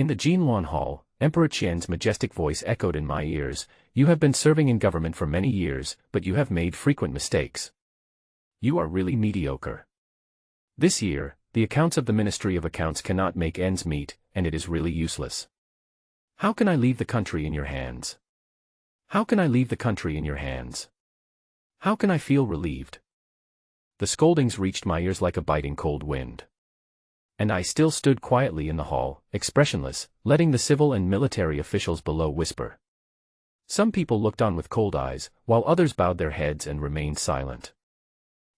In the Jinluan Hall, Emperor Qian's majestic voice echoed in my ears, "You have been serving in government for many years, but you have made frequent mistakes. You are really mediocre. This year, the accounts of the Ministry of Accounts cannot make ends meet, and it is really useless. How can I leave the country in your hands? How can I leave the country in your hands? How can I feel relieved?" The scoldings reached my ears like a biting cold wind. And I still stood quietly in the hall, expressionless, letting the civil and military officials below whisper. Some people looked on with cold eyes, while others bowed their heads and remained silent.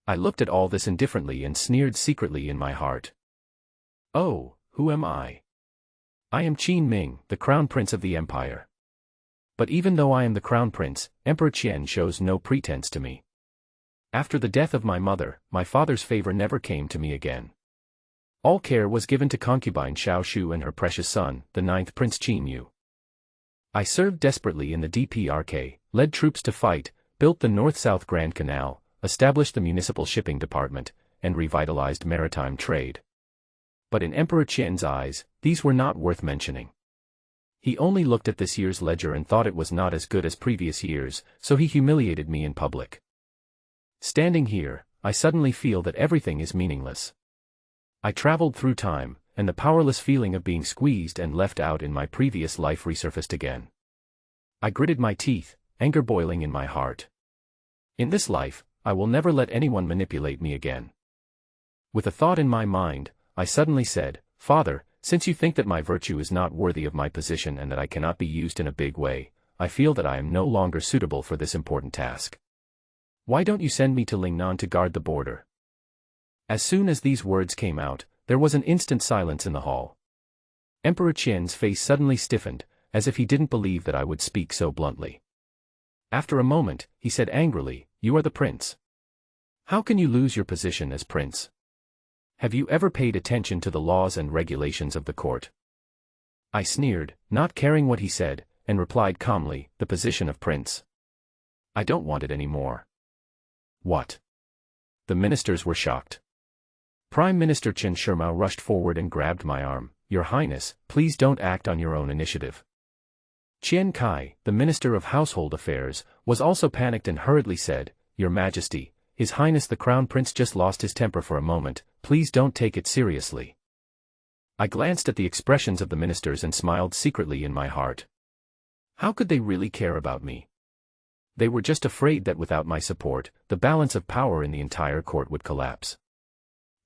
I looked at all this indifferently and sneered secretly in my heart. Oh, who am I? I am Qin Ming, the crown prince of the empire. But even though I am the crown prince, Emperor Qian shows no pretense to me. After the death of my mother, my father's favor never came to me again. All care was given to concubine Xiao and her precious son, the 9th Prince Qin Yu. I served desperately in the DPRK, led troops to fight, built the North-South Grand Canal, established the municipal shipping department, and revitalized maritime trade. But in Emperor Qian's eyes, these were not worth mentioning. He only looked at this year's ledger and thought it was not as good as previous years, so he humiliated me in public. Standing here, I suddenly feel that everything is meaningless. I traveled through time, and the powerless feeling of being squeezed and left out in my previous life resurfaced again. I gritted my teeth, anger boiling in my heart. In this life, I will never let anyone manipulate me again. With a thought in my mind, I suddenly said, "Father, since you think that my virtue is not worthy of my position and that I cannot be used in a big way, I feel that I am no longer suitable for this important task. Why don't you send me to Lingnan to guard the border?" As soon as these words came out, there was an instant silence in the hall. Emperor Qian's face suddenly stiffened, as if he didn't believe that I would speak so bluntly. After a moment, he said angrily, "You are the prince. How can you lose your position as prince? Have you ever paid attention to the laws and regulations of the court?" I sneered, not caring what he said, and replied calmly, "The position of prince. I don't want it anymore." "What?" The ministers were shocked. Prime Minister Chen Shimao rushed forward and grabbed my arm. "Your Highness, please don't act on your own initiative." Qian Kai, the Minister of Household Affairs, was also panicked and hurriedly said, "Your Majesty, His Highness the Crown Prince just lost his temper for a moment, please don't take it seriously." I glanced at the expressions of the ministers and smiled secretly in my heart. How could they really care about me? They were just afraid that without my support, the balance of power in the entire court would collapse.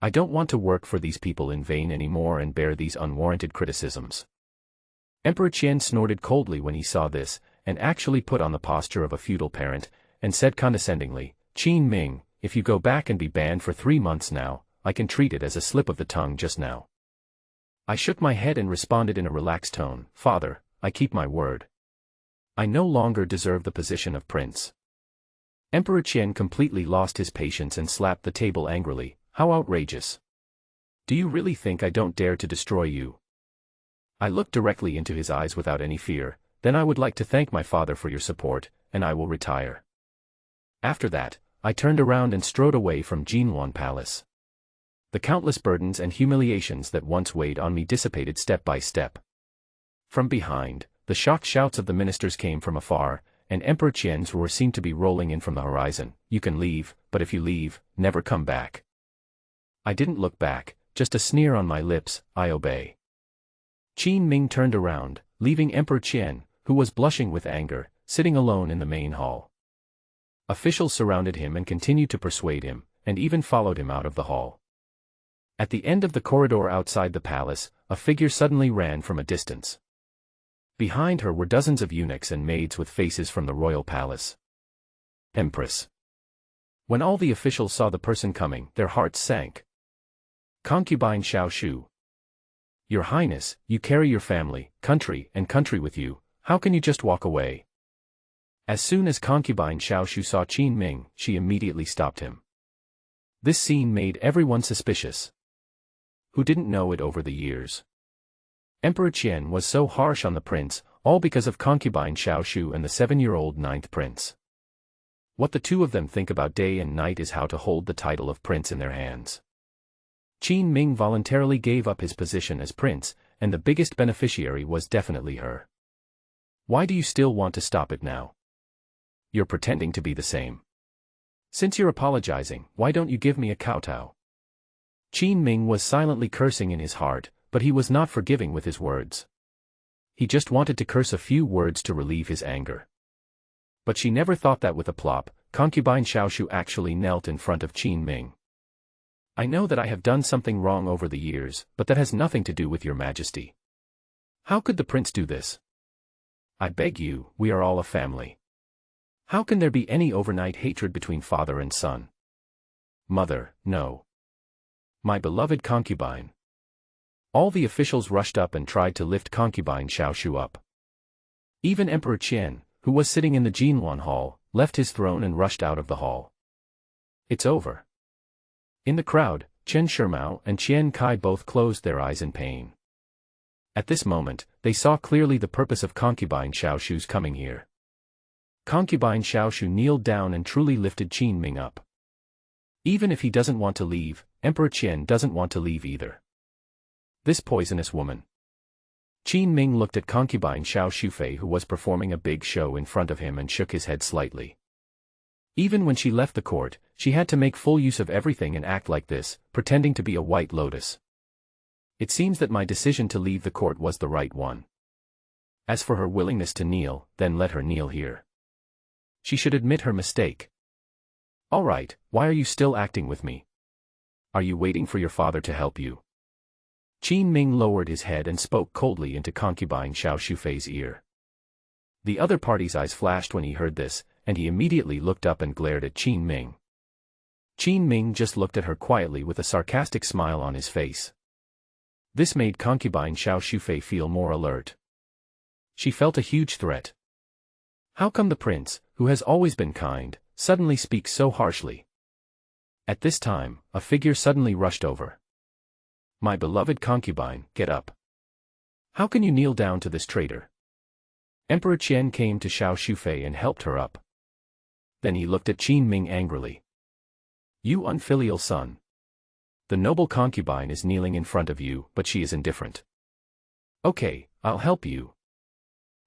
I don't want to work for these people in vain anymore and bear these unwarranted criticisms. Emperor Qian snorted coldly when he saw this, and actually put on the posture of a feudal parent, and said condescendingly, "Qin Ming, if you go back and be banned for 3 months now, I can treat it as a slip of the tongue just now." I shook my head and responded in a relaxed tone, "Father, I keep my word. I no longer deserve the position of prince." Emperor Qian completely lost his patience and slapped the table angrily. "How outrageous! Do you really think I don't dare to destroy you?" I looked directly into his eyes without any fear. "Then I would like to thank my father for your support, and I will retire." After that, I turned around and strode away from Jinluan Palace. The countless burdens and humiliations that once weighed on me dissipated step by step. From behind, the shocked shouts of the ministers came from afar, and Emperor Qian's roar seemed to be rolling in from the horizon. "You can leave, but if you leave, never come back." I didn't look back, just a sneer on my lips. "I obey." Qin Ming turned around, leaving Emperor Qian, who was blushing with anger, sitting alone in the main hall. Officials surrounded him and continued to persuade him, and even followed him out of the hall. At the end of the corridor outside the palace, a figure suddenly ran from a distance. Behind her were dozens of eunuchs and maids with faces from the royal palace. Empress. When all the officials saw the person coming, their hearts sank. Concubine Xiao. "Your Highness, you carry your family, country with you, how can you just walk away?" As soon as Concubine Xiao saw Qin Ming, she immediately stopped him. This scene made everyone suspicious. Who didn't know it over the years? Emperor Qian was so harsh on the prince, all because of Concubine Xiao and the 7-year-old 9th prince. What the two of them think about day and night is how to hold the title of prince in their hands. Qin Ming voluntarily gave up his position as prince, and the biggest beneficiary was definitely her. Why do you still want to stop it now? You're pretending to be the same. Since you're apologizing, why don't you give me a kowtow? Qin Ming was silently cursing in his heart, but he was not forgiving with his words. He just wanted to curse a few words to relieve his anger. But she never thought that with a plop, Concubine Xiao actually knelt in front of Qin Ming. I know that I have done something wrong over the years, but that has nothing to do with your majesty. How could the prince do this? I beg you, we are all a family. How can there be any overnight hatred between father and son? Mother, no. My beloved concubine. All the officials rushed up and tried to lift Concubine Xiao up. Even Emperor Qian, who was sitting in the Jinluan hall, left his throne and rushed out of the hall. It's over. In the crowd, Chen Shimao and Qian Kai both closed their eyes in pain. At this moment, they saw clearly the purpose of Concubine Xiao's coming here. Concubine Xiao kneeled down and truly lifted Qin Ming up. Even if he doesn't want to leave, Emperor Qian doesn't want to leave either. This poisonous woman. Qin Ming looked at Concubine Xiao Shufei, who was performing a big show in front of him, and shook his head slightly. Even when she left the court, she had to make full use of everything and act like this, pretending to be a white lotus. It seems that my decision to leave the court was the right one. As for her willingness to kneel, then let her kneel here. She should admit her mistake. All right, why are you still acting with me? Are you waiting for your father to help you? Qin Ming lowered his head and spoke coldly into Concubine Xiao Shufei's ear. The other party's eyes flashed when he heard this, and he immediately looked up and glared at Qin Ming. Qin Ming just looked at her quietly with a sarcastic smile on his face. This made Concubine Xiao Shufei feel more alert. She felt a huge threat. How come the prince, who has always been kind, suddenly speaks so harshly? At this time, a figure suddenly rushed over. My beloved concubine, get up. How can you kneel down to this traitor? Emperor Qian came to Xiao Shufei and helped her up. Then he looked at Qin Ming angrily. You unfilial son. The noble concubine is kneeling in front of you, but she is indifferent. Okay, I'll help you.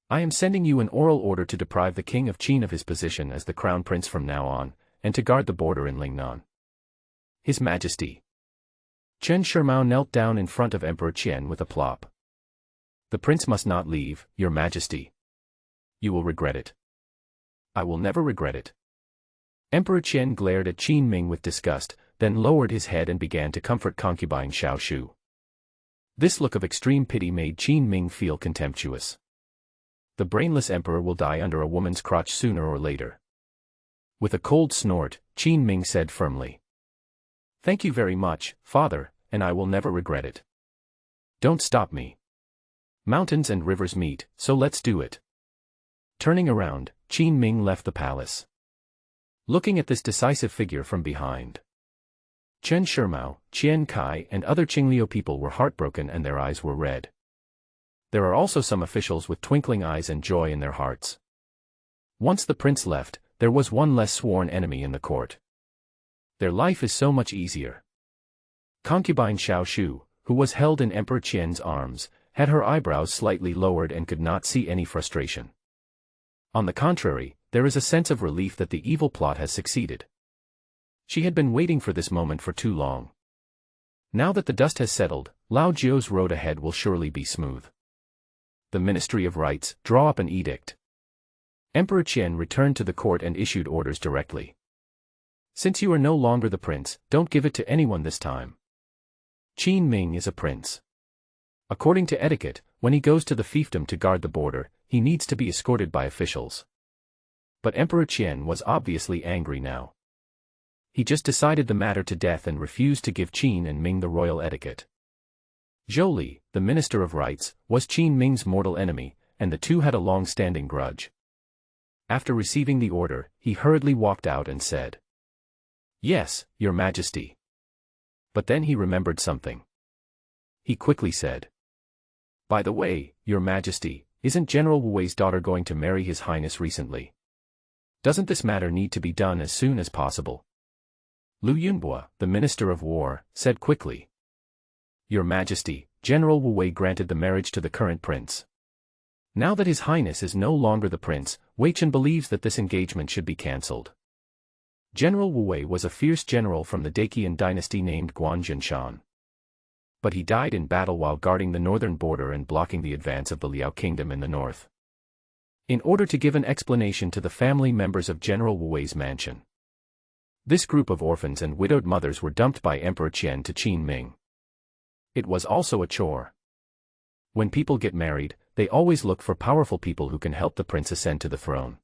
I am sending you an oral order to deprive the king of Qin of his position as the crown prince from now on, and to guard the border in Lingnan. His Majesty. Chen Shimao knelt down in front of Emperor Qian with a plop. The prince must not leave, Your Majesty. You will regret it. I will never regret it. Emperor Qian glared at Qin Ming with disgust, then lowered his head and began to comfort Concubine Xiao Shu. This look of extreme pity made Qin Ming feel contemptuous. The brainless emperor will die under a woman's crotch sooner or later. With a cold snort, Qin Ming said firmly. Thank you very much, father, and I will never regret it. Don't stop me. Mountains and rivers meet, so let's do it. Turning around, Qin Ming left the palace. Looking at this decisive figure from behind, Chen Shimao, Qian Kai and other Qingliu people were heartbroken and their eyes were red. There are also some officials with twinkling eyes and joy in their hearts. Once the prince left, there was one less sworn enemy in the court. Their life is so much easier. Concubine Xiao Shu, who was held in Emperor Qian's arms, had her eyebrows slightly lowered and could not see any frustration. On the contrary, there is a sense of relief that the evil plot has succeeded. She had been waiting for this moment for too long. Now that the dust has settled, Lao Jiu's road ahead will surely be smooth. The Ministry of Rights, draw up an edict. Emperor Qian returned to the court and issued orders directly. Since you are no longer the prince, don't give it to anyone this time. Qin Ming is a prince. According to etiquette, when he goes to the fiefdom to guard the border, he needs to be escorted by officials. But Emperor Qian was obviously angry now. He just decided the matter to death and refused to give Qin and Ming the royal etiquette. Zhou Li, the Minister of Rights, was Qin Ming's mortal enemy, and the two had a long-standing grudge. After receiving the order, he hurriedly walked out and said, Yes, Your Majesty. But then he remembered something. He quickly said, By the way, Your Majesty, isn't General Wu Wei's daughter going to marry His Highness recently? Doesn't this matter need to be done as soon as possible? Lu Yunbua, the Minister of War, said quickly, Your Majesty, General Wu Wei granted the marriage to the current prince. Now that His Highness is no longer the prince, Wei Chen believes that this engagement should be cancelled. General Wu Wei was a fierce general from the Daqian dynasty named Guan. But he died in battle while guarding the northern border and blocking the advance of the Liao kingdom in the north. In order to give an explanation to the family members of General Wu Wei's mansion, this group of orphans and widowed mothers were dumped by Emperor Qian to Qin Ming. It was also a chore. When people get married, they always look for powerful people who can help the prince ascend to the throne.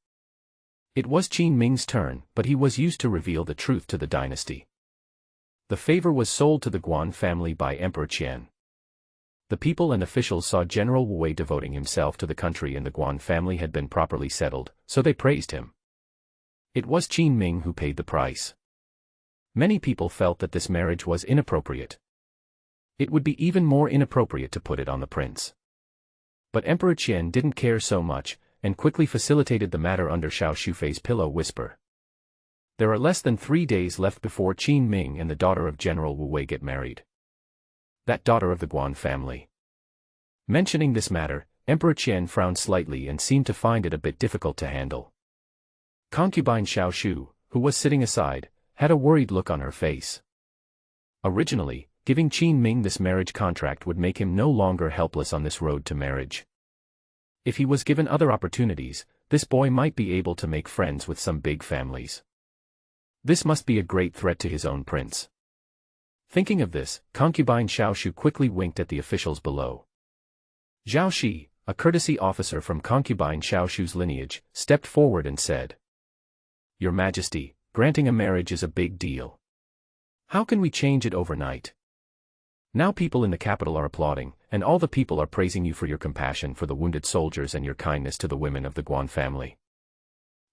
It was Qin Ming's turn, but he was used to reveal the truth to the dynasty. The favor was sold to the Guan family by Emperor Qian. The people and officials saw General Wu Wei devoting himself to the country and the Guan family had been properly settled, so they praised him. It was Qin Ming who paid the price. Many people felt that this marriage was inappropriate. It would be even more inappropriate to put it on the prince. But Emperor Qian didn't care so much, and quickly facilitated the matter under Xiao Shufei's pillow whisper. There are less than 3 days left before Qin Ming and the daughter of General Wu Wei get married. That daughter of the Guan family. Mentioning this matter, Emperor Qian frowned slightly and seemed to find it a bit difficult to handle. Concubine Xiao, who was sitting aside, had a worried look on her face. Originally, giving Qin Ming this marriage contract would make him no longer helpless on this road to marriage. If he was given other opportunities, this boy might be able to make friends with some big families. This must be a great threat to his own prince. Thinking of this, Concubine Xiao quickly winked at the officials below. Zhao Shi, a courtesy officer from Concubine Xiao's lineage, stepped forward and said, "Your Majesty, granting a marriage is a big deal. How can we change it overnight? Now people in the capital are applauding, and all the people are praising you for your compassion for the wounded soldiers and your kindness to the women of the Guan family.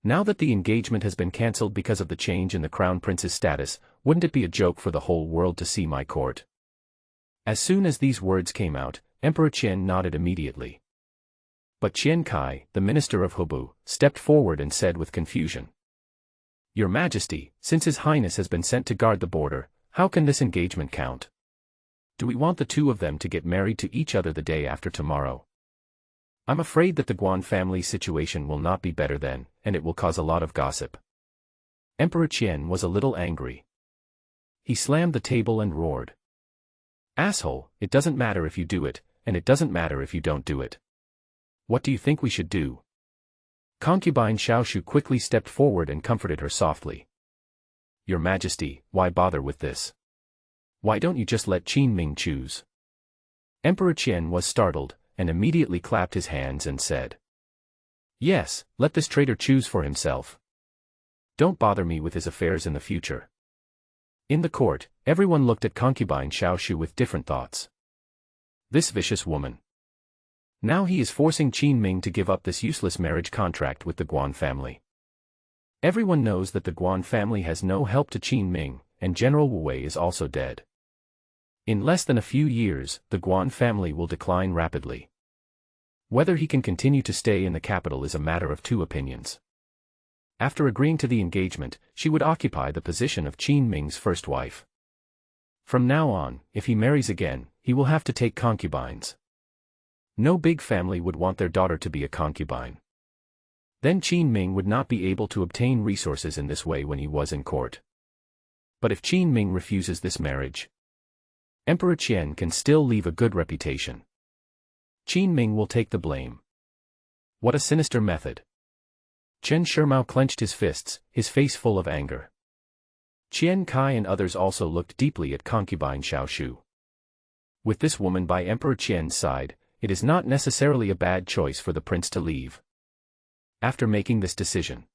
Now that the engagement has been cancelled because of the change in the crown prince's status, wouldn't it be a joke for the whole world to see my court?" As soon as these words came out, Emperor Qian nodded immediately. But Qian Kai, the minister of Hubu, stepped forward and said with confusion, "Your Majesty, since His Highness has been sent to guard the border, how can this engagement count? Do we want the two of them to get married to each other the day after tomorrow? I'm afraid that the Guan family situation will not be better then, and it will cause a lot of gossip." Emperor Qian was a little angry. He slammed the table and roared, "Asshole, it doesn't matter if you do it, and it doesn't matter if you don't do it. What do you think we should do?" Concubine Xiao quickly stepped forward and comforted her softly. "Your Majesty, why bother with this? Why don't you just let Qin Ming choose?" Emperor Qian was startled, and immediately clapped his hands and said, "Yes, let this traitor choose for himself. Don't bother me with his affairs in the future." In the court, everyone looked at Concubine Xiao with different thoughts. This vicious woman. Now he is forcing Qin Ming to give up this useless marriage contract with the Guan family. Everyone knows that the Guan family has no help to Qin Ming, and General Wu Wei is also dead. In less than a few years, the Guan family will decline rapidly. Whether he can continue to stay in the capital is a matter of two opinions. After agreeing to the engagement, she would occupy the position of Qin Ming's first wife. From now on, if he marries again, he will have to take concubines. No big family would want their daughter to be a concubine. Then Qin Ming would not be able to obtain resources in this way when he was in court. But if Qin Ming refuses this marriage, Emperor Qian can still leave a good reputation. Qin Ming will take the blame. What a sinister method. Chen Shimao clenched his fists, his face full of anger. Qian Kai and others also looked deeply at Concubine Xiao. With this woman by Emperor Qian's side, it is not necessarily a bad choice for the prince to leave. After making this decision,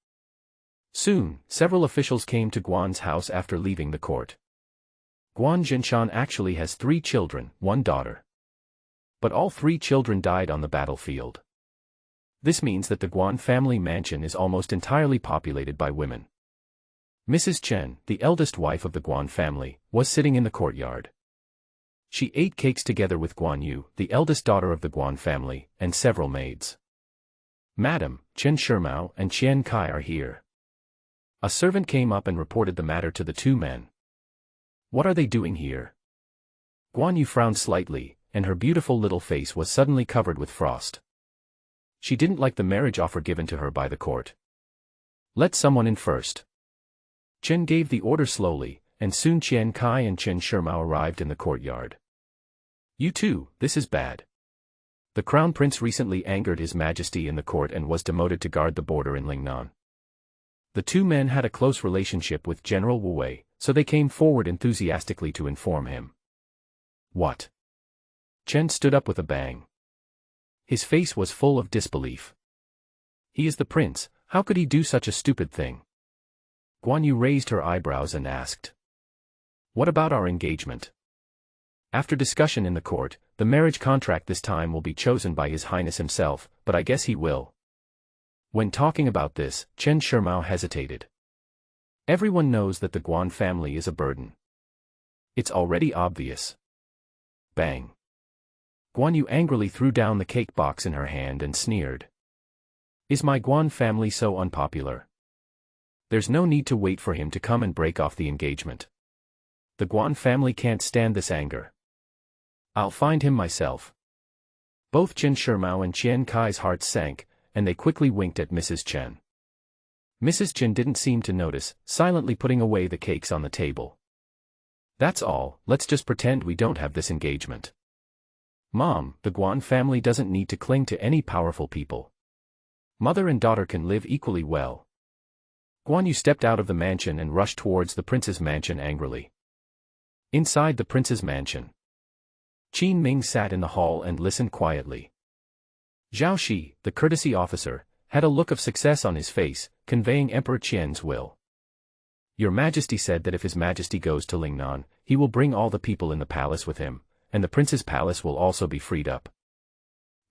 soon, several officials came to Guan's house after leaving the court. Guan Zhinshan actually has 3 children, 1 daughter. But all 3 children died on the battlefield. This means that the Guan family mansion is almost entirely populated by women. Mrs. Chen, the eldest wife of the Guan family, was sitting in the courtyard. She ate cakes together with Guan Yu, the eldest daughter of the Guan family, and several maids. "Madam, Chen Shimao and Qian Kai are here." A servant came up and reported the matter to the 2 men. "What are they doing here?" Guan Yu frowned slightly, and her beautiful little face was suddenly covered with frost. She didn't like the marriage offer given to her by the court. "Let someone in first." Chen gave the order slowly, and soon Qian Kai and Chen Shimao arrived in the courtyard. "You two, this is bad. The Crown Prince recently angered His Majesty in the court and was demoted to guard the border in Lingnan." The two men had a close relationship with General Wu Wei, so they came forward enthusiastically to inform him. "What?" Chen stood up with a bang. His face was full of disbelief. "He is the prince, how could he do such a stupid thing?" Guan Yu raised her eyebrows and asked. "What about our engagement?" After discussion in the court, the marriage contract this time will be chosen by His Highness himself, but I guess he will. When talking about this, Chen Shimao hesitated. Everyone knows that the Guan family is a burden. It's already obvious. Bang. Guan Yu angrily threw down the cake box in her hand and sneered. "Is my Guan family so unpopular? There's no need to wait for him to come and break off the engagement. The Guan family can't stand this anger. I'll find him myself." Both Chen Shimao and Qian Kai's hearts sank, and they quickly winked at Mrs. Chen. Mrs. Chen didn't seem to notice, silently putting away the cakes on the table. "That's all, let's just pretend we don't have this engagement. Mom, the Guan family doesn't need to cling to any powerful people. Mother and daughter can live equally well." Guan Yu stepped out of the mansion and rushed towards the prince's mansion angrily. Inside the prince's mansion, Qin Ming sat in the hall and listened quietly. Zhao Shi, the courtesy officer, had a look of success on his face, conveying Emperor Qian's will. "Your Majesty said that if His Majesty goes to Lingnan, he will bring all the people in the palace with him, and the prince's palace will also be freed up.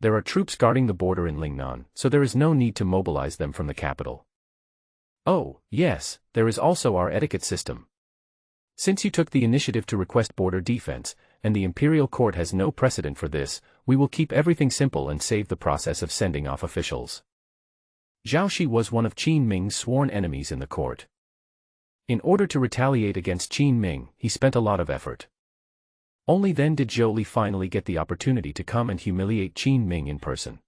There are troops guarding the border in Lingnan, so there is no need to mobilize them from the capital. Oh, yes, there is also our etiquette system. Since you took the initiative to request border defense, and the Imperial Court has no precedent for this, we will keep everything simple and save the process of sending off officials." Zhao Shi was one of Qin Ming's sworn enemies in the court. In order to retaliate against Qin Ming, he spent a lot of effort. Only then did Zhou Li finally get the opportunity to come and humiliate Qin Ming in person.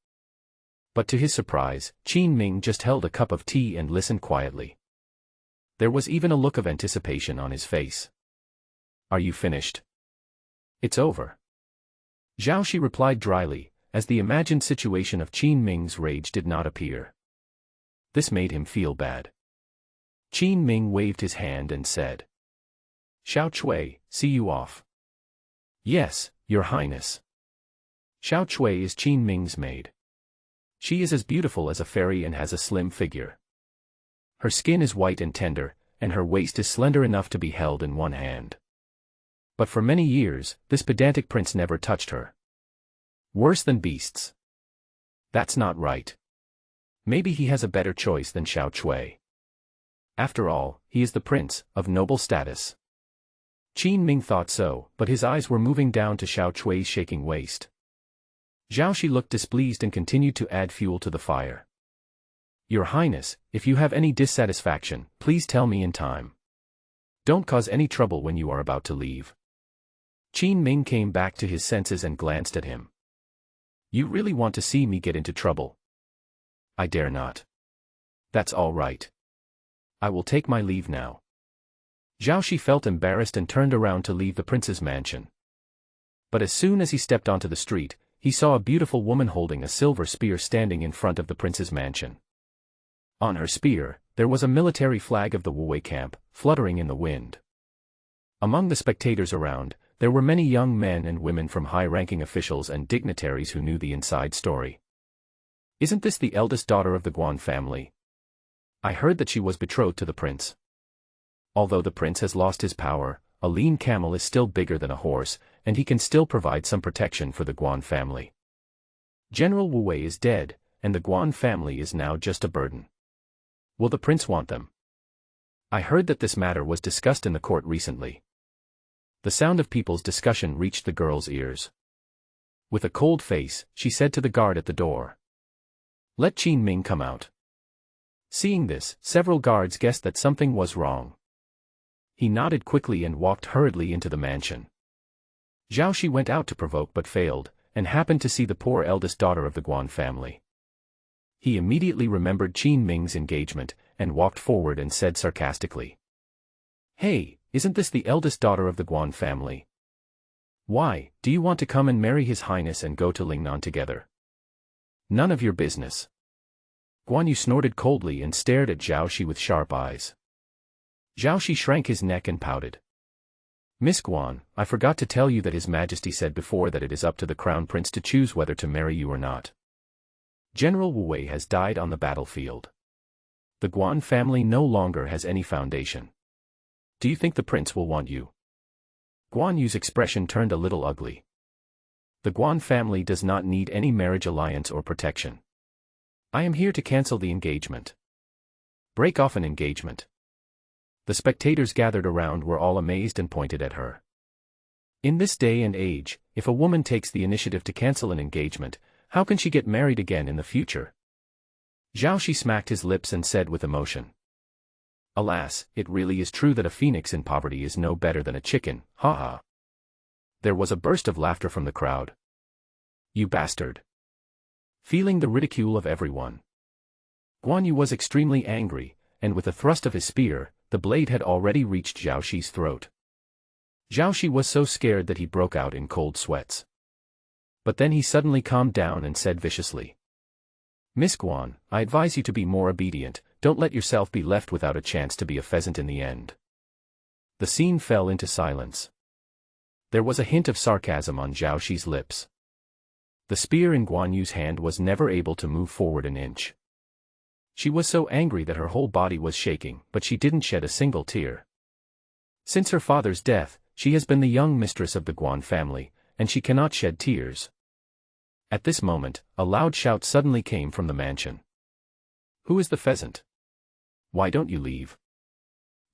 But to his surprise, Qin Ming just held a cup of tea and listened quietly. There was even a look of anticipation on his face. "Are you finished?" "It's over." Zhao Shi replied dryly, as the imagined situation of Qin Ming's rage did not appear. This made him feel bad. Qin Ming waved his hand and said, "Xiao Chui, see you off." "Yes, Your Highness." Xiao Chui is Qin Ming's maid. She is as beautiful as a fairy and has a slim figure. Her skin is white and tender, and her waist is slender enough to be held in one hand. But for many years, this pedantic prince never touched her. Worse than beasts. That's not right. Maybe he has a better choice than Xiao Chui. After all, he is the prince, of noble status. Qin Ming thought so, but his eyes were moving down to Xiao Chui's shaking waist. Zhao Shi looked displeased and continued to add fuel to the fire. "Your Highness, if you have any dissatisfaction, please tell me in time. Don't cause any trouble when you are about to leave." Qin Ming came back to his senses and glanced at him. "You really want to see me get into trouble?" "I dare not." "That's all right. I will take my leave now." Zhao Shi felt embarrassed and turned around to leave the prince's mansion. But as soon as he stepped onto the street, he saw a beautiful woman holding a silver spear standing in front of the prince's mansion. On her spear, there was a military flag of the Wu Wei camp, fluttering in the wind. Among the spectators around, there were many young men and women from high-ranking officials and dignitaries who knew the inside story. "Isn't this the eldest daughter of the Guan family? I heard that she was betrothed to the prince. Although the prince has lost his power, a lean camel is still bigger than a horse, and he can still provide some protection for the Guan family. General Wu Wei is dead, and the Guan family is now just a burden. Will the prince want them?" I heard that this matter was discussed in the court recently. The sound of people's discussion reached the girl's ears. With a cold face, she said to the guard at the door, "Let Qin Ming come out." Seeing this, several guards guessed that something was wrong. He nodded quickly and walked hurriedly into the mansion. Zhao Shi went out to provoke but failed, and happened to see the poor eldest daughter of the Guan family. He immediately remembered Qin Ming's engagement, and walked forward and said sarcastically, "Hey, isn't this the eldest daughter of the Guan family? Why, do you want to come and marry His Highness and go to Lingnan together? None of your business." Guan Yu snorted coldly and stared at Zhao Shi with sharp eyes. Zhao Shi shrank his neck and pouted. "Miss Guan, I forgot to tell you that His Majesty said before that it is up to the Crown Prince to choose whether to marry you or not. General Wu Wei has died on the battlefield. The Guan family no longer has any foundation. Do you think the prince will want you?" Guan Yu's expression turned a little ugly. "The Guan family does not need any marriage alliance or protection. I am here to cancel the engagement." "Break off an engagement." The spectators gathered around were all amazed and pointed at her. In this day and age, if a woman takes the initiative to cancel an engagement, how can she get married again in the future? Zhao Shi smacked his lips and said with emotion, "Alas, it really is true that a phoenix in poverty is no better than a chicken, ha ha." There was a burst of laughter from the crowd. "You bastard." Feeling the ridicule of everyone, Guan Yu was extremely angry, and with a thrust of his spear, the blade had already reached Zhao Shi's throat. Zhao Shi was so scared that he broke out in cold sweats. But then he suddenly calmed down and said viciously, "Miss Guan, I advise you to be more obedient, don't let yourself be left without a chance to be a pheasant in the end." The scene fell into silence. There was a hint of sarcasm on Zhao Shi's lips. The spear in Guan Yu's hand was never able to move forward an inch. She was so angry that her whole body was shaking, but she didn't shed a single tear. Since her father's death, she has been the young mistress of the Guan family, and she cannot shed tears. At this moment, a loud shout suddenly came from the mansion. "Who is the pheasant? Why don't you leave?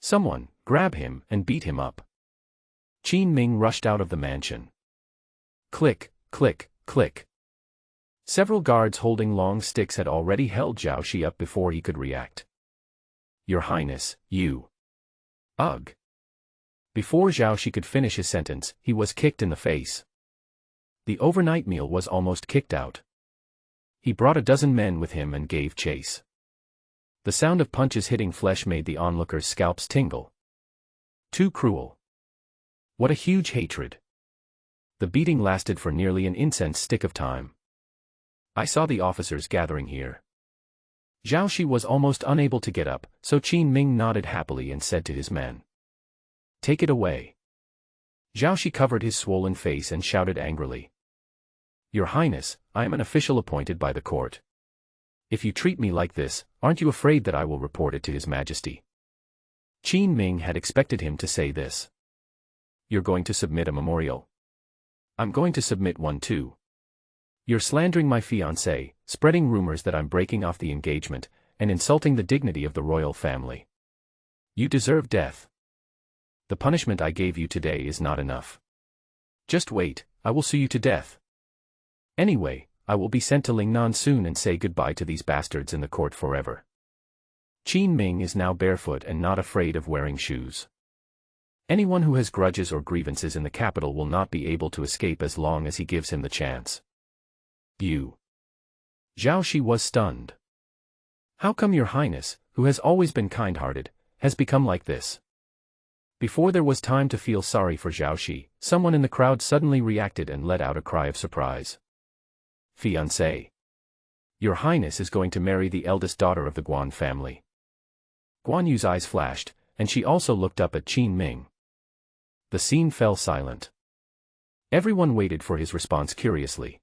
Someone, grab him and beat him up." Qin Ming rushed out of the mansion. Click, click, click. Several guards holding long sticks had already held Zhao Shi up before he could react. "Your Highness, you." Ugh. Before Zhao Shi could finish his sentence, he was kicked in the face. The overnight meal was almost kicked out. He brought a dozen men with him and gave chase. The sound of punches hitting flesh made the onlookers' scalps tingle. Too cruel. What a huge hatred. The beating lasted for nearly an incense stick of time. I saw the officers gathering here. Zhao Shi was almost unable to get up, so Qin Ming nodded happily and said to his men, "Take it away." Zhao Shi covered his swollen face and shouted angrily, "Your Highness, I am an official appointed by the court. If you treat me like this, aren't you afraid that I will report it to His Majesty?" Qin Ming had expected him to say this. "You're going to submit a memorial?" "I'm going to submit one too. You're slandering my fiancé, spreading rumors that I'm breaking off the engagement, and insulting the dignity of the royal family. You deserve death. The punishment I gave you today is not enough. Just wait, I will sue you to death. Anyway, I will be sent to Lingnan soon and say goodbye to these bastards in the court forever." Qin Ming is now barefoot and not afraid of wearing shoes. Anyone who has grudges or grievances in the capital will not be able to escape as long as he gives him the chance. You. Zhao Shi was stunned. How come your Highness, who has always been kind-hearted, has become like this? Before there was time to feel sorry for Zhao Shi, someone in the crowd suddenly reacted and let out a cry of surprise. "Fiancé. Your Highness is going to marry the eldest daughter of the Guan family." Guan Yu's eyes flashed, and she also looked up at Qin Ming. The scene fell silent. Everyone waited for his response curiously.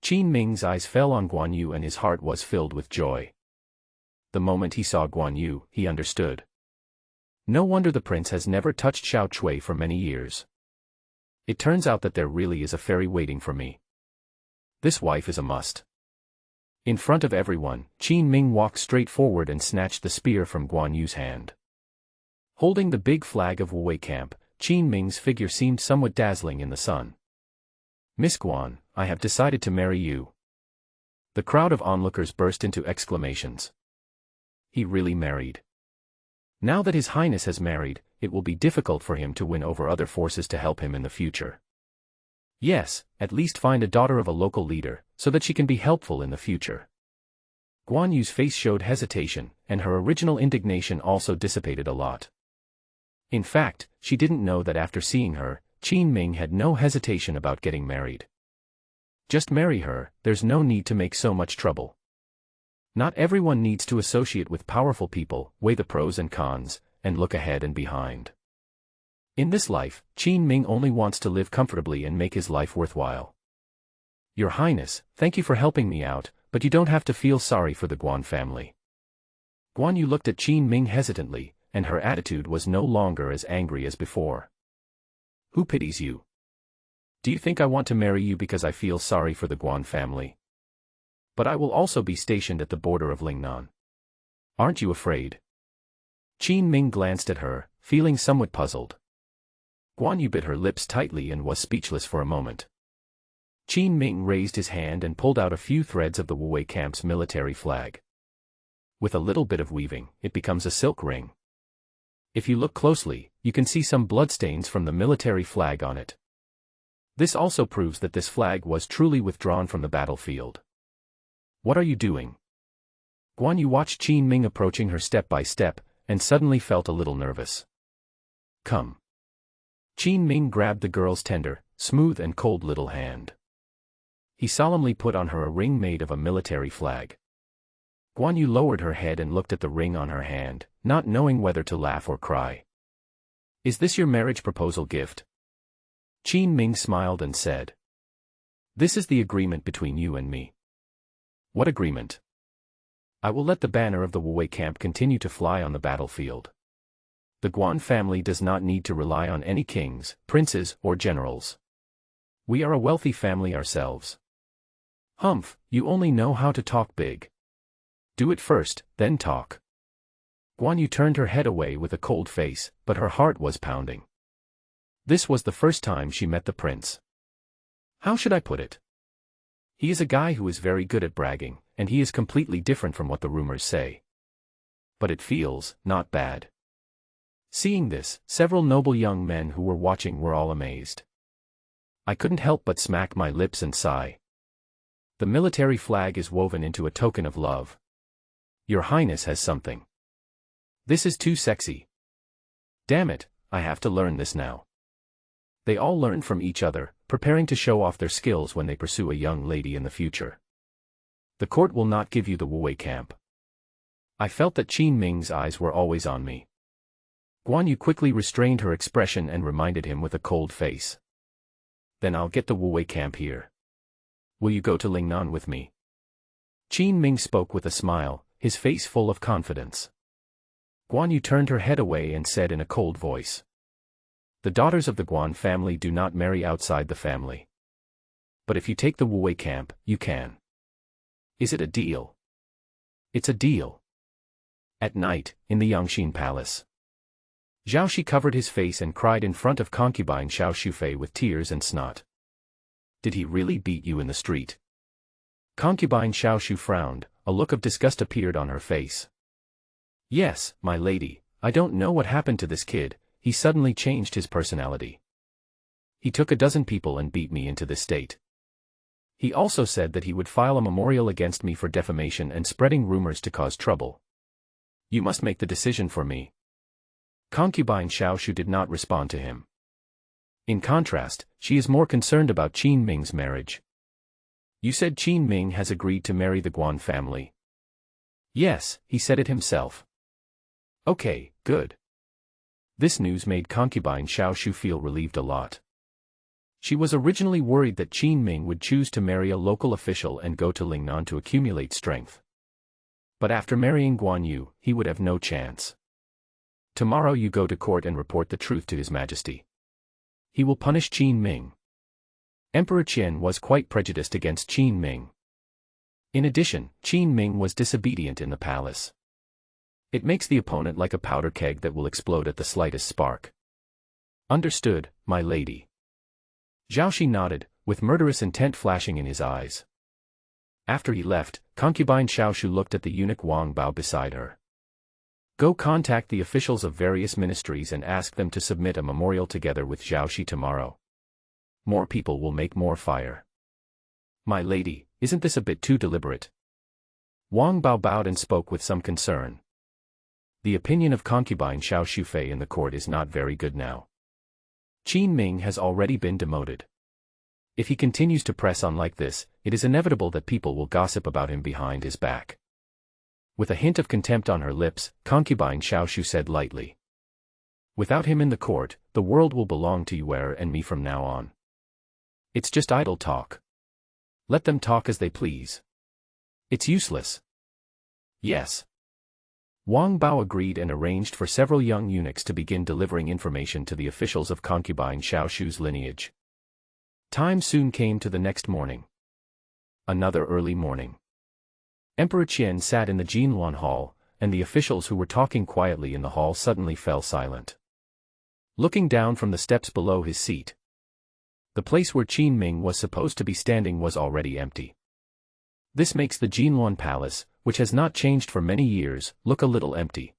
Qin Ming's eyes fell on Guan Yu and his heart was filled with joy. The moment he saw Guan Yu, he understood. No wonder the prince has never touched Xiao Cui for many years. It turns out that there really is a fairy waiting for me. This wife is a must. In front of everyone, Qin Ming walked straight forward and snatched the spear from Guan Yu's hand. Holding the big flag of Wu Wei camp, Qin Ming's figure seemed somewhat dazzling in the sun. "Miss Guan, I have decided to marry you." The crowd of onlookers burst into exclamations. He really married. Now that His Highness has married, it will be difficult for him to win over other forces to help him in the future. Yes, at least find a daughter of a local leader, so that she can be helpful in the future. Guan Yu's face showed hesitation, and her original indignation also dissipated a lot. In fact, she didn't know that after seeing her, Qin Ming had no hesitation about getting married. Just marry her, there's no need to make so much trouble. Not everyone needs to associate with powerful people, weigh the pros and cons, and look ahead and behind. In this life, Qin Ming only wants to live comfortably and make his life worthwhile. Your Highness, thank you for helping me out, but you don't have to feel sorry for the Guan family. Guan Yu looked at Qin Ming hesitantly, and her attitude was no longer as angry as before. Who pities you? Do you think I want to marry you because I feel sorry for the Guan family? But I will also be stationed at the border of Lingnan. Aren't you afraid? Qin Ming glanced at her, feeling somewhat puzzled. Guan Yu bit her lips tightly and was speechless for a moment. Qin Ming raised his hand and pulled out a few threads of the Wu Wei camp's military flag. With a little bit of weaving, it becomes a silk ring. If you look closely, you can see some bloodstains from the military flag on it. This also proves that this flag was truly withdrawn from the battlefield. What are you doing? Guan Yu watched Qin Ming approaching her step by step, and suddenly felt a little nervous. Come. Qin Ming grabbed the girl's tender, smooth and cold little hand. He solemnly put on her a ring made of a military flag. Guan Yu lowered her head and looked at the ring on her hand, not knowing whether to laugh or cry. Is this your marriage proposal gift? Qin Ming smiled and said. This is the agreement between you and me. What agreement? I will let the banner of the Wu Wei camp continue to fly on the battlefield. The Guan family does not need to rely on any kings, princes, or generals. We are a wealthy family ourselves. Humph, you only know how to talk big. Do it first, then talk. Guan Yu turned her head away with a cold face, but her heart was pounding. This was the first time she met the prince. How should I put it? He is a guy who is very good at bragging, and he is completely different from what the rumors say. But it feels, not bad. Seeing this, several noble young men who were watching were all amazed. I couldn't help but smack my lips and sigh. The military flag is woven into a token of love. Your Highness has something. This is too sexy. Damn it, I have to learn this now. They all learned from each other, preparing to show off their skills when they pursue a young lady in the future. The court will not give you the Wu Wei camp. I felt that Qin Ming's eyes were always on me. Guan Yu quickly restrained her expression and reminded him with a cold face. Then I'll get the Wu Wei camp here. Will you go to Lingnan with me? Qin Ming spoke with a smile, his face full of confidence. Guan Yu turned her head away and said in a cold voice. The daughters of the Guan family do not marry outside the family. But if you take the Wu Wei camp, you can. Is it a deal? It's a deal. At night, in the Yangxin Palace. Zhao Shi covered his face and cried in front of concubine Xiao Shufei with tears and snot. Did he really beat you in the street? Concubine Xiao Shu frowned, a look of disgust appeared on her face. Yes, my lady, I don't know what happened to this kid, he suddenly changed his personality. He took a dozen people and beat me into this state. He also said that he would file a memorial against me for defamation and spreading rumors to cause trouble. You must make the decision for me. Concubine Xiao Shu did not respond to him. In contrast, she is more concerned about Qin Ming's marriage. You said Qin Ming has agreed to marry the Guan family. Yes, he said it himself. Okay, good. This news made concubine Xiao Shu feel relieved a lot. She was originally worried that Qin Ming would choose to marry a local official and go to Lingnan to accumulate strength. But after marrying Guan Yu, he would have no chance. Tomorrow you go to court and report the truth to His Majesty. He will punish Qin Ming. Emperor Qian was quite prejudiced against Qin Ming. In addition, Qin Ming was disobedient in the palace. It makes the opponent like a powder keg that will explode at the slightest spark. Understood, my lady. Zhao Shi nodded, with murderous intent flashing in his eyes. After he left, concubine Xiao Shu looked at the eunuch Wang Bao beside her. Go contact the officials of various ministries and ask them to submit a memorial together with Zhao Shi tomorrow. more people will make more fire. My lady, isn't this a bit too deliberate? Wang Bao bowed and spoke with some concern. The opinion of Concubine Xiao Shufei in the court is not very good now. Qin Ming has already been demoted. If he continues to press on like this, it is inevitable that people will gossip about him behind his back. With a hint of contempt on her lips, Concubine Xiao Shu said lightly. Without him in the court, the world will belong to you and me from now on. It's just idle talk. Let them talk as they please. It's useless. Yes. Wang Bao agreed and arranged for several young eunuchs to begin delivering information to the officials of Concubine Xiao Shu's lineage. Time soon came to the next morning. Another early morning. Emperor Qian sat in the Jinluan Hall, and the officials who were talking quietly in the hall suddenly fell silent. Looking down from the steps below his seat, the place where Qin Ming was supposed to be standing was already empty. This makes the Jinluan Palace, which has not changed for many years, look a little empty.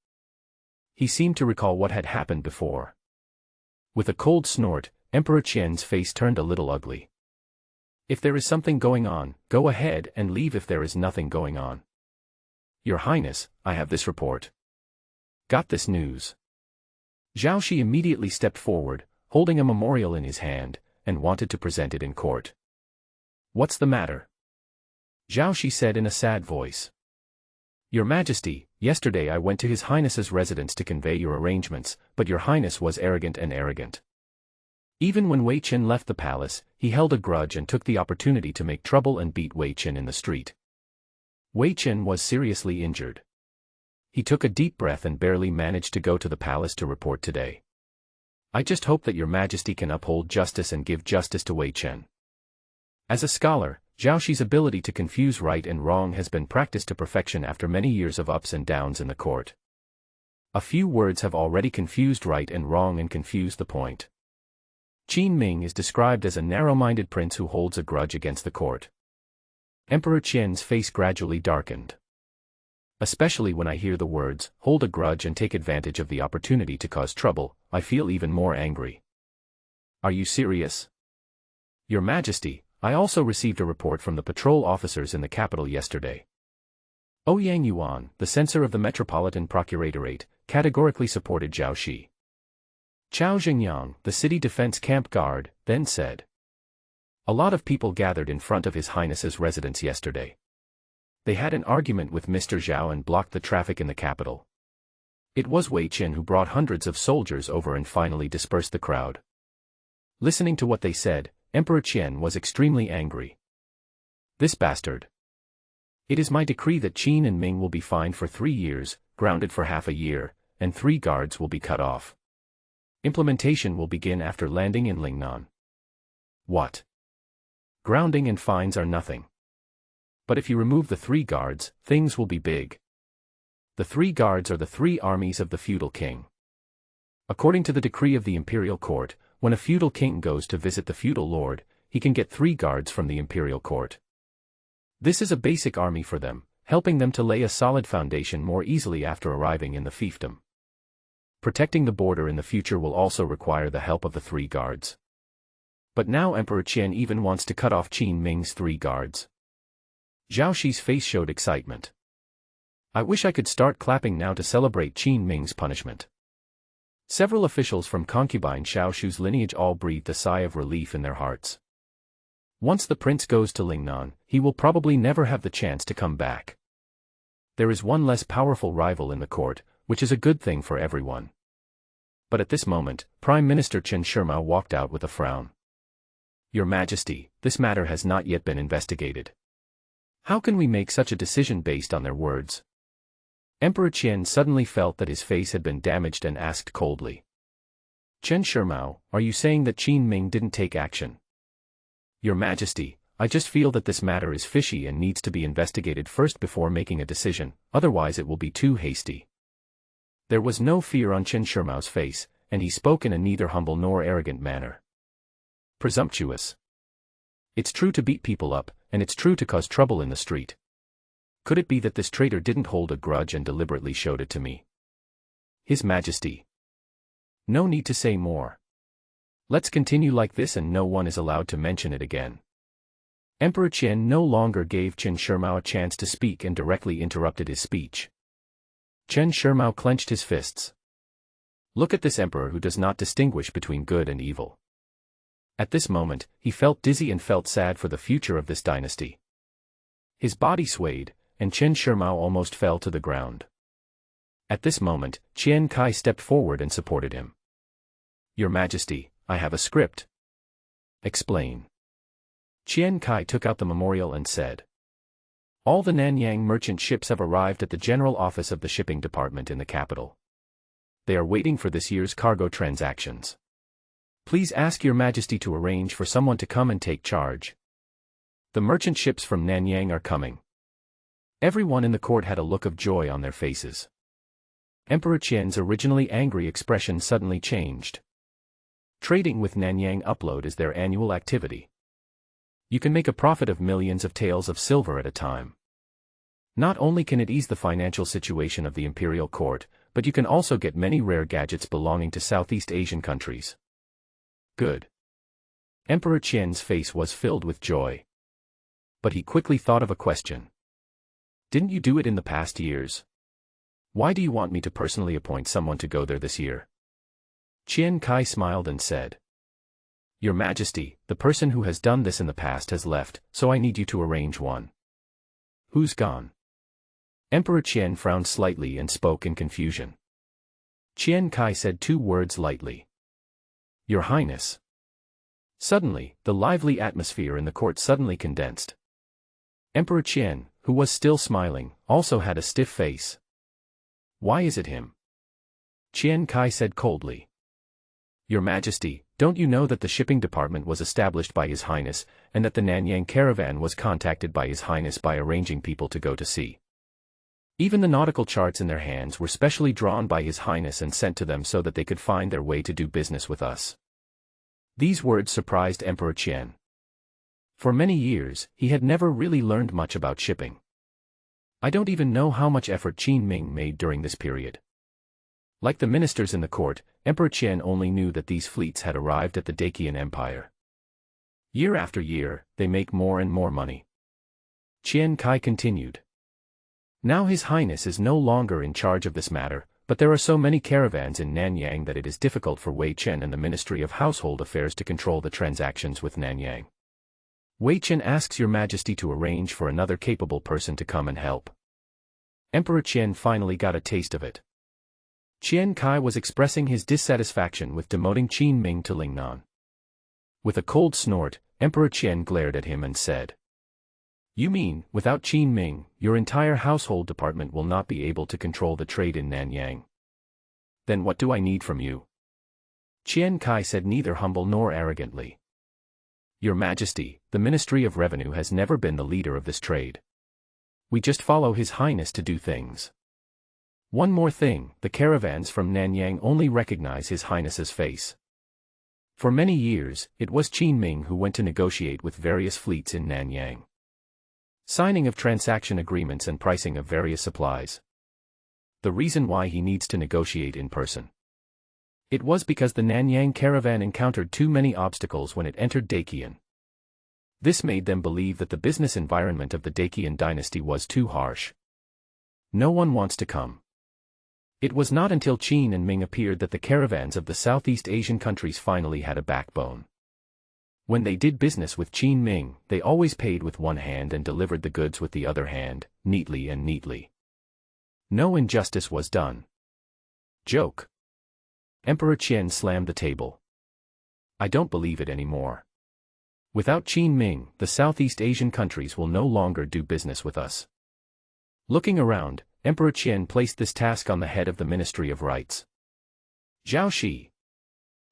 He seemed to recall what had happened before. With a cold snort, Emperor Qian's face turned a little ugly. If there is something going on, go ahead and leave if there is nothing going on. Your Highness, I have this report. Got this news. Zhao Shi immediately stepped forward, holding a memorial in his hand, and wanted to present it in court. What's the matter? Zhao Shi said in a sad voice. Your Majesty, yesterday I went to His Highness's residence to convey your arrangements, but Your Highness was arrogant. Even when Wei Qin left the palace, he held a grudge and took the opportunity to make trouble and beat Wei Qin in the street. Wei Qin was seriously injured. He took a deep breath and barely managed to go to the palace to report today. I just hope that Your Majesty can uphold justice and give justice to Wei Qin. As a scholar, Zhao Shi's ability to confuse right and wrong has been practiced to perfection after many years of ups and downs in the court. A few words have already confused right and wrong and confused the point. Qin Ming is described as a narrow-minded prince who holds a grudge against the court. Emperor Qian's face gradually darkened. Especially when I hear the words, hold a grudge and take advantage of the opportunity to cause trouble, I feel even more angry. Are you serious? Your Majesty, I also received a report from the patrol officers in the capital yesterday. Ouyang Yuan, the censor of the Metropolitan Procuratorate, categorically supported Zhao Shi. Chao Xingyang, the city defense camp guard, then said. A lot of people gathered in front of His Highness's residence yesterday. They had an argument with Mr. Zhao and blocked the traffic in the capital. It was Wei Qin who brought hundreds of soldiers over and finally dispersed the crowd. Listening to what they said, Emperor Qian was extremely angry. This bastard. It is my decree that Qin and Ming will be fined for 3 years, grounded for half a year, and 3 guards will be cut off. Implementation will begin after landing in Lingnan. What? Grounding and fines are nothing. But if you remove the 3 guards, things will be big. The 3 guards are the 3 armies of the feudal king. According to the decree of the Imperial court, when a feudal king goes to visit the feudal lord, he can get 3 guards from the Imperial court. This is a basic army for them, helping them to lay a solid foundation more easily after arriving in the fiefdom. Protecting the border in the future will also require the help of the 3 guards. But now Emperor Qian even wants to cut off Qin Ming's 3 guards. Zhao Shi's face showed excitement. I wish I could start clapping now to celebrate Qin Ming's punishment. Several officials from Concubine Xiao Shu's lineage all breathed a sigh of relief in their hearts. Once the prince goes to Lingnan, he will probably never have the chance to come back. There is one less powerful rival in the court, which is a good thing for everyone. But at this moment, Prime Minister Chen Shirmao walked out with a frown. Your Majesty, this matter has not yet been investigated. How can we make such a decision based on their words? Emperor Qian suddenly felt that his face had been damaged and asked coldly. Chen Shirmao, are you saying that Qin Ming didn't take action? Your Majesty, I just feel that this matter is fishy and needs to be investigated first before making a decision, otherwise it will be too hasty. There was no fear on Chen Shirmao's face, and he spoke in a neither humble nor arrogant manner. Presumptuous. It's true to beat people up, and it's true to cause trouble in the street. Could it be that this traitor didn't hold a grudge and deliberately showed it to me? His Majesty. No need to say more. Let's continue like this and no one is allowed to mention it again. Emperor Qian no longer gave Chen Shimao a chance to speak and directly interrupted his speech. Chen Shimao clenched his fists. Look at this emperor who does not distinguish between good and evil. At this moment, he felt dizzy and felt sad for the future of this dynasty. His body swayed, and Chen Shimao almost fell to the ground. At this moment, Qian Kai stepped forward and supported him. Your Majesty, I have a script. Explain. Qian Kai took out the memorial and said. All the Nanyang merchant ships have arrived at the general office of the shipping department in the capital. They are waiting for this year's cargo transactions. Please ask Your Majesty to arrange for someone to come and take charge. The merchant ships from Nanyang are coming. Everyone in the court had a look of joy on their faces. Emperor Qian's originally angry expression suddenly changed. Trading with Nanyang Upload is their annual activity. You can make a profit of millions of taels of silver at a time. Not only can it ease the financial situation of the Imperial court, but you can also get many rare gadgets belonging to Southeast Asian countries. Good. Emperor Qian's face was filled with joy. But he quickly thought of a question. Didn't you do it in the past years? Why do you want me to personally appoint someone to go there this year? Qian Kai smiled and said. Your Majesty, the person who has done this in the past has left, so I need you to arrange one. Who's gone? Emperor Qian frowned slightly and spoke in confusion. Qian Kai said two words lightly. Your Highness. Suddenly, the lively atmosphere in the court suddenly condensed. Emperor Qian, who was still smiling, also had a stiff face. Why is it him? Qian Kai said coldly. Your Majesty, don't you know that the shipping department was established by His Highness, and that the Nanyang caravan was contacted by His Highness by arranging people to go to sea? Even the nautical charts in their hands were specially drawn by His Highness and sent to them so that they could find their way to do business with us. These words surprised Emperor Qian. For many years, he had never really learned much about shipping. I don't even know how much effort Qin Ming made during this period. Like the ministers in the court, Emperor Qian only knew that these fleets had arrived at the Dacian Empire. Year after year, they make more and more money. Qian Kai continued. Now His Highness is no longer in charge of this matter, but there are so many caravans in Nanyang that it is difficult for Wei Chen and the Ministry of Household Affairs to control the transactions with Nanyang. Wei Chen asks Your Majesty to arrange for another capable person to come and help. Emperor Qian finally got a taste of it. Qian Kai was expressing his dissatisfaction with demoting Qin Ming to Lingnan. With a cold snort, Emperor Qian glared at him and said. You mean, without Qin Ming, your entire household department will not be able to control the trade in Nanyang? Then what do I need from you? Qian Kai said neither humble nor arrogantly. Your Majesty, the Ministry of Revenue has never been the leader of this trade. We just follow His Highness to do things. One more thing, the caravans from Nanyang only recognize His Highness's face. For many years, it was Qin Ming who went to negotiate with various fleets in Nanyang. Signing of transaction agreements and pricing of various supplies. The reason why he needs to negotiate in person. It was because the Nanyang caravan encountered too many obstacles when it entered Dacian. This made them believe that the business environment of the Dacian dynasty was too harsh. No one wants to come. It was not until Qin and Ming appeared that the caravans of the Southeast Asian countries finally had a backbone. When they did business with Qin Ming, they always paid with one hand and delivered the goods with the other hand, neatly and neatly. No injustice was done. Joke. Emperor Qian slammed the table. I don't believe it anymore. Without Qin Ming, the Southeast Asian countries will no longer do business with us. Looking around, Emperor Qian placed this task on the head of the Ministry of Rights. Zhao Shi.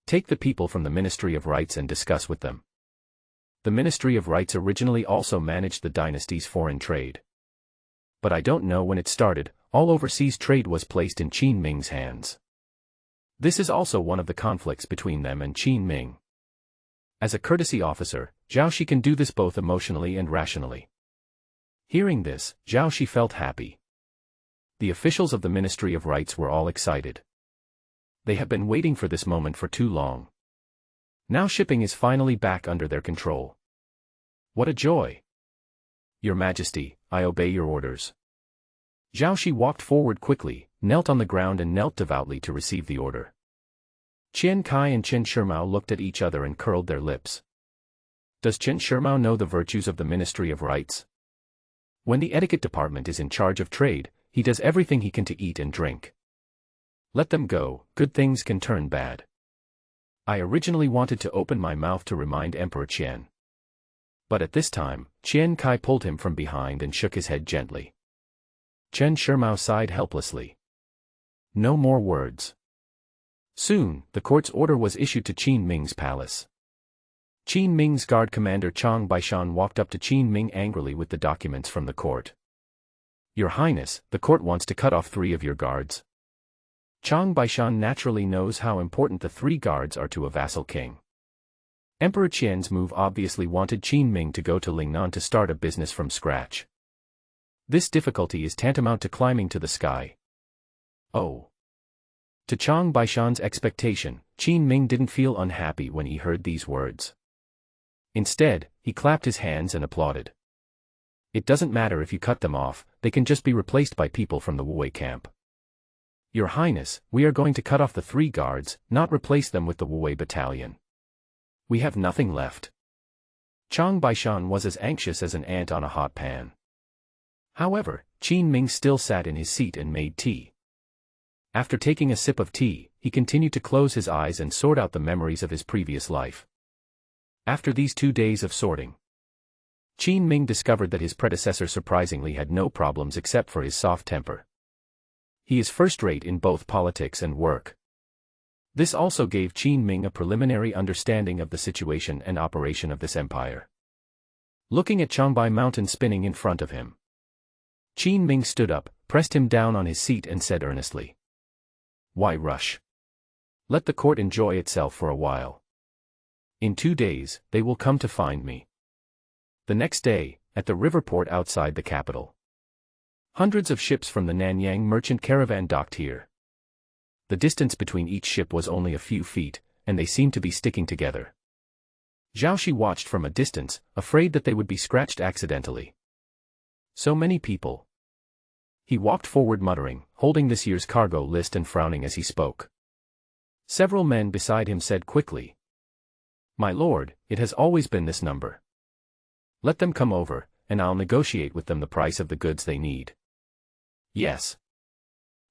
Take the people from the Ministry of Rights and discuss with them. The Ministry of Rights originally also managed the dynasty's foreign trade. But I don't know when it started, all overseas trade was placed in Qin Ming's hands. This is also one of the conflicts between them and Qin Ming. As a courtesy officer, Zhao Shi can do this both emotionally and rationally. Hearing this, Zhao Shi felt happy. The officials of the Ministry of Rights were all excited. They have been waiting for this moment for too long. Now shipping is finally back under their control. What a joy! Your Majesty, I obey your orders. Zhao Shi walked forward quickly, knelt on the ground and knelt devoutly to receive the order. Qian Kai and Chen Shimao looked at each other and curled their lips. Does Chen Shimao know the virtues of the Ministry of Rights? When the etiquette department is in charge of trade, he does everything he can to eat and drink. Let them go, good things can turn bad. I originally wanted to open my mouth to remind Emperor Qian. But at this time, Qian Kai pulled him from behind and shook his head gently. Chen Shimao sighed helplessly. No more words. Soon, the court's order was issued to Qin Ming's palace. Qin Ming's guard commander Chang Baishan walked up to Qin Ming angrily with the documents from the court. Your Highness, the court wants to cut off 3 of your guards. Chang Baishan naturally knows how important the 3 guards are to a vassal king. Emperor Qian's move obviously wanted Qin Ming to go to Lingnan to start a business from scratch. This difficulty is tantamount to climbing to the sky. Oh. To Chang Baishan's expectation, Qin Ming didn't feel unhappy when he heard these words. Instead, he clapped his hands and applauded. It doesn't matter if you cut them off, they can just be replaced by people from the Wu camp. Your Highness, we are going to cut off the 3 guards, not replace them with the Wu battalion. We have nothing left. Chang Baishan was as anxious as an ant on a hot pan. However, Qin Ming still sat in his seat and made tea. After taking a sip of tea, he continued to close his eyes and sort out the memories of his previous life. After these 2 days of sorting, Qin Ming discovered that his predecessor surprisingly had no problems except for his soft temper. He is first-rate in both politics and work. This also gave Qin Ming a preliminary understanding of the situation and operation of this empire. Looking at Changbai Mountain spinning in front of him, Qin Ming stood up, pressed him down on his seat and said earnestly, "Why rush? Let the court enjoy itself for a while. In 2 days, they will come to find me." The next day, at the river port outside the capital, hundreds of ships from the Nanyang merchant caravan docked here. The distance between each ship was only a few feet, and they seemed to be sticking together. Zhao Shi watched from a distance, afraid that they would be scratched accidentally. So many people. He walked forward muttering, holding this year's cargo list and frowning as he spoke. Several men beside him said quickly, "My lord, it has always been this number. Let them come over, and I'll negotiate with them the price of the goods they need." Yes.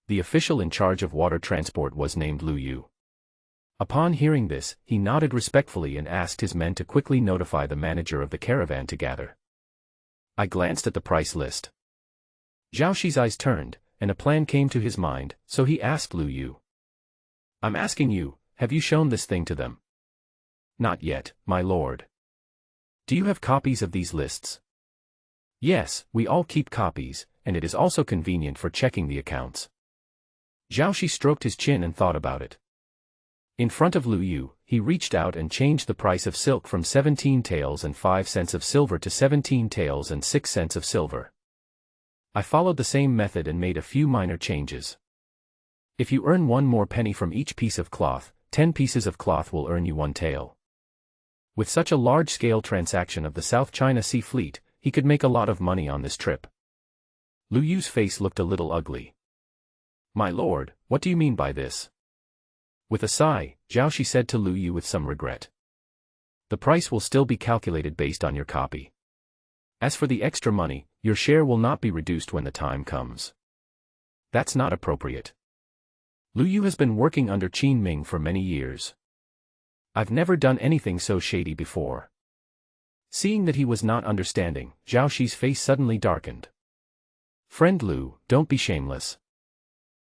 The official in charge of water transport was named Lu Yu. Upon hearing this, he nodded respectfully and asked his men to quickly notify the manager of the caravan to gather. I glanced at the price list. Zhao Shi's eyes turned, and a plan came to his mind, so he asked Lu Yu. "I'm asking you, have you shown this thing to them?" "Not yet, my lord." "Do you have copies of these lists?" "Yes, we all keep copies, and it is also convenient for checking the accounts." Zhao Shi stroked his chin and thought about it. In front of Lu Yu, he reached out and changed the price of silk from 17 taels and 5 cents of silver to 17 taels and 6 cents of silver. I followed the same method and made a few minor changes. If you earn 1 more penny from each piece of cloth, 10 pieces of cloth will earn you 1 tael. With such a large-scale transaction of the South China Sea Fleet, he could make a lot of money on this trip. Lu Yu's face looked a little ugly. "My lord, what do you mean by this?" With a sigh, Zhao Shi said to Lu Yu with some regret. "The price will still be calculated based on your copy. As for the extra money, your share will not be reduced when the time comes." "That's not appropriate. Lu Yu has been working under Qin Ming for many years. I've never done anything so shady before." Seeing that he was not understanding, Zhao Shi's face suddenly darkened. "Friend Lu, don't be shameless.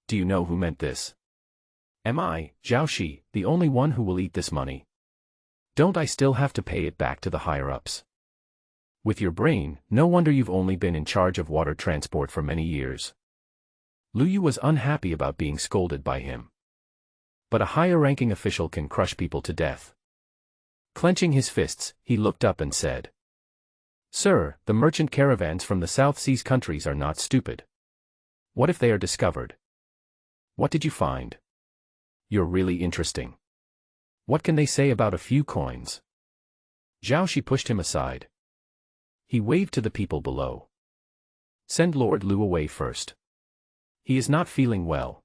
Do you know who meant this? Am I, Zhao Shi, the only one who will eat this money? Don't I still have to pay it back to the higher-ups? With your brain, no wonder you've only been in charge of water transport for many years." Lu Yu was unhappy about being scolded by him. But a higher-ranking official can crush people to death. Clenching his fists, he looked up and said, "Sir, the merchant caravans from the South Seas countries are not stupid. What if they are discovered? What did you find? You're really interesting." What can they say about a few coins? Zhao Shi pushed him aside. He waved to the people below. Send Lord Lu away first. He is not feeling well.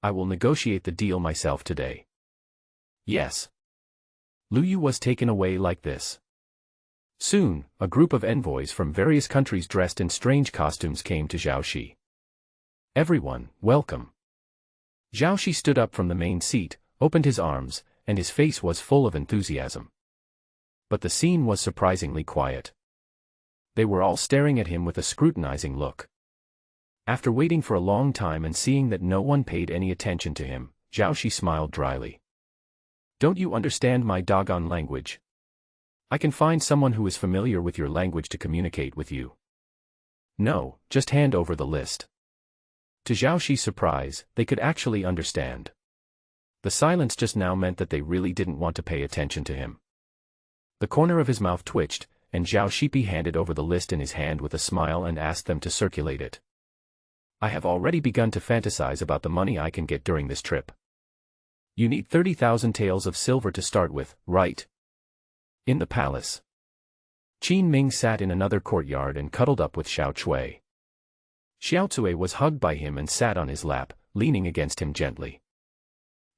I will negotiate the deal myself today. Yes. Lu Yu was taken away like this. Soon, a group of envoys from various countries dressed in strange costumes came to Zhao Shi. Everyone, welcome. Zhao Shi stood up from the main seat, opened his arms, and his face was full of enthusiasm. But the scene was surprisingly quiet. They were all staring at him with a scrutinizing look. After waiting for a long time and seeing that no one paid any attention to him, Zhao Shi smiled dryly. Don't you understand my doggone language? I can find someone who is familiar with your language to communicate with you. No, just hand over the list. To Zhao Shi's surprise, they could actually understand. The silence just now meant that they really didn't want to pay attention to him. The corner of his mouth twitched, and Zhao Shi handed over the list in his hand with a smile and asked them to circulate it. I have already begun to fantasize about the money I can get during this trip. You need 30,000 taels of silver to start with, right? In the palace. Qin Ming sat in another courtyard and cuddled up with Xiao Cui. Xiao Cui was hugged by him and sat on his lap, leaning against him gently.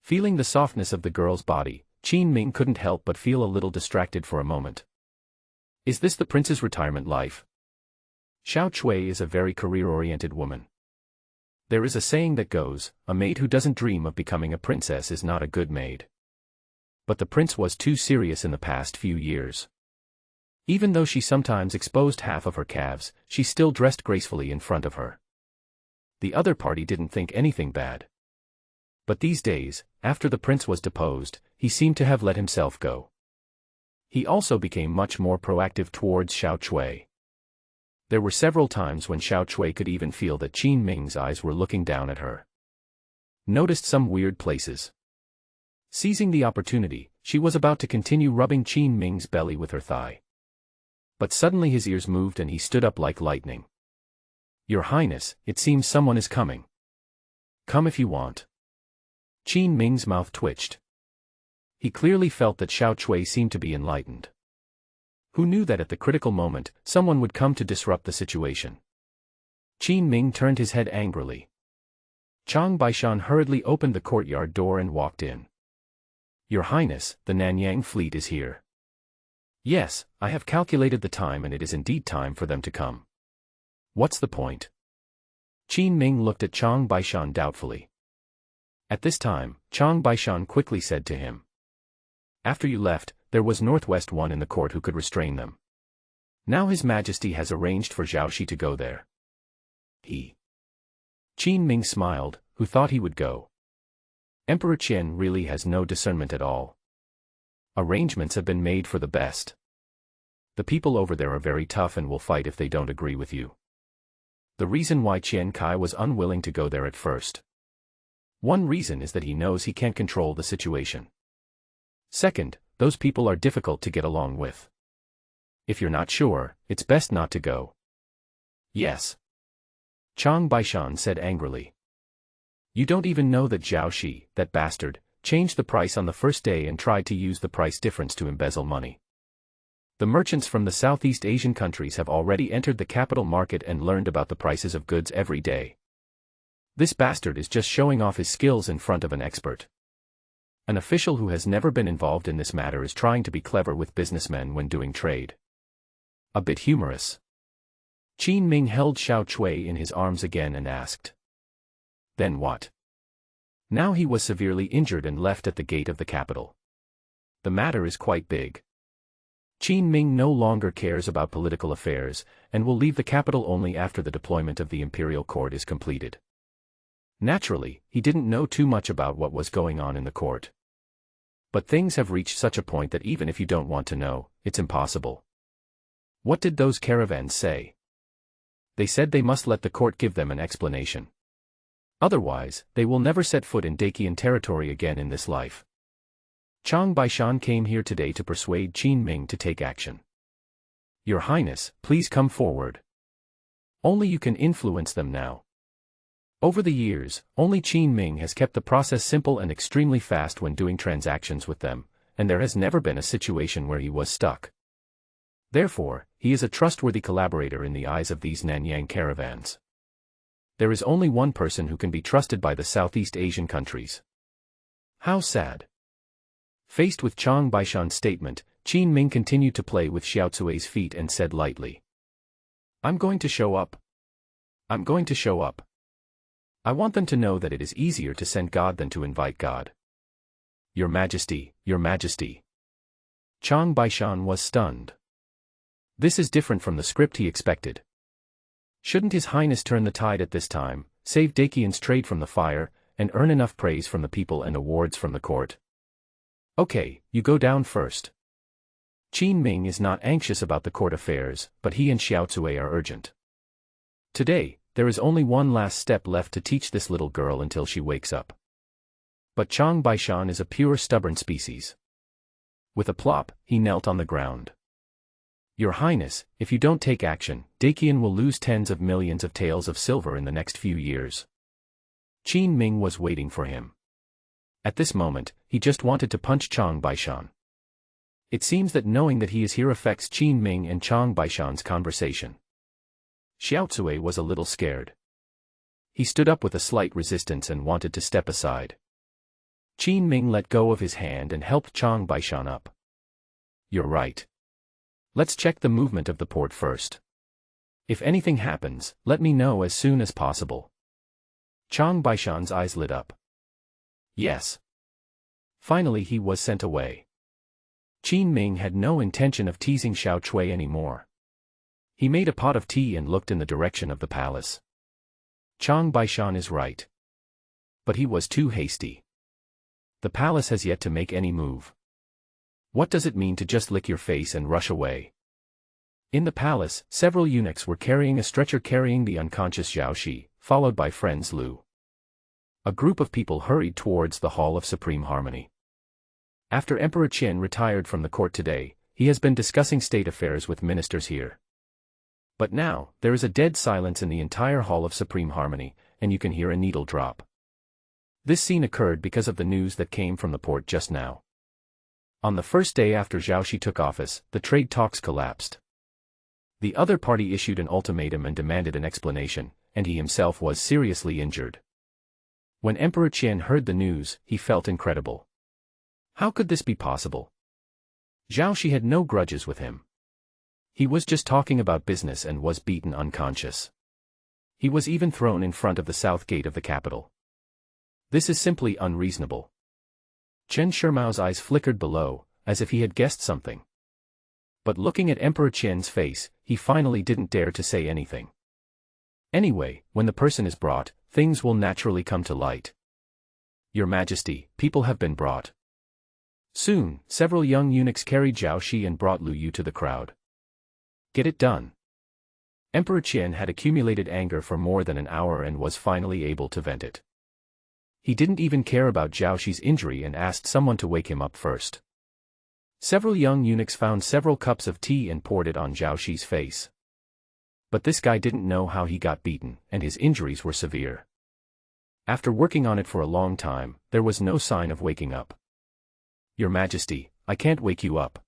Feeling the softness of the girl's body, Qin Ming couldn't help but feel a little distracted for a moment. Is this the prince's retirement life? Xiao Cui is a very career-oriented woman. There is a saying that goes, a maid who doesn't dream of becoming a princess is not a good maid. But the prince was too serious in the past few years. Even though she sometimes exposed half of her calves, she still dressed gracefully in front of her. The other party didn't think anything bad. But these days, after the prince was deposed, he seemed to have let himself go. He also became much more proactive towards Xiao Cui. There were several times when Xiao Cui could even feel that Qin Ming's eyes were looking down at her. Noticed some weird places. Seizing the opportunity, she was about to continue rubbing Qin Ming's belly with her thigh. But suddenly his ears moved and he stood up like lightning. Your Highness, it seems someone is coming. Come if you want. Qin Ming's mouth twitched. He clearly felt that Xiao Cui seemed to be enlightened. Who knew that at the critical moment, someone would come to disrupt the situation? Qin Ming turned his head angrily. Chang Baishan hurriedly opened the courtyard door and walked in. Your Highness, the Nanyang fleet is here. Yes, I have calculated the time and it is indeed time for them to come. What's the point? Qin Ming looked at Chang Baishan doubtfully. At this time, Chang Baishan quickly said to him. After you left, there was Northwest one in the court who could restrain them. Now His Majesty has arranged for Zhao Shi to go there. Qin Ming smiled, who thought he would go. Emperor Qian really has no discernment at all. Arrangements have been made for the best. The people over there are very tough and will fight if they don't agree with you. The reason why Qian Kai was unwilling to go there at first. One reason is that he knows he can't control the situation. Second, those people are difficult to get along with. If you're not sure, it's best not to go. Yes. Chang Baishan said angrily. You don't even know that Zhao Shi, that bastard, changed the price on the first day and tried to use the price difference to embezzle money. The merchants from the Southeast Asian countries have already entered the capital market and learned about the prices of goods every day. This bastard is just showing off his skills in front of an expert. An official who has never been involved in this matter is trying to be clever with businessmen when doing trade. A bit humorous. Qin Ming held Xiao Cui in his arms again and asked. Then what? Now he was severely injured and left at the gate of the capital. The matter is quite big. Qin Ming no longer cares about political affairs, and will leave the capital only after the deployment of the Imperial court is completed. Naturally, he didn't know too much about what was going on in the court. But things have reached such a point that even if you don't want to know, it's impossible. What did those caravans say? They said they must let the court give them an explanation. Otherwise, they will never set foot in Dakian territory again in this life. Chang Baishan came here today to persuade Qin Ming to take action. Your Highness, please come forward. Only you can influence them now. Over the years, only Qin Ming has kept the process simple and extremely fast when doing transactions with them, and there has never been a situation where he was stuck. Therefore, he is a trustworthy collaborator in the eyes of these Nanyang caravans. There is only one person who can be trusted by the Southeast Asian countries. How sad. Faced with Chang Baishan's statement, Qin Ming continued to play with Xiao Cui's feet and said lightly, "I'm going to show up. I'm going to show up. I want them to know that it is easier to send God than to invite God." Your Majesty, Your Majesty. Chang Baishan was stunned. This is different from the script he expected. Shouldn't His Highness turn the tide at this time, save Dakian's trade from the fire, and earn enough praise from the people and awards from the court? Okay, you go down first. Qin Ming is not anxious about the court affairs, but he and Xiao Cui are urgent. Today, there is only one last step left to teach this little girl until she wakes up. But Chang Baishan is a pure stubborn species. With a plop, he knelt on the ground. Your Highness, if you don't take action, Dakian will lose tens of millions of taels of silver in the next few years. Qin Ming was waiting for him. At this moment, he just wanted to punch Chang Baishan. It seems that knowing that he is here affects Qin Ming and Chang Baishan's conversation. Xiao Cui was a little scared. He stood up with a slight resistance and wanted to step aside. Qin Ming let go of his hand and helped Chang Baishan up. You're right. Let's check the movement of the port first. If anything happens, let me know as soon as possible. Chang Baishan's eyes lit up. Yes. Finally he was sent away. Qin Ming had no intention of teasing Xiao Cui anymore. He made a pot of tea and looked in the direction of the palace. Chang Baishan is right. But he was too hasty. The palace has yet to make any move. What does it mean to just lick your face and rush away? In the palace, several eunuchs were carrying a stretcher carrying the unconscious Zhao Shi, followed by friends Lu. A group of people hurried towards the Hall of Supreme Harmony. After Emperor Qin retired from the court today, he has been discussing state affairs with ministers here. But now, there is a dead silence in the entire Hall of Supreme Harmony, and you can hear a needle drop. This scene occurred because of the news that came from the port just now. On the first day after Zhao Shi took office, the trade talks collapsed. The other party issued an ultimatum and demanded an explanation, and he himself was seriously injured. When Emperor Qin heard the news, he felt incredible. How could this be possible? Zhao Shi had no grudges with him. He was just talking about business and was beaten unconscious. He was even thrown in front of the south gate of the capital. This is simply unreasonable. Chen Shirmao's eyes flickered below, as if he had guessed something. But looking at Emperor Qian's face, he finally didn't dare to say anything. Anyway, when the person is brought, things will naturally come to light. Your Majesty, people have been brought. Soon, several young eunuchs carried Zhao Shi and brought Lu Yu to the crowd. Get it done. Emperor Qin had accumulated anger for more than an hour and was finally able to vent it. He didn't even care about Zhao Shi's injury and asked someone to wake him up first. Several young eunuchs found several cups of tea and poured it on Zhao Shi's face. But this guy didn't know how he got beaten, and his injuries were severe. After working on it for a long time, there was no sign of waking up. Your Majesty, I can't wake you up.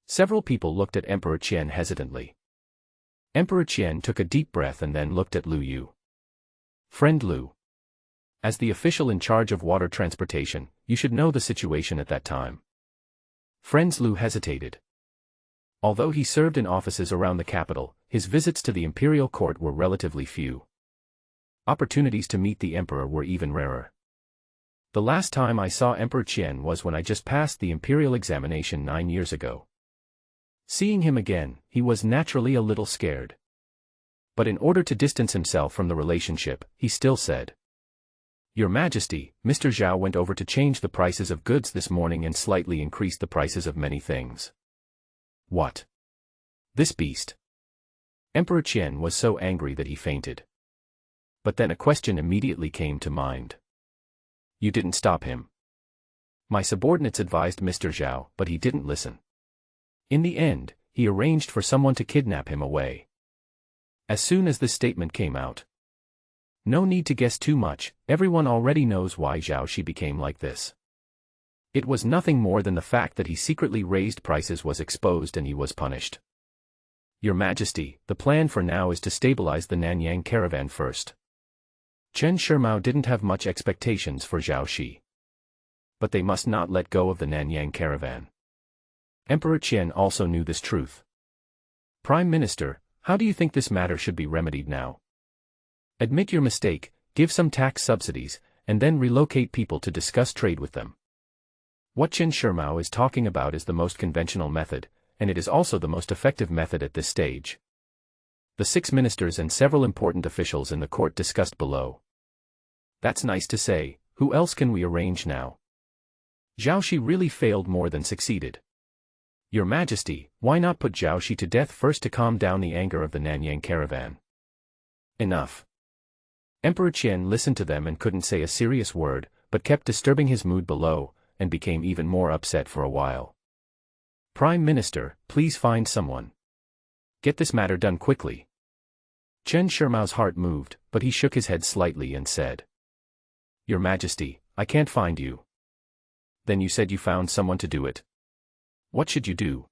Several people looked at Emperor Qin hesitantly. Emperor Qin took a deep breath and then looked at Lu Yu. Friend Lu. As the official in charge of water transportation, you should know the situation at that time. Friends Lu hesitated. Although he served in offices around the capital, his visits to the Imperial court were relatively few. Opportunities to meet the emperor were even rarer. The last time I saw Emperor Qin was when I just passed the Imperial examination 9 years ago. Seeing him again, he was naturally a little scared. But in order to distance himself from the relationship, he still said, Your Majesty, Mr. Zhao went over to change the prices of goods this morning and slightly increased the prices of many things. What? This beast. Emperor Qin was so angry that he fainted. But then a question immediately came to mind. You didn't stop him. My subordinates advised Mr. Zhao, but he didn't listen. In the end, he arranged for someone to kidnap him away. As soon as this statement came out, No need to guess too much, everyone already knows why Xiao Shi became like this. It was nothing more than the fact that he secretly raised prices was exposed and he was punished. Your Majesty, the plan for now is to stabilize the Nanyang caravan first. Chen Shimao didn't have much expectations for Xiao Shi. But they must not let go of the Nanyang caravan. Emperor Qian also knew this truth. Prime Minister, how do you think this matter should be remedied now? Admit your mistake, give some tax subsidies, and then relocate people to discuss trade with them. What Chen Shimao is talking about is the most conventional method, and it is also the most effective method at this stage. The 6 ministers and several important officials in the court discussed below. That's nice to say, who else can we arrange now? Xiao Shi really failed more than succeeded. Your Majesty, why not put Xiao Shi to death first to calm down the anger of the Nanyang caravan? Enough. Emperor Qian listened to them and couldn't say a serious word, but kept disturbing his mood below, and became even more upset for a while. Prime Minister, please find someone. Get this matter done quickly. Chen Shimao's heart moved, but he shook his head slightly and said, Your Majesty, I can't find you. Then you said you found someone to do it. What should you do?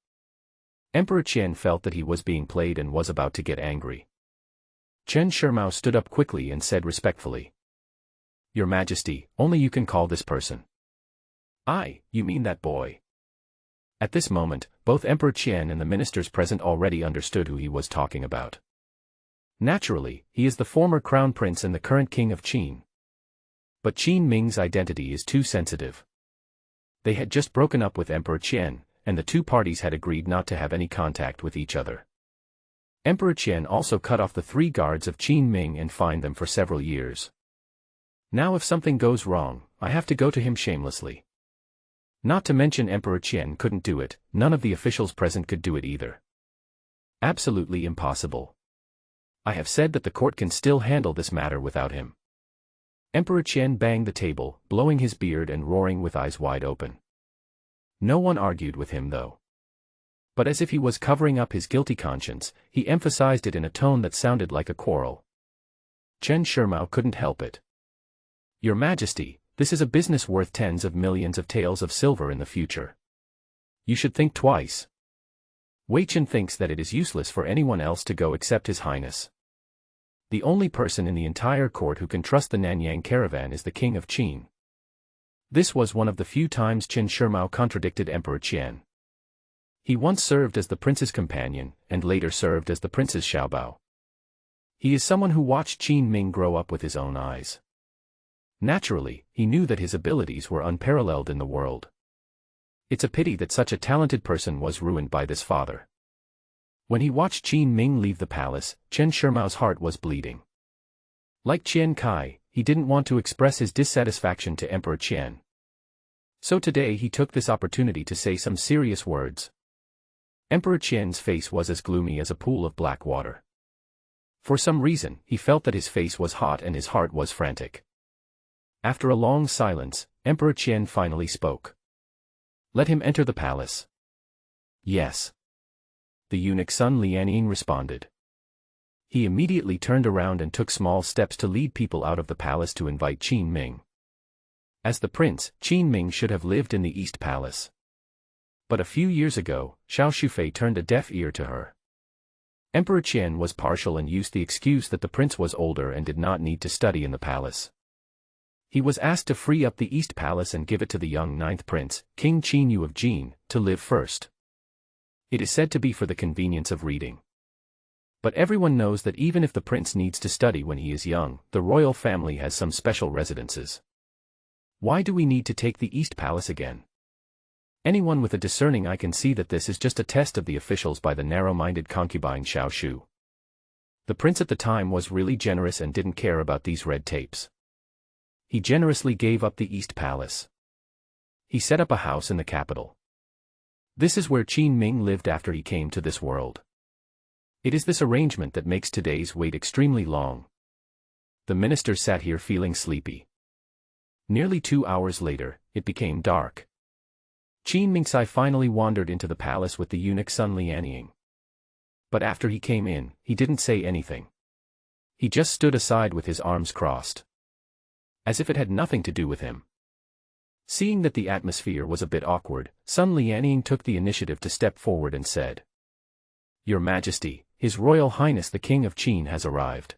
Emperor Qian felt that he was being played and was about to get angry. Chen Shimao stood up quickly and said respectfully, Your Majesty, only you can call this person. You mean that boy? At this moment, both Emperor Qian and the ministers present already understood who he was talking about. Naturally, he is the former crown prince and the current king of Qin. But Qin Ming's identity is too sensitive. They had just broken up with Emperor Qian, and the two parties had agreed not to have any contact with each other. Emperor Qian also cut off the 3 guards of Qin Ming and fined them for several years. Now if something goes wrong, I have to go to him shamelessly. Not to mention Emperor Qian couldn't do it, none of the officials present could do it either. Absolutely impossible. I have said that the court can still handle this matter without him. Emperor Qian banged the table, blowing his beard and roaring with eyes wide open. No one argued with him though. But as if he was covering up his guilty conscience, he emphasized it in a tone that sounded like a quarrel. Chen Shimao couldn't help it. Your Majesty, this is a business worth tens of millions of taels of silver in the future. You should think twice. Wei Chen thinks that it is useless for anyone else to go except His Highness. The only person in the entire court who can trust the Nanyang caravan is the King of Qin. This was one of the few times Chen Shimao contradicted Emperor Qian. He once served as the prince's companion, and later served as the prince's xiaobao. He is someone who watched Qin Ming grow up with his own eyes. Naturally, he knew that his abilities were unparalleled in the world. It's a pity that such a talented person was ruined by this father. When he watched Qin Ming leave the palace, Chen Shimao's heart was bleeding. Like Qian Kai, he didn't want to express his dissatisfaction to Emperor Qian. So today he took this opportunity to say some serious words. Emperor Qian's face was as gloomy as a pool of black water. For some reason, he felt that his face was hot and his heart was frantic. After a long silence, Emperor Qian finally spoke. Let him enter the palace. Yes. The eunuch Sun Lianying responded. He immediately turned around and took small steps to lead people out of the palace to invite Qin Ming. As the prince, Qin Ming should have lived in the East Palace. But a few years ago, Xiao Shufei turned a deaf ear to her. Emperor Qian was partial and used the excuse that the prince was older and did not need to study in the palace. He was asked to free up the East Palace and give it to the young 9th prince, King Qin Yu of Jin, to live first. It is said to be for the convenience of reading. But everyone knows that even if the prince needs to study when he is young, the royal family has some special residences. Why do we need to take the East Palace again? Anyone with a discerning eye can see that this is just a test of the officials by the narrow-minded concubine Xiao. The prince at the time was really generous and didn't care about these red tapes. He generously gave up the East Palace. He set up a house in the capital. This is where Qin Ming lived after he came to this world. It is this arrangement that makes today's wait extremely long. The minister sat here feeling sleepy. Nearly 2 hours later, it became dark. Qin Mingxi finally wandered into the palace with the eunuch Sun Lianying. But after he came in, he didn't say anything. He just stood aside with his arms crossed, as if it had nothing to do with him. Seeing that the atmosphere was a bit awkward, Sun Lianying took the initiative to step forward and said, "Your Majesty, His Royal Highness the King of Qin has arrived."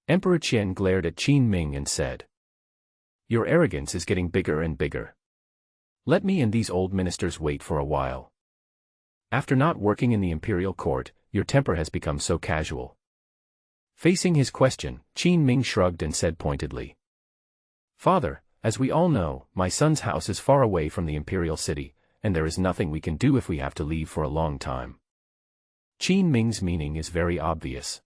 Emperor Qian glared at Qin Ming and said, "Your arrogance is getting bigger and bigger. Let me and these old ministers wait for a while. After not working in the imperial court, your temper has become so casual." Facing his question, Qin Ming shrugged and said pointedly, "Father, as we all know, my son's house is far away from the imperial city, and there is nothing we can do if we have to leave for a long time." Qin Ming's meaning is very obvious.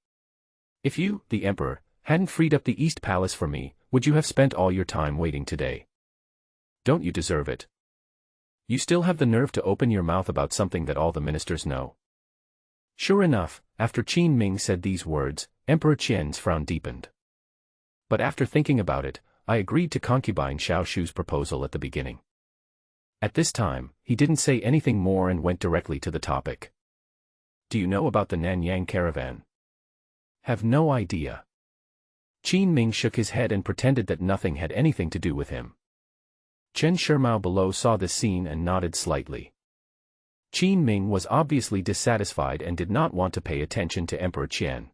If you, the emperor, hadn't freed up the East Palace for me, would you have spent all your time waiting today? Don't you deserve it? You still have the nerve to open your mouth about something that all the ministers know. Sure enough, after Qin Ming said these words, Emperor Qian's frown deepened. But after thinking about it, I agreed to Concubine Xiao's proposal at the beginning. At this time, he didn't say anything more and went directly to the topic. Do you know about the Nanyang caravan? Have no idea. Qin Ming shook his head and pretended that nothing had anything to do with him. Chen Shimao below saw this scene and nodded slightly. Qin Ming was obviously dissatisfied and did not want to pay attention to Emperor Qian.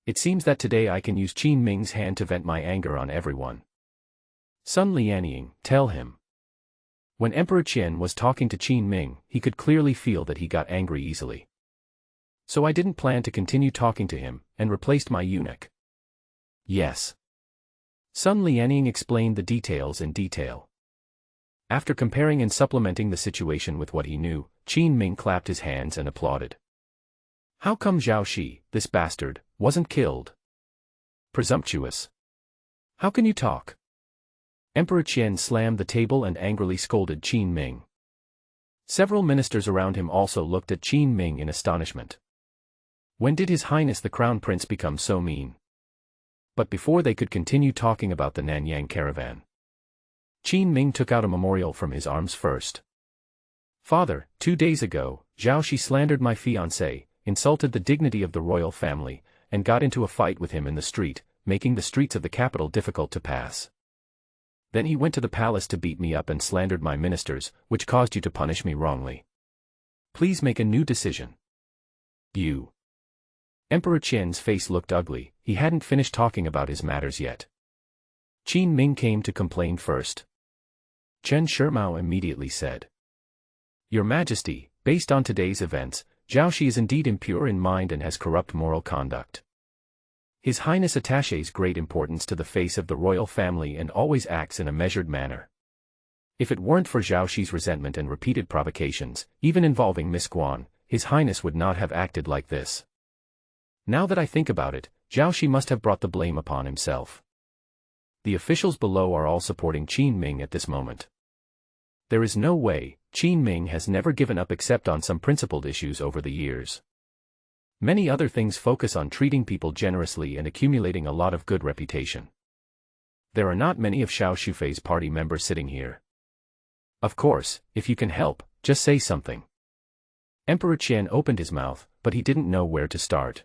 It seems that today I can use Qin Ming's hand to vent my anger on everyone. Sun Lianying, tell him. When Emperor Qian was talking to Qin Ming, he could clearly feel that he got angry easily. So I didn't plan to continue talking to him, and replaced my eunuch. Yes. Sun Lianying explained the details in detail. After comparing and supplementing the situation with what he knew, Qin Ming clapped his hands and applauded. How come Zhao Shi, this bastard, wasn't killed? Presumptuous. How can you talk? Emperor Qian slammed the table and angrily scolded Qin Ming. Several ministers around him also looked at Qin Ming in astonishment. When did His Highness the Crown Prince become so mean? But before they could continue talking about the Nanyang caravan, Qin Ming took out a memorial from his arms first. Father, 2 days ago, Zhao Shi slandered my fiancé, insulted the dignity of the royal family, and got into a fight with him in the street, making the streets of the capital difficult to pass. Then he went to the palace to beat me up and slandered my ministers, which caused you to punish me wrongly. Please make a new decision. You. Emperor Qian's face looked ugly. He hadn't finished talking about his matters yet. Qin Ming came to complain first. Chen Shimao immediately said, Your Majesty, based on today's events, Zhao Shi is indeed impure in mind and has corrupt moral conduct. His Highness attaches great importance to the face of the royal family and always acts in a measured manner. If it weren't for Zhao Shi's resentment and repeated provocations, even involving Miss Guan, His Highness would not have acted like this. Now that I think about it, Zhao Shi must have brought the blame upon himself. The officials below are all supporting Qin Ming at this moment. There is no way. Qin Ming has never given up except on some principled issues over the years. Many other things focus on treating people generously and accumulating a lot of good reputation. There are not many of Xiao Shufei's party members sitting here. Of course, if you can help, just say something. Emperor Qian opened his mouth, but he didn't know where to start.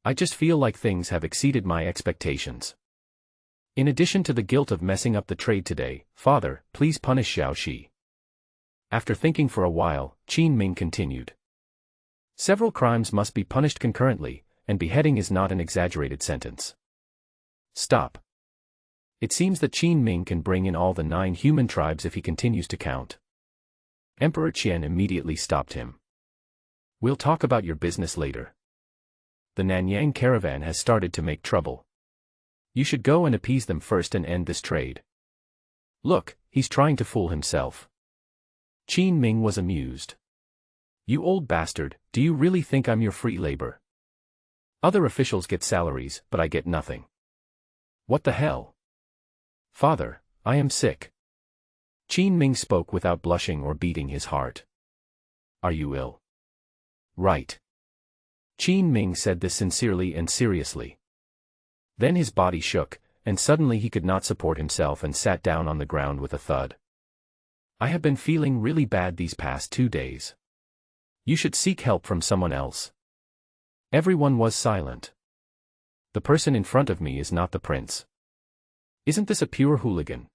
I just feel like things have exceeded my expectations. In addition to the guilt of messing up the trade today, Father, please punish Zhao Shi. After thinking for a while, Qin Ming continued. Several crimes must be punished concurrently, and beheading is not an exaggerated sentence. Stop. It seems that Qin Ming can bring in all the 9 human tribes if he continues to count. Emperor Qian immediately stopped him. We'll talk about your business later. The Nanyang caravan has started to make trouble. You should go and appease them first and end this trade. Look, he's trying to fool himself. Qin Ming was amused. You old bastard, do you really think I'm your free labor? Other officials get salaries, but I get nothing. What the hell? Father, I am sick. Qin Ming spoke without blushing or beating his heart. Are you ill? Right. Qin Ming said this sincerely and seriously. Then his body shook, and suddenly he could not support himself and sat down on the ground with a thud. I have been feeling really bad these past 2 days. You should seek help from someone else. Everyone was silent. The person in front of me is not the prince. Isn't this a pure hooligan?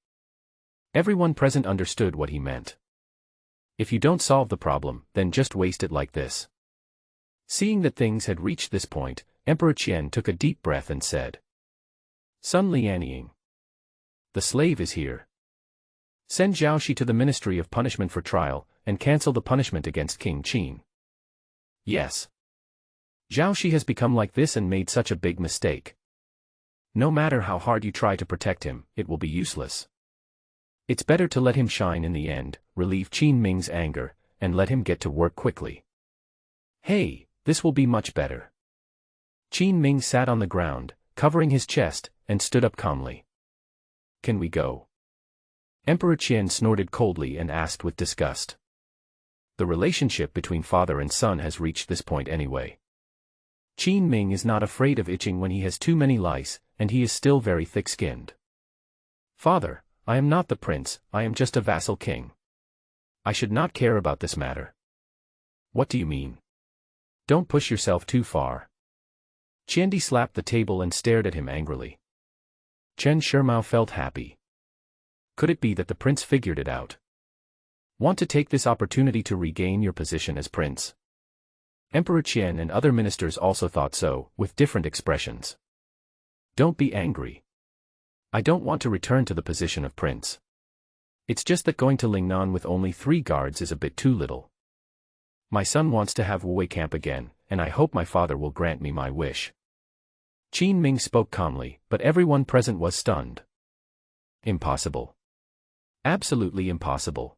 Everyone present understood what he meant. If you don't solve the problem, then just waste it like this. Seeing that things had reached this point, Emperor Qian took a deep breath and said, Son Lianying, the slave is here. Send Zhao Shi to the Ministry of Punishment for trial, and cancel the punishment against King Qin. Yes. Zhao Shi has become like this and made such a big mistake. No matter how hard you try to protect him, it will be useless. It's better to let him shine in the end, relieve Qin Ming's anger, and let him get to work quickly. Hey, this will be much better. Qin Ming sat on the ground, covering his chest, and stood up calmly. Can we go? Emperor Qian snorted coldly and asked with disgust. The relationship between father and son has reached this point anyway. Qin Ming is not afraid of itching when he has too many lice, and he is still very thick-skinned. Father, I am not the prince, I am just a vassal king. I should not care about this matter. What do you mean? Don't push yourself too far. Qiandi slapped the table and stared at him angrily. Chen Shimao felt happy. Could it be that the prince figured it out? Want to take this opportunity to regain your position as prince? Emperor Qian and other ministers also thought so, with different expressions. Don't be angry. I don't want to return to the position of prince. It's just that going to Lingnan with only 3 guards is a bit too little. My son wants to have Wu camp again, and I hope my father will grant me my wish. Qin Ming spoke calmly, but everyone present was stunned. Impossible. Absolutely impossible.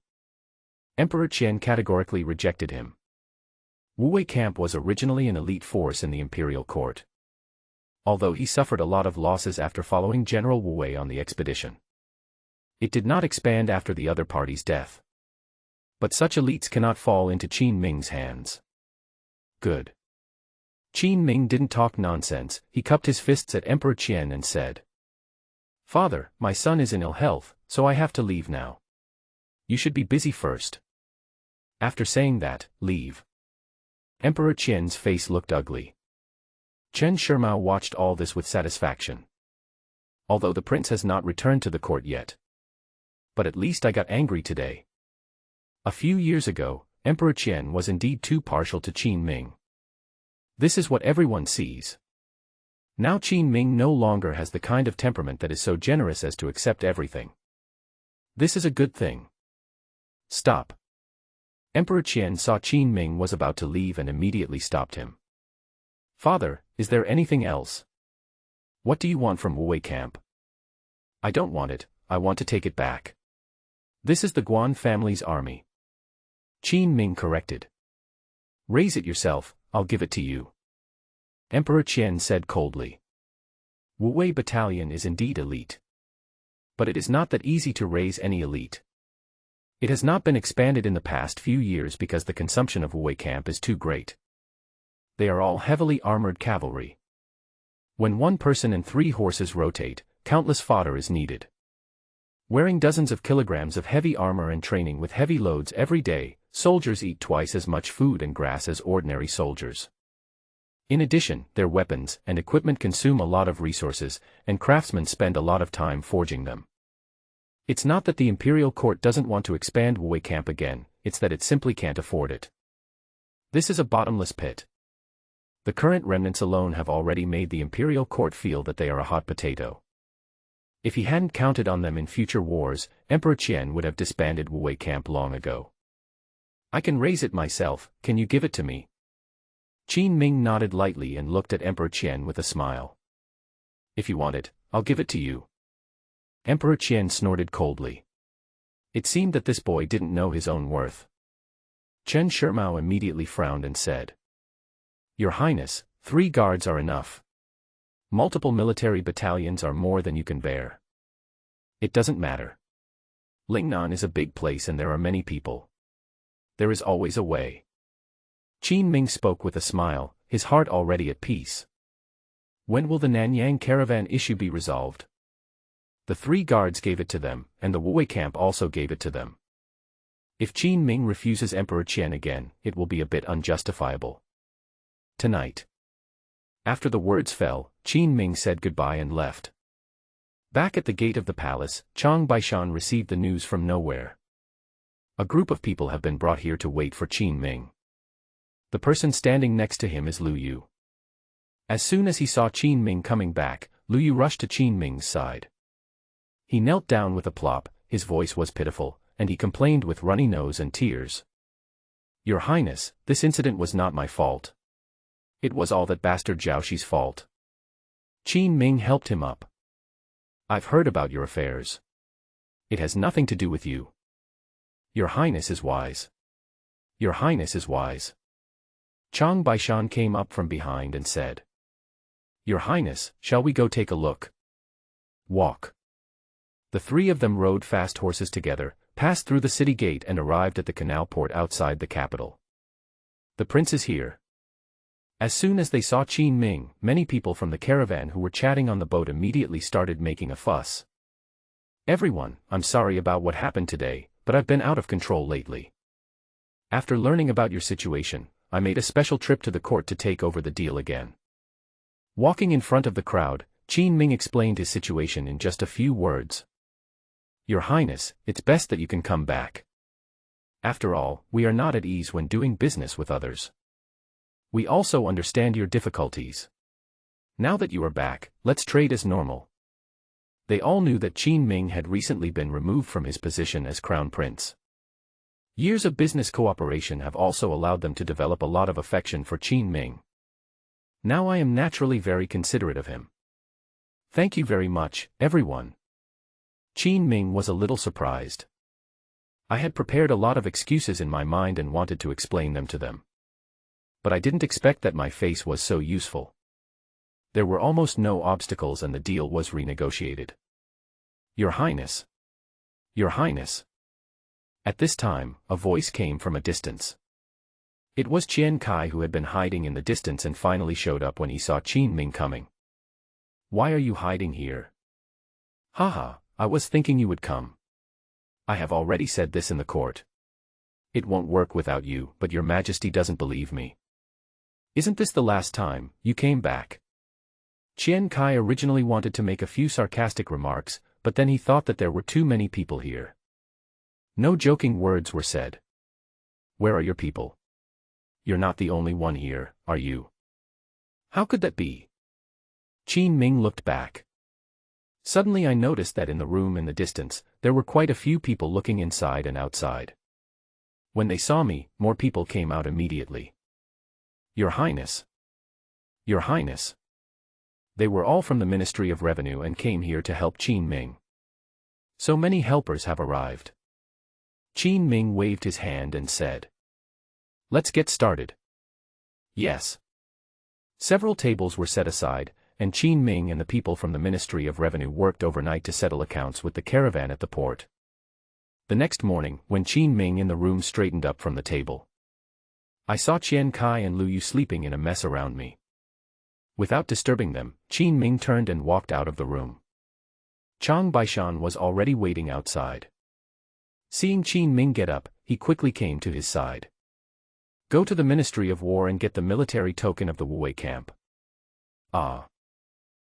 Emperor Qian categorically rejected him. Wu camp was originally an elite force in the imperial court. Although he suffered a lot of losses after following General Wu on the expedition. It did not expand after the other party's death. But such elites cannot fall into Qin Ming's hands. Good. Qin Ming didn't talk nonsense, he cupped his fists at Emperor Qian and said, Father, my son is in ill health, so I have to leave now. You should be busy first. After saying that, leave. Emperor Qian's face looked ugly. Chen Shimao watched all this with satisfaction. Although the prince has not returned to the court yet. But at least I got angry today. A few years ago, Emperor Qian was indeed too partial to Qin Ming. This is what everyone sees. Now Qin Ming no longer has the kind of temperament that is so generous as to accept everything. This is a good thing. Stop. Emperor Qian saw Qin Ming was about to leave and immediately stopped him. Father, is there anything else? What do you want from Wu camp? I don't want it, I want to take it back. This is the Guan family's army. Qin Ming corrected. Raise it yourself, I'll give it to you. Emperor Qian said coldly. Wu battalion is indeed elite. But it is not that easy to raise any elite. It has not been expanded in the past few years because the consumption of Wu camp is too great. They are all heavily armored cavalry. When 1 person and 3 horses rotate, countless fodder is needed. Wearing dozens of kilograms of heavy armor and training with heavy loads every day, soldiers eat twice as much food and grass as ordinary soldiers. In addition, their weapons and equipment consume a lot of resources, and craftsmen spend a lot of time forging them. It's not that the imperial court doesn't want to expand Wu camp again, it's that it simply can't afford it. This is a bottomless pit. The current remnants alone have already made the imperial court feel that they are a hot potato. If he hadn't counted on them in future wars, Emperor Qian would have disbanded Wu camp long ago. I can raise it myself, can you give it to me? Qin Ming nodded lightly and looked at Emperor Qian with a smile. If you want it, I'll give it to you. Emperor Qian snorted coldly. It seemed that this boy didn't know his own worth. Chen Shimao immediately frowned and said, Your Highness, 3 guards are enough. Multiple military battalions are more than you can bear. It doesn't matter. Lingnan is a big place and there are many people. There is always a way. Qin Ming spoke with a smile, his heart already at peace. When will the Nanyang caravan issue be resolved? The 3 guards gave it to them, and the Wu camp also gave it to them. If Qin Ming refuses Emperor Qian again, it will be a bit unjustifiable. Tonight. After the words fell, Qin Ming said goodbye and left. Back at the gate of the palace, Chang Baishan received the news from nowhere. A group of people have been brought here to wait for Qin Ming. The person standing next to him is Lu Yu. As soon as he saw Qin Ming coming back, Lu Yu rushed to Qin Ming's side. He knelt down with a plop, his voice was pitiful, and he complained with runny nose and tears. Your Highness, this incident was not my fault. It was all that bastard Zhao fault. Qin Ming helped him up. I've heard about your affairs. It has nothing to do with you. Your Highness is wise. Your Highness is wise. Chang Baishan came up from behind and said. Your Highness, shall we go take a look? Walk. The three of them rode fast horses together, passed through the city gate and arrived at the canal port outside the capital. The prince is here. As soon as they saw Qin Ming, many people from the caravan who were chatting on the boat immediately started making a fuss. Everyone, I'm sorry about what happened today, but I've been out of control lately. After learning about your situation, I made a special trip to the court to take over the deal again. Walking in front of the crowd, Qin Ming explained his situation in just a few words. Your Highness, it's best that you can come back. After all, we are not at ease when doing business with others. We also understand your difficulties. Now that you are back, let's trade as normal. They all knew that Qin Ming had recently been removed from his position as crown prince. Years of business cooperation have also allowed them to develop a lot of affection for Qin Ming. Now I am naturally very considerate of him. Thank you very much, everyone. Qin Ming was a little surprised. I had prepared a lot of excuses in my mind and wanted to explain them to them. But I didn't expect that my face was so useful. There were almost no obstacles and the deal was renegotiated. Your Highness. Your Highness. At this time, a voice came from a distance. It was Qian Kai who had been hiding in the distance and finally showed up when he saw Qin Ming coming. Why are you hiding here? Haha, I was thinking you would come. I have already said this in the court. It won't work without you, but your Majesty doesn't believe me. Isn't this the last time you came back? Qian Kai originally wanted to make a few sarcastic remarks, but then he thought that there were too many people here. No joking words were said. Where are your people? You're not the only one here, are you? How could that be? Qin Ming looked back. Suddenly I noticed that in the room in the distance, there were quite a few people looking inside and outside. When they saw me, more people came out immediately. Your Highness. Your Highness. They were all from the Ministry of Revenue and came here to help Qin Ming. So many helpers have arrived. Qin Ming waved his hand and said. Let's get started. Yes. Several tables were set aside, and Qin Ming and the people from the Ministry of Revenue worked overnight to settle accounts with the caravan at the port. The next morning, when Qin Ming in the room straightened up from the table, I saw Qian Kai and Lu Yu sleeping in a mess around me. Without disturbing them, Qin Ming turned and walked out of the room. Chang Baishan was already waiting outside. Seeing Qin Ming get up, he quickly came to his side. Go to the Ministry of War and get the military token of the Wuwei camp. Ah.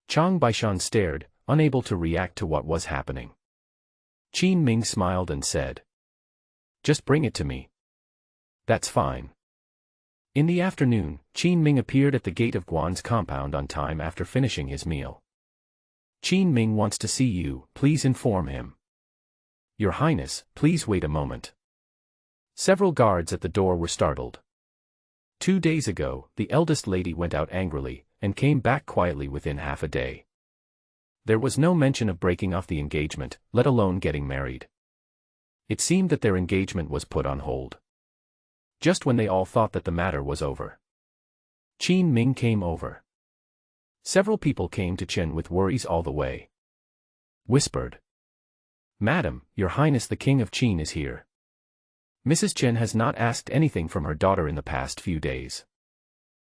Chang Baishan stared, unable to react to what was happening. Qin Ming smiled and said. Just bring it to me. That's fine. In the afternoon, Qin Ming appeared at the gate of Guan's compound on time after finishing his meal. Qin Ming wants to see you, please inform him. Your Highness, please wait a moment. Several guards at the door were startled. 2 days ago, the eldest lady went out angrily, and came back quietly within half a day. There was no mention of breaking off the engagement, let alone getting married. It seemed that their engagement was put on hold. Just when they all thought that the matter was over, Qin Ming came over. Several people came to Chen with worries all the way. Whispered. Madam, Your Highness the King of Qin is here. Mrs. Chen has not asked anything from her daughter in the past few days.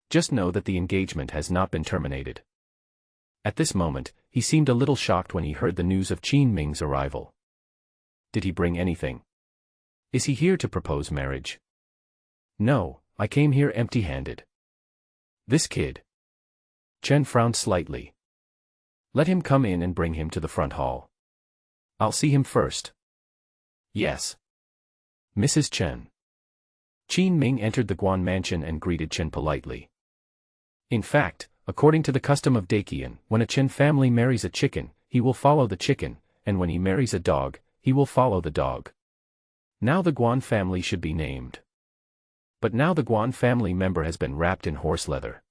Just know that the engagement has not been terminated. At this moment, he seemed a little shocked when he heard the news of Qin Ming's arrival. Did he bring anything? Is he here to propose marriage? No, I came here empty-handed. This kid. Chen frowned slightly. Let him come in and bring him to the front hall. I'll see him first. Yes. Mrs. Chen. Qin Ming entered the Guan mansion and greeted Chen politely. In fact, according to the custom of Daqian, when a Chen family marries a chicken, he will follow the chicken, and when he marries a dog, he will follow the dog. Now the Guan family should be named. But now the Guan family member has been wrapped in horse leather.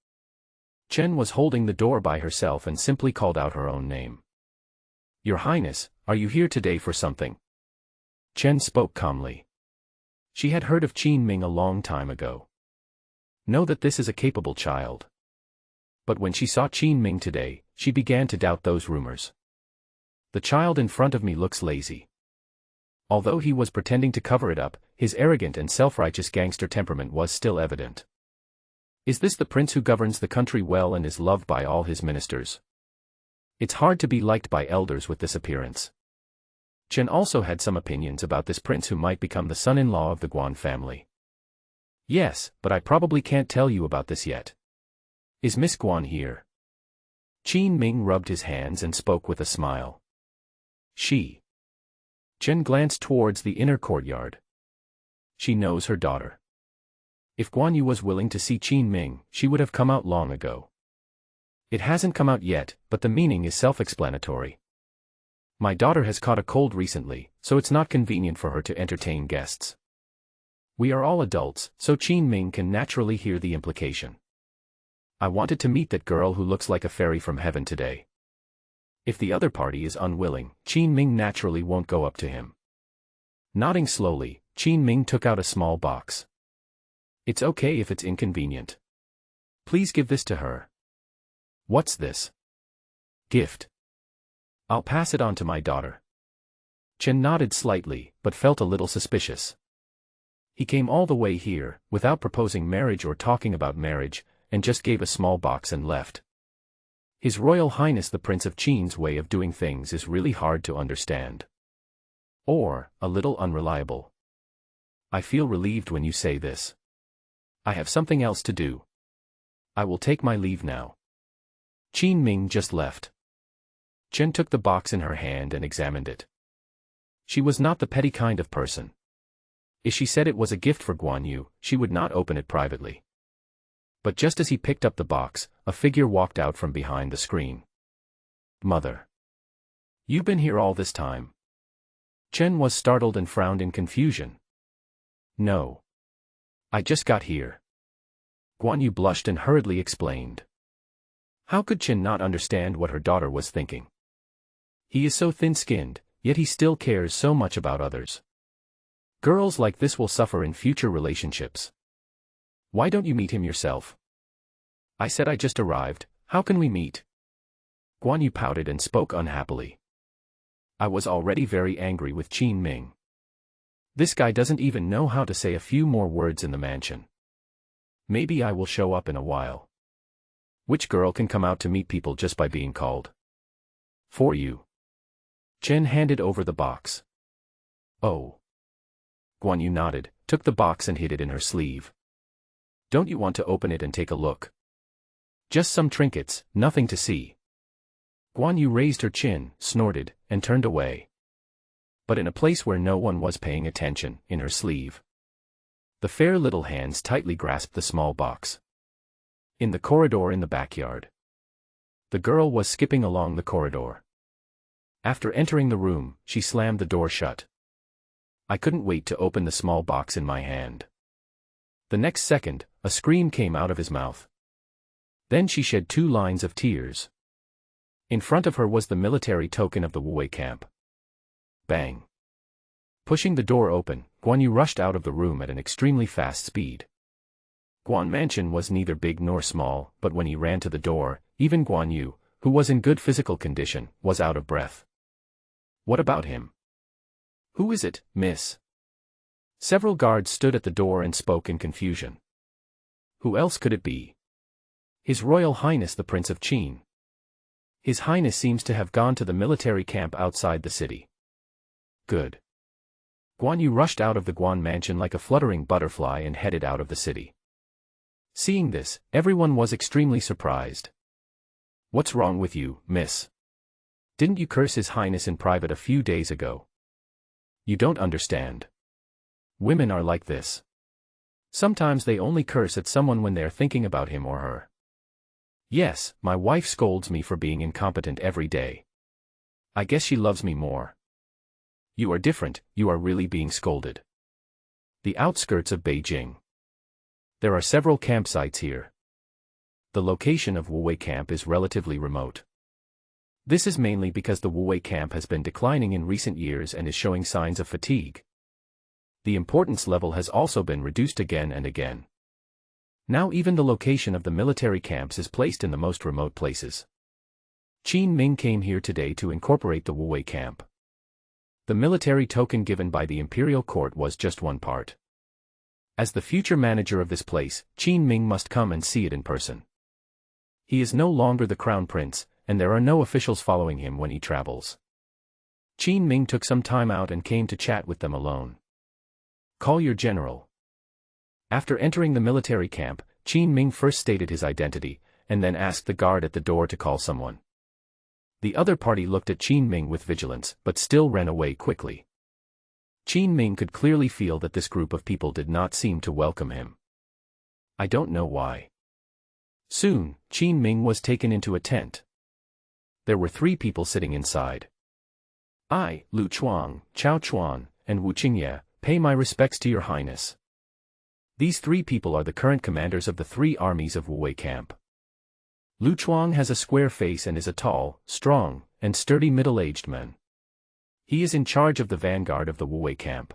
Chen was holding the door by herself and simply called out her own name. Your Highness, are you here today for something? Chen spoke calmly. She had heard of Qin Ming a long time ago. Know that this is a capable child. But when she saw Qin Ming today, she began to doubt those rumors. The child in front of me looks lazy. Although he was pretending to cover it up, his arrogant and self-righteous gangster temperament was still evident. Is this the prince who governs the country well and is loved by all his ministers? It's hard to be liked by elders with this appearance. Chen also had some opinions about this prince who might become the son-in-law of the Guan family. Yes, but I probably can't tell you about this yet. Is Miss Guan here? Qin Ming rubbed his hands and spoke with a smile. She. Chen glanced towards the inner courtyard. She knows her daughter. If Guan Yu was willing to see Qin Ming, she would have come out long ago. It hasn't come out yet, but the meaning is self-explanatory. My daughter has caught a cold recently, so it's not convenient for her to entertain guests. We are all adults, so Qin Ming can naturally hear the implication. I wanted to meet that girl who looks like a fairy from heaven today. If the other party is unwilling, Qin Ming naturally won't go up to him. Nodding slowly, Qin Ming took out a small box. It's okay if it's inconvenient. Please give this to her. What's this? Gift. I'll pass it on to my daughter. Chen nodded slightly, but felt a little suspicious. He came all the way here, without proposing marriage or talking about marriage, and just gave a small box and left. His Royal Highness the Prince of Qin's way of doing things is really hard to understand. Or, a little unreliable. I feel relieved when you say this. I have something else to do. I will take my leave now. Qin Ming just left. Chen took the box in her hand and examined it. She was not the petty kind of person. If she said it was a gift for Guan Yu, she would not open it privately. But just as he picked up the box, a figure walked out from behind the screen. Mother. You've been here all this time. Chen was startled and frowned in confusion. No. I just got here. Guan Yu blushed and hurriedly explained. How could Chen not understand what her daughter was thinking? He is so thin-skinned, yet he still cares so much about others. Girls like this will suffer in future relationships. Why don't you meet him yourself? I said I just arrived, how can we meet? Guan Yu pouted and spoke unhappily. I was already very angry with Qin Ming. This guy doesn't even know how to say a few more words in the mansion. Maybe I will show up in a while. Which girl can come out to meet people just by being called? For you. Chen handed over the box. Oh. Guan Yu nodded, took the box and hid it in her sleeve. Don't you want to open it and take a look? Just some trinkets, nothing to see. Guan Yu raised her chin, snorted, and turned away. But in a place where no one was paying attention, in her sleeve. The fair little hands tightly grasped the small box. In the corridor in the backyard. The girl was skipping along the corridor. After entering the room, she slammed the door shut. I couldn't wait to open the small box in my hand. The next second, a scream came out of his mouth. Then she shed 2 lines of tears. In front of her was the military token of the Wuwei camp. Bang. Pushing the door open, Guan Yu rushed out of the room at an extremely fast speed. Guan Mansion was neither big nor small, but when he ran to the door, even Guan Yu, who was in good physical condition, was out of breath. What about him? Who is it, miss? Several guards stood at the door and spoke in confusion. Who else could it be? His Royal Highness the Prince of Qin. His Highness seems to have gone to the military camp outside the city. Good. Guan Yu rushed out of the Guan Mansion like a fluttering butterfly and headed out of the city. Seeing this, everyone was extremely surprised. What's wrong with you, miss? Didn't you curse His Highness in private a few days ago? You don't understand. Women are like this. Sometimes they only curse at someone when they're thinking about him or her. Yes, my wife scolds me for being incompetent every day. I guess she loves me more. You are different, you are really being scolded. The outskirts of Beijing. There are several campsites here. The location of Wuwei Camp is relatively remote. This is mainly because the Wuwei Camp has been declining in recent years and is showing signs of fatigue. The importance level has also been reduced again and again. Now even the location of the military camps is placed in the most remote places. Qin Ming came here today to incorporate the Wuwei Camp. The military token given by the Imperial Court was just one part. As the future manager of this place, Qin Ming must come and see it in person. He is no longer the crown prince, and there are no officials following him when he travels. Qin Ming took some time out and came to chat with them alone. Call your general. After entering the military camp, Qin Ming first stated his identity, and then asked the guard at the door to call someone. The other party looked at Qin Ming with vigilance, but still ran away quickly. Qin Ming could clearly feel that this group of people did not seem to welcome him. I don't know why. Soon, Qin Ming was taken into a tent. There were 3 people sitting inside. I, Lu Chuang, Chao Chuan, and Wu Qingye, pay my respects to your highness. These 3 people are the current commanders of the 3 armies of Wuwei Camp. Lu Chuang has a square face and is a tall, strong, and sturdy middle-aged man. He is in charge of the vanguard of the Wuwei Camp.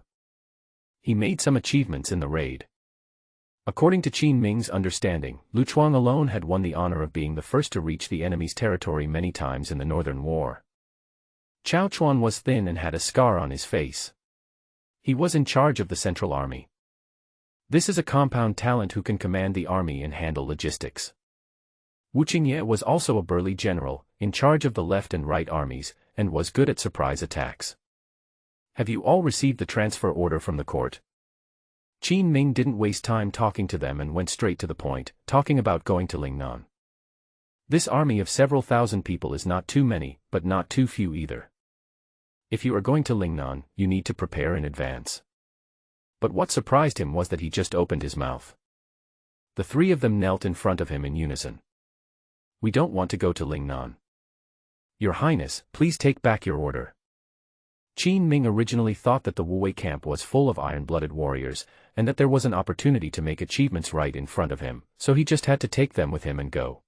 He made some achievements in the raid. According to Qin Ming's understanding, Lu Chuang alone had won the honor of being the first to reach the enemy's territory many times in the Northern War. Chao Chuan was thin and had a scar on his face. He was in charge of the Central Army. This is a compound talent who can command the army and handle logistics. Wu Qingye was also a burly general, in charge of the left and right armies, and was good at surprise attacks. Have you all received the transfer order from the court? Qin Ming didn't waste time talking to them and went straight to the point, talking about going to Lingnan. This army of several thousand people is not too many, but not too few either. If you are going to Lingnan, you need to prepare in advance. But what surprised him was that he just opened his mouth. The 3 of them knelt in front of him in unison. We don't want to go to Lingnan. Your Highness, please take back your order. Qin Ming originally thought that the Wuwei Camp was full of iron-blooded warriors, and that there was an opportunity to make achievements right in front of him, so he just had to take them with him and go.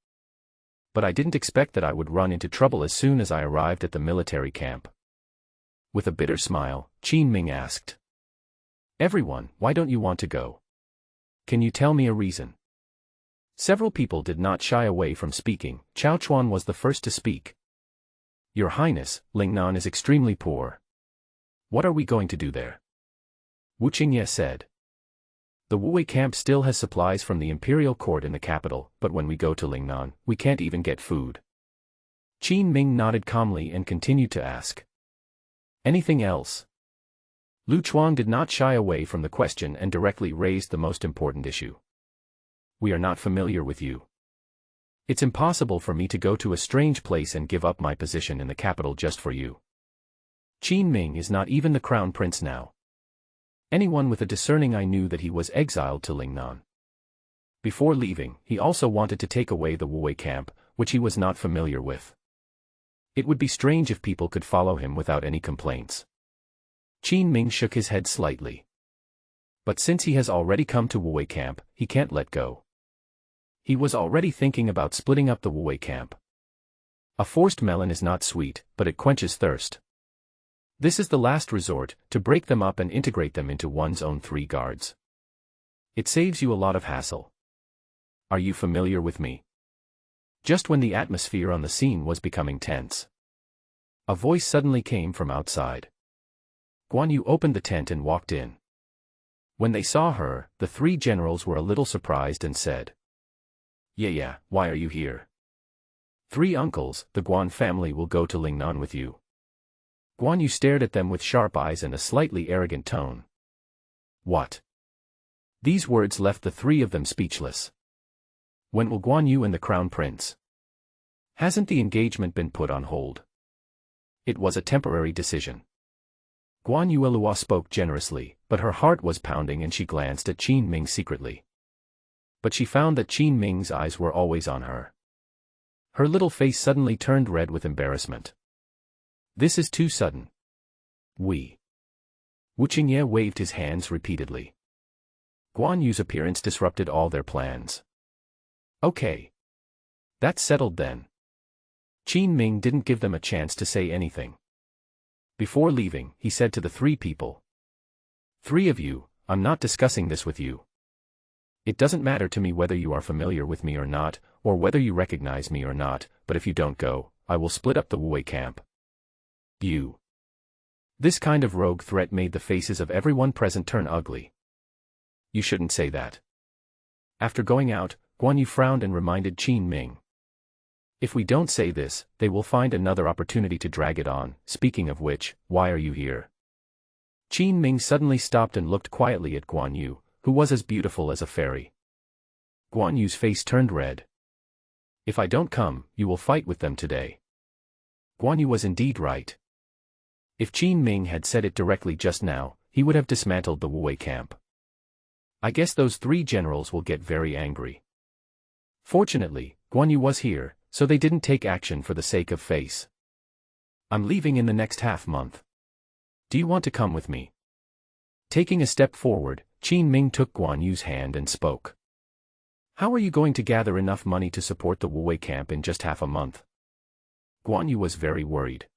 But I didn't expect that I would run into trouble as soon as I arrived at the military camp. With a bitter smile, Qin Ming asked. Everyone, why don't you want to go? Can you tell me a reason? Several people did not shy away from speaking. Chao Chuan was the first to speak. Your Highness, Lingnan is extremely poor. What are we going to do there? Wu Qingye said. The Wuwei Camp still has supplies from the Imperial Court in the capital, but when we go to Lingnan, we can't even get food. Qin Ming nodded calmly and continued to ask. Anything else? Lu Chuang did not shy away from the question and directly raised the most important issue. We are not familiar with you. It's impossible for me to go to a strange place and give up my position in the capital just for you. Qin Ming is not even the crown prince now. Anyone with a discerning eye knew that he was exiled to Lingnan. Before leaving, he also wanted to take away the Wuwei Camp, which he was not familiar with. It would be strange if people could follow him without any complaints. Qin Ming shook his head slightly. But since he has already come to Wuwei Camp, he can't let go. He was already thinking about splitting up the Wuwei Camp. A forced melon is not sweet, but it quenches thirst. This is the last resort, to break them up and integrate them into one's own 3 guards. It saves you a lot of hassle. Are you familiar with me? Just when the atmosphere on the scene was becoming tense, a voice suddenly came from outside. Guan Yu opened the tent and walked in. When they saw her, the 3 generals were a little surprised and said, Yeah, why are you here? 3 uncles, the Guan family will go to Lingnan with you. Guan Yu stared at them with sharp eyes and a slightly arrogant tone. What? These words left the 3 of them speechless. When will Guan Yu and the crown prince? Hasn't the engagement been put on hold? It was a temporary decision. Guan Yuelua spoke generously, but her heart was pounding and she glanced at Qin Ming secretly. But she found that Qin Ming's eyes were always on her. Her little face suddenly turned red with embarrassment. This is too sudden. Wu Qingye waved his hands repeatedly. Guan Yu's appearance disrupted all their plans. Okay. That's settled then. Qin Ming didn't give them a chance to say anything. Before leaving, he said to the three people. Three of you, I'm not discussing this with you. It doesn't matter to me whether you are familiar with me or not, or whether you recognize me or not, but if you don't go, I will split up the Wu camp. You. This kind of rogue threat made the faces of everyone present turn ugly. You shouldn't say that. After going out, Guan Yu frowned and reminded Qin Ming. If we don't say this, they will find another opportunity to drag it on. Speaking of which, why are you here? Qin Ming suddenly stopped and looked quietly at Guan Yu, who was as beautiful as a fairy. Guan Yu's face turned red. If I don't come, you will fight with them today. Guan Yu was indeed right. If Qin Ming had said it directly just now, he would have dismantled the Wu camp. I guess those three generals will get very angry. Fortunately, Guan Yu was here, so they didn't take action for the sake of face. I'm leaving in the next half-month. Do you want to come with me? Taking a step forward, Qin Ming took Guan Yu's hand and spoke. How are you going to gather enough money to support the Wu camp in just half a month? Guan Yu was very worried.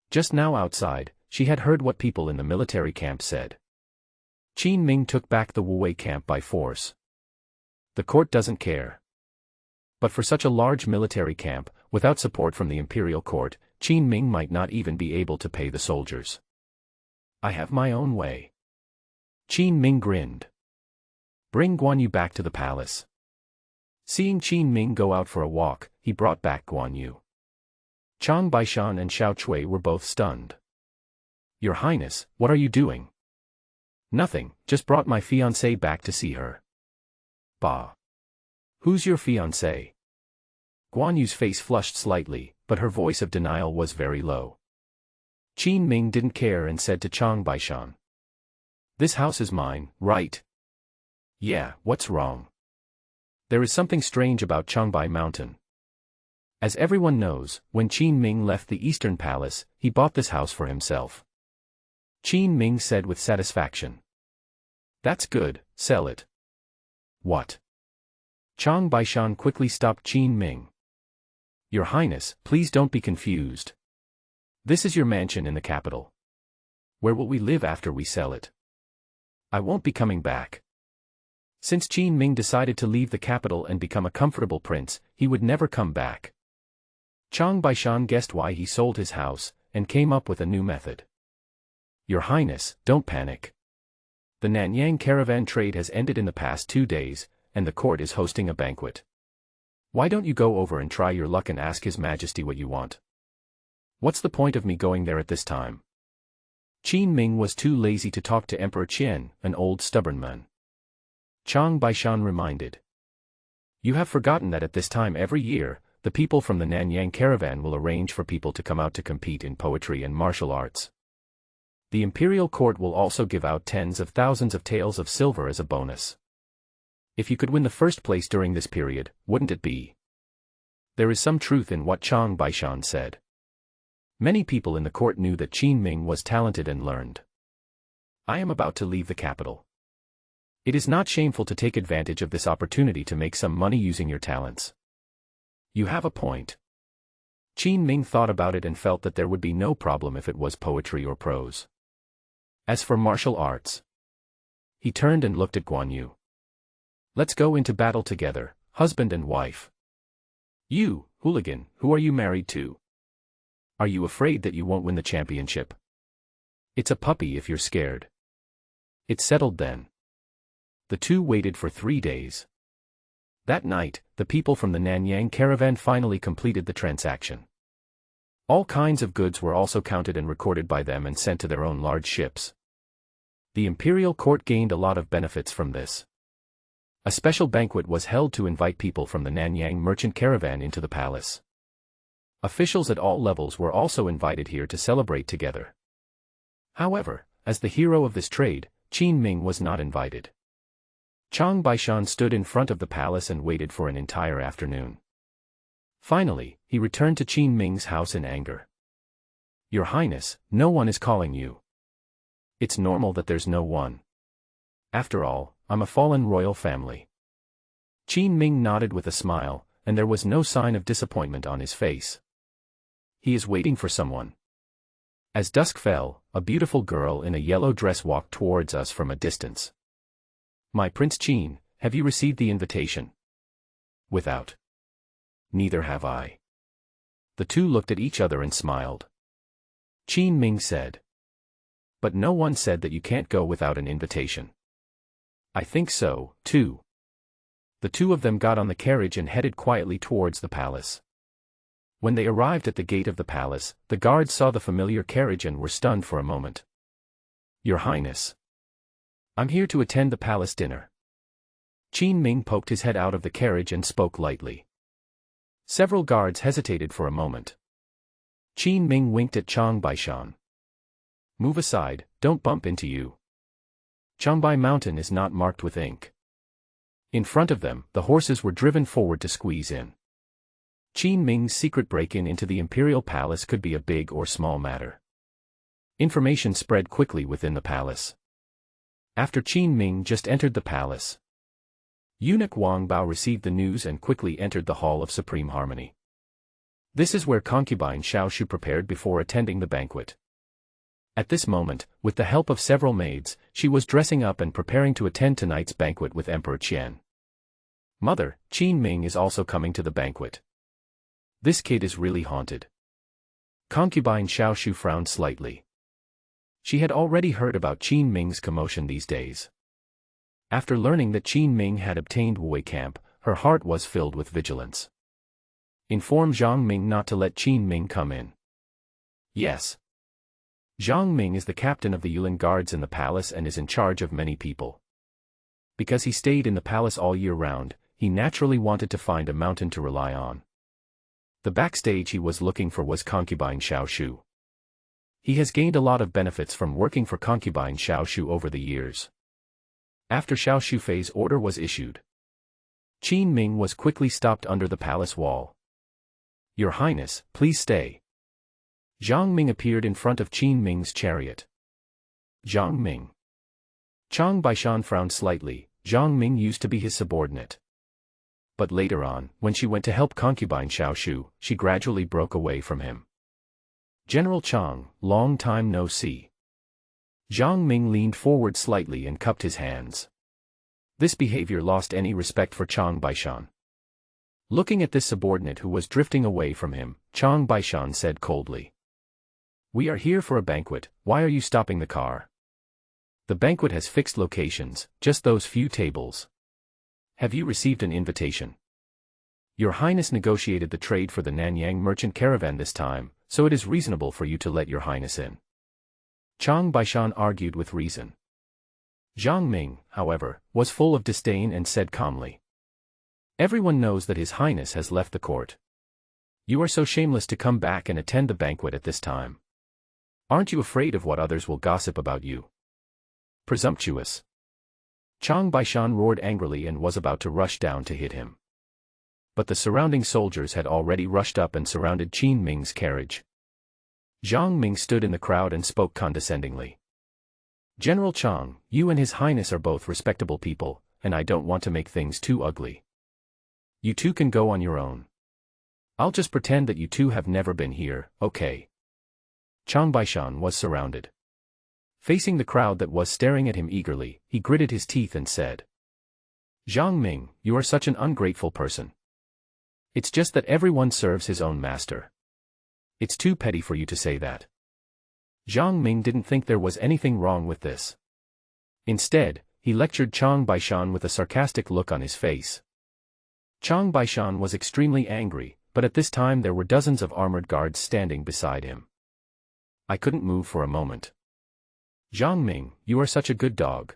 Just now outside, she had heard what people in the military camp said. Qin Ming took back the Wu camp by force. The court doesn't care. But for such a large military camp, without support from the Imperial court, Qin Ming might not even be able to pay the soldiers. I have my own way. Qin Ming grinned. Bring Guan Yu back to the palace. Seeing Qin Ming go out for a walk, he brought back Guan Yu. Chang Baishan and Xiao Chui were both stunned. Your Highness, what are you doing? Nothing, just brought my fiancée back to see her. Bah. Who's your fiancé? Guan Yu's face flushed slightly, but her voice of denial was very low. Qin Ming didn't care and said to Chang Baishan. This house is mine, right? Yeah, what's wrong? There is something strange about Changbai Mountain. As everyone knows, when Qin Ming left the Eastern Palace, he bought this house for himself. Qin Ming said with satisfaction. That's good, sell it. What? Chang Baishan quickly stopped Qin Ming. Your Highness, please don't be confused. This is your mansion in the capital. Where will we live after we sell it? I won't be coming back. Since Qin Ming decided to leave the capital and become a comfortable prince, he would never come back. Chang Baishan guessed why he sold his house, and came up with a new method. Your Highness, don't panic. The Nanyang caravan trade has ended in the past 2 days, and the court is hosting a banquet. Why don't you go over and try your luck and ask His Majesty what you want? What's the point of me going there at this time? Qin Ming was too lazy to talk to Emperor Qian, an old stubborn man. Chang Baishan reminded. You have forgotten that at this time every year, the people from the Nanyang caravan will arrange for people to come out to compete in poetry and martial arts. The Imperial court will also give out tens of thousands of taels of silver as a bonus. If you could win the first place during this period, wouldn't it be? There is some truth in what Chang Baishan said. Many people in the court knew that Qin Ming was talented and learned. I am about to leave the capital. It is not shameful to take advantage of this opportunity to make some money using your talents. You have a point. Qin Ming thought about it and felt that there would be no problem if it was poetry or prose. As for martial arts, he turned and looked at Guan Yu. Let's go into battle together, husband and wife. You, hooligan, who are you married to? Are you afraid that you won't win the championship? It's a puppy if you're scared. It's settled then. The two waited for 3 days. That night, the people from the Nanyang caravan finally completed the transaction. All kinds of goods were also counted and recorded by them and sent to their own large ships. The Imperial court gained a lot of benefits from this. A special banquet was held to invite people from the Nanyang merchant caravan into the palace. Officials at all levels were also invited here to celebrate together. However, as the hero of this trade, Qin Ming was not invited. Chang Baishan stood in front of the palace and waited for an entire afternoon. Finally, he returned to Qin Ming's house in anger. "Your Highness, no one is calling you. It's normal that there's no one. After all, I'm a fallen royal family." Qin Ming nodded with a smile, and there was no sign of disappointment on his face. "He is waiting for someone." As dusk fell, a beautiful girl in a yellow dress walked towards us from a distance. "My Prince Qin, have you received the invitation?" "Without." "Neither have I." The two looked at each other and smiled. Qin Ming said, "But no one said that you can't go without an invitation." "I think so, too." The two of them got on the carriage and headed quietly towards the palace. When they arrived at the gate of the palace, the guards saw the familiar carriage and were stunned for a moment. "Your Highness. I'm here to attend the palace dinner." Qin Ming poked his head out of the carriage and spoke lightly. Several guards hesitated for a moment. Qin Ming winked at Chang Baishan. "Move aside, don't bump into you. Changbai Mountain is not marked with ink." In front of them, the horses were driven forward to squeeze in. Qin Ming's secret break-in into the Imperial Palace could be a big or small matter. Information spread quickly within the palace. After Qin Ming just entered the palace, Eunuch Wang Bao received the news and quickly entered the Hall of Supreme Harmony. This is where Concubine Xiao prepared before attending the banquet. At this moment, with the help of several maids, she was dressing up and preparing to attend tonight's banquet with Emperor Qian. "Mother, Qin Ming is also coming to the banquet. This kid is really haunted." Concubine Xiao frowned slightly. She had already heard about Qin Ming's commotion these days. After learning that Qin Ming had obtained Wei Camp, her heart was filled with vigilance. "Inform Zhang Ming not to let Qin Ming come in." "Yes." Zhang Ming is the captain of the Yulin guards in the palace and is in charge of many people. Because he stayed in the palace all year round, he naturally wanted to find a mountain to rely on. The backstage he was looking for was Concubine Xiao. He has gained a lot of benefits from working for Concubine Xiao over the years. After Xiao Shufei's order was issued, Qin Ming was quickly stopped under the palace wall. "Your Highness, please stay." Zhang Ming appeared in front of Qin Ming's chariot. "Zhang Ming." Chang Baishan frowned slightly. Zhang Ming used to be his subordinate. But later on, when she went to help Concubine Xiao, she gradually broke away from him. "General Chang, long time no see." Zhang Ming leaned forward slightly and cupped his hands. This behavior lost any respect for Chang Baishan. Looking at this subordinate who was drifting away from him, Chang Baishan said coldly, "We are here for a banquet, why are you stopping the car? The banquet has fixed locations, just those few tables. Have you received an invitation? Your Highness negotiated the trade for the Nanyang merchant caravan this time, so it is reasonable for you to let your Highness in." Chang Baishan argued with reason. Zhang Ming, however, was full of disdain and said calmly, "Everyone knows that His Highness has left the court. You are so shameless to come back and attend the banquet at this time. Aren't you afraid of what others will gossip about you? Presumptuous." Chang Baishan roared angrily and was about to rush down to hit him. But the surrounding soldiers had already rushed up and surrounded Qin Ming's carriage. Zhang Ming stood in the crowd and spoke condescendingly. "General Chang, you and His Highness are both respectable people, and I don't want to make things too ugly. You two can go on your own. I'll just pretend that you two have never been here, okay?" Chang Baishan was surrounded. Facing the crowd that was staring at him eagerly, he gritted his teeth and said, "Zhang Ming, you are such an ungrateful person. It's just that everyone serves his own master. It's too petty for you to say that." Zhang Ming didn't think there was anything wrong with this. Instead, he lectured Chang Baishan with a sarcastic look on his face. Chang Baishan was extremely angry, but at this time there were dozens of armored guards standing beside him. I couldn't move for a moment. "Zhang Ming, you are such a good dog.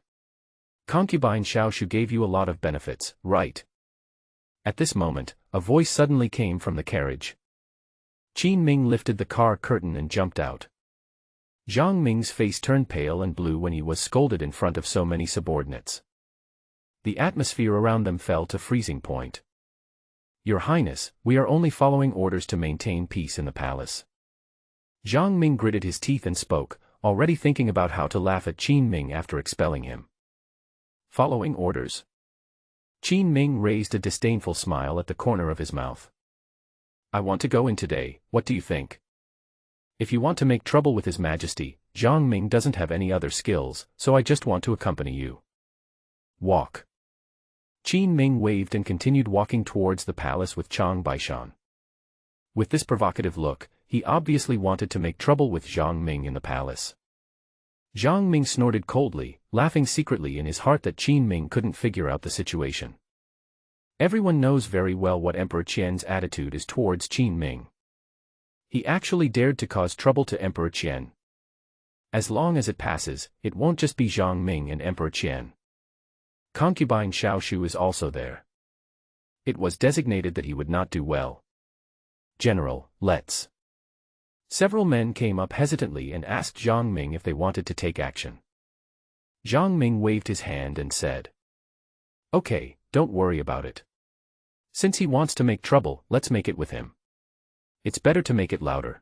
Concubine Xiao gave you a lot of benefits, right?" At this moment, a voice suddenly came from the carriage. Qin Ming lifted the car curtain and jumped out. Zhang Ming's face turned pale and blue when he was scolded in front of so many subordinates. The atmosphere around them fell to freezing point. Your Highness, we are only following orders to maintain peace in the palace. Zhang Ming gritted his teeth and spoke, already thinking about how to laugh at Qin Ming after expelling him. Following orders? Qin Ming raised a disdainful smile at the corner of his mouth. I want to go in today, what do you think? If you want to make trouble with His Majesty, Zhang Ming doesn't have any other skills, so I just want to accompany you. Walk. Qin Ming waved and continued walking towards the palace with Chang Baishan. With this provocative look, he obviously wanted to make trouble with Zhang Ming in the palace. Zhang Ming snorted coldly, laughing secretly in his heart that Qin Ming couldn't figure out the situation. Everyone knows very well what Emperor Qian's attitude is towards Qin Ming. He actually dared to cause trouble to Emperor Qian. As long as it passes, it won't just be Zhang Ming and Emperor Qian. Concubine Xiao is also there. It was designated that he would not do well. General, let's. Several men came up hesitantly and asked Zhang Ming if they wanted to take action. Zhang Ming waved his hand and said, Okay, don't worry about it. Since he wants to make trouble, let's make it with him. It's better to make it louder.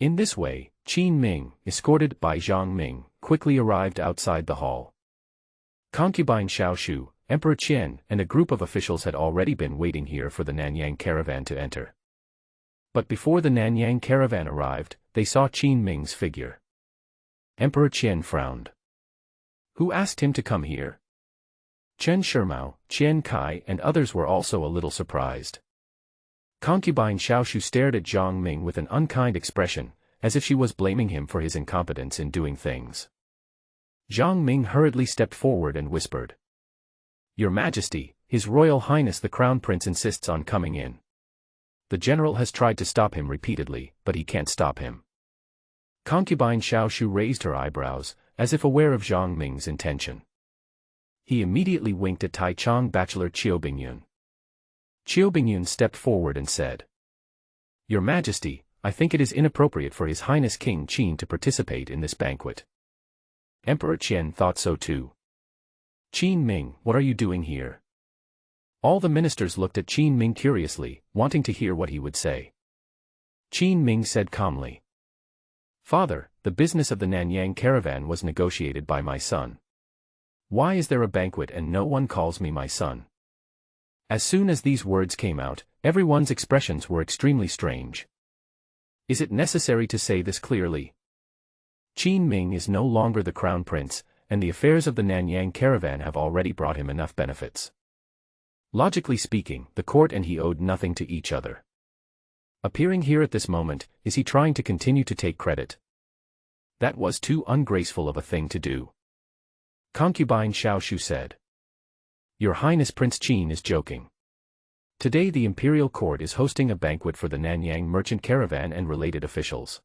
In this way, Qin Ming, escorted by Zhang Ming, quickly arrived outside the hall. Concubine Xiao, Emperor Qian, and a group of officials had already been waiting here for the Nanyang caravan to enter. But before the Nanyang caravan arrived, they saw Qin Ming's figure. Emperor Qian frowned. Who asked him to come here? Chen Shimao, Qian Kai and others were also a little surprised. Concubine Xiao stared at Zhang Ming with an unkind expression, as if she was blaming him for his incompetence in doing things. Zhang Ming hurriedly stepped forward and whispered. Your Majesty, His Royal Highness the Crown Prince insists on coming in. The general has tried to stop him repeatedly, but he can't stop him. Concubine Xiao raised her eyebrows, as if aware of Zhang Ming's intention. He immediately winked at Tai Chong Bachelor Qiu Bingyun. Qiu Bingyun stepped forward and said, Your Majesty, I think it is inappropriate for His Highness King Qin to participate in this banquet. Emperor Qian thought so too. Qin Ming, what are you doing here? All the ministers looked at Qin Ming curiously, wanting to hear what he would say. Qin Ming said calmly. Father, the business of the Nanyang caravan was negotiated by my son. Why is there a banquet and no one calls me my son? As soon as these words came out, everyone's expressions were extremely strange. Is it necessary to say this clearly? Qin Ming is no longer the crown prince, and the affairs of the Nanyang caravan have already brought him enough benefits. Logically speaking, the court and he owed nothing to each other. Appearing here at this moment, is he trying to continue to take credit? That was too ungraceful of a thing to do. Concubine Xiao said. Your Highness Prince Qin is joking. Today the Imperial Court is hosting a banquet for the Nanyang merchant caravan and related officials.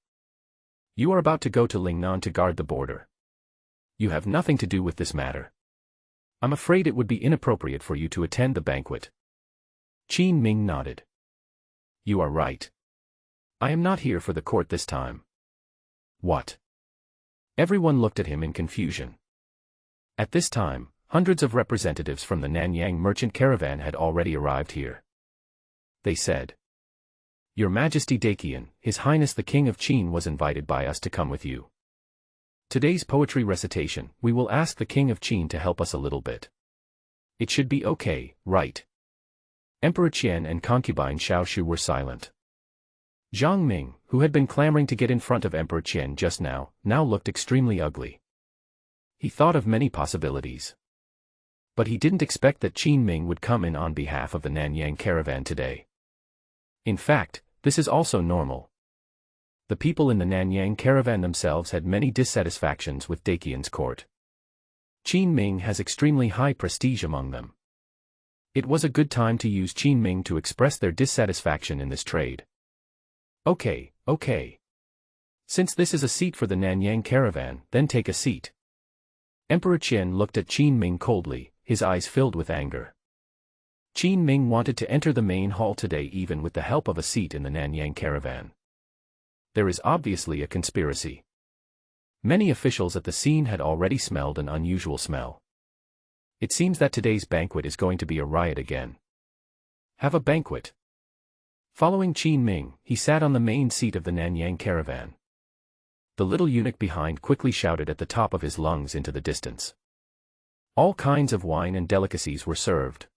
You are about to go to Lingnan to guard the border. You have nothing to do with this matter. I'm afraid it would be inappropriate for you to attend the banquet. Qin Ming nodded. You are right. I am not here for the court this time. What? Everyone looked at him in confusion. At this time, hundreds of representatives from the Nanyang merchant caravan had already arrived here. They said, Your Majesty Dakian, His Highness the King of Qin was invited by us to come with you. Today's poetry recitation, we will ask the King of Qin to help us a little bit. It should be okay, right? Emperor Qian and Concubine Xiao were silent. Zhang Ming, who had been clamoring to get in front of Emperor Qian just now looked extremely ugly. He thought of many possibilities. But he didn't expect that Qin Ming would come in on behalf of the Nanyang caravan today. In fact, this is also normal. The people in the Nanyang caravan themselves had many dissatisfactions with Dakian's court. Qin Ming has extremely high prestige among them. It was a good time to use Qin Ming to express their dissatisfaction in this trade. Okay. Since this is a seat for the Nanyang caravan, then take a seat. Emperor Qian looked at Qin Ming coldly, his eyes filled with anger. Qin Ming wanted to enter the main hall today even with the help of a seat in the Nanyang caravan. There is obviously a conspiracy. Many officials at the scene had already smelled an unusual smell. It seems that today's banquet is going to be a riot again. Have a banquet. Following Qin Ming, he sat on the main seat of the Nanyang caravan. The little eunuch behind quickly shouted at the top of his lungs into the distance. All kinds of wine and delicacies were served.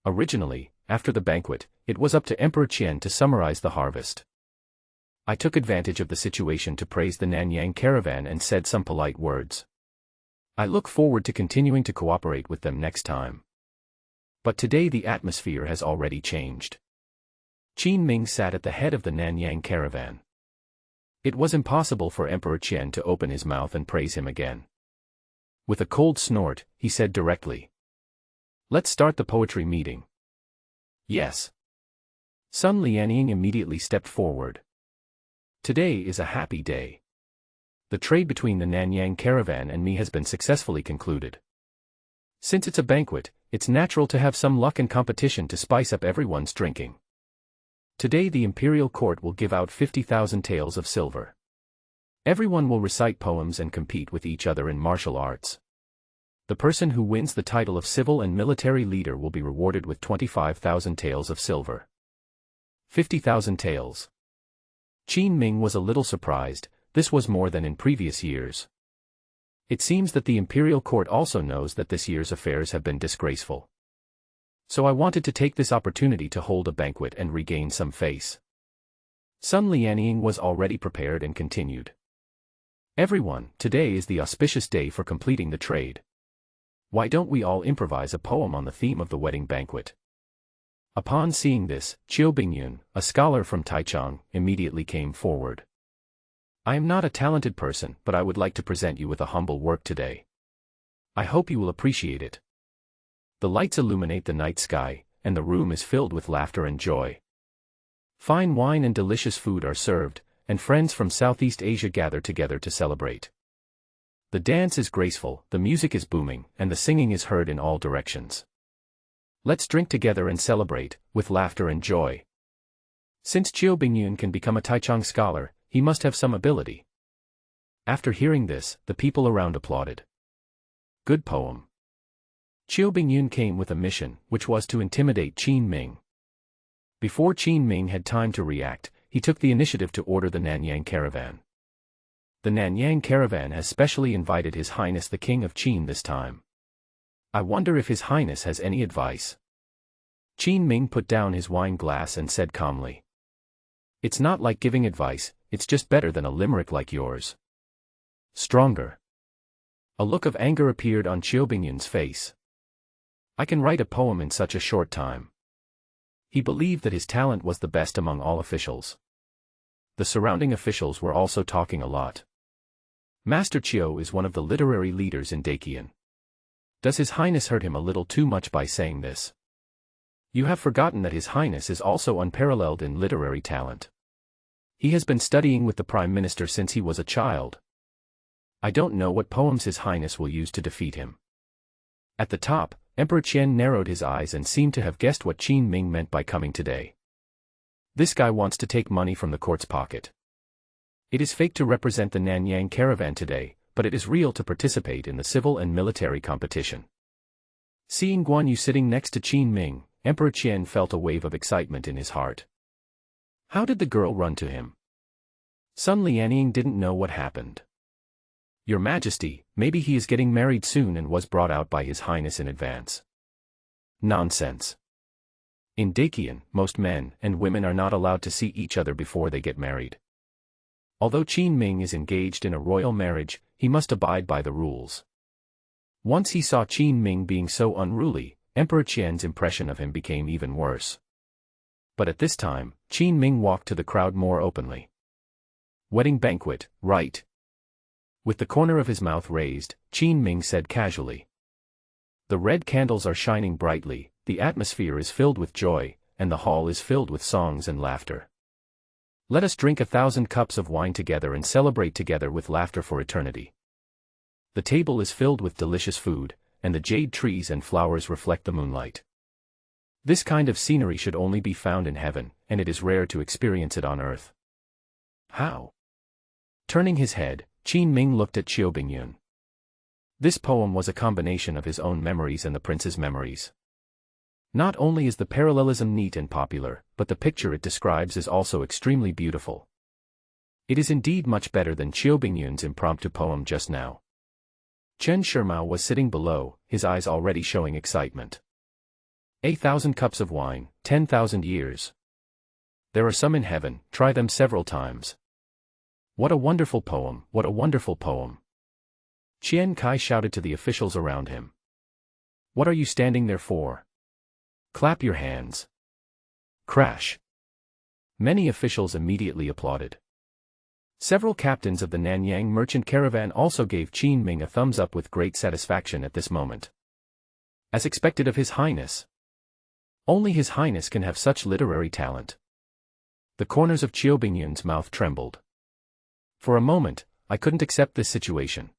Originally, after the banquet, it was up to Emperor Qian to summarize the harvest. I took advantage of the situation to praise the Nanyang caravan and said some polite words. I look forward to continuing to cooperate with them next time. But today the atmosphere has already changed. Qin Ming sat at the head of the Nanyang caravan. It was impossible for Emperor Qian to open his mouth and praise him again. With a cold snort, he said directly, "Let's start the poetry meeting." Yes. Sun Lianying immediately stepped forward. Today is a happy day. The trade between the Nanyang caravan and me has been successfully concluded. Since it's a banquet, it's natural to have some luck and competition to spice up everyone's drinking. Today the Imperial court will give out 50,000 taels of silver. Everyone will recite poems and compete with each other in martial arts. The person who wins the title of civil and military leader will be rewarded with 25,000 taels of silver. 50,000 taels. Qin Ming was a little surprised. This was more than in previous years. It seems that the Imperial court also knows that this year's affairs have been disgraceful. So I wanted to take this opportunity to hold a banquet and regain some face. Sun Lianying was already prepared and continued. Everyone, today is the auspicious day for completing the trade. Why don't we all improvise a poem on the theme of the wedding banquet? Upon seeing this, Qiu Bingyun, a scholar from Taichung, immediately came forward. I am not a talented person, but I would like to present you with a humble work today. I hope you will appreciate it. The lights illuminate the night sky, and the room is filled with laughter and joy. Fine wine and delicious food are served, and friends from Southeast Asia gather together to celebrate. The dance is graceful, the music is booming, and the singing is heard in all directions. Let's drink together and celebrate, with laughter and joy. Since Qiu Bingyun can become a Taichung scholar, he must have some ability. After hearing this, the people around applauded. Good poem. Qiu Bingyun came with a mission, which was to intimidate Qin Ming. Before Qin Ming had time to react, he took the initiative to order the Nanyang caravan. The Nanyang caravan has specially invited His Highness the King of Qin this time. I wonder if His Highness has any advice. Qin Ming put down his wine glass and said calmly. It's not like giving advice, it's just better than a limerick like yours. Stronger. A look of anger appeared on Qiu Bingyun's face. I can write a poem in such a short time. He believed that his talent was the best among all officials. The surrounding officials were also talking a lot. Master Qiu is one of the literary leaders in Dakian. Does His Highness hurt him a little too much by saying this? You have forgotten that His Highness is also unparalleled in literary talent. He has been studying with the Prime Minister since he was a child. I don't know what poems His Highness will use to defeat him. At the top, Emperor Qian narrowed his eyes and seemed to have guessed what Qin Ming meant by coming today. This guy wants to take money from the court's pocket. It is fake to represent the Nanyang caravan today, but it is real to participate in the civil and military competition. Seeing Guan Yu sitting next to Qin Ming, Emperor Qian felt a wave of excitement in his heart. How did the girl run to him? Sun Lianying didn't know what happened. Your Majesty, maybe he is getting married soon and was brought out by His Highness in advance. Nonsense. In Dakian, most men and women are not allowed to see each other before they get married. Although Qin Ming is engaged in a royal marriage, he must abide by the rules. Once he saw Qin Ming being so unruly, Emperor Qian's impression of him became even worse. But at this time, Qin Ming walked to the crowd more openly. Wedding banquet, right? With the corner of his mouth raised, Qin Ming said casually. The red candles are shining brightly, the atmosphere is filled with joy, and the hall is filled with songs and laughter. Let us drink 1,000 cups of wine together and celebrate together with laughter for eternity. The table is filled with delicious food, and the jade trees and flowers reflect the moonlight. This kind of scenery should only be found in heaven, and it is rare to experience it on earth. How? Turning his head, Qin Ming looked at Xiao Bingyun. This poem was a combination of his own memories and the prince's memories. Not only is the parallelism neat and popular, but the picture it describes is also extremely beautiful. It is indeed much better than Xiao Bingyun's impromptu poem just now. Chen Shimao was sitting below, his eyes already showing excitement. 1,000 cups of wine, 10,000 years. There are some in heaven, try them several times. What a wonderful poem, what a wonderful poem. Qian Kai shouted to the officials around him. What are you standing there for? Clap your hands. Crash. Many officials immediately applauded. Several captains of the Nanyang merchant caravan also gave Qin Ming a thumbs up with great satisfaction at this moment. As expected of His Highness. Only His Highness can have such literary talent. The corners of Xiao Bingyun's mouth trembled. For a moment, I couldn't accept this situation.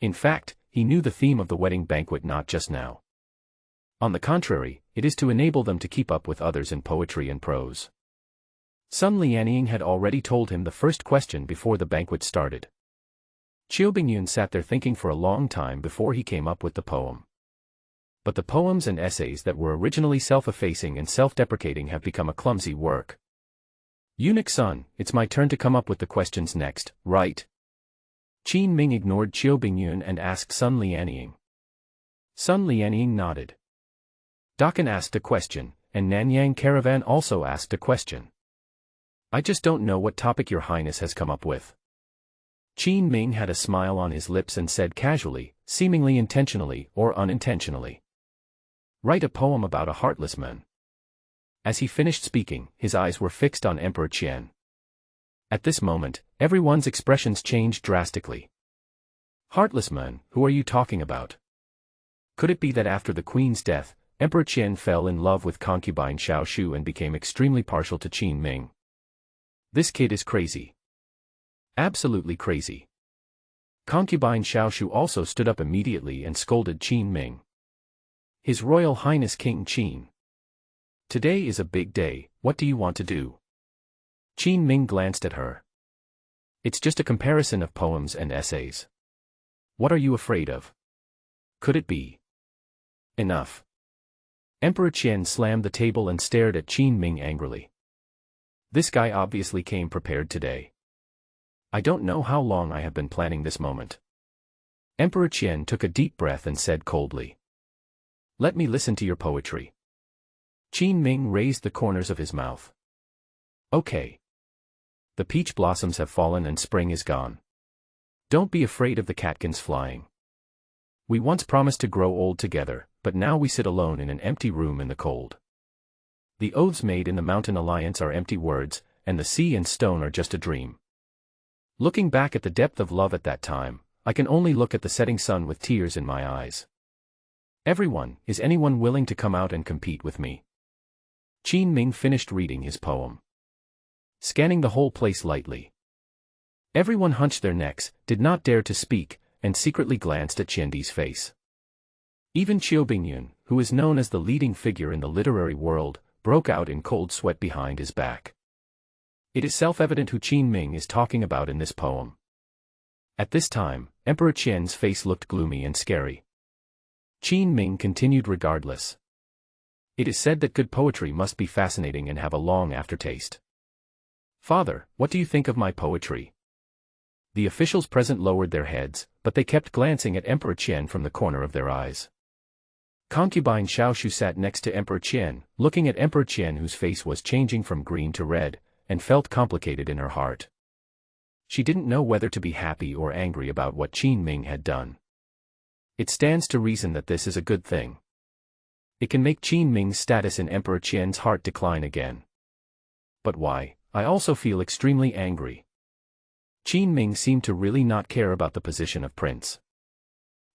In fact, he knew the theme of the wedding banquet not just now. On the contrary, it is to enable them to keep up with others in poetry and prose. Sun Lianying had already told him the first question before the banquet started. Xiao Bingyun sat there thinking for a long time before he came up with the poem. But the poems and essays that were originally self-effacing and self-deprecating have become a clumsy work. Eunuch Sun, it's my turn to come up with the questions next, right? Qin Ming ignored Xiao Bingyun and asked Sun Lianying. Sun Lianying nodded. Dakan asked a question, and Nanyang Caravan also asked a question. I just don't know what topic your highness has come up with. Qin Ming had a smile on his lips and said casually, seemingly intentionally or unintentionally. Write a poem about a heartless man. As he finished speaking, his eyes were fixed on Emperor Qian. At this moment, everyone's expressions changed drastically. Heartless man, who are you talking about? Could it be that after the queen's death, Emperor Qian fell in love with concubine Xiao and became extremely partial to Qin Ming? This kid is crazy. Absolutely crazy. Concubine Xiao also stood up immediately and scolded Qin Ming. His Royal Highness King Qin. Today is a big day, what do you want to do? Qin Ming glanced at her. It's just a comparison of poems and essays. What are you afraid of? Could it be? Enough. Emperor Qian slammed the table and stared at Qin Ming angrily. This guy obviously came prepared today. I don't know how long I have been planning this moment. Emperor Qian took a deep breath and said coldly. Let me listen to your poetry. Qin Ming raised the corners of his mouth. Okay. The peach blossoms have fallen and spring is gone. Don't be afraid of the catkins flying. We once promised to grow old together, but now we sit alone in an empty room in the cold. The oaths made in the mountain alliance are empty words, and the sea and stone are just a dream. Looking back at the depth of love at that time, I can only look at the setting sun with tears in my eyes. Everyone, is anyone willing to come out and compete with me? Qin Ming finished reading his poem. Scanning the whole place lightly. Everyone hunched their necks, did not dare to speak, and secretly glanced at Qiandi's face. Even Xiao Bingyun, who is known as the leading figure in the literary world, broke out in cold sweat behind his back. It is self-evident who Qin Ming is talking about in this poem. At this time, Emperor Qian's face looked gloomy and scary. Qin Ming continued regardless. It is said that good poetry must be fascinating and have a long aftertaste. Father, what do you think of my poetry? The officials present lowered their heads, but they kept glancing at Emperor Qian from the corner of their eyes. Concubine Xiao sat next to Emperor Qian, looking at Emperor Qian whose face was changing from green to red, and felt complicated in her heart. She didn't know whether to be happy or angry about what Qin Ming had done. It stands to reason that this is a good thing. It can make Qin Ming's status in Emperor Qian's heart decline again. But why? I also feel extremely angry. Qin Ming seemed to really not care about the position of prince.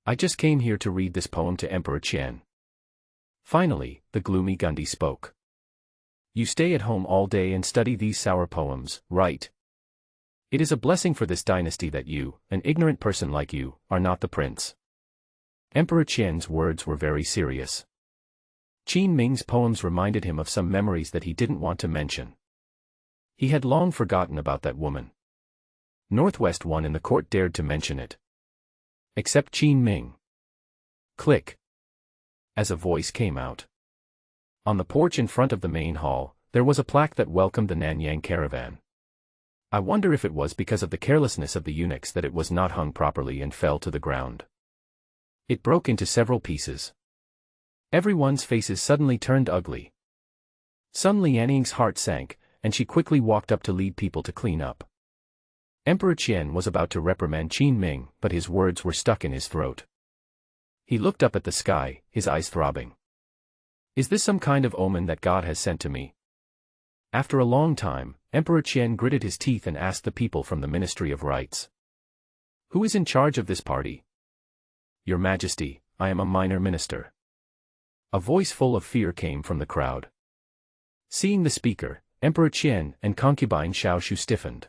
I just came here to read this poem to Emperor Qian. Finally, the gloomy Gundi spoke. You stay at home all day and study these sour poems, right? It is a blessing for this dynasty that you, an ignorant person like you, are not the prince. Emperor Qian's words were very serious. Qin Ming's poems reminded him of some memories that he didn't want to mention. He had long forgotten about that woman. Northwest one in the court dared to mention it. Except Qin Ming. Click. As a voice came out. On the porch in front of the main hall, there was a plaque that welcomed the Nanyang caravan. I wonder if it was because of the carelessness of the eunuchs that it was not hung properly and fell to the ground. It broke into several pieces. Everyone's faces suddenly turned ugly. Sun Lianying's heart sank, and she quickly walked up to lead people to clean up. Emperor Qian was about to reprimand Qin Ming, but his words were stuck in his throat. He looked up at the sky, his eyes throbbing. Is this some kind of omen that God has sent to me? After a long time, Emperor Qian gritted his teeth and asked the people from the Ministry of Rights. Who is in charge of this party? Your Majesty, I am a minor minister. A voice full of fear came from the crowd. Seeing the speaker, Emperor Qian and Concubine Xiao stiffened.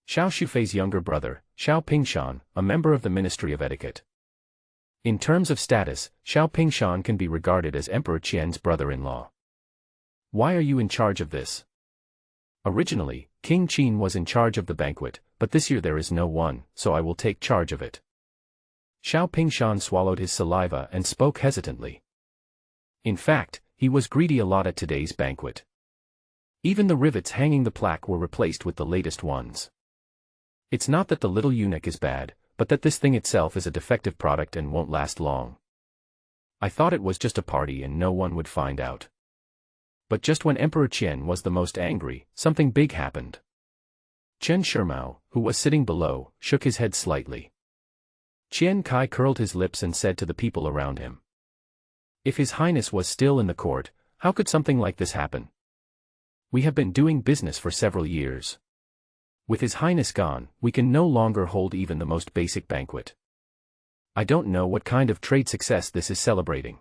Xiao Shufei's younger brother, Xiao Pingshan, a member of the Ministry of Etiquette. In terms of status, Xiao Pingshan can be regarded as Emperor Qian's brother-in-law. Why are you in charge of this? Originally, King Qin was in charge of the banquet, but this year there is no one, so I will take charge of it. Xiao Pingshan swallowed his saliva and spoke hesitantly. In fact, he was greedy a lot at today's banquet. Even the rivets hanging the plaque were replaced with the latest ones. It's not that the little eunuch is bad, but that this thing itself is a defective product and won't last long. I thought it was just a party and no one would find out. But just when Emperor Qian was the most angry, something big happened. Chen Shimao, who was sitting below, shook his head slightly. Qian Kai curled his lips and said to the people around him. If His Highness was still in the court, how could something like this happen? We have been doing business for several years. With His Highness gone, we can no longer hold even the most basic banquet. I don't know what kind of trade success this is celebrating.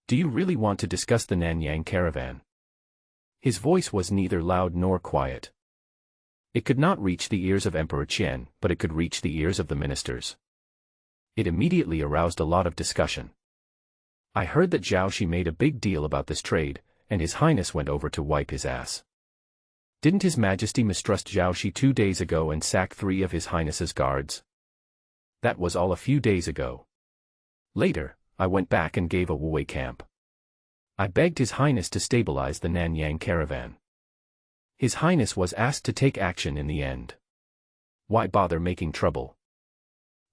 Do you really want to discuss the Nanyang caravan? His voice was neither loud nor quiet. It could not reach the ears of Emperor Qian, but it could reach the ears of the ministers. It immediately aroused a lot of discussion. I heard that Zhao Shi made a big deal about this trade, and His Highness went over to wipe his ass. Didn't His Majesty mistrust Zhao Shi 2 days ago and sack 3 of His Highness's guards? That was all a few days ago. Later, I went back and gave a Wuwei camp. I begged His Highness to stabilize the Nanyang caravan. His Highness was asked to take action in the end. Why bother making trouble?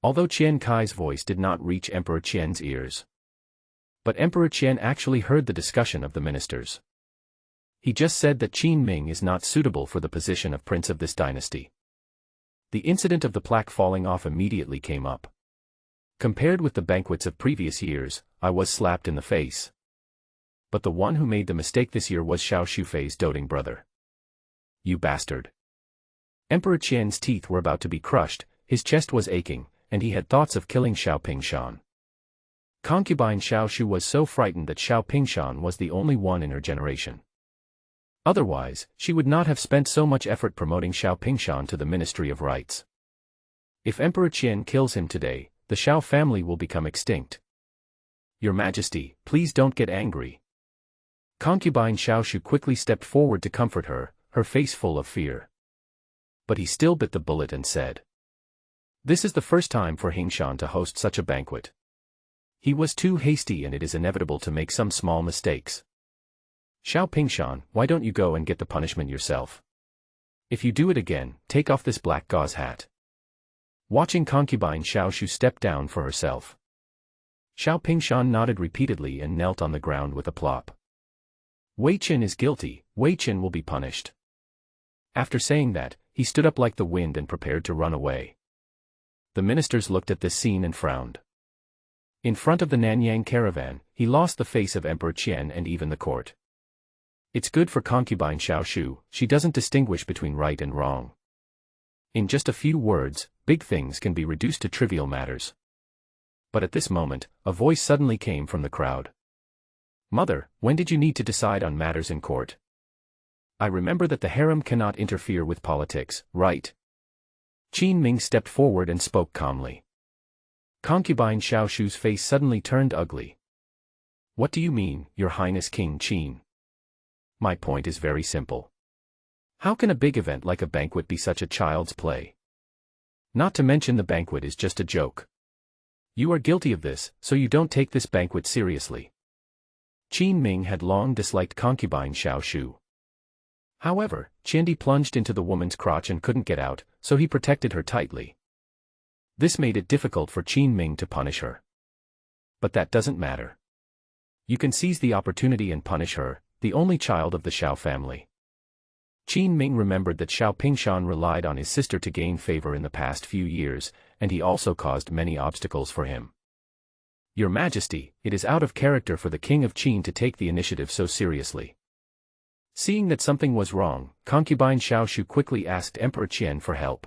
Although Qian Kai's voice did not reach Emperor Qian's ears. But Emperor Qian actually heard the discussion of the ministers. He just said that Qin Ming is not suitable for the position of prince of this dynasty. The incident of the plaque falling off immediately came up. Compared with the banquets of previous years, I was slapped in the face. But the one who made the mistake this year was Xiao Shufei's doting brother. You bastard. Emperor Qian's teeth were about to be crushed, his chest was aching, and he had thoughts of killing Xiao Pingshan. Concubine Xiao was so frightened that Xiao Pingshan was the only one in her generation. Otherwise, she would not have spent so much effort promoting Xiao Pingshan to the Ministry of Rights. If Emperor Qian kills him today, the Xiao family will become extinct. Your Majesty, please don't get angry. Concubine Xiao quickly stepped forward to comfort her, her face full of fear. But he still bit the bullet and said, this is the first time for Hingshan to host such a banquet. He was too hasty and it is inevitable to make some small mistakes. Xiao Pingshan, why don't you go and get the punishment yourself? If you do it again, take off this black gauze hat. Watching Concubine Xiao step down for herself. Xiao Pingshan nodded repeatedly and knelt on the ground with a plop. Wei Qin is guilty, Wei Qin will be punished. After saying that, he stood up like the wind and prepared to run away. The ministers looked at this scene and frowned. In front of the Nanyang caravan, he lost the face of Emperor Qian and even the court. It's good for Concubine Xiao, she doesn't distinguish between right and wrong. In just a few words, big things can be reduced to trivial matters. But at this moment, a voice suddenly came from the crowd. Mother, when did you need to decide on matters in court? I remember that the harem cannot interfere with politics, right? Qin Ming stepped forward and spoke calmly. Concubine Xiao's face suddenly turned ugly. What do you mean, Your Highness King Qin? My point is very simple. How can a big event like a banquet be such a child's play? Not to mention the banquet is just a joke. You are guilty of this, so you don't take this banquet seriously. Qin Ming had long disliked Concubine Xiao. However, Qiandi plunged into the woman's crotch and couldn't get out, so he protected her tightly. This made it difficult for Qin Ming to punish her. But that doesn't matter. You can seize the opportunity and punish her, the only child of the Xiao family. Qin Ming remembered that Xiao Pingshan relied on his sister to gain favor in the past few years, and he also caused many obstacles for him. Your Majesty, it is out of character for the King of Qin to take the initiative so seriously. Seeing that something was wrong, Concubine Xiao quickly asked Emperor Qian for help.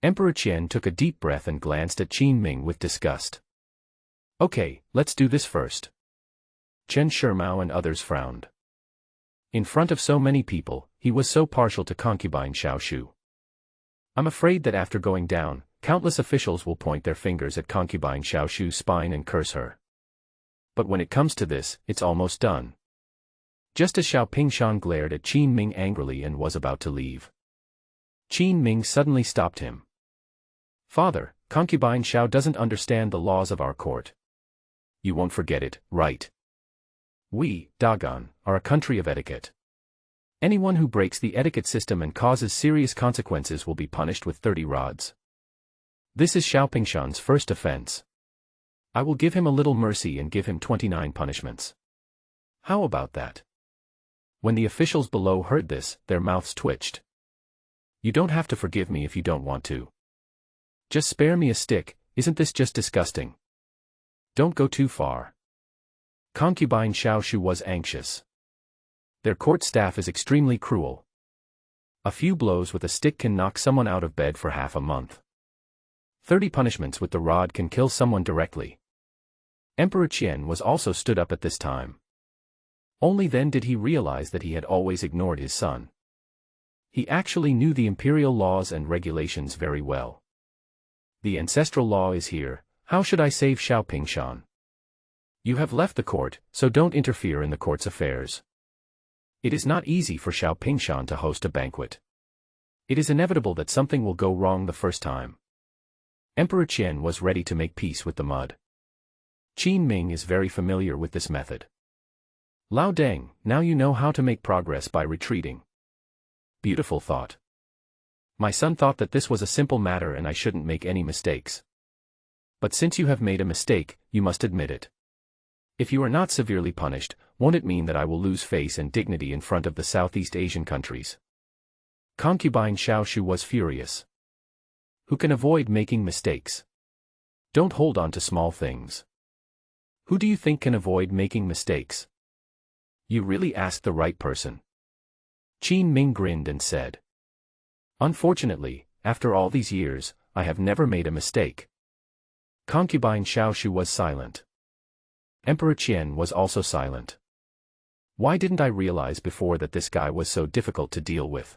Emperor Qian took a deep breath and glanced at Qin Ming with disgust. Okay, let's do this first. Chen Shimao and others frowned. In front of so many people, he was so partial to Concubine Xiao. I'm afraid that after going down, countless officials will point their fingers at Concubine Xiao's spine and curse her. But when it comes to this, it's almost done. Just as Xiao Pingshan glared at Qin Ming angrily and was about to leave, Qin Ming suddenly stopped him. Father, Concubine Xiao doesn't understand the laws of our court. You won't forget it, right? We, Dagon, are a country of etiquette. Anyone who breaks the etiquette system and causes serious consequences will be punished with 30 rods. This is Xiao Pingshan's first offense. I will give him a little mercy and give him 29 punishments. How about that? When the officials below heard this, their mouths twitched. You don't have to forgive me if you don't want to. Just spare me a stick, isn't this just disgusting? Don't go too far. Concubine Xiao was anxious. Their court staff is extremely cruel. A few blows with a stick can knock someone out of bed for half a month. 30 punishments with the rod can kill someone directly. Emperor Qian was also stood up at this time. Only then did he realize that he had always ignored his son. He actually knew the imperial laws and regulations very well. The ancestral law is here, how should I save Xiao Pingshan? You have left the court, so don't interfere in the court's affairs. It is not easy for Xiao Pingshan to host a banquet. It is inevitable that something will go wrong the first time. Emperor Qian was ready to make peace with the mud. Qin Ming is very familiar with this method. Lao Deng, now you know how to make progress by retreating. Beautiful thought. My son thought that this was a simple matter and I shouldn't make any mistakes. But since you have made a mistake, you must admit it. If you are not severely punished, won't it mean that I will lose face and dignity in front of the Southeast Asian countries? Concubine Xiao was furious. Who can avoid making mistakes? Don't hold on to small things. Who do you think can avoid making mistakes? You really asked the right person. Qin Ming grinned and said. Unfortunately, after all these years, I have never made a mistake. Concubine Xiao was silent. Emperor Qian was also silent. Why didn't I realize before that this guy was so difficult to deal with?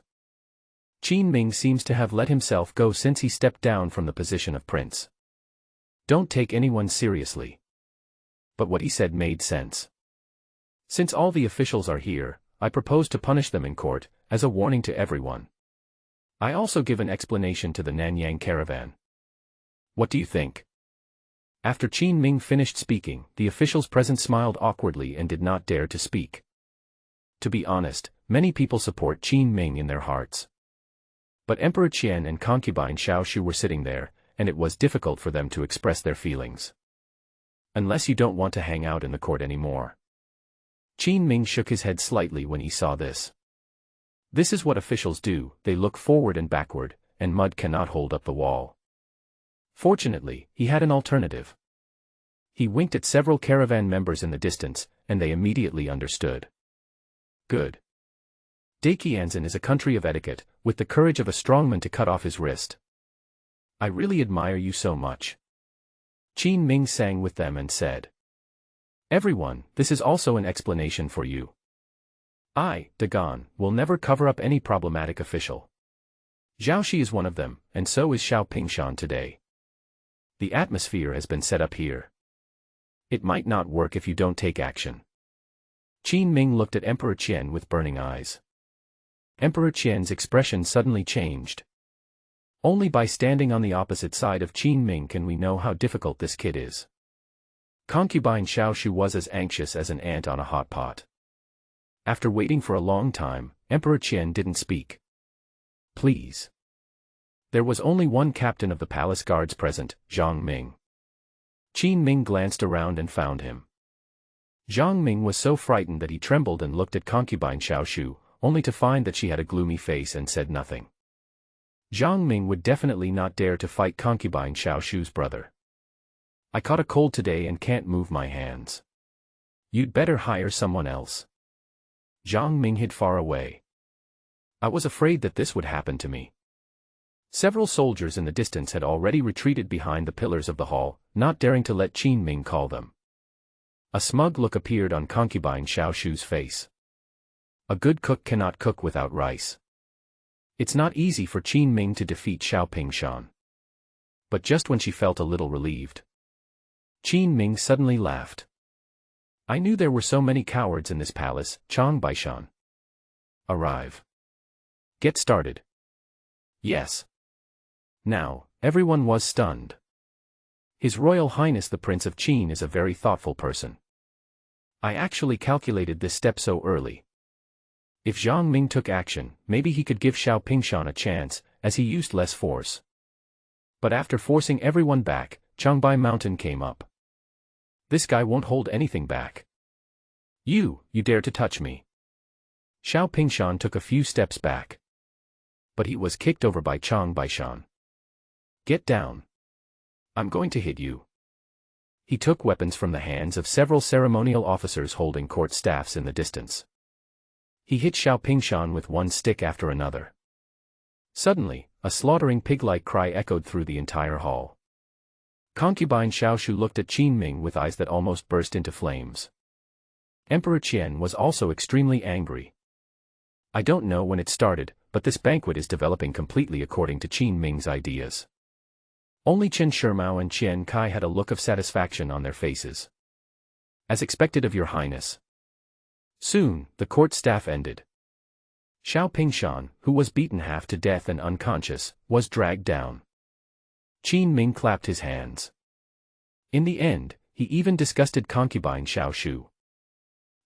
Qin Ming seems to have let himself go since he stepped down from the position of prince. Don't take anyone seriously. But what he said made sense. Since all the officials are here, I propose to punish them in court, as a warning to everyone. I also give an explanation to the Nanyang caravan. What do you think? After Qin Ming finished speaking, the officials present smiled awkwardly and did not dare to speak. To be honest, many people support Qin Ming in their hearts. But Emperor Qian and Concubine Xiao were sitting there, and it was difficult for them to express their feelings. Unless you don't want to hang out in the court anymore. Qin Ming shook his head slightly when he saw this. This is what officials do, they look forward and backward, and mud cannot hold up the wall. Fortunately, he had an alternative. He winked at several caravan members in the distance, and they immediately understood. Good. Daqianzan is a country of etiquette, with the courage of a strongman to cut off his wrist. I really admire you so much. Qin Ming sang with them and said. Everyone, this is also an explanation for you. I, Dagon, will never cover up any problematic official. Zhaoxi is one of them, and so is Xiao Pingshan today. The atmosphere has been set up here. It might not work if you don't take action. Qin Ming looked at Emperor Qian with burning eyes. Emperor Qian's expression suddenly changed. Only by standing on the opposite side of Qin Ming can we know how difficult this kid is. Concubine Xiao was as anxious as an ant on a hot pot. After waiting for a long time, Emperor Qian didn't speak. Please. There was only one captain of the palace guards present, Zhang Ming. Qin Ming glanced around and found him. Zhang Ming was so frightened that he trembled and looked at Concubine Xiao, only to find that she had a gloomy face and said nothing. Zhang Ming would definitely not dare to fight Concubine Xiao's brother. I caught a cold today and can't move my hands. You'd better hire someone else. Zhang Ming hid far away. I was afraid that this would happen to me. Several soldiers in the distance had already retreated behind the pillars of the hall, not daring to let Qin Ming call them. A smug look appeared on Concubine Xiao's face. A good cook cannot cook without rice. It's not easy for Qin Ming to defeat Xiao Pingshan. But just when she felt a little relieved, Qin Ming suddenly laughed. I knew there were so many cowards in this palace, Chang Baishan. Arrive. Get started. Yes. Now, everyone was stunned. His Royal Highness the Prince of Qin is a very thoughtful person. I actually calculated this step so early. If Zhang Ming took action, maybe he could give Xiao Pingshan a chance, as he used less force. But after forcing everyone back, Changbai Mountain came up. This guy won't hold anything back. You dare to touch me. Xiao Pingshan took a few steps back. But he was kicked over by Chang Baishan. Get down. I'm going to hit you. He took weapons from the hands of several ceremonial officers holding court staffs in the distance. He hit Xiao Pingshan with one stick after another. Suddenly, a slaughtering pig-like cry echoed through the entire hall. Concubine Xiao looked at Qin Ming with eyes that almost burst into flames. Emperor Qian was also extremely angry. I don't know when it started, but this banquet is developing completely according to Qin Ming's ideas. Only Chen Shimao and Qian Kai had a look of satisfaction on their faces. As expected of your highness. Soon, the court staff ended. Xiao Pingshan, who was beaten half to death and unconscious, was dragged down. Qin Ming clapped his hands. In the end, he even disgusted Concubine Xiao.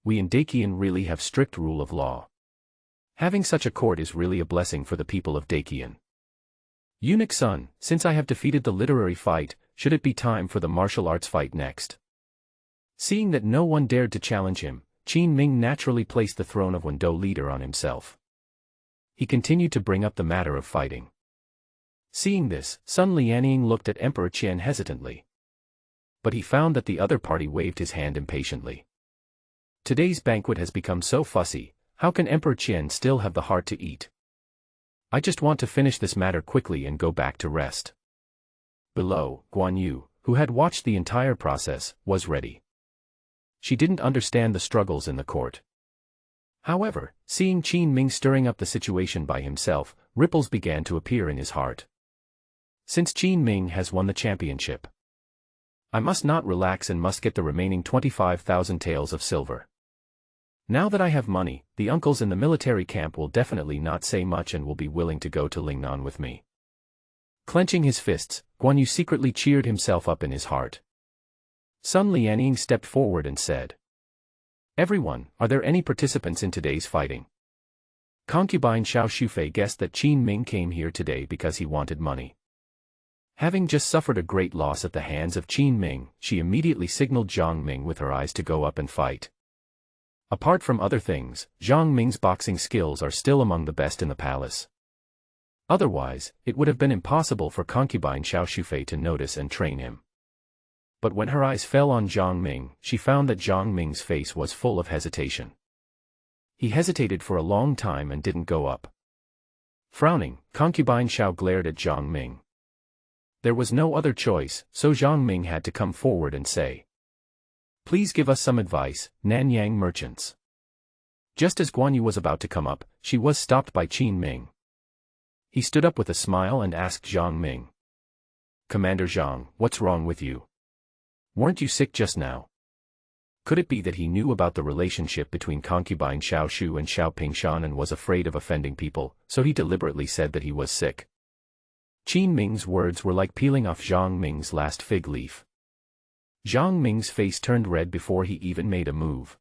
We in Daqian really have strict rule of law. Having such a court is really a blessing for the people of Daqian. Eunuch son, since I have defeated the literary fight, should it be time for the martial arts fight next? Seeing that no one dared to challenge him, Qin Ming naturally placed the throne of Wenzhou leader on himself. He continued to bring up the matter of fighting. Seeing this, Sun Lianying looked at Emperor Qian hesitantly. But he found that the other party waved his hand impatiently. Today's banquet has become so fussy, how can Emperor Qian still have the heart to eat? I just want to finish this matter quickly and go back to rest. Below, Guan Yu, who had watched the entire process, was ready. She didn't understand the struggles in the court. However, seeing Qin Ming stirring up the situation by himself, ripples began to appear in his heart. Since Qin Ming has won the championship, I must not relax and must get the remaining 25,000 taels of silver. Now that I have money, the uncles in the military camp will definitely not say much and will be willing to go to Lingnan with me. Clenching his fists, Guan Yu secretly cheered himself up in his heart. Sun Lianying stepped forward and said, Everyone, are there any participants in today's fighting? Concubine Xiao Shufei guessed that Qin Ming came here today because he wanted money. Having just suffered a great loss at the hands of Qin Ming, she immediately signaled Zhang Ming with her eyes to go up and fight. Apart from other things, Zhang Ming's boxing skills are still among the best in the palace. Otherwise, it would have been impossible for Concubine Xiao Shufei to notice and train him. But when her eyes fell on Zhang Ming, she found that Zhang Ming's face was full of hesitation. He hesitated for a long time and didn't go up. Frowning, Concubine Xiao glared at Zhang Ming. There was no other choice, so Zhang Ming had to come forward and say, Please give us some advice, Nanyang merchants. Just as Guan Yu was about to come up, she was stopped by Qin Ming. He stood up with a smile and asked Zhang Ming. Commander Zhang, what's wrong with you? Weren't you sick just now? Could it be that he knew about the relationship between Concubine Xiao and Xiao Pingshan and was afraid of offending people, so he deliberately said that he was sick? Qin Ming's words were like peeling off Zhang Ming's last fig leaf. Zhang Ming's face turned red before he even made a move.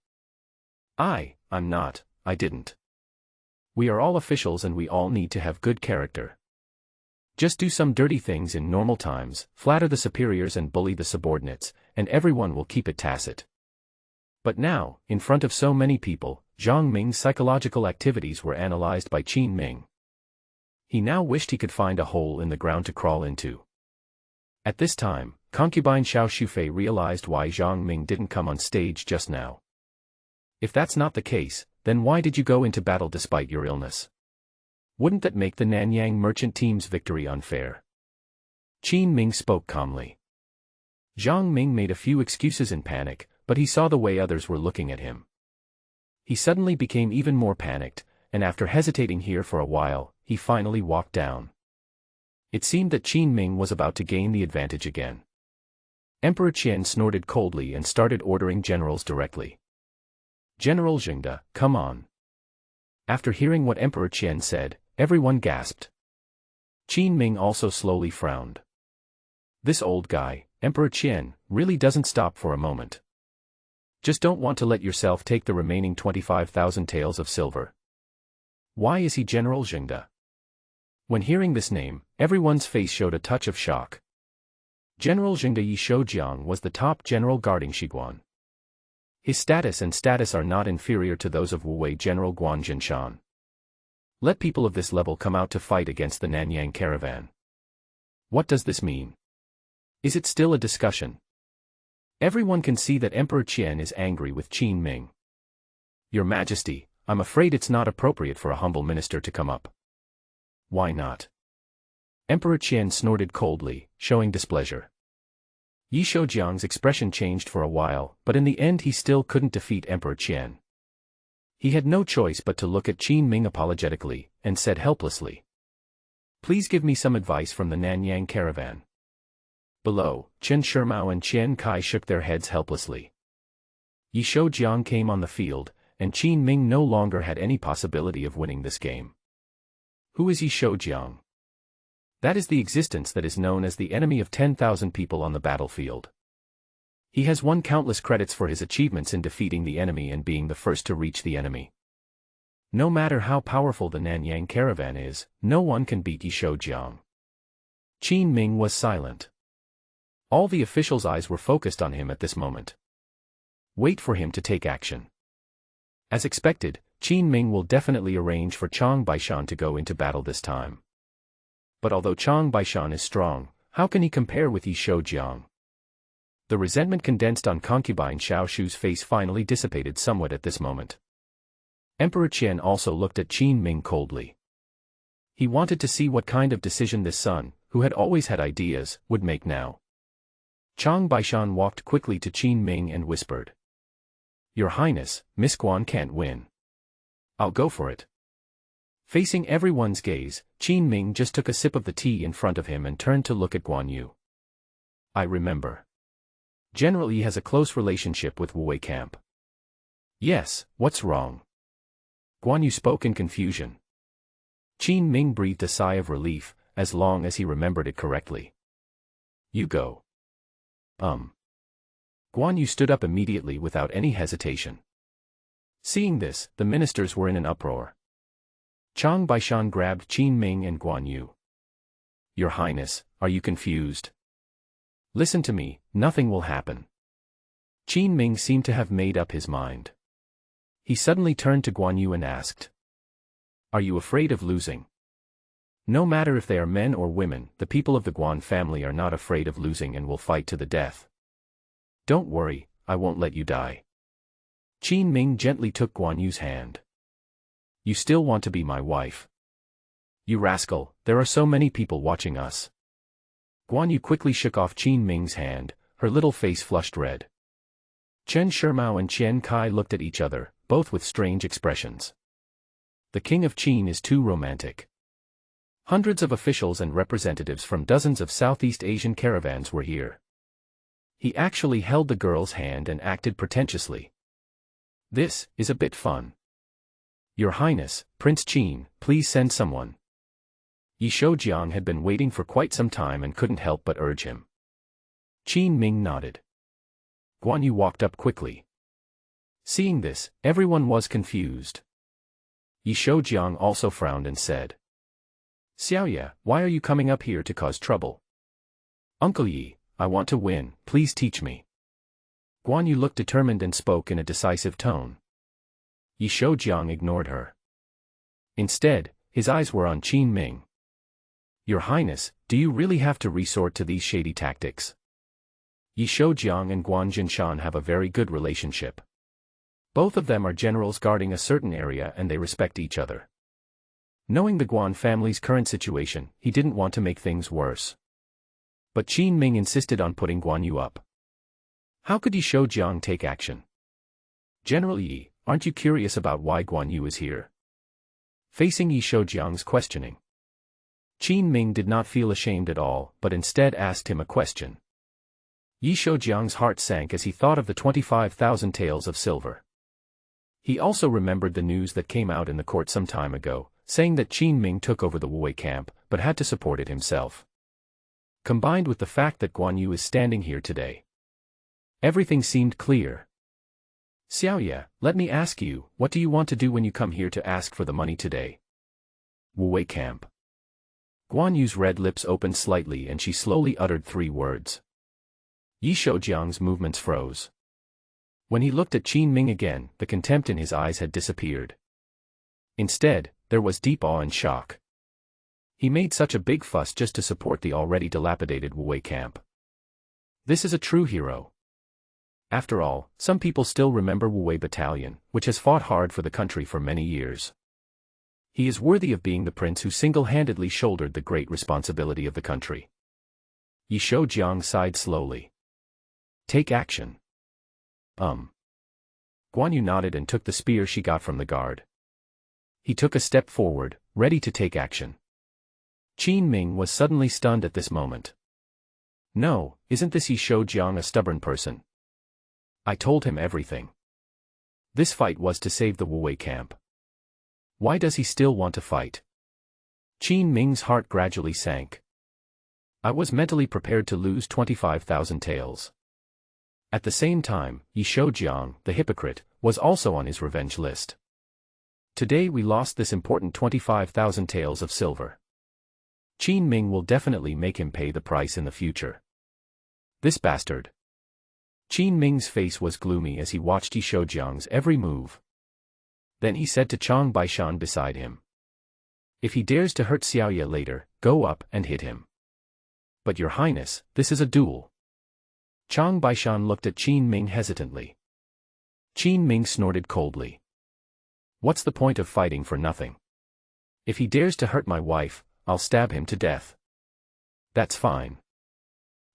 I'm not, I didn't. We are all officials and we all need to have good character. Just do some dirty things in normal times, flatter the superiors and bully the subordinates, and everyone will keep it tacit. But now, in front of so many people, Zhang Ming's psychological activities were analyzed by Qin Ming. He now wished he could find a hole in the ground to crawl into. At this time, Concubine Xiao Shufei realized why Zhang Ming didn't come on stage just now. If that's not the case, then why did you go into battle despite your illness? Wouldn't that make the Nanyang merchant team's victory unfair? Qin Ming spoke calmly. Zhang Ming made a few excuses in panic, but he saw the way others were looking at him. He suddenly became even more panicked, and after hesitating here for a while, he finally walked down. It seemed that Qin Ming was about to gain the advantage again. Emperor Qian snorted coldly and started ordering generals directly. General Zhengde, come on. After hearing what Emperor Qian said, everyone gasped. Qin Ming also slowly frowned. This old guy, Emperor Qian, really doesn't stop for a moment. Just don't want to let yourself take the remaining 25,000 taels of silver. Why is he General Zhengde? When hearing this name, everyone's face showed a touch of shock. General Zhengde Yi Shoujiang was the top general guarding Shiguan. His status are not inferior to those of Wu Wei General Guan Jinshan. Let people of this level come out to fight against the Nanyang caravan. What does this mean? Is it still a discussion? Everyone can see that Emperor Qian is angry with Qin Ming. Your Majesty, I'm afraid it's not appropriate for a humble minister to come up. Why not? Emperor Qian snorted coldly, showing displeasure. Yi Shoujiang's expression changed for a while, but in the end he still couldn't defeat Emperor Qian. He had no choice but to look at Qin Ming apologetically, and said helplessly. Please give me some advice from the Nanyang caravan. Below, Chen Shimao and Qian Kai shook their heads helplessly. Yi Shoujiang came on the field, and Qin Ming no longer had any possibility of winning this game. Who is Yi Shoujiang? That is the existence that is known as the enemy of 10,000 people on the battlefield. He has won countless credits for his achievements in defeating the enemy and being the first to reach the enemy. No matter how powerful the Nanyang caravan is, no one can beat Yi Shoujiang. Qin Ming was silent. All the officials' eyes were focused on him at this moment. Wait for him to take action. As expected, Qin Ming will definitely arrange for Chang Baishan to go into battle this time. But although Chang Baishan is strong, how can he compare with Yi Shoujiang? The resentment condensed on Concubine Xiao Shu's face finally dissipated somewhat at this moment. Emperor Qian also looked at Qin Ming coldly. He wanted to see what kind of decision this son, who had always had ideas, would make now. Chang Baishan walked quickly to Qin Ming and whispered. Your Highness, Miss Guan can't win. I'll go for it. Facing everyone's gaze, Qin Ming just took a sip of the tea in front of him and turned to look at Guan Yu. I remember. General Yi has a close relationship with Wu Wei camp. Yes, what's wrong? Guan Yu spoke in confusion. Qin Ming breathed a sigh of relief, as long as he remembered it correctly. You go. Guan Yu stood up immediately without any hesitation. Seeing this, the ministers were in an uproar. Chang Baishan grabbed Qin Ming and Guan Yu. Your Highness, are you confused? Listen to me, nothing will happen. Qin Ming seemed to have made up his mind. He suddenly turned to Guan Yu and asked. Are you afraid of losing? No matter if they are men or women, the people of the Guan family are not afraid of losing and will fight to the death. Don't worry, I won't let you die. Qin Ming gently took Guan Yu's hand. You still want to be my wife? You rascal, there are so many people watching us. Guan Yu quickly shook off Qin Ming's hand, her little face flushed red. Chen Shimao and Qian Kai looked at each other, both with strange expressions. The king of Qin is too romantic. Hundreds of officials and representatives from dozens of Southeast Asian caravans were here. He actually held the girl's hand and acted pretentiously. This is a bit fun. Your Highness, Prince Qin, please send someone. Yi Shoujiang had been waiting for quite some time and couldn't help but urge him. Qin Ming nodded. Guan Yu walked up quickly. Seeing this, everyone was confused. Yi Shoujiang also frowned and said, Xiaoye, why are you coming up here to cause trouble? Uncle Yi, I want to win, please teach me. Guan Yu looked determined and spoke in a decisive tone. Yi Shoujiang ignored her. Instead, his eyes were on Qin Ming. Your Highness, do you really have to resort to these shady tactics? Yi Shoujiang and Guan Jinshan have a very good relationship. Both of them are generals guarding a certain area and they respect each other. Knowing the Guan family's current situation, he didn't want to make things worse. But Qin Ming insisted on putting Guan Yu up. How could Yi Shoujiang take action? General Yi, aren't you curious about why Guan Yu is here? Facing Yi Shoujiang's questioning, Qin Ming did not feel ashamed at all, but instead asked him a question. Yi Shoujiang's heart sank as he thought of the 25,000 taels of silver. He also remembered the news that came out in the court some time ago, saying that Qin Ming took over the Wuwei camp, but had to support it himself. Combined with the fact that Guan Yu is standing here today, everything seemed clear. Xiaoye, let me ask you, what do you want to do when you come here to ask for the money today? Wuwei camp. Guan Yu's red lips opened slightly and she slowly uttered 3 words. Yi Shoujiang's movements froze. When he looked at Qin Ming again, the contempt in his eyes had disappeared. Instead, there was deep awe and shock. He made such a big fuss just to support the already dilapidated Wuwei camp. This is a true hero. After all, some people still remember Wuwei Battalion, which has fought hard for the country for many years. He is worthy of being the prince who single-handedly shouldered the great responsibility of the country. Yi Shoujiang sighed slowly. Take action. Guan Yu nodded and took the spear she got from the guard. He took a step forward, ready to take action. Qin Ming was suddenly stunned at this moment. No, isn't this Yi Shoujiang a stubborn person? I told him everything. This fight was to save the Wuwei camp. Why does he still want to fight? Qin Ming's heart gradually sank. I was mentally prepared to lose 25,000 taels. At the same time, Yi Shoujiang, the hypocrite, was also on his revenge list. Today we lost this important 25,000 taels of silver. Qin Ming will definitely make him pay the price in the future. This bastard. Qin Ming's face was gloomy as he watched Yi Shoujiang's every move. Then he said to Chang Baishan beside him. If he dares to hurt Xiaoye later, go up and hit him. But your highness, this is a duel. Chang Baishan looked at Qin Ming hesitantly. Qin Ming snorted coldly. What's the point of fighting for nothing? If he dares to hurt my wife, I'll stab him to death. That's fine.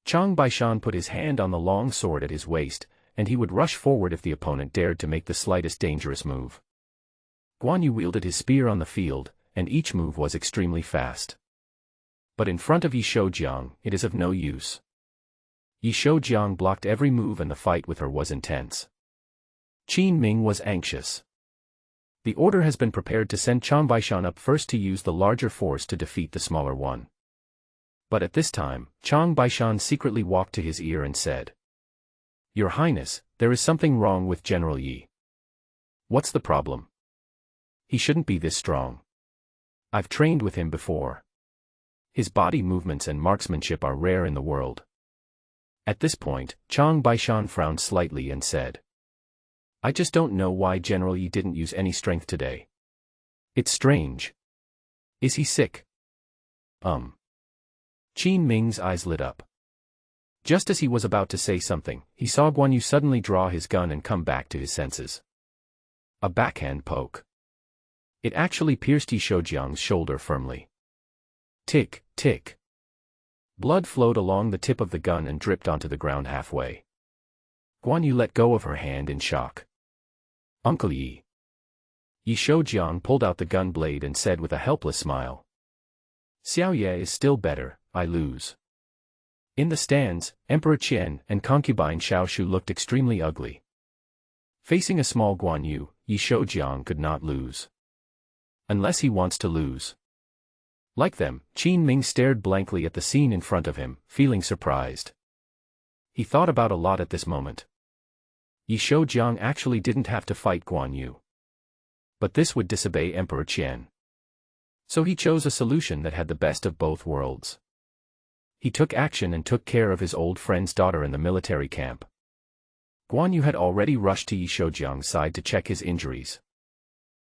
Chang Baishan put his hand on the long sword at his waist, and he would rush forward if the opponent dared to make the slightest dangerous move. Guan Yu wielded his spear on the field, and each move was extremely fast. But in front of Yi Shoujiang, it is of no use. Yi Shoujiang blocked every move and the fight with her was intense. Qin Ming was anxious. The order has been prepared to send Chang Baishan up first to use the larger force to defeat the smaller one. But at this time, Chang Baishan secretly walked to his ear and said, Your Highness, there is something wrong with General Yi. What's the problem? He shouldn't be this strong. I've trained with him before. His body movements and marksmanship are rare in the world. At this point, Chang Baishan frowned slightly and said, I just don't know why General Yi didn't use any strength today. It's strange. Is he sick? Qin Ming's eyes lit up. Just as he was about to say something, he saw Guan Yu suddenly draw his gun and come back to his senses. A backhand poke. It actually pierced Yi Shoujiang's shoulder firmly. Tick, tick. Blood flowed along the tip of the gun and dripped onto the ground halfway. Guan Yu let go of her hand in shock. Uncle Yi. Yi Shoujiang pulled out the gun blade and said with a helpless smile. Xiaoye is still better, I lose. In the stands, Emperor Qian and Concubine Xiao looked extremely ugly. Facing a small Guan Yu, Yi Shoujiang could not lose. Unless he wants to lose. Like them, Qin Ming stared blankly at the scene in front of him, feeling surprised. He thought about a lot at this moment. Yi Shoujiang actually didn't have to fight Guan Yu. But this would disobey Emperor Qian. So he chose a solution that had the best of both worlds. He took action and took care of his old friend's daughter in the military camp. Guan Yu had already rushed to Yi Shoujiang's side to check his injuries.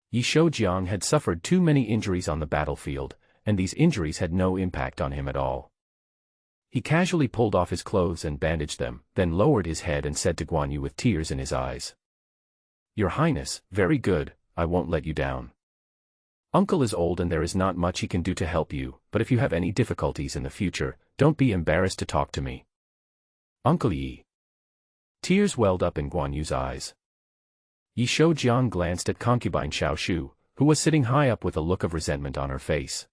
Yi Shoujiang had suffered too many injuries on the battlefield, and these injuries had no impact on him at all. He casually pulled off his clothes and bandaged them, then lowered his head and said to Guan Yu with tears in his eyes. "Your Highness, very good, I won't let you down. Uncle is old and there is not much he can do to help you, but if you have any difficulties in the future, don't be embarrassed to talk to me. Uncle Yi." Tears welled up in Guan Yu's eyes. Yi Shoujiang glanced at Concubine Xiao, who was sitting high up with a look of resentment on her face.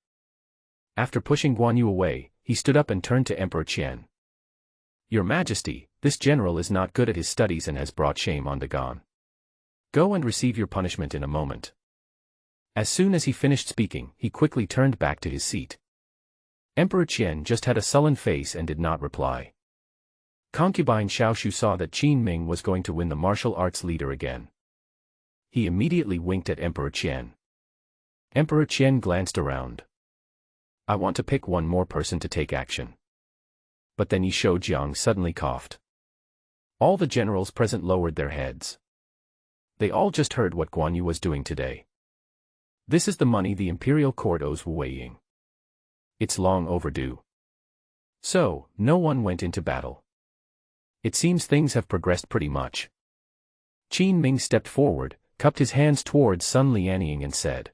After pushing Guan Yu away, he stood up and turned to Emperor Qian. "Your Majesty, this general is not good at his studies and has brought shame on Guan. Go and receive your punishment in a moment." As soon as he finished speaking, he quickly turned back to his seat. Emperor Qian just had a sullen face and did not reply. Concubine Xiao saw that Qin Ming was going to win the martial arts leader again. He immediately winked at Emperor Qian. Emperor Qian glanced around. "I want to pick one more person to take action." But then Yi Shoujiang suddenly coughed. All the generals present lowered their heads. They all just heard what Guan Yu was doing today. This is the money the Imperial court owes Wu Weiying. It's long overdue. So, no one went into battle. It seems things have progressed pretty much. Qin Ming stepped forward, cupped his hands towards Sun Lianying and said,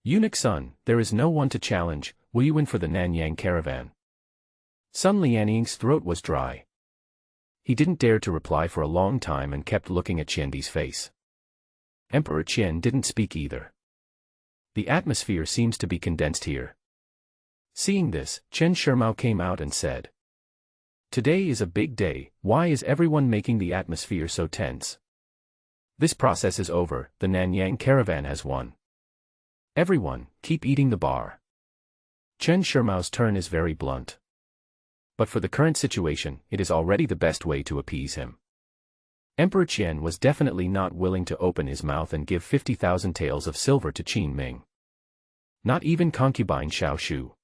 "Eunuch Sun, there is no one to challenge, will you win for the Nanyang caravan?" Sun Lianying's throat was dry. He didn't dare to reply for a long time and kept looking at Qiandi's face. Emperor Qian didn't speak either. The atmosphere seems to be condensed here. Seeing this, Chen Shimao came out and said, "Today is a big day, why is everyone making the atmosphere so tense? This process is over, the Nanyang caravan has won. Everyone, keep eating the bar." Chen Shimao's turn is very blunt. But for the current situation, it is already the best way to appease him. Emperor Qian was definitely not willing to open his mouth and give 50,000 taels of silver to Qin Ming. Not even Concubine Xiao.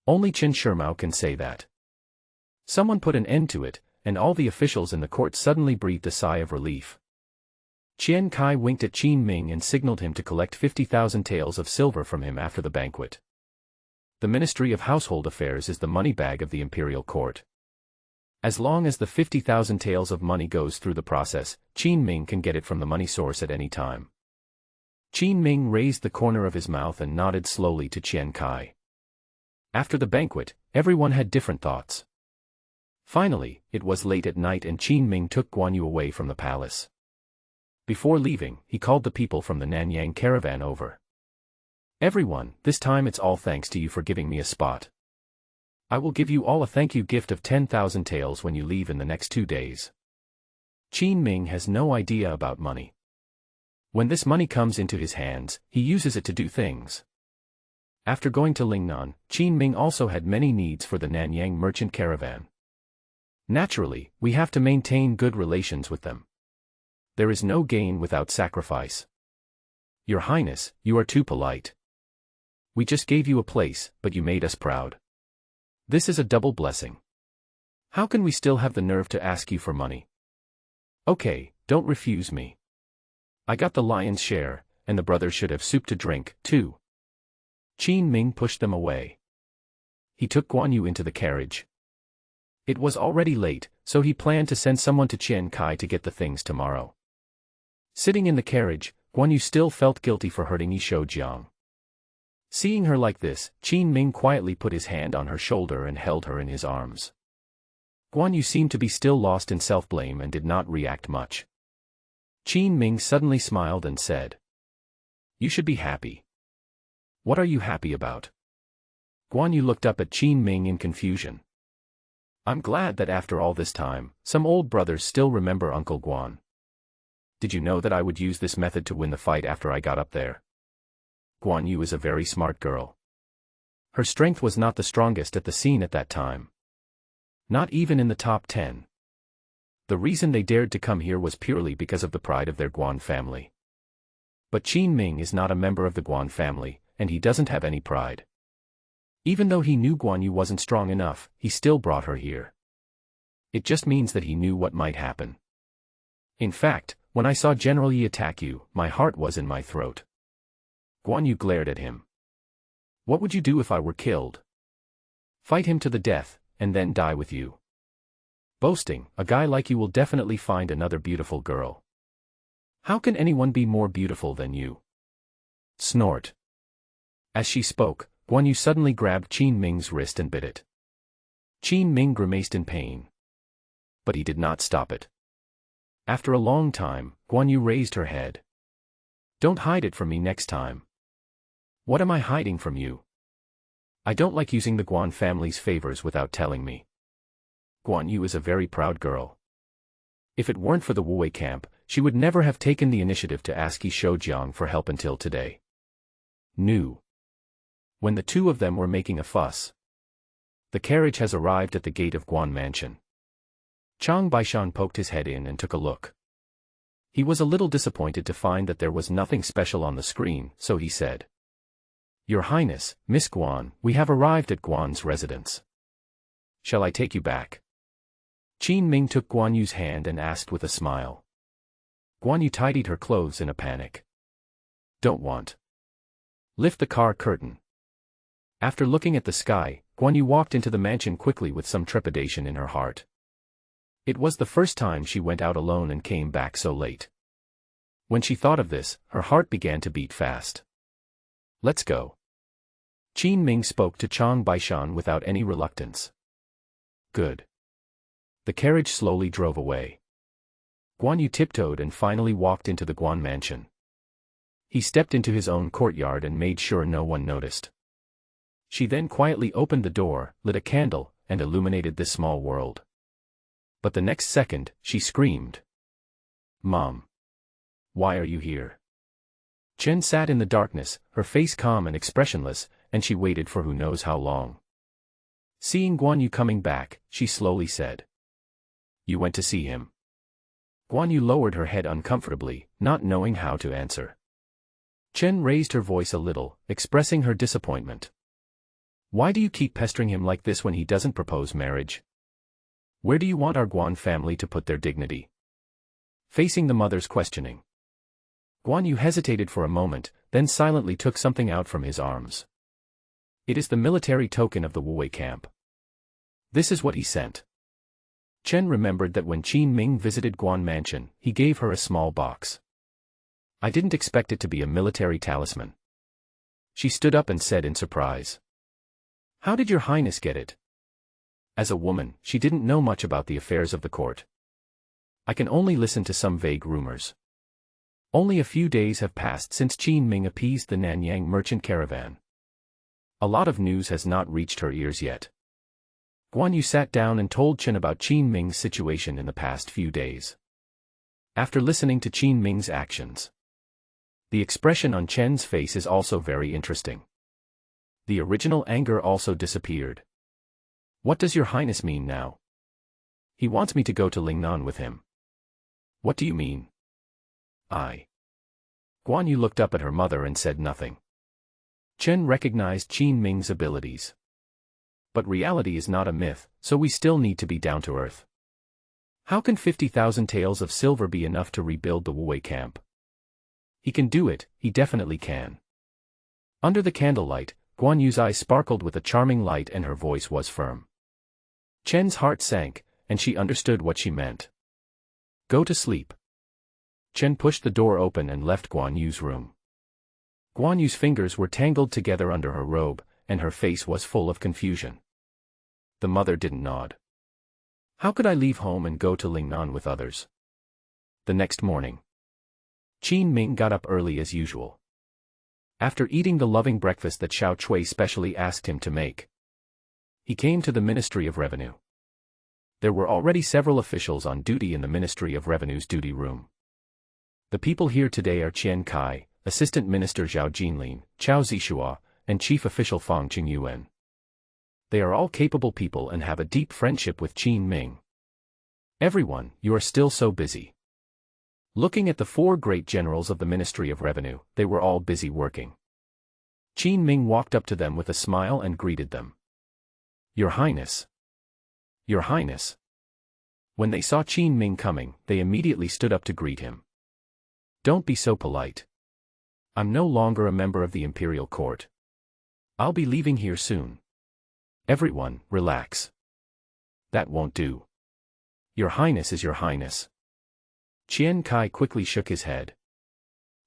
Only Chen Shimao can say that. Someone put an end to it, and all the officials in the court suddenly breathed a sigh of relief. Qian Kai winked at Qin Ming and signaled him to collect 50,000 taels of silver from him after the banquet. The Ministry of Household Affairs is the money bag of the Imperial Court. As long as the 50,000 taels of money goes through the process, Qin Ming can get it from the money source at any time. Qin Ming raised the corner of his mouth and nodded slowly to Qian Kai. After the banquet, everyone had different thoughts. Finally, it was late at night and Qin Ming took Guan Yu away from the palace. Before leaving, he called the people from the Nanyang caravan over. "Everyone, this time it's all thanks to you for giving me a spot. I will give you all a thank you gift of 10,000 taels when you leave in the next 2 days." Qin Ming has no idea about money. When this money comes into his hands, he uses it to do things. After going to Lingnan, Qin Ming also had many needs for the Nanyang merchant caravan. Naturally, we have to maintain good relations with them. There is no gain without sacrifice. "Your Highness, you are too polite. We just gave you a place, but you made us proud. This is a double blessing. How can we still have the nerve to ask you for money? Okay, don't refuse me. I got the lion's share, and the brothers should have soup to drink, too." Qin Ming pushed them away. He took Guan Yu into the carriage. It was already late, so he planned to send someone to Qian Kai to get the things tomorrow. Sitting in the carriage, Guan Yu still felt guilty for hurting Yi Shoujiang. Seeing her like this, Qin Ming quietly put his hand on her shoulder and held her in his arms. Guan Yu seemed to be still lost in self-blame and did not react much. Qin Ming suddenly smiled and said, "You should be happy." "What are you happy about?" Guan Yu looked up at Qin Ming in confusion. I'm glad that after all this time, some old brothers still remember Uncle Guan. Did you know that I would use this method to win the fight after I got up there? Guan Yu is a very smart girl. Her strength was not the strongest at the scene at that time. Not even in the top 10. The reason they dared to come here was purely because of the pride of their Guan family. But Qin Ming is not a member of the Guan family, and he doesn't have any pride. Even though he knew Guan Yu wasn't strong enough, he still brought her here. It just means that he knew what might happen. In fact, when I saw General Yi attack you, my heart was in my throat. Guan Yu glared at him. What would you do if I were killed? Fight him to the death, and then die with you. Boasting, a guy like you will definitely find another beautiful girl. How can anyone be more beautiful than you? Snort. As she spoke, Guan Yu suddenly grabbed Qin Ming's wrist and bit it. Qin Ming grimaced in pain. But he did not stop it. After a long time, Guan Yu raised her head. Don't hide it from me next time. What am I hiding from you? I don't like using the Guan family's favors without telling me. Guan Yu is a very proud girl. If it weren't for the Wuwei camp, she would never have taken the initiative to ask Yi Shoujiang for help until today. New. When the two of them were making a fuss. The carriage has arrived at the gate of Guan Mansion. Chang Baishan poked his head in and took a look. He was a little disappointed to find that there was nothing special on the screen, so he said, Your Highness, Miss Guan, we have arrived at Guan's residence. Shall I take you back? Qin Ming took Guan Yu's hand and asked with a smile. Guan Yu tidied her clothes in a panic. Don't want. Lift the car curtain. After looking at the sky, Guan Yu walked into the mansion quickly with some trepidation in her heart. It was the first time she went out alone and came back so late. When she thought of this, her heart began to beat fast. Let's go. Qin Ming spoke to Chang Baishan without any reluctance. Good. The carriage slowly drove away. Guan Yu tiptoed and finally walked into the Guan mansion. He stepped into his own courtyard and made sure no one noticed. She then quietly opened the door, lit a candle, and illuminated this small world. But the next second, she screamed. Mom. Why are you here? Chen sat in the darkness, her face calm and expressionless, and she waited for who knows how long. Seeing Guan Yu coming back, she slowly said. You went to see him. Guan Yu lowered her head uncomfortably, not knowing how to answer. Chen raised her voice a little, expressing her disappointment. Why do you keep pestering him like this when he doesn't propose marriage? Where do you want our Guan family to put their dignity? Facing the mother's questioning. Guan Yu hesitated for a moment, then silently took something out from his arms. It is the military token of the Wuwei camp. This is what he sent. Chen remembered that when Qin Ming visited Guan Mansion, he gave her a small box. I didn't expect it to be a military talisman. She stood up and said in surprise. How did your highness get it? As a woman, she didn't know much about the affairs of the court. I can only listen to some vague rumors. Only a few days have passed since Qin Ming appeased the Nanyang merchant caravan. A lot of news has not reached her ears yet. Guan Yu sat down and told Chen about Qin Ming's situation in the past few days. After listening to Qin Ming's actions, the expression on Chen's face is also very interesting. The original anger also disappeared. What does your highness mean now? He wants me to go to Lingnan with him. What do you mean? Guan Yu looked up at her mother and said nothing. Chen recognized Qin Ming's abilities. But reality is not a myth, so we still need to be down to earth. How can 50,000 taels of silver be enough to rebuild the Wuwei camp? He can do it, he definitely can. Under the candlelight, Guan Yu's eyes sparkled with a charming light and her voice was firm. Chen's heart sank, and she understood what she meant. Go to sleep. Chen pushed the door open and left Guan Yu's room. Guan Yu's fingers were tangled together under her robe, and her face was full of confusion. The mother didn't nod. How could I leave home and go to Lingnan with others? The next morning, Qin Ming got up early as usual. After eating the loving breakfast that Xiao Chui specially asked him to make, he came to the Ministry of Revenue. There were already several officials on duty in the Ministry of Revenue's duty room. The people here today are Qian Kai, Assistant Minister Zhao Jinlin, Chao Zixua, and Chief Official Fang Qingyuan. They are all capable people and have a deep friendship with Qin Ming. Everyone, you are still so busy. Looking at the four great generals of the Ministry of Revenue, they were all busy working. Qin Ming walked up to them with a smile and greeted them. Your Highness. Your Highness. When they saw Qin Ming coming, they immediately stood up to greet him. Don't be so polite. I'm no longer a member of the Imperial Court. I'll be leaving here soon. Everyone, relax. That won't do. Your Highness is Your Highness. Qian Kai quickly shook his head.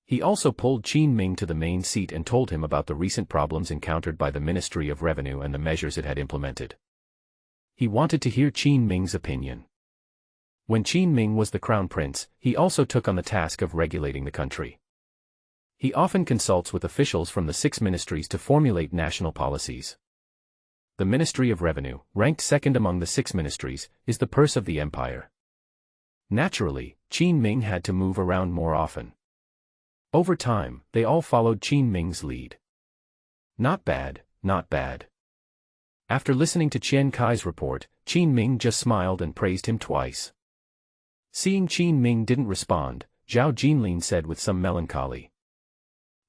He also pulled Qin Ming to the main seat and told him about the recent problems encountered by the Ministry of Revenue and the measures it had implemented. He wanted to hear Qin Ming's opinion. When Qin Ming was the crown prince, he also took on the task of regulating the country. He often consults with officials from the 6 ministries to formulate national policies. The Ministry of Revenue, ranked second among the 6 ministries, is the purse of the empire. Naturally, Qin Ming had to move around more often. Over time, they all followed Qin Ming's lead. Not bad, not bad. After listening to Qian Kai's report, Qin Ming just smiled and praised him twice. Seeing Qin Ming didn't respond, Zhao Jinlin said with some melancholy.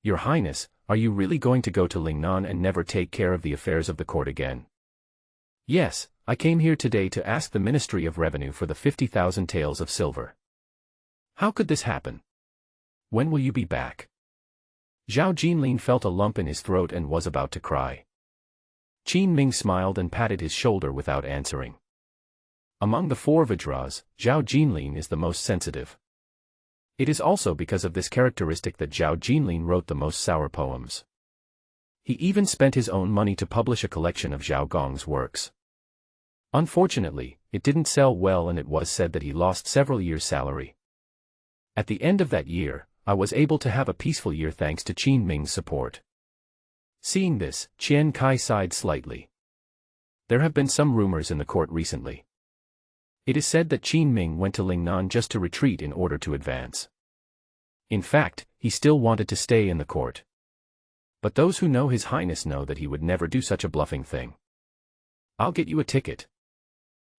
Your Highness, are you really going to go to Lingnan and never take care of the affairs of the court again? Yes, I came here today to ask the Ministry of Revenue for the 50,000 taels of silver. How could this happen? When will you be back? Zhao Jinlin felt a lump in his throat and was about to cry. Qin Ming smiled and patted his shoulder without answering. Among the 4 Vajras, Zhao Jinlin is the most sensitive. It is also because of this characteristic that Zhao Jinlin wrote the most sour poems. He even spent his own money to publish a collection of Zhao Gong's works. Unfortunately, it didn't sell well and it was said that he lost several years' salary. At the end of that year, I was able to have a peaceful year thanks to Qin Ming's support. Seeing this, Qian Kai sighed slightly. There have been some rumors in the court recently. It is said that Qin Ming went to Lingnan just to retreat in order to advance. In fact, he still wanted to stay in the court. But those who know His Highness know that he would never do such a bluffing thing. I'll get you a ticket.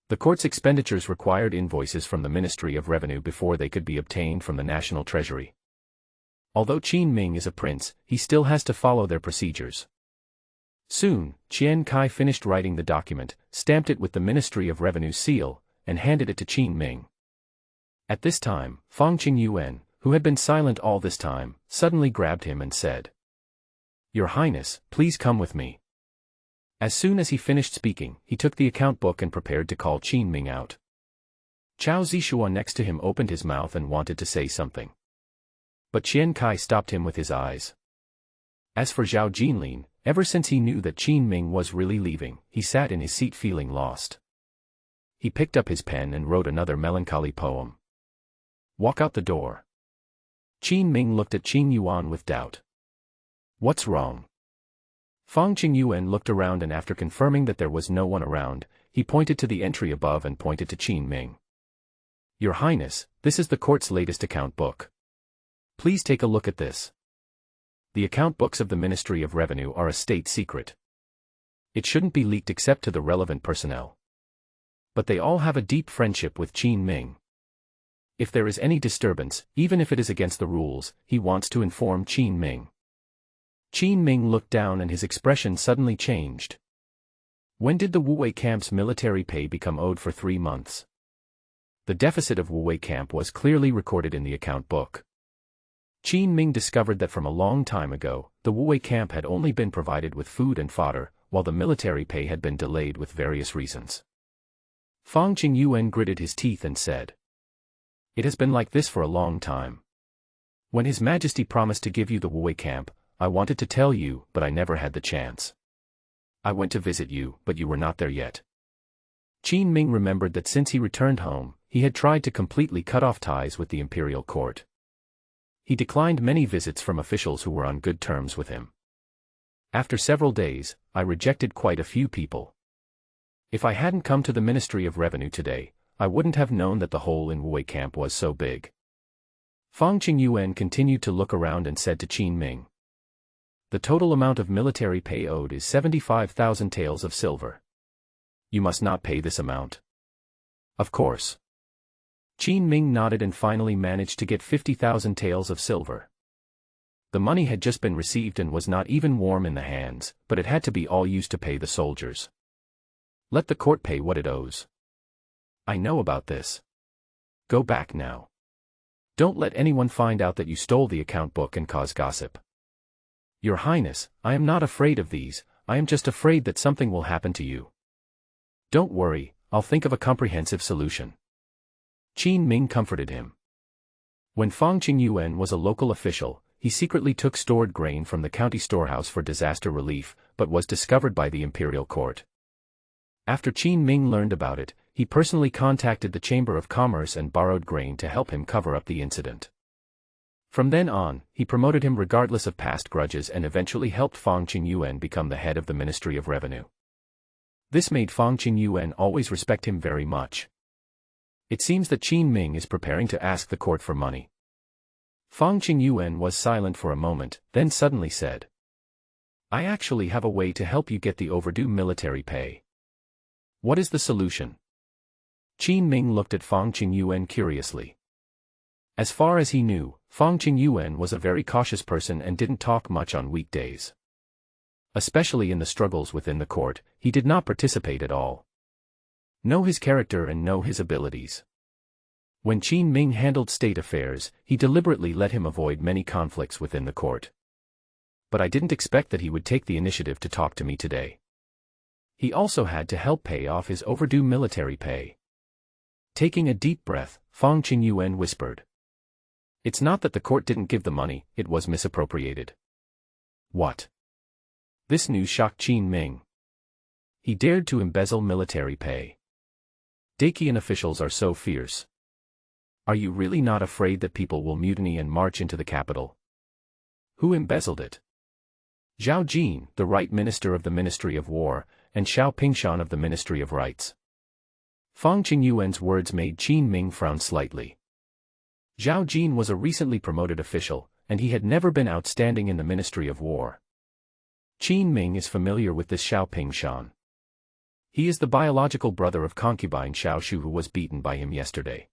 The court's expenditures required invoices from the Ministry of Revenue before they could be obtained from the National Treasury. Although Qin Ming is a prince, he still has to follow their procedures. Soon, Qian Kai finished writing the document, stamped it with the Ministry of Revenue seal, and handed it to Qin Ming. At this time, Fang Qingyuan, who had been silent all this time, suddenly grabbed him and said, Your Highness, please come with me. As soon as he finished speaking, he took the account book and prepared to call Qin Ming out. Chao Zixua next to him opened his mouth and wanted to say something. But Qian Kai stopped him with his eyes. As for Zhao Jinlin, ever since he knew that Qin Ming was really leaving, he sat in his seat feeling lost. He picked up his pen and wrote another melancholy poem. Walk out the door. Qin Ming looked at Qingyuan with doubt. What's wrong? Fang Qingyuan looked around and after confirming that there was no one around, he pointed to the entry above and pointed to Qin Ming. Your Highness, this is the court's latest account book. Please take a look at this. The account books of the Ministry of Revenue are a state secret. It shouldn't be leaked except to the relevant personnel. But they all have a deep friendship with Qin Ming. If there is any disturbance, even if it is against the rules, he wants to inform Qin Ming. Qin Ming looked down and his expression suddenly changed. When did the Wuwei camp's military pay become owed for 3 months? The deficit of Wuwei camp was clearly recorded in the account book. Qin Ming discovered that from a long time ago, the Wuwei camp had only been provided with food and fodder, while the military pay had been delayed with various reasons. Fang Qingyuan gritted his teeth and said, It has been like this for a long time. When His Majesty promised to give you the Wuwei camp, I wanted to tell you, but I never had the chance. I went to visit you, but you were not there yet. Qin Ming remembered that since he returned home, he had tried to completely cut off ties with the Imperial Court. He declined many visits from officials who were on good terms with him. After several days, I rejected quite a few people. If I hadn't come to the Ministry of Revenue today, I wouldn't have known that the hole in Wei camp was so big. Fang Qingyuan continued to look around and said to Qin Ming. The total amount of military pay owed is 75,000 taels of silver. You must not pay this amount. Of course. Qin Ming nodded and finally managed to get 50,000 taels of silver. The money had just been received and was not even warm in the hands, but it had to be all used to pay the soldiers. Let the court pay what it owes. I know about this. Go back now. Don't let anyone find out that you stole the account book and cause gossip. Your Highness, I am not afraid of these, I am just afraid that something will happen to you. Don't worry, I'll think of a comprehensive solution. Qin Ming comforted him. When Fang Qingyuan was a local official, he secretly took stored grain from the county storehouse for disaster relief, but was discovered by the Imperial court. After Qin Ming learned about it, he personally contacted the Chamber of Commerce and borrowed grain to help him cover up the incident. From then on, he promoted him regardless of past grudges and eventually helped Fang Qingyuan become the head of the Ministry of Revenue. This made Fang Qingyuan always respect him very much. It seems that Qin Ming is preparing to ask the court for money. Fang Qingyuan was silent for a moment, then suddenly said, I actually have a way to help you get the overdue military pay. What is the solution? Qin Ming looked at Fang Qingyuan curiously. As far as he knew, Fang Qingyuan was a very cautious person and didn't talk much on weekdays. Especially in the struggles within the court, he did not participate at all. Know his character and know his abilities. When Qin Ming handled state affairs, he deliberately let him avoid many conflicts within the court. But I didn't expect that he would take the initiative to talk to me today. He also had to help pay off his overdue military pay. Taking a deep breath, Fang Qingyuan whispered. It's not that the court didn't give the money, it was misappropriated. What? This news shocked Qin Ming. He dared to embezzle military pay. Daqian officials are so fierce. Are you really not afraid that people will mutiny and march into the capital? Who embezzled it? Zhao Jin, the right minister of the Ministry of War, and Xiao Pingshan of the Ministry of Rights. Fang Qingyuan's words made Qin Ming frown slightly. Zhao Jin was a recently promoted official, and he had never been outstanding in the Ministry of War. Qin Ming is familiar with this Xiao Pingshan. He is the biological brother of Concubine Xiao who was beaten by him yesterday.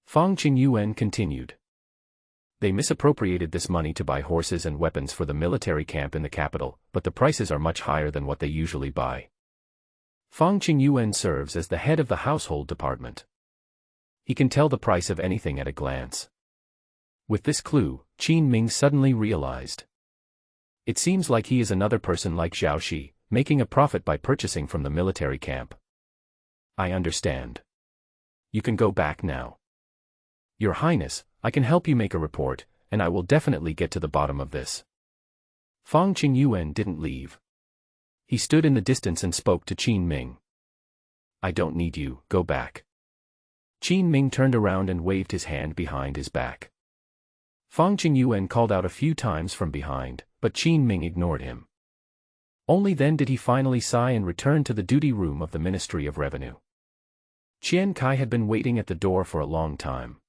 Fang Qingyuan continued. They misappropriated this money to buy horses and weapons for the military camp in the capital, but the prices are much higher than what they usually buy. Fang Qingyuan serves as the head of the household department. He can tell the price of anything at a glance. With this clue, Qin Ming suddenly realized. It seems like he is another person like Zhao Shi, making a profit by purchasing from the military camp. I understand. You can go back now. Your Highness, I can help you make a report, and I will definitely get to the bottom of this. Fang Qingyuan didn't leave. He stood in the distance and spoke to Qin Ming. I don't need you, go back. Qin Ming turned around and waved his hand behind his back. Fang Qingyuan called out a few times from behind, but Qin Ming ignored him. Only then did he finally sigh and return to the duty room of the Ministry of Revenue. Qian Kai had been waiting at the door for a long time.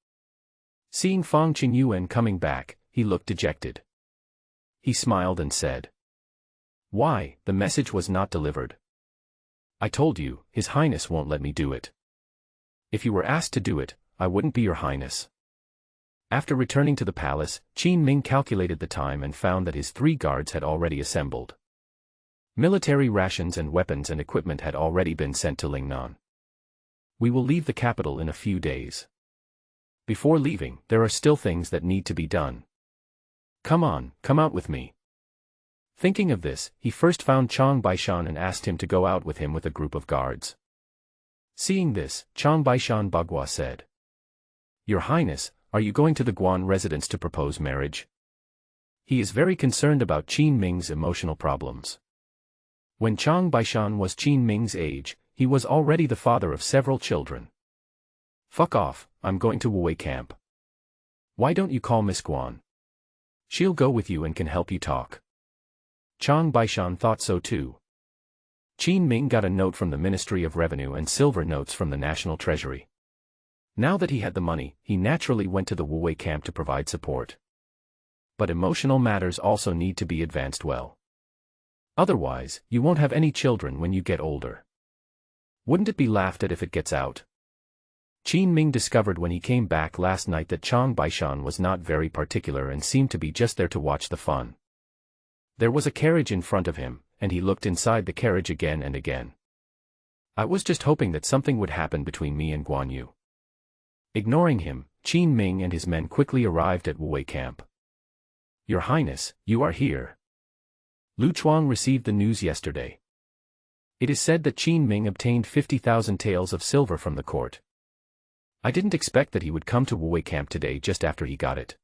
Seeing Fang Qingyuan coming back, he looked dejected. He smiled and said, Why, the message was not delivered. I told you, His Highness won't let me do it. If you were asked to do it, I wouldn't be your Highness. After returning to the palace, Qin Ming calculated the time and found that his 3 guards had already assembled. Military rations and weapons and equipment had already been sent to Lingnan. We will leave the capital in a few days. Before leaving, there are still things that need to be done. Come on, come out with me. Thinking of this, he first found Chang Baishan and asked him to go out with him with a group of guards. Seeing this, Chang Baishan Bagua said, Your Highness, are you going to the Guan residence to propose marriage? He is very concerned about Qin Ming's emotional problems. When Chang Baishan was Qin Ming's age, he was already the father of several children. Fuck off, I'm going to Wei camp. Why don't you call Miss Guan? She'll go with you and can help you talk. Chang Baishan thought so too. Qin Ming got a note from the Ministry of Revenue and silver notes from the National Treasury. Now that he had the money, he naturally went to the Wuwei camp to provide support. But emotional matters also need to be advanced well. Otherwise, you won't have any children when you get older. Wouldn't it be laughed at if it gets out? Qin Ming discovered when he came back last night that Chang Baishan was not very particular and seemed to be just there to watch the fun. There was a carriage in front of him, and he looked inside the carriage again and again. I was just hoping that something would happen between me and Guan Yu. Ignoring him, Qin Ming and his men quickly arrived at Wuwei camp. Your Highness, you are here. Lu Chuang received the news yesterday. It is said that Qin Ming obtained 50,000 taels of silver from the court. I didn't expect that he would come to Wuwei camp today just after he got it.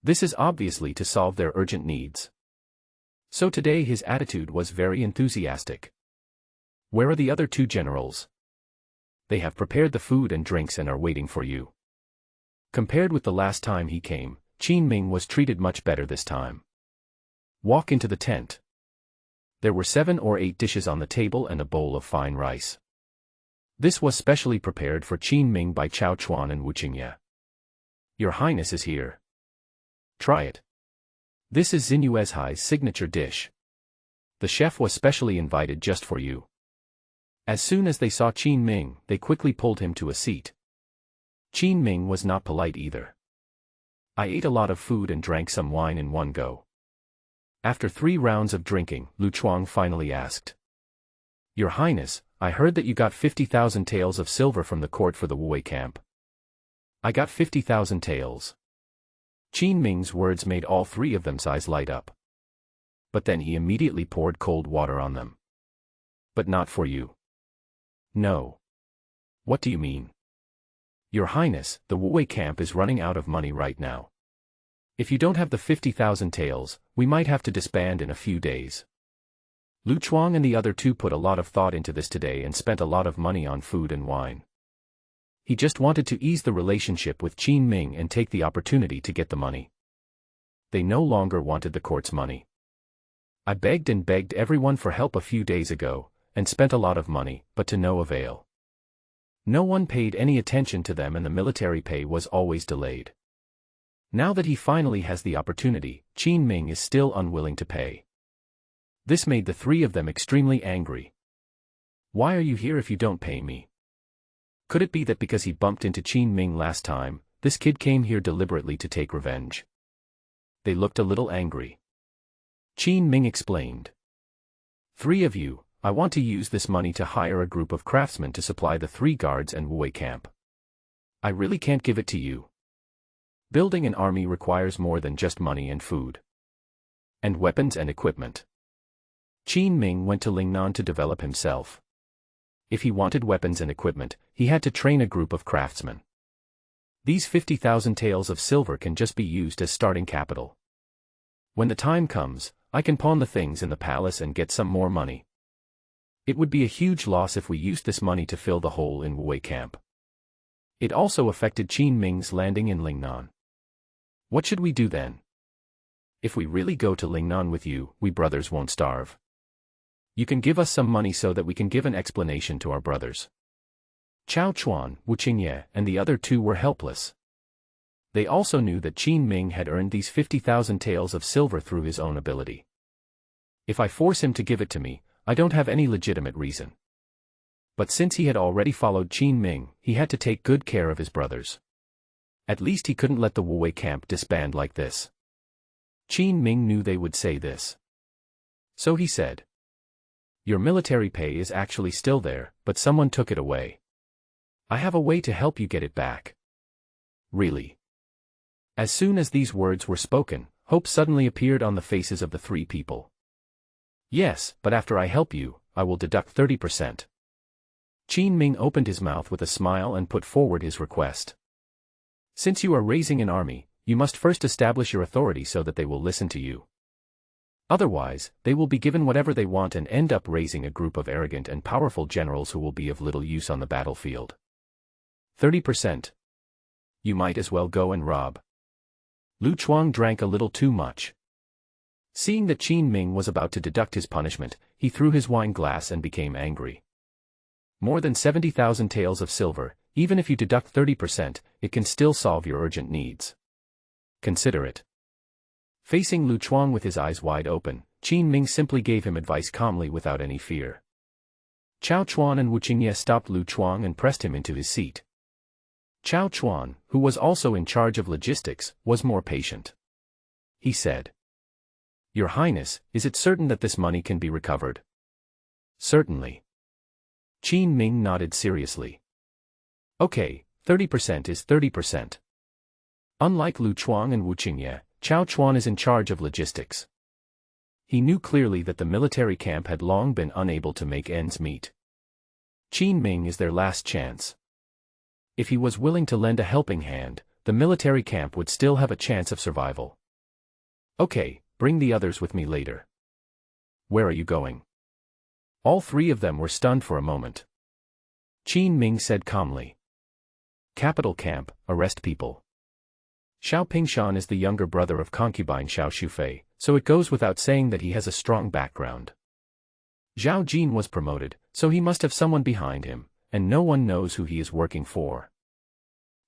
This is obviously to solve their urgent needs. So today his attitude was very enthusiastic. Where are the other two generals? They have prepared the food and drinks and are waiting for you. Compared with the last time he came, Qin Ming was treated much better this time. Walk into the tent. There were 7 or 8 dishes on the table and a bowl of fine rice. This was specially prepared for Qin Ming by Chao Chuan and Wu Qingye. Your Highness is here. Try it. This is Xinyuezhai's signature dish. The chef was specially invited just for you. As soon as they saw Qin Ming, they quickly pulled him to a seat. Qin Ming was not polite either. I ate a lot of food and drank some wine in one go. After 3 rounds of drinking, Lu Chuang finally asked. Your Highness, I heard that you got 50,000 taels of silver from the court for the Wuwei camp. I got 50,000 taels. Qin Ming's words made all 3 of them's eyes light up. But then he immediately poured cold water on them. But not for you. No. What do you mean? Your Highness, the Wuwei camp is running out of money right now. If you don't have the 50,000 taels, we might have to disband in a few days. Lu Chuang and the other 2 put a lot of thought into this today and spent a lot of money on food and wine. He just wanted to ease the relationship with Qin Ming and take the opportunity to get the money. They no longer wanted the court's money. I begged and begged everyone for help a few days ago, and spent a lot of money, but to no avail. No one paid any attention to them and the military pay was always delayed. Now that he finally has the opportunity, Qin Ming is still unwilling to pay. This made the 3 of them extremely angry. Why are you here if you don't pay me? Could it be that because he bumped into Qin Ming last time, this kid came here deliberately to take revenge? They looked a little angry. Qin Ming explained. 3 of you, I want to use this money to hire a group of craftsmen to supply the 3 guards and Wuwei camp. I really can't give it to you. Building an army requires more than just money and food. And weapons and equipment. Qin Ming went to Lingnan to develop himself. If he wanted weapons and equipment, he had to train a group of craftsmen. These 50,000 taels of silver can just be used as starting capital. When the time comes, I can pawn the things in the palace and get some more money. It would be a huge loss if we used this money to fill the hole in Wuwei camp. It also affected Qin Ming's landing in Lingnan. What should we do then? If we really go to Lingnan with you, we brothers won't starve. You can give us some money so that we can give an explanation to our brothers. Chao Chuan, Wu Qingye, and the other 2 were helpless. They also knew that Qin Ming had earned these 50,000 taels of silver through his own ability. If I force him to give it to me, I don't have any legitimate reason. But since he had already followed Qin Ming, he had to take good care of his brothers. At least he couldn't let the Wuwei camp disband like this. Qin Ming knew they would say this. So he said. Your military pay is actually still there, but someone took it away. I have a way to help you get it back. Really? As soon as these words were spoken, hope suddenly appeared on the faces of the 3 people. Yes, but after I help you, I will deduct 30%. Qin Ming opened his mouth with a smile and put forward his request. Since you are raising an army, you must first establish your authority so that they will listen to you. Otherwise, they will be given whatever they want and end up raising a group of arrogant and powerful generals who will be of little use on the battlefield. 30%. You might as well go and rob. Lu Chuang drank a little too much. Seeing that Qin Ming was about to deduct his punishment, he he threw his wine glass and became angry. More than 70,000 taels of silver, even if you deduct 30%, it can still solve your urgent needs. Consider it. Facing Lu Chuang with his eyes wide open, Qin Ming simply gave him advice calmly without any fear. Chao Chuan and Wu Qingye stopped Lu Chuang and pressed him into his seat. Chao Chuan, who was also in charge of logistics, was more patient. He said, "Your Highness, is it certain that this money can be recovered?" "Certainly." Qin Ming nodded seriously. "Okay, 30% is 30%. Unlike Lu Chuang and Wu Qingye, Chao Chuan is in charge of logistics." He knew clearly that the military camp had long been unable to make ends meet. Qin Ming is their last chance. If he was willing to lend a helping hand, the military camp would still have a chance of survival. "Okay, bring the others with me later." "Where are you going?" All three of them were stunned for a moment. Qin Ming said calmly, "Capital camp, arrest people." Xiao Pingshan is the younger brother of Concubine Xiao Shufei, so it goes without saying that he has a strong background. Zhao Jin was promoted, so he must have someone behind him, and no one knows who he is working for.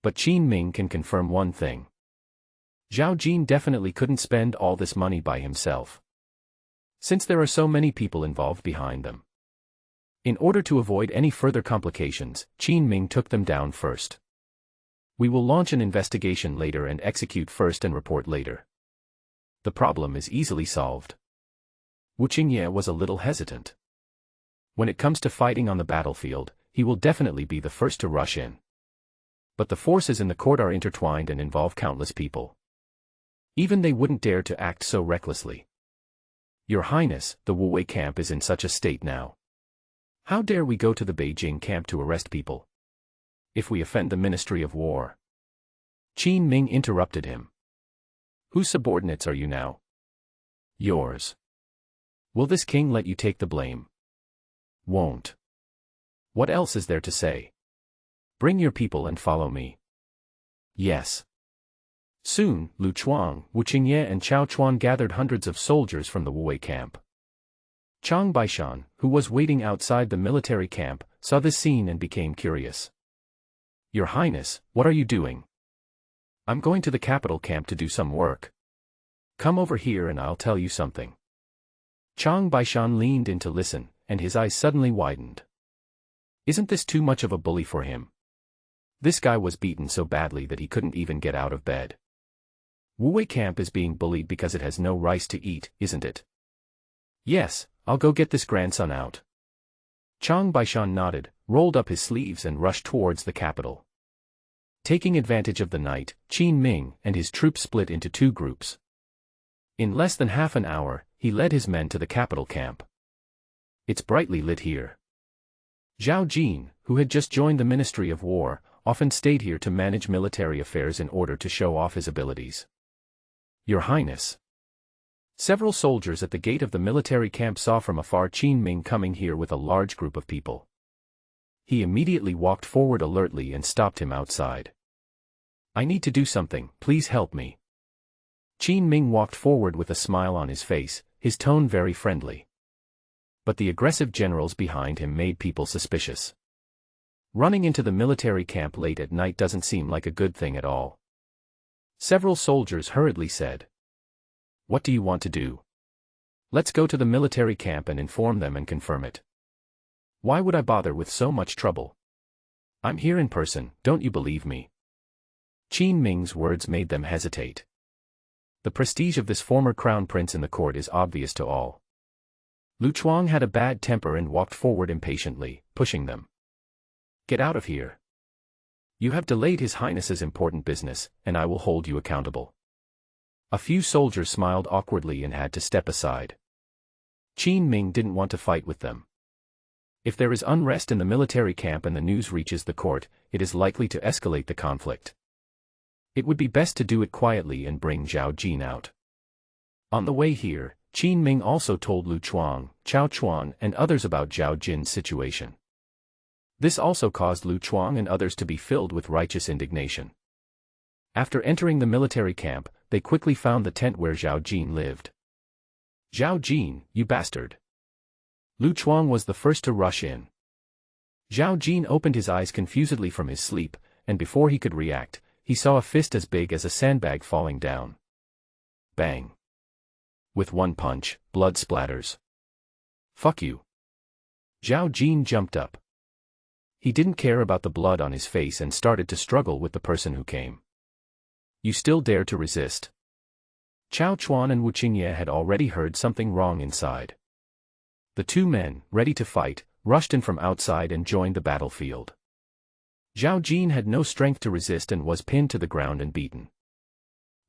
But Qin Ming can confirm one thing. Zhao Jin definitely couldn't spend all this money by himself, since there are so many people involved behind them. In order to avoid any further complications, Qin Ming took them down first. "We will launch an investigation later and execute first and report later. The problem is easily solved." Wu Qingye was a little hesitant. When it comes to fighting on the battlefield, he will definitely be the first to rush in. But the forces in the court are intertwined and involve countless people. Even they wouldn't dare to act so recklessly. "Your Highness, the Wu Wei camp is in such a state now. How dare we go to the Beijing camp to arrest people? If we offend the Ministry of War." Qin Ming interrupted him. "Whose subordinates are you now?" "Yours." "Will this king let you take the blame?" "Won't." "What else is there to say? Bring your people and follow me." "Yes." Soon, Lu Chuang, Wu Qingye and Chao Chuan gathered hundreds of soldiers from the Wu Wei camp. Chang Baishan, who was waiting outside the military camp, saw this scene and became curious. "Your Highness, what are you doing?" "I'm going to the capital camp to do some work. Come over here and I'll tell you something." Chang Baishan leaned in to listen, and his eyes suddenly widened. Isn't this too much of a bully for him? This guy was beaten so badly that he couldn't even get out of bed. Wu Wei camp is being bullied because it has no rice to eat, isn't it? "Yes, I'll go get this grandson out." Chang Baishan nodded, rolled up his sleeves and rushed towards the capital. Taking advantage of the night, Qin Ming and his troops split into two groups. In less than half an hour, he led his men to the capital camp. It's brightly lit here. Zhao Jin, who had just joined the Ministry of War, often stayed here to manage military affairs in order to show off his abilities. "Your Highness." Several soldiers at the gate of the military camp saw from afar Qin Ming coming here with a large group of people. He immediately walked forward alertly and stopped him outside. "I need to do something, please help me." Qin Ming walked forward with a smile on his face, his tone very friendly. But the aggressive generals behind him made people suspicious. Running into the military camp late at night doesn't seem like a good thing at all. Several soldiers hurriedly said, "What do you want to do?" "Let's go to the military camp and inform them and confirm it." "Why would I bother with so much trouble? I'm here in person, don't you believe me?" Qin Ming's words made them hesitate. The prestige of this former crown prince in the court is obvious to all. Lu Chuang had a bad temper and walked forward impatiently, pushing them. "Get out of here. You have delayed His Highness's important business, and I will hold you accountable." A few soldiers smiled awkwardly and had to step aside. Qin Ming didn't want to fight with them. If there is unrest in the military camp and the news reaches the court, it is likely to escalate the conflict. It would be best to do it quietly and bring Zhao Jin out. On the way here, Qin Ming also told Lu Chuang, Chao Chuan and others about Zhao Jin's situation. This also caused Lu Chuang and others to be filled with righteous indignation. After entering the military camp, they quickly found the tent where Zhao Jin lived. "Zhao Jin, you bastard! Lu Chuang was the first to rush in. Zhao Jin opened his eyes confusedly from his sleep, and before he could react, he saw a fist as big as a sandbag falling down. Bang. With one punch, blood splatters. Fuck you. Zhao Jin jumped up. He didn't care about the blood on his face and started to struggle with the person who came. You still dare to resist? Chao Chuan and Wu Qingye had already heard something wrong inside. The two men, ready to fight, rushed in from outside and joined the battlefield. Zhao Jin had no strength to resist and was pinned to the ground and beaten.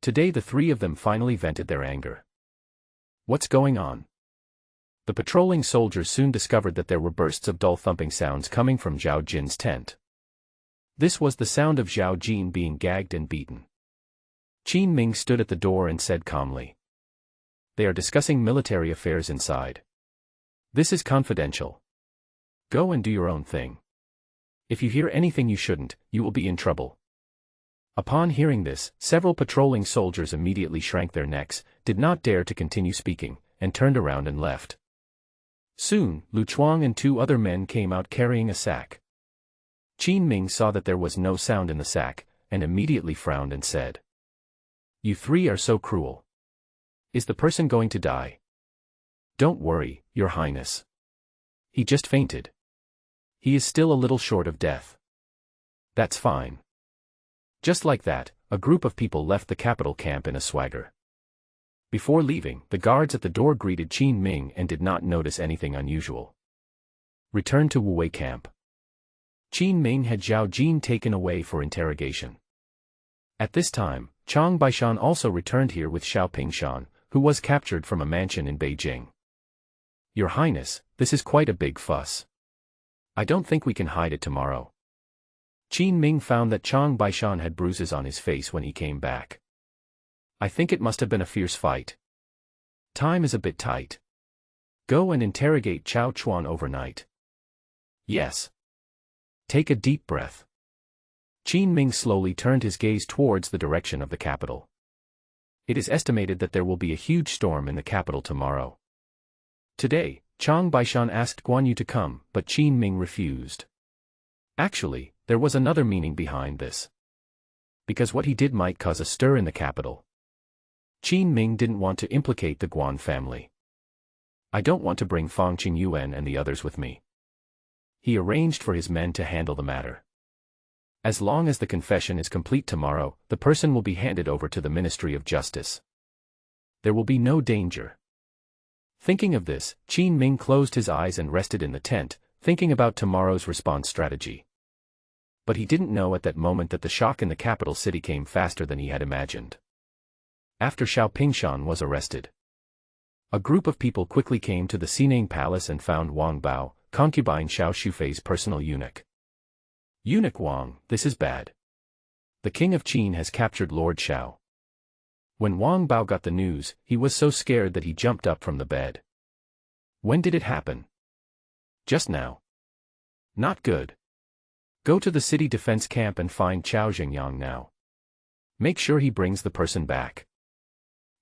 Today the three of them finally vented their anger. What's going on? The patrolling soldiers soon discovered that there were bursts of dull thumping sounds coming from Zhao Jin's tent. This was the sound of Zhao Jin being gagged and beaten. Qin Ming stood at the door and said calmly. They are discussing military affairs inside. This is confidential. Go and do your own thing. If you hear anything you shouldn't, you will be in trouble. Upon hearing this, several patrolling soldiers immediately shrank their necks, did not dare to continue speaking, and turned around and left. Soon, Lu Chuang and two other men came out carrying a sack. Qin Ming saw that there was no sound in the sack, and immediately frowned and said, "You three are so cruel. Is the person going to die?" "Don't worry, Your Highness. He just fainted. He is still a little short of death." "That's fine." Just like that, a group of people left the capital camp in a swagger. Before leaving, the guards at the door greeted Qin Ming and did not notice anything unusual. Return to Wuwei camp. Qin Ming had Zhao Jin taken away for interrogation. At this time, Chang Baishan also returned here with Xiao Pingshan, who was captured from a mansion in Beijing. "Your Highness, this is quite a big fuss. I don't think we can hide it tomorrow." Qin Ming found that Chang Baishan had bruises on his face when he came back. "I think it must have been a fierce fight. Time is a bit tight. Go and interrogate Chao Chuan overnight." "Yes." Take a deep breath. Qin Ming slowly turned his gaze towards the direction of the capital. It is estimated that there will be a huge storm in the capital tomorrow. Today, Chang Baishan asked Guan Yu to come, but Qin Ming refused. Actually, there was another meaning behind this. Because what he did might cause a stir in the capital. Qin Ming didn't want to implicate the Guan family. "I don't want to bring Fang Qingyuan and the others with me." He arranged for his men to handle the matter. As long as the confession is complete tomorrow, the person will be handed over to the Ministry of Justice. There will be no danger. Thinking of this, Qin Ming closed his eyes and rested in the tent, thinking about tomorrow's response strategy. But he didn't know at that moment that the shock in the capital city came faster than he had imagined. After Xiao Pingshan was arrested, a group of people quickly came to the Xineng Palace and found Wang Bao, Concubine Xiao Shufei's personal eunuch. "Eunuch Wang, this is bad. The king of Qin has captured Lord Xiao." When Wang Bao got the news, he was so scared that he jumped up from the bed. "When did it happen?" "Just now." "Not good. Go to the city defense camp and find Chao Xingyang now. Make sure he brings the person back."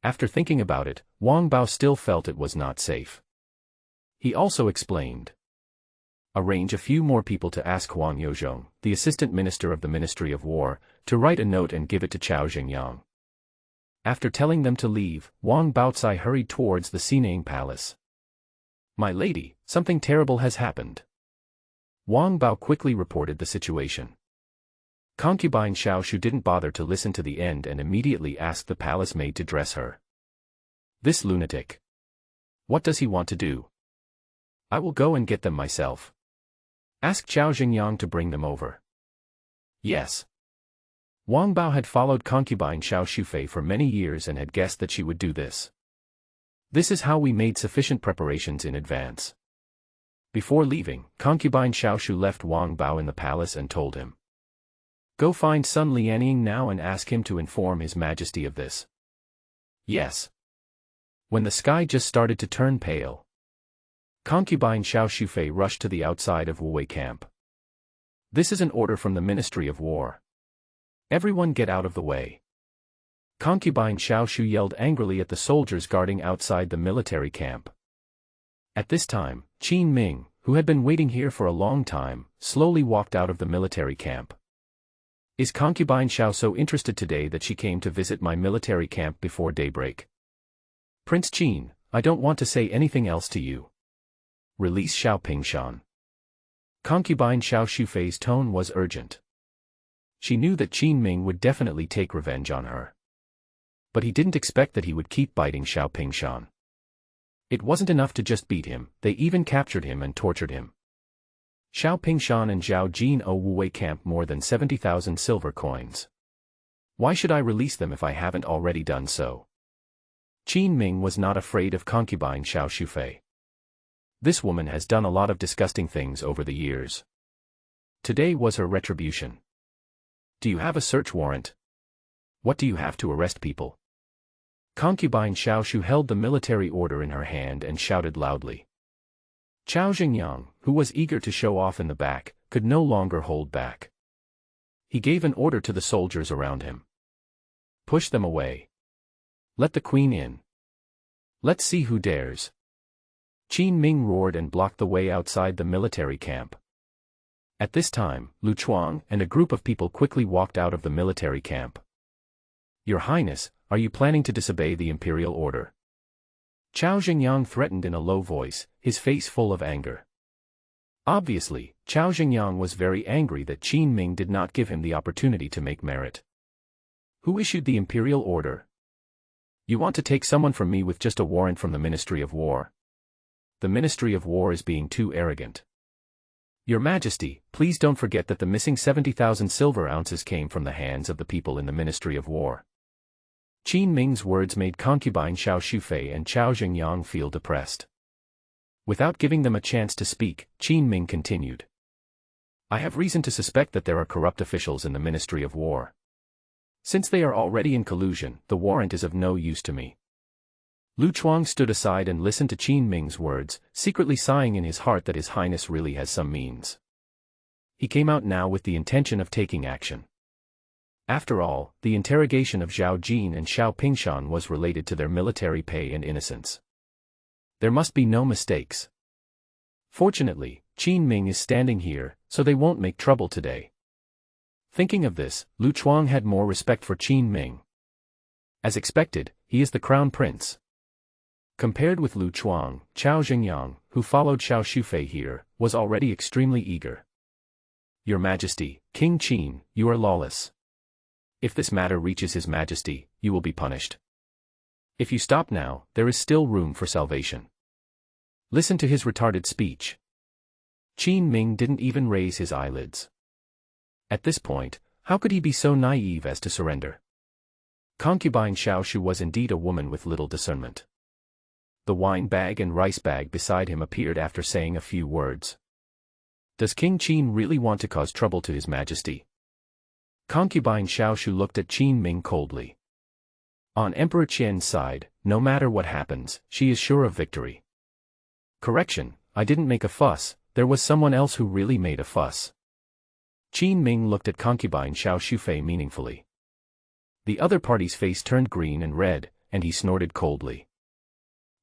After thinking about it, Wang Bao still felt it was not safe. He also explained. "Arrange a few more people to ask Huang Yozhong, the assistant minister of the Ministry of War, to write a note and give it to Chao Xingyang." After telling them to leave, Wang Baocai hurried towards the Xineng Palace. "My lady, something terrible has happened." Wang Bao quickly reported the situation. Concubine Xiao Shu didn't bother to listen to the end and immediately asked the palace maid to dress her. "This lunatic. What does he want to do?" "I will go and get them myself. Ask Chao Xingyang to bring them over." "Yes." Wang Bao had followed Concubine Xiao Shufei for many years and had guessed that she would do this. This is how we made sufficient preparations in advance. Before leaving, Concubine Xiao Shu left Wang Bao in the palace and told him, "Go find Sun Lianying now and ask him to inform His Majesty of this." "Yes." When the sky just started to turn pale, Concubine Xiao Shufei rushed to the outside of Wuwei camp. "This is an order from the Ministry of War. Everyone get out of the way." Concubine Xiao Shu yelled angrily at the soldiers guarding outside the military camp. At this time, Qin Ming, who had been waiting here for a long time, slowly walked out of the military camp. Is Concubine Xiao so interested today that she came to visit my military camp before daybreak? Prince Qin, I don't want to say anything else to you. Release Xiao Pingshan. Concubine Xiao Shufei's tone was urgent. She knew that Qin Ming would definitely take revenge on her. But he didn't expect that he would keep biting Xiao Pingshan. It wasn't enough to just beat him, they even captured him and tortured him. Xiao Pingshan and Zhao Jin owe Wu Wei camp more than 70,000 silver coins. Why should I release them if I haven't already done so? Qin Ming was not afraid of Concubine Xiao Shufei. This woman has done a lot of disgusting things over the years. Today was her retribution. Do you have a search warrant? What do you have to arrest people? Concubine Xiao Shu held the military order in her hand and shouted loudly. Chao Xingyang, who was eager to show off in the back, could no longer hold back. He gave an order to the soldiers around him. Push them away. Let the queen in. Let's see who dares. Qin Ming roared and blocked the way outside the military camp. At this time, Lu Chuang and a group of people quickly walked out of the military camp. Your Highness, are you planning to disobey the imperial order? Chao Xingyang threatened in a low voice, his face full of anger. Obviously, Chao Xingyang was very angry that Qin Ming did not give him the opportunity to make merit. Who issued the imperial order? You want to take someone from me with just a warrant from the Ministry of War? The Ministry of War is being too arrogant. Your Majesty, please don't forget that the missing 70,000 silver ounces came from the hands of the people in the Ministry of War. Qin Ming's words made Concubine Xiao Shufei and Chao Xingyang feel depressed. Without giving them a chance to speak, Qin Ming continued. I have reason to suspect that there are corrupt officials in the Ministry of War. Since they are already in collusion, the warrant is of no use to me. Lu Chuang stood aside and listened to Qin Ming's words, secretly sighing in his heart that His Highness really has some means. He came out now with the intention of taking action. After all, the interrogation of Zhao Jin and Xiao Pingshan was related to their military pay and innocence. There must be no mistakes. Fortunately, Qin Ming is standing here, so they won't make trouble today. Thinking of this, Lu Chuang had more respect for Qin Ming. As expected, he is the crown prince. Compared with Lu Chuang, Chao Xingyang, who followed Xiao Shufei here, was already extremely eager. Your Majesty, King Qin, you are lawless. If this matter reaches His Majesty, you will be punished. If you stop now, there is still room for salvation. Listen to his retarded speech. Qin Ming didn't even raise his eyelids. At this point, how could he be so naive as to surrender? Concubine Xiao Shu was indeed a woman with little discernment. The wine bag and rice bag beside him appeared after saying a few words. Does King Qin really want to cause trouble to His Majesty? Concubine Xiao Shu looked at Qin Ming coldly. On Emperor Qian's side, no matter what happens, she is sure of victory. Correction, I didn't make a fuss, there was someone else who really made a fuss. Qin Ming looked at Concubine Xiao Shufei meaningfully. The other party's face turned green and red, and he snorted coldly.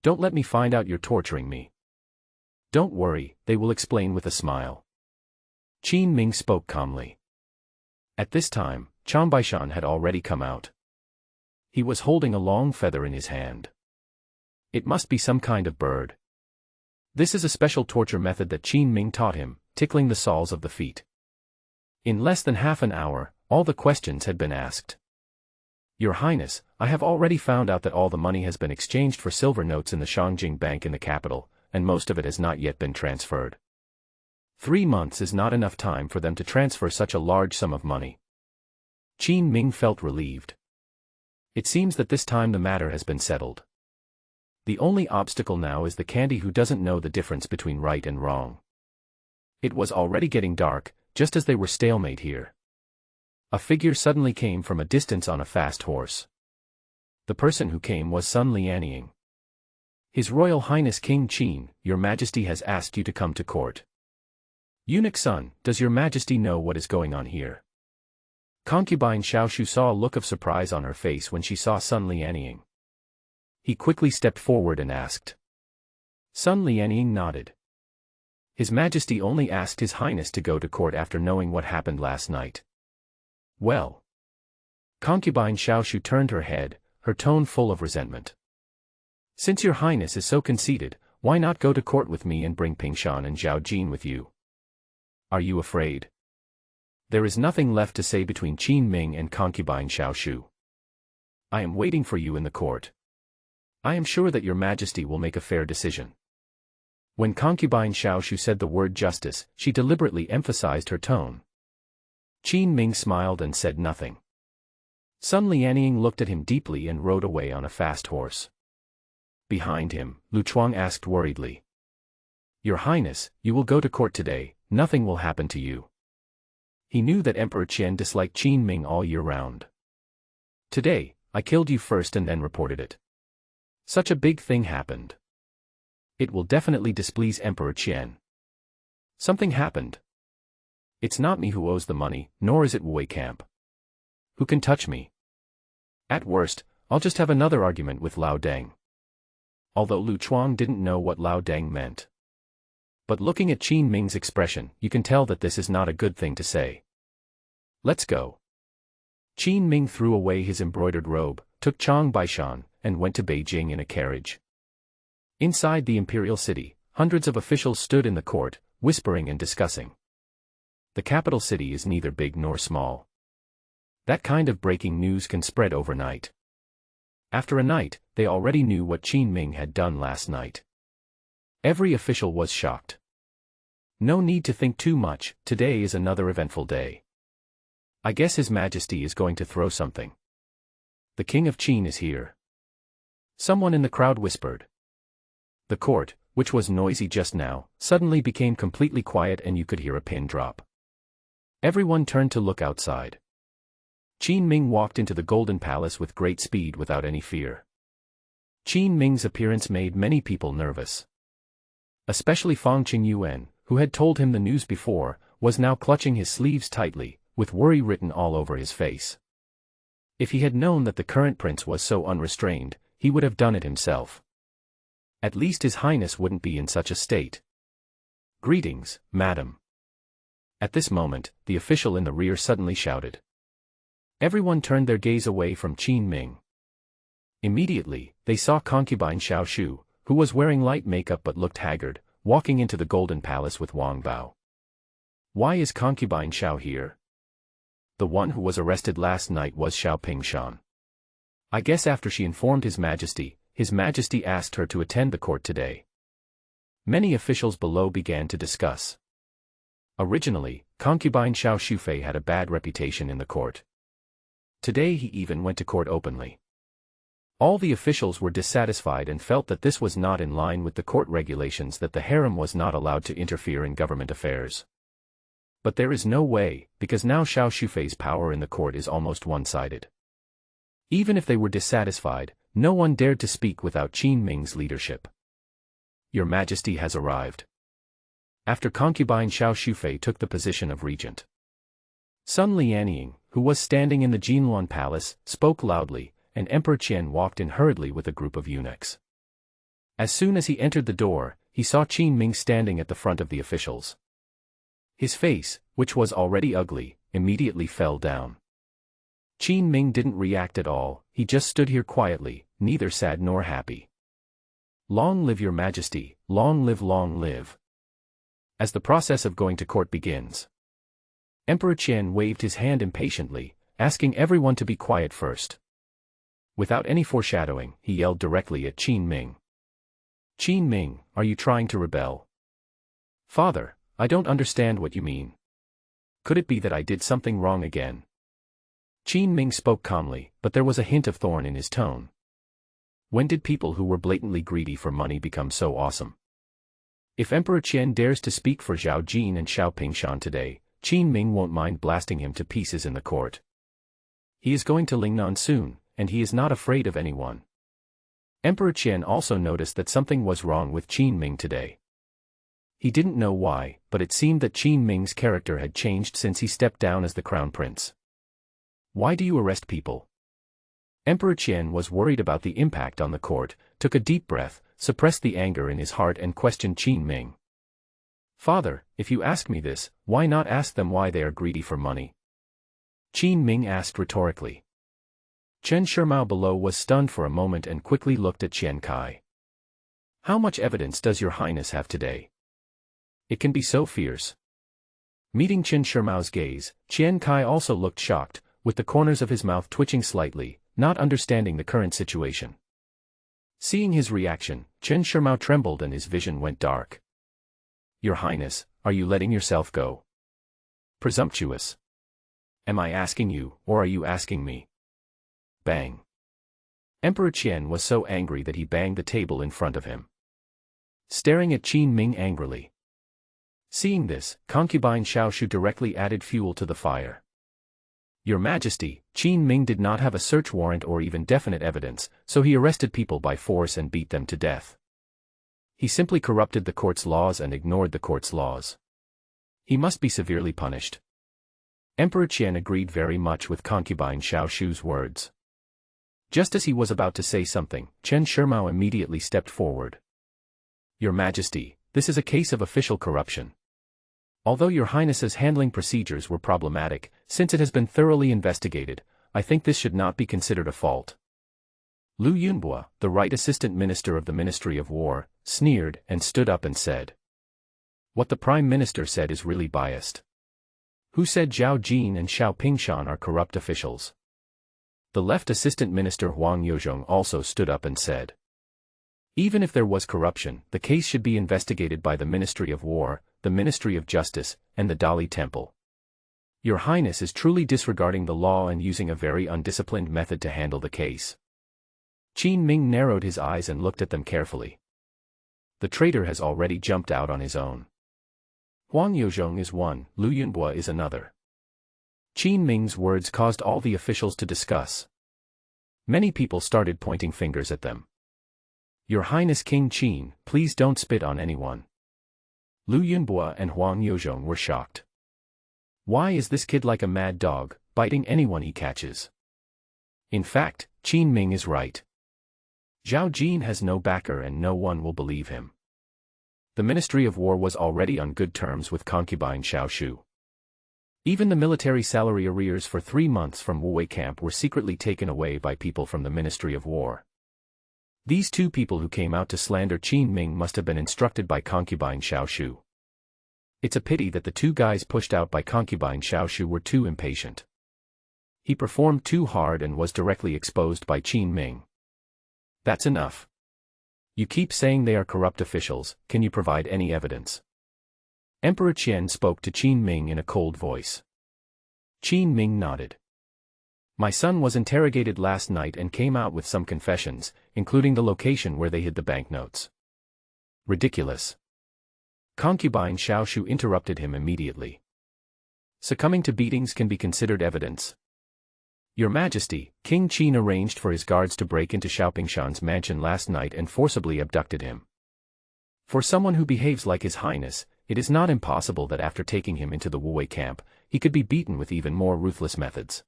Don't let me find out you're torturing me. Don't worry, they will explain with a smile. Qin Ming spoke calmly. At this time, Chang Baishan had already come out. He was holding a long feather in his hand. It must be some kind of bird. This is a special torture method that Qin Ming taught him, tickling the soles of the feet. In less than half an hour, all the questions had been asked. Your Highness, I have already found out that all the money has been exchanged for silver notes in the Shangjing Bank in the capital, and most of it has not yet been transferred. 3 months is not enough time for them to transfer such a large sum of money. Qin Ming felt relieved. It seems that this time the matter has been settled. The only obstacle now is the candy who doesn't know the difference between right and wrong. It was already getting dark, just as they were stalemate here. A figure suddenly came from a distance on a fast horse. The person who came was Sun Lianying. His Royal Highness King Qin, Your Majesty has asked you to come to court. Eunuch Sun, does Your Majesty know what is going on here? Concubine Xiao Shu saw a look of surprise on her face when she saw Sun Lianying. He quickly stepped forward and asked. Sun Lianying nodded. His Majesty only asked His Highness to go to court after knowing what happened last night. Well. Concubine Xiao turned her head, her tone full of resentment. Since your Highness is so conceited, why not go to court with me and bring Pingshan and Zhao Jin with you? Are you afraid? There is nothing left to say between Qin Ming and Concubine Xiao. I am waiting for you in the court. I am sure that your Majesty will make a fair decision. When Concubine Xiao said the word justice, she deliberately emphasized her tone. Qin Ming smiled and said nothing. Sun Lianying looked at him deeply and rode away on a fast horse. Behind him, Lu Chuang asked worriedly. Your Highness, you will go to court today, nothing will happen to you. He knew that Emperor Qian disliked Qin Ming all year round. Today, I killed you first and then reported it. Such a big thing happened. It will definitely displease Emperor Qian. Something happened. It's not me who owes the money, nor is it Wei Camp. Who can touch me? At worst, I'll just have another argument with Lao Deng. Although Lu Chuang didn't know what Lao Deng meant. But looking at Qin Ming's expression, you can tell that this is not a good thing to say. Let's go. Qin Ming threw away his embroidered robe, took Chang Baishan, and went to Beijing in a carriage. Inside the Imperial city, hundreds of officials stood in the court, whispering and discussing. The capital city is neither big nor small. That kind of breaking news can spread overnight. After a night, they already knew what Qin Ming had done last night. Every official was shocked. No need to think too much, today is another eventful day. I guess His Majesty is going to throw something. The King of Qin is here. Someone in the crowd whispered. The court, which was noisy just now, suddenly became completely quiet and you could hear a pin drop. Everyone turned to look outside. Qin Ming walked into the Golden Palace with great speed without any fear. Qin Ming's appearance made many people nervous. Especially Fang Qingyuan, who had told him the news before, was now clutching his sleeves tightly, with worry written all over his face. If he had known that the current prince was so unrestrained, he would have done it himself. At least His Highness wouldn't be in such a state. Greetings, madam. At this moment, the official in the rear suddenly shouted. Everyone turned their gaze away from Qin Ming. Immediately, they saw Concubine Xiao, who was wearing light makeup but looked haggard, walking into the Golden Palace with Wang Bao. Why is Concubine Xiao here? The one who was arrested last night was Xiao Pingshan. I guess after she informed His Majesty asked her to attend the court today. Many officials below began to discuss. Originally, Concubine Xiao Shufei had a bad reputation in the court. Today he even went to court openly. All the officials were dissatisfied and felt that this was not in line with the court regulations that the harem was not allowed to interfere in government affairs. But there is no way, because now Xiao Shufei's power in the court is almost one-sided. Even if they were dissatisfied, no one dared to speak without Qin Ming's leadership. Your Majesty has arrived. After Concubine Xiao Shufei took the position of regent. Sun Lianying, who was standing in the Jinluan Palace, spoke loudly, and Emperor Qian walked in hurriedly with a group of eunuchs. As soon as he entered the door, he saw Qin Ming standing at the front of the officials. His face, which was already ugly, immediately fell down. Qin Ming didn't react at all, he just stood here quietly, neither sad nor happy. Long live your Majesty, long live, long live. As the process of going to court begins. Emperor Qian waved his hand impatiently, asking everyone to be quiet first. Without any foreshadowing, he yelled directly at Qin Ming. Qin Ming, are you trying to rebel? Father, I don't understand what you mean. Could it be that I did something wrong again? Qin Ming spoke calmly, but there was a hint of thorn in his tone. When did people who were blatantly greedy for money become so awesome? If Emperor Qian dares to speak for Zhao Jin and Xiao Pingshan today, Qin Ming won't mind blasting him to pieces in the court. He is going to Lingnan soon, and he is not afraid of anyone. Emperor Qian also noticed that something was wrong with Qin Ming today. He didn't know why, but it seemed that Qin Ming's character had changed since he stepped down as the crown prince. Why do you arrest people? Emperor Qian was worried about the impact on the court, took a deep breath, suppressed the anger in his heart and questioned Qin Ming. "Father, if you ask me this, why not ask them why they are greedy for money?" Qin Ming asked rhetorically. Chen Shimao below was stunned for a moment and quickly looked at Qian Kai. "How much evidence does your highness have today? It can be so fierce." Meeting Chen Shimao's gaze, Qian Kai also looked shocked, with the corners of his mouth twitching slightly, not understanding the current situation. Seeing his reaction, Chen Shimao trembled and his vision went dark. "Your highness, are you letting yourself go? Presumptuous. Am I asking you, or are you asking me?" Bang. Emperor Qian was so angry that he banged the table in front of him, staring at Qin Ming angrily. Seeing this, Concubine Xiao directly added fuel to the fire. "Your Majesty, Qin Ming did not have a search warrant or even definite evidence, so he arrested people by force and beat them to death. He simply corrupted the court's laws and ignored the court's laws. He must be severely punished." Emperor Qian agreed very much with Concubine Xiao's words. Just as he was about to say something, Chen Shimao immediately stepped forward. "Your Majesty, this is a case of official corruption. Although your highness's handling procedures were problematic, since it has been thoroughly investigated, I think this should not be considered a fault." Lu Yunbua, the right assistant minister of the Ministry of War, sneered and stood up and said, "What the Prime Minister said is really biased. Who said Zhao Jin and Xiao Pingshan are corrupt officials?" The left assistant minister Huang Yozhong also stood up and said, "Even if there was corruption, the case should be investigated by the Ministry of War, the Ministry of Justice, and the Dali Temple. Your Highness is truly disregarding the law and using a very undisciplined method to handle the case." Qin Ming narrowed his eyes and looked at them carefully. The traitor has already jumped out on his own. Huang Yozhong is one, Lu Yunbua is another. Qin Ming's words caused all the officials to discuss. Many people started pointing fingers at them. "Your Highness King Qin, please don't spit on anyone." Lu Yunbua and Huang Yozhong were shocked. Why is this kid like a mad dog, biting anyone he catches? In fact, Qin Ming is right. Zhao Jin has no backer and no one will believe him. The Ministry of War was already on good terms with Concubine Xiao. Even the military salary arrears for 3 months from Wuwei camp were secretly taken away by people from the Ministry of War. These two people who came out to slander Qin Ming must have been instructed by Concubine Xiao. It's a pity that the two guys pushed out by Concubine Xiao were too impatient. He performed too hard and was directly exposed by Qin Ming. That's enough. You keep saying they are corrupt officials, can you provide any evidence? Emperor Qian spoke to Qin Ming in a cold voice. Qin Ming nodded. My son was interrogated last night and came out with some confessions, including the location where they hid the banknotes. Ridiculous. Concubine Xiao interrupted him immediately. Succumbing to beatings can be considered evidence. Your Majesty, King Qin arranged for his guards to break into Xiaopingshan's mansion last night and forcibly abducted him. For someone who behaves like His Highness, it is not impossible that after taking him into the Wuwei camp, he could be beaten with even more ruthless methods.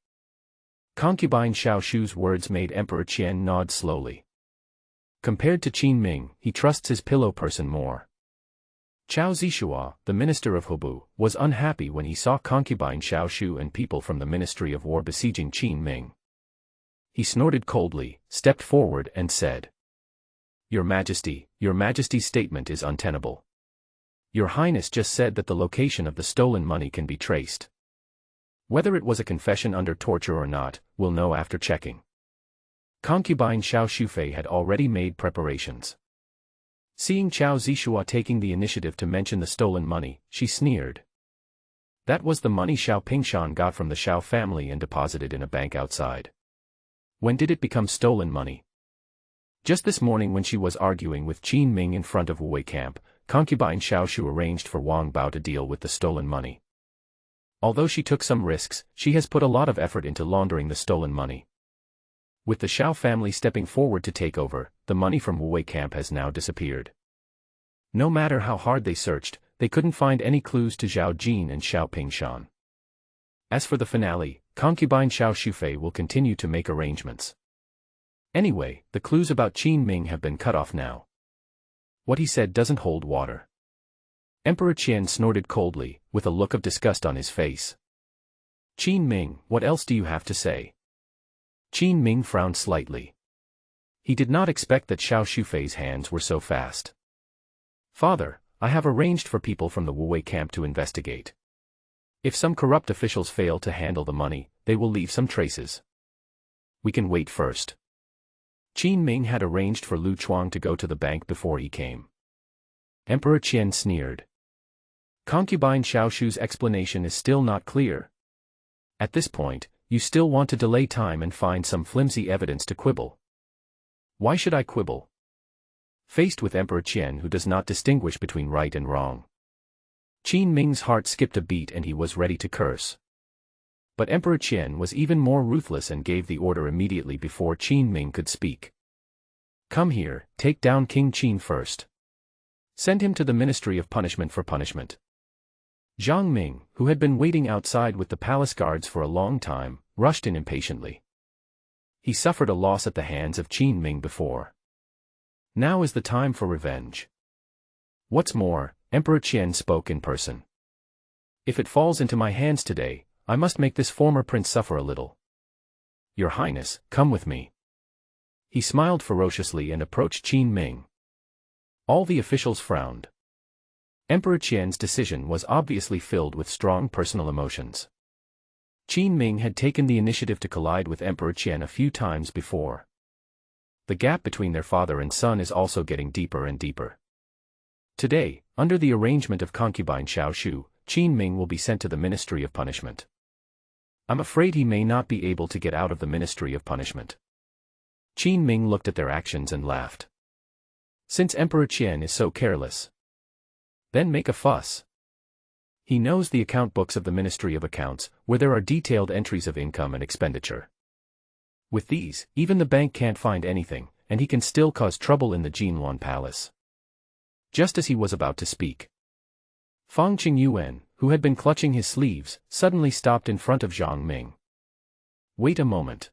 Concubine Xiao's words made Emperor Qian nod slowly. Compared to Qin Ming, he trusts his pillow person more. Chao Zishua, the minister of Hubu, was unhappy when he saw Concubine Xiao and people from the Ministry of War besieging Qin Ming. He snorted coldly, stepped forward and said, Your Majesty's statement is untenable. Your Highness just said that the location of the stolen money can be traced. Whether it was a confession under torture or not, we'll know after checking. Concubine Xiao Shufei had already made preparations. Seeing Chao Zishua taking the initiative to mention the stolen money, she sneered. That was the money Xiao Pingshan got from the Xiao family and deposited in a bank outside. When did it become stolen money? Just this morning when she was arguing with Qin Ming in front of Wuwei camp, Concubine Xiao arranged for Wang Bao to deal with the stolen money. Although she took some risks, she has put a lot of effort into laundering the stolen money. With the Xiao family stepping forward to take over, the money from Wuwei camp has now disappeared. No matter how hard they searched, they couldn't find any clues to Zhao Jin and Xiao Pingshan. As for the finale, Concubine Xiao Shufei will continue to make arrangements. Anyway, the clues about Qin Ming have been cut off now. What he said doesn't hold water. Emperor Qian snorted coldly, with a look of disgust on his face. Qin Ming, what else do you have to say? Qin Ming frowned slightly. He did not expect that Xiao Shufei's hands were so fast. Father, I have arranged for people from the Wuwei camp to investigate. If some corrupt officials fail to handle the money, they will leave some traces. We can wait first. Qin Ming had arranged for Lu Chuang to go to the bank before he came. Emperor Qian sneered. Concubine Xiaoshu's explanation is still not clear. At this point, you still want to delay time and find some flimsy evidence to quibble. Why should I quibble? Faced with Emperor Qian, who does not distinguish between right and wrong, Qin Ming's heart skipped a beat and he was ready to curse. But Emperor Qian was even more ruthless and gave the order immediately before Qin Ming could speak. Come here, take down King Qin first. Send him to the Ministry of Punishment for punishment. Zhang Ming, who had been waiting outside with the palace guards for a long time, rushed in impatiently. He suffered a loss at the hands of Qin Ming before. Now is the time for revenge. What's more, Emperor Qian spoke in person. If it falls into my hands today, I must make this former prince suffer a little. Your Highness, come with me. He smiled ferociously and approached Qin Ming. All the officials frowned. Emperor Qian's decision was obviously filled with strong personal emotions. Qin Ming had taken the initiative to collide with Emperor Qian a few times before. The gap between their father and son is also getting deeper and deeper. Today, under the arrangement of concubine Xiaoshu, Qin Ming will be sent to the Ministry of Punishment. I'm afraid he may not be able to get out of the Ministry of Punishment. Qin Ming looked at their actions and laughed. Since Emperor Qian is so careless, then make a fuss. He knows the account books of the Ministry of Accounts, where there are detailed entries of income and expenditure. With these, even the bank can't find anything, and he can still cause trouble in the Jinluan Palace. Just as he was about to speak, Fang Qingyuan, who had been clutching his sleeves, suddenly stopped in front of Zhang Ming. Wait a moment.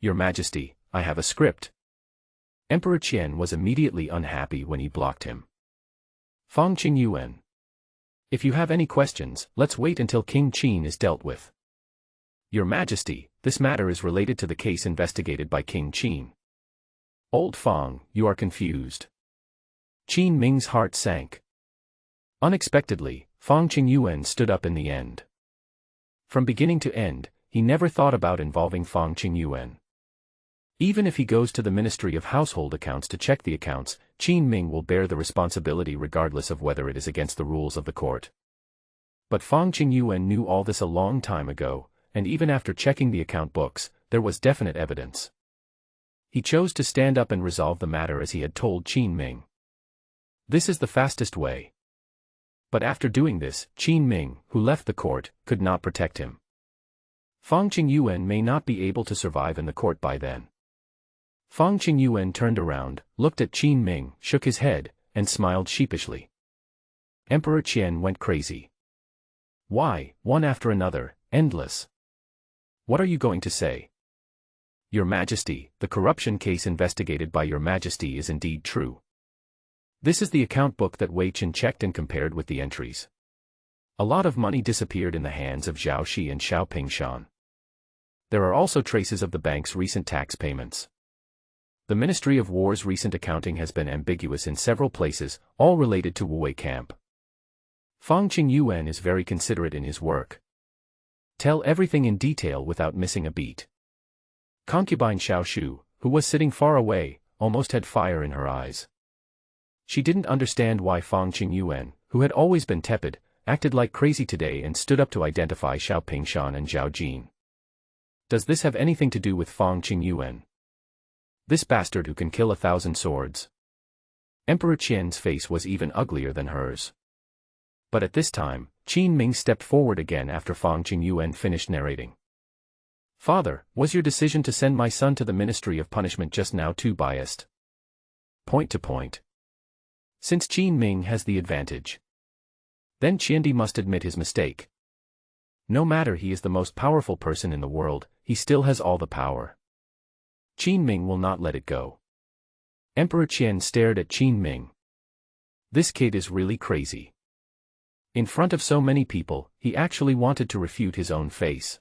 Your Majesty, I have a script. Emperor Qian was immediately unhappy when he blocked him. Fang Qingyuan. If you have any questions, let's wait until King Qin is dealt with. Your Majesty, this matter is related to the case investigated by King Qin. Old Fang, you are confused. Qin Ming's heart sank. Unexpectedly, Fang Qingyuan stood up in the end. From beginning to end, he never thought about involving Fang Qingyuan. Even if he goes to the Ministry of Household Accounts to check the accounts, Qin Ming will bear the responsibility regardless of whether it is against the rules of the court. But Fang Qingyuan knew all this a long time ago, and even after checking the account books, there was definite evidence. He chose to stand up and resolve the matter as he had told Qin Ming. This is the fastest way. But after doing this, Qin Ming, who left the court, could not protect him. Fang Qingyuan may not be able to survive in the court by then. Fang Qingyuan turned around, looked at Qin Ming, shook his head, and smiled sheepishly. Emperor Qian went crazy. Why, one after another, endless. What are you going to say? Your Majesty, the corruption case investigated by Your Majesty is indeed true. This is the account book that Wei Chen checked and compared with the entries. A lot of money disappeared in the hands of Zhao Xi and Xiao Pingshan. There are also traces of the bank's recent tax payments. The Ministry of War's recent accounting has been ambiguous in several places, all related to Wuwei camp. Fang Qingyuan is very considerate in his work. Tell everything in detail without missing a beat. Concubine Xiaoshu, who was sitting far away, almost had fire in her eyes. She didn't understand why Fang Qingyuan, who had always been tepid, acted like crazy today and stood up to identify Xiao Pingshan and Zhao Jin. Does this have anything to do with Fang Qingyuan? This bastard who can kill 1,000 swords. Emperor Qian's face was even uglier than hers. But at this time, Qin Ming stepped forward again after Fang Qingyuan finished narrating. Father, was your decision to send my son to the Ministry of Punishment just now too biased? Point to point. Since Qin Ming has the advantage, then Qiandi must admit his mistake. No matter he is the most powerful person in the world, he still has all the power. Qin Ming will not let it go. Emperor Qian stared at Qin Ming. This kid is really crazy. In front of so many people, he actually wanted to refute his own face.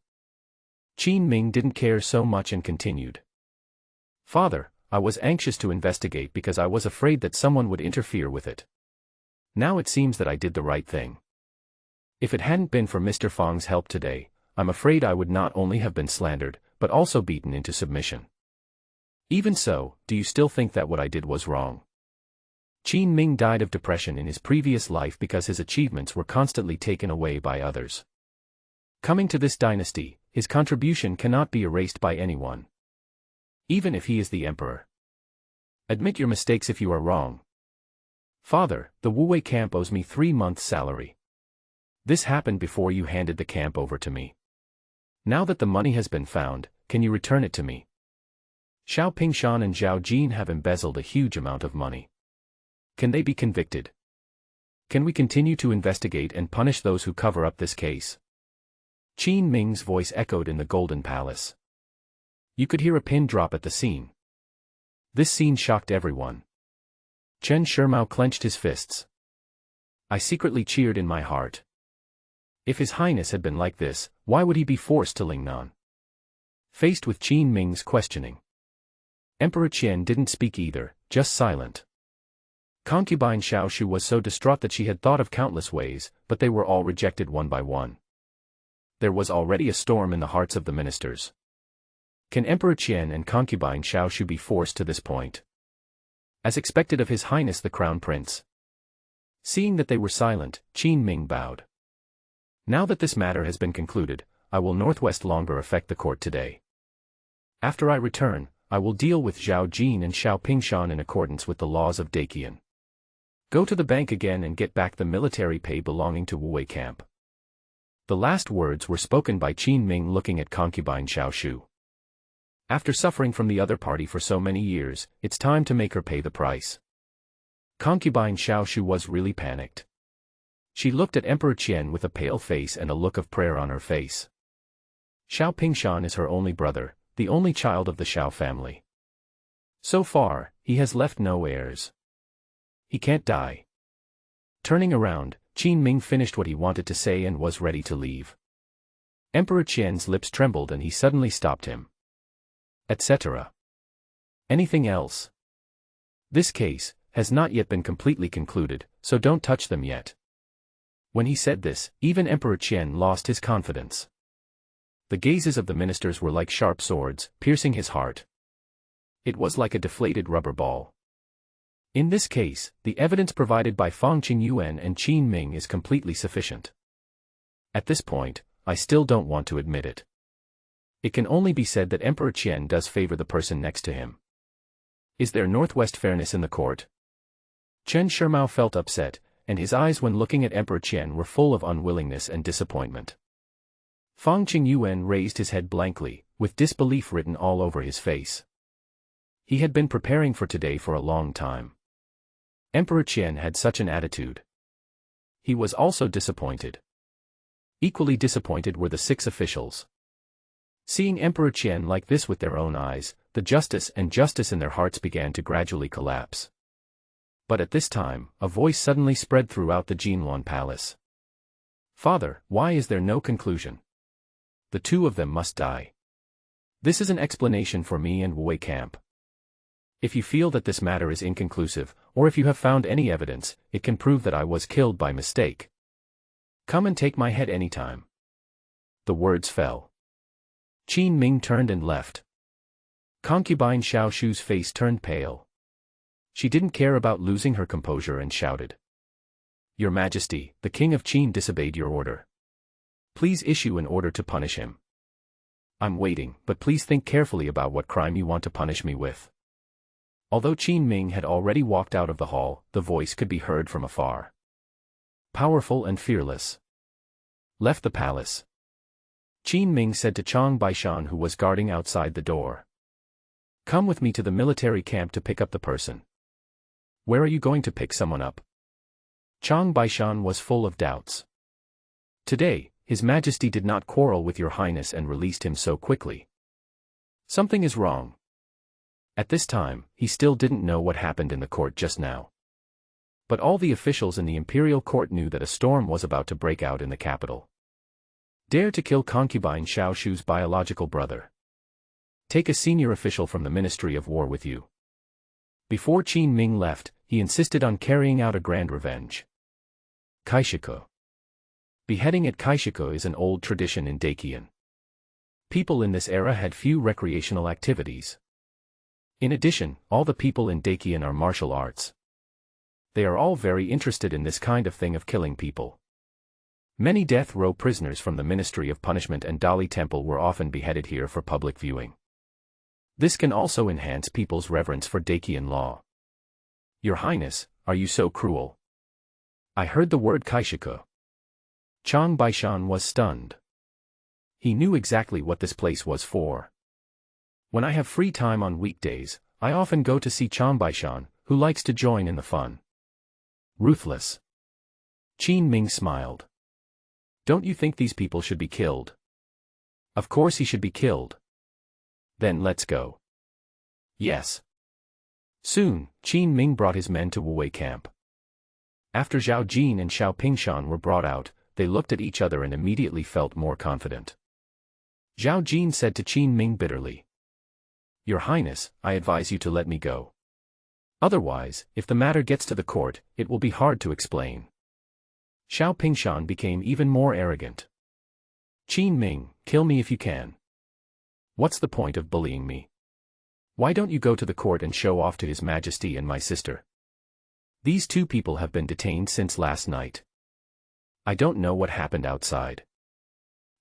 Ming didn't care so much and continued. Father, I was anxious to investigate because I was afraid that someone would interfere with it. Now it seems that I did the right thing. If it hadn't been for Mr. Fang's help today, I'm afraid I would not only have been slandered, but also beaten into submission. Even so, do you still think that what I did was wrong? Ming died of depression in his previous life because his achievements were constantly taken away by others. Coming to this dynasty, his contribution cannot be erased by anyone. Even if he is the emperor. Admit your mistakes if you are wrong. Father, the Wuwei camp owes me 3 months' salary. This happened before you handed the camp over to me. Now that the money has been found, can you return it to me? Xiao Pingshan and Zhao Jin have embezzled a huge amount of money. Can they be convicted? Can we continue to investigate and punish those who cover up this case? Qin Ming's voice echoed in the Golden Palace. You could hear a pin drop at the scene. This scene shocked everyone. Chen Shimao clenched his fists. I secretly cheered in my heart. If His Highness had been like this, why would he be forced to Lingnan? Faced with Qin Ming's questioning, Emperor Qian didn't speak either, just silent. Concubine Xiao was so distraught that she had thought of countless ways, but they were all rejected one by one. There was already a storm in the hearts of the ministers. Can Emperor Qian and Concubine Xiao be forced to this point? As expected of His Highness the Crown Prince. Seeing that they were silent, Qin Ming bowed. Now that this matter has been concluded, I will northwest longer affect the court today. After I return, I will deal with Zhao Jin and Xiao Pingshan in accordance with the laws of Daqian. Go to the bank again and get back the military pay belonging to Wuwei camp. The last words were spoken by Qin Ming looking at Concubine Xiao. After suffering from the other party for so many years, it's time to make her pay the price. Concubine Xiao was really panicked. She looked at Emperor Qian with a pale face and a look of prayer on her face. Xiao Pingshan is her only brother, the only child of the Xiao family. So far, he has left no heirs. He can't die. Turning around, Qin Ming finished what he wanted to say and was ready to leave. Emperor Qian's lips trembled and he suddenly stopped him. Etc. Anything else? This case has not yet been completely concluded, so don't touch them yet. When he said this, even Emperor Qian lost his confidence. The gazes of the ministers were like sharp swords, piercing his heart. It was like a deflated rubber ball. In this case, the evidence provided by Fang Qingyuan and Qin Ming is completely sufficient. At this point, I still don't want to admit it. It can only be said that Emperor Qian does favor the person next to him. Is there northwest fairness in the court? Chen Shimao felt upset, and his eyes when looking at Emperor Qian were full of unwillingness and disappointment. Fang Qingyuan raised his head blankly, with disbelief written all over his face. He had been preparing for today for a long time. Emperor Qian had such an attitude. He was also disappointed. Equally disappointed were the 6 officials. Seeing Emperor Qian like this with their own eyes, the justice in their hearts began to gradually collapse. But at this time, a voice suddenly spread throughout the Jinluan palace. Father, why is there no conclusion? The 2 of them must die. This is an explanation for me and Wuwei camp. If you feel that this matter is inconclusive, or if you have found any evidence, it can prove that I was killed by mistake. Come and take my head anytime. The words fell. Qin Ming turned and left. Concubine Xiao's face turned pale. She didn't care about losing her composure and shouted. Your Majesty, the King of Qin disobeyed your order. Please issue an order to punish him. I'm waiting, but please think carefully about what crime you want to punish me with. Although Qin Ming had already walked out of the hall, the voice could be heard from afar. Powerful and fearless. Left the palace. Qin Ming said to Chang Baishan who was guarding outside the door. Come with me to the military camp to pick up the person. Where are you going to pick someone up? Chang Baishan was full of doubts. Today, His Majesty did not quarrel with your Highness and released him so quickly. Something is wrong. At this time, he still didn't know what happened in the court just now. But all the officials in the imperial court knew that a storm was about to break out in the capital. Dare to kill Concubine Xiao's biological brother. Take a senior official from the Ministry of War with you. Before Qin Ming left, he insisted on carrying out a grand revenge. Kaishiku. Beheading at Kaishiku is an old tradition in Dakian. People in this era had few recreational activities. In addition, all the people in Dakian are martial arts. They are all very interested in this kind of thing of killing people. Many death row prisoners from the Ministry of Punishment and Dali Temple were often beheaded here for public viewing. This can also enhance people's reverence for Dakian law. Your Highness, are you so cruel? I heard the word Kaishiku. Chang Baishan was stunned. He knew exactly what this place was for. When I have free time on weekdays, I often go to see Chang Baishan, who likes to join in the fun. Ruthless. Qin Ming smiled. Don't you think these people should be killed? Of course he should be killed. Then let's go. Yes. Soon, Qin Ming brought his men to Wuwei camp. After Zhao Jin and Xiao Pingshan were brought out, they looked at each other and immediately felt more confident. Zhao Jin said to Qin Ming bitterly. Your Highness, I advise you to let me go. Otherwise, if the matter gets to the court, it will be hard to explain. Xiao Pingshan became even more arrogant. Qin Ming, kill me if you can. What's the point of bullying me? Why don't you go to the court and show off to His Majesty and my sister? These two people have been detained since last night. I don't know what happened outside.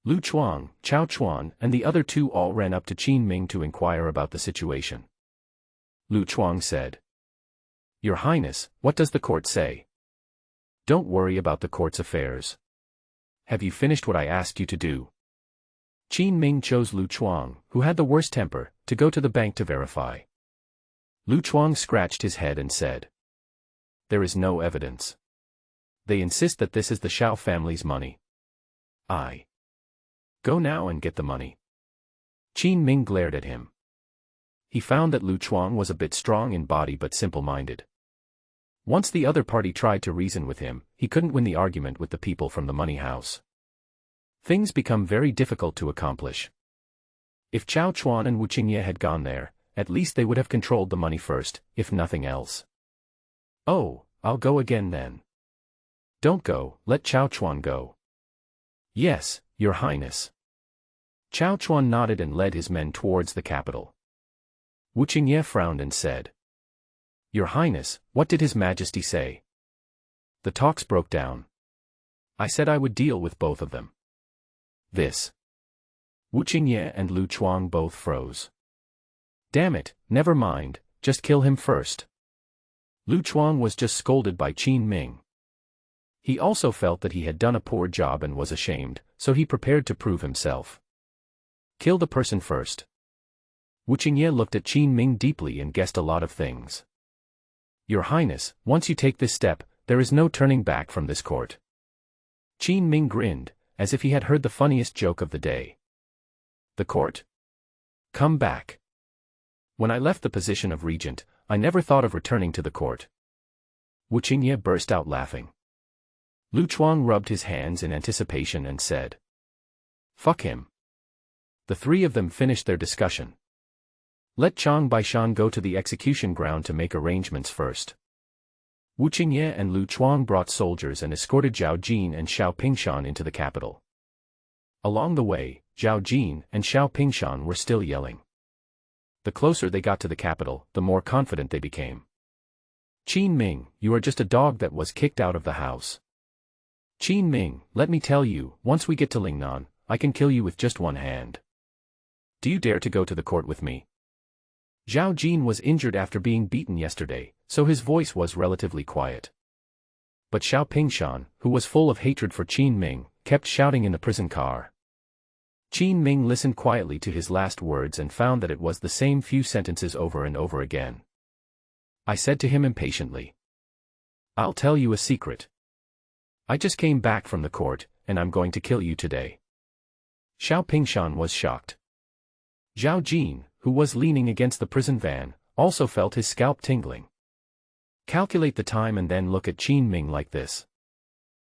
Lu Chuang, Chao Chuan, and the other two all ran up to Qin Ming to inquire about the situation. Lu Chuang said. Your Highness, what does the court say? Don't worry about the court's affairs. Have you finished what I asked you to do? Qin Ming chose Lu Chuang, who had the worst temper, to go to the bank to verify. Lu Chuang scratched his head and said. There is no evidence. They insist that this is the Xiao family's money. I. Go now and get the money. Qin Ming glared at him. He found that Lu Chuang was a bit strong in body but simple-minded. Once the other party tried to reason with him, he couldn't win the argument with the people from the money house. Things become very difficult to accomplish. If Chao Chuan and Wu Qingye had gone there, at least they would have controlled the money first, if nothing else. Oh, I'll go again then. Don't go, let Chao Chuan go. Yes, Your Highness. Chao Chuan nodded and led his men towards the capital. Wu Qingye frowned and said. Your Highness, what did His Majesty say? The talks broke down. I said I would deal with both of them. This. Wu Qingye and Lu Chuang both froze. Damn it, never mind, just kill him first. Lu Chuang was just scolded by Qin Ming. He also felt that he had done a poor job and was ashamed, so he prepared to prove himself. Kill the person first. Wu Qingye looked at Qin Ming deeply and guessed a lot of things. Your Highness, once you take this step, there is no turning back from this court. Qin Ming grinned, as if he had heard the funniest joke of the day. The court? Come back. When I left the position of regent, I never thought of returning to the court. Wu Qingye burst out laughing. Lu Chuang rubbed his hands in anticipation and said. Fuck him. The three of them finished their discussion. Let Chang Baishan go to the execution ground to make arrangements first. Wu Qingye and Lu Chuang brought soldiers and escorted Zhao Jin and Xiao Pingshan into the capital. Along the way, Zhao Jin and Xiao Pingshan were still yelling. The closer they got to the capital, the more confident they became. Qin Ming, you are just a dog that was kicked out of the house. Qin Ming, let me tell you, once we get to Lingnan, I can kill you with just one hand. Do you dare to go to the court with me? Zhao Jin was injured after being beaten yesterday, so his voice was relatively quiet. But Xiao Pingshan, who was full of hatred for Qin Ming, kept shouting in the prison car. Qin Ming listened quietly to his last words and found that it was the same few sentences over and over again. I said to him impatiently. I'll tell you a secret. I just came back from the court, and I'm going to kill you today. Xiao Pingshan was shocked. Zhao Jin, who was leaning against the prison van, also felt his scalp tingling. Calculate the time and then look at Qin Ming like this.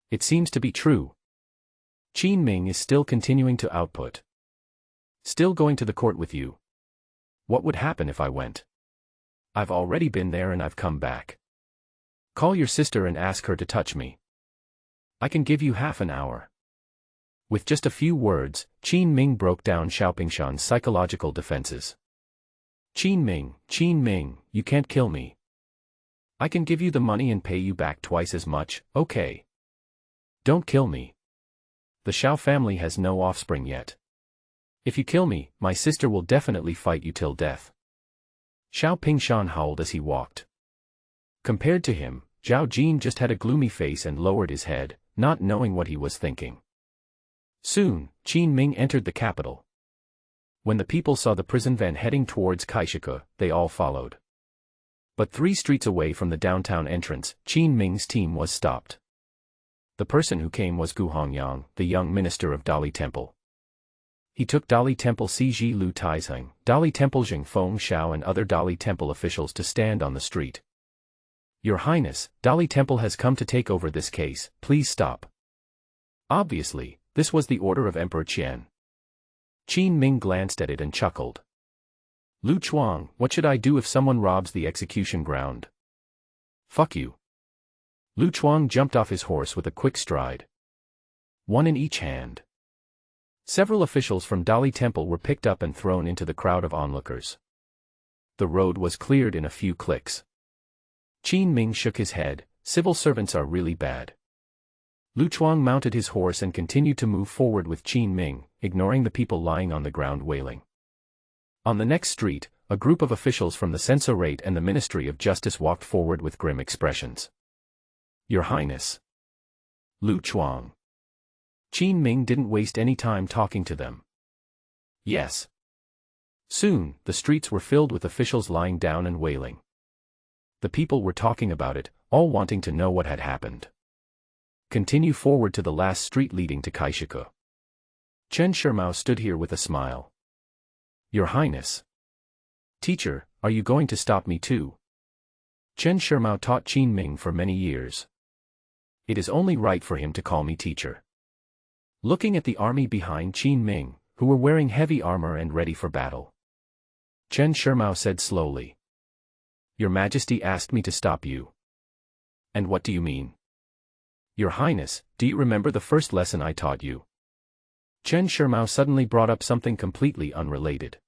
It seems to be true. Qin Ming is still continuing to output. Still going to the court with you. What would happen if I went? I've already been there and I've come back. Call your sister and ask her to touch me. I can give you half an hour. With just a few words, Qin Ming broke down Xiaopingshan's psychological defenses. Qin Ming, you can't kill me. I can give you the money and pay you back twice as much, okay? Don't kill me. The Xiao family has no offspring yet. If you kill me, my sister will definitely fight you till death. Xiaopingshan howled as he walked. Compared to him, Zhao Jin just had a gloomy face and lowered his head, not knowing what he was thinking. Soon, Qin Ming entered the capital. When the people saw the prison van heading towards Kaishika, they all followed. But 3 streets away from the downtown entrance, Qin Ming's team was stopped. The person who came was Gu Hongyang, the young minister of Dali Temple. He took Dali Temple Ciji Lu Taizheng, Dali Temple Jing Feng Xiao and other Dali Temple officials to stand on the street. Your Highness, Dali Temple has come to take over this case, please stop. Obviously, this was the order of Emperor Qian. Qin Ming glanced at it and chuckled. Lu Chuang, what should I do if someone robs the execution ground? Fuck you. Lu Chuang jumped off his horse with a quick stride. One in each hand. Several officials from Dali Temple were picked up and thrown into the crowd of onlookers. The road was cleared in a few clicks. Qin Ming shook his head, civil servants are really bad. Lu Chuang mounted his horse and continued to move forward with Qin Ming, ignoring the people lying on the ground wailing. On the next street, a group of officials from the Censorate and the Ministry of Justice walked forward with grim expressions. Your Highness. Lu Chuang. Qin Ming didn't waste any time talking to them. Yes. Soon, the streets were filled with officials lying down and wailing. The people were talking about it, all wanting to know what had happened. Continue forward to the last street leading to Kaishika. Chen Shimao stood here with a smile. Your Highness. Teacher, are you going to stop me too? Chen Shimao taught Qin Ming for many years. It is only right for him to call me teacher. Looking at the army behind Qin Ming, who were wearing heavy armor and ready for battle, Chen Shimao said slowly. Your Majesty asked me to stop you. And what do you mean? Your Highness, do you remember the first lesson I taught you? Chen Shimao suddenly brought up something completely unrelated.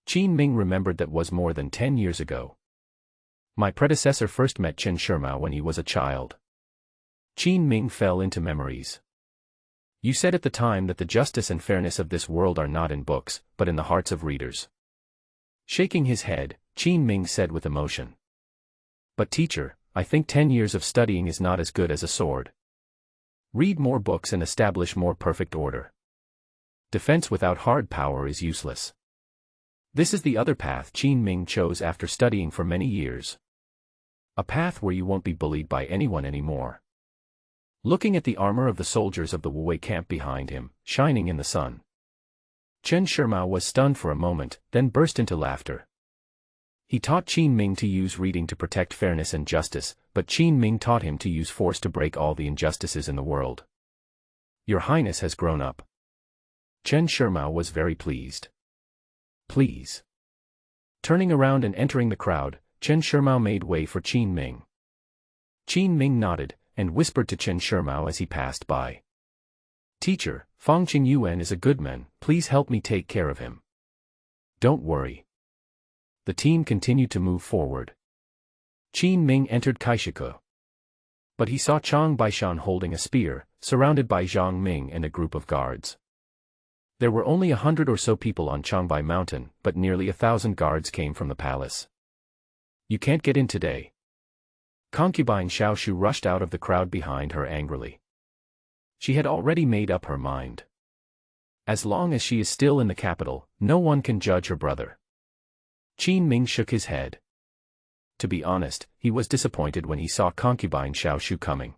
Qin Ming remembered that was more than 10 years ago. My predecessor first met Chen Shimao when he was a child. Qin Ming fell into memories. You said at the time that the justice and fairness of this world are not in books, but in the hearts of readers. Shaking his head, Qin Ming said with emotion. But teacher, I think 10 years of studying is not as good as a sword. Read more books and establish more perfect order. Defense without hard power is useless. This is the other path Qin Ming chose after studying for many years. A path where you won't be bullied by anyone anymore. Looking at the armor of the soldiers of the Wuwei camp behind him, shining in the sun, Chen Shimao was stunned for a moment, then burst into laughter. He taught Qin Ming to use reading to protect fairness and justice, but Qin Ming taught him to use force to break all the injustices in the world. Your Highness has grown up. Chen Shimao was very pleased. Please. Turning around and entering the crowd, Chen Shimao made way for Qin Ming. Qin Ming nodded, and whispered to Chen Shimao as he passed by. Teacher, Fang Qingyuan is a good man, please help me take care of him. Don't worry. The team continued to move forward. Qin Ming entered Kaishika. But he saw Chang Baishan holding a spear, surrounded by Zhang Ming and a group of guards. There were only 100 or so people on Changbai Mountain, but nearly 1,000 guards came from the palace. You can't get in today. Concubine Xiao rushed out of the crowd behind her angrily. She had already made up her mind. As long as she is still in the capital, no one can judge her brother. Qin Ming shook his head. To be honest, he was disappointed when he saw Concubine Xiao coming.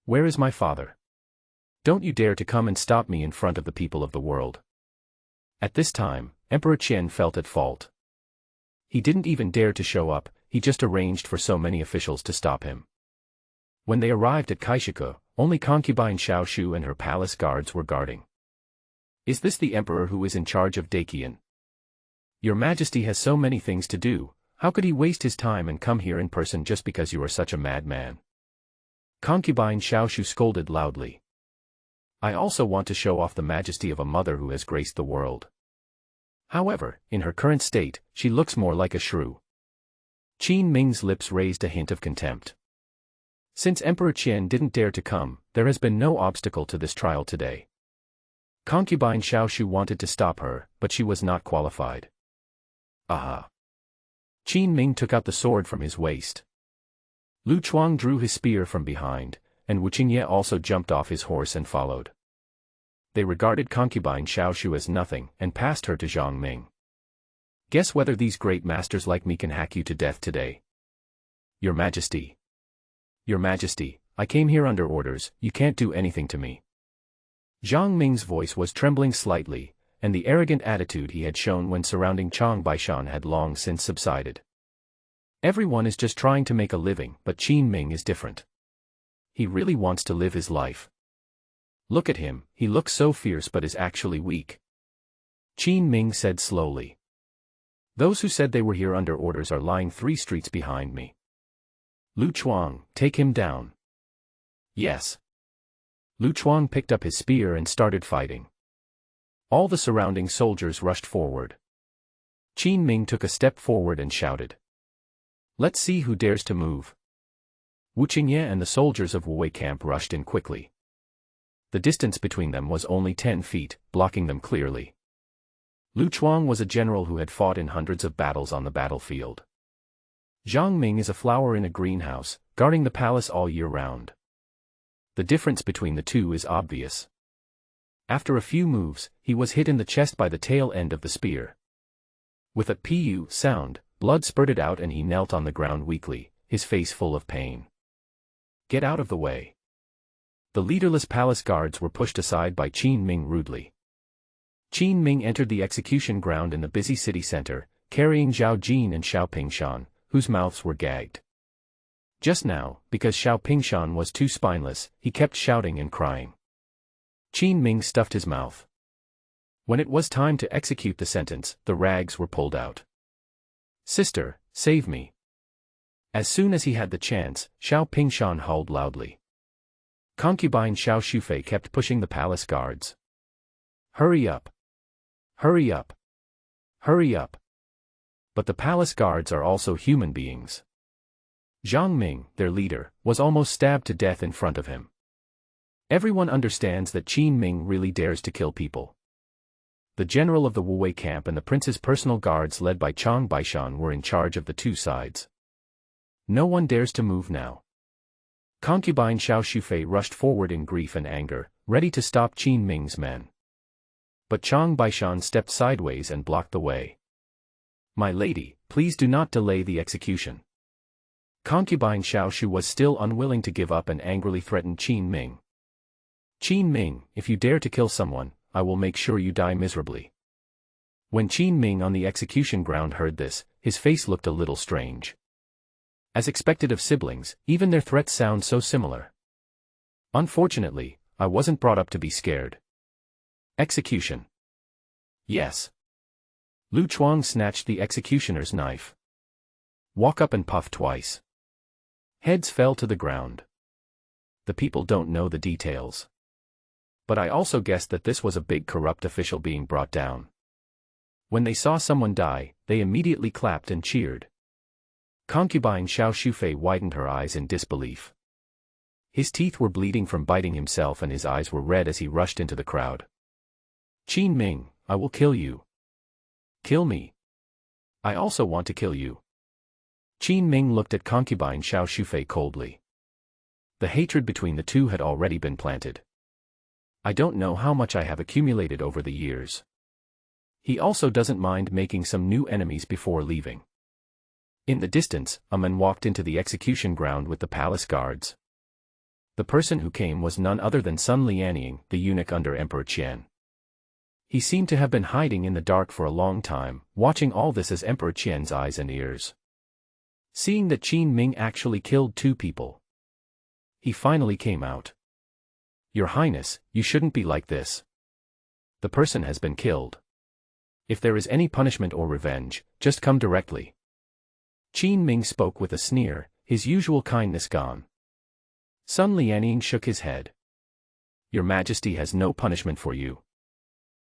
Where is my father? Don't you dare to come and stop me in front of the people of the world. At this time, Emperor Qian felt at fault. He didn't even dare to show up, he just arranged for so many officials to stop him. When they arrived at Kaishiku, only Concubine Xiao and her palace guards were guarding. Is this the emperor who is in charge of Dakian? Your Majesty has so many things to do, how could he waste his time and come here in person just because you are such a madman? Concubine Xiao scolded loudly. I also want to show off the majesty of a mother who has graced the world. However, in her current state, she looks more like a shrew. Qin Ming's lips raised a hint of contempt. Since Emperor Qian didn't dare to come, there has been no obstacle to this trial today. Concubine Xiao wanted to stop her, but she was not qualified. Aha! Qin Ming took out the sword from his waist. Lu Chuang drew his spear from behind, and Wu Qingye also jumped off his horse and followed. They regarded Concubine Xiao as nothing, and passed her to Zhang Ming. Guess whether these great masters like me can hack you to death today. Your Majesty. Your Majesty, I came here under orders, you can't do anything to me. Zhang Ming's voice was trembling slightly, and the arrogant attitude he had shown when surrounding Chang Baishan had long since subsided. Everyone is just trying to make a living, but Qin Ming is different. He really wants to live his life. Look at him, he looks so fierce but is actually weak. Qin Ming said slowly. Those who said they were here under orders are lying 3 streets behind me. Lu Chuang, take him down. Yes. Lu Chuang picked up his spear and started fighting. All the surrounding soldiers rushed forward. Qin Ming took a step forward and shouted. Let's see who dares to move. Wu Qingye and the soldiers of Wu Wei camp rushed in quickly. The distance between them was only 10 feet, blocking them clearly. Lu Chuang was a general who had fought in hundreds of battles on the battlefield. Zhang Ming is a flower in a greenhouse, guarding the palace all year round. The difference between the two is obvious. After a few moves, he was hit in the chest by the tail end of the spear. With a pu sound, blood spurted out and he knelt on the ground weakly, his face full of pain. Get out of the way. The leaderless palace guards were pushed aside by Qin Ming rudely. Qin Ming entered the execution ground in the busy city center, carrying Zhao Jin and Xiao Pingshan, whose mouths were gagged. Just now, because Xiao Pingshan was too spineless, he kept shouting and crying. Qin Ming stuffed his mouth. When it was time to execute the sentence, the rags were pulled out. Sister, save me. As soon as he had the chance, Xiao Pingshan howled loudly. Concubine Xiao Shufei kept pushing the palace guards. Hurry up. Hurry up. Hurry up. But the palace guards are also human beings. Zhang Ming, their leader, was almost stabbed to death in front of him. Everyone understands that Qin Ming really dares to kill people. The general of the Wu Wei camp and the prince's personal guards led by Chang Baishan were in charge of the two sides. No one dares to move now. Concubine Xiao Shufei rushed forward in grief and anger, ready to stop Qin Ming's men. But Chang Baishan stepped sideways and blocked the way. My lady, please do not delay the execution. Concubine Xiao was still unwilling to give up and angrily threatened Qin Ming. Qin Ming, if you dare to kill someone, I will make sure you die miserably. When Qin Ming on the execution ground heard this, his face looked a little strange. As expected of siblings, even their threats sound so similar. Unfortunately, I wasn't brought up to be scared. Execution. Yes. Lu Chuang snatched the executioner's knife. Walk up and puff twice. Heads fell to the ground. The people don't know the details. But I also guessed that this was a big corrupt official being brought down. When they saw someone die, they immediately clapped and cheered. Concubine Xiao Shufei widened her eyes in disbelief. His teeth were bleeding from biting himself and his eyes were red as he rushed into the crowd. Qin Ming, I will kill you. Kill me. I also want to kill you. Qin Ming looked at Concubine Xiao Shufei coldly. The hatred between the two had already been planted. I don't know how much I have accumulated over the years. He also doesn't mind making some new enemies before leaving. In the distance, a man walked into the execution ground with the palace guards. The person who came was none other than Sun Lianying, the eunuch under Emperor Qian. He seemed to have been hiding in the dark for a long time, watching all this as Emperor Qian's eyes and ears. Seeing that Qin Ming actually killed 2 people, he finally came out. Your Highness, you shouldn't be like this. The person has been killed. If there is any punishment or revenge, just come directly. Qin Ming spoke with a sneer, his usual kindness gone. Sun Lianying shook his head. Your Majesty has no punishment for you.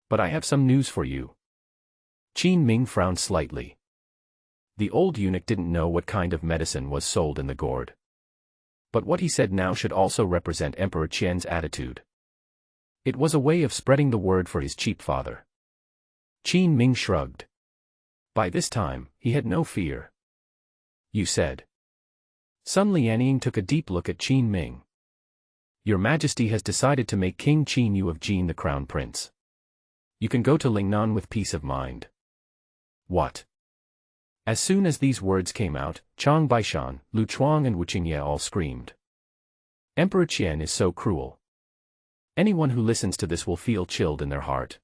But I have some news for you. Qin Ming frowned slightly. The old eunuch didn't know what kind of medicine was sold in the gourd. But what he said now should also represent Emperor Qian's attitude. It was a way of spreading the word for his cheap father. Qin Ming shrugged. By this time, he had no fear. You said. Sun Lianying took a deep look at Qin Ming. Your Majesty has decided to make King Qin Yu of Jin the Crown Prince. You can go to Lingnan with peace of mind. What? As soon as these words came out, Chang Baishan, Lu Chuang and Wu Qingye all screamed. Emperor Qian is so cruel. Anyone who listens to this will feel chilled in their heart.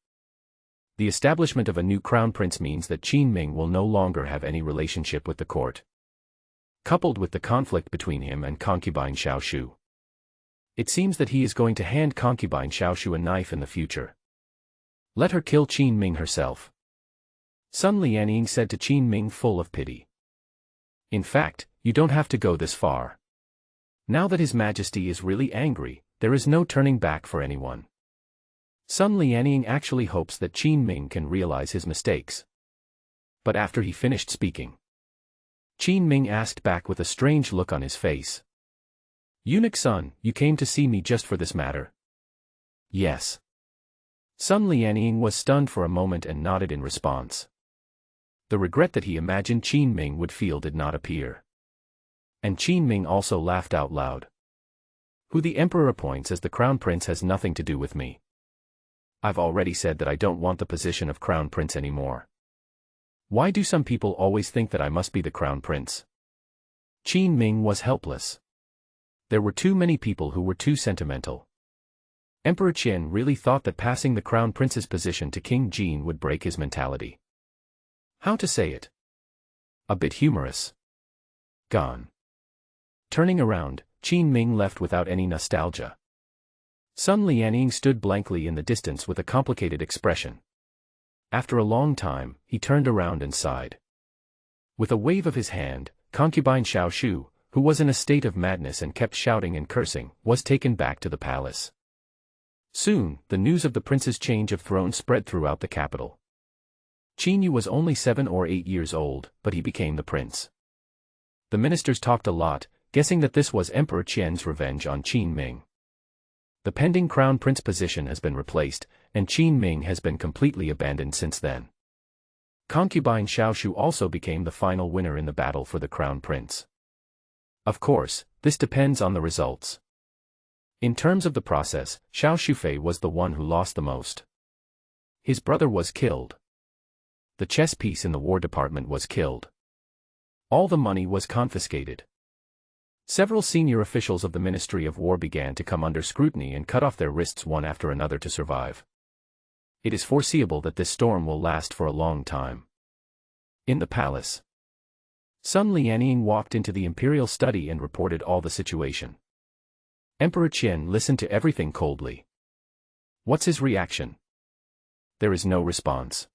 The establishment of a new crown prince means that Qin Ming will no longer have any relationship with the court. Coupled with the conflict between him and Concubine Xiao, it seems that he is going to hand Concubine Xiao a knife in the future. Let her kill Qin Ming herself. Sun Lianying said to Qin Ming full of pity. In fact, you don't have to go this far. Now that His Majesty is really angry, there is no turning back for anyone. Sun Lianying actually hopes that Qin Ming can realize his mistakes. But after he finished speaking, Qin Ming asked back with a strange look on his face. Eunuch Sun, you came to see me just for this matter? Yes. Sun Lianying was stunned for a moment and nodded in response. The regret that he imagined Qin Ming would feel did not appear. And Qin Ming also laughed out loud. Who the Emperor appoints as the Crown Prince has nothing to do with me. I've already said that I don't want the position of Crown Prince anymore. Why do some people always think that I must be the Crown Prince? Qin Ming was helpless. There were too many people who were too sentimental. Emperor Qian really thought that passing the Crown Prince's position to King Jin would break his mentality. How to say it? A bit humorous. Gone. Turning around, Qin Ming left without any nostalgia. Sun Lianying stood blankly in the distance with a complicated expression. After a long time, he turned around and sighed. With a wave of his hand, Concubine Xiao, who was in a state of madness and kept shouting and cursing, was taken back to the palace. Soon, the news of the prince's change of throne spread throughout the capital. Qin Yu was only 7 or 8 years old, but he became the prince. The ministers talked a lot, guessing that this was Emperor Qian's revenge on Qin Ming. The pending crown prince position has been replaced, and Qin Ming has been completely abandoned since then. Concubine Xiao also became the final winner in the battle for the crown prince. Of course, this depends on the results. In terms of the process, Xiao Shufei was the one who lost the most. His brother was killed. The chess piece in the War Department was killed. All the money was confiscated. Several senior officials of the Ministry of War began to come under scrutiny and cut off their wrists one after another to survive. It is foreseeable that this storm will last for a long time. In the palace, Sun Lianying walked into the Imperial study and reported all the situation. Emperor Qian listened to everything coldly. What's his reaction? There is no response.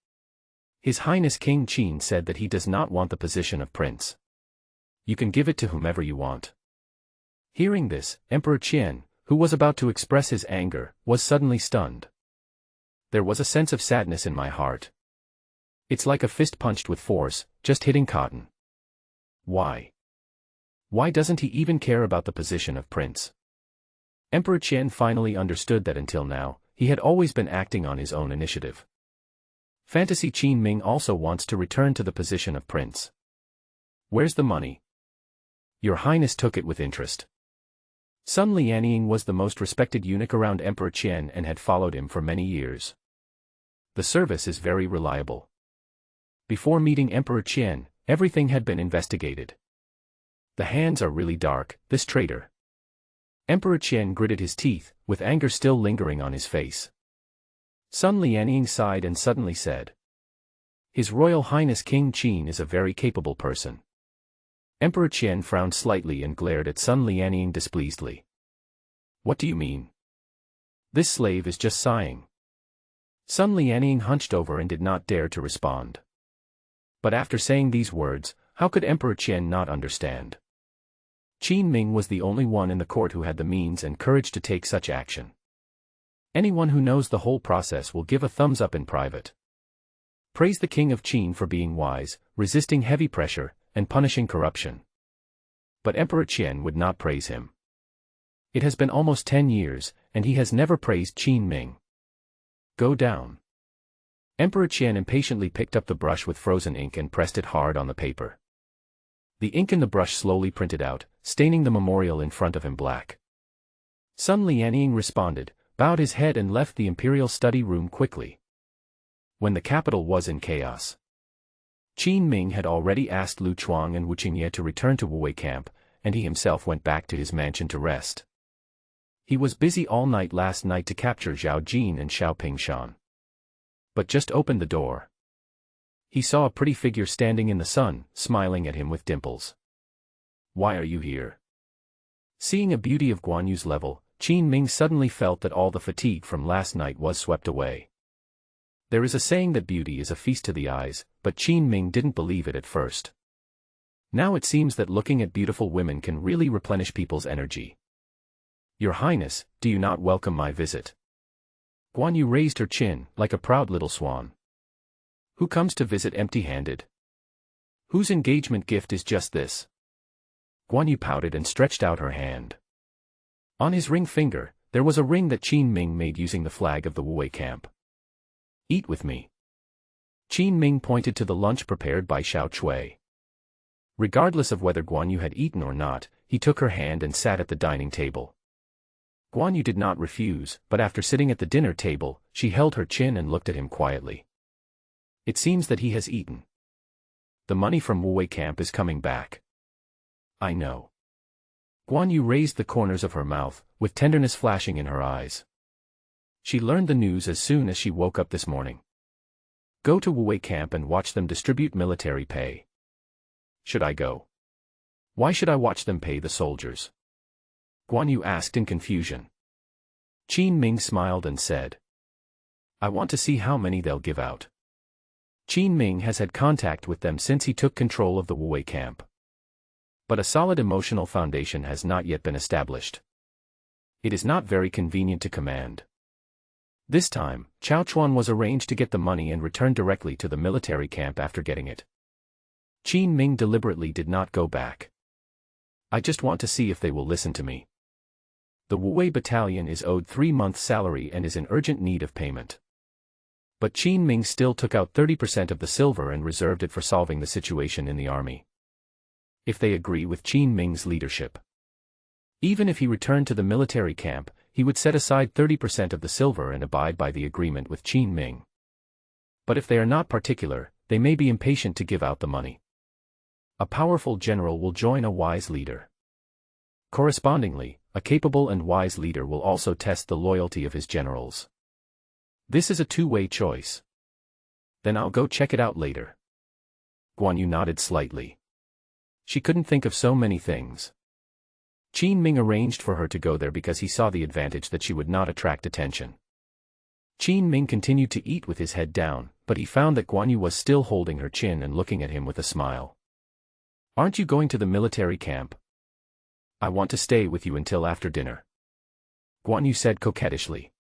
His Highness King Qin said that he does not want the position of prince. You can give it to whomever you want. Hearing this, Emperor Qian, who was about to express his anger, was suddenly stunned. There was a sense of sadness in my heart. It's like a fist punched with force, just hitting cotton. Why? Why doesn't he even care about the position of prince? Emperor Qian finally understood that until now, he had always been acting on his own initiative. Fantasy Qin Ming also wants to return to the position of prince. Where's the money? Your Highness took it with interest. Sun Lianying was the most respected eunuch around Emperor Qian and had followed him for many years. The service is very reliable. Before meeting Emperor Qian, everything had been investigated. The hands are really dark, this traitor. Emperor Qian gritted his teeth, with anger still lingering on his face. Sun Lianying sighed and suddenly said, His Royal Highness King Qin is a very capable person. Emperor Qian frowned slightly and glared at Sun Lianying displeasedly. What do you mean? This slave is just sighing. Sun Lianying hunched over and did not dare to respond. But after saying these words, how could Emperor Qian not understand? Qin Ming was the only one in the court who had the means and courage to take such action. Anyone who knows the whole process will give a thumbs up in private. Praise the king of Qin for being wise, resisting heavy pressure, and punishing corruption. But Emperor Qian would not praise him. It has been almost 10 years, and he has never praised Qin Ming. Go down. Emperor Qian impatiently picked up the brush with frozen ink and pressed it hard on the paper. The ink in the brush slowly printed out, staining the memorial in front of him black. Sun Lianying responded, bowed his head and left the Imperial study room quickly. When the capital was in chaos, Qin Ming had already asked Lu Chuang and Wu Qingye to return to Wuwei camp, and he himself went back to his mansion to rest. He was busy all night last night to capture Zhao Jin and Xiao Pingshan. But just opened the door. He saw a pretty figure standing in the sun, smiling at him with dimples. Why are you here? Seeing a beauty of Guan Yu's level, Qin Ming suddenly felt that all the fatigue from last night was swept away. There is a saying that beauty is a feast to the eyes, but Qin Ming didn't believe it at first. Now it seems that looking at beautiful women can really replenish people's energy. Your Highness, do you not welcome my visit? Guan Yu raised her chin, like a proud little swan. Who comes to visit empty-handed? Whose engagement gift is just this? Guan Yu pouted and stretched out her hand. On his ring finger, there was a ring that Qin Ming made using the flag of the Wuwei camp. Eat with me. Qin Ming pointed to the lunch prepared by Xiao Chui. Regardless of whether Guan Yu had eaten or not, he took her hand and sat at the dining table. Guan Yu did not refuse, but after sitting at the dinner table, she held her chin and looked at him quietly. It seems that he has eaten. The money from Wuwei camp is coming back. I know. Guan Yu raised the corners of her mouth, with tenderness flashing in her eyes. She learned the news as soon as she woke up this morning. Go to Wuwei camp and watch them distribute military pay. Should I go? Why should I watch them pay the soldiers? Guan Yu asked in confusion. Qin Ming smiled and said, I want to see how many they'll give out. Qin Ming has had contact with them since he took control of the Wuwei camp. But a solid emotional foundation has not yet been established. It is not very convenient to command. This time, Chao Chuan was arranged to get the money and return directly to the military camp after getting it. Qin Ming deliberately did not go back. I just want to see if they will listen to me. The Wuwei battalion is owed 3 months' salary and is in urgent need of payment. But Qin Ming still took out 30% of the silver and reserved it for solving the situation in the army. If they agree with Qin Ming's leadership. Even if he returned to the military camp, he would set aside 30% of the silver and abide by the agreement with Qin Ming. But if they are not particular, they may be impatient to give out the money. A powerful general will join a wise leader. Correspondingly, a capable and wise leader will also test the loyalty of his generals. This is a two-way choice. Then I'll go check it out later. Guan Yu nodded slightly. She couldn't think of so many things. Qin Ming arranged for her to go there because he saw the advantage that she would not attract attention. Qin Ming continued to eat with his head down, but he found that Guan Yu was still holding her chin and looking at him with a smile. Aren't you going to the military camp? I want to stay with you until after dinner. Guan Yu said coquettishly.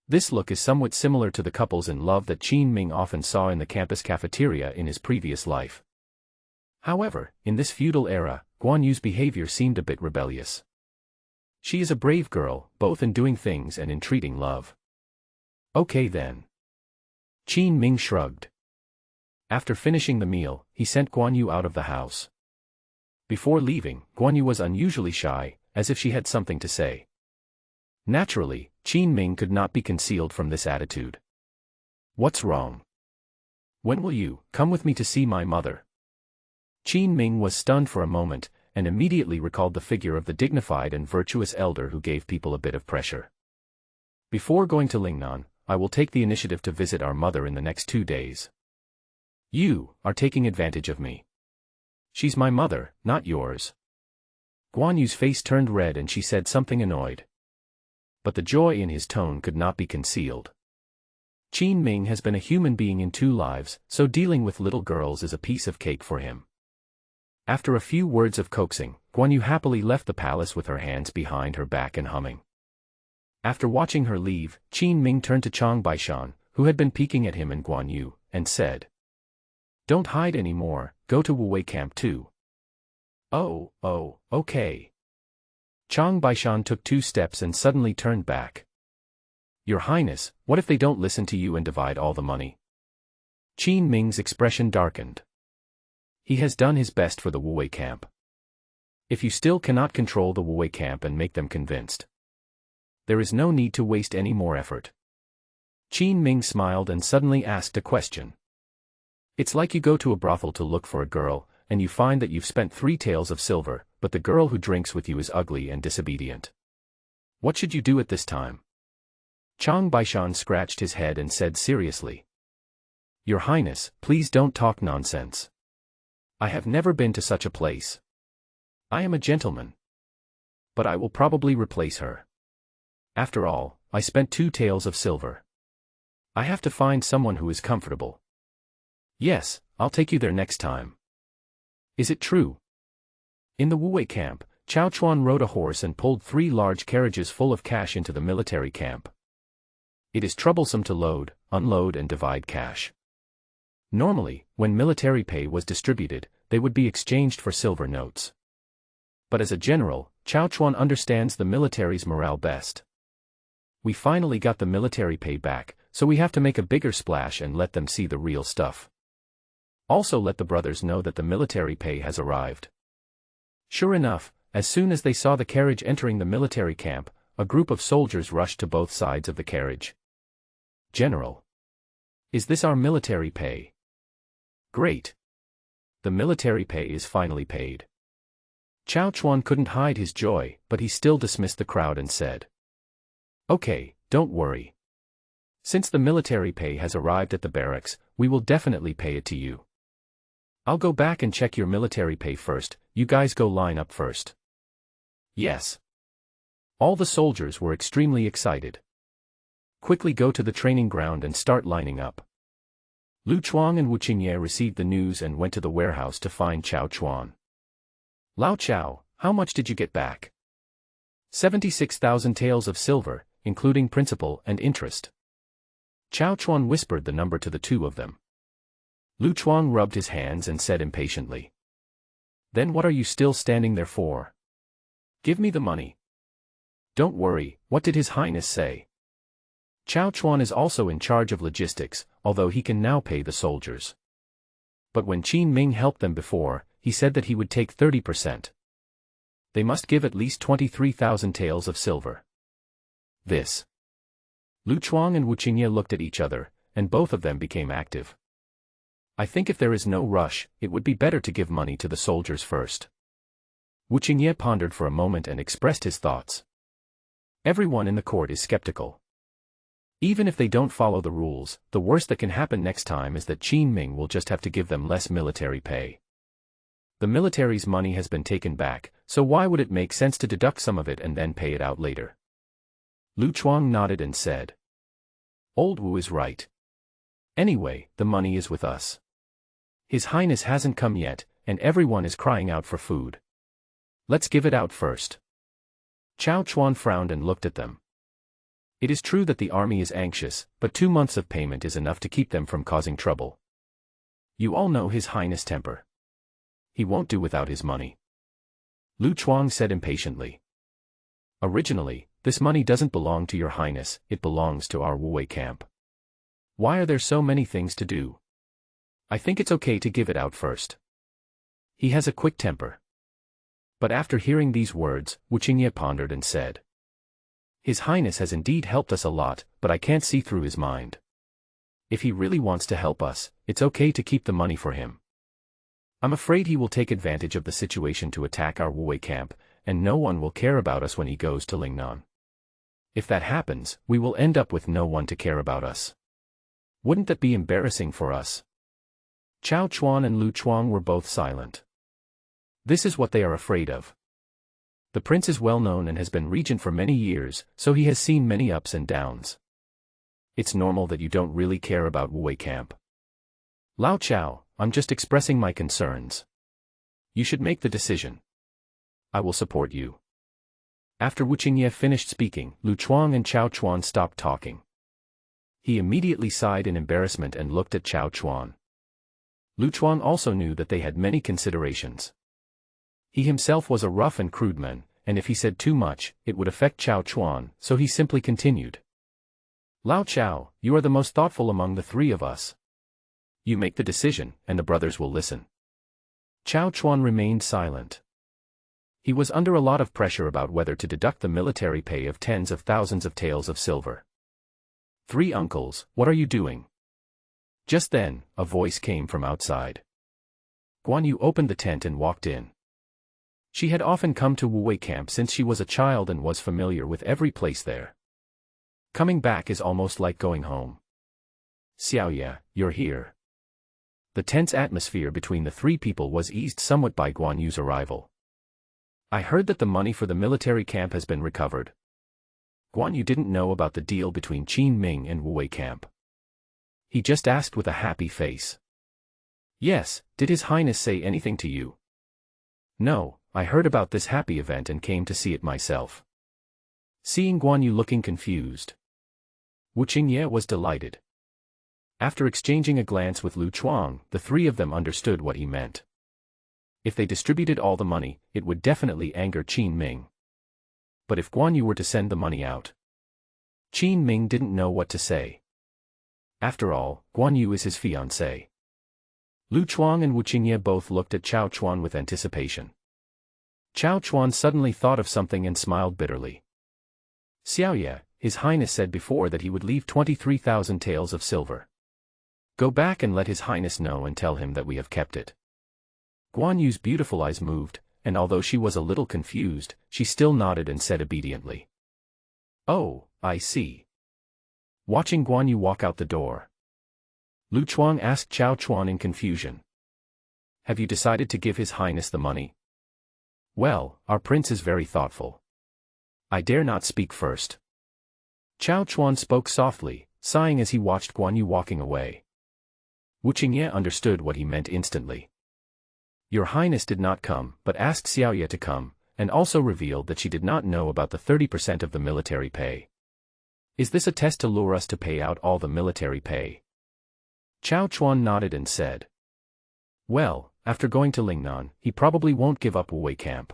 This look is somewhat similar to the couples in love that Qin Ming often saw in the campus cafeteria in his previous life. However, in this feudal era, Guan Yu's behavior seemed a bit rebellious. She is a brave girl, both in doing things and in treating love. Okay then. Qin Ming shrugged. After finishing the meal, he sent Guan Yu out of the house. Before leaving, Guan Yu was unusually shy, as if she had something to say. Naturally, Qin Ming could not be concealed from this attitude. What's wrong? When will you come with me to see my mother? Qin Ming was stunned for a moment, and immediately recalled the figure of the dignified and virtuous elder who gave people a bit of pressure. Before going to Lingnan, I will take the initiative to visit our mother in the next 2 days. You are taking advantage of me. She's my mother, not yours. Guan Yu's face turned red and she said something annoyed. But the joy in his tone could not be concealed. Qin Ming has been a human being in 2 lives, so dealing with little girls is a piece of cake for him. After a few words of coaxing, Guan Yu happily left the palace with her hands behind her back and humming. After watching her leave, Qin Ming turned to Chang Baishan, who had been peeking at him and Guan Yu, and said, "Don't hide anymore, go to Wu Wei camp too." Oh, okay. Chang Baishan took 2 steps and suddenly turned back. "Your Highness, what if they don't listen to you and divide all the money?" Qin Ming's expression darkened. He has done his best for the Wu Wei camp. If you still cannot control the Wu Wei camp and make them convinced, there is no need to waste any more effort. Qin Ming smiled and suddenly asked a question. It's like you go to a brothel to look for a girl, and you find that you've spent 3 taels of silver, but the girl who drinks with you is ugly and disobedient. What should you do at this time? Chang Baishan scratched his head and said seriously, "Your Highness, please don't talk nonsense. I have never been to such a place. I am a gentleman. But I will probably replace her. After all, I spent 2 taels of silver. I have to find someone who is comfortable. Yes, I'll take you there next time." Is it true? In the Wu Wei camp, Cao Chuan rode a horse and pulled 3 large carriages full of cash into the military camp. It is troublesome to load, unload and divide cash. Normally, when military pay was distributed, they would be exchanged for silver notes. But as a general, Cao Chuan understands the military's morale best. We finally got the military pay back, so we have to make a bigger splash and let them see the real stuff. Also let the brothers know that the military pay has arrived. Sure enough, as soon as they saw the carriage entering the military camp, a group of soldiers rushed to both sides of the carriage. "General, is this our military pay?" "Great. The military pay is finally paid." Cao Chuan couldn't hide his joy, but he still dismissed the crowd and said, "Okay, don't worry. Since the military pay has arrived at the barracks, we will definitely pay it to you. I'll go back and check your military pay first, you guys go line up first." "Yes." All the soldiers were extremely excited. "Quickly go to the training ground and start lining up." Lu Chuang and Wu Qingye received the news and went to the warehouse to find Cao Chuan. "Lao Chao, how much did you get back?" 76,000 taels of silver, including principal and interest. Cao Chuan whispered the number to the 2 of them. Lu Chuang rubbed his hands and said impatiently, "Then what are you still standing there for? Give me the money." "Don't worry, what did His Highness say?" Cao Chuan is also in charge of logistics, although he can now pay the soldiers. But when Qin Ming helped them before, he said that he would take 30%. They must give at least 23,000 taels of silver. This. Lu Chuang and Wu Qingye looked at each other, and both of them became active. "I think if there is no rush, it would be better to give money to the soldiers first." Wu Qingye pondered for a moment and expressed his thoughts. Everyone in the court is skeptical. Even if they don't follow the rules, the worst that can happen next time is that Qin Ming will just have to give them less military pay. The military's money has been taken back, so why would it make sense to deduct some of it and then pay it out later? Lu Chuang nodded and said, "Old Wu is right. Anyway, the money is with us. His Highness hasn't come yet, and everyone is crying out for food. Let's give it out first." Cao Chuan frowned and looked at them. It is true that the army is anxious, but 2 months of payment is enough to keep them from causing trouble. You all know His Highness' temper. He won't do without his money. Lu Chuang said impatiently. "Originally, this money doesn't belong to your Highness, it belongs to our Wu Wei camp. Why are there so many things to do? I think it's okay to give it out first." He has a quick temper. But after hearing these words, Wu Qingye pondered and said, "His Highness has indeed helped us a lot, but I can't see through his mind. If he really wants to help us, it's okay to keep the money for him. I'm afraid he will take advantage of the situation to attack our Wu Wei camp, and no one will care about us when he goes to Lingnan. If that happens, we will end up with no one to care about us. Wouldn't that be embarrassing for us?" Cao Chuan and Lu Chuang were both silent. This is what they are afraid of. The prince is well known and has been regent for many years, so he has seen many ups and downs. It's normal that you don't really care about Wu Wei camp. Lao Chao, I'm just expressing my concerns. You should make the decision. I will support you. After Wu Qingye finished speaking, Lu Chuang and Chao Chuan stopped talking. He immediately sighed in embarrassment and looked at Chao Chuan. Lu Chuang also knew that they had many considerations. He himself was a rough and crude man, and if he said too much, it would affect Chao Chuan, so he simply continued. Lao Chao, you are the most thoughtful among the three of us. You make the decision, and the brothers will listen. Chao Chuan remained silent. He was under a lot of pressure about whether to deduct the military pay of tens of thousands of taels of silver. Three uncles, what are you doing? Just then, a voice came from outside. Guan Yu opened the tent and walked in. She had often come to Wu Wei camp since she was a child and was familiar with every place there. Coming back is almost like going home. Xiaoye, you're here. The tense atmosphere between the three people was eased somewhat by Guan Yu's arrival. I heard that the money for the military camp has been recovered. Guan Yu didn't know about the deal between Qin Ming and Wu Wei camp. He just asked with a happy face. Yes, did His Highness say anything to you? No, I heard about this happy event and came to see it myself. Seeing Guan Yu looking confused, Wu Qingye was delighted. After exchanging a glance with Lu Chuang, the three of them understood what he meant. If they distributed all the money, it would definitely anger Qin Ming. But if Guan Yu were to send the money out, Qin Ming didn't know what to say. After all, Guan Yu is his fiancé. Lu Chuang and Wu Qingye both looked at Chao Chuan with anticipation. Chao Chuan suddenly thought of something and smiled bitterly. Xiaoye, His Highness said before that he would leave 23,000 taels of silver. Go back and let His Highness know and tell him that we have kept it. Guan Yu's beautiful eyes moved, and although she was a little confused, she still nodded and said obediently. Oh, I see. Watching Guan Yu walk out the door, Lu Chuang asked Chao Chuan in confusion. Have you decided to give His Highness the money? Well, our prince is very thoughtful. I dare not speak first. Chao Chuan spoke softly, sighing as he watched Guan Yu walking away. Wu Qingye understood what he meant instantly. Your Highness did not come, but asked Xiaoye to come, and also revealed that she did not know about the 30% of the military pay. Is this a test to lure us to pay out all the military pay? Chao Chuan nodded and said. Well, after going to Lingnan, he probably won't give up Wu Wei camp.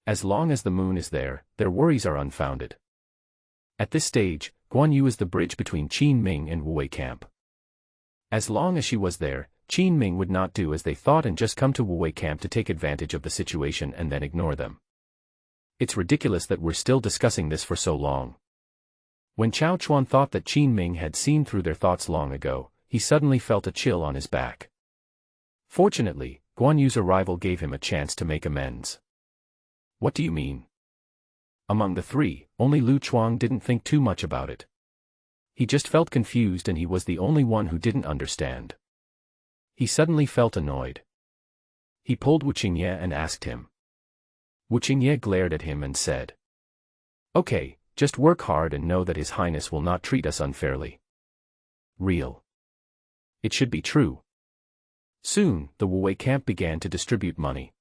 As long as the moon is there, their worries are unfounded. At this stage, Guan Yu is the bridge between Qin Ming and Wu Wei camp. As long as she was there, Qin Ming would not do as they thought and just come to Wu Wei camp to take advantage of the situation and then ignore them. It's ridiculous that we're still discussing this for so long. When Chao Chuan thought that Qin Ming had seen through their thoughts long ago, he suddenly felt a chill on his back. Fortunately, Guan Yu's arrival gave him a chance to make amends. What do you mean? Among the three, only Lu Chuang didn't think too much about it. He just felt confused and he was the only one who didn't understand. He suddenly felt annoyed. He pulled Wu Qingye and asked him. Wu Qingye glared at him and said. Okay, just work hard and know that His Highness will not treat us unfairly. Real. It should be true. Soon, the Wu Wei camp began to distribute money.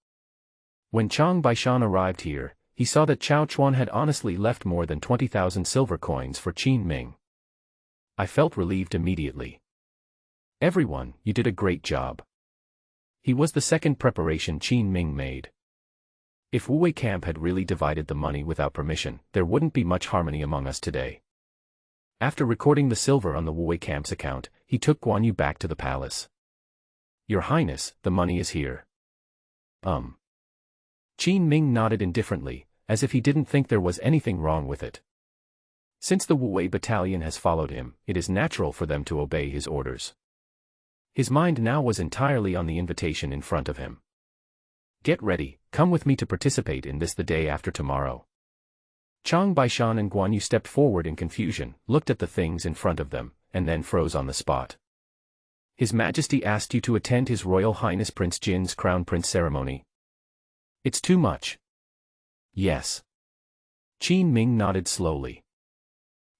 When Chang Baishan arrived here, he saw that Chao Chuan had honestly left more than 20,000 silver coins for Qin Ming. I felt relieved immediately. Everyone, you did a great job. He was the second preparation Qin Ming made. If Wu Wei camp had really divided the money without permission, there wouldn't be much harmony among us today. After recording the silver on the Wu Wei camp's account, he took Guan Yu back to the palace. Your Highness, the money is here. Qin Ming nodded indifferently, as if he didn't think there was anything wrong with it. Since the Wu Wei battalion has followed him, it is natural for them to obey his orders. His mind now was entirely on the invitation in front of him. Get ready, come with me to participate in this the day after tomorrow. Chang Baishan and Guan Yu stepped forward in confusion, looked at the things in front of them, and then froze on the spot. His Majesty asked you to attend His Royal Highness Prince Jin's Crown Prince ceremony. It's too much. Yes. Qin Ming nodded slowly.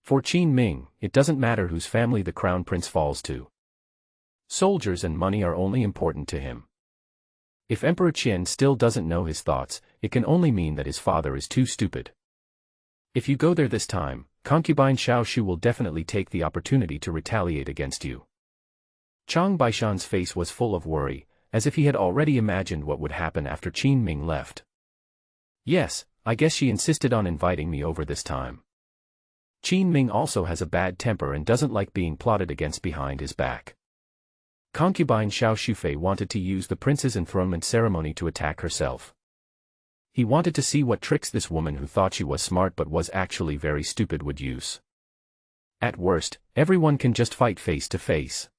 For Qin Ming, it doesn't matter whose family the crown prince falls to. Soldiers and money are only important to him. If Emperor Qian still doesn't know his thoughts, it can only mean that his father is too stupid. If you go there this time, Concubine Xiao will definitely take the opportunity to retaliate against you. Chang Baishan's face was full of worry, as if he had already imagined what would happen after Qin Ming left. Yes, I guess she insisted on inviting me over this time. Qin Ming also has a bad temper and doesn't like being plotted against behind his back. Concubine Xiao Shufei wanted to use the prince's enthronement ceremony to attack herself. He wanted to see what tricks this woman who thought she was smart but was actually very stupid would use. At worst, everyone can just fight face to face.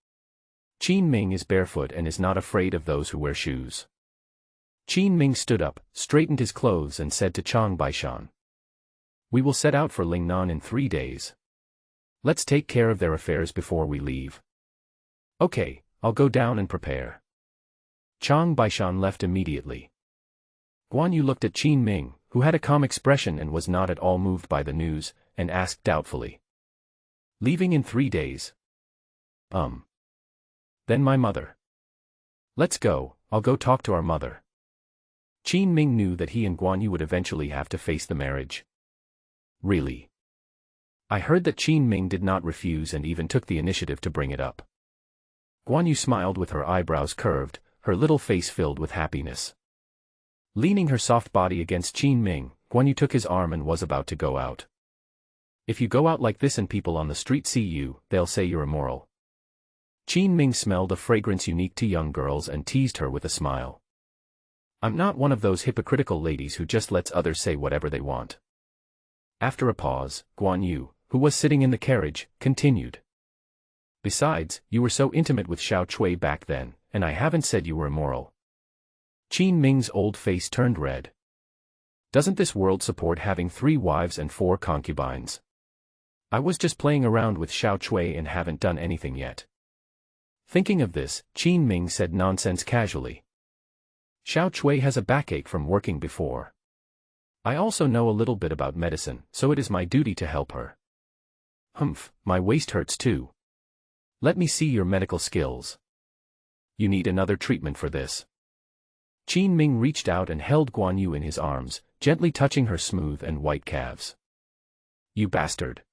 Qin Ming is barefoot and is not afraid of those who wear shoes. Qin Ming stood up, straightened his clothes and said to Chang Baishan, "We will set out for Lingnan in 3 days. Let's take care of their affairs before we leave." "Okay, I'll go down and prepare." Chang Baishan left immediately. Guan Yu looked at Qin Ming, who had a calm expression and was not at all moved by the news, and asked doubtfully, "Leaving in 3 days? Then my mother." "Let's go, I'll go talk to our mother." Qin Ming knew that he and Guan Yu would eventually have to face the marriage. "Really? I heard that Qin Ming did not refuse and even took the initiative to bring it up." Guan Yu smiled with her eyebrows curved, her little face filled with happiness. Leaning her soft body against Qin Ming, Guan Yu took his arm and was about to go out. "If you go out like this and people on the street see you, they'll say you're immoral." Qin Ming smelled a fragrance unique to young girls and teased her with a smile. "I'm not one of those hypocritical ladies who just lets others say whatever they want." After a pause, Guan Yu, who was sitting in the carriage, continued. "Besides, you were so intimate with Xiao Cui back then, and I haven't said you were immoral." Qin Ming's old face turned red. "Doesn't this world support having 3 wives and 4 concubines? I was just playing around with Xiao Cui and haven't done anything yet." Thinking of this, Qin Ming said nonsense casually. "Xiao Cui has a backache from working before. I also know a little bit about medicine, so it is my duty to help her." "Humph, my waist hurts too. Let me see your medical skills. You need another treatment for this." Qin Ming reached out and held Guan Yu in his arms, gently touching her smooth and white calves. "You bastard."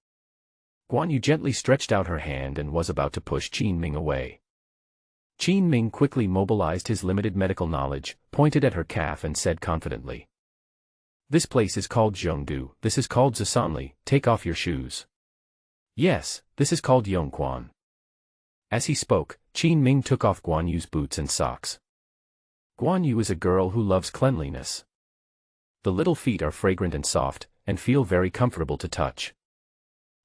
Guan Yu gently stretched out her hand and was about to push Qin Ming away. Qin Ming quickly mobilized his limited medical knowledge, pointed at her calf and said confidently, "This place is called Zhongdu, this is called Zisanli, take off your shoes. Yes, this is called Yongquan." As he spoke, Qin Ming took off Guan Yu's boots and socks. Guan Yu is a girl who loves cleanliness. The little feet are fragrant and soft, and feel very comfortable to touch.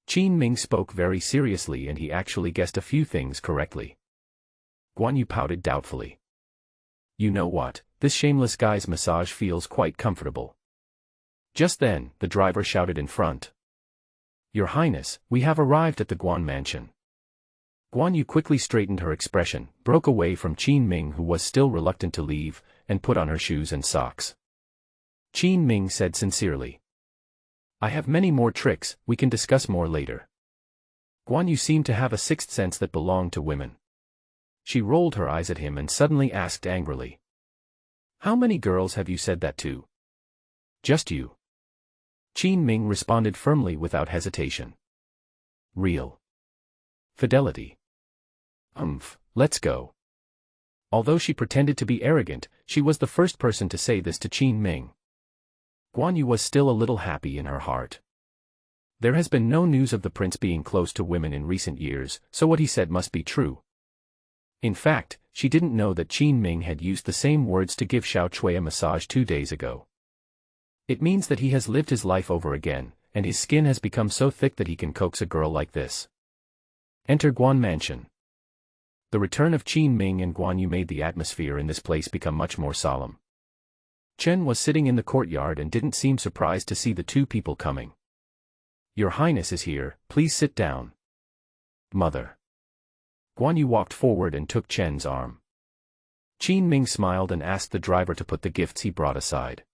Qin Ming spoke very seriously and he actually guessed a few things correctly. Guan Yu pouted doubtfully. "You know what, this shameless guy's massage feels quite comfortable." Just then, the driver shouted in front. "Your Highness, we have arrived at the Guan mansion." Guan Yu quickly straightened her expression, broke away from Qin Ming who was still reluctant to leave, and put on her shoes and socks. Qin Ming said sincerely, "I have many more tricks, we can discuss more later." Guan Yu seemed to have a sixth sense that belonged to women. She rolled her eyes at him and suddenly asked angrily, "How many girls have you said that to?" "Just you." Qin Ming responded firmly without hesitation. "Real fidelity. Let's go." Although she pretended to be arrogant, she was the first person to say this to Qin Ming. Guan Yu was still a little happy in her heart. There has been no news of the prince being close to women in recent years, so what he said must be true. In fact, she didn't know that Qin Ming had used the same words to give Xiao Cui a massage 2 days ago. It means that he has lived his life over again, and his skin has become so thick that he can coax a girl like this. Enter Guan Mansion. The return of Qin Ming and Guan Yu made the atmosphere in this place become much more solemn. Chen was sitting in the courtyard and didn't seem surprised to see the 2 people coming. "Your Highness is here, please sit down." "Mother." Guan Yu walked forward and took Chen's arm. Ming smiled and asked the driver to put the gifts he brought aside.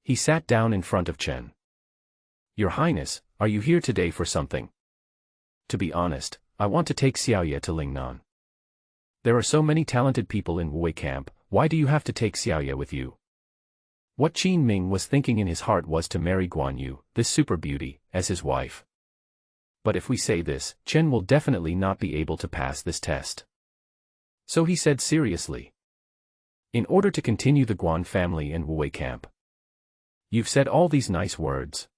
He sat down in front of Chen. Your Highness, are you here today for something? To be honest, I want to take Xiaoye to Lingnan. There are so many talented people in Wei camp, why do you have to take Xiaoye with you? What Ming was thinking in his heart was to marry Guan Yu, this super beauty, as his wife. But if we say this, Chen will definitely not be able to pass this test. So he said seriously. In order to continue the Guan family and Wei camp. You've said all these nice words.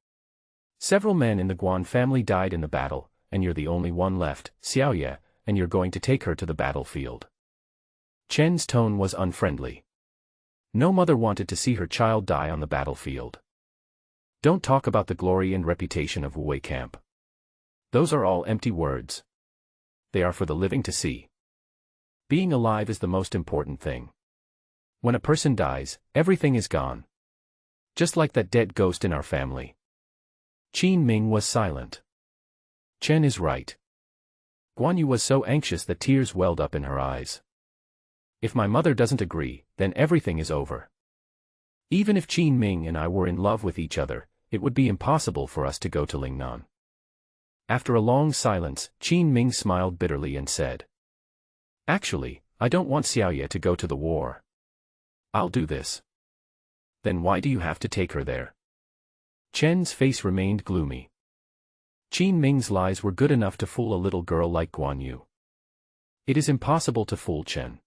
Several men in the Guan family died in the battle, and you're the only one left, Xiaoye, and you're going to take her to the battlefield. Chen's tone was unfriendly. No mother wanted to see her child die on the battlefield. Don't talk about the glory and reputation of Wei camp. Those are all empty words. They are for the living to see. Being alive is the most important thing. When a person dies, everything is gone. Just like that dead ghost in our family. Ming was silent. Chen is right. Guan Yu was so anxious that tears welled up in her eyes. If my mother doesn't agree, then everything is over. Even if Ming and I were in love with each other, it would be impossible for us to go to Lingnan. After a long silence, Ming smiled bitterly and said, Actually, I don't want Xiaoye to go to the war. I'll do this. Then why do you have to take her there? Chen's face remained gloomy. Ming's lies were good enough to fool a little girl like Guan Yu. It is impossible to fool Chen.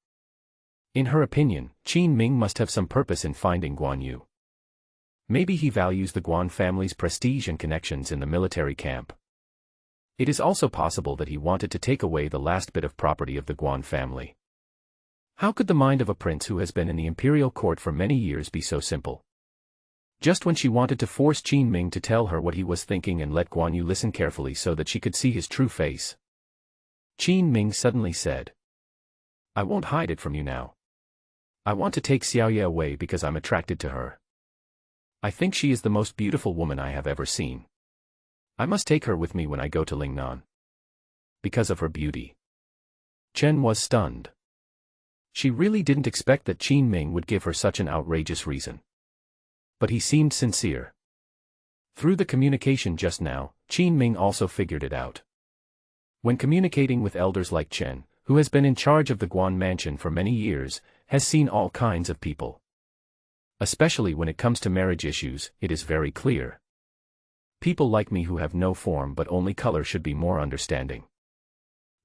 In her opinion, Ming must have some purpose in finding Guan Yu. Maybe he values the Guan family's prestige and connections in the military camp. It is also possible that he wanted to take away the last bit of property of the Guan family. How could the mind of a prince who has been in the Imperial court for many years be so simple? Just when she wanted to force Ming to tell her what he was thinking and let Guan Yu listen carefully so that she could see his true face, Ming suddenly said, I won't hide it from you now. I want to take Xiaoye away because I'm attracted to her. I think she is the most beautiful woman I have ever seen. I must take her with me when I go to Lingnan. Because of her beauty. Chen was stunned. She really didn't expect that Ming would give her such an outrageous reason. But he seemed sincere. Through the communication just now, Ming also figured it out. When communicating with elders like Chen, who has been in charge of the Guan mansion for many years, has seen all kinds of people. Especially when it comes to marriage issues, it is very clear. People like me who have no form but only color should be more understanding.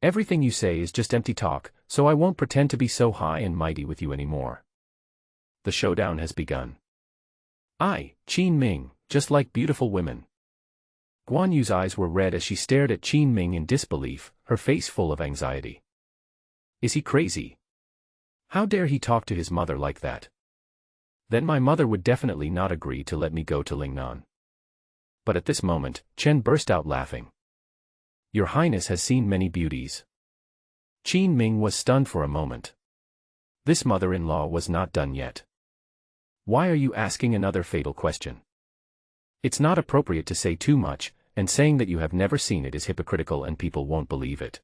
Everything you say is just empty talk, so I won't pretend to be so high and mighty with you anymore. The showdown has begun. I, Ming, just like beautiful women. Guan Yu's eyes were red as she stared at Ming in disbelief, her face full of anxiety. Is he crazy? How dare he talk to his mother like that? Then my mother would definitely not agree to let me go to Lingnan. But at this moment, Chen burst out laughing. Your Highness has seen many beauties. Ming was stunned for a moment. This mother-in-law was not done yet. Why are you asking another fatal question? It's not appropriate to say too much, and saying that you have never seen it is hypocritical and people won't believe it.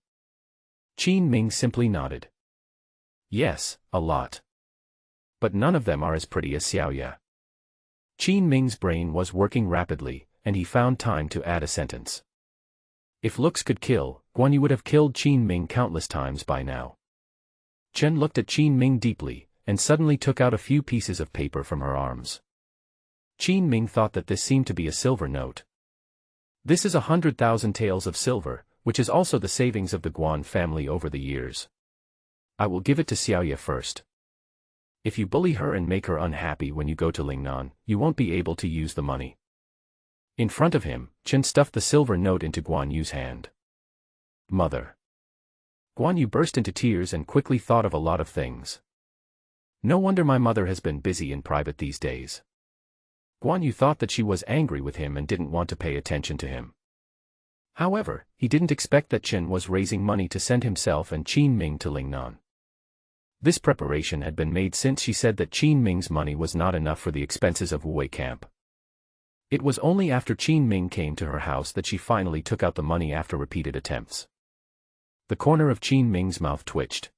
Ming simply nodded. Yes, a lot. But none of them are as pretty as Xiaoye. Ming's brain was working rapidly, and he found time to add a sentence. If looks could kill, Guan Yu would have killed Ming countless times by now. Chen looked at Ming deeply, and suddenly took out a few pieces of paper from her arms. Ming thought that this seemed to be a silver note. This is 100,000 taels of silver, which is also the savings of the Guan family over the years. I will give it to Xiaoye first. If you bully her and make her unhappy when you go to Lingnan, you won't be able to use the money. In front of him, Chen stuffed the silver note into Guan Yu's hand. Mother. Guan Yu burst into tears and quickly thought of a lot of things. No wonder my mother has been busy in private these days. Guan Yu thought that she was angry with him and didn't want to pay attention to him. However, he didn't expect that Chen was raising money to send himself and Ming to Lingnan. This preparation had been made since she said that Ming's money was not enough for the expenses of Wei camp. It was only after Ming came to her house that she finally took out the money after repeated attempts. The corner of Ming's mouth twitched.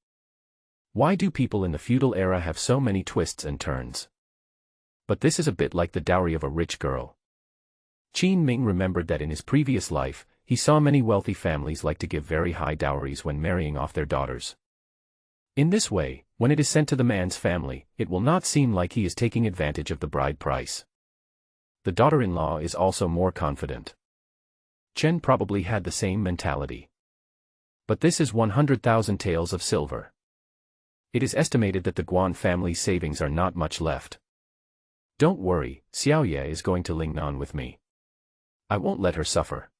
Why do people in the feudal era have so many twists and turns? But this is a bit like the dowry of a rich girl. Qin Ming remembered that in his previous life, he saw many wealthy families like to give very high dowries when marrying off their daughters. In this way, when it is sent to the man's family, it will not seem like he is taking advantage of the bride price. The daughter-in-law is also more confident. Chen probably had the same mentality. But this is 100,000 taels of silver. It is estimated that the Guan family's savings are not much left. Don't worry, Xiaoye is going to Lingnan with me. I won't let her suffer.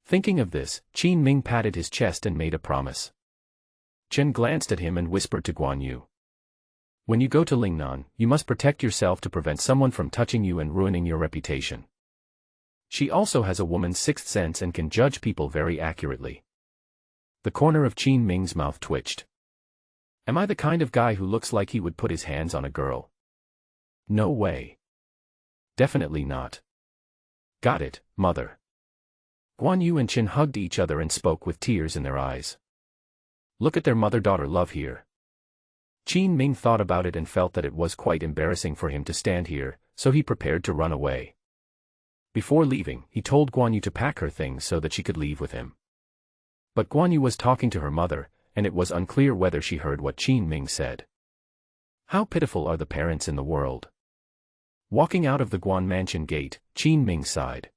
Thinking of this, Qin Ming patted his chest and made a promise. Chen glanced at him and whispered to Guan Yu. When you go to Lingnan, you must protect yourself to prevent someone from touching you and ruining your reputation. She also has a woman's sixth sense and can judge people very accurately. The corner of Qin Ming's mouth twitched. Am I the kind of guy who looks like he would put his hands on a girl? No way. Definitely not. Got it, mother. Guan Yu and Chen hugged each other and spoke with tears in their eyes. Look at their mother-daughter love here. Qin Ming thought about it and felt that it was quite embarrassing for him to stand here, so he prepared to run away. Before leaving, he told Guan Yu to pack her things so that she could leave with him. But Guan Yu was talking to her mother, and it was unclear whether she heard what Qin Ming said. How pitiful are the parents in the world. Walking out of the Guan mansion gate, Qin Ming sighed.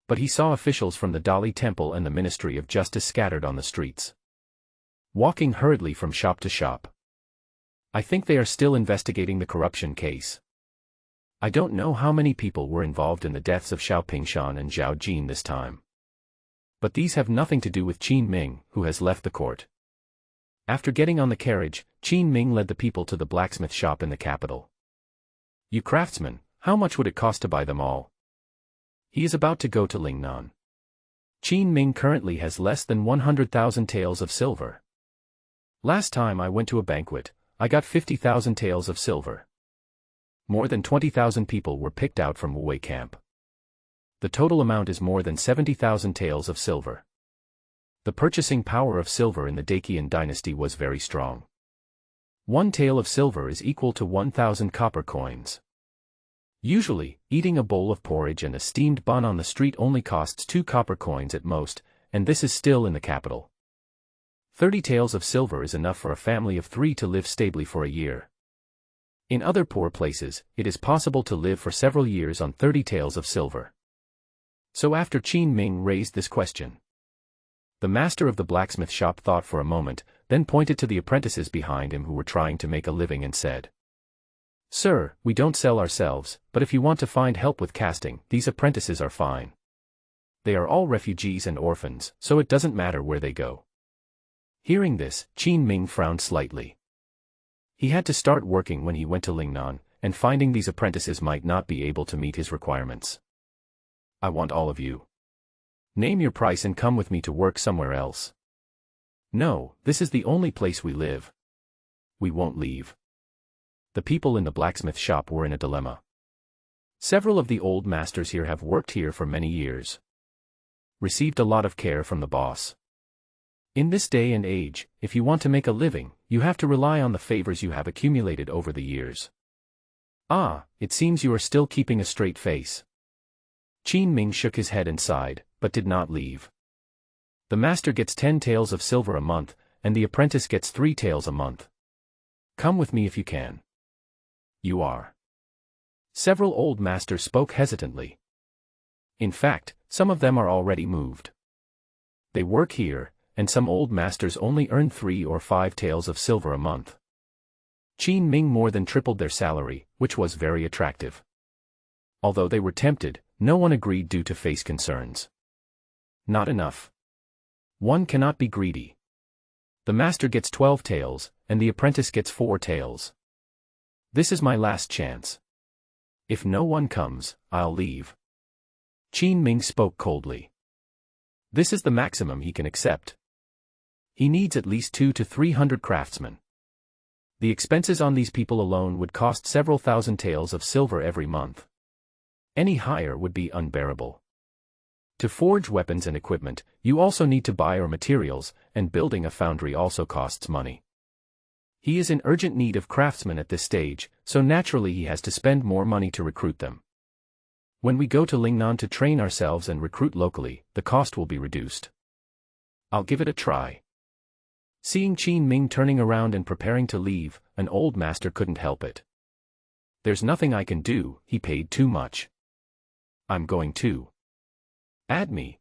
But he saw officials from the Dali Temple and the Ministry of Justice scattered on the streets, walking hurriedly from shop to shop. I think they are still investigating the corruption case. I don't know how many people were involved in the deaths of Xiao Pingshan and Zhao Jin this time. But these have nothing to do with Qin Ming, who has left the court. After getting on the carriage, Qin Ming led the people to the blacksmith shop in the capital. You craftsmen, how much would it cost to buy them all? He is about to go to Lingnan. Qin Ming currently has less than 100,000 taels of silver. Last time I went to a banquet, I got 50,000 taels of silver. More than 20,000 people were picked out from Wu camp. The total amount is more than 70,000 taels of silver. The purchasing power of silver in the Dacian dynasty was very strong. 1 tael of silver is equal to 1,000 copper coins. Usually, eating a bowl of porridge and a steamed bun on the street only costs 2 copper coins at most, and this is still in the capital. 30 taels of silver is enough for a family of 3 to live stably for a year. In other poor places, it is possible to live for several years on 30 taels of silver. So after Qin Ming raised this question, the master of the blacksmith shop thought for a moment, then pointed to the apprentices behind him who were trying to make a living and said, Sir, we don't sell ourselves, but if you want to find help with casting, these apprentices are fine. They are all refugees and orphans, so it doesn't matter where they go. Hearing this, Qin Ming frowned slightly. He had to start working when he went to Lingnan, and finding these apprentices might not be able to meet his requirements. I want all of you. Name your price and come with me to work somewhere else. No, this is the only place we live. We won't leave. The people in the blacksmith shop were in a dilemma. Several of the old masters here have worked here for many years. Received a lot of care from the boss. In this day and age, if you want to make a living, you have to rely on the favors you have accumulated over the years. Ah, it seems you are still keeping a straight face. Qin Ming shook his head and sighed, but did not leave. The master gets 10 taels of silver a month, and the apprentice gets 3 taels a month. Come with me if you can. You are. Several old masters spoke hesitantly. In fact, some of them are already moved. They work here, and some old masters only earn 3 or 5 taels of silver a month. Qin Ming more than tripled their salary, which was very attractive. Although they were tempted, no one agreed due to face concerns. Not enough. One cannot be greedy. The master gets 12 taels, and the apprentice gets 4 taels. This is my last chance. If no one comes, I'll leave. Qin Ming spoke coldly. This is the maximum he can accept. He needs at least 200 to 300 craftsmen. The expenses on these people alone would cost several thousand taels of silver every month. Any higher would be unbearable. To forge weapons and equipment, you also need to buy our materials, and building a foundry also costs money. He is in urgent need of craftsmen at this stage, so naturally he has to spend more money to recruit them. When we go to Lingnan to train ourselves and recruit locally, the cost will be reduced. I'll give it a try. Seeing Qin Ming turning around and preparing to leave, an old master couldn't help it. There's nothing I can do, he paid too much. I'm going to add me.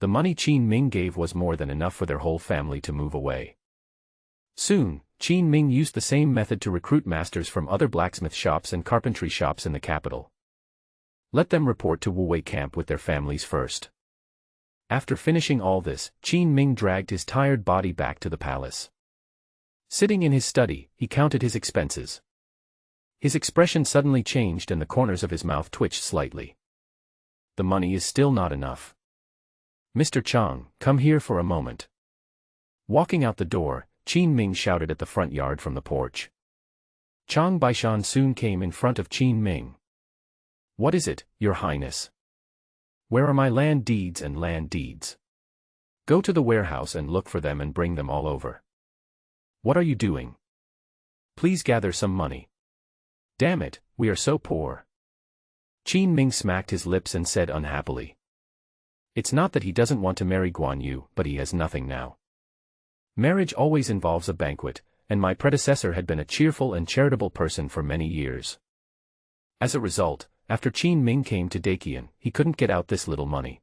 The money Qin Ming gave was more than enough for their whole family to move away. Soon, Qin Ming used the same method to recruit masters from other blacksmith shops and carpentry shops in the capital. Let them report to Wuwei camp with their families first. After finishing all this, Qin Ming dragged his tired body back to the palace. Sitting in his study, he counted his expenses. His expression suddenly changed and the corners of his mouth twitched slightly. The money is still not enough. Mr. Chang, come here for a moment. Walking out the door, Qin Ming shouted at the front yard from the porch. Chang Baishan soon came in front of Qin Ming. What is it, Your Highness? Where are my land deeds and land deeds? Go to the warehouse and look for them and bring them all over. What are you doing? Please gather some money. Damn it, we are so poor. Qin Ming smacked his lips and said unhappily. It's not that he doesn't want to marry Guan Yu, but he has nothing now. Marriage always involves a banquet, and my predecessor had been a cheerful and charitable person for many years. As a result, after Qin Ming came to Daqian, he couldn't get out this little money.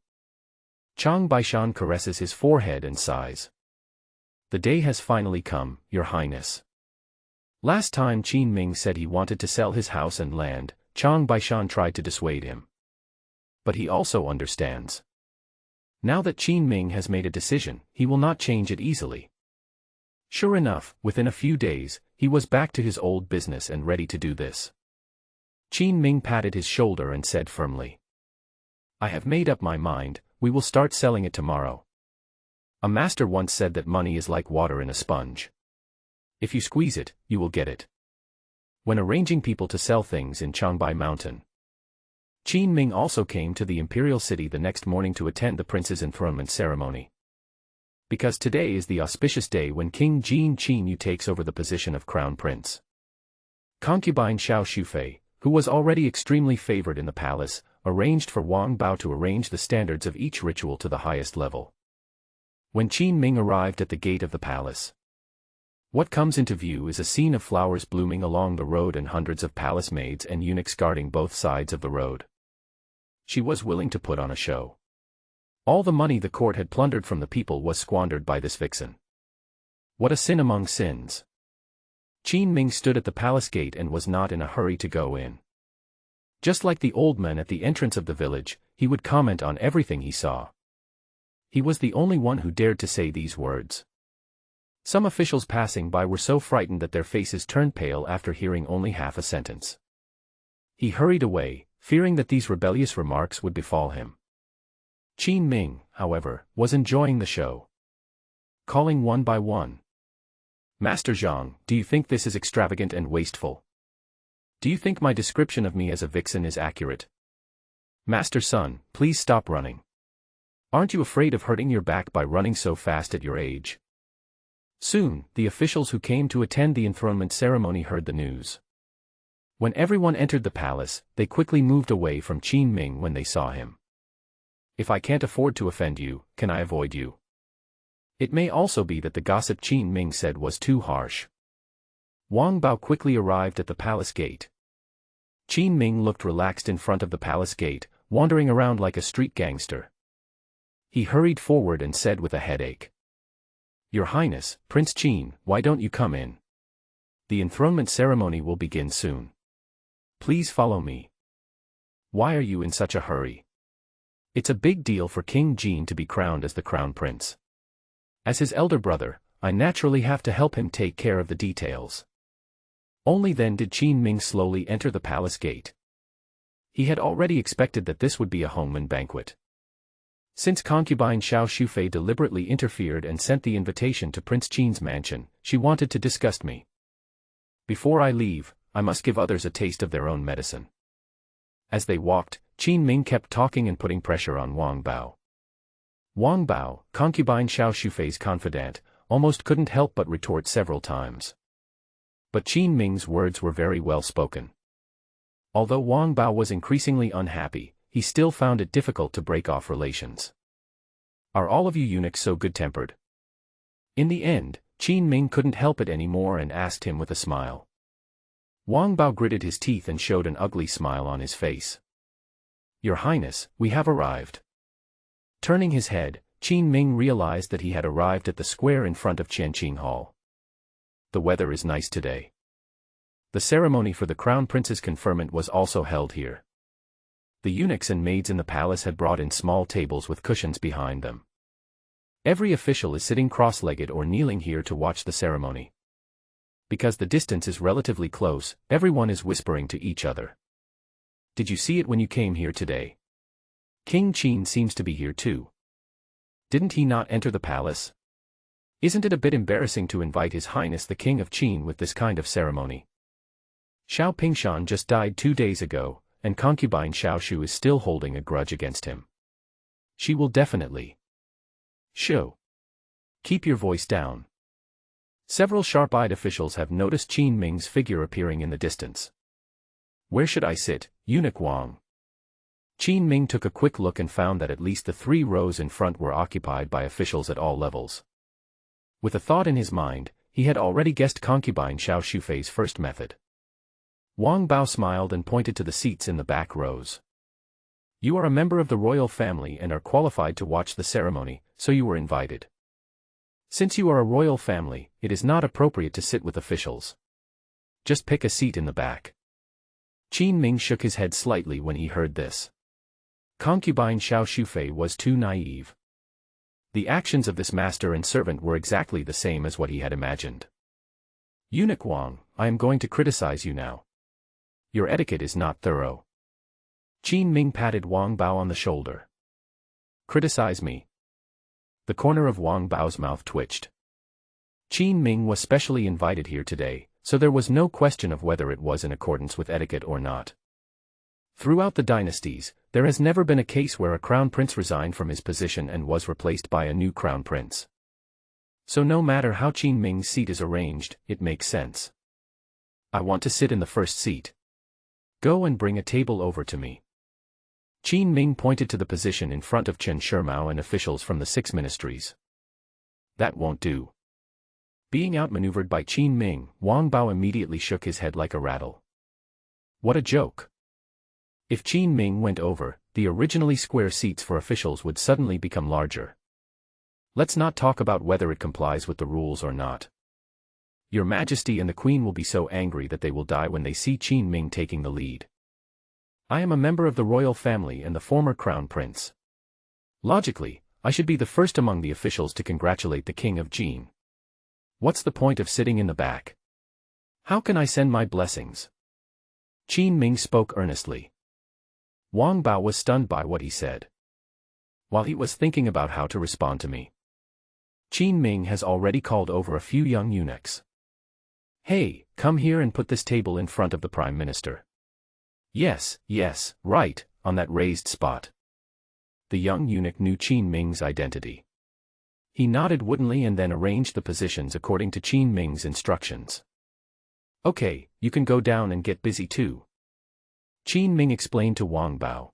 Chang Baishan caresses his forehead and sighs. The day has finally come, Your Highness. Last time Qin Ming said he wanted to sell his house and land, Chang Baishan tried to dissuade him. But he also understands. Now that Qin Ming has made a decision, he will not change it easily. Sure enough, within a few days, he was back to his old business and ready to do this. Qin Ming patted his shoulder and said firmly. I have made up my mind, we will start selling it tomorrow. A master once said that money is like water in a sponge. If you squeeze it, you will get it. When arranging people to sell things in Changbai Mountain, Qin Ming also came to the Imperial city the next morning to attend the prince's enthronement ceremony. Because today is the auspicious day when King Jin Qin Yu takes over the position of crown prince. Concubine Xiao Shufei, who was already extremely favored in the palace, arranged for Wang Bao to arrange the standards of each ritual to the highest level. When Qin Ming arrived at the gate of the palace, what comes into view is a scene of flowers blooming along the road and hundreds of palace maids and eunuchs guarding both sides of the road. She was willing to put on a show. All the money the court had plundered from the people was squandered by this vixen. What a sin among sins! Qin Ming stood at the palace gate and was not in a hurry to go in. Just like the old man at the entrance of the village, he would comment on everything he saw. He was the only one who dared to say these words. Some officials passing by were so frightened that their faces turned pale after hearing only half a sentence. He hurried away, fearing that these rebellious remarks would befall him. Qin Ming, however, was enjoying the show. Calling one by one. Master Zhang, do you think this is extravagant and wasteful? Do you think my description of me as a vixen is accurate? Master Sun, please stop running. Aren't you afraid of hurting your back by running so fast at your age? Soon, the officials who came to attend the enthronement ceremony heard the news. When everyone entered the palace, they quickly moved away from Qin Ming when they saw him. If I can't afford to offend you, can I avoid you? It may also be that the gossip Qin Ming said was too harsh. Wang Bao quickly arrived at the palace gate. Qin Ming looked relaxed in front of the palace gate, wandering around like a street gangster. He hurried forward and said with a headache. Your Highness, Prince Qin, why don't you come in? The enthronement ceremony will begin soon. Please follow me. Why are you in such a hurry? It's a big deal for King Jin to be crowned as the crown prince. As his elder brother, I naturally have to help him take care of the details. Only then did Qin Ming slowly enter the palace gate. He had already expected that this would be a hangman banquet. Since concubine Xiao Shufei deliberately interfered and sent the invitation to Prince Qin's mansion, she wanted to disgust me. Before I leave, I must give others a taste of their own medicine. As they walked, Qin Ming kept talking and putting pressure on Wang Bao. Wang Bao, concubine Xiao Shufei's confidant, almost couldn't help but retort several times. But Qin Ming's words were very well spoken. Although Wang Bao was increasingly unhappy, he still found it difficult to break off relations. Are all of you eunuchs so good-tempered? In the end, Qin Ming couldn't help it anymore and asked him with a smile. Wang Bao gritted his teeth and showed an ugly smile on his face. Your Highness, we have arrived. Turning his head, Qin Ming realized that he had arrived at the square in front of Qianqing Hall. The weather is nice today. The ceremony for the Crown Prince's conferment was also held here. The eunuchs and maids in the palace had brought in small tables with cushions behind them. Every official is sitting cross-legged or kneeling here to watch the ceremony. Because the distance is relatively close, everyone is whispering to each other. Did you see it when you came here today? King Qin seems to be here too. Didn't he not enter the palace? Isn't it a bit embarrassing to invite His Highness the King of Qin with this kind of ceremony? Xiao Pingshan just died 2 days ago, and concubine Xiao is still holding a grudge against him. She will definitely show. Keep your voice down. Several sharp-eyed officials have noticed Qin Ming's figure appearing in the distance. Where should I sit, Eunuch Wang? Qin Ming took a quick look and found that at least the 3 rows in front were occupied by officials at all levels. With a thought in his mind, he had already guessed concubine Xiao Shufei's first method. Wang Bao smiled and pointed to the seats in the back rows. You are a member of the royal family and are qualified to watch the ceremony, so you were invited. Since you are a royal family, it is not appropriate to sit with officials. Just pick a seat in the back. Qin Ming shook his head slightly when he heard this. Concubine Xiao Shufei was too naive. The actions of this master and servant were exactly the same as what he had imagined. Eunuch Wang, I am going to criticize you now. Your etiquette is not thorough. Qin Ming patted Wang Bao on the shoulder. Criticize me. The corner of Wang Bao's mouth twitched. Qin Ming was specially invited here today, so there was no question of whether it was in accordance with etiquette or not. Throughout the dynasties, there has never been a case where a crown prince resigned from his position and was replaced by a new crown prince. So no matter how Qin Ming's seat is arranged, it makes sense. I want to sit in the first seat. Go and bring a table over to me. Qin Ming pointed to the position in front of Chen Shimao and officials from the 6 ministries. That won't do. Being outmaneuvered by Qin Ming, Wang Bao immediately shook his head like a rattle. What a joke. If Qin Ming went over, the originally square seats for officials would suddenly become larger. Let's not talk about whether it complies with the rules or not. Your Majesty and the Queen will be so angry that they will die when they see Qin Ming taking the lead. I am a member of the royal family and the former crown prince. Logically, I should be the first among the officials to congratulate the King of Qin. What's the point of sitting in the back? How can I send my blessings? Qin Ming spoke earnestly. Wang Bao was stunned by what he said. While he was thinking about how to respond to me, Qin Ming has already called over a few young eunuchs. Hey, come here and put this table in front of the Prime Minister. Yes, right, on that raised spot. The young eunuch knew Qin Ming's identity. He nodded woodenly and then arranged the positions according to Qin Ming's instructions. Okay, you can go down and get busy too. Qin Ming explained to Wang Bao.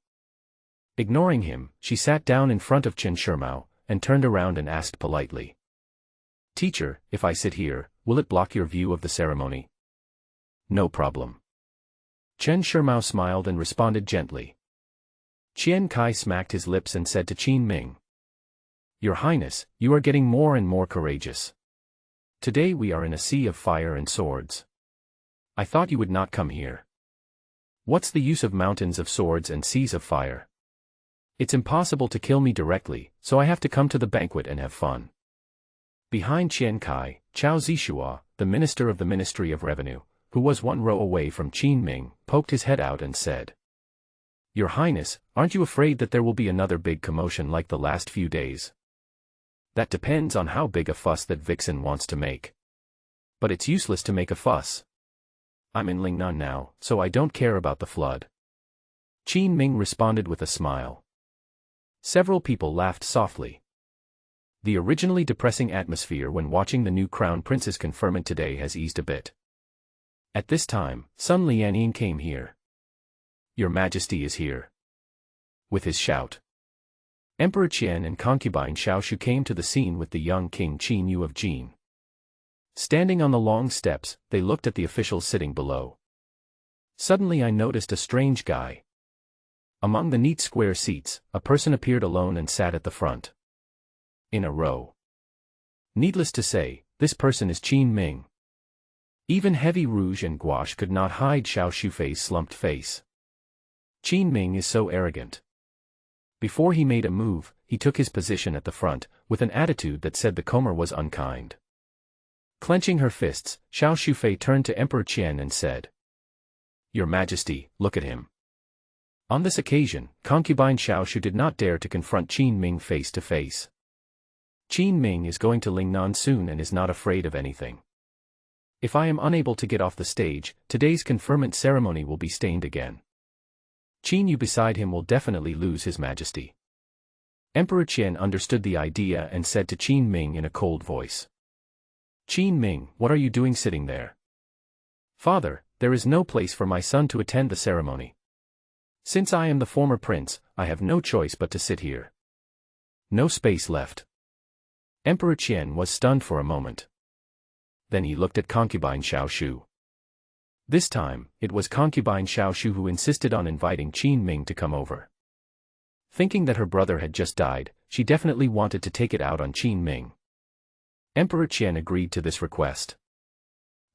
Ignoring him, she sat down in front of Chen Shimao, and turned around and asked politely. Teacher, if I sit here, will it block your view of the ceremony? No problem. Chen Shimao smiled and responded gently. Qian Kai smacked his lips and said to Qin Ming. Your Highness, you are getting more and more courageous. Today we are in a sea of fire and swords. I thought you would not come here. What's the use of mountains of swords and seas of fire? It's impossible to kill me directly, so I have to come to the banquet and have fun. Behind Qian Kai, Chao Zixua, the minister of the Ministry of Revenue, who was 1 row away from Qin Ming, poked his head out and said, Your Highness, aren't you afraid that there will be another big commotion like the last few days? That depends on how big a fuss that Vixen wants to make. But it's useless to make a fuss. I'm in Lingnan now, so I don't care about the flood. Qin Ming responded with a smile. Several people laughed softly. The originally depressing atmosphere when watching the new crown prince's conferment today has eased a bit. At this time, Sun Lianying came here. Your Majesty is here. With his shout, Emperor Qian and Concubine Xiao came to the scene with the young King Qin Yu of Jin. Standing on the long steps, they looked at the officials sitting below. Suddenly I noticed a strange guy. Among the neat square seats, a person appeared alone and sat at the front. In a row. Needless to say, this person is Qin Ming. Even heavy rouge and gouache could not hide Xiao Shufei's slumped face. Qin Ming is so arrogant. Before he made a move, he took his position at the front, with an attitude that said the comer was unkind. Clenching her fists, Xiao Shufei turned to Emperor Qian and said, "Your Majesty, look at him." On this occasion, Concubine Xiao did not dare to confront Qin Ming face to face. Qin Ming is going to Lingnan soon and is not afraid of anything. If I am unable to get off the stage, today's conferment ceremony will be stained again. Qin Yu beside him will definitely lose his majesty. Emperor Qian understood the idea and said to Qin Ming in a cold voice, "Qin Ming, what are you doing sitting there?" "Father, there is no place for my son to attend the ceremony. Since I am the former prince, I have no choice but to sit here." No space left. Emperor Qian was stunned for a moment. Then he looked at Concubine Xiao. This time, it was Concubine Xiao who insisted on inviting Qin Ming to come over. Thinking that her brother had just died, she definitely wanted to take it out on Qin Ming. Emperor Qian agreed to this request.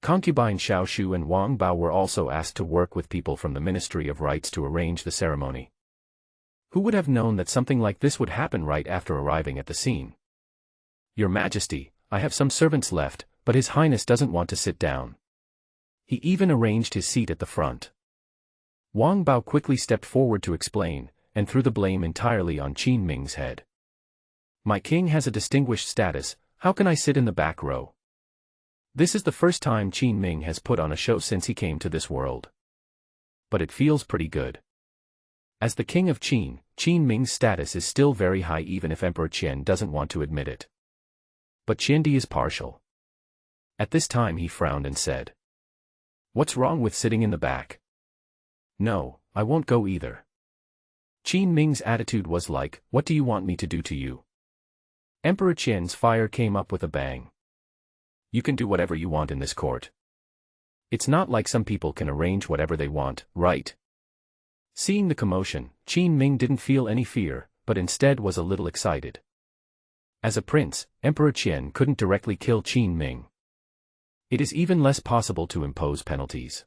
Concubine Xiao and Wang Bao were also asked to work with people from the Ministry of Rites to arrange the ceremony. Who would have known that something like this would happen right after arriving at the scene? "Your Majesty, I have some servants left, but His Highness doesn't want to sit down." He even arranged his seat at the front. Wang Bao quickly stepped forward to explain, and threw the blame entirely on Qin Ming's head. "My king has a distinguished status, how can I sit in the back row?" This is the first time Qin Ming has put on a show since he came to this world. But it feels pretty good. As the king of Qin, Qin Ming's status is still very high even if Emperor Qian doesn't want to admit it. But Qiandi is partial. At this time he frowned and said, "What's wrong with sitting in the back?" "No, I won't go either." Qin Ming's attitude was like, "What do you want me to do to you?" Emperor Qian's fire came up with a bang. "You can do whatever you want in this court. It's not like some people can arrange whatever they want, right?" Seeing the commotion, Qin Ming didn't feel any fear, but instead was a little excited. As a prince, Emperor Qian couldn't directly kill Qin Ming. It is even less possible to impose penalties.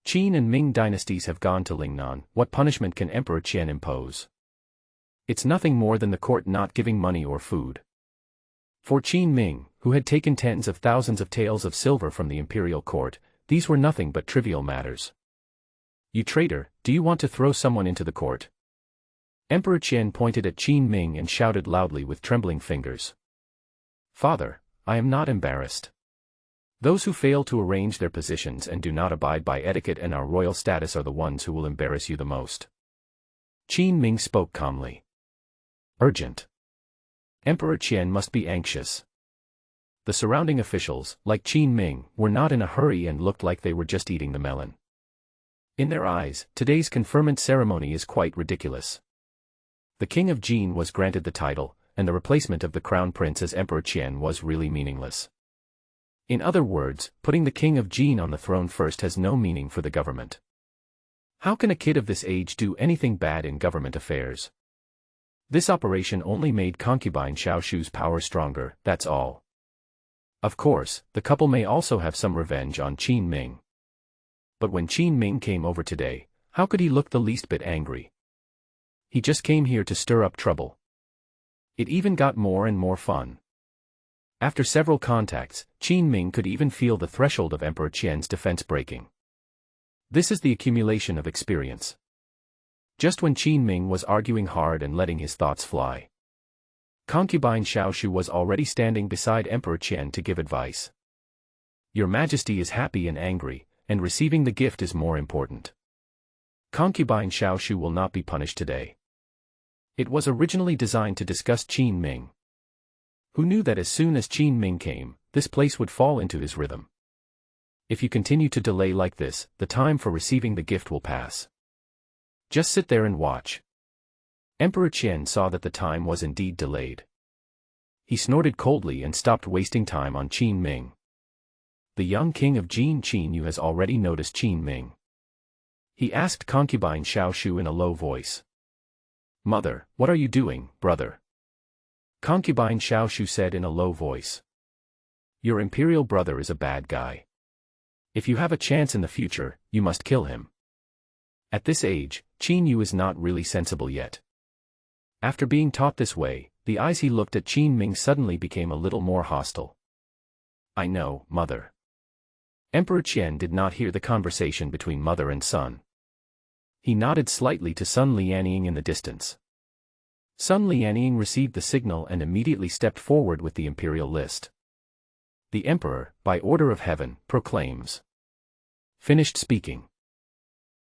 Qin and Ming dynasties have gone to Lingnan, what punishment can Emperor Qian impose? It's nothing more than the court not giving money or food. For Qin Ming, who had taken tens of thousands of taels of silver from the Imperial court, these were nothing but trivial matters. "You traitor, do you want to throw someone into the court?" Emperor Qian pointed at Qin Ming and shouted loudly with trembling fingers. "Father, I am not embarrassed. Those who fail to arrange their positions and do not abide by etiquette and our royal status are the ones who will embarrass you the most." Qin Ming spoke calmly. "Urgent. Emperor Qian must be anxious." The surrounding officials, like Qin Ming, were not in a hurry and looked like they were just eating the melon. In their eyes, today's conferment ceremony is quite ridiculous. The king of Jin was granted the title, and the replacement of the crown prince as Emperor Qian was really meaningless. In other words, putting the king of Jin on the throne first has no meaning for the government. How can a kid of this age do anything bad in government affairs? This operation only made Concubine Xiao's power stronger, that's all. Of course, the couple may also have some revenge on Qin Ming. But when Qin Ming came over today, how could he look the least bit angry? He just came here to stir up trouble. It even got more and more fun. After several contacts, Qin Ming could even feel the threshold of Emperor Qian's defense breaking. This is the accumulation of experience. Just when Qin Ming was arguing hard and letting his thoughts fly, Concubine Xiao was already standing beside Emperor Qian to give advice. "Your Majesty is happy and angry, and receiving the gift is more important. Concubine Xiao will not be punished today." It was originally designed to disgust Qin Ming, who knew that as soon as Qin Ming came, this place would fall into his rhythm. If you continue to delay like this, the time for receiving the gift will pass. Just sit there and watch. Emperor Qian saw that the time was indeed delayed. He snorted coldly and stopped wasting time on Qin Ming. The young king of Jin Qin Yu has already noticed Qin Ming. He asked Concubine Xiao in a low voice. "Mother, what are you doing, brother?" Concubine Xiao said in a low voice. "Your imperial brother is a bad guy. If you have a chance in the future, you must kill him." At this age, Qin Yu is not really sensible yet. After being taught this way, the eyes he looked at Qin Ming suddenly became a little more hostile. "I know, mother." Emperor Qian did not hear the conversation between mother and son. He nodded slightly to Sun Lianying in the distance. Sun Lianying received the signal and immediately stepped forward with the imperial list. The emperor, by order of heaven, proclaims. Finished speaking.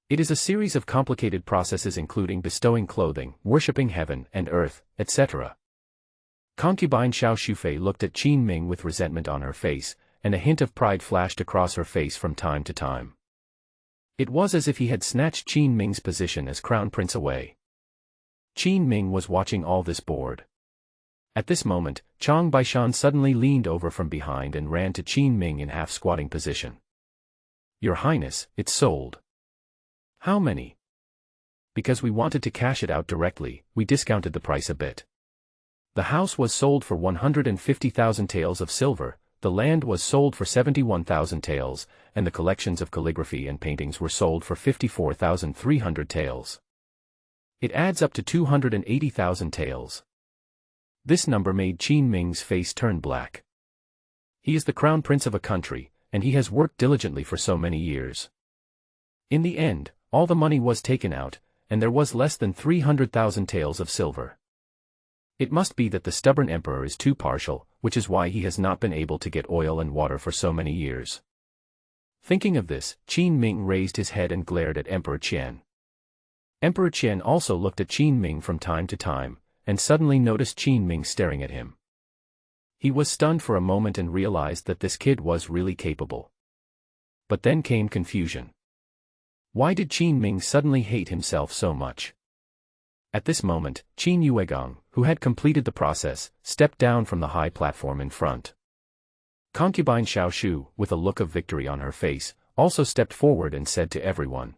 It is a series of complicated processes including bestowing clothing, worshipping heaven and earth, etc. Concubine Xiao Shufei looked at Qin Ming with resentment on her face, and a hint of pride flashed across her face from time to time. It was as if he had snatched Qin Ming's position as crown prince away. Qin Ming was watching all this bored. At this moment, Chang Baishan suddenly leaned over from behind and ran to Qin Ming in half-squatting position. "Your Highness, it's sold." "How many?" "Because we wanted to cash it out directly, we discounted the price a bit. The house was sold for 150,000 taels of silver, the land was sold for 71,000 taels, and the collections of calligraphy and paintings were sold for 54,300 taels. It adds up to 280,000 taels." This number made Qin Ming's face turn black. He is the crown prince of a country, and he has worked diligently for so many years. In the end, all the money was taken out, and there was less than 300,000 taels of silver. It must be that the stubborn emperor is too partial, which is why he has not been able to get oil and water for so many years. Thinking of this, Qin Ming raised his head and glared at Emperor Qian. Emperor Qian also looked at Qin Ming from time to time, and suddenly noticed Qin Ming staring at him. He was stunned for a moment and realized that this kid was really capable. But then came confusion. Why did Qin Ming suddenly hate himself so much? At this moment, Qin Yuegong, who had completed the process, stepped down from the high platform in front. Concubine Xiao, with a look of victory on her face, also stepped forward and said to everyone.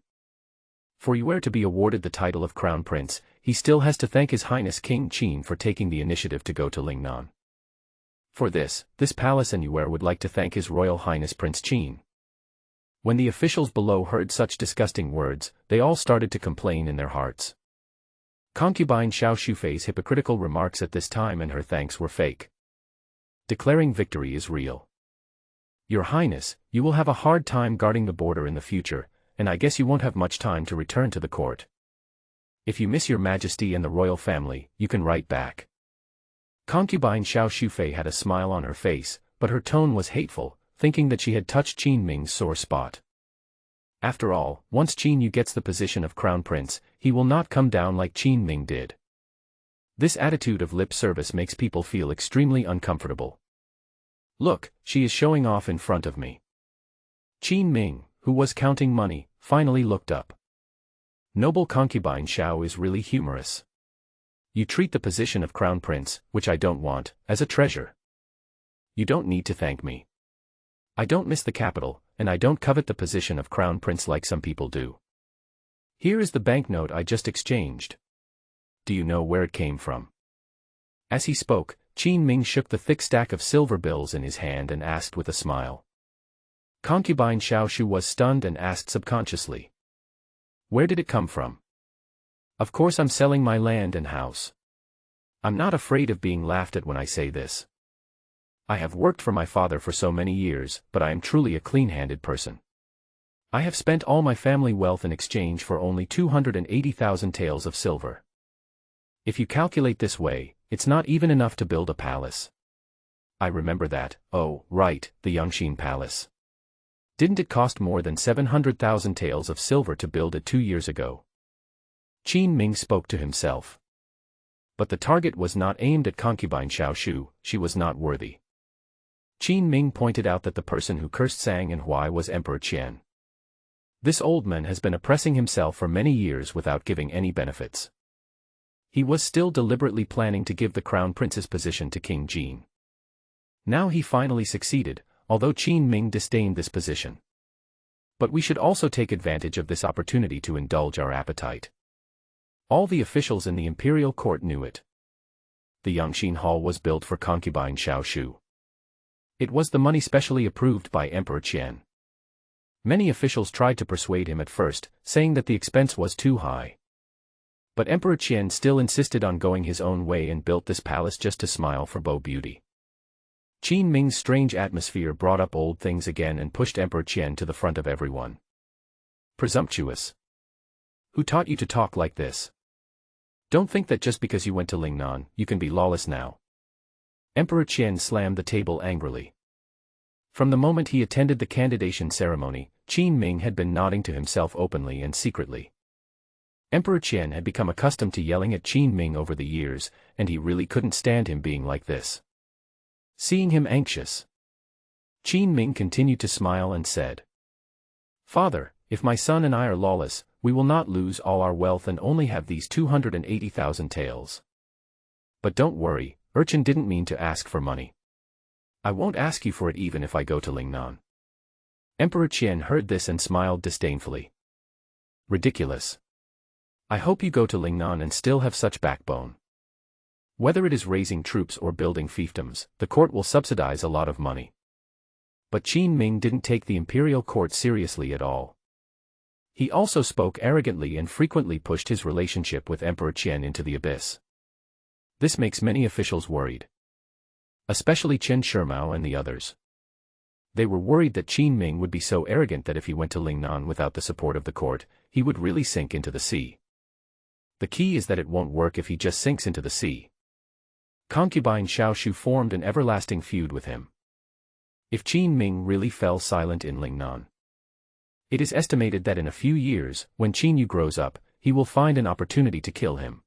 For you are to be awarded the title of Crown Prince, he still has to thank His Highness King Qin for taking the initiative to go to Lingnan. For this palace and Yuer would like to thank His Royal Highness Prince Qin. When the officials below heard such disgusting words, they all started to complain in their hearts. Concubine Xiao Shufei's hypocritical remarks at this time and her thanks were fake. Declaring victory is real. Your Highness, you will have a hard time guarding the border in the future, and I guess you won't have much time to return to the court. If you miss your Majesty and the royal family, you can write back. Concubine Xiao Shufei had a smile on her face, but her tone was hateful, thinking that she had touched Qin Ming's sore spot. After all, once Qin Yu gets the position of crown prince, he will not come down like Qin Ming did. This attitude of lip service makes people feel extremely uncomfortable. Look, she is showing off in front of me. Qin Ming, who was counting money, finally looked up. Noble Concubine Xiao is really humorous. You treat the position of crown prince, which I don't want, as a treasure. You don't need to thank me. I don't miss the capital, and I don't covet the position of crown prince like some people do. Here is the banknote I just exchanged. Do you know where it came from? As he spoke, Qin Ming shook the thick stack of silver bills in his hand and asked with a smile. Concubine Xiao was stunned and asked subconsciously. Where did it come from? Of course I'm selling my land and house. I'm not afraid of being laughed at when I say this. I have worked for my father for so many years, but I am truly a clean-handed person. I have spent all my family wealth in exchange for only 280,000 taels of silver. If you calculate this way, it's not even enough to build a palace. I remember that, oh, right, the Yangxin Palace. Didn't it cost more than 700,000 taels of silver to build it 2 years ago? Qin Ming spoke to himself. But the target was not aimed at Concubine Xiao, she was not worthy. Qin Ming pointed out that the person who cursed Sang and Hui was Emperor Qian. This old man has been oppressing himself for many years without giving any benefits. He was still deliberately planning to give the crown prince's position to King Jin. Now he finally succeeded, although Qin Ming disdained this position. But we should also take advantage of this opportunity to indulge our appetite. All the officials in the imperial court knew it. The Yangxin Hall was built for concubine Xiao. It was the money specially approved by Emperor Qian. Many officials tried to persuade him at first, saying that the expense was too high. But Emperor Qian still insisted on going his own way and built this palace just to smile for Bo Beauty. Qin Ming's strange atmosphere brought up old things again and pushed Emperor Qian to the front of everyone. Presumptuous. Who taught you to talk like this? Don't think that just because you went to Lingnan, you can be lawless now. Emperor Qian slammed the table angrily. From the moment he attended the candidation ceremony, Qin Ming had been nodding to himself openly and secretly. Emperor Qian had become accustomed to yelling at Qin Ming over the years, and he really couldn't stand him being like this. Seeing him anxious, Qin Ming continued to smile and said, "Father, if my son and I are lawless, we will not lose all our wealth and only have these 280,000 taels. But don't worry, Urchin didn't mean to ask for money. I won't ask you for it even if I go to Lingnan." Emperor Qian heard this and smiled disdainfully. Ridiculous. I hope you go to Lingnan and still have such backbone. Whether it is raising troops or building fiefdoms, the court will subsidize a lot of money. But Qin Ming didn't take the imperial court seriously at all. He also spoke arrogantly and frequently pushed his relationship with Emperor Qian into the abyss. This makes many officials worried. Especially Chen Shimao and the others. They were worried that Qin Ming would be so arrogant that if he went to Lingnan without the support of the court, he would really sink into the sea. The key is that it won't work if he just sinks into the sea. Concubine Xiao formed an everlasting feud with him. If Qin Ming really fell silent in Lingnan, it is estimated that in a few years, when Qin Yu grows up, he will find an opportunity to kill him.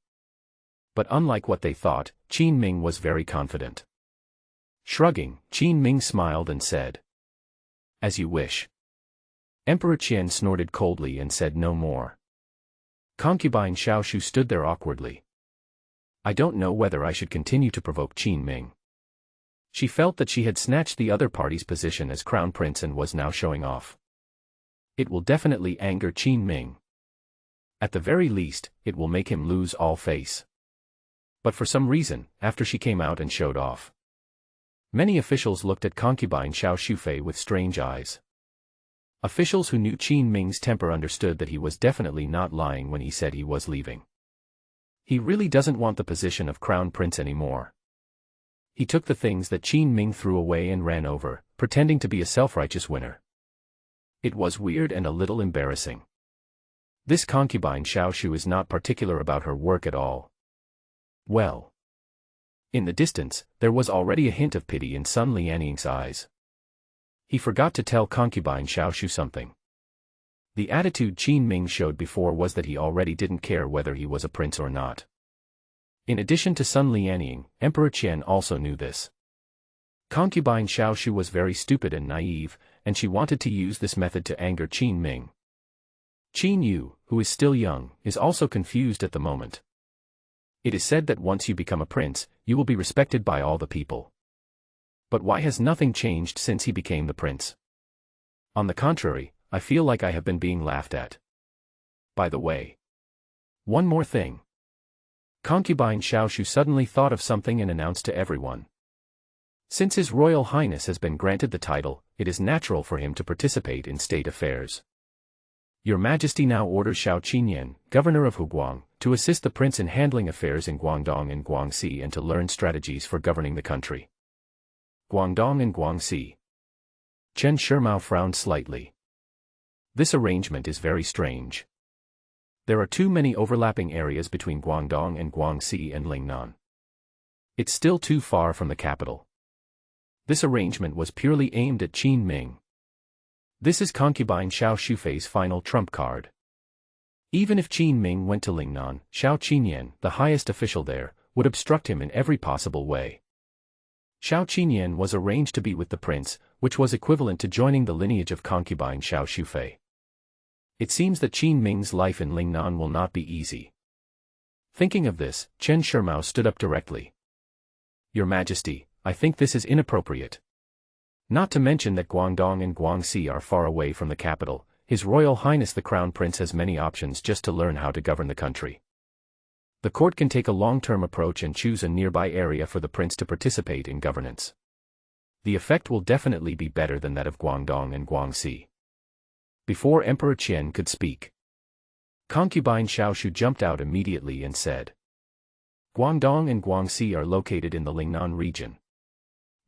But unlike what they thought, Qin Ming was very confident. Shrugging, Qin Ming smiled and said, "As you wish." Emperor Qian snorted coldly and said no more. Concubine Xiao stood there awkwardly. I don't know whether I should continue to provoke Qin Ming. She felt that she had snatched the other party's position as crown prince and was now showing off. It will definitely anger Qin Ming. At the very least, it will make him lose all face. But for some reason, after she came out and showed off, many officials looked at concubine Xiao Shufei with strange eyes. Officials who knew Qin Ming's temper understood that he was definitely not lying when he said he was leaving. He really doesn't want the position of crown prince anymore. He took the things that Qin Ming threw away and ran over, pretending to be a self-righteous winner. It was weird and a little embarrassing. This concubine Xiao is not particular about her work at all. Well. In the distance, there was already a hint of pity in Sun Lianying's eyes. He forgot to tell concubine Xiao something. The attitude Qin Ming showed before was that he already didn't care whether he was a prince or not. In addition to Sun Lianying, Emperor Qian also knew this. Concubine Xiao was very stupid and naive, and she wanted to use this method to anger Qin Ming. Qin Yu, who is still young, is also confused at the moment. It is said that once you become a prince, you will be respected by all the people. But why has nothing changed since he became the prince? On the contrary, I feel like I have been being laughed at. By the way, one more thing. Concubine Xiao suddenly thought of something and announced to everyone. Since His Royal Highness has been granted the title, it is natural for him to participate in state affairs. Your Majesty now orders Xiao Qinyan, governor of Huguang, to assist the prince in handling affairs in Guangdong and Guangxi and to learn strategies for governing the country. Guangdong and Guangxi. Chen Shimao frowned slightly. This arrangement is very strange. There are too many overlapping areas between Guangdong and Guangxi and Lingnan. It's still too far from the capital. This arrangement was purely aimed at Qin Ming. This is concubine Xiao Shufei's final trump card. Even if Qin Ming went to Lingnan, Xiao Qinyan, the highest official there, would obstruct him in every possible way. Xiao Qinyan was arranged to be with the prince, which was equivalent to joining the lineage of concubine Xiao Shufei. It seems that Qin Ming's life in Lingnan will not be easy. Thinking of this, Chen Shimao stood up directly. Your Majesty, I think this is inappropriate. Not to mention that Guangdong and Guangxi are far away from the capital. His Royal Highness the Crown Prince has many options just to learn how to govern the country. The court can take a long-term approach and choose a nearby area for the prince to participate in governance. The effect will definitely be better than that of Guangdong and Guangxi. Before Emperor Qian could speak, Concubine Xiao jumped out immediately and said, Guangdong and Guangxi are located in the Lingnan region.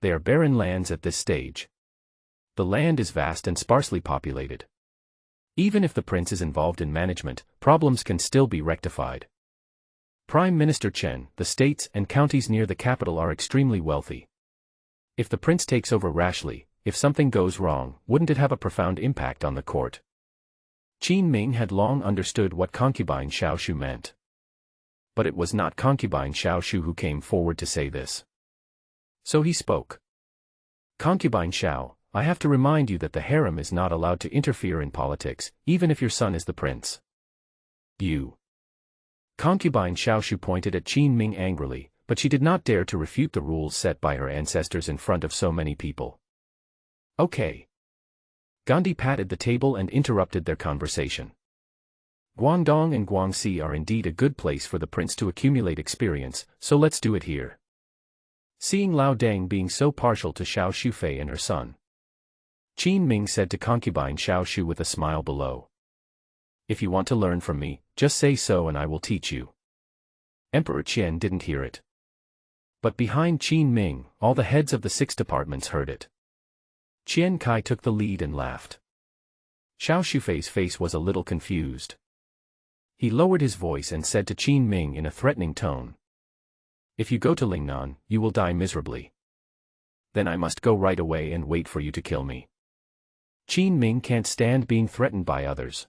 They are barren lands at this stage. The land is vast and sparsely populated. Even if the prince is involved in management, problems can still be rectified. Prime Minister Chen, the states and counties near the capital are extremely wealthy. If the prince takes over rashly, if something goes wrong, wouldn't it have a profound impact on the court? Qin Ming had long understood what Concubine Xiao meant. But it was not Concubine Xiao who came forward to say this. So he spoke. Concubine Xiao, I have to remind you that the harem is not allowed to interfere in politics, even if your son is the prince. You. Concubine Xiao pointed at Qin Ming angrily, but she did not dare to refute the rules set by her ancestors in front of so many people. Okay. Gandhi patted the table and interrupted their conversation. Guangdong and Guangxi are indeed a good place for the prince to accumulate experience, so let's do it here. Seeing Lao Deng being so partial to Xiao Shufei and her son, Qin Ming said to Concubine Xiao with a smile below. If you want to learn from me, just say so and I will teach you. Emperor Qian didn't hear it. But behind Qin Ming, all the heads of the 6 departments heard it. Qian Kai took the lead and laughed. Xiao Shufei's face was a little confused. He lowered his voice and said to Qin Ming in a threatening tone. If you go to Lingnan, you will die miserably. Then I must go right away and wait for you to kill me. Qin Ming can't stand being threatened by others.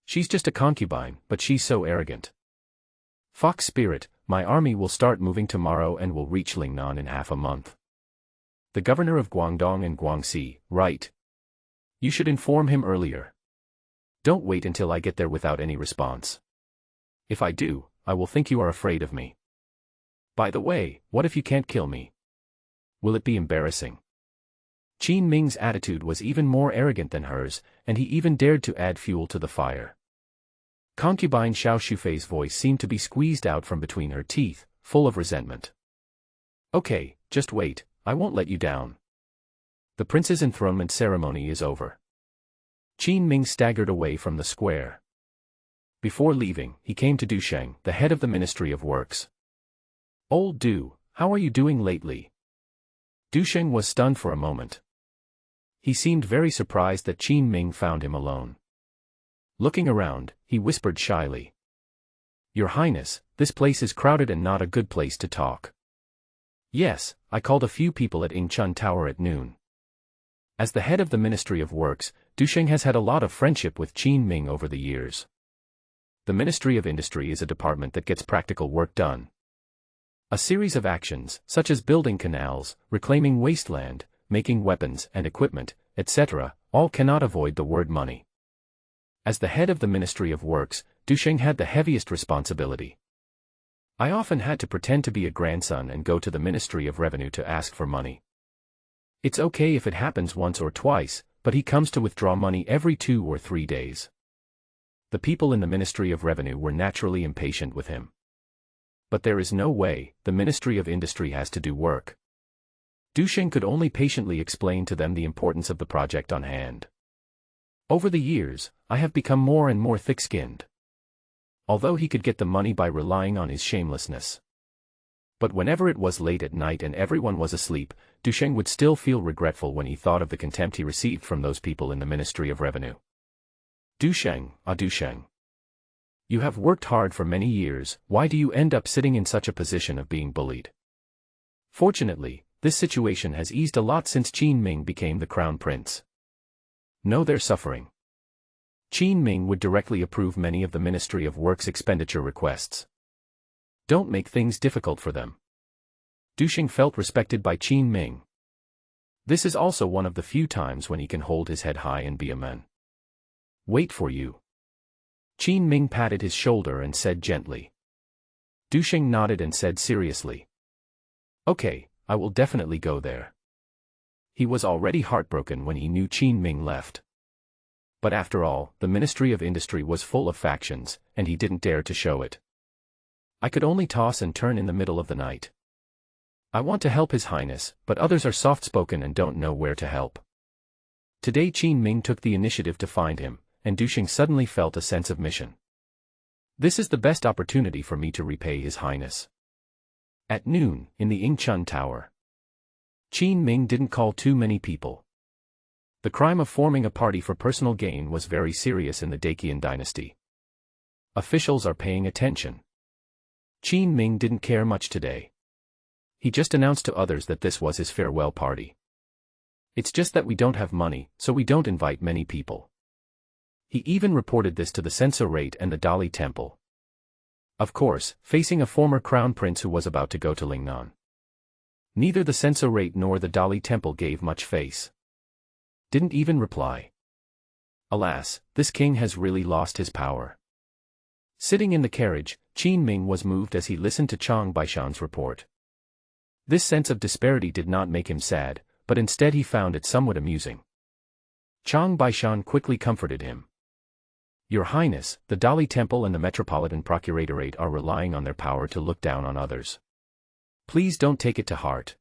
She's just a concubine, but she's so arrogant. Fox spirit, my army will start moving tomorrow and will reach Lingnan in half a month. The governor of Guangdong and Guangxi, right? You should inform him earlier. Don't wait until I get there without any response. If I do, I will think you are afraid of me. By the way, what if you can't kill me? Will it be embarrassing? Qin Ming's attitude was even more arrogant than hers, and he even dared to add fuel to the fire. Concubine Xiao Shufei's voice seemed to be squeezed out from between her teeth, full of resentment. Okay, just wait, I won't let you down. The prince's enthronement ceremony is over. Qin Ming staggered away from the square. Before leaving, he came to Du Sheng, the head of the Ministry of Works. Old Du, how are you doing lately? Du Sheng was stunned for a moment. He seemed very surprised that Qin Ming found him alone. Looking around, he whispered shyly. Your Highness, this place is crowded and not a good place to talk. Yes, I called a few people at Yingchun Tower at noon. As the head of the Ministry of Works, Du Sheng has had a lot of friendship with Qin Ming over the years. The Ministry of Industry is a department that gets practical work done. A series of actions, such as building canals, reclaiming wasteland, making weapons and equipment, etc., all cannot avoid the word money. As the head of the Ministry of Works, Du Sheng had the heaviest responsibility. I often had to pretend to be a grandson and go to the Ministry of Revenue to ask for money. It's okay if it happens once or twice, but he comes to withdraw money every 2 or 3 days. The people in the Ministry of Revenue were naturally impatient with him. But there is no way, the Ministry of Industry has to do work. Du Sheng could only patiently explain to them the importance of the project on hand. Over the years, I have become more and more thick-skinned. Although he could get the money by relying on his shamelessness. But whenever it was late at night and everyone was asleep, Du Sheng would still feel regretful when he thought of the contempt he received from those people in the Ministry of Revenue. Du Sheng, Du Sheng. You have worked hard for many years, why do you end up sitting in such a position of being bullied? Fortunately, this situation has eased a lot since Qin Ming became the crown prince. Know their suffering. Qin Ming would directly approve many of the Ministry of Works expenditure requests. Don't make things difficult for them. Dusheng felt respected by Qin Ming. This is also one of the few times when he can hold his head high and be a man. Wait for you. Qin Ming patted his shoulder and said gently. Dusheng nodded and said seriously. Okay, I will definitely go there. He was already heartbroken when he knew Qin Ming left. But after all, the Ministry of Industry was full of factions, and he didn't dare to show it. I could only toss and turn in the middle of the night. I want to help His Highness, but others are soft-spoken and don't know where to help. Today Qin Ming took the initiative to find him, and Dusheng suddenly felt a sense of mission. This is the best opportunity for me to repay His Highness. At noon, in the Yingchun Tower. Qin Ming didn't call too many people. The crime of forming a party for personal gain was very serious in the Dacian dynasty. Officials are paying attention. Qin Ming didn't care much today. He just announced to others that this was his farewell party. It's just that we don't have money, so we don't invite many people. He even reported this to the censorate and the Dali temple. Of course, facing a former crown prince who was about to go to Lingnan. Neither the censorate nor the Dali temple gave much face. Didn't even reply. Alas, this king has really lost his power. Sitting in the carriage, Qin Ming was moved as he listened to Chang Baishan's report. This sense of disparity did not make him sad, but instead he found it somewhat amusing. Chang Baishan quickly comforted him. Your Highness, the Dali Temple and the Metropolitan Procuratorate are relying on their power to look down on others. Please don't take it to heart.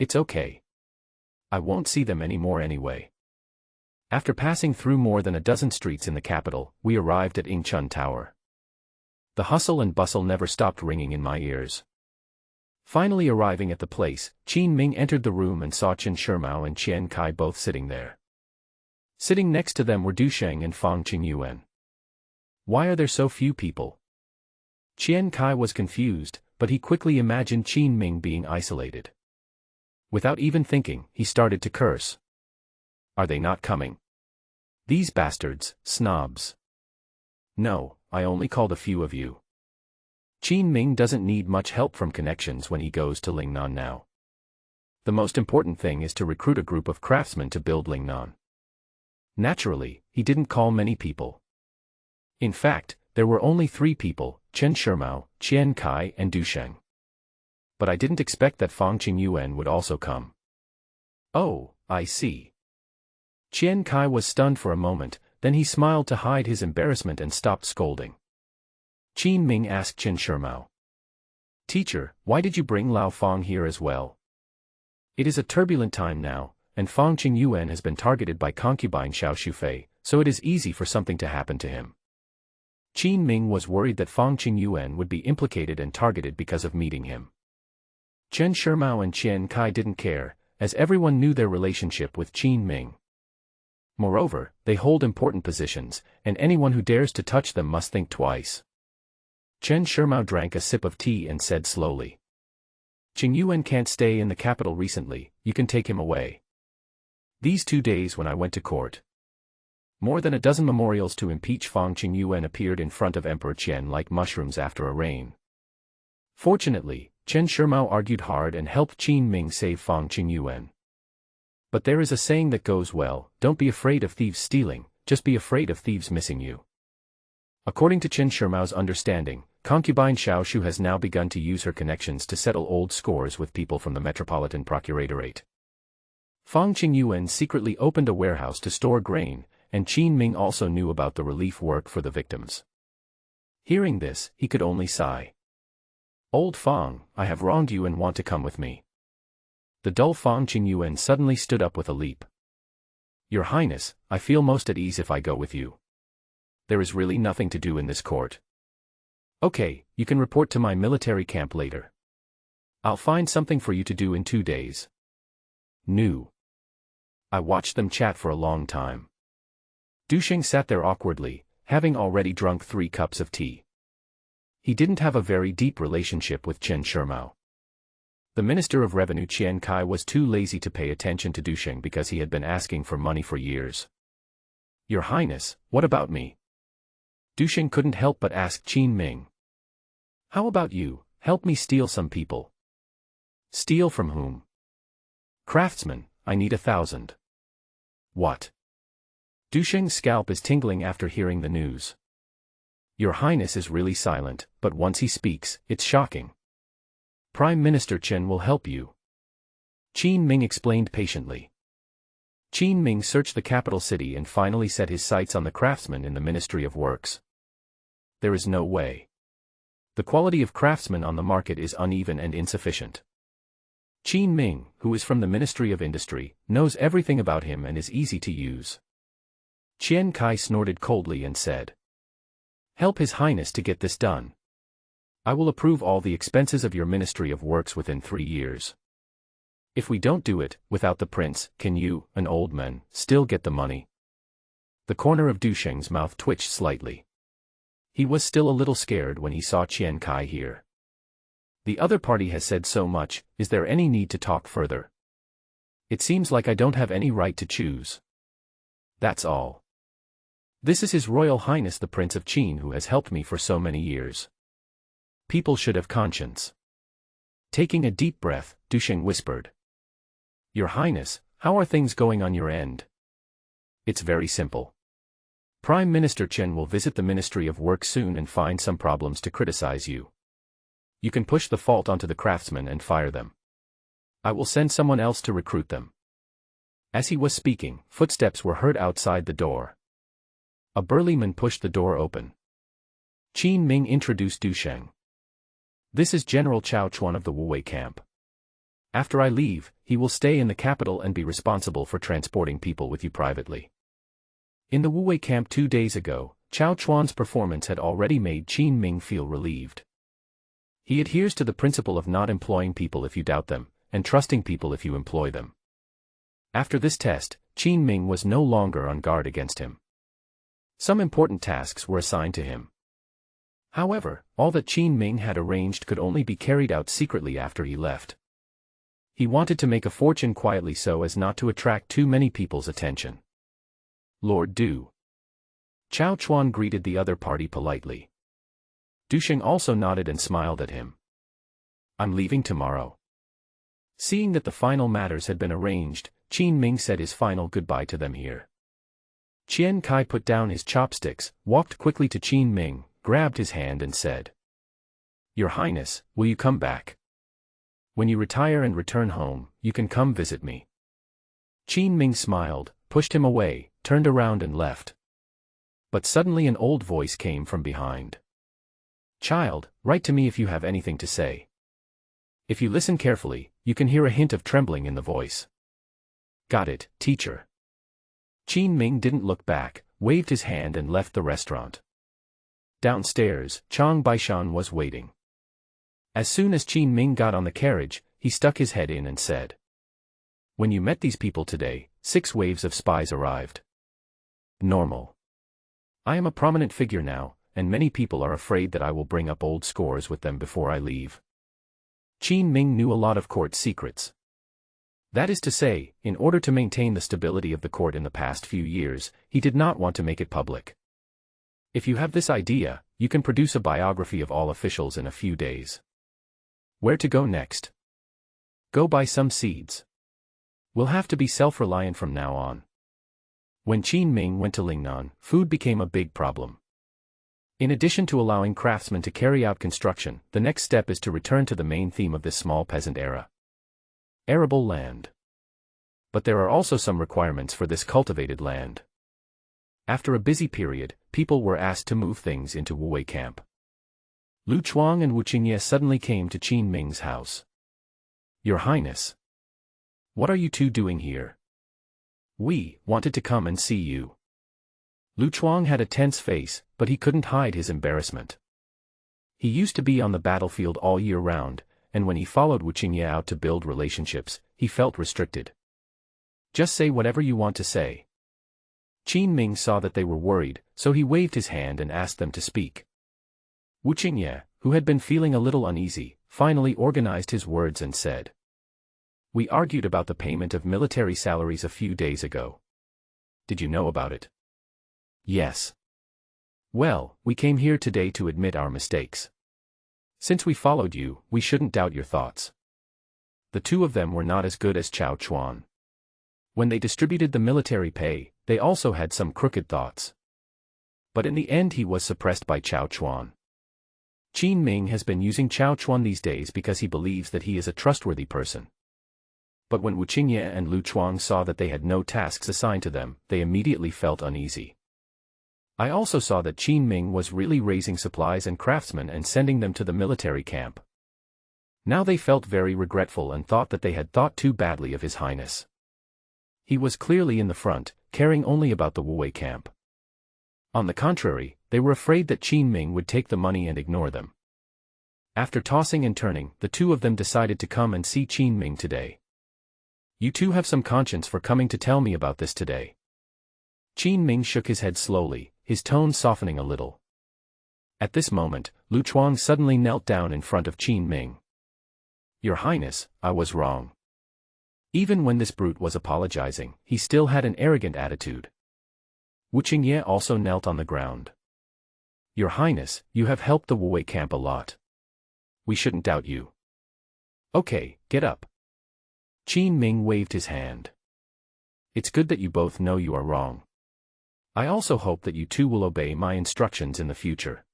It's okay. I won't see them anymore anyway. After passing through more than a dozen streets in the capital, we arrived at Yingchun Tower. The hustle and bustle never stopped ringing in my ears. Finally arriving at the place, Qin Ming entered the room and saw Chen Shimao and Qian Kai both sitting there. Sitting next to them were Dusheng and Fang Qingyuan. Why are there so few people? Qian Kai was confused, but he quickly imagined Qin Ming being isolated. Without even thinking, he started to curse. Are they not coming? These bastards, snobs. No, I only called a few of you. Qin Ming doesn't need much help from connections when he goes to Lingnan now. The most important thing is to recruit a group of craftsmen to build Lingnan. Naturally, he didn't call many people. In fact, there were only 3 people, Chen Shimao, Qian Kai and Dusheng. But I didn't expect that Fang Qingyuan would also come. Oh, I see. Qian Kai was stunned for a moment, then he smiled to hide his embarrassment and stopped scolding. Qin Ming asked Chen Shimao. Teacher, why did you bring Lao Fang here as well? It is a turbulent time now, and Fang Qingyuan has been targeted by Concubine Xiao Shufei, so it is easy for something to happen to him. Qin Ming was worried that Fang Qingyuan would be implicated and targeted because of meeting him. Chen Shimao and Qian Kai didn't care, as everyone knew their relationship with Qin Ming. Moreover, they hold important positions, and anyone who dares to touch them must think twice. Chen Shimao drank a sip of tea and said slowly. Qingyuan can't stay in the capital recently, you can take him away. These 2 days when I went to court. More than a dozen memorials to impeach Fang Qingyuan appeared in front of Emperor Qian like mushrooms after a rain. Fortunately, Chen Shimao argued hard and helped Qin Ming save Fang Qingyuan. But there is a saying that goes well, don't be afraid of thieves stealing, just be afraid of thieves missing you. According to Chen Shimao's understanding, Concubine Xiao Shu has now begun to use her connections to settle old scores with people from the Metropolitan Procuratorate. Fang Qingyuan secretly opened a warehouse to store grain, and Qin Ming also knew about the relief work for the victims. Hearing this, he could only sigh. Old Fang, I have wronged you and want to come with me. The dull Fang Qingyuan suddenly stood up with a leap. Your Highness, I feel most at ease if I go with you. There is really nothing to do in this court. Okay, you can report to my military camp later. I'll find something for you to do in 2 days. New. I watched them chat for a long time. Dusheng sat there awkwardly, having already drunk 3 cups of tea. He didn't have a very deep relationship with Chen Shimao. The Minister of Revenue Qian Kai was too lazy to pay attention to Dusheng because he had been asking for money for years. Your Highness, what about me? Dusheng couldn't help but ask Qin Ming. How about you, help me steal some people? Steal from whom? Craftsman, I need 1,000. What? Dusheng's scalp is tingling after hearing the news. Your Highness is really silent, but once he speaks, it's shocking. Prime Minister Chen will help you. Qin Ming explained patiently. Qin Ming searched the capital city and finally set his sights on the craftsman in the Ministry of Works. There is no way. The quality of craftsmen on the market is uneven and insufficient. Qin Ming, who is from the Ministry of Industry, knows everything about him and is easy to use. Qian Kai snorted coldly and said, "Help His Highness to get this done. I will approve all the expenses of your Ministry of Works within 3 years. If we don't do it, without the prince, can you, an old man, still get the money?" The corner of Dusheng's mouth twitched slightly. He was still a little scared when he saw Qian Kai here. The other party has said so much, is there any need to talk further? It seems like I don't have any right to choose. That's all. This is His Royal Highness the Prince of Qin who has helped me for so many years. People should have conscience. Taking a deep breath, Dusheng whispered. Your Highness, how are things going on your end? It's very simple. Prime Minister Chen will visit the Ministry of Work soon and find some problems to criticize you. You can push the fault onto the craftsmen and fire them. I will send someone else to recruit them. As he was speaking, footsteps were heard outside the door. A burly man pushed the door open. Qin Ming introduced Dusheng. This is General Chao Chuan of the Wuwei camp. After I leave, he will stay in the capital and be responsible for transporting people with you privately. In the Wuwei camp 2 days ago, Chao Chuan's performance had already made Qin Ming feel relieved. He adheres to the principle of not employing people if you doubt them, and trusting people if you employ them. After this test, Qin Ming was no longer on guard against him. Some important tasks were assigned to him. However, all that Qin Ming had arranged could only be carried out secretly after he left. He wanted to make a fortune quietly so as not to attract too many people's attention. Lord Du. Chao Chuan greeted the other party politely. Dusheng also nodded and smiled at him. I'm leaving tomorrow. Seeing that the final matters had been arranged, Qin Ming said his final goodbye to them here. Qian Kai put down his chopsticks, walked quickly to Qin Ming, grabbed his hand and said, Your Highness, will you come back? When you retire and return home, you can come visit me. Qin Ming smiled, pushed him away, turned around and left. But suddenly an old voice came from behind. Child, write to me if you have anything to say. If you listen carefully, you can hear a hint of trembling in the voice. Got it, teacher. Qin Ming didn't look back, waved his hand and left the restaurant. Downstairs, Chang Baishan was waiting. As soon as Qin Ming got on the carriage, he stuck his head in and said, When you met these people today, 6 waves of spies arrived. Normal. I am a prominent figure now, and many people are afraid that I will bring up old scores with them before I leave. Qin Ming knew a lot of court secrets. That is to say, in order to maintain the stability of the court in the past few years, he did not want to make it public. If you have this idea, you can produce a biography of all officials in a few days. Where to go next? Go buy some seeds. We'll have to be self-reliant from now on. When Qin Ming went to Lingnan, food became a big problem. In addition to allowing craftsmen to carry out construction, the next step is to return to the main theme of this small peasant era. Arable land. But there are also some requirements for this cultivated land. After a busy period, people were asked to move things into Wuwei camp. Lu Chuang and Wu Qingye suddenly came to Qin Ming's house. Your Highness. What are you two doing here? We wanted to come and see you. Lu Chuang had a tense face, but he couldn't hide his embarrassment. He used to be on the battlefield all year round, and when he followed Wu Qingye out to build relationships, he felt restricted. Just say whatever you want to say. Qin Ming saw that they were worried, so he waved his hand and asked them to speak. Wu Qingye, who had been feeling a little uneasy, finally organized his words and said, We argued about the payment of military salaries a few days ago. Did you know about it? Yes. Well, we came here today to admit our mistakes. Since we followed you, we shouldn't doubt your thoughts. the two of them were not as good as Chao Chuan. When they distributed the military pay, they also had some crooked thoughts. But in the end he was suppressed by Chao Chuan. Qin Ming has been using Chao Chuan these days because he believes that he is a trustworthy person. But when Wu Qingye and Lu Chuang saw that they had no tasks assigned to them, they immediately felt uneasy. I also saw that Qin Ming was really raising supplies and craftsmen and sending them to the military camp. Now they felt very regretful and thought that they had thought too badly of His Highness. He was clearly in the front, caring only about the Wuwei camp. On the contrary, they were afraid that Qin Ming would take the money and ignore them. After tossing and turning, the two of them decided to come and see Qin Ming today. You two have some conscience for coming to tell me about this today. Qin Ming shook his head slowly, his tone softening a little. At this moment, Lu Chuang suddenly knelt down in front of Qin Ming. Your Highness, I was wrong. Even when this brute was apologizing, he still had an arrogant attitude. Wu Qingye also knelt on the ground. Your Highness, you have helped the Wuwei camp a lot. We shouldn't doubt you. Okay, get up. Qin Ming waved his hand. It's good that you both know you are wrong. I also hope that you two will obey my instructions in the future.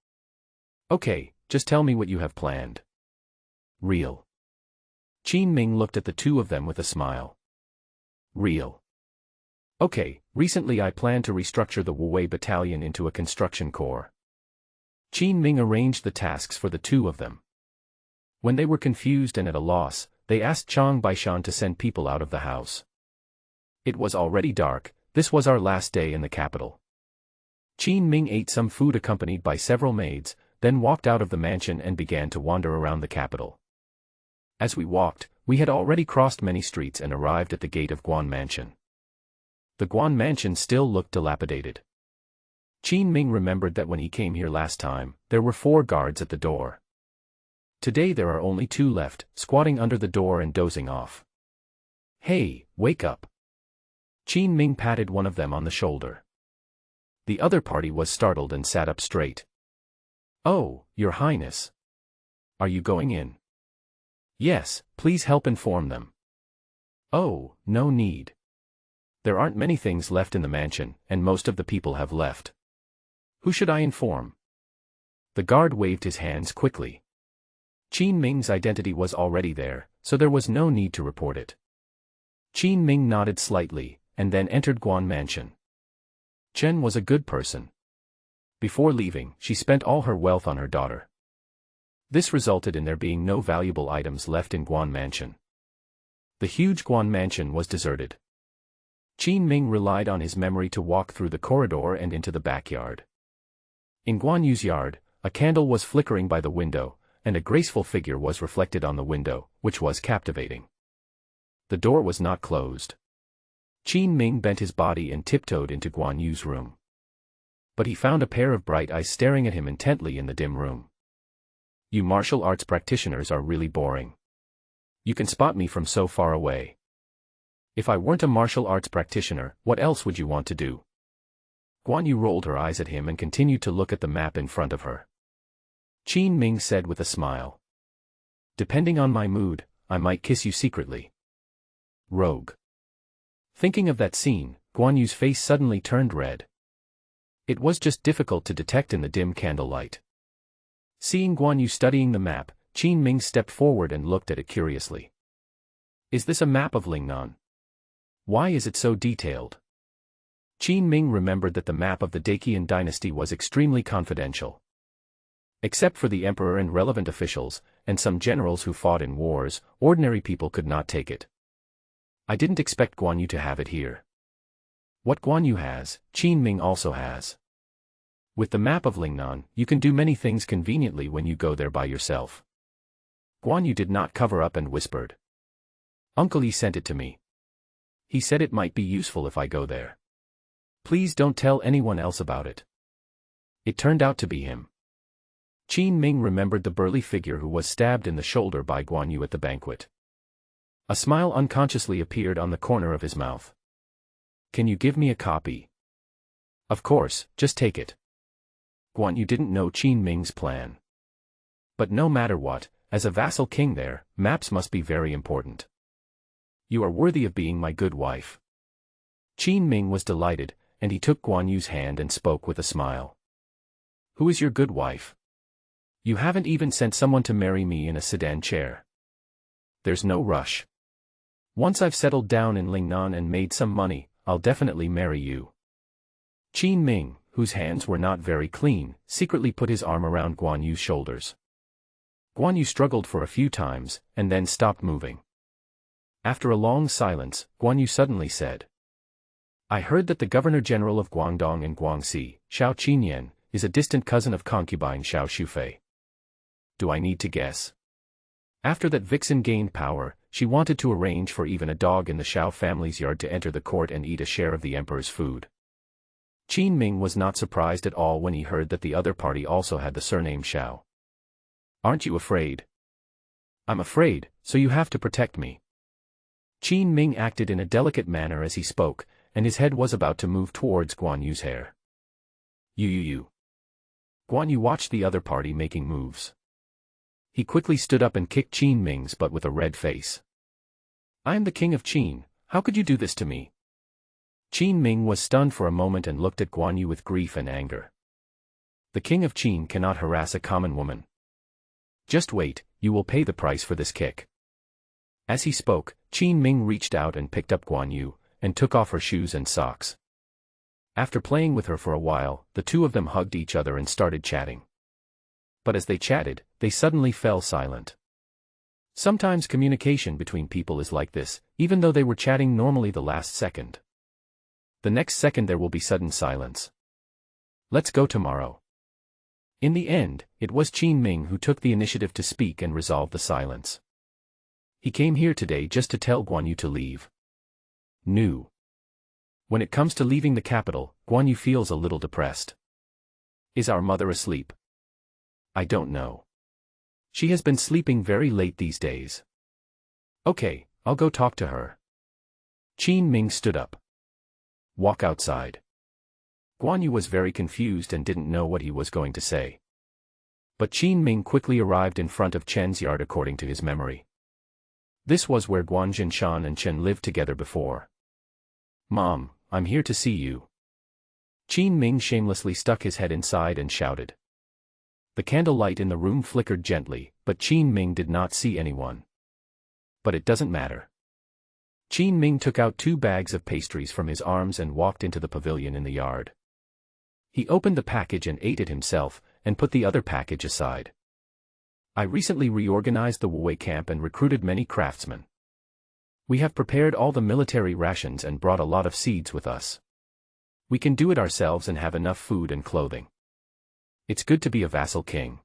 Okay, just tell me what you have planned. Real. Qin Ming looked at the two of them with a smile. Real. Okay, recently I planned to restructure the Wuwei battalion into a construction corps. Qin Ming arranged the tasks for the two of them. When they were confused and at a loss, they asked Chang Baishan to send people out of the house. It was already dark, this was our last day in the capital. Qin Ming ate some food accompanied by several maids, then walked out of the mansion and began to wander around the capital. As we walked, we had already crossed many streets and arrived at the gate of Guan Mansion. The Guan Mansion still looked dilapidated. Qin Ming remembered that when he came here last time, there were 4 guards at the door. Today there are only 2 left, squatting under the door and dozing off. Hey, wake up! Qin Ming patted one of them on the shoulder. The other party was startled and sat up straight. Oh, Your Highness! Are you going in? Yes, please help inform them. Oh, no need. There aren't many things left in the mansion, and most of the people have left. Who should I inform? The guard waved his hands quickly. Qin Ming's identity was already there, so there was no need to report it. Qin Ming nodded slightly, and then entered Guan Mansion. Chen was a good person. Before leaving, she spent all her wealth on her daughter. This resulted in there being no valuable items left in Guan Mansion. The huge Guan Mansion was deserted. Qin Ming relied on his memory to walk through the corridor and into the backyard. In Guan Yu's yard, a candle was flickering by the window, and a graceful figure was reflected on the window, which was captivating. The door was not closed. Qin Ming bent his body and tiptoed into Guan Yu's room. But he found a pair of bright eyes staring at him intently in the dim room. You martial arts practitioners are really boring. You can spot me from so far away. If I weren't a martial arts practitioner, what else would you want to do? Guan Yu rolled her eyes at him and continued to look at the map in front of her. Qin Ming said with a smile. Depending on my mood, I might kiss you secretly. Rogue. Thinking of that scene, Guan Yu's face suddenly turned red. It was just difficult to detect in the dim candlelight. Seeing Guan Yu studying the map, Qin Ming stepped forward and looked at it curiously. Is this a map of Lingnan? Why is it so detailed? Qin Ming remembered that the map of the Daqian dynasty was extremely confidential. Except for the emperor and relevant officials, and some generals who fought in wars, ordinary people could not take it. I didn't expect Guan Yu to have it here. What Guan Yu has, Qin Ming also has. With the map of Lingnan, you can do many things conveniently when you go there by yourself. Guan Yu did not cover up and whispered. Uncle Yi sent it to me. He said it might be useful if I go there. Please don't tell anyone else about it. It turned out to be him. Qin Ming remembered the burly figure who was stabbed in the shoulder by Guan Yu at the banquet. A smile unconsciously appeared on the corner of his mouth. Can you give me a copy? Of course, just take it. Guan Yu didn't know Qin Ming's plan. But no matter what, as a vassal king there, maps must be very important. You are worthy of being my good wife. Qin Ming was delighted, and he took Guan Yu's hand and spoke with a smile. Who is your good wife? You haven't even sent someone to marry me in a sedan chair. There's no rush. Once I've settled down in Lingnan and made some money, I'll definitely marry you. Qin Ming, whose hands were not very clean, secretly put his arm around Guan Yu's shoulders. Guan Yu struggled for a few times, and then stopped moving. After a long silence, Guan Yu suddenly said, I heard that the Governor-General of Guangdong and Guangxi, Xiao Qinyan, is a distant cousin of Concubine Xiao Shufei. Do I need to guess? After that vixen gained power, she wanted to arrange for even a dog in the Xiao family's yard to enter the court and eat a share of the emperor's food. Qin Ming was not surprised at all when he heard that the other party also had the surname Xiao. Aren't you afraid? I'm afraid, so you have to protect me. Qin Ming acted in a delicate manner as he spoke, and his head was about to move towards Guan Yu's hair. You. Guan Yu watched the other party making moves. He quickly stood up and kicked Qin Ming's butt with a red face. I am the king of Qin, how could you do this to me? Qin Ming was stunned for a moment and looked at Guan Yu with grief and anger. The king of Qin cannot harass a common woman. Just wait, you will pay the price for this kick. As he spoke, Qin Ming reached out and picked up Guan Yu, and took off her shoes and socks. After playing with her for a while, the two of them hugged each other and started chatting. But as they chatted, they suddenly fell silent. Sometimes communication between people is like this, even though they were chatting normally the last second. The next second there will be sudden silence. Let's go tomorrow. In the end, it was Qin Ming who took the initiative to speak and resolve the silence. He came here today just to tell Guan Yu to leave. No. When it comes to leaving the capital, Guan Yu feels a little depressed. Is our mother asleep? I don't know. She has been sleeping very late these days. Okay, I'll go talk to her. Qin Ming stood up. Walk outside. Guan Yu was very confused and didn't know what he was going to say. But Qin Ming quickly arrived in front of Chen's yard according to his memory. This was where Guan Jinshan and Chen lived together before. Mom, I'm here to see you. Qin Ming shamelessly stuck his head inside and shouted. The candlelight in the room flickered gently, but Qin Ming did not see anyone. But it doesn't matter. Qin Ming took out 2 bags of pastries from his arms and walked into the pavilion in the yard. He opened the package and ate it himself, and put the other package aside. I recently reorganized the Wuwei camp and recruited many craftsmen. We have prepared all the military rations and brought a lot of seeds with us. We can do it ourselves and have enough food and clothing. It's good to be a vassal king.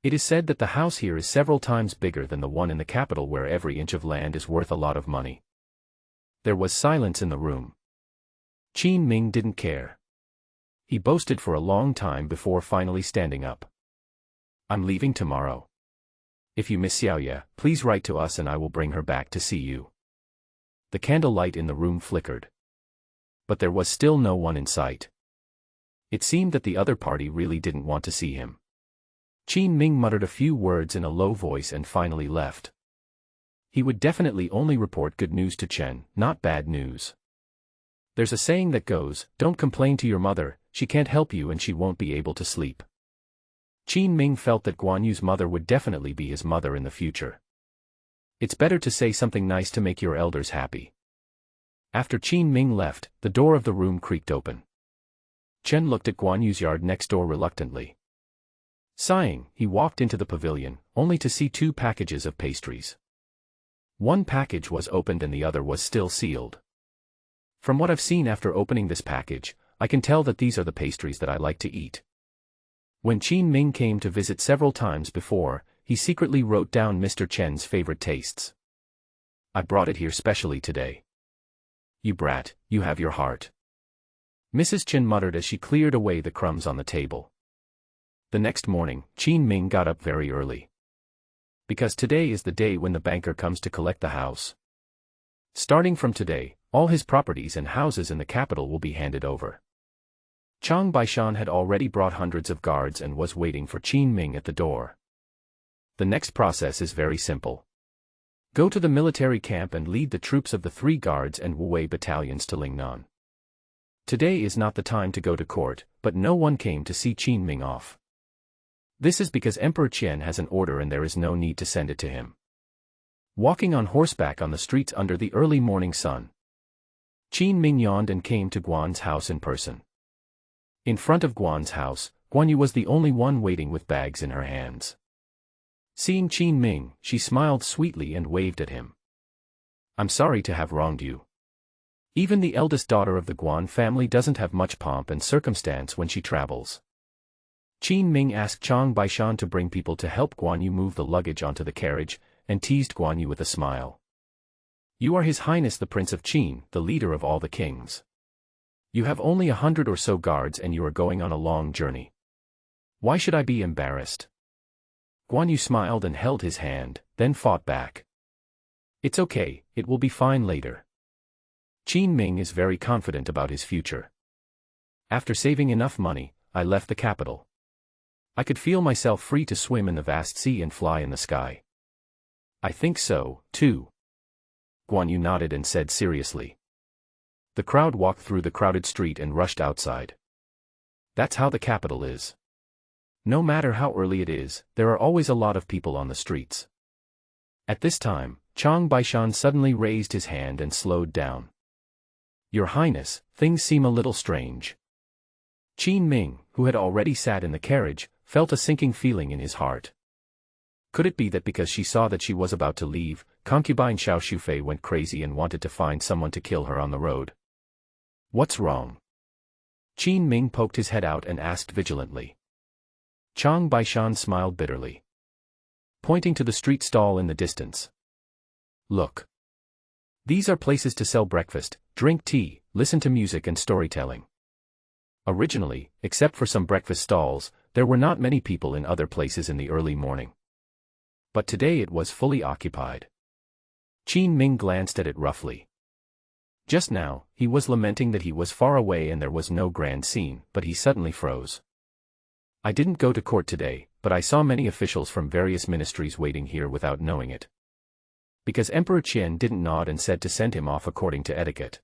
It is said that the house here is several times bigger than the one in the capital where every inch of land is worth a lot of money. There was silence in the room. Qin Ming didn't care. He boasted for a long time before finally standing up. I'm leaving tomorrow. If you miss Xiaoye, please write to us and I will bring her back to see you. The candlelight in the room flickered. But there was still no one in sight. It seemed that the other party really didn't want to see him. Qin Ming muttered a few words in a low voice and finally left. He would definitely only report good news to Chen, not bad news. There's a saying that goes, don't complain to your mother, she can't help you and she won't be able to sleep. Qin Ming felt that Guan Yu's mother would definitely be his mother in the future. It's better to say something nice to make your elders happy. After Qin Ming left, the door of the room creaked open. Chen looked at Guan Yu's yard next door reluctantly. Sighing, he walked into the pavilion, only to see 2 packages of pastries. One package was opened and the other was still sealed. From what I've seen after opening this package, I can tell that these are the pastries that I like to eat. When Qin Ming came to visit several times before, he secretly wrote down Mr. Chen's favorite tastes. I brought it here specially today. You brat, you have your heart. Mrs. Chen muttered as she cleared away the crumbs on the table. The next morning, Qin Ming got up very early. Because today is the day when the banker comes to collect the house. Starting from today, all his properties and houses in the capital will be handed over. Chang Baishan had already brought hundreds of guards and was waiting for Qin Ming at the door. The next process is very simple. Go to the military camp and lead the troops of the 3 guards and Wu battalions to Lingnan. Today is not the time to go to court, but no one came to see Qin Ming off. This is because Emperor Qian has an order and there is no need to send it to him. Walking on horseback on the streets under the early morning sun, Qin Ming yawned and came to Guan's house in person. In front of Guan's house, Guan Yu was the only one waiting with bags in her hands. Seeing Qin Ming, she smiled sweetly and waved at him. I'm sorry to have wronged you. Even the eldest daughter of the Guan family doesn't have much pomp and circumstance when she travels. Qin Ming asked Chang Baishan to bring people to help Guan Yu move the luggage onto the carriage, and teased Guan Yu with a smile. You are His Highness the Prince of Qin, the leader of all the kings. You have only 100 or so guards and you are going on a long journey. Why should I be embarrassed? Guan Yu smiled and held his hand, then fought back. It's okay, it will be fine later. Qin Ming is very confident about his future. After saving enough money, I left the capital. I could feel myself free to swim in the vast sea and fly in the sky. I think so, too. Guan Yu nodded and said seriously. The crowd walked through the crowded street and rushed outside. That's how the capital is. No matter how early it is, there are always a lot of people on the streets. At this time, Chang Baishan suddenly raised his hand and slowed down. Your Highness, things seem a little strange. Qin Ming, who had already sat in the carriage, felt a sinking feeling in his heart. Could it be that because she saw that she was about to leave, Concubine Xiao Shufei went crazy and wanted to find someone to kill her on the road? What's wrong? Qin Ming poked his head out and asked vigilantly. Chang Baishan smiled bitterly, pointing to the street stall in the distance. Look. These are places to sell breakfast, drink tea, listen to music and storytelling. Originally, except for some breakfast stalls, there were not many people in other places in the early morning. But today it was fully occupied. Qin Ming glanced at it roughly. Just now, he was lamenting that he was far away and there was no grand scene, but he suddenly froze. I didn't go to court today, but I saw many officials from various ministries waiting here without knowing it. Because Emperor Qian didn't nod and said to send him off according to etiquette.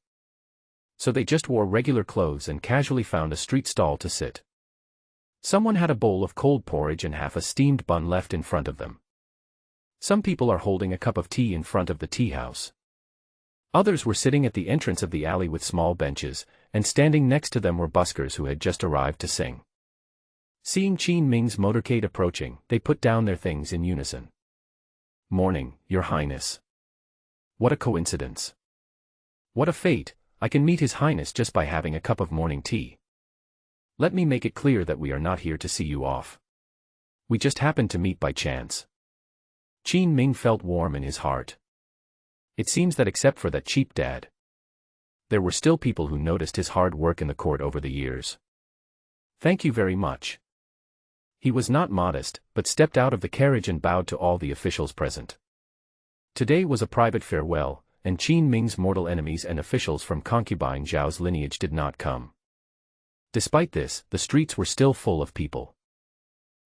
So they just wore regular clothes and casually found a street stall to sit. Someone had a bowl of cold porridge and half a steamed bun left in front of them. Some people are holding a cup of tea in front of the tea house. Others were sitting at the entrance of the alley with small benches, and standing next to them were buskers who had just arrived to sing. Seeing Qin Ming's motorcade approaching, they put down their things in unison. Morning, Your Highness. What a coincidence. What a fate, I can meet His Highness just by having a cup of morning tea. Let me make it clear that we are not here to see you off. We just happened to meet by chance. Qin Ming felt warm in his heart. It seems that except for that cheap dad, there were still people who noticed his hard work in the court over the years. Thank you very much. He was not modest, but stepped out of the carriage and bowed to all the officials present. Today was a private farewell, and Qin Ming's mortal enemies and officials from Concubine Xiao's lineage did not come. Despite this, the streets were still full of people.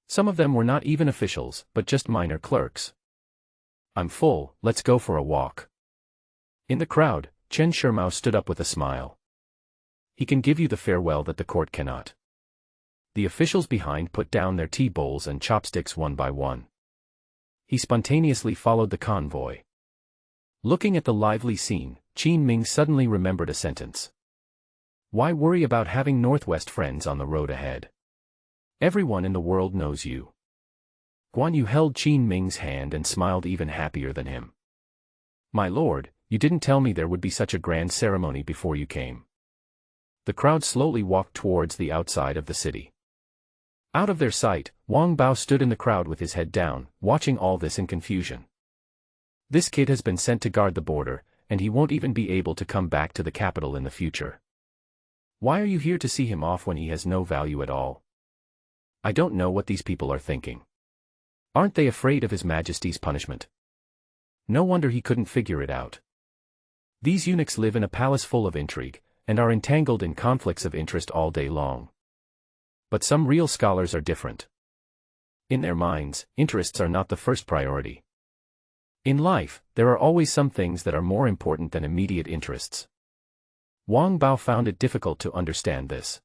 Some of them were not even officials, but just minor clerks. I'm full, let's go for a walk. In the crowd, Chen Shimao stood up with a smile. He can give you the farewell that the court cannot. The officials behind put down their tea bowls and chopsticks one by one. He spontaneously followed the convoy. Looking at the lively scene, Qin Ming suddenly remembered a sentence. Why worry about having Northwest friends on the road ahead? Everyone in the world knows you. Guan Yu held Qin Ming's hand and smiled even happier than him. My lord, you didn't tell me there would be such a grand ceremony before you came. The crowd slowly walked towards the outside of the city. Out of their sight, Wang Bao stood in the crowd with his head down, watching all this in confusion. This kid has been sent to guard the border, and he won't even be able to come back to the capital in the future. Why are you here to see him off when he has no value at all? I don't know what these people are thinking. Aren't they afraid of His Majesty's punishment? No wonder he couldn't figure it out. These eunuchs live in a palace full of intrigue, and are entangled in conflicts of interest all day long. But some real scholars are different. In their minds, interests are not the first priority. In life, there are always some things that are more important than immediate interests. Wang Bao found it difficult to understand this.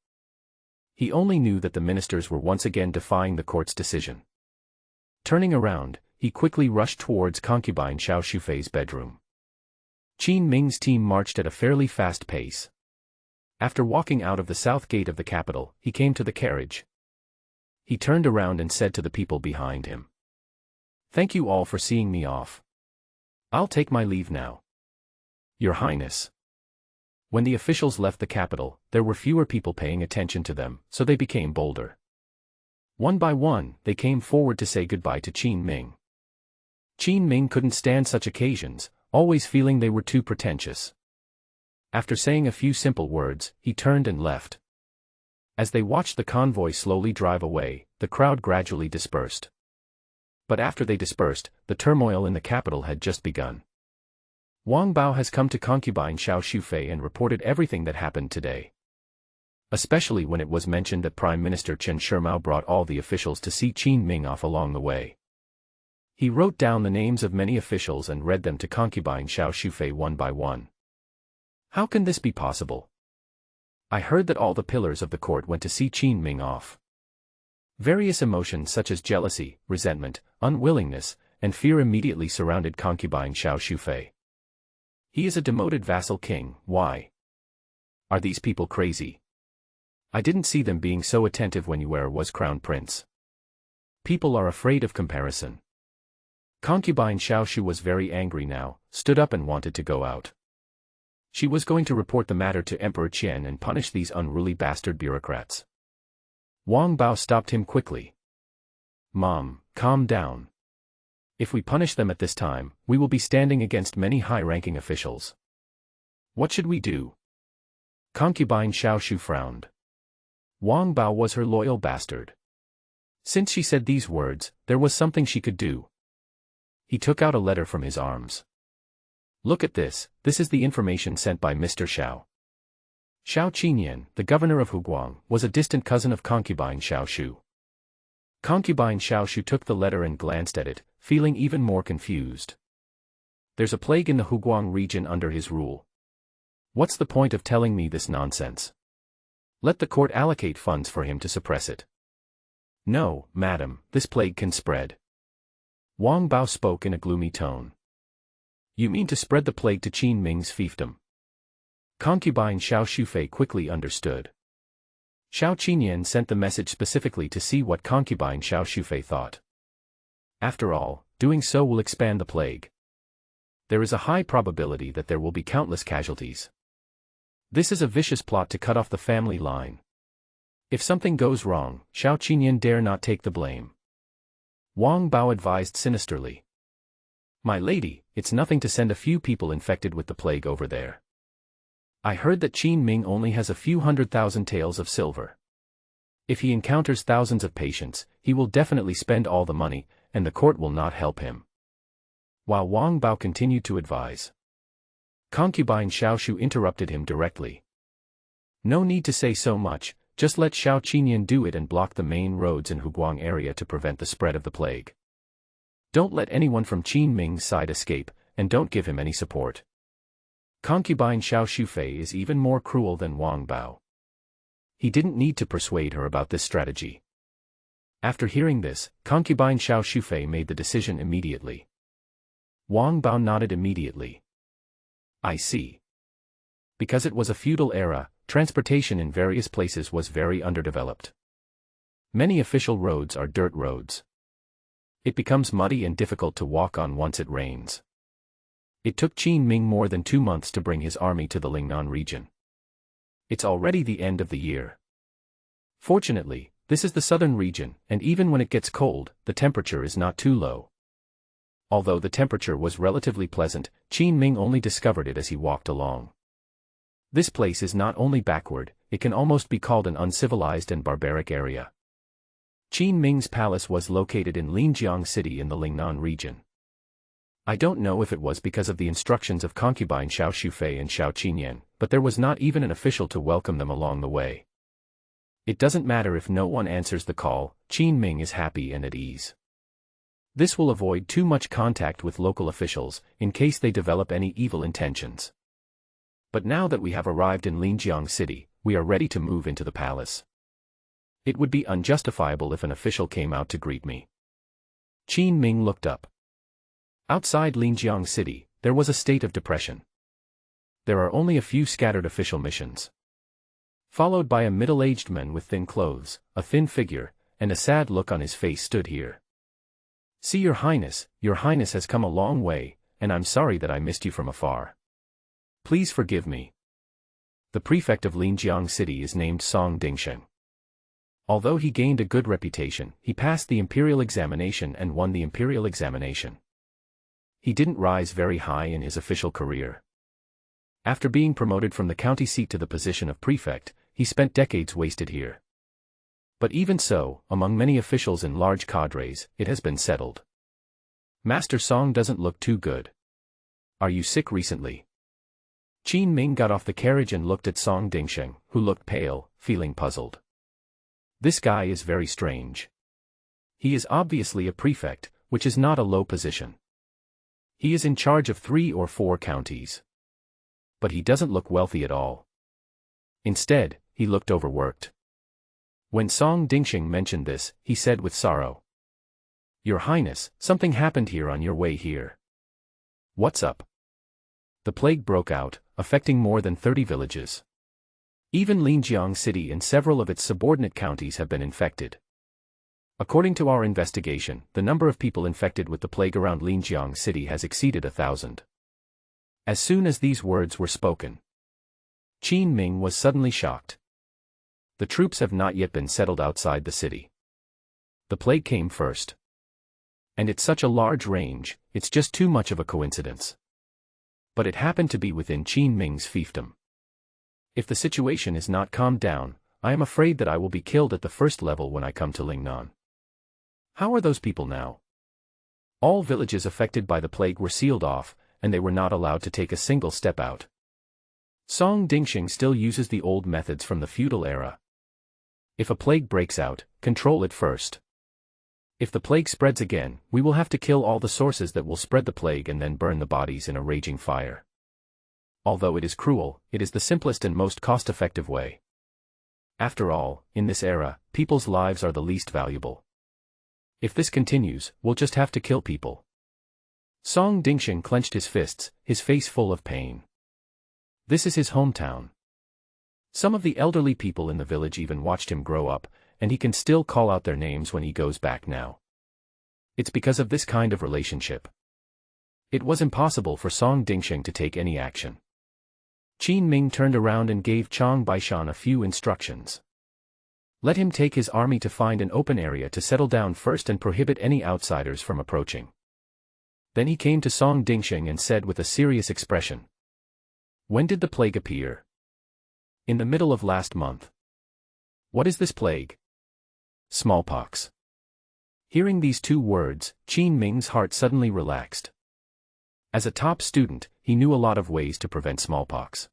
He only knew that the ministers were once again defying the court's decision. Turning around, he quickly rushed towards Concubine Xiao Shufei's bedroom. Qin Ming's team marched at a fairly fast pace. After walking out of the south gate of the capital, he came to the carriage. He turned around and said to the people behind him, "Thank you all for seeing me off. I'll take my leave now." "Your Highness." When the officials left the capital, there were fewer people paying attention to them, so they became bolder. One by one, they came forward to say goodbye to Qin Ming. Qin Ming couldn't stand such occasions, always feeling they were too pretentious. After saying a few simple words, he turned and left. As they watched the convoy slowly drive away, the crowd gradually dispersed. But after they dispersed, the turmoil in the capital had just begun. Wang Bao has come to Concubine Xiao Shufei and reported everything that happened today. Especially when it was mentioned that Prime Minister Chen Shimao brought all the officials to see Qin Ming off along the way. He wrote down the names of many officials and read them to Concubine Xiao Shufei one by one. How can this be possible? I heard that all the pillars of the court went to see Qin Ming off. Various emotions such as jealousy, resentment, unwillingness, and fear immediately surrounded Concubine Xiao Shufei. He is a demoted vassal king, why? Are these people crazy? I didn't see them being so attentive when you was crown prince. People are afraid of comparison. Concubine Xiao Shu was very angry now, stood up and wanted to go out. She was going to report the matter to Emperor Qian and punish these unruly bastard bureaucrats. Wang Bao stopped him quickly. "Mom, calm down. If we punish them at this time, we will be standing against many high-ranking officials. What should we do?" Concubine Xiao Shu frowned. Wang Bao was her loyal bastard. Since she said these words, there was something she could do. He took out a letter from his arms. "Look at this, this is the information sent by Mr. Xiao." Xiao Qinyan, the governor of Huguang, was a distant cousin of Concubine Xiao Shu. Concubine Xiao Shu took the letter and glanced at it, feeling even more confused. There's a plague in the Huguang region under his rule. What's the point of telling me this nonsense? Let the court allocate funds for him to suppress it. No, madam, this plague can spread. Wang Bao spoke in a gloomy tone. You mean to spread the plague to Qin Ming's fiefdom? Concubine Xiao Shufei quickly understood. Xiao Qinyan sent the message specifically to see what Concubine Xiao Shufei thought. After all, doing so will expand the plague. There is a high probability that there will be countless casualties. This is a vicious plot to cut off the family line. If something goes wrong, Xiao Qinyan dare not take the blame. Wang Bao advised sinisterly. My lady, it's nothing to send a few people infected with the plague over there. I heard that Qin Ming only has a few 100,000 taels of silver. If he encounters thousands of patients, he will definitely spend all the money, and the court will not help him. While Wang Bao continued to advise, Concubine Xiao Shu interrupted him directly. No need to say so much, just let Xiao Qinyan do it and block the main roads in Huguang area to prevent the spread of the plague. Don't let anyone from Qin Ming's side escape, and don't give him any support. Concubine Xiao Shufei is even more cruel than Wang Bao. He didn't need to persuade her about this strategy. After hearing this, Concubine Xiao Shufei made the decision immediately. Wang Bao nodded immediately. I see. Because it was a feudal era, transportation in various places was very underdeveloped. Many official roads are dirt roads. It becomes muddy and difficult to walk on once it rains. It took Qin Ming more than 2 months to bring his army to the Lingnan region. It's already the end of the year. Fortunately, this is the southern region, and even when it gets cold, the temperature is not too low. Although the temperature was relatively pleasant, Qin Ming only discovered it as he walked along. This place is not only backward, it can almost be called an uncivilized and barbaric area. Qin Ming's palace was located in Linjiang City in the Lingnan region. I don't know if it was because of the instructions of Concubine Xiao Shufei and Xiao Qinyan, but there was not even an official to welcome them along the way. It doesn't matter if no one answers the call, Qin Ming is happy and at ease. This will avoid too much contact with local officials, in case they develop any evil intentions. But now that we have arrived in Linjiang City, we are ready to move into the palace. It would be unjustifiable if an official came out to greet me. Qin Ming looked up. Outside Linjiang City, there was a state of depression. There are only a few scattered official missions. Followed by a middle-aged man with thin clothes, a thin figure, and a sad look on his face stood here. "See Your Highness has come a long way, and I'm sorry that I missed you from afar. Please forgive me." The prefect of Linjiang City is named Song Dingsheng. Although he gained a good reputation, he passed the Imperial examination and won the Imperial examination. He didn't rise very high in his official career. After being promoted from the county seat to the position of prefect, he spent decades wasted here. But even so, among many officials and large cadres, it has been settled. Master Song doesn't look too good. Are you sick recently? Qin Ming got off the carriage and looked at Song Dingsheng, who looked pale, feeling puzzled. This guy is very strange. He is obviously a prefect, which is not a low position. He is in charge of 3 or 4 counties. But he doesn't look wealthy at all. Instead, he looked overworked. When Song Dingsheng mentioned this, he said with sorrow, "Your Highness, something happened here on your way here." "What's up?" "The plague broke out, affecting more than 30 villages. Even Linjiang City and several of its subordinate counties have been infected. According to our investigation, the number of people infected with the plague around Linjiang City has exceeded 1,000. As soon as these words were spoken, Qin Ming was suddenly shocked. The troops have not yet been settled outside the city. The plague came first. And it's such a large range, it's just too much of a coincidence. But it happened to be within Qin Ming's fiefdom. If the situation is not calmed down, I am afraid that I will be killed at the first level when I come to Lingnan. How are those people now?" All villages affected by the plague were sealed off, and they were not allowed to take a single step out. Song Dingsheng still uses the old methods from the feudal era. If a plague breaks out, control it first. If the plague spreads again, we will have to kill all the sources that will spread the plague and then burn the bodies in a raging fire. Although it is cruel, it is the simplest and most cost-effective way. After all, in this era, people's lives are the least valuable. If this continues, we'll just have to kill people. Song Dingsheng clenched his fists, his face full of pain. This is his hometown. Some of the elderly people in the village even watched him grow up, and he can still call out their names when he goes back now. It's because of this kind of relationship. It was impossible for Song Dingsheng to take any action. Qin Ming turned around and gave Chang Baishan a few instructions. Let him take his army to find an open area to settle down first and prohibit any outsiders from approaching. Then he came to Song Dingsheng and said with a serious expression, "When did the plague appear?" "In the middle of last month." "What is this plague?" "Smallpox." Hearing these 2 words, Qin Ming's heart suddenly relaxed. As a top student, he knew a lot of ways to prevent smallpox.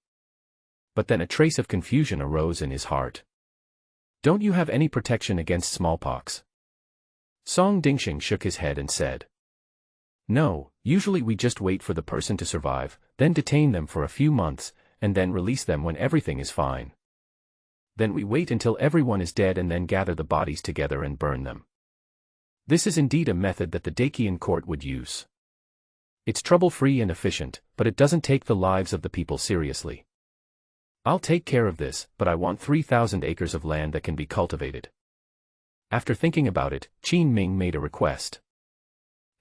But then a trace of confusion arose in his heart. "Don't you have any protection against smallpox?" Song Dingsheng shook his head and said, "No, usually we just wait for the person to survive, then detain them for a few months, and then release them when everything is fine. Then we wait until everyone is dead and then gather the bodies together and burn them. This is indeed a method that the Dakian court would use. It's trouble-free and efficient, but it doesn't take the lives of the people seriously. I'll take care of this, but I want 3,000 acres of land that can be cultivated." After thinking about it, Qin Ming made a request.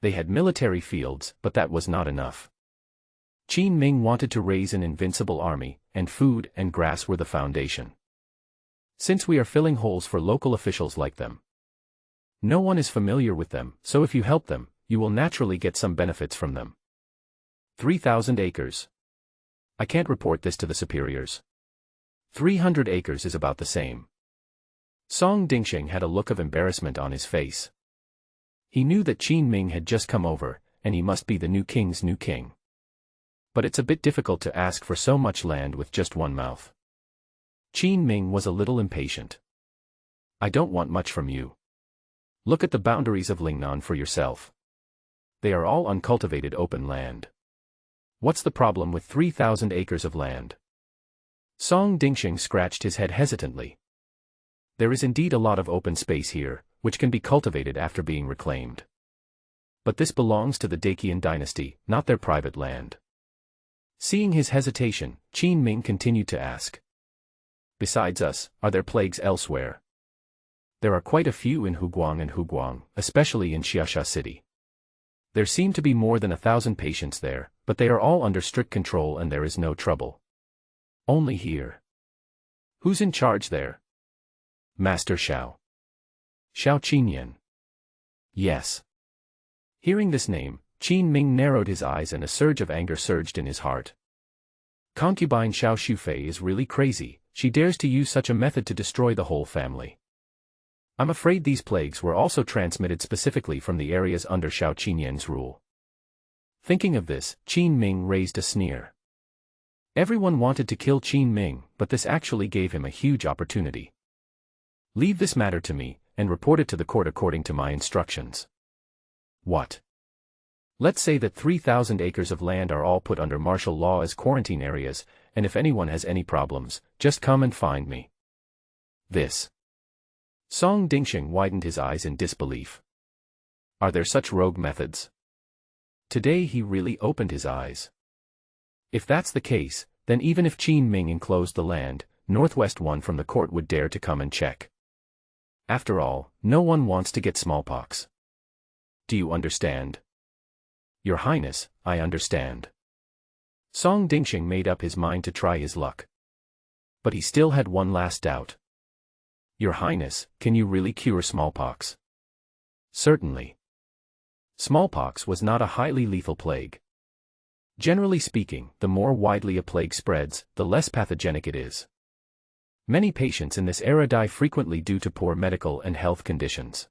They had military fields, but that was not enough. Qin Ming wanted to raise an invincible army, and food and grass were the foundation. Since we are filling holes for local officials like them, no one is familiar with them, so if you help them, you will naturally get some benefits from them. 3,000 acres. I can't report this to the superiors. 300 acres is about the same. Song Dingsheng had a look of embarrassment on his face. He knew that Qin Ming had just come over, and he must be the new king's new king. But it's a bit difficult to ask for so much land with just one mouth. Qin Ming was a little impatient. "I don't want much from you. Look at the boundaries of Lingnan for yourself. They are all uncultivated open land. What's the problem with 3,000 acres of land? Song Dingxing scratched his head hesitantly. There is indeed a lot of open space here, which can be cultivated after being reclaimed. But this belongs to the Daqian dynasty, not their private land. Seeing his hesitation, Qin Ming continued to ask. Besides us, are there plagues elsewhere? There are quite a few in Huguang and Huguang, especially in Xiaxia City. There seem to be more than 1,000 patients there, but they are all under strict control and there is no trouble. Only here. Who's in charge there? Master Xiao. Xiao Qinyan. Yes. Hearing this name, Qin Ming narrowed his eyes and a surge of anger surged in his heart. Concubine Xiao Shufei is really crazy. She dares to use such a method to destroy the whole family. I'm afraid these plagues were also transmitted specifically from the areas under Xiao Qinyan's rule. Thinking of this, Qin Ming raised a sneer. Everyone wanted to kill Qin Ming, but this actually gave him a huge opportunity. Leave this matter to me, and report it to the court according to my instructions. What? Let's say that 3,000 acres of land are all put under martial law as quarantine areas, and if anyone has any problems, just come and find me. This. Song Dingxing widened his eyes in disbelief. Are there such rogue methods? Today he really opened his eyes. If that's the case, then even if Qin Ming enclosed the land, Northwest one from the court would dare to come and check. After all, no one wants to get smallpox. Do you understand? Your Highness, I understand. Song Dingxing made up his mind to try his luck. But he still had one last doubt. Your Highness, can you really cure smallpox? Certainly. Smallpox was not a highly lethal plague. Generally speaking, the more widely a plague spreads, the less pathogenic it is. Many patients in this era die frequently due to poor medical and health conditions.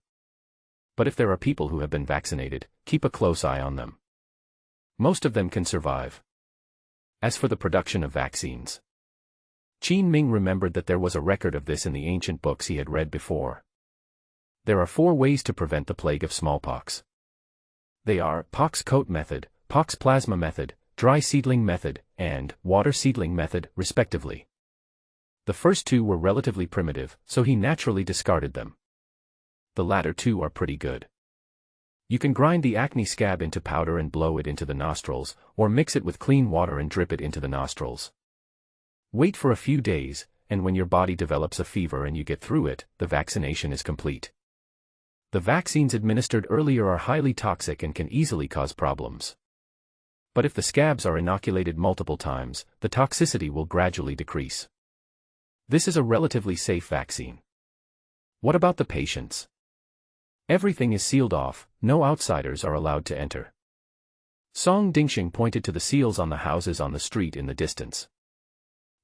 But if there are people who have been vaccinated, keep a close eye on them. Most of them can survive. As for the production of vaccines, Qin Ming remembered that there was a record of this in the ancient books he had read before. There are 4 ways to prevent the plague of smallpox. They are pox coat method, pox plasma method, dry seedling method, and water seedling method, respectively. The first 2 were relatively primitive, so he naturally discarded them. The latter 2 are pretty good. You can grind the acne scab into powder and blow it into the nostrils, or mix it with clean water and drip it into the nostrils. Wait for a few days, and when your body develops a fever and you get through it, the vaccination is complete. The vaccines administered earlier are highly toxic and can easily cause problems. But if the scabs are inoculated multiple times, the toxicity will gradually decrease. This is a relatively safe vaccine. What about the patients? Everything is sealed off, no outsiders are allowed to enter. Song Dingxing pointed to the seals on the houses on the street in the distance.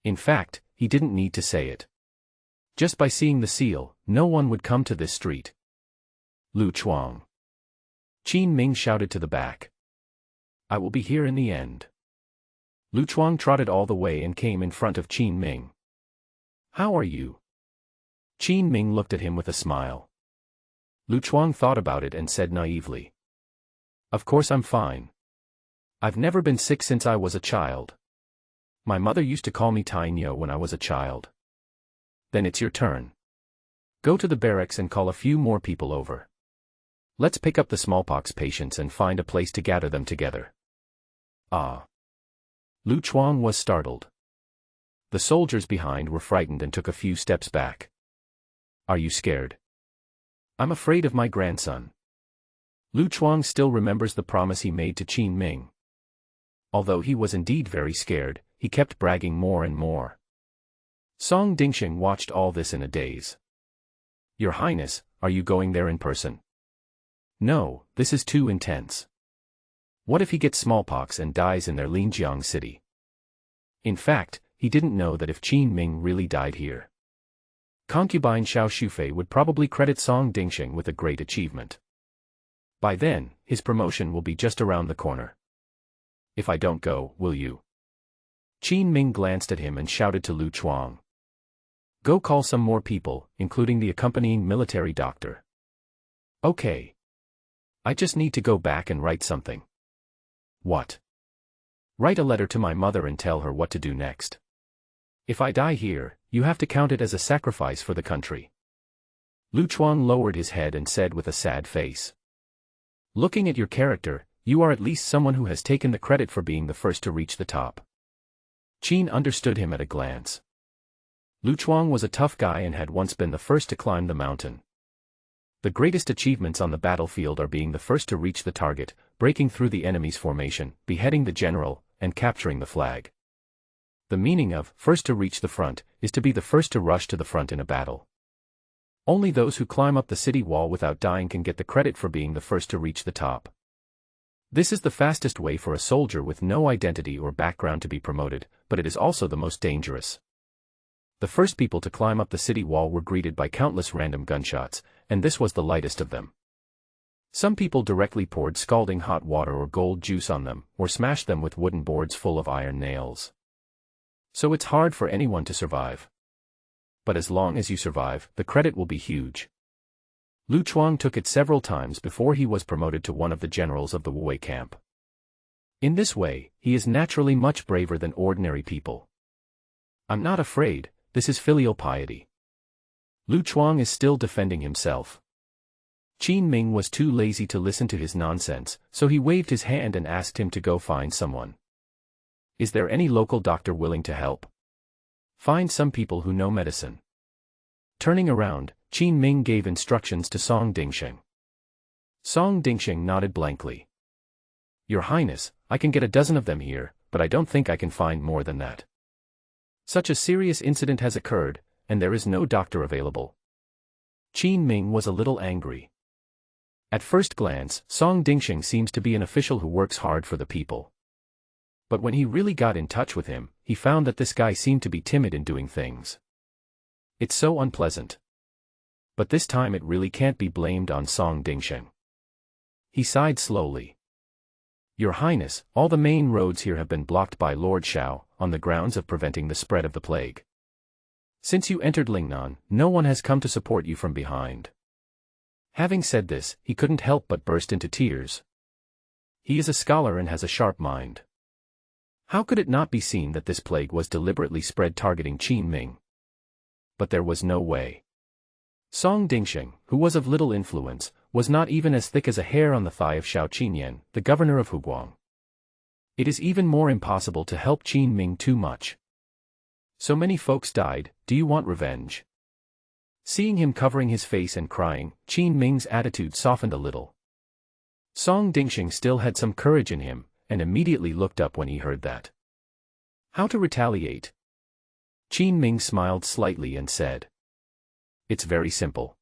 In fact, he didn't need to say it. Just by seeing the seal, no one would come to this street. Lu Chuang. Qin Ming shouted to the back. I will be here in the end. Lu Chuang trotted all the way and came in front of Qin Ming. How are you? Qin Ming looked at him with a smile. Lu Chuang thought about it and said naively. Of course I'm fine. I've never been sick since I was a child. My mother used to call me Tai Nyo when I was a child. Then it's your turn. Go to the barracks and call a few more people over. Let's pick up the smallpox patients and find a place to gather them together. Ah. Lu Chuang was startled. The soldiers behind were frightened and took a few steps back. Are you scared? I'm afraid of my grandson. Lu Chuang still remembers the promise he made to Qin Ming. Although he was indeed very scared, he kept bragging more and more. Song Dingxing watched all this in a daze. Your Highness, are you going there in person? No, this is too intense. What if he gets smallpox and dies in their Linjiang city? In fact, he didn't know that if Qin Ming really died here, Concubine Xiao Shufei would probably credit Song Dingxing with a great achievement. By then, his promotion will be just around the corner. If I don't go, will you? Qin Ming glanced at him and shouted to Lu Chuang. Go call some more people, including the accompanying military doctor. Okay. I just need to go back and write something. What? Write a letter to my mother and tell her what to do next. If I die here, you have to count it as a sacrifice for the country. Lu Chuang lowered his head and said with a sad face. Looking at your character, you are at least someone who has taken the credit for being the first to reach the top. Qin understood him at a glance. Lu Chuang was a tough guy and had once been the first to climb the mountain. The greatest achievements on the battlefield are being the first to reach the target, breaking through the enemy's formation, beheading the general, and capturing the flag. The meaning of first to reach the front is to be the first to rush to the front in a battle. Only those who climb up the city wall without dying can get the credit for being the first to reach the top. This is the fastest way for a soldier with no identity or background to be promoted, but it is also the most dangerous. The first people to climb up the city wall were greeted by countless random gunshots, and this was the lightest of them. Some people directly poured scalding hot water or gold juice on them, or smashed them with wooden boards full of iron nails. So it's hard for anyone to survive. But as long as you survive, the credit will be huge. Lu Chuang took it several times before he was promoted to one of the generals of the Wu camp. In this way, he is naturally much braver than ordinary people. I'm not afraid, this is filial piety. Lu Chuang is still defending himself. Qin Ming was too lazy to listen to his nonsense, so he waved his hand and asked him to go find someone. Is there any local doctor willing to help? Find some people who know medicine. Turning around, Qin Ming gave instructions to Song Dingsheng. Song Dingsheng nodded blankly. Your Highness, I can get a dozen of them here, but I don't think I can find more than that. Such a serious incident has occurred, and there is no doctor available. Qin Ming was a little angry. At first glance, Song Dingsheng seems to be an official who works hard for the people. But when he really got in touch with him, he found that this guy seemed to be timid in doing things. It's so unpleasant. But this time it really can't be blamed on Song Dingsheng. He sighed slowly. Your Highness, all the main roads here have been blocked by Lord Xiao, on the grounds of preventing the spread of the plague. Since you entered Lingnan, no one has come to support you from behind. Having said this, he couldn't help but burst into tears. He is a scholar and has a sharp mind. How could it not be seen that this plague was deliberately spread targeting Qin Ming? But there was no way. Song Dingsheng, who was of little influence, was not even as thick as a hair on the thigh of Xiao Qinyan, the governor of Huguang. It is even more impossible to help Qin Ming too much. So many folks died, do you want revenge? Seeing him covering his face and crying, Qin Ming's attitude softened a little. Song Dingsheng still had some courage in him, and immediately looked up when he heard that. How to retaliate? Qin Ming smiled slightly and said. It's very simple.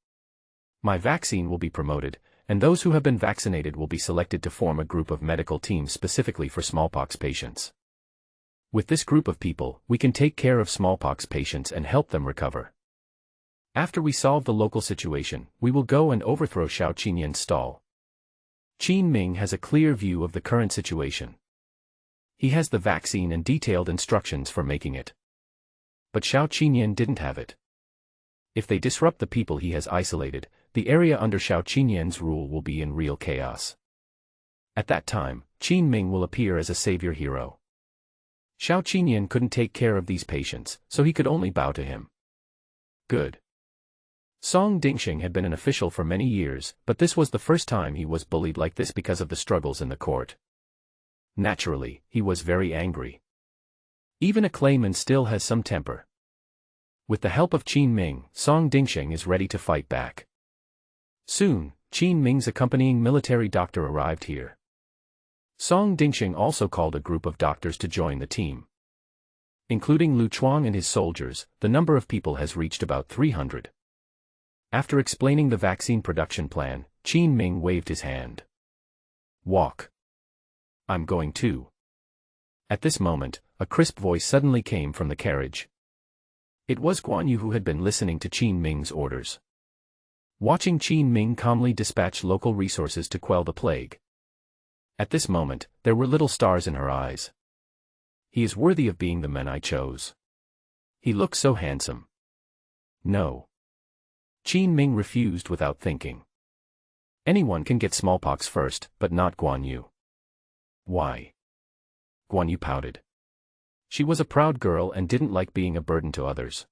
My vaccine will be promoted, and those who have been vaccinated will be selected to form a group of medical teams specifically for smallpox patients. With this group of people, we can take care of smallpox patients and help them recover. After we solve the local situation, we will go and overthrow Xiao Qinyan's stall. Qin Ming has a clear view of the current situation. He has the vaccine and detailed instructions for making it. But Xiao Qinyan didn't have it. If they disrupt the people he has isolated, the area under Xiao Qinyan's rule will be in real chaos. At that time, Qin Ming will appear as a savior hero. Xiao Qinyan couldn't take care of these patients, so he could only bow to him. Good. Song Dingsheng had been an official for many years, but this was the first time he was bullied like this because of the struggles in the court. Naturally, he was very angry. Even a clayman still has some temper. With the help of Qin Ming, Song Dingsheng is ready to fight back. Soon, Qin Ming's accompanying military doctor arrived here. Song Dingsheng also called a group of doctors to join the team. Including Lu Chuang and his soldiers, the number of people has reached about 300. After explaining the vaccine production plan, Qin Ming waved his hand. Walk. I'm going too. At this moment, a crisp voice suddenly came from the carriage. It was Guan Yu who had been listening to Qin Ming's orders. Watching Qin Ming calmly dispatch local resources to quell the plague. At this moment, there were little stars in her eyes. He is worthy of being the man I chose. He looks so handsome. No. Qin Ming refused without thinking. Anyone can get smallpox first, but not Guan Yu. Why? Guan Yu pouted. She was a proud girl and didn't like being a burden to others.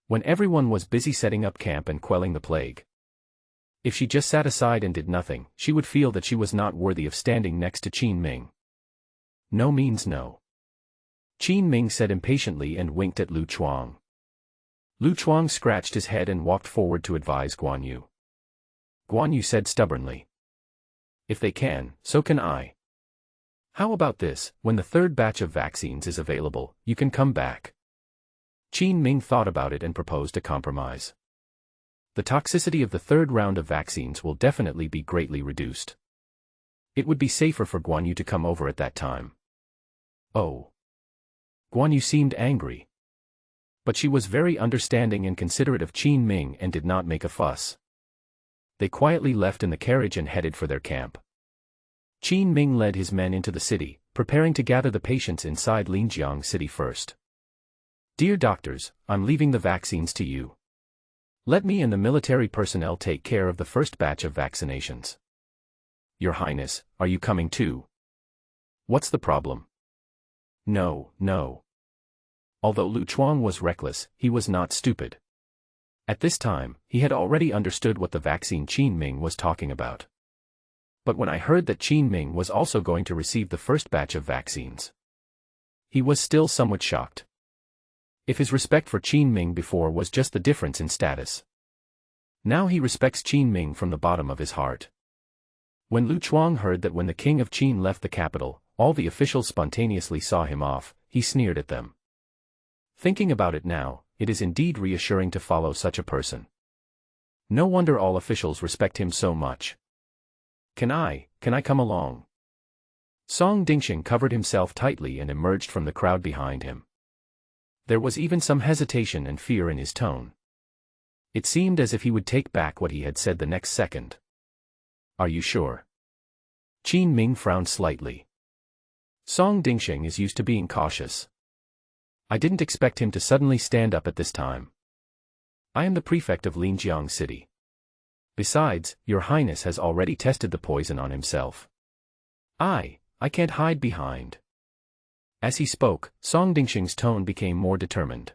When everyone was busy setting up camp and quelling the plague, if she just sat aside and did nothing, she would feel that she was not worthy of standing next to Qin Ming. No means no. Qin Ming said impatiently and winked at Lu Chuang. Lu Chuang scratched his head and walked forward to advise Guan Yu. Guan Yu said stubbornly, "If they can, so can I. How about this, when the third batch of vaccines is available, you can come back." Qin Ming thought about it and proposed a compromise. The toxicity of the third round of vaccines will definitely be greatly reduced. It would be safer for Guan Yu to come over at that time. Oh. Guan Yu seemed angry. But she was very understanding and considerate of Qin Ming and did not make a fuss. They quietly left in the carriage and headed for their camp. Qin Ming led his men into the city, preparing to gather the patients inside Linjiang City first. "Dear doctors, I'm leaving the vaccines to you. Let me and the military personnel take care of the first batch of vaccinations." "Your Highness, are you coming too?" "What's the problem?" "No, no." Although Lu Chuang was reckless, he was not stupid. At this time, he had already understood what the vaccine Qin Ming was talking about. But when I heard that Qin Ming was also going to receive the first batch of vaccines, he was still somewhat shocked. If his respect for Qin Ming before was just the difference in status, now he respects Qin Ming from the bottom of his heart. When Lu Chuang heard that when the king of Qin left the capital, all the officials spontaneously saw him off, he sneered at them. Thinking about it now, it is indeed reassuring to follow such a person. No wonder all officials respect him so much. Can I come along?" Song Dingxing covered himself tightly and emerged from the crowd behind him. There was even some hesitation and fear in his tone. It seemed as if he would take back what he had said the next second. "Are you sure?" Qin Ming frowned slightly. Song Dingxing is used to being cautious. "I didn't expect him to suddenly stand up at this time. I am the prefect of Linjiang City. Besides, your Highness has already tested the poison on himself. I can't hide behind." As he spoke, Song Dingxing's tone became more determined.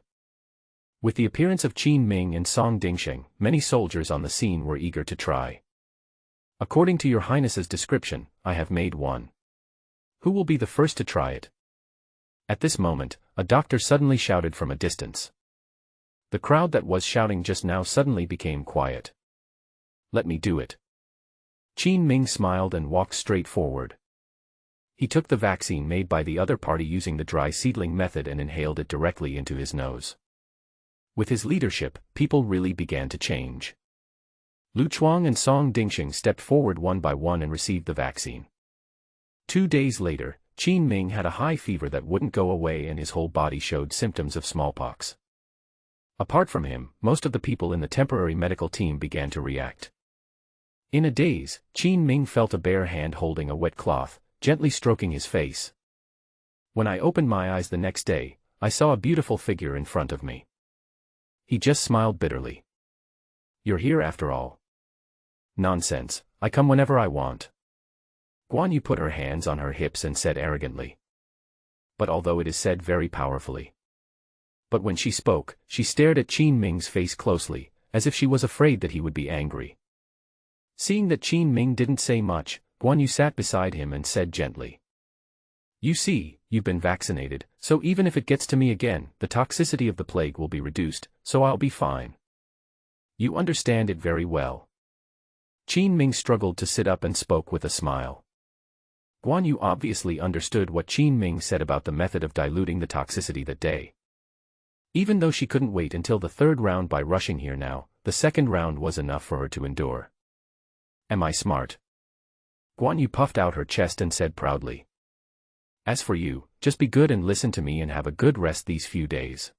With the appearance of Qin Ming and Song Dingxing, many soldiers on the scene were eager to try. "According to your Highness's description, I have made one. Who will be the first to try it?" At this moment, a doctor suddenly shouted from a distance. The crowd that was shouting just now suddenly became quiet. "Let me do it." Qin Ming smiled and walked straight forward. He took the vaccine made by the other party using the dry seedling method and inhaled it directly into his nose. With his leadership, people really began to change. Lu Chuang and Song Dingxing stepped forward one by one and received the vaccine. 2 days later, Qin Ming had a high fever that wouldn't go away and his whole body showed symptoms of smallpox. Apart from him, most of the people in the temporary medical team began to react. In a daze, Qin Ming felt a bare hand holding a wet cloth, gently stroking his face. When I opened my eyes the next day, I saw a beautiful figure in front of me. He just smiled bitterly. "You're here after all." "Nonsense, I come whenever I want." Guan Yu put her hands on her hips and said arrogantly. But although it is said very powerfully. But when she spoke, she stared at Qin Ming's face closely, as if she was afraid that he would be angry. Seeing that Qin Ming didn't say much, Guan Yu sat beside him and said gently. "You see, you've been vaccinated, so even if it gets to me again, the toxicity of the plague will be reduced, so I'll be fine. You understand it very well." Qin Ming struggled to sit up and spoke with a smile. Guan Yu obviously understood what Qin Ming said about the method of diluting the toxicity that day. Even though she couldn't wait until the third round by rushing here now, the second round was enough for her to endure. "Am I smart?" Guan Yu puffed out her chest and said proudly. "As for you, just be good and listen to me and have a good rest these few days.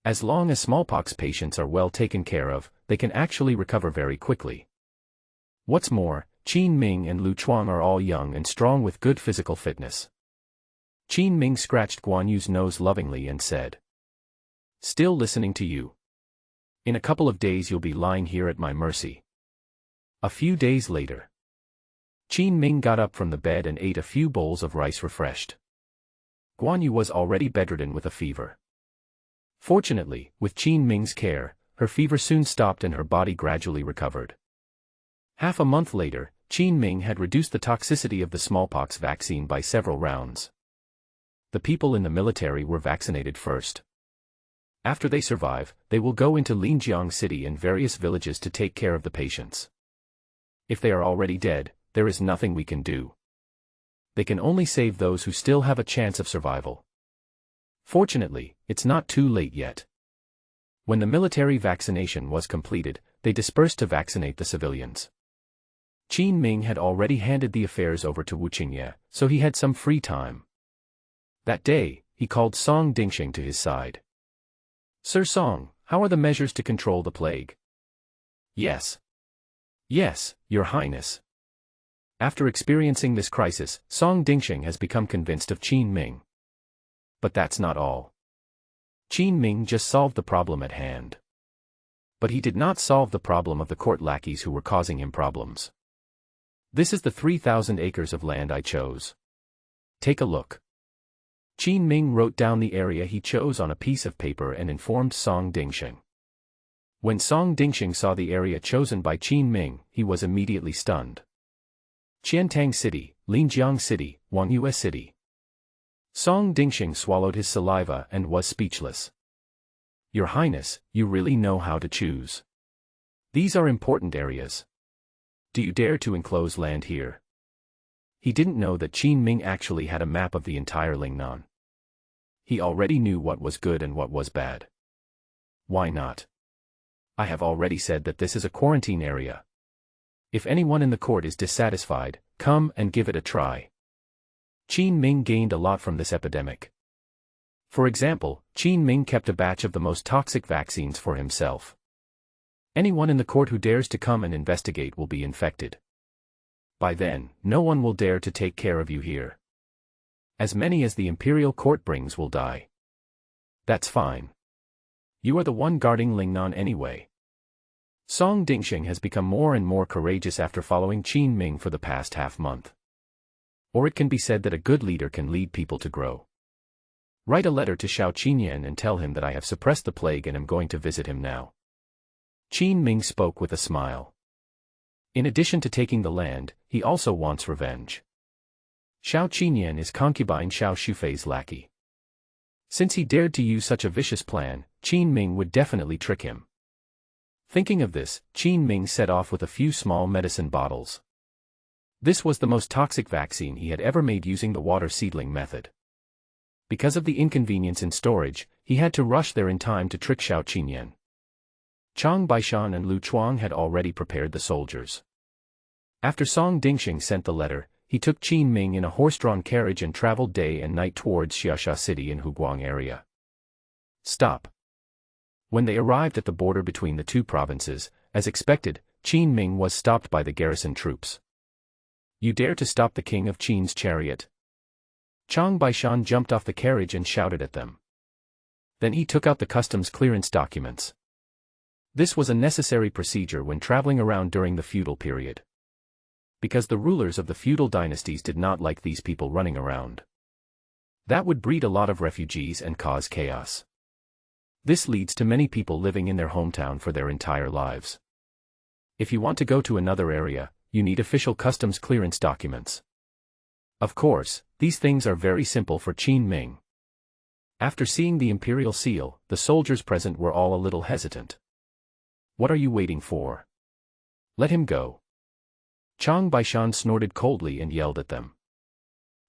As long as smallpox patients are well taken care of, they can actually recover very quickly. What's more, Qin Ming and Lu Chuang are all young and strong with good physical fitness." Qin Ming scratched Guan Yu's nose lovingly and said, "Still listening to you. In a couple of days you'll be lying here at my mercy." A few days later, Qin Ming got up from the bed and ate a few bowls of rice refreshed. Guan Yu was already bedridden with a fever. Fortunately, with Qin Ming's care, her fever soon stopped and her body gradually recovered. Half a month later, Qin Ming had reduced the toxicity of the smallpox vaccine by several rounds. The people in the military were vaccinated first. After they survive, they will go into Lingnan city and various villages to take care of the patients. If they are already dead, there is nothing we can do. They can only save those who still have a chance of survival. Fortunately, it's not too late yet. When the military vaccination was completed, they dispersed to vaccinate the civilians. Qin Ming had already handed the affairs over to Wu Qingye, so he had some free time. That day, he called Song Dingxing to his side. "Sir Song, how are the measures to control the plague?" "Yes. Yes, Your Highness." After experiencing this crisis, Song Dingxing has become convinced of Qin Ming. But that's not all. Qin Ming just solved the problem at hand. But he did not solve the problem of the court lackeys who were causing him problems. "This is the 3,000 acres of land I chose. Take a look." Qin Ming wrote down the area he chose on a piece of paper and informed Song Dingxing. When Song Dingxing saw the area chosen by Qin Ming, he was immediately stunned. Qiantang City, Linjiang City, Wangyue City. Song Dingxing swallowed his saliva and was speechless. "Your Highness, you really know how to choose. These are important areas. Do you dare to enclose land here?" He didn't know that Qin Ming actually had a map of the entire Lingnan. He already knew what was good and what was bad. "Why not? I have already said that this is a quarantine area. If anyone in the court is dissatisfied, come and give it a try." Qin Ming gained a lot from this epidemic. For example, Qin Ming kept a batch of the most toxic vaccines for himself. Anyone in the court who dares to come and investigate will be infected. By then, no one will dare to take care of you here. As many as the Imperial court brings will die. That's fine. You are the one guarding Lingnan anyway. Song Dingxing has become more and more courageous after following Qin Ming for the past half-month. Or it can be said that a good leader can lead people to grow. Write a letter to Xiao Qinyan and tell him that I have suppressed the plague and am going to visit him now. Qin Ming spoke with a smile. In addition to taking the land, he also wants revenge. Xiao Qinyan is Concubine Xiao Shufei's lackey. Since he dared to use such a vicious plan, Qin Ming would definitely trick him. Thinking of this, Qin Ming set off with a few small medicine bottles. This was the most toxic vaccine he had ever made using the water seedling method. Because of the inconvenience in storage, he had to rush there in time to trick Xiao Qinyan. Chang Baishan and Lu Chuang had already prepared the soldiers. After Song Dingxing sent the letter, he took Qin Ming in a horse-drawn carriage and traveled day and night towards Xiaxia City in Huguang area. Stop. When they arrived at the border between the two provinces, as expected, Qin Ming was stopped by the garrison troops. "You dare to stop the king of Qin's chariot?" Chang Baishan jumped off the carriage and shouted at them. Then he took out the customs clearance documents. This was a necessary procedure when traveling around during the feudal period. Because the rulers of the feudal dynasties did not like these people running around. That would breed a lot of refugees and cause chaos. This leads to many people living in their hometown for their entire lives. If you want to go to another area, you need official customs clearance documents. Of course, these things are very simple for Qin Ming. After seeing the imperial seal, the soldiers present were all a little hesitant. "What are you waiting for? Let him go." Chang Baishan snorted coldly and yelled at them.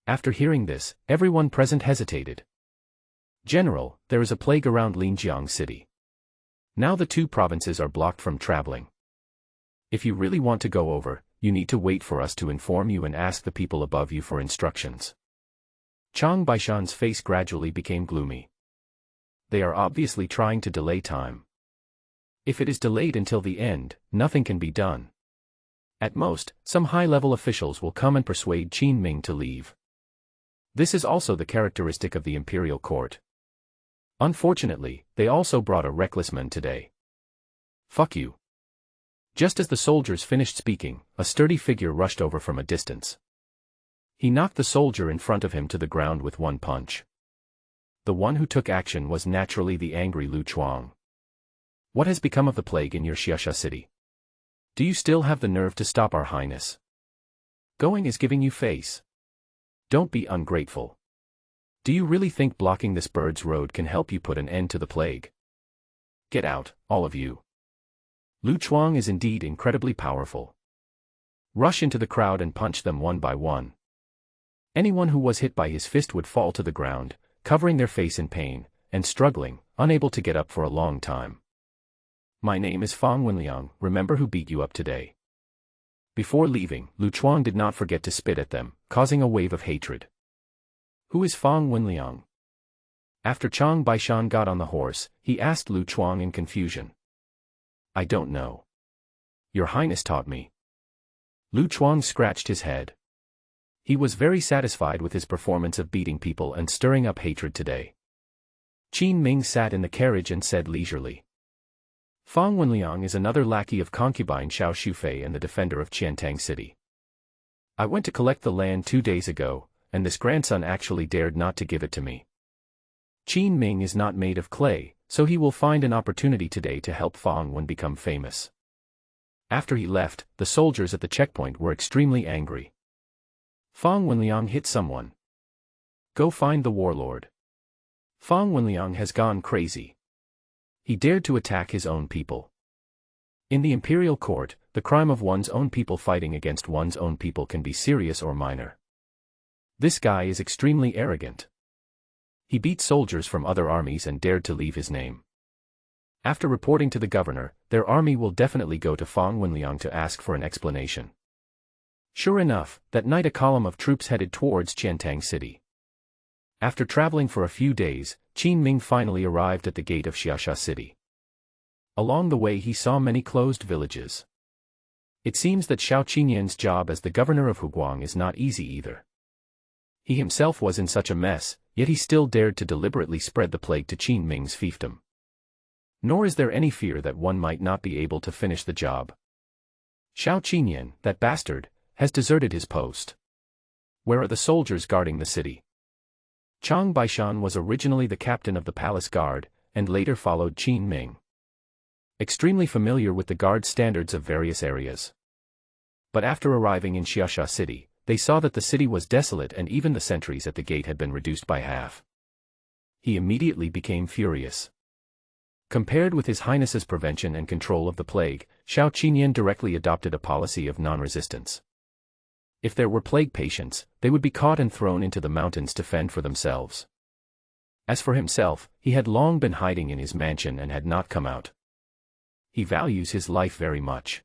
After hearing this, everyone present hesitated. "General, there is a plague around Linjiang City. Now the two provinces are blocked from traveling. If you really want to go over, you need to wait for us to inform you and ask the people above you for instructions." Chang Baishan's face gradually became gloomy. They are obviously trying to delay time. If it is delayed until the end, nothing can be done. At most, some high-level officials will come and persuade Qin Ming to leave. This is also the characteristic of the imperial court. Unfortunately, they also brought a reckless man today. "Fuck you. Just as the soldiers finished speaking, a sturdy figure rushed over from a distance. He knocked the soldier in front of him to the ground with one punch. The one who took action was naturally the angry Lu Chuang. What has become of the plague in your Xiaxia city? Do you still have the nerve to stop our highness? Going is giving you face. Don't be ungrateful. Do you really think blocking this bird's road can help you put an end to the plague? Get out, all of you. Lu Chuang is indeed incredibly powerful. Rush into the crowd and punch them one by one. Anyone who was hit by his fist would fall to the ground, covering their face in pain, and struggling, unable to get up for a long time. My name is Fang Wenliang, remember who beat you up today? Before leaving, Lu Chuang did not forget to spit at them, causing a wave of hatred. Who is Fang Wenliang? After Chang Baishan got on the horse, he asked Lu Chuang in confusion. I don't know. Your Highness taught me. Lu Chuang scratched his head. He was very satisfied with his performance of beating people and stirring up hatred today. Qin Ming sat in the carriage and said leisurely. Fang Wenliang is another lackey of Concubine Xiao Shufei and the defender of Qiantang City. I went to collect the land 2 days ago, and this grandson actually dared not to give it to me. Qin Ming is not made of clay, so he will find an opportunity today to help Fang Wen become famous. After he left, the soldiers at the checkpoint were extremely angry. Fang Wenliang hit someone. Go find the warlord. Fang Wenliang has gone crazy. He dared to attack his own people. In the Imperial court, the crime of one's own people fighting against one's own people can be serious or minor. This guy is extremely arrogant. He beat soldiers from other armies and dared to leave his name. After reporting to the governor, their army will definitely go to Fang Wenliang to ask for an explanation. Sure enough, that night a column of troops headed towards Qiantang City. After traveling for a few days, Qin Ming finally arrived at the gate of Xiaxia City. Along the way he saw many closed villages. It seems that Xiao Qinyan's job as the governor of Huguang is not easy either. He himself was in such a mess, yet he still dared to deliberately spread the plague to Qin Ming's fiefdom. Nor is there any fear that one might not be able to finish the job. Xiao Qinyan, that bastard, has deserted his post. Where are the soldiers guarding the city? Chang Baishan was originally the captain of the palace guard, and later followed Qin Ming. Extremely familiar with the guard standards of various areas. But after arriving in Xiaxia City, they saw that the city was desolate and even the sentries at the gate had been reduced by half. He immediately became furious. Compared with His Highness's prevention and control of the plague, Xiao Qinyan directly adopted a policy of non-resistance. If there were plague patients, they would be caught and thrown into the mountains to fend for themselves. As for himself, he had long been hiding in his mansion and had not come out. He values his life very much.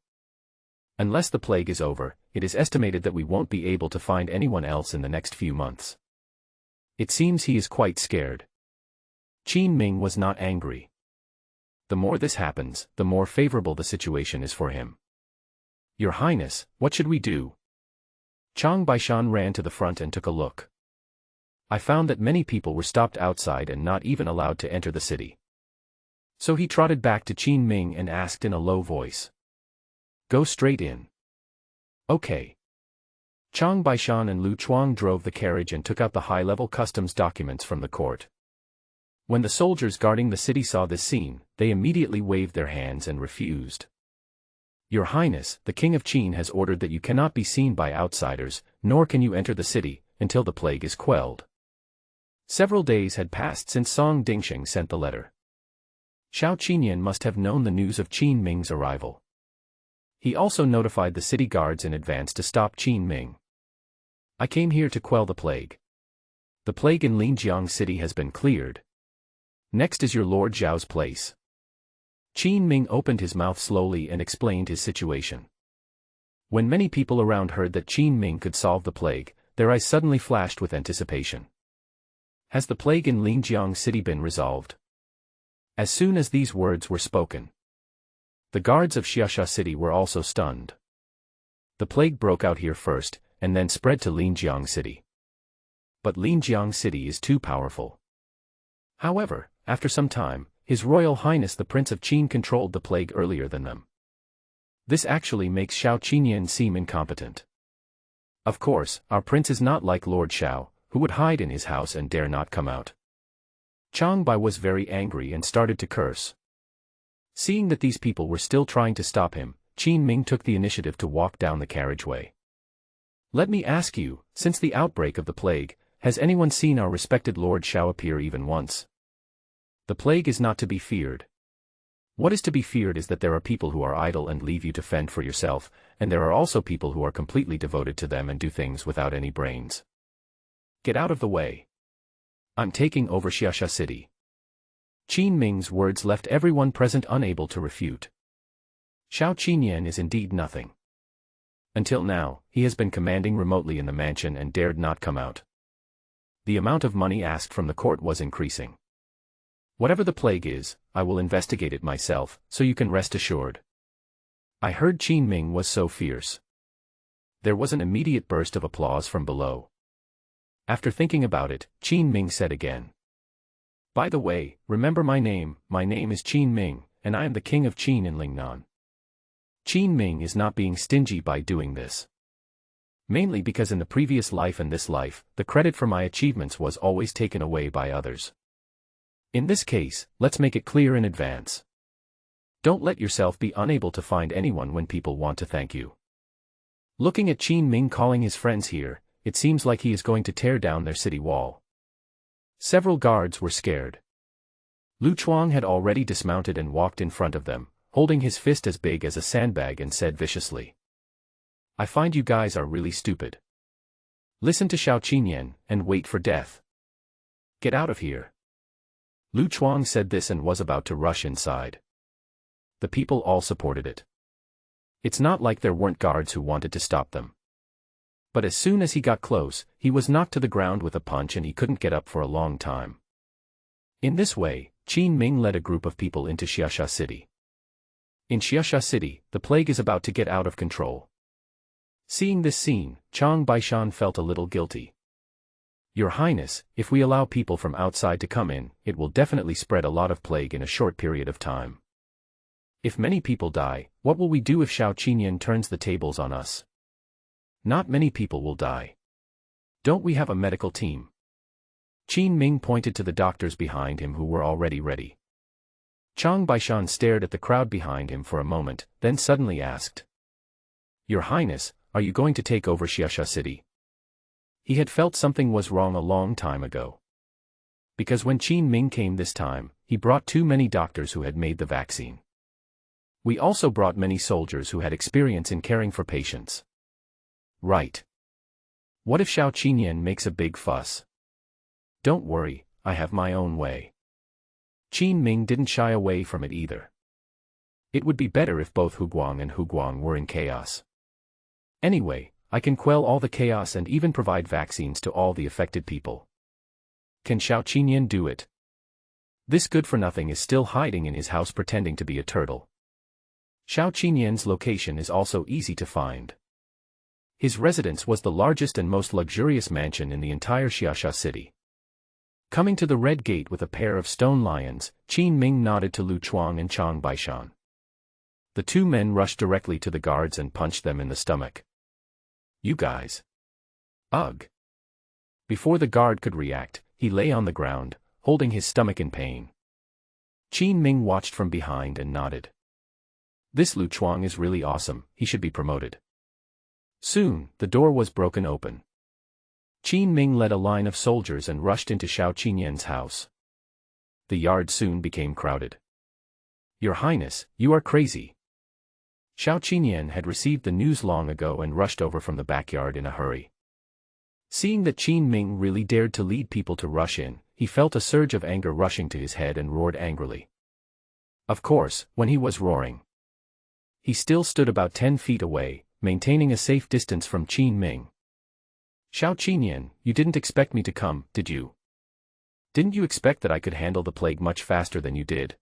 Unless the plague is over, it is estimated that we won't be able to find anyone else in the next few months. It seems he is quite scared. Qin Ming was not angry. The more this happens, the more favorable the situation is for him. Your Highness, what should we do? Chang Baishan ran to the front and took a look. I found that many people were stopped outside and not even allowed to enter the city. So he trotted back to Qin Ming and asked in a low voice. Go straight in. Okay. Chang Baishan and Lu Chuang drove the carriage and took out the high-level customs documents from the court. When the soldiers guarding the city saw this scene, they immediately waved their hands and refused. Your Highness, the King of Qin has ordered that you cannot be seen by outsiders, nor can you enter the city, until the plague is quelled. Several days had passed since Song Dingsheng sent the letter. Xiao Qinyan must have known the news of Qin Ming's arrival. He also notified the city guards in advance to stop Qin Ming. I came here to quell the plague. The plague in Linjiang City has been cleared. Next is your Lord Zhao's place. Qin Ming opened his mouth slowly and explained his situation. When many people around heard that Qin Ming could solve the plague, their eyes suddenly flashed with anticipation. Has the plague in Linjiang City been resolved? As soon as these words were spoken, the guards of Xiaxia City were also stunned. The plague broke out here first, and then spread to Linjiang City. But Linjiang City is too powerful. However, after some time, His Royal Highness the Prince of Qin controlled the plague earlier than them. This actually makes Xiao Qinyan seem incompetent. Of course, our prince is not like Lord Xiao, who would hide in his house and dare not come out. Chang Bai was very angry and started to curse. Seeing that these people were still trying to stop him, Qin Ming took the initiative to walk down the carriageway. Let me ask you, since the outbreak of the plague, has anyone seen our respected Lord Xiao appear even once? The plague is not to be feared. What is to be feared is that there are people who are idle and leave you to fend for yourself, and there are also people who are completely devoted to them and do things without any brains. Get out of the way. I'm taking over Xiaxia City. Qin Ming's words left everyone present unable to refute. Xiao Qinyan is indeed nothing. Until now, he has been commanding remotely in the mansion and dared not come out. The amount of money asked from the court was increasing. Whatever the plague is, I will investigate it myself, so you can rest assured. I heard Qin Ming was so fierce. There was an immediate burst of applause from below. After thinking about it, Qin Ming said again. By the way, remember my name is Qin Ming, and I am the king of Qin in Lingnan. Qin Ming is not being stingy by doing this. Mainly because in the previous life and this life, the credit for my achievements was always taken away by others. In this case, let's make it clear in advance. Don't let yourself be unable to find anyone when people want to thank you. Looking at Qin Ming calling his friends here, it seems like he is going to tear down their city wall. Several guards were scared. Lu Chuang had already dismounted and walked in front of them, holding his fist as big as a sandbag and said viciously. I find you guys are really stupid. Listen to Xiao Qinyan, and wait for death. Get out of here. Lu Chuang said this and was about to rush inside. The people all supported it. It's not like there weren't guards who wanted to stop them. But as soon as he got close, he was knocked to the ground with a punch and he couldn't get up for a long time. In this way, Qin Ming led a group of people into Xiaxia City. In Xiaxia City, the plague is about to get out of control. Seeing this scene, Chang Baishan felt a little guilty. Your Highness, if we allow people from outside to come in, it will definitely spread a lot of plague in a short period of time. If many people die, what will we do if Xiao Qinyan turns the tables on us? Not many people will die. Don't we have a medical team? Qin Ming pointed to the doctors behind him who were already ready. Chang Baishan stared at the crowd behind him for a moment, then suddenly asked. Your Highness, are you going to take over Xiaxia City? He had felt something was wrong a long time ago. Because when Qin Ming came this time, he brought too many doctors who had made the vaccine. We also brought many soldiers who had experience in caring for patients. Right. What if Xiao Qinyan makes a big fuss? Don't worry, I have my own way. Qin Ming didn't shy away from it either. It would be better if both Huguang and Huguang were in chaos. Anyway, I can quell all the chaos and even provide vaccines to all the affected people. Can Xiao Qinyan do it? This good-for-nothing is still hiding in his house pretending to be a turtle. Xiao Qinyan's location is also easy to find. His residence was the largest and most luxurious mansion in the entire Xiaxia city. Coming to the Red Gate with a pair of stone lions, Qin Ming nodded to Lu Chuang and Chang Baishan. The two men rushed directly to the guards and punched them in the stomach. You guys. Ugh. Before the guard could react, he lay on the ground, holding his stomach in pain. Qin Ming watched from behind and nodded. This Lu Chuang is really awesome, he should be promoted. Soon, the door was broken open. Qin Ming led a line of soldiers and rushed into Xiao Qinyan's house. The yard soon became crowded. Your Highness, you are crazy. Xiao Qinyan had received the news long ago and rushed over from the backyard in a hurry. Seeing that Qin Ming really dared to lead people to rush in, he felt a surge of anger rushing to his head and roared angrily. Of course, when he was roaring, he still stood about 10 feet away, maintaining a safe distance from Qin Ming. Xiao Qinyan, you didn't expect me to come, did you? Didn't you expect that I could handle the plague much faster than you did?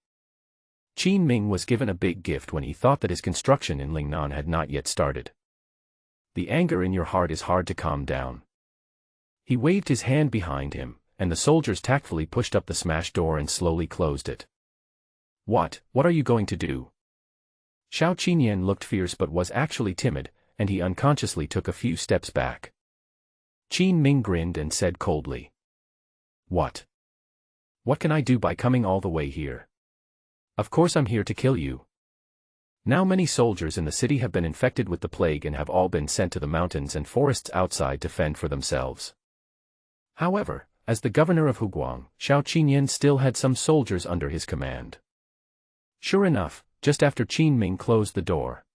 Qin Ming was given a big gift when he thought that his construction in Lingnan had not yet started. The anger in your heart is hard to calm down. He waved his hand behind him, and the soldiers tactfully pushed up the smashed door and slowly closed it. What are you going to do? Xiao Qinyan looked fierce but was actually timid, and he unconsciously took a few steps back. Qin Ming grinned and said coldly, "What? What can I do by coming all the way here? Of course I'm here to kill you." Now many soldiers in the city have been infected with the plague and have all been sent to the mountains and forests outside to fend for themselves. However, as the governor of Huguang, Xiao Qinyan still had some soldiers under his command. Sure enough, just after Qin Ming closed the door,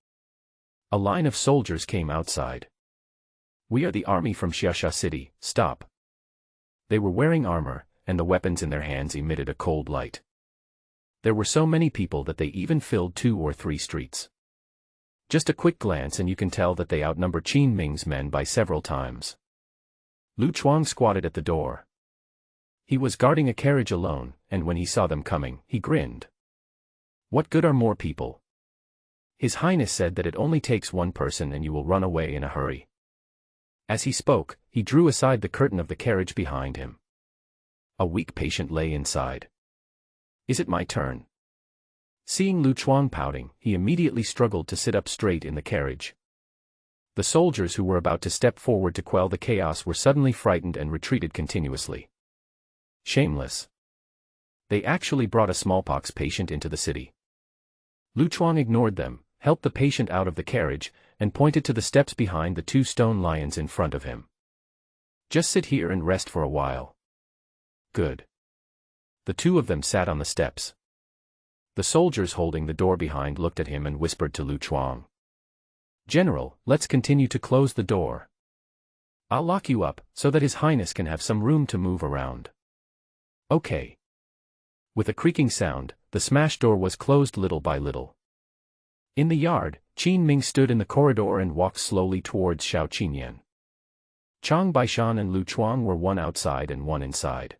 a line of soldiers came outside. "We are the army from Xiaxia City, stop." They were wearing armor, and the weapons in their hands emitted a cold light. There were so many people that they even filled 2 or 3 streets. Just a quick glance and you can tell that they outnumber Qin Ming's men by several times. Lu Chuang squatted at the door. He was guarding a carriage alone, and when he saw them coming, he grinned. "What good are more people?" His Highness said that it only takes one person and you will run away in a hurry. As he spoke, he drew aside the curtain of the carriage behind him. A weak patient lay inside. "Is it my turn?" Seeing Lu Chuang pouting, he immediately struggled to sit up straight in the carriage. The soldiers who were about to step forward to quell the chaos were suddenly frightened and retreated continuously. Shameless. They actually brought a smallpox patient into the city. Lu Chuang ignored them, helped the patient out of the carriage, and pointed to the steps behind the 2 stone lions in front of him. "Just sit here and rest for a while." "Good." The 2 of them sat on the steps. The soldiers holding the door behind looked at him and whispered to Lu Chuang, "General, let's continue to close the door. I'll lock you up, so that His Highness can have some room to move around." "Okay." With a creaking sound, the smashed door was closed little by little. In the yard, Qin Ming stood in the corridor and walked slowly towards Xiao Qinyan. Chang Baishan and Lu Chuang were one outside and one inside.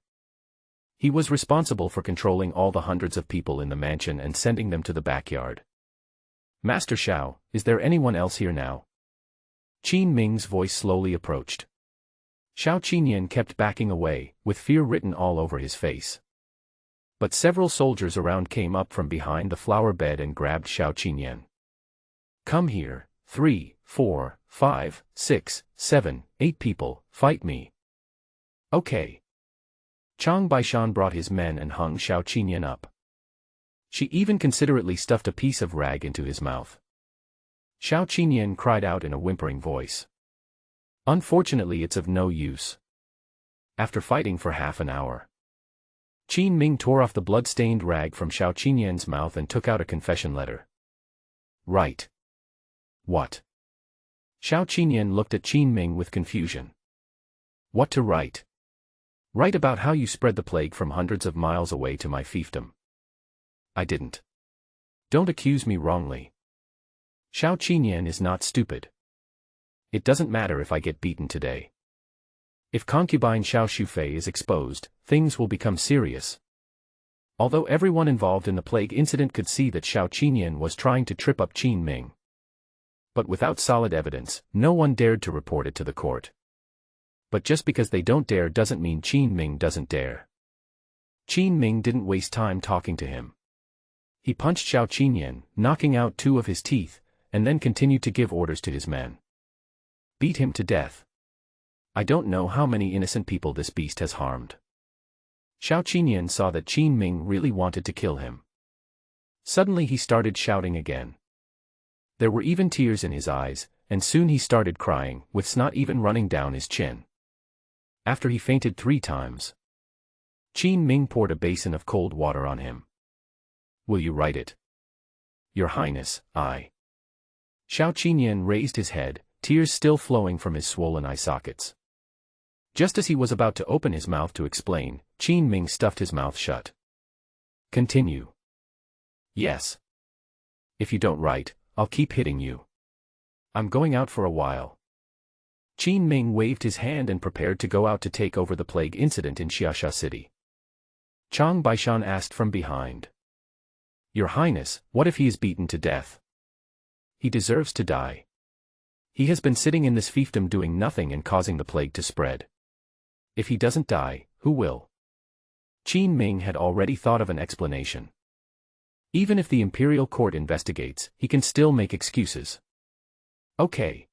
He was responsible for controlling all the hundreds of people in the mansion and sending them to the backyard. "Master Xiao, is there anyone else here now?" Qin Ming's voice slowly approached. Xiao Qinyan kept backing away, with fear written all over his face. But several soldiers around came up from behind the flower bed and grabbed Xiao Qinyan. "Come here, 3, 4, 5, 6, 7, 8 people, fight me." "Okay." Chang Baishan brought his men and hung Xiao Qinyan up. She even considerately stuffed a piece of rag into his mouth. Xiao Qinyan cried out in a whimpering voice. "Unfortunately it's of no use." After fighting for half an hour, Qin Ming tore off the blood-stained rag from Xiao Qinyan's mouth and took out a confession letter. "Right." "What?" Xiao Qinyan looked at Qin Ming with confusion. "What to write?" "Write about how you spread the plague from hundreds of miles away to my fiefdom." "I didn't." "Don't accuse me wrongly." Xiao Qinyan is not stupid. "It doesn't matter if I get beaten today. If Concubine Xiao Shufei is exposed, things will become serious." Although everyone involved in the plague incident could see that Xiao Qinyan was trying to trip up Qin Ming. But without solid evidence, no one dared to report it to the court. But just because they don't dare doesn't mean Qin Ming doesn't dare. Qin Ming didn't waste time talking to him. He punched Xiao Qinyan, knocking out 2 of his teeth, and then continued to give orders to his men. "Beat him to death. I don't know how many innocent people this beast has harmed." Xiao Qinyan saw that Qin Ming really wanted to kill him. Suddenly he started shouting again. There were even tears in his eyes, and soon he started crying, with snot even running down his chin. After he fainted 3 times, Qin Ming poured a basin of cold water on him. "Will you write it?" "Your Highness, I." Xiao Qinyan raised his head, tears still flowing from his swollen eye sockets. Just as he was about to open his mouth to explain, Qin Ming stuffed his mouth shut. "Continue." "Yes. If you don't write, I'll keep hitting you. I'm going out for a while." Qin Ming waved his hand and prepared to go out to take over the plague incident in Xiaxia City. Chang Baishan asked from behind. "Your Highness, what if he is beaten to death?" "He deserves to die. He has been sitting in this fiefdom doing nothing and causing the plague to spread. If he doesn't die, who will?" Qin Ming had already thought of an explanation. Even if the Imperial court investigates, he can still make excuses. Okay.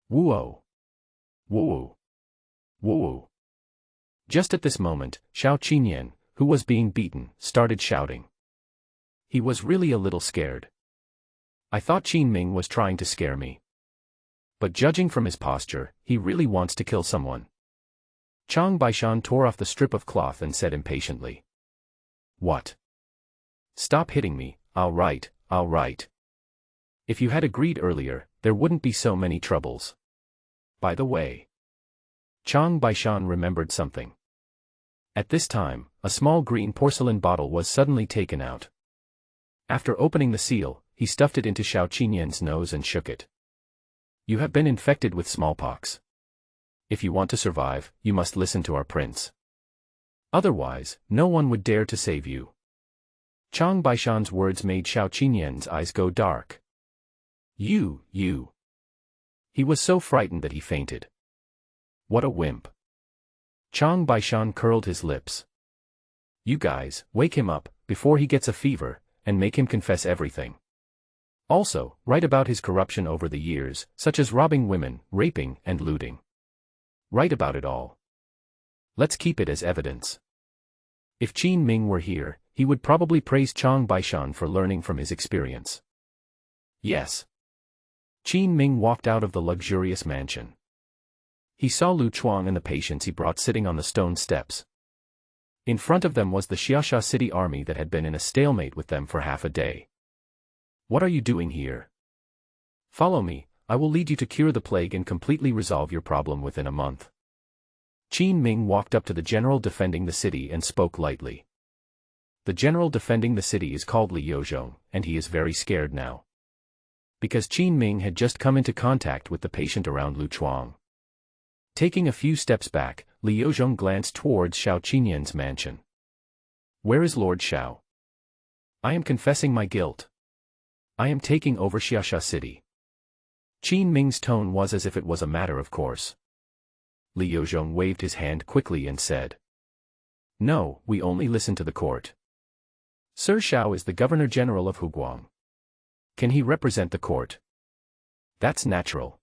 Woo-oh. Woo-oh. Woo-oh. Just at this moment, Xiao Qinyan, who was being beaten, started shouting. He was really a little scared. I thought Qin Ming was trying to scare me. But judging from his posture, he really wants to kill someone. Chang Baishan tore off the strip of cloth and said impatiently. What? Stop hitting me, I'll write. If you had agreed earlier, there wouldn't be so many troubles. By the way. Chang Baishan remembered something. At this time, a small green porcelain bottle was suddenly taken out. After opening the seal, he stuffed it into Xiao Qinyan's nose and shook it. You have been infected with smallpox. If you want to survive, you must listen to our prince. Otherwise, no one would dare to save you. Chang Baishan's words made Xiao Qinyan's eyes go dark. You. He was so frightened that he fainted. What a wimp. Chang Baishan curled his lips. You guys, wake him up, before he gets a fever, and make him confess everything. Also, write about his corruption over the years, such as robbing women, raping, and looting. Write about it all. Let's keep it as evidence. If Qin Ming were here, he would probably praise Chang Baishan for learning from his experience. Yes. Qin Ming walked out of the luxurious mansion. He saw Lu Chuang and the patients he brought sitting on the stone steps. In front of them was the Xiaxia city army that had been in a stalemate with them for half a day. What are you doing here? Follow me, I will lead you to cure the plague and completely resolve your problem within a month. Qin Ming walked up to the general defending the city and spoke lightly. The general defending the city is called Li Yozhong, and he is very scared now. Because Qin Ming had just come into contact with the patient around Lu Chuang. Taking a few steps back, Li Yozhong glanced towards Xiao Qinyan's mansion. Where is Lord Xiao? I am confessing my guilt. I am taking over Xiaxia city. Qin Ming's tone was as if it was a matter of course. Li Yozhong waved his hand quickly and said. No, we only listen to the court. Sir Xiao is the Governor-General of Huguang. Can he represent the court? That's natural.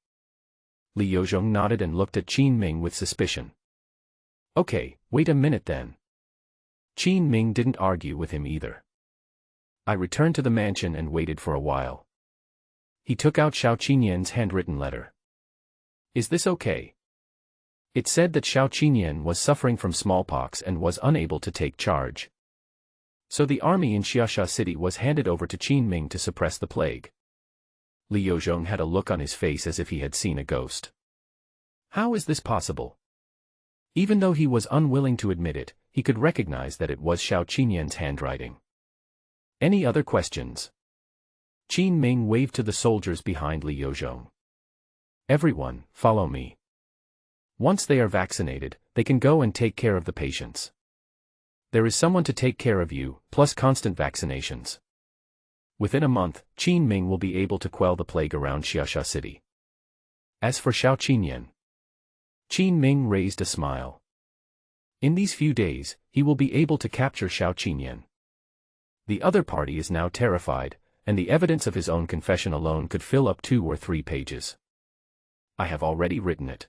Li Yozhong nodded and looked at Qin Ming with suspicion. Okay, wait a minute then. Qin Ming didn't argue with him either. I returned to the mansion and waited for a while. He took out Xiao Qinyan's handwritten letter. Is this okay? It said that Xiao Qinyan was suffering from smallpox and was unable to take charge. So the army in Xiaxia city was handed over to Qin Ming to suppress the plague. Li Yozhong had a look on his face as if he had seen a ghost. How is this possible? Even though he was unwilling to admit it, he could recognize that it was Xiao Qinyan's handwriting. Any other questions? Qin Ming waved to the soldiers behind Li Yozhong. Everyone, follow me. Once they are vaccinated, they can go and take care of the patients. There is someone to take care of you, plus constant vaccinations. Within a month, Qin Ming will be able to quell the plague around Xiaxia city. As for Xiao Qinyan, Qin Ming raised a smile. In these few days, he will be able to capture Xiao Qinyan. The other party is now terrified, and the evidence of his own confession alone could fill up 2 or 3 pages. I have already written it.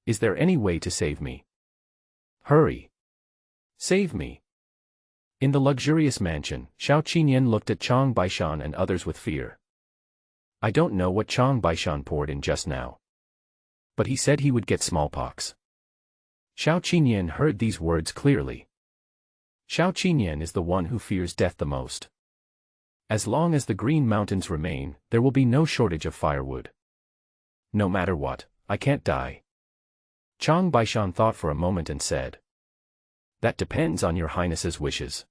Is there any way to save me? Hurry. Save me. In the luxurious mansion, Xiao Qinyan looked at Chang Baishan and others with fear. I don't know what Chang Baishan poured in just now. But he said he would get smallpox. Xiao Qinyan heard these words clearly. Xiao Qinyan is the one who fears death the most. As long as the Green Mountains remain, there will be no shortage of firewood. No matter what, I can't die. Chang Baishan thought for a moment and said. That depends on your highness's wishes.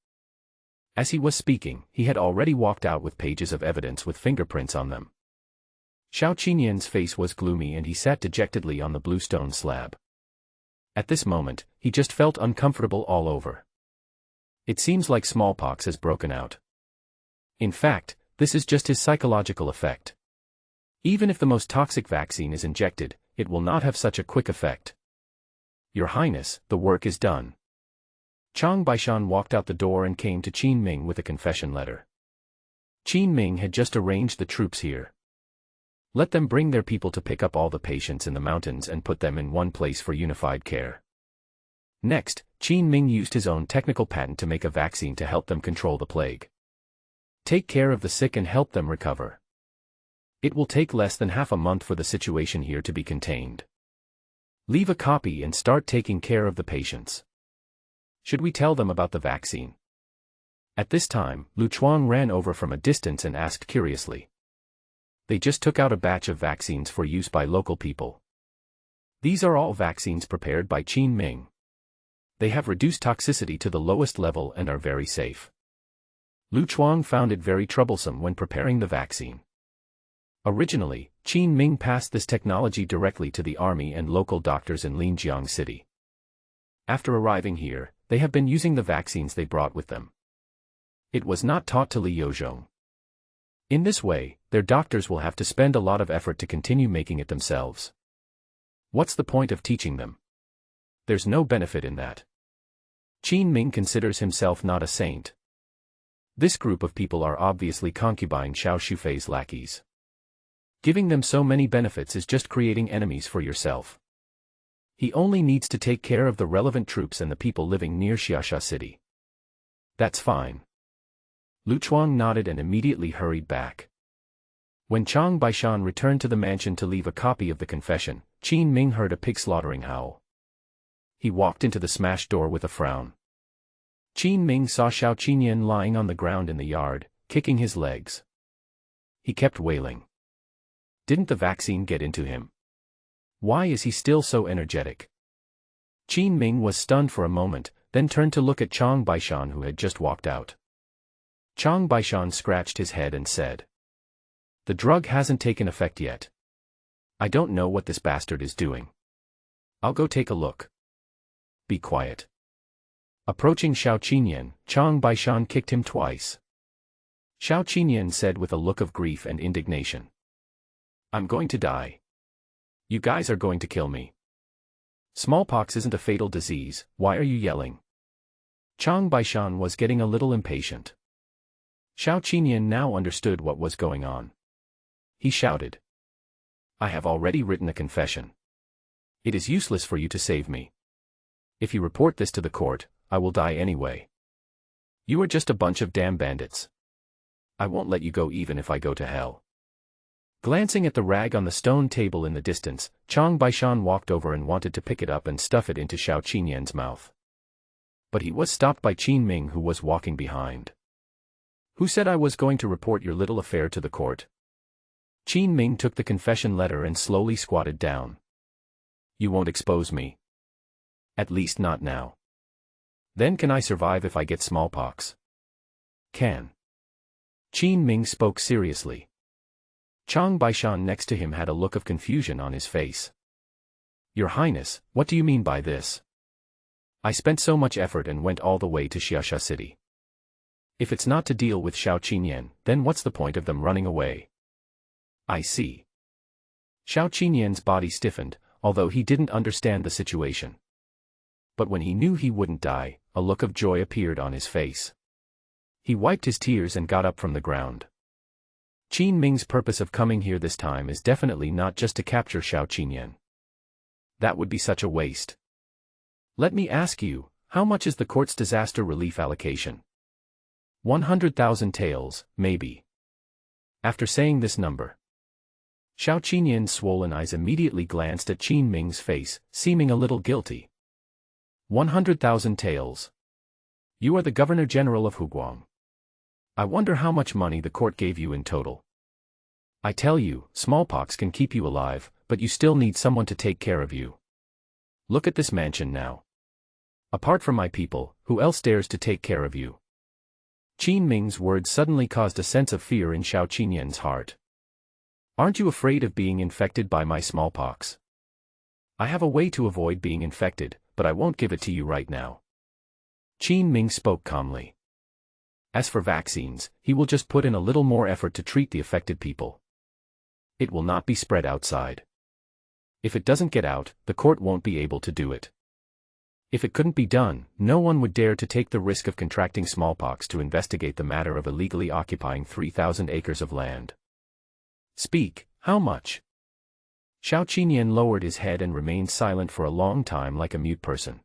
As he was speaking, he had already walked out with pages of evidence with fingerprints on them. Xiao Qinyan's face was gloomy and he sat dejectedly on the bluestone slab. At this moment, he just felt uncomfortable all over. It seems like smallpox has broken out. In fact, this is just his psychological effect. Even if the most toxic vaccine is injected, it will not have such a quick effect. Your Highness, the work is done. Chang Baishan walked out the door and came to Qin Ming with a confession letter. Qin Ming had just arranged the troops here. Let them bring their people to pick up all the patients in the mountains and put them in one place for unified care. Next, Qin Ming used his own technical patent to make a vaccine to help them control the plague. Take care of the sick and help them recover. It will take less than half a month for the situation here to be contained. Leave a copy and start taking care of the patients. Should we tell them about the vaccine? At this time, Lu Chuang ran over from a distance and asked curiously. They just took out a batch of vaccines for use by local people. These are all vaccines prepared by Qin Ming. They have reduced toxicity to the lowest level and are very safe. Lu Chuang found it very troublesome when preparing the vaccine. Originally, Qin Ming passed this technology directly to the army and local doctors in Linjiang City. After arriving here, they have been using the vaccines they brought with them. It was not taught to Li Yozhong. In this way, their doctors will have to spend a lot of effort to continue making it themselves. What's the point of teaching them? There's no benefit in that. Qin Ming considers himself not a saint. This group of people are obviously Concubine Xiao Shufei's lackeys. Giving them so many benefits is just creating enemies for yourself. He only needs to take care of the relevant troops and the people living near Xiaxia City. That's fine. Lu Chuang nodded and immediately hurried back. When Chang Baishan returned to the mansion to leave a copy of the confession, Qin Ming heard a pig slaughtering howl. He walked into the smashed door with a frown. Qin Ming saw Xiao Qinyan lying on the ground in the yard, kicking his legs. He kept wailing. Didn't the vaccine get into him? Why is he still so energetic? Qin Ming was stunned for a moment, then turned to look at Chang Baishan who had just walked out. Chang Baishan scratched his head and said, "The drug hasn't taken effect yet. I don't know what this bastard is doing. I'll go take a look." "Be quiet." Approaching Xiao Qinyan, Chang Baishan kicked him twice. Xiao Qinyan said with a look of grief and indignation, "I'm going to die. You guys are going to kill me. Smallpox isn't a fatal disease, why are you yelling?" Chang Baishan was getting a little impatient. Xiao Qinyan now understood what was going on. He shouted, "I have already written a confession. It is useless for you to save me. If you report this to the court, I will die anyway. You are just a bunch of damn bandits. I won't let you go even if I go to hell." Glancing at the rag on the stone table in the distance, Chang Baishan walked over and wanted to pick it up and stuff it into Xiao Qinyan's mouth. But he was stopped by Qin Ming who was walking behind. "Who said I was going to report your little affair to the court?" Qin Ming took the confession letter and slowly squatted down. "You won't expose me. At least not now. Then can I survive if I get smallpox?" "Can." Qin Ming spoke seriously. Chang Baishan next to him had a look of confusion on his face. "Your Highness, what do you mean by this? I spent so much effort and went all the way to Xiaxia City. If it's not to deal with Xiao Qinyan, then what's the point of them running away?" "I see." Xiao Qinyan's body stiffened, although he didn't understand the situation. But when he knew he wouldn't die, a look of joy appeared on his face. He wiped his tears and got up from the ground. Qin Ming's purpose of coming here this time is definitely not just to capture Xiao Qinyan. That would be such a waste. Let me ask you, how much is the court's disaster relief allocation? 100,000 taels, maybe. After saying this number, Xiao Qinyan's swollen eyes immediately glanced at Qin Ming's face, seeming a little guilty. 100,000 taels. You are the Governor-General of Huguang. I wonder how much money the court gave you in total. I tell you, smallpox can keep you alive, but you still need someone to take care of you. Look at this mansion now. Apart from my people, who else dares to take care of you?" Qin Ming's words suddenly caused a sense of fear in Xiao Qinyan's heart. "Aren't you afraid of being infected by my smallpox?" "I have a way to avoid being infected, but I won't give it to you right now." Qin Ming spoke calmly. As for vaccines, he will just put in a little more effort to treat the affected people. It will not be spread outside. If it doesn't get out, the court won't be able to do it. If it couldn't be done, no one would dare to take the risk of contracting smallpox to investigate the matter of illegally occupying 3,000 acres of land. Speak, how much? Xiao Qinyan lowered his head and remained silent for a long time like a mute person.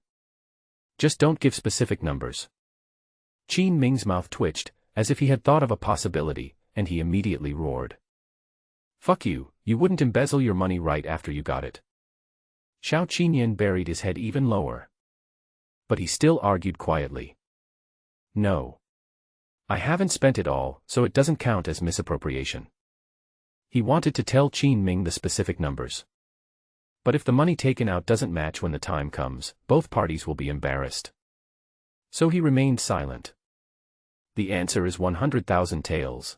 Just don't give specific numbers. Qin Ming's mouth twitched, as if he had thought of a possibility, and he immediately roared. Fuck you, you wouldn't embezzle your money right after you got it. Xiao Qinyan buried his head even lower. But he still argued quietly. No. I haven't spent it all, so it doesn't count as misappropriation. He wanted to tell Qin Ming the specific numbers. But if the money taken out doesn't match when the time comes, both parties will be embarrassed. So he remained silent. The answer is 100,000 taels.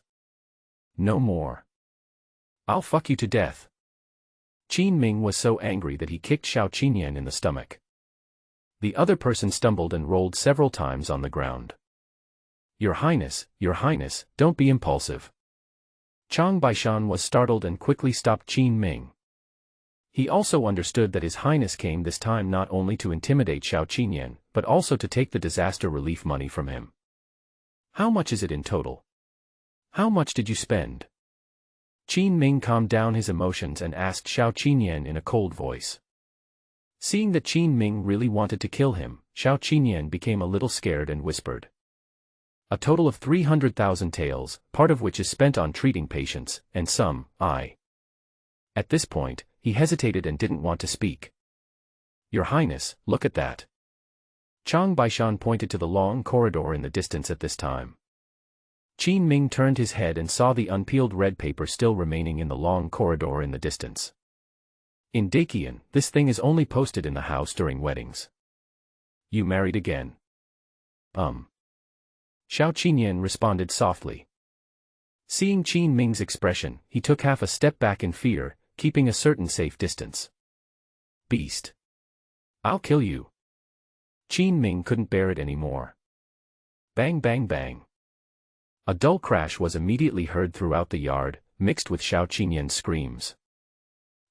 No more. I'll fuck you to death. Qin Ming was so angry that he kicked Xiao Qinyan in the stomach. The other person stumbled and rolled several times on the ground. Your Highness, don't be impulsive. Chang Baishan was startled and quickly stopped Qin Ming. He also understood that His Highness came this time not only to intimidate Xiao Qinyan, but also to take the disaster relief money from him. How much is it in total? How much did you spend? Qin Ming calmed down his emotions and asked Xiao Qinyan in a cold voice. Seeing that Qin Ming really wanted to kill him, Xiao Qinyan became a little scared and whispered. A total of 300,000 taels, part of which is spent on treating patients, and some, At this point, he hesitated and didn't want to speak. Your Highness, look at that. Chang Baishan pointed to the long corridor in the distance at this time. Qin Ming turned his head and saw the unpeeled red paper still remaining in the long corridor in the distance. In Dakian, this thing is only posted in the house during weddings. You married again. Xiao Qinyan responded softly. Seeing Qin Ming's expression, he took half a step back in fear, keeping a certain safe distance. Beast. I'll kill you. Qin Ming couldn't bear it anymore. Bang bang bang. A dull crash was immediately heard throughout the yard, mixed with Xiao Qinyan's screams.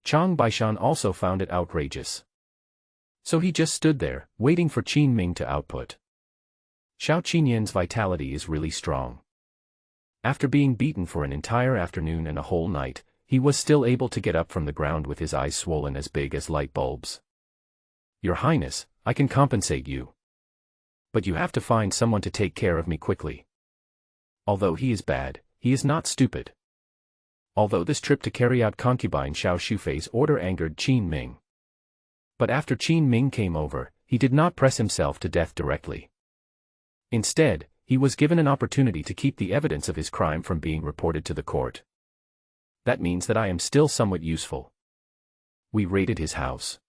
Chang Baishan also found it outrageous. So he just stood there, waiting for Qin Ming to output. Xiao Qinyan's vitality is really strong. After being beaten for an entire afternoon and a whole night, he was still able to get up from the ground with his eyes swollen as big as light bulbs. Your Highness, I can compensate you. But you have to find someone to take care of me quickly. Although he is bad, he is not stupid. Although this trip to carry out Concubine Xiao Shufei's order angered Qin Ming. But after Qin Ming came over, he did not press himself to death directly. Instead, he was given an opportunity to keep the evidence of his crime from being reported to the court. That means that I am still somewhat useful. We raided his house.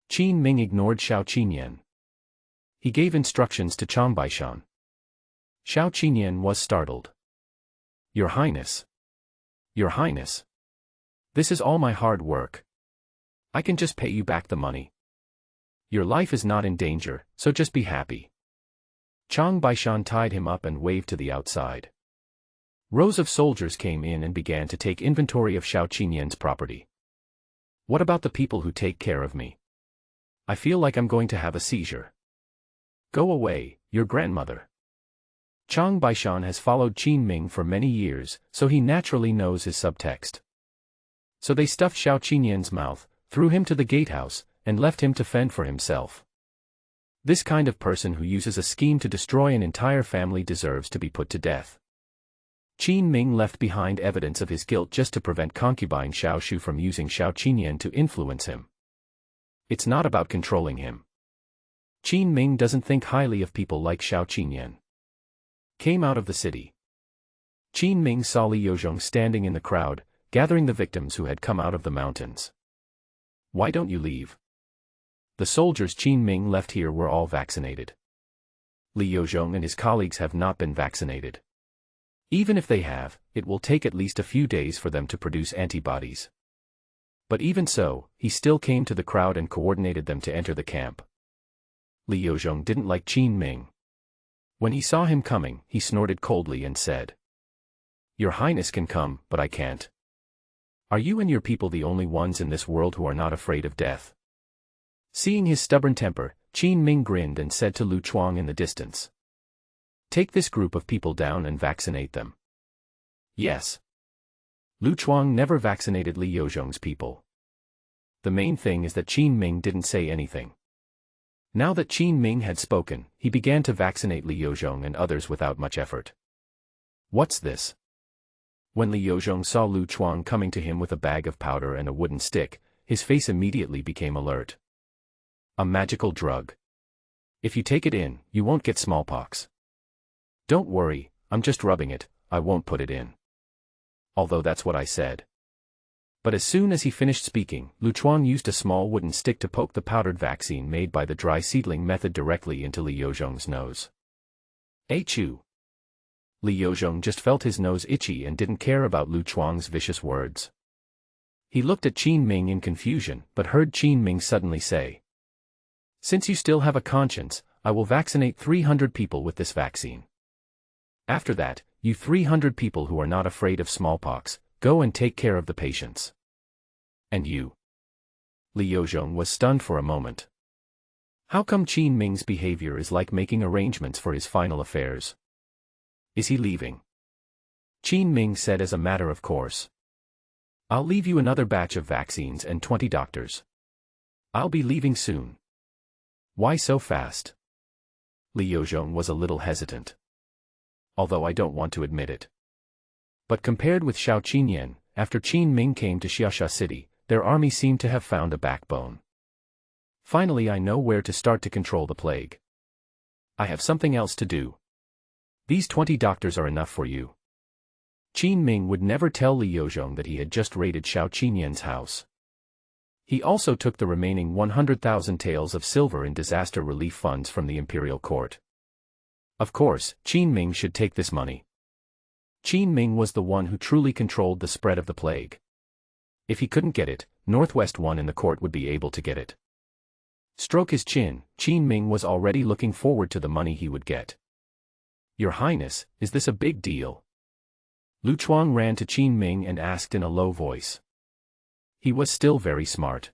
Qin Ming ignored Xiao Qinyan. He gave instructions to Chang Baishan. Xiao Qinyan was startled. Your Highness. Your Highness. This is all my hard work. I can just pay you back the money. Your life is not in danger, so just be happy. Chang Baishan tied him up and waved to the outside. Rows of soldiers came in and began to take inventory of Xiao Qinyan's property. What about the people who take care of me? I feel like I'm going to have a seizure. Go away, your grandmother. Chang Baishan has followed Qin Ming for many years, so he naturally knows his subtext. So they stuffed Xiao Qinyan's mouth, threw him to the gatehouse, and left him to fend for himself. This kind of person who uses a scheme to destroy an entire family deserves to be put to death. Qin Ming left behind evidence of his guilt just to prevent Concubine Xiao Shu from using Xiao Qinyan to influence him. It's not about controlling him. Qin Ming doesn't think highly of people like Xiao Qinyan. Came out of the city. Qin Ming saw Li Yozhong standing in the crowd, gathering the victims who had come out of the mountains. Why don't you leave? The soldiers Qin Ming left here were all vaccinated. Li Yozhong and his colleagues have not been vaccinated. Even if they have, it will take at least a few days for them to produce antibodies. But even so, he still came to the crowd and coordinated them to enter the camp. Li Yozhong didn't like Qin Ming. When he saw him coming, he snorted coldly and said, Your Highness can come, but I can't. Are you and your people the only ones in this world who are not afraid of death? Seeing his stubborn temper, Qin Ming grinned and said to Lu Chuang in the distance. Take this group of people down and vaccinate them. Yes. Lu Chuang never vaccinated Li Yozhong's people. The main thing is that Qin Ming didn't say anything. Now that Qin Ming had spoken, he began to vaccinate Li Yozhong and others without much effort. What's this? When Li Yozhong saw Lu Chuang coming to him with a bag of powder and a wooden stick, his face immediately became alert. A magical drug. If you take it in, you won't get smallpox. Don't worry, I'm just rubbing it, I won't put it in. Although that's what I said. But as soon as he finished speaking, Lu Chuang used a small wooden stick to poke the powdered vaccine made by the dry seedling method directly into Li Yozhong's nose. Achoo! Li Yozhong just felt his nose itchy and didn't care about Lu Chuang's vicious words. He looked at Qin Ming in confusion, but heard Qin Ming suddenly say, "Since you still have a conscience, I will vaccinate 300 people with this vaccine. After that, you 300 people who are not afraid of smallpox, go and take care of the patients. And you?" Li Yozhong was stunned for a moment. How come Qin Ming's behavior is like making arrangements for his final affairs? Is he leaving? Qin Ming said as a matter of course. I'll leave you another batch of vaccines and 20 doctors. I'll be leaving soon. Why so fast? Li Yozhong was a little hesitant. Although I don't want to admit it. But compared with Xiao Qinyan, after Qin Ming came to Xiaosha City, their army seemed to have found a backbone. Finally I know where to start to control the plague. I have something else to do. These 20 doctors are enough for you. Qin Ming would never tell Li Yozhong that he had just raided Xiao Qinyan's house. He also took the remaining 100,000 taels of silver in disaster relief funds from the Imperial court. Of course, Qin Ming should take this money. Qin Ming was the one who truly controlled the spread of the plague. If he couldn't get it, Northwest One in the court would be able to get it. Stroke his chin, Qin Ming was already looking forward to the money he would get. Your Highness, is this a big deal? Lu Chuang ran to Qin Ming and asked in a low voice. He was still very smart.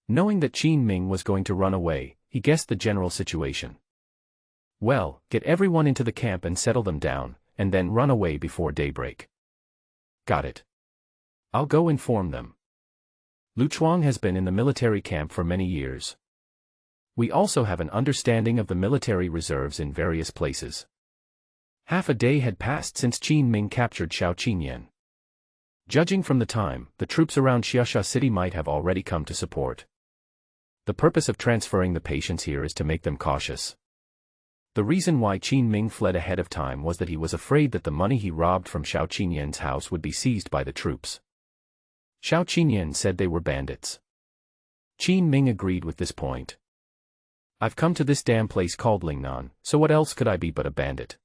Knowing that Qin Ming was going to run away, he guessed the general situation. Well, get everyone into the camp and settle them down, and then run away before daybreak. Got it. I'll go inform them. Lu Chuang has been in the military camp for many years. We also have an understanding of the military reserves in various places. Half a day had passed since Qin Ming captured Xiao Qinyan. Judging from the time, the troops around Xiaosha City might have already come to support. The purpose of transferring the patients here is to make them cautious. The reason why Qin Ming fled ahead of time was that he was afraid that the money he robbed from Xiao Qinyan's house would be seized by the troops. Xiao Qinyan said they were bandits. Qin Ming agreed with this point. I've come to this damn place called Lingnan, so what else could I be but a bandit?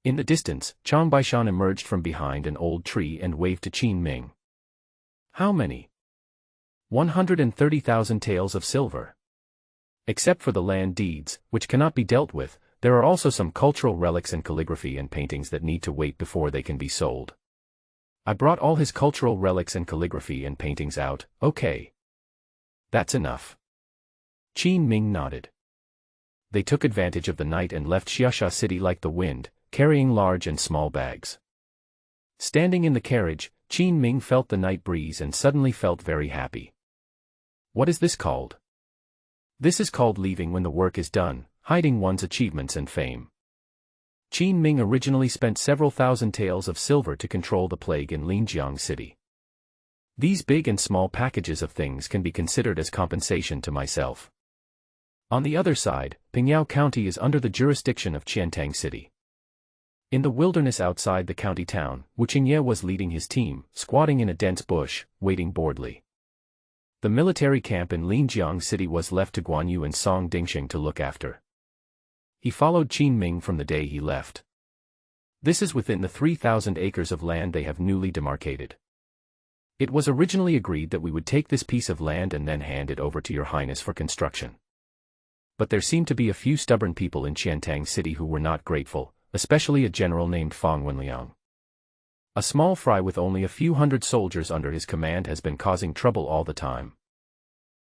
In the distance, Chang Baishan emerged from behind an old tree and waved to Qin Ming. How many? 130,000 taels of silver. Except for the land deeds, which cannot be dealt with, there are also some cultural relics and calligraphy and paintings that need to wait before they can be sold. I brought all his cultural relics and calligraphy and paintings out, okay. That's enough. Qin Ming nodded. They took advantage of the night and left Xiaosha City like the wind, carrying large and small bags. Standing in the carriage, Qin Ming felt the night breeze and suddenly felt very happy. What is this called? This is called leaving when the work is done, hiding one's achievements and fame. Qin Ming originally spent several thousand taels of silver to control the plague in Linjiang City. These big and small packages of things can be considered as compensation to myself. On the other side, Pingyao County is under the jurisdiction of Qiantang City. In the wilderness outside the county town, Wu Qingye was leading his team, squatting in a dense bush, waiting boredly. The military camp in Linjiang City was left to Guan Yu and Song Dingxing to look after. He followed Qin Ming from the day he left. This is within the 3,000 acres of land they have newly demarcated. It was originally agreed that we would take this piece of land and then hand it over to your highness for construction. But there seemed to be a few stubborn people in Qiantang City who were not grateful, especially a general named Fang Wenliang. A small fry with only a few hundred soldiers under his command has been causing trouble all the time.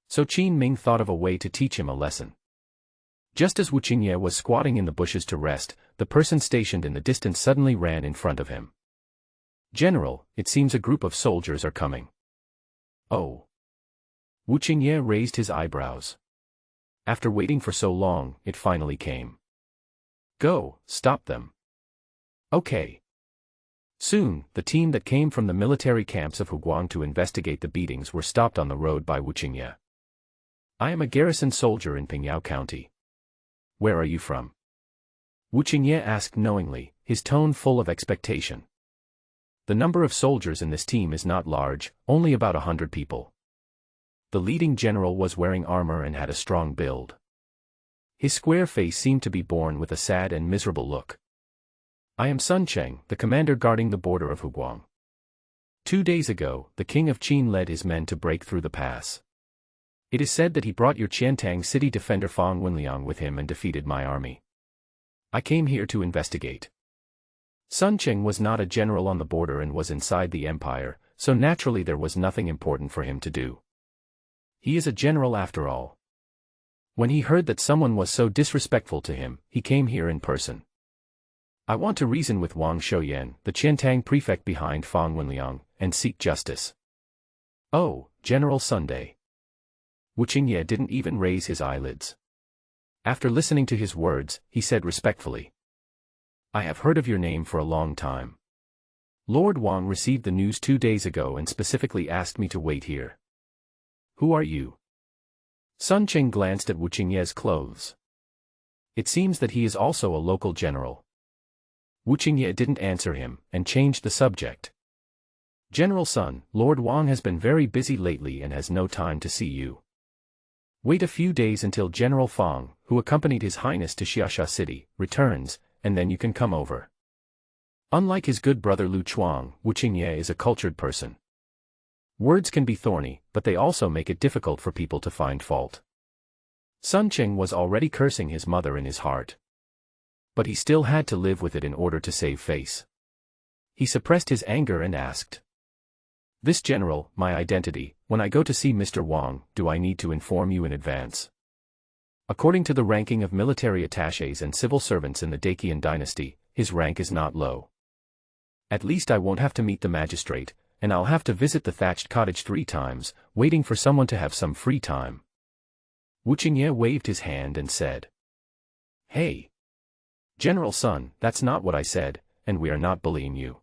So Qin Ming thought of a way to teach him a lesson. Just as Wu Qingye was squatting in the bushes to rest, the person stationed in the distance suddenly ran in front of him. "General, it seems a group of soldiers are coming." "Oh." Wu Qingye raised his eyebrows. After waiting for so long, it finally came. "Go, stop them." "Okay." Soon, the team that came from the military camps of Guan to investigate the beatings were stopped on the road by Wu Qingye. "I am a garrison soldier in Pingyao County." "Where are you from?" Wu Qingye asked knowingly, his tone full of expectation. The number of soldiers in this team is not large, only about 100 people. The leading general was wearing armor and had a strong build. His square face seemed to be born with a sad and miserable look. "I am Sun Cheng, the commander guarding the border of Huguang. 2 days ago, the king of Qin led his men to break through the pass. It is said that he brought your Qiantang city defender Fang Wenliang with him and defeated my army. I came here to investigate." Sun Cheng was not a general on the border and was inside the empire, so naturally there was nothing important for him to do. He is a general after all. When he heard that someone was so disrespectful to him, he came here in person. "I want to reason with Wang Shouyan, the Qiantang prefect behind Fang Wenliang, and seek justice." "Oh, General Sunday." Wu Qingye didn't even raise his eyelids. After listening to his words, he said respectfully, "I have heard of your name for a long time. Lord Wang received the news 2 days ago and specifically asked me to wait here. Who are you?" Sun Cheng glanced at Wu Qingye's clothes. It seems that he is also a local general. Wu Qingye didn't answer him, and changed the subject. "General Sun, Lord Wang has been very busy lately and has no time to see you. Wait a few days until General Fang, who accompanied His Highness to Xiaxia City, returns, and then you can come over." Unlike his good brother Lu Chuang, Wu Qingye is a cultured person. Words can be thorny, but they also make it difficult for people to find fault. Sun Cheng was already cursing his mother in his heart. But he still had to live with it in order to save face. He suppressed his anger and asked, "This general, my identity, when I go to see Mr. Wang, do I need to inform you in advance?" According to the ranking of military attachés and civil servants in the Daqian dynasty, his rank is not low. "At least I won't have to meet the magistrate, and I'll have to visit the thatched cottage 3 times, waiting for someone to have some free time." Wu Qingye waved his hand and said, "Hey, General Sun, that's not what I said, and we are not bullying you.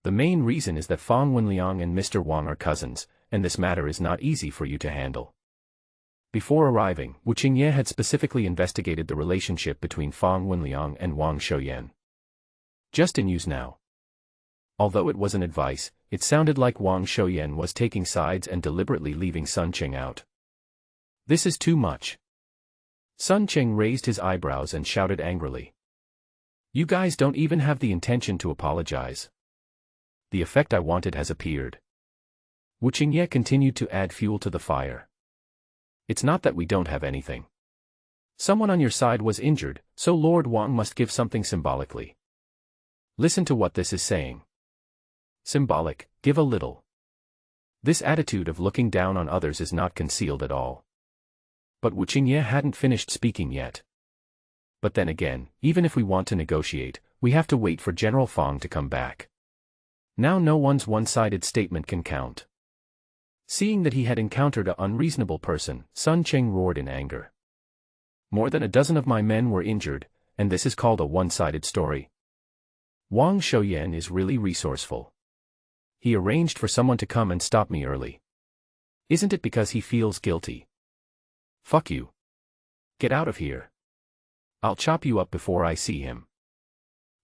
The main reason is that Fang Wenliang and Mr. Wang are cousins, and this matter is not easy for you to handle." Before arriving, Wu Qingye had specifically investigated the relationship between Fang Wenliang and Wang Shouyan. Just in use now. Although it was an advice, it sounded like Wang Shouyan was taking sides and deliberately leaving Sun Cheng out. "This is too much." Sun Cheng raised his eyebrows and shouted angrily, "You guys don't even have the intention to apologize. The effect I wanted has appeared." Wu Qingye continued to add fuel to the fire. "It's not that we don't have anything. Someone on your side was injured, so Lord Wang must give something symbolically. Listen to what this is saying. Symbolic, give a little." This attitude of looking down on others is not concealed at all. But Wu Qingye hadn't finished speaking yet. "But then again, even if we want to negotiate, we have to wait for General Fang to come back. Now no one's one-sided statement can count." Seeing that he had encountered an unreasonable person, Sun Cheng roared in anger. "More than a dozen of my men were injured, and this is called a one-sided story. Wang Shouyan is really resourceful. He arranged for someone to come and stop me early. Isn't it because he feels guilty? Fuck you. Get out of here. I'll chop you up before I see him."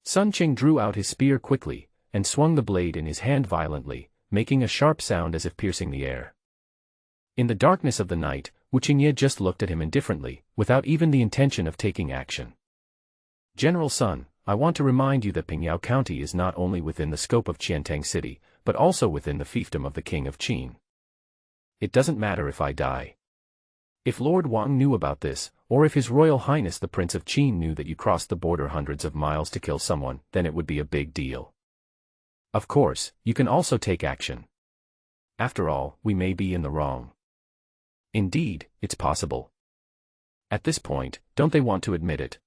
Sun Cheng drew out his spear quickly, and swung the blade in his hand violently, making a sharp sound as if piercing the air. In the darkness of the night, Wu Qingye just looked at him indifferently, without even the intention of taking action. "General Sun, I want to remind you that Pingyao County is not only within the scope of Qiantang City, but also within the fiefdom of the King of Qin. It doesn't matter if I die. If Lord Wang knew about this, or if His Royal Highness the Prince of Qin knew that you crossed the border hundreds of miles to kill someone, then it would be a big deal. Of course, you can also take action. After all, we may be in the wrong. Indeed, it's possible. At this point, don't they want to admit it?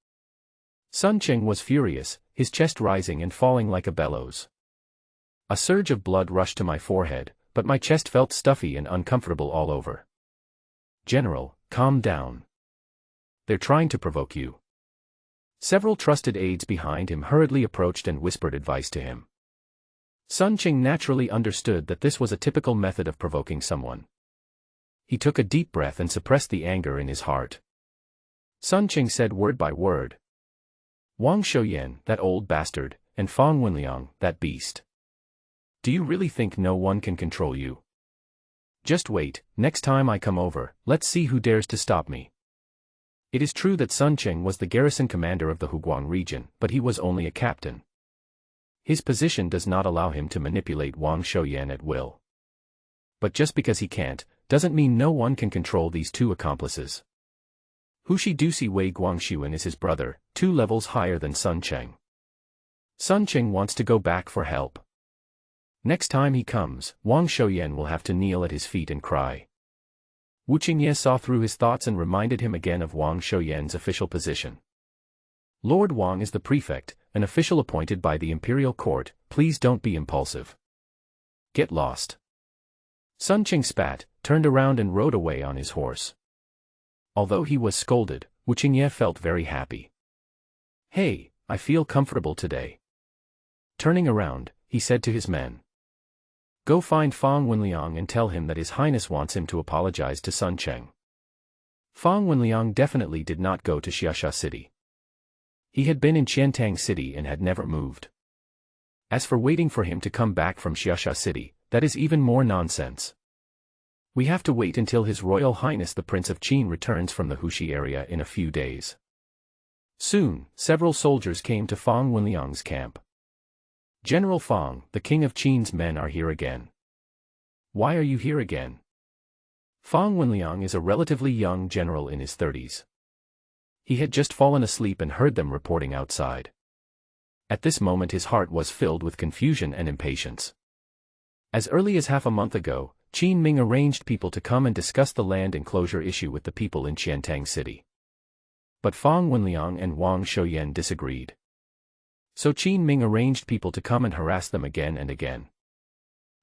Sun Qing was furious, his chest rising and falling like a bellows. A surge of blood rushed to my forehead, but my chest felt stuffy and uncomfortable all over. General, calm down. They're trying to provoke you. Several trusted aides behind him hurriedly approached and whispered advice to him. Sun Qing naturally understood that this was a typical method of provoking someone. He took a deep breath and suppressed the anger in his heart. Sun Qing said word by word. Wang Shouyan, that old bastard, and Fang Wenliang, that beast. Do you really think no one can control you? Just wait, next time I come over, let's see who dares to stop me. It is true that Sun Qing was the garrison commander of the Huguang region, but he was only a captain. His position does not allow him to manipulate Wang Shouyan at will. But just because he can't, doesn't mean no one can control these two accomplices. Hushi Dusi Wei Guangxuan is his brother, 2 levels higher than Sun Qing. Sun Qing wants to go back for help. Next time he comes, Wang Shouyan will have to kneel at his feet and cry. Wu Qingye saw through his thoughts and reminded him again of Wang Shouyan's official position. Lord Wang is the prefect, an official appointed by the Imperial court. Please don't be impulsive. Get lost. Sun Qing spat, turned around and rode away on his horse. Although he was scolded, Wu Qingye felt very happy. Hey, I feel comfortable today. Turning around, he said to his men. Go find Fang Wenliang and tell him that His Highness wants him to apologize to Sun Qing. Fang Wenliang definitely did not go to Xiaxia City. He had been in Qiantang City and had never moved. As for waiting for him to come back from Xiaxia City, that is even more nonsense. We have to wait until His Royal Highness the Prince of Qin returns from the Hushi area in a few days. Soon, several soldiers came to Fang Wenliang's camp. General Fang, the King of Qin's men are here again. Why are you here again? Fang Wenliang is a relatively young general in his 30s. He had just fallen asleep and heard them reporting outside. At this moment his heart was filled with confusion and impatience. As early as half a month ago, Qin Ming arranged people to come and discuss the land enclosure issue with the people in Qiantang City. But Fang Wenliang and Wang Shouyan disagreed. So Qin Ming arranged people to come and harass them again and again.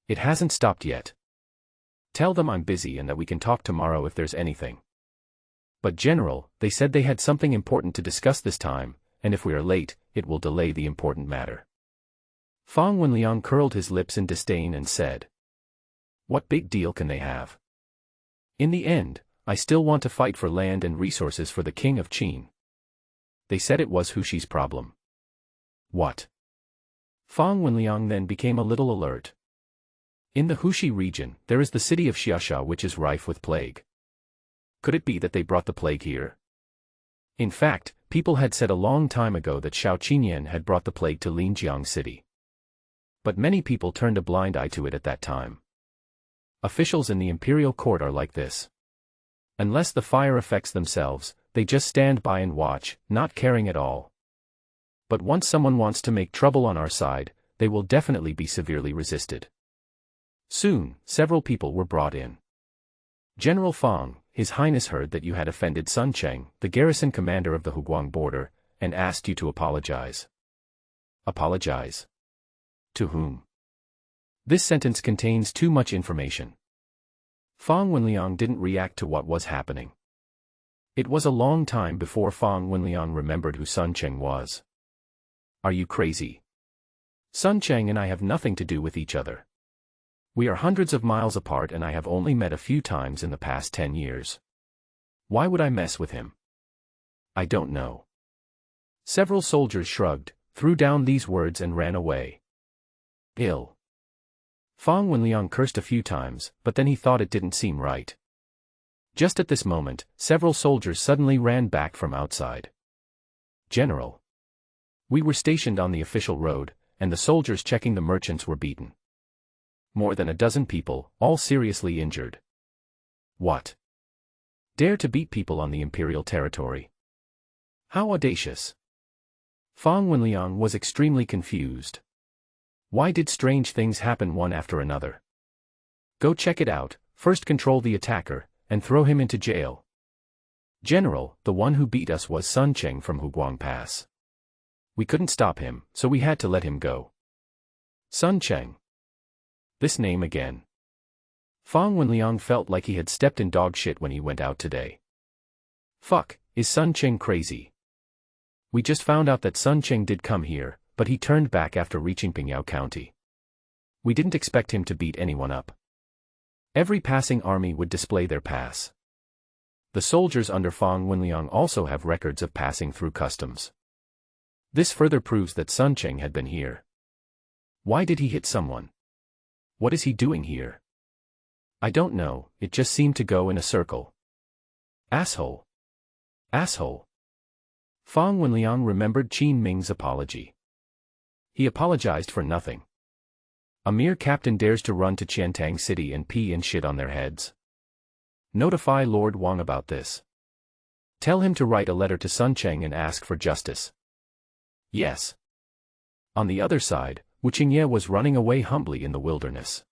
It hasn't stopped yet. Tell them I'm busy and that we can talk tomorrow if there's anything. But General, they said they had something important to discuss this time, and if we are late, it will delay the important matter. Fang Wenliang curled his lips in disdain and said. What big deal can they have? In the end, I still want to fight for land and resources for the King of Qin. They said it was Hushi's problem. What? Fang Wenliang then became a little alert. In the Hushi region, there is the city of Xiaxia which is rife with plague. Could it be that they brought the plague here? In fact, people had said a long time ago that Xiao Qinyan had brought the plague to Linjiang City. But many people turned a blind eye to it at that time. Officials in the Imperial court are like this. Unless the fire affects themselves, they just stand by and watch, not caring at all. But once someone wants to make trouble on our side, they will definitely be severely resisted. Soon, several people were brought in. General Fang, His Highness heard that you had offended Sun Qing, the garrison commander of the Huguang border, and asked you to apologize. Apologize? To whom? This sentence contains too much information. Fang Wenliang didn't react to what was happening. It was a long time before Fang Wenliang remembered who Sun Qing was. Are you crazy? Sun Qing and I have nothing to do with each other. We are hundreds of miles apart and I have only met a few times in the past 10 years. Why would I mess with him? I don't know. Several soldiers shrugged, threw down these words and ran away. Ill. Fang Wenliang cursed a few times, but then he thought it didn't seem right. Just at this moment, several soldiers suddenly ran back from outside. General. We were stationed on the official road, and the soldiers checking the merchants were beaten. More than a dozen people, all seriously injured. What? Dare to beat people on the Imperial territory? How audacious! Fang Wenliang was extremely confused. Why did strange things happen one after another? Go check it out, first control the attacker, and throw him into jail. General, the one who beat us was Sun Cheng from Huguang Pass. We couldn't stop him, so we had to let him go. Sun Cheng. This name again. Fang Wenliang felt like he had stepped in dog shit when he went out today. Fuck, is Sun Cheng crazy? We just found out that Sun Cheng did come here, but he turned back after reaching Pingyao County. We didn't expect him to beat anyone up. Every passing army would display their pass. The soldiers under Fang Wenliang also have records of passing through customs. This further proves that Sun Cheng had been here. Why did he hit someone? What is he doing here? I don't know, it just seemed to go in a circle. Asshole. Asshole. Fang Wenliang remembered Qin Ming's apology. He apologized for nothing. A mere captain dares to run to Qiantang City and pee and shit on their heads. Notify Lord Wang about this. Tell him to write a letter to Sun Cheng and ask for justice. Yes. On the other side, Wu Qingye was running away humbly in the wilderness.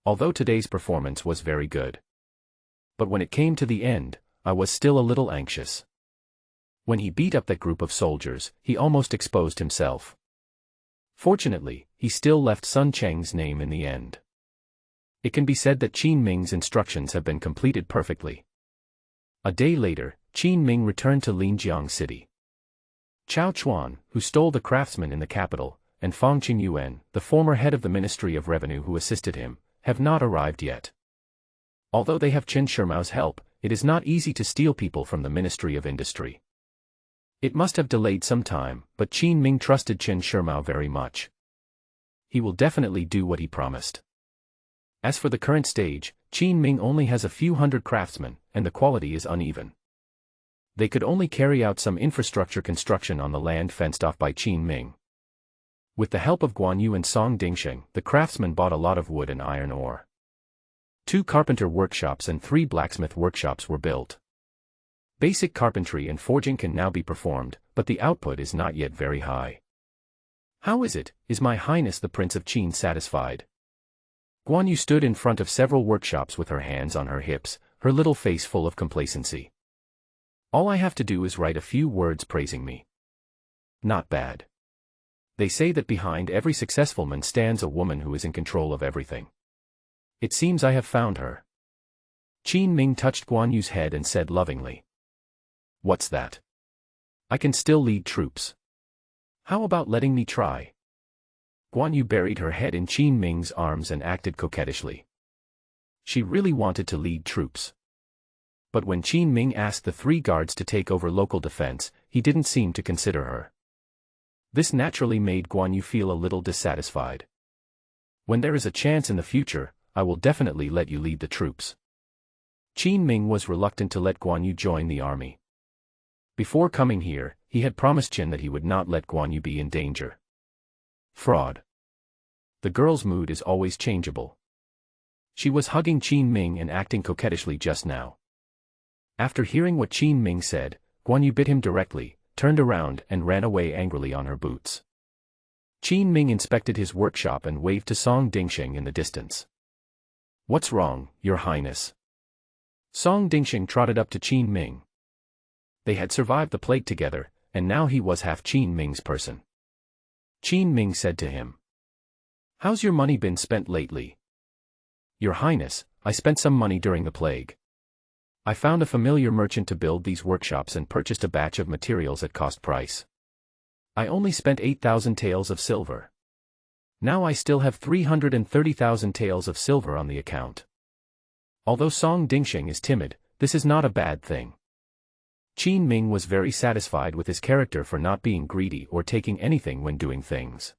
Although today's performance was very good. But when it came to the end, I was still a little anxious. When he beat up that group of soldiers, he almost exposed himself. Fortunately, he still left Sun Cheng's name in the end. It can be said that Qin Ming's instructions have been completed perfectly. A day later, Qin Ming returned to Linjiang City. Chao Chuan, who stole the craftsman in the capital, and Fang Qingyuan, the former head of the Ministry of Revenue who assisted him, have not arrived yet. Although they have Chen Shirmao's help, it is not easy to steal people from the Ministry of Industry. It must have delayed some time, but Qin Ming trusted Chen Shirmao very much. He will definitely do what he promised. As for the current stage, Qin Ming only has a few hundred craftsmen, and the quality is uneven. They could only carry out some infrastructure construction on the land fenced off by Qin Ming. With the help of Guan Yu and Song Dingsheng, the craftsmen bought a lot of wood and iron ore. 2 carpenter workshops and 3 blacksmith workshops were built. Basic carpentry and forging can now be performed, but the output is not yet very high. How is it, is My Highness the Prince of Qin satisfied? Guan Yu stood in front of several workshops with her hands on her hips, her little face full of complacency. All I have to do is write a few words praising me. Not bad. They say that behind every successful man stands a woman who is in control of everything. It seems I have found her. Qin Ming touched Guan Yu's head and said lovingly. What's that? I can still lead troops. How about letting me try? Guan Yu buried her head in Qin Ming's arms and acted coquettishly. She really wanted to lead troops. But when Qin Ming asked the 3 guards to take over local defense, he didn't seem to consider her. This naturally made Guan Yu feel a little dissatisfied. When there is a chance in the future, I will definitely let you lead the troops. Qin Ming was reluctant to let Guan Yu join the army. Before coming here, he had promised Qin that he would not let Guan Yu be in danger. Fraud. The girl's mood is always changeable. She was hugging Qin Ming and acting coquettishly just now. After hearing what Qin Ming said, Guan Yu bit him directly, turned around and ran away angrily on her boots. Qin Ming inspected his workshop and waved to Song Dingsheng in the distance. What's wrong, Your Highness? Song Dingsheng trotted up to Qin Ming. They had survived the plague together, and now he was half Qin Ming's person. Qin Ming said to him. How's your money been spent lately? Your Highness, I spent some money during the plague. I found a familiar merchant to build these workshops and purchased a batch of materials at cost price. I only spent 8,000 taels of silver. Now I still have 330,000 taels of silver on the account. Although Song Dingsheng is timid, this is not a bad thing. Qin Ming was very satisfied with his character for not being greedy or taking anything when doing things.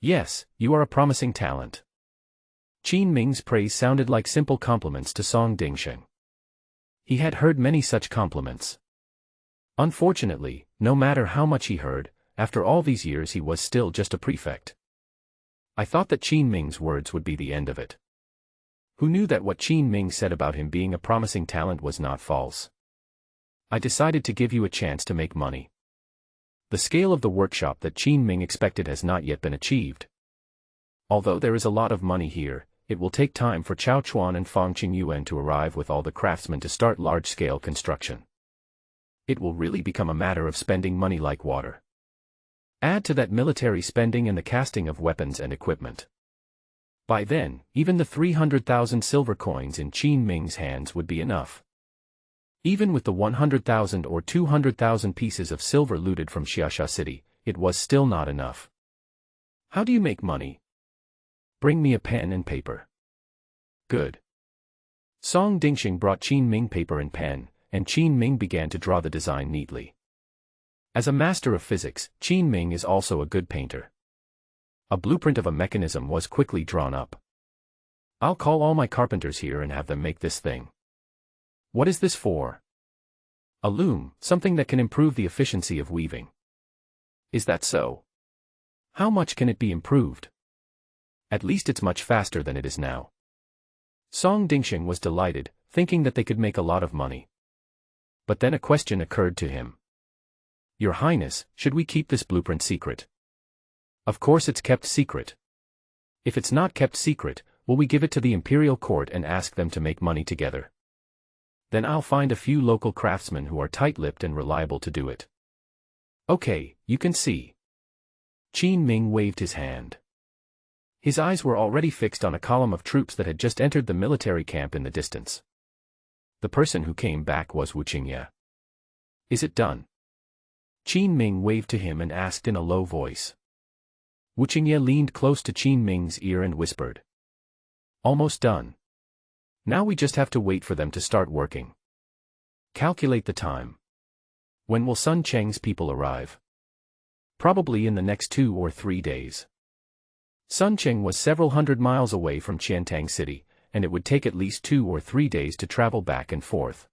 Yes, you are a promising talent. Qin Ming's praise sounded like simple compliments to Song Dingsheng. He had heard many such compliments. Unfortunately, no matter how much he heard, after all these years he was still just a prefect. I thought that Qin Ming's words would be the end of it. Who knew that what Qin Ming said about him being a promising talent was not false? I decided to give you a chance to make money. The scale of the workshop that Qin Ming expected has not yet been achieved. Although there is a lot of money here, it will take time for Chao Chuan and Fang Qingyuan to arrive with all the craftsmen to start large-scale construction. It will really become a matter of spending money like water. Add to that military spending and the casting of weapons and equipment. By then, even the 300,000 silver coins in Qin Ming's hands would be enough. Even with the 100,000 or 200,000 pieces of silver looted from Xiaxia City, it was still not enough. How do you make money? Bring me a pen and paper. Good. Song Dingxing brought Qin Ming paper and pen, and Qin Ming began to draw the design neatly. As a master of physics, Qin Ming is also a good painter. A blueprint of a mechanism was quickly drawn up. I'll call all my carpenters here and have them make this thing. What is this for? A loom, something that can improve the efficiency of weaving. Is that so? How much can it be improved? At least it's much faster than it is now. Song Dingxing was delighted, thinking that they could make a lot of money. But then a question occurred to him. Your Highness, should we keep this blueprint secret? Of course it's kept secret. If it's not kept secret, will we give it to the Imperial Court and ask them to make money together? Then I'll find a few local craftsmen who are tight-lipped and reliable to do it. Okay, you can see. Qin Ming waved his hand. His eyes were already fixed on a column of troops that had just entered the military camp in the distance. The person who came back was Wu Qingye. Is it done? Qin Ming waved to him and asked in a low voice. Wu Qingye leaned close to Qin Ming's ear and whispered. Almost done. Now we just have to wait for them to start working. Calculate the time. When will Sun Cheng's people arrive? Probably in the next 2 or 3 days. Sun Cheng was several hundred miles away from Qiantang City, and it would take at least 2 or 3 days to travel back and forth.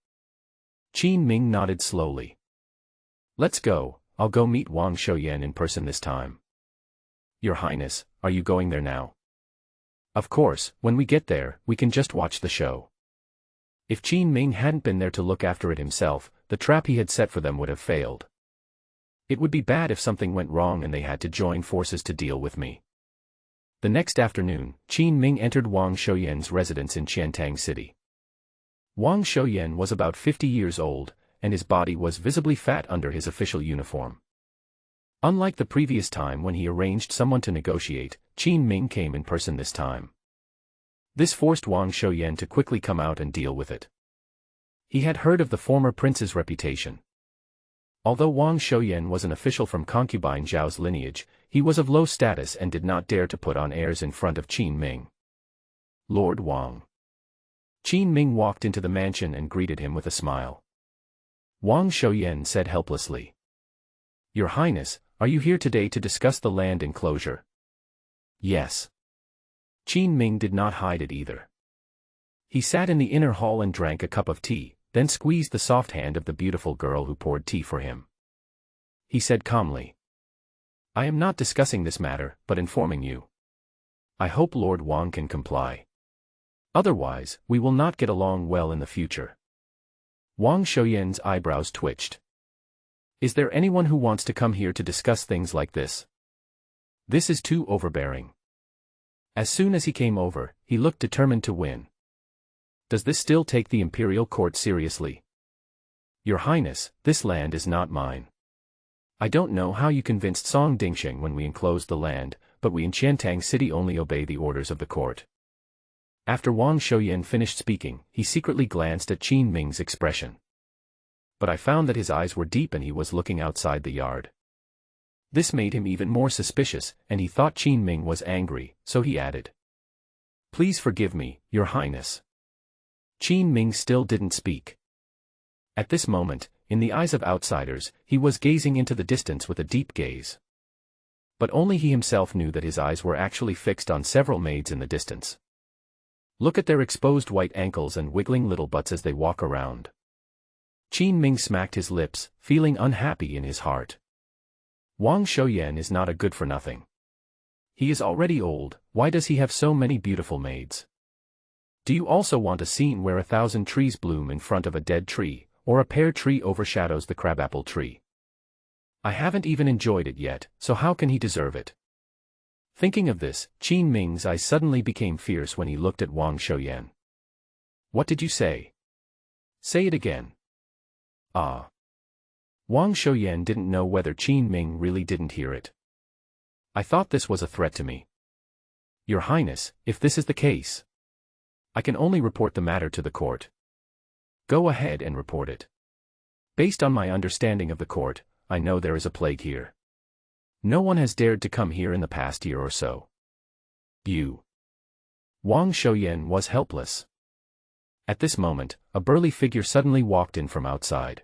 Qin Ming nodded slowly. Let's go, I'll go meet Wang Shouyan in person this time. Your Highness, are you going there now? Of course, when we get there, we can just watch the show. If Qin Ming hadn't been there to look after it himself, the trap he had set for them would have failed. It would be bad if something went wrong and they had to join forces to deal with me. The next afternoon, Qin Ming entered Wang Shouyan's residence in Qiantang City. Wang Shouyan was about 50 years old, and his body was visibly fat under his official uniform. Unlike the previous time when he arranged someone to negotiate, Qin Ming came in person this time. This forced Wang Shouyan to quickly come out and deal with it. He had heard of the former prince's reputation. Although Wang Shouyan was an official from Concubine Xiao's lineage, he was of low status and did not dare to put on airs in front of Qin Ming. Lord Wang. Qin Ming walked into the mansion and greeted him with a smile. Wang Shouyan said helplessly. Your Highness, are you here today to discuss the land enclosure? Yes. Qin Ming did not hide it either. He sat in the inner hall and drank a cup of tea, then squeezed the soft hand of the beautiful girl who poured tea for him. He said calmly. I am not discussing this matter, but informing you. I hope Lord Wang can comply. Otherwise, we will not get along well in the future. Wang Shouyan's eyebrows twitched. Is there anyone who wants to come here to discuss things like this? This is too overbearing. As soon as he came over, he looked determined to win. Does this still take the Imperial Court seriously? Your Highness, this land is not mine. I don't know how you convinced Song Dingxing when we enclosed the land, but we in Qiantang City only obey the orders of the court. After Wang Shouyan finished speaking, he secretly glanced at Qin Ming's expression. But I found that his eyes were deep and he was looking outside the yard. This made him even more suspicious, and he thought Qin Ming was angry, so he added. Please forgive me, Your Highness. Qin Ming still didn't speak. At this moment, in the eyes of outsiders, he was gazing into the distance with a deep gaze. But only he himself knew that his eyes were actually fixed on several maids in the distance. Look at their exposed white ankles and wiggling little butts as they walk around. Qin Ming smacked his lips, feeling unhappy in his heart. Wang Shouyan is not a good-for-nothing. He is already old, why does he have so many beautiful maids? Do you also want a scene where 1,000 trees bloom in front of a dead tree, or a pear tree overshadows the crabapple tree? I haven't even enjoyed it yet, so how can he deserve it? Thinking of this, Qin Ming's eyes suddenly became fierce when he looked at Wang Shouyan. What did you say? Say it again. Ah. Wang Shouyan didn't know whether Qin Ming really didn't hear it. I thought this was a threat to me. Your Highness, if this is the case, I can only report the matter to the court. Go ahead and report it. Based on my understanding of the court, I know there is a plague here. No one has dared to come here in the past year or so. You. Wang Shouyan was helpless. At this moment, a burly figure suddenly walked in from outside.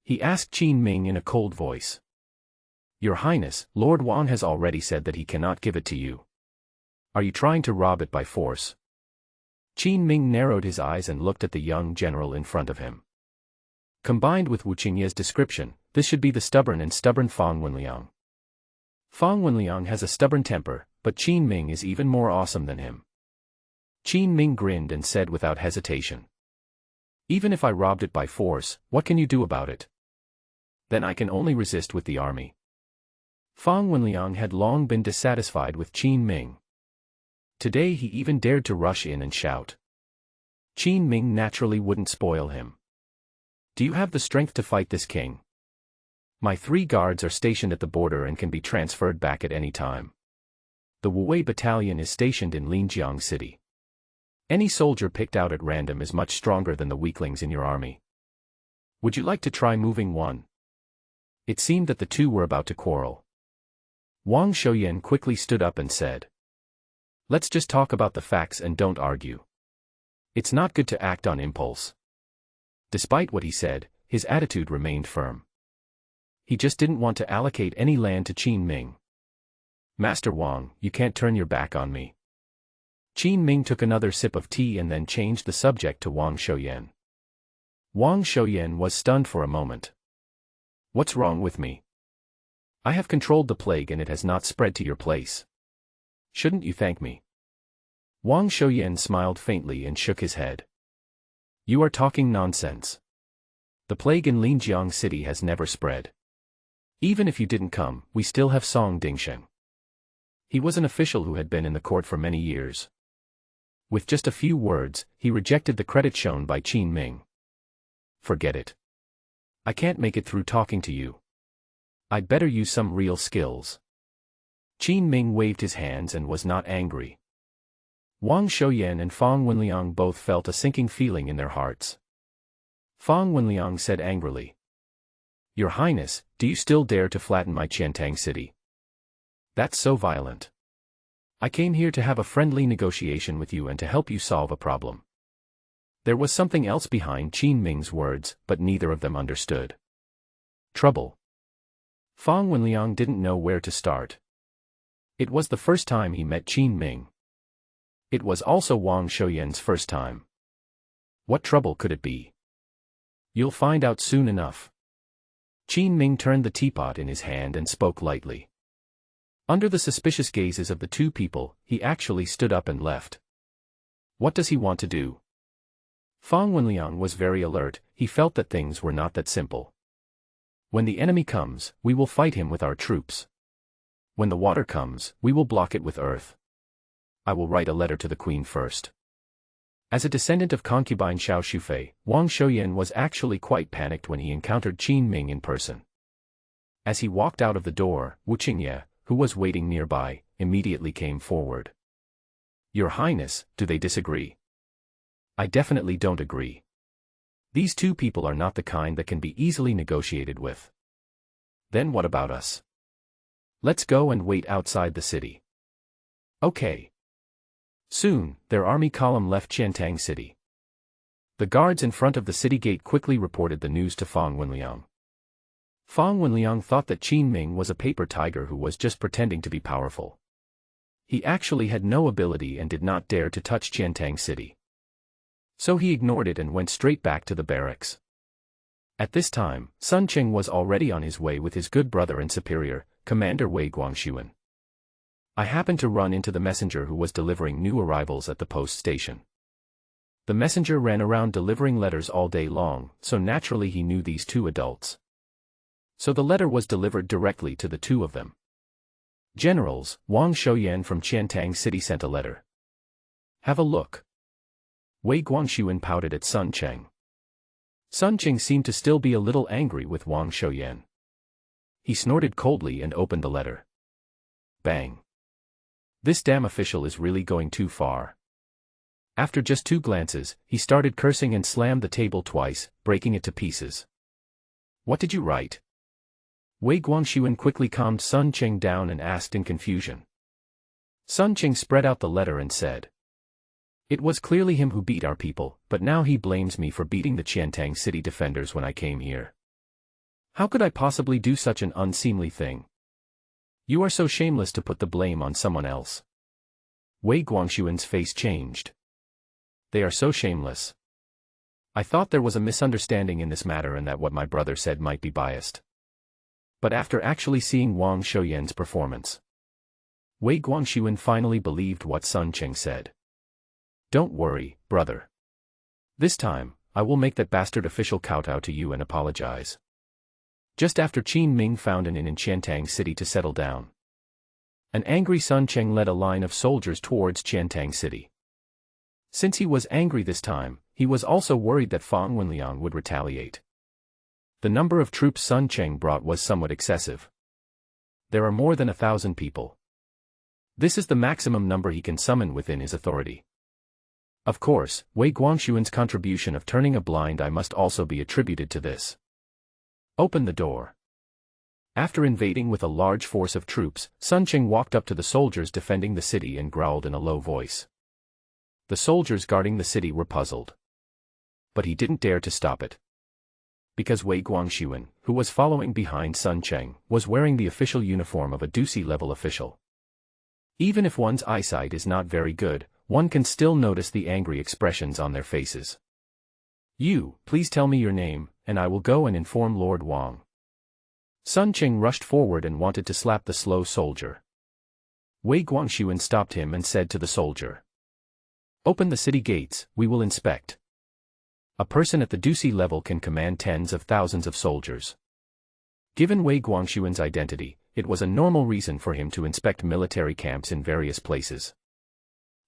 He asked Qin Ming in a cold voice. Your Highness, Lord Wan has already said that he cannot give it to you. Are you trying to rob it by force? Qin Ming narrowed his eyes and looked at the young general in front of him. Combined with Wu Qingye's description, this should be the stubborn Fang Wenliang. Fang Wenliang has a stubborn temper, but Qin Ming is even more awesome than him. Qin Ming grinned and said without hesitation. Even if I robbed it by force, what can you do about it? Then I can only resist with the army. Fang Wenliang had long been dissatisfied with Qin Ming. Today he even dared to rush in and shout. Qin Ming naturally wouldn't spoil him. Do you have the strength to fight this king? My 3 guards are stationed at the border and can be transferred back at any time. The Wuwei battalion is stationed in Linjiang City. Any soldier picked out at random is much stronger than the weaklings in your army. Would you like to try moving one? It seemed that the two were about to quarrel. Wang Shouyan quickly stood up and said. Let's just talk about the facts and don't argue. It's not good to act on impulse. Despite what he said, his attitude remained firm. He just didn't want to allocate any land to Qin Ming. Master Wang, you can't turn your back on me. Qin Ming took another sip of tea and then changed the subject to Wang Shouyan. Wang Shouyan was stunned for a moment. What's wrong with me? I have controlled the plague and it has not spread to your place. Shouldn't you thank me? Wang Shouyan smiled faintly and shook his head. You are talking nonsense. The plague in Linjiang City has never spread. Even if you didn't come, we still have Song Dingsheng. He was an official who had been in the court for many years. With just a few words, he rejected the credit shown by Qin Ming. Forget it. I can't make it through talking to you. I'd better use some real skills. Qin Ming waved his hands and was not angry. Wang Shouyan and Fang Wenliang both felt a sinking feeling in their hearts. Fang Wenliang said angrily. Your Highness, do you still dare to flatten my Qiantang city? That's so violent. I came here to have a friendly negotiation with you and to help you solve a problem. There was something else behind Qin Ming's words, but neither of them understood. Trouble. Fang Wenliang didn't know where to start. It was the first time he met Qin Ming. It was also Wang Shouyan's first time. What trouble could it be? You'll find out soon enough. Qin Ming turned the teapot in his hand and spoke lightly. Under the suspicious gazes of the two people, he actually stood up and left. What does he want to do? Fang Wenliang was very alert. He felt that things were not that simple. When the enemy comes, we will fight him with our troops. When the water comes, we will block it with earth. I will write a letter to the queen first. As a descendant of Concubine Xiao Shufei, Wang Shouyan was actually quite panicked when he encountered Qin Ming in person. As he walked out of the door, Wu Qingye, who was waiting nearby, immediately came forward. Your Highness, do they disagree? I definitely don't agree. These two people are not the kind that can be easily negotiated with. Then what about us? Let's go and wait outside the city. Okay. Soon, their army column left Qiantang City. The guards in front of the city gate quickly reported the news to Fang Wenliang. Fang Wenliang thought that Qin Ming was a paper tiger who was just pretending to be powerful. He actually had no ability and did not dare to touch Qiantang City. So he ignored it and went straight back to the barracks. At this time, Sun Qing was already on his way with his good brother and superior, Commander Wei Guangxuan. I happened to run into the messenger who was delivering new arrivals at the post station. The messenger ran around delivering letters all day long, so naturally he knew these two adults. So the letter was delivered directly to the two of them. Generals, Wang Shouyan from Qiantang City sent a letter. Have a look. Wei Guangxuan pouted at Sun Cheng. Sun Cheng seemed to still be a little angry with Wang Shouyan. He snorted coldly and opened the letter. Bang. This damn official is really going too far. After just 2 glances, he started cursing and slammed the table twice, breaking it to pieces. What did you write? Wei Guangxuan quickly calmed Sun Cheng down and asked in confusion. Sun Cheng spread out the letter and said. It was clearly him who beat our people, but now he blames me for beating the Qiantang City defenders when I came here. How could I possibly do such an unseemly thing? You are so shameless to put the blame on someone else. Wei Guangxuan's face changed. They are so shameless. I thought there was a misunderstanding in this matter and that what my brother said might be biased. But after actually seeing Wang Shouyan's performance, Wei Guangxuan finally believed what Sun Cheng said. Don't worry, brother. This time, I will make that bastard official kowtow to you and apologize. Just after Qin Ming found an inn in Qiantang City to settle down, an angry Sun Cheng led a line of soldiers towards Qiantang City. Since he was angry this time, he was also worried that Fang Wenliang would retaliate. The number of troops Sun Cheng brought was somewhat excessive. There are more than 1,000 people. This is the maximum number he can summon within his authority. Of course, Wei Guangxuan's contribution of turning a blind eye must also be attributed to this. Open the door. After invading with a large force of troops, Sun Cheng walked up to the soldiers defending the city and growled in a low voice. The soldiers guarding the city were puzzled. But he didn't dare to stop it. Because Wei Guangxuan, who was following behind Sun Cheng, was wearing the official uniform of a Dusi-level official. Even if one's eyesight is not very good, one can still notice the angry expressions on their faces. You, please tell me your name, and I will go and inform Lord Wang. Sun Cheng rushed forward and wanted to slap the slow soldier. Wei Guangxuan stopped him and said to the soldier. Open the city gates, we will inspect. A person at the Dusi level can command tens of thousands of soldiers. Given Wei Guangxuan's identity, it was a normal reason for him to inspect military camps in various places.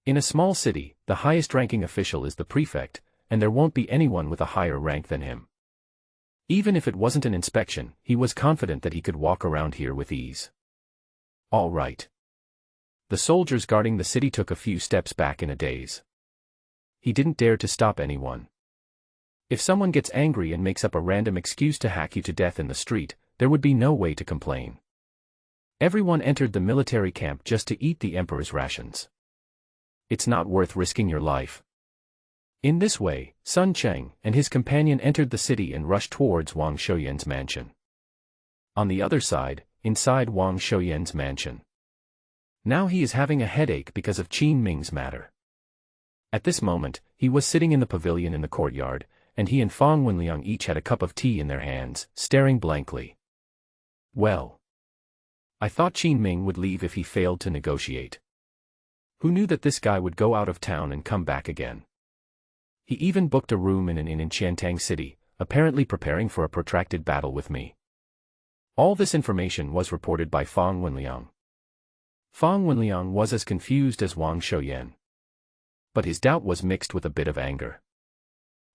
In a small city, the highest-ranking official is the prefect, and there won't be anyone with a higher rank than him. Even if it wasn't an inspection, he was confident that he could walk around here with ease. All right. The soldiers guarding the city took a few steps back in a daze. He didn't dare to stop anyone. If someone gets angry and makes up a random excuse to hack you to death in the street, there would be no way to complain. Everyone entered the military camp just to eat the emperor's rations. It's not worth risking your life. In this way, Sun Cheng and his companion entered the city and rushed towards Wang Shouyan's mansion. On the other side, inside Wang Shouyan's mansion. Now he is having a headache because of Qin Ming's matter. At this moment, he was sitting in the pavilion in the courtyard, and he and Fang Wenliang each had a cup of tea in their hands, staring blankly. Well. I thought Qin Ming would leave if he failed to negotiate. Who knew that this guy would go out of town and come back again? He even booked a room in an inn in Qiantang City, apparently preparing for a protracted battle with me. All this information was reported by Fang Wenliang. Fang Wenliang was as confused as Wang Shouyan. But his doubt was mixed with a bit of anger.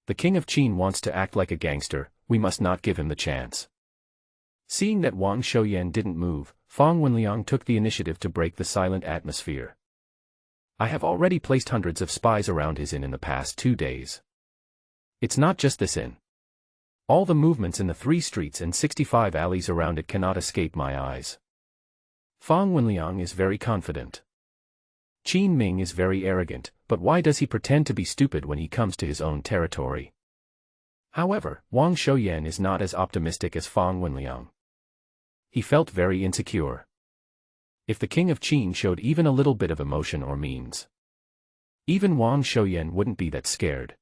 The king of Qin wants to act like a gangster, we must not give him the chance. Seeing that Wang Shouyan didn't move, Fang Wenliang took the initiative to break the silent atmosphere. I have already placed hundreds of spies around his inn in the past 2 days. It's not just this inn. All the movements in the 3 streets and 65 alleys around it cannot escape my eyes. Fang Wenliang is very confident. Qin Ming is very arrogant, but why does he pretend to be stupid when he comes to his own territory? However, Wang Shouyan is not as optimistic as Fang Wenliang. He felt very insecure. If the king of Qin showed even a little bit of emotion or means, even Wang Shouyan wouldn't be that scared.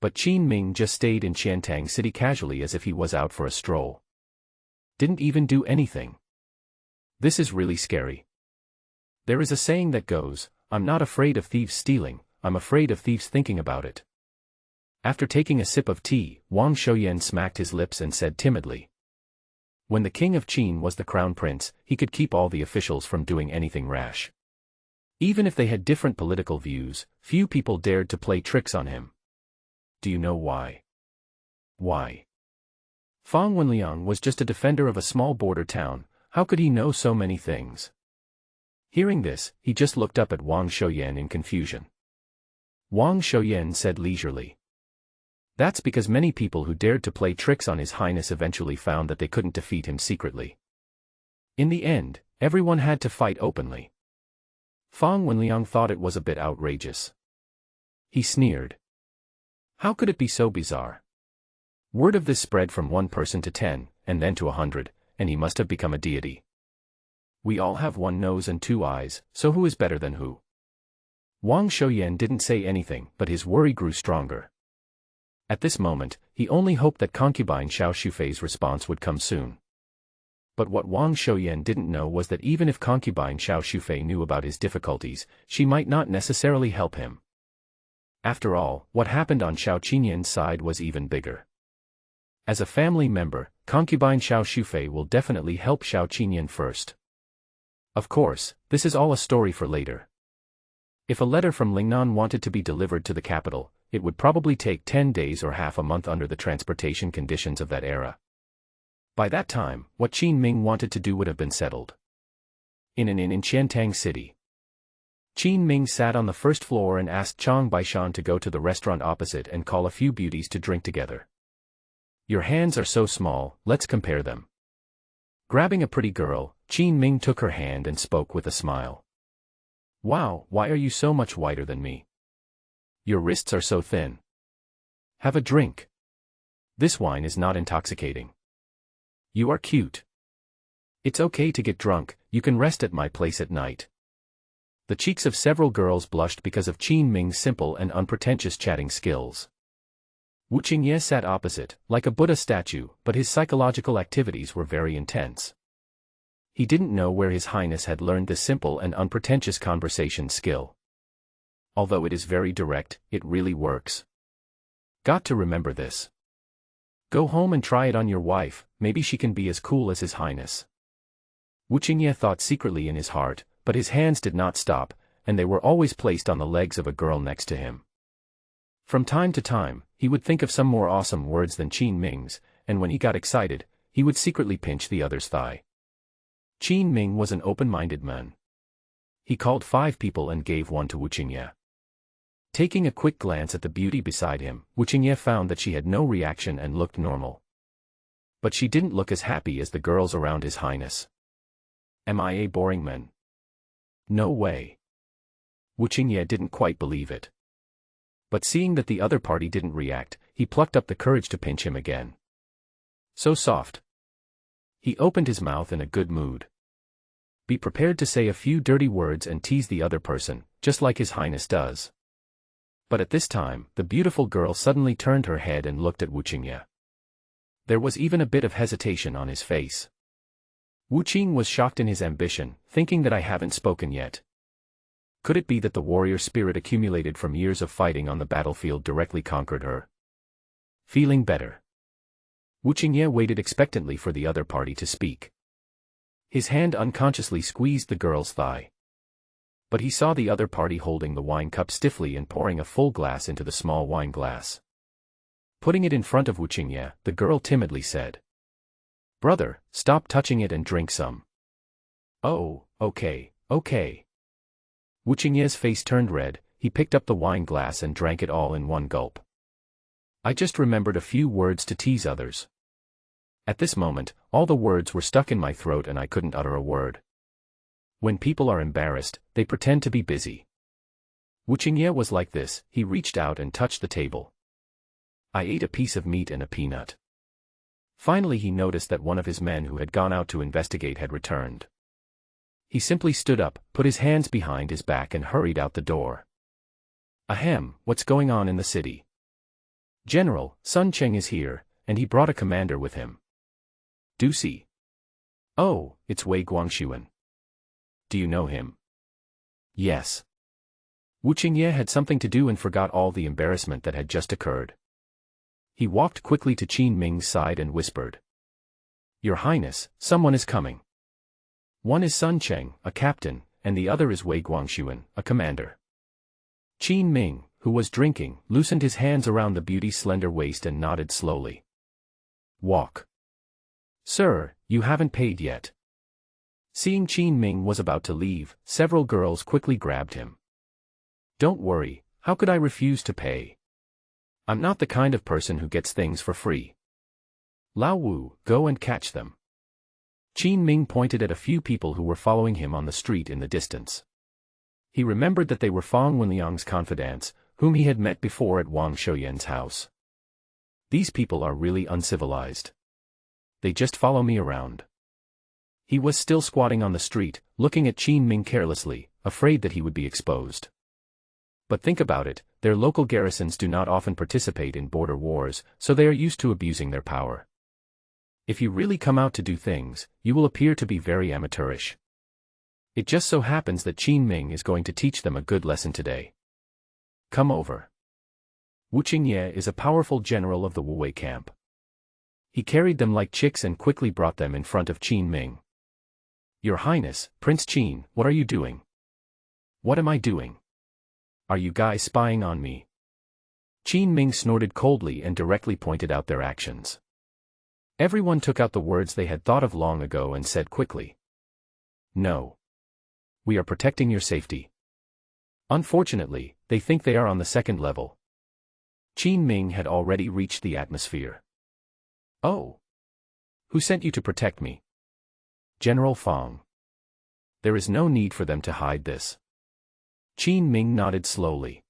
But Qin Ming just stayed in Qiantang City casually as if he was out for a stroll. Didn't even do anything. This is really scary. There is a saying that goes, I'm not afraid of thieves stealing, I'm afraid of thieves thinking about it. After taking a sip of tea, Wang Shouyan smacked his lips and said timidly. When the king of Qin was the crown prince, he could keep all the officials from doing anything rash. Even if they had different political views, few people dared to play tricks on him. Do you know why? Why? Fang Wenliang was just a defender of a small border town. How could he know so many things? Hearing this, he just looked up at Wang Shouyan in confusion. Wang Shouyan said leisurely. That's because many people who dared to play tricks on His Highness eventually found that they couldn't defeat him secretly. In the end, everyone had to fight openly. Fang Wenliang thought it was a bit outrageous. He sneered. How could it be so bizarre? Word of this spread from one person to 10, and then to 100, and he must have become a deity. We all have one nose and two eyes, so who is better than who? Wang Shouyan didn't say anything, but his worry grew stronger. At this moment, he only hoped that Concubine Xiao Shufei's response would come soon. But what Wang Shouyan didn't know was that even if Concubine Xiao Shufei knew about his difficulties, she might not necessarily help him. After all, what happened on Xiao Qinyan's side was even bigger. As a family member, Concubine Xiao Shufei will definitely help Xiao Qinyan first. Of course, this is all a story for later. If a letter from Lingnan wanted to be delivered to the capital, it would probably take 10 days or half a month under the transportation conditions of that era. By that time, what Qin Ming wanted to do would have been settled. In an inn in Qiantang City, Qin Ming sat on the first floor and asked Chang Baishan to go to the restaurant opposite and call a few beauties to drink together. Your hands are so small, let's compare them. Grabbing a pretty girl, Qin Ming took her hand and spoke with a smile. Wow, why are you so much whiter than me? Your wrists are so thin. Have a drink. This wine is not intoxicating. You are cute. It's okay to get drunk, you can rest at my place at night. The cheeks of several girls blushed because of Qin Ming's simple and unpretentious chatting skills. Wu Qingye sat opposite, like a Buddha statue, but his psychological activities were very intense. He didn't know where His Highness had learned this simple and unpretentious conversation skill. Although it is very direct, it really works. Got to remember this. Go home and try it on your wife, maybe she can be as cool as His Highness. Wu Qingye thought secretly in his heart, but his hands did not stop, and they were always placed on the legs of a girl next to him. From time to time, he would think of some more awesome words than Qin Ming's, and when he got excited, he would secretly pinch the other's thigh. Qin Ming was an open-minded man. He called 5 people and gave one to Wu Qingye. Taking a quick glance at the beauty beside him, Wu Qingye found that she had no reaction and looked normal. But she didn't look as happy as the girls around His Highness. Am I a boring man? No way. Wu Qingye didn't quite believe it. But seeing that the other party didn't react, he plucked up the courage to pinch him again. So soft. He opened his mouth in a good mood. Be prepared to say a few dirty words and tease the other person, just like His Highness does. But at this time, the beautiful girl suddenly turned her head and looked at Wu Qingye. There was even a bit of hesitation on his face. Wu Qing was shocked in his ambition, thinking that I haven't spoken yet. Could it be that the warrior spirit accumulated from years of fighting on the battlefield directly conquered her? Feeling better, Wu Qingye waited expectantly for the other party to speak. His hand unconsciously squeezed the girl's thigh. But he saw the other party holding the wine cup stiffly and pouring a full glass into the small wine glass. Putting it in front of Wu Qingye, the girl timidly said, "Brother, stop touching it and drink some." "Oh, okay, okay." Wu Qingye's face turned red, he picked up the wine glass and drank it all in one gulp. I just remembered a few words to tease others. At this moment, all the words were stuck in my throat and I couldn't utter a word. When people are embarrassed, they pretend to be busy. Wu Qingye was like this, he reached out and touched the table. I ate a piece of meat and a peanut. Finally he noticed that one of his men who had gone out to investigate had returned. He simply stood up, put his hands behind his back and hurried out the door. Ahem, what's going on in the city? General, Sun Cheng is here, and he brought a commander with him. Do see. Oh, it's Wei Guangxuan. Do you know him? Yes. Wu Qingye had something to do and forgot all the embarrassment that had just occurred. He walked quickly to Qin Ming's side and whispered. Your Highness, someone is coming. One is Sun Cheng, a captain, and the other is Wei Guangxuan, a commander. Qin Ming, who was drinking, loosened his hands around the beauty's slender waist and nodded slowly. Walk. Sir, you haven't paid yet. Seeing Qin Ming was about to leave, several girls quickly grabbed him. Don't worry, how could I refuse to pay? I'm not the kind of person who gets things for free. Lao Wu, go and catch them. Qin Ming pointed at a few people who were following him on the street in the distance. He remembered that they were Fang Wenliang's confidants, whom he had met before at Wang Shouyan's house. These people are really uncivilized. They just follow me around. He was still squatting on the street, looking at Qin Ming carelessly, afraid that he would be exposed. But think about it, their local garrisons do not often participate in border wars, so they are used to abusing their power. If you really come out to do things, you will appear to be very amateurish. It just so happens that Qin Ming is going to teach them a good lesson today. Come over. Wu Qingye is a powerful general of the Wu Wei camp. He carried them like chicks and quickly brought them in front of Qin Ming. Your Highness, Prince Qin, what are you doing? What am I doing? Are you guys spying on me? Qin Ming snorted coldly and directly pointed out their actions. Everyone took out the words they had thought of long ago and said quickly. No. We are protecting your safety. Unfortunately, they think they are on the second level. Qin Ming had already reached the atmosphere. Oh. Who sent you to protect me? General Fang. There is no need for them to hide this. Qin Ming nodded slowly.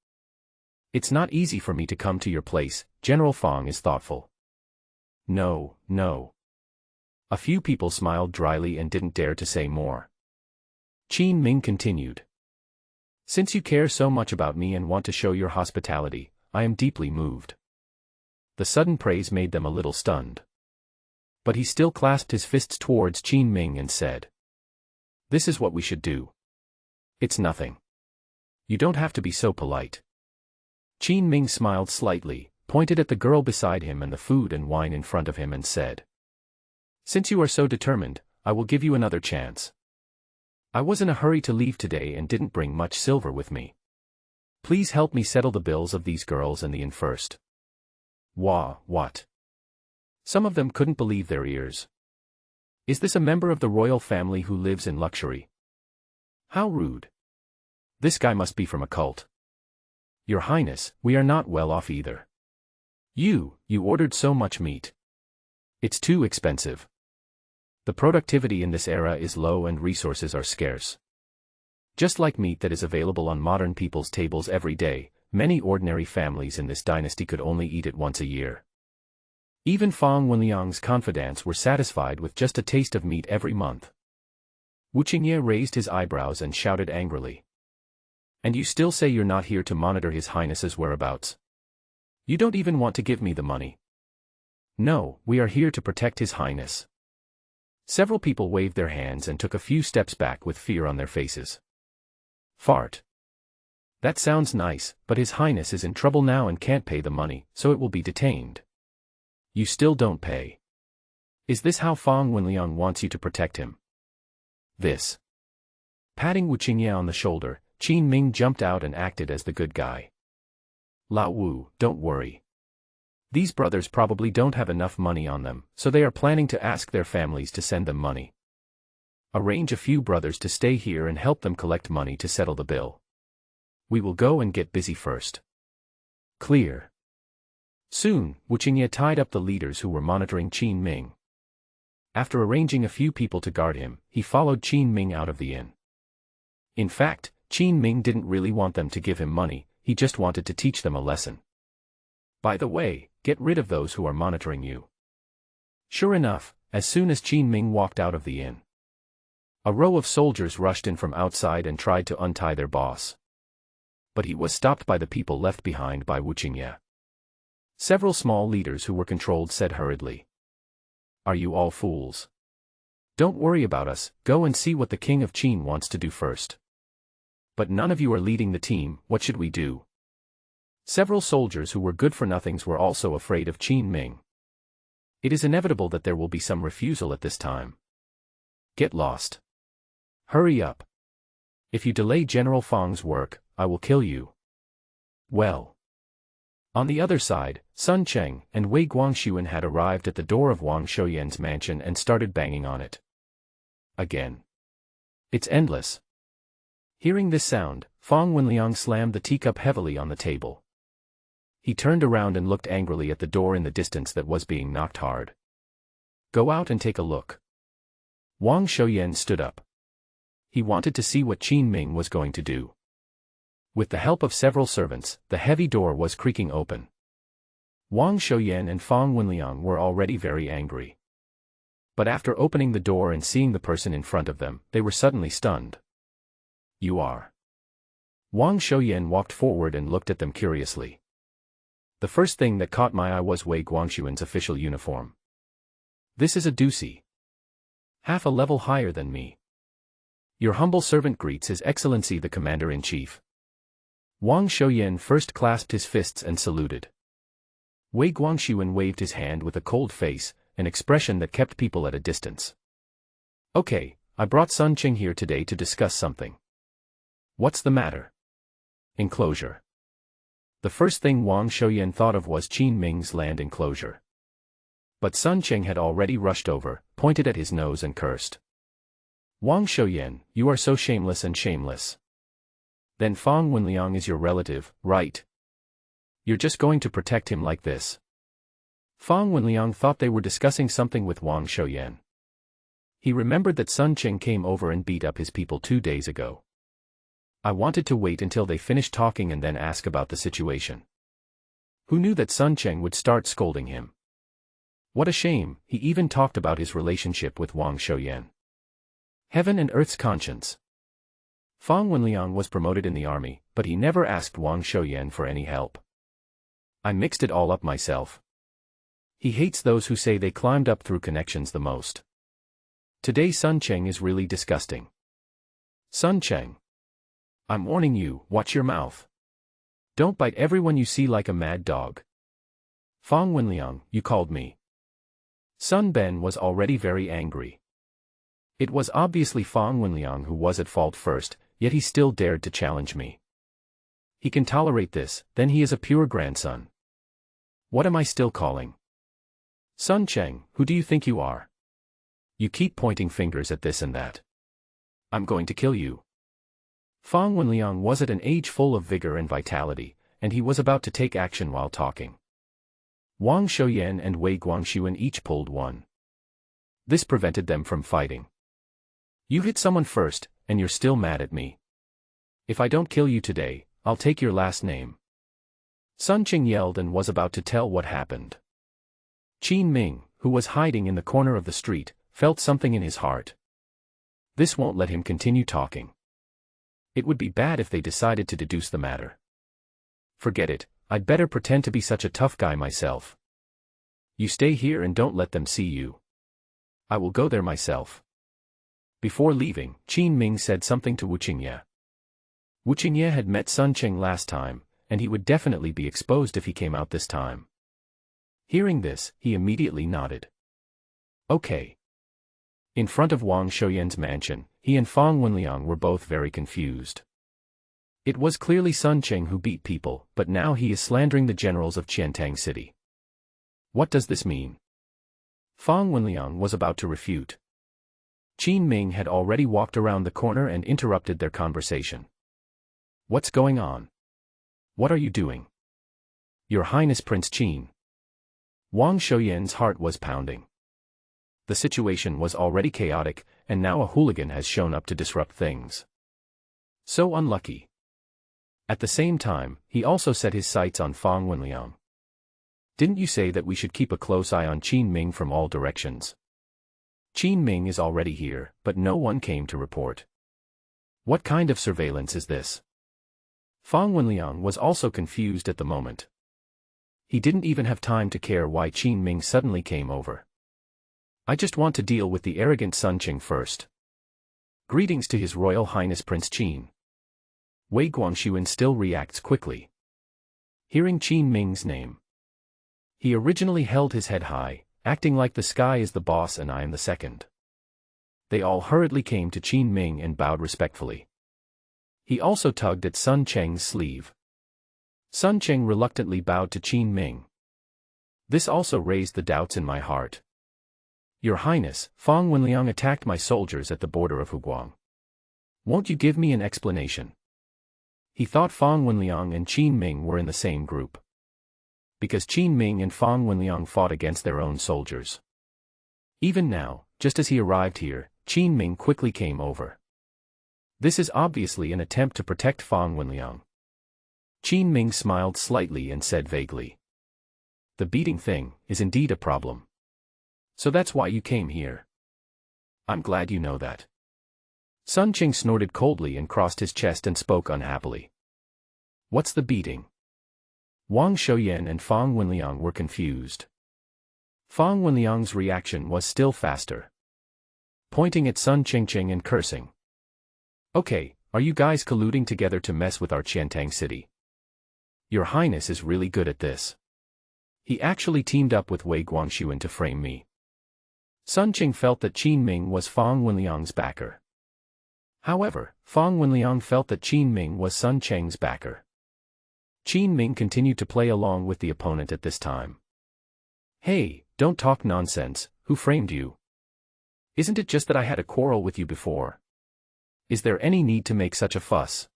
It's not easy for me to come to your place, General Fang is thoughtful. No, no. A few people smiled dryly and didn't dare to say more. Qin Ming continued. Since you care so much about me and want to show your hospitality, I am deeply moved. The sudden praise made them a little stunned. But he still clasped his fists towards Qin Ming and said. This is what we should do. It's nothing. You don't have to be so polite. Qin Ming smiled slightly, pointed at the girl beside him and the food and wine in front of him and said. Since you are so determined, I will give you another chance. I was in a hurry to leave today and didn't bring much silver with me. Please help me settle the bills of these girls and the inn first. What? Some of them couldn't believe their ears. Is this a member of the royal family who lives in luxury? How rude. This guy must be from a cult. Your Highness, we are not well off either. You ordered so much meat. It's too expensive. The productivity in this era is low and resources are scarce. Just like meat that is available on modern people's tables every day, many ordinary families in this dynasty could only eat it once a year. Even Fang Wenliang's confidants were satisfied with just a taste of meat every month. Wu Qingye raised his eyebrows and shouted angrily. And you still say you're not here to monitor His Highness's whereabouts? You don't even want to give me the money. No, we are here to protect His Highness. Several people waved their hands and took a few steps back with fear on their faces. Fart. That sounds nice, but His Highness is in trouble now and can't pay the money, so it will be detained. You still don't pay. Is this how Fang Wenliang wants you to protect him? This. Patting Wu Qingye on the shoulder, Qin Ming jumped out and acted as the good guy. Lao Wu, don't worry. These brothers probably don't have enough money on them, so they are planning to ask their families to send them money. Arrange a few brothers to stay here and help them collect money to settle the bill. We will go and get busy first. Clear. Soon, Wu Qingye tied up the leaders who were monitoring Qin Ming. After arranging a few people to guard him, he followed Qin Ming out of the inn. In fact, Qin Ming didn't really want them to give him money, he just wanted to teach them a lesson. By the way, get rid of those who are monitoring you. Sure enough, as soon as Qin Ming walked out of the inn, a row of soldiers rushed in from outside and tried to untie their boss. But he was stopped by the people left behind by Wu Qingye. Several small leaders who were controlled said hurriedly. Are you all fools? Don't worry about us, go and see what the king of Qin wants to do first. But none of you are leading the team, what should we do? Several soldiers who were good-for-nothings were also afraid of Qin Ming. It is inevitable that there will be some refusal at this time. Get lost. Hurry up. If you delay General Fang's work, I will kill you. Well. On the other side, Sun Cheng and Wei Guangxuan had arrived at the door of Wang Shouyan's mansion and started banging on it. Again. It's endless. Hearing this sound, Fang Wenliang slammed the teacup heavily on the table. He turned around and looked angrily at the door in the distance that was being knocked hard. Go out and take a look. Wang Shouyan stood up. He wanted to see what Qin Ming was going to do. With the help of several servants, the heavy door was creaking open. Wang Shouyan and Fang Wenliang were already very angry. But after opening the door and seeing the person in front of them, they were suddenly stunned. You are. Wang Shouyan walked forward and looked at them curiously. The first thing that caught my eye was Wei Guangxuan's official uniform. This is a doozy. Half a level higher than me. Your humble servant greets His Excellency the Commander-in-Chief. Wang Shouyan first clasped his fists and saluted. Wei Guangxuan waved his hand with a cold face, an expression that kept people at a distance. Okay, I brought Sun Cheng here today to discuss something. What's the matter? Enclosure. The first thing Wang Shouyan thought of was Qin Ming's land enclosure. But Sun Cheng had already rushed over, pointed at his nose and cursed. Wang Shouyan, you are so shameless and shameless. Then Fang Wenliang is your relative, right? You're just going to protect him like this. Fang Wenliang thought they were discussing something with Wang Shouyan. He remembered that Sun Cheng came over and beat up his people 2 days ago. I wanted to wait until they finished talking and then ask about the situation. Who knew that Sun Cheng would start scolding him? What a shame, he even talked about his relationship with Wang Shouyan. Heaven and earth's conscience. Fang Wenliang was promoted in the army, but he never asked Wang Shouyan for any help. I mixed it all up myself. He hates those who say they climbed up through connections the most. Today Sun Cheng is really disgusting. Sun Cheng. I'm warning you, watch your mouth. Don't bite everyone you see like a mad dog. Fang Wenliang, you called me. Sun Ben was already very angry. It was obviously Fang Wenliang who was at fault first, yet he still dared to challenge me. He can tolerate this, then he is a pure grandson. What am I still calling? Sun Cheng, who do you think you are? You keep pointing fingers at this and that. I'm going to kill you. Fang Wenliang was at an age full of vigor and vitality, and he was about to take action while talking. Wang Shouyan and Wei Guangxuan each pulled one. This prevented them from fighting. You hit someone first, and you're still mad at me. If I don't kill you today, I'll take your last name. Sun Cheng yelled and was about to tell what happened. Qin Ming, who was hiding in the corner of the street, felt something in his heart. This won't let him continue talking. It would be bad if they decided to deduce the matter. Forget it, I'd better pretend to be such a tough guy myself. You stay here and don't let them see you. I will go there myself. Before leaving, Qin Ming said something to Wu Qingye. Wu Qingye had met Sun Cheng last time, and he would definitely be exposed if he came out this time. Hearing this, he immediately nodded. Okay. In front of Wang Shouyan's mansion, he and Fang Wenliang were both very confused. It was clearly Sun Cheng who beat people, but now he is slandering the generals of Qiantang City. What does this mean? Fang Wenliang was about to refute. Qin Ming had already walked around the corner and interrupted their conversation. What's going on? What are you doing? Your Highness Prince Qin. Wang Shouyan's heart was pounding. The situation was already chaotic, and now a hooligan has shown up to disrupt things. So unlucky. At the same time, he also set his sights on Fang Wenliang. Didn't you say that we should keep a close eye on Qin Ming from all directions? Qin Ming is already here, but no one came to report. What kind of surveillance is this? Fang Wenliang was also confused at the moment. He didn't even have time to care why Qin Ming suddenly came over. I just want to deal with the arrogant Sun Cheng first. Greetings to His Royal Highness Prince Qin. Wei Guangxuan still reacts quickly. Hearing Qin Ming's name. He originally held his head high, acting like the sky is the boss and I am the second. They all hurriedly came to Qin Ming and bowed respectfully. He also tugged at Sun Cheng's sleeve. Sun Cheng reluctantly bowed to Qin Ming. This also raised the doubts in my heart. Your Highness, Fang Wenliang attacked my soldiers at the border of Huguang. Won't you give me an explanation? He thought Fang Wenliang and Qin Ming were in the same group. Because Qin Ming and Fang Wenliang fought against their own soldiers. Even now, just as he arrived here, Qin Ming quickly came over. This is obviously an attempt to protect Fang Wenliang. Qin Ming smiled slightly and said vaguely. The beating thing is indeed a problem. So that's why you came here. I'm glad you know that. Sun Qing snorted coldly and crossed his chest and spoke unhappily. What's the beating? Wang Shouyan and Fang Wenliang were confused. Fang Wenliang's reaction was still faster. Pointing at Sun Qingqing and cursing. Okay, are you guys colluding together to mess with our Qiantang city? Your Highness is really good at this. He actually teamed up with Wei Guangxuan to frame me. Sun Qing felt that Qin Ming was Fang Wenliang's backer. However, Fang Wenliang felt that Qin Ming was Sun Cheng's backer. Qin Ming continued to play along with the opponent at this time. Hey, don't talk nonsense, who framed you? Isn't it just that I had a quarrel with you before? Is there any need to make such a fuss?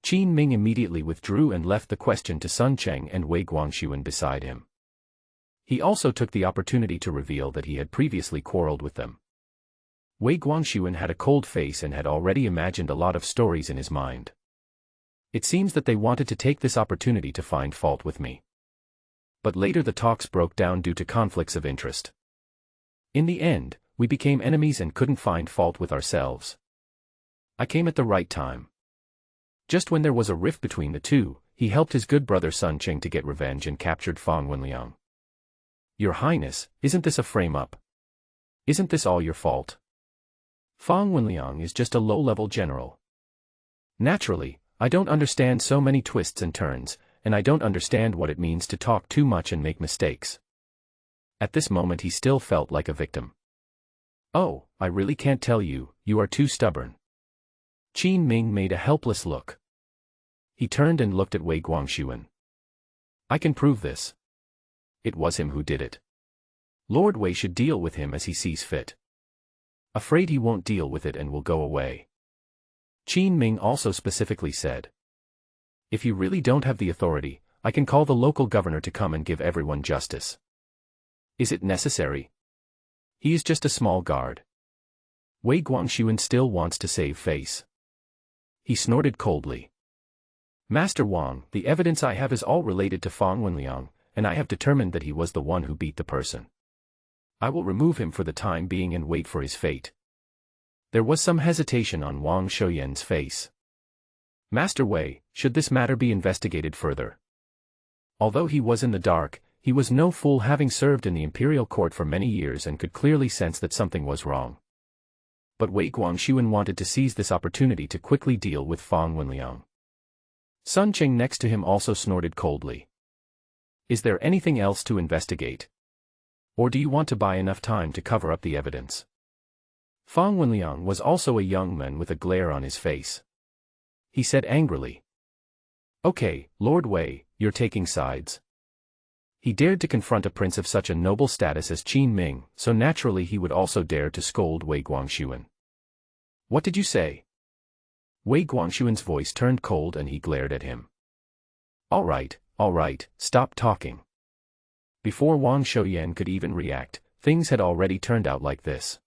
Qin Ming immediately withdrew and left the question to Sun Cheng and Wei Guangxuan beside him. He also took the opportunity to reveal that he had previously quarreled with them. Wei Guangxuan had a cold face and had already imagined a lot of stories in his mind. It seems that they wanted to take this opportunity to find fault with me. But later the talks broke down due to conflicts of interest. In the end, we became enemies and couldn't find fault with ourselves. I came at the right time. Just when there was a rift between the two, he helped his good brother Sun Cheng to get revenge and captured Fang Wenliang. Your Highness, isn't this a frame-up? Isn't this all your fault? Fang Wenliang is just a low-level general. Naturally, I don't understand so many twists and turns, and I don't understand what it means to talk too much and make mistakes. At this moment he still felt like a victim. Oh, I really can't tell you, you are too stubborn. Qin Ming made a helpless look. He turned and looked at Wei Guangxuan. I can prove this. It was him who did it. Lord Wei should deal with him as he sees fit. Afraid he won't deal with it and will go away. Qin Ming also specifically said. If you really don't have the authority, I can call the local governor to come and give everyone justice. Is it necessary? He is just a small guard. Wei Guangxuan still wants to save face. He snorted coldly. Master Wang, the evidence I have is all related to Fang Wenliang, and I have determined that he was the one who beat the person. I will remove him for the time being and wait for his fate. There was some hesitation on Wang Shouyan's face. Master Wei, should this matter be investigated further? Although he was in the dark, he was no fool, having served in the Imperial court for many years and could clearly sense that something was wrong. But Wei Guangxuan wanted to seize this opportunity to quickly deal with Fang Wenliang. Sun Cheng next to him also snorted coldly. Is there anything else to investigate? Or do you want to buy enough time to cover up the evidence? Fang Wenliang was also a young man with a glare on his face. He said angrily. Okay, Lord Wei, you're taking sides. He dared to confront a prince of such a noble status as Qin Ming, so naturally he would also dare to scold Wei Guangxuan. What did you say? Wei Guangxuan's voice turned cold and he glared at him. All right, stop talking. Before Wang Shouyan could even react, things had already turned out like this.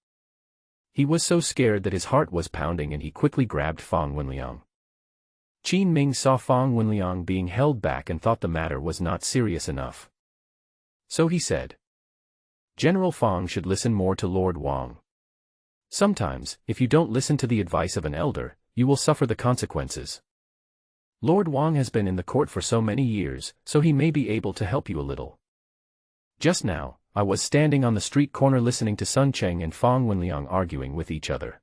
He was so scared that his heart was pounding and he quickly grabbed Fang Wenliang. Qin Ming saw Fang Wenliang being held back and thought the matter was not serious enough. So he said, General Fang should listen more to Lord Wang. Sometimes, if you don't listen to the advice of an elder, you will suffer the consequences. Lord Wang has been in the court for so many years, so he may be able to help you a little. Just now, I was standing on the street corner listening to Sun Cheng and Fang Wenliang arguing with each other.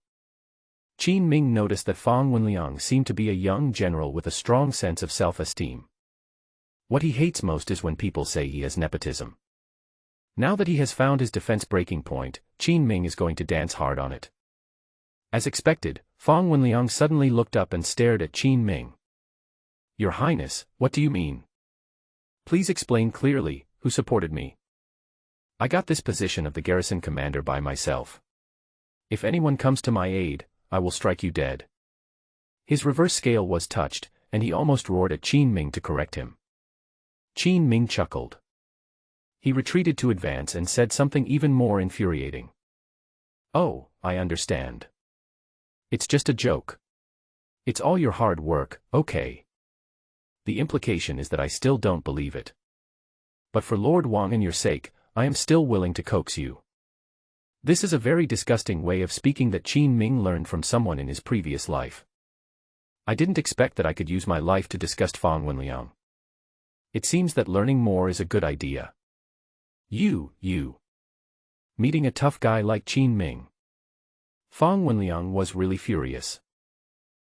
Qin Ming noticed that Fang Wenliang seemed to be a young general with a strong sense of self-esteem. What he hates most is when people say he has nepotism. Now that he has found his defense breaking point, Qin Ming is going to dance hard on it. As expected, Fang Wenliang suddenly looked up and stared at Qin Ming. Your Highness, what do you mean? Please explain clearly, who supported me? I got this position of the garrison commander by myself. If anyone comes to my aid, I will strike you dead. His reverse scale was touched, and he almost roared at Qin Ming to correct him. Qin Ming chuckled. He retreated to advance and said something even more infuriating. Oh, I understand. It's just a joke. It's all your hard work, okay. The implication is that I still don't believe it. But for Lord Wang and your sake, I am still willing to coax you. This is a very disgusting way of speaking that Qin Ming learned from someone in his previous life. I didn't expect that I could use my life to disgust Fang Wenliang. It seems that learning more is a good idea. You. Meeting a tough guy like Qin Ming. Fang Wenliang was really furious.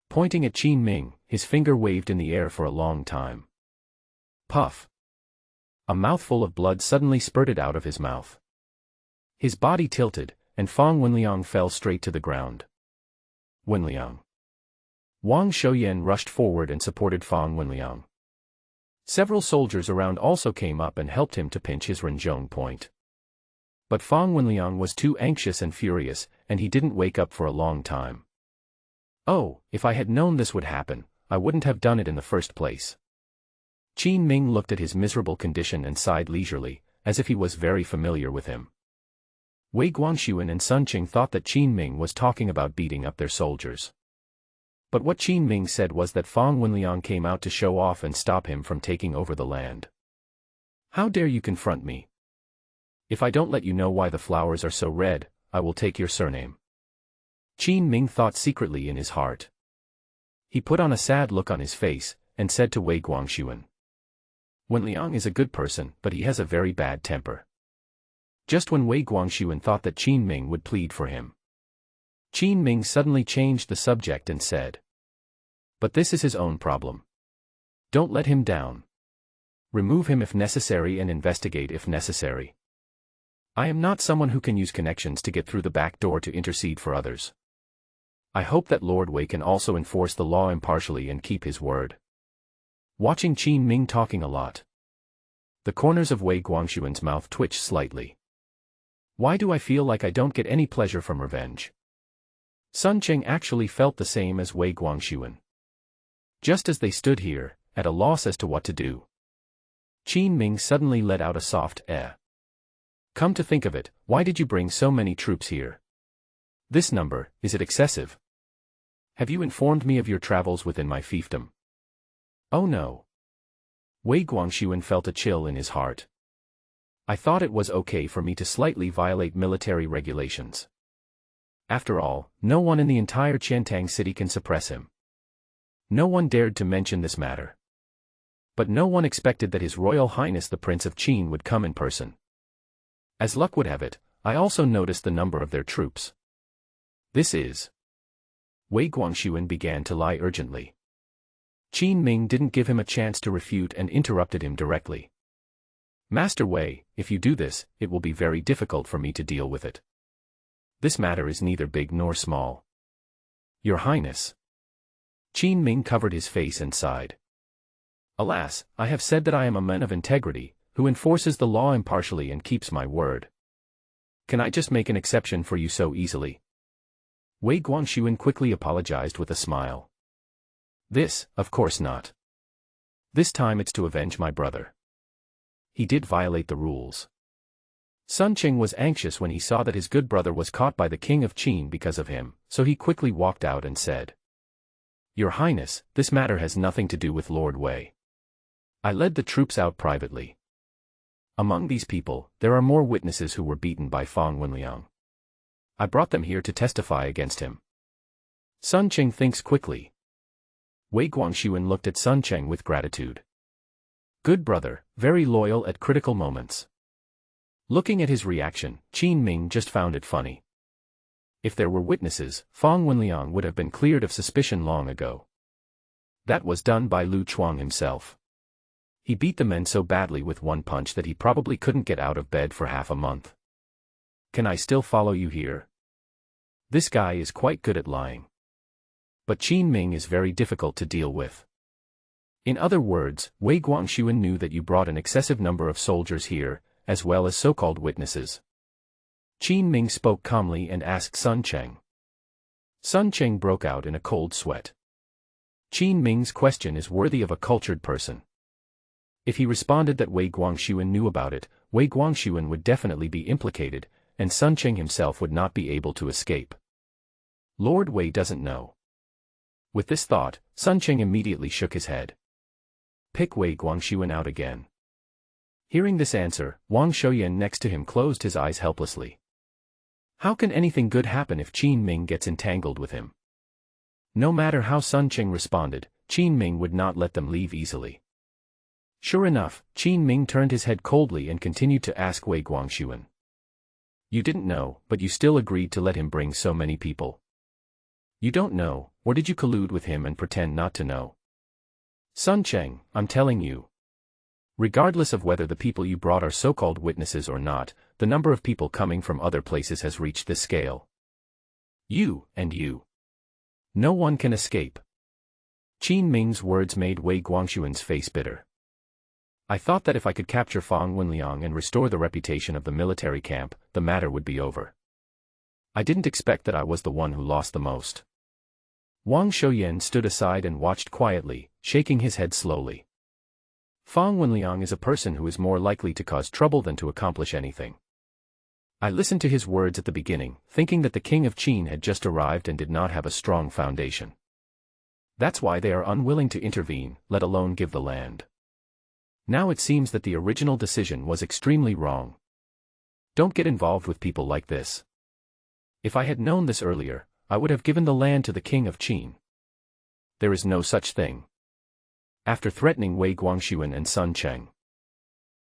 Pointing at Qin Ming, his finger waved in the air for a long time. Puff. A mouthful of blood suddenly spurted out of his mouth. His body tilted, and Fang Wenliang fell straight to the ground. Wenliang. Wang Shouyan rushed forward and supported Fang Wenliang. Several soldiers around also came up and helped him to pinch his Renjong point. But Fang Wenliang was too anxious and furious, and he didn't wake up for a long time. Oh, if I had known this would happen, I wouldn't have done it in the first place. Qin Ming looked at his miserable condition and sighed leisurely, as if he was very familiar with him. Wei Guangxuan and Sun Qing thought that Qin Ming was talking about beating up their soldiers. But what Qin Ming said was that Fang Wenliang came out to show off and stop him from taking over the land. How dare you confront me? If I don't let you know why the flowers are so red, I will take your surname. Qin Ming thought secretly in his heart. He put on a sad look on his face, and said to Wei Guangxuan. Wenliang is a good person, but he has a very bad temper. Just when Wei Guangxuan thought that Qin Ming would plead for him, Qin Ming suddenly changed the subject and said. But this is his own problem. Don't let him down. Remove him if necessary and investigate if necessary. I am not someone who can use connections to get through the back door to intercede for others. I hope that Lord Wei can also enforce the law impartially and keep his word. Watching Qin Ming talking a lot. The corners of Wei Guangxuan's mouth twitched slightly. Why do I feel like I don't get any pleasure from revenge? Sun Qing actually felt the same as Wei Guangxuan. Just as they stood here, at a loss as to what to do, Qin Ming suddenly let out a soft eh. Come to think of it, why did you bring so many troops here? This number, is it excessive? Have you informed me of your travels within my fiefdom? Oh no. Wei Guangxuan felt a chill in his heart. I thought it was okay for me to slightly violate military regulations. After all, no one in the entire Qiantang city can suppress him. No one dared to mention this matter. But no one expected that His Royal Highness the Prince of Qin would come in person. As luck would have it, I also noticed the number of their troops. This is... Wei Guangxuan began to lie urgently. Qin Ming didn't give him a chance to refute and interrupted him directly. Master Wei, if you do this, it will be very difficult for me to deal with it. This matter is neither big nor small. Your Highness. Qin Ming covered his face and sighed. Alas, I have said that I am a man of integrity, who enforces the law impartially and keeps my word. Can I just make an exception for you so easily? Wei Guangxuan quickly apologized with a smile. This, of course not. This time it's to avenge my brother. He did violate the rules. Sun Qing was anxious when he saw that his good brother was caught by the king of Qin because of him, so he quickly walked out and said, Your Highness, this matter has nothing to do with Lord Wei. I led the troops out privately. Among these people, there are more witnesses who were beaten by Fang Wenliang. I brought them here to testify against him. Sun Qing thinks quickly. Wei Guangxuan looked at Sun Qing with gratitude. Good brother, very loyal at critical moments. Looking at his reaction, Qin Ming just found it funny. If there were witnesses, Fang Wenliang would have been cleared of suspicion long ago. That was done by Lu Chuang himself. He beat the men so badly with one punch that he probably couldn't get out of bed for half a month. Can I still follow you here? This guy is quite good at lying. But Qin Ming is very difficult to deal with. In other words, Wei Guangxuan knew that you brought an excessive number of soldiers here, as well as so-called witnesses. Qin Ming spoke calmly and asked Sun Cheng. Sun Cheng broke out in a cold sweat. Qin Ming's question is worthy of a cultured person. If he responded that Wei Guangxuan knew about it, Wei Guangxuan would definitely be implicated, and Sun Cheng himself would not be able to escape. Lord Wei doesn't know. With this thought, Sun Cheng immediately shook his head. Pick Wei Guangxuan out again. Hearing this answer, Wang Shouyan next to him closed his eyes helplessly. How can anything good happen if Qin Ming gets entangled with him? No matter how Sun Cheng responded, Qin Ming would not let them leave easily. Sure enough, Qin Ming turned his head coldly and continued to ask Wei Guangxuan. You didn't know, but you still agreed to let him bring so many people. You don't know, or did you collude with him and pretend not to know? Sun Cheng, I'm telling you. Regardless of whether the people you brought are so-called witnesses or not, the number of people coming from other places has reached this scale. You, and you. No one can escape. Qin Ming's words made Wei Guangxuan's face bitter. I thought that if I could capture Fang Wenliang and restore the reputation of the military camp, the matter would be over. I didn't expect that I was the one who lost the most. Wang Shouyan stood aside and watched quietly, shaking his head slowly. Fang Wenliang is a person who is more likely to cause trouble than to accomplish anything. I listened to his words at the beginning, thinking that the king of Qin had just arrived and did not have a strong foundation. That's why they are unwilling to intervene, let alone give the land. Now it seems that the original decision was extremely wrong. Don't get involved with people like this. If I had known this earlier, I would have given the land to the king of Qin. There is no such thing. After threatening Wei Guangxuan and Sun Cheng,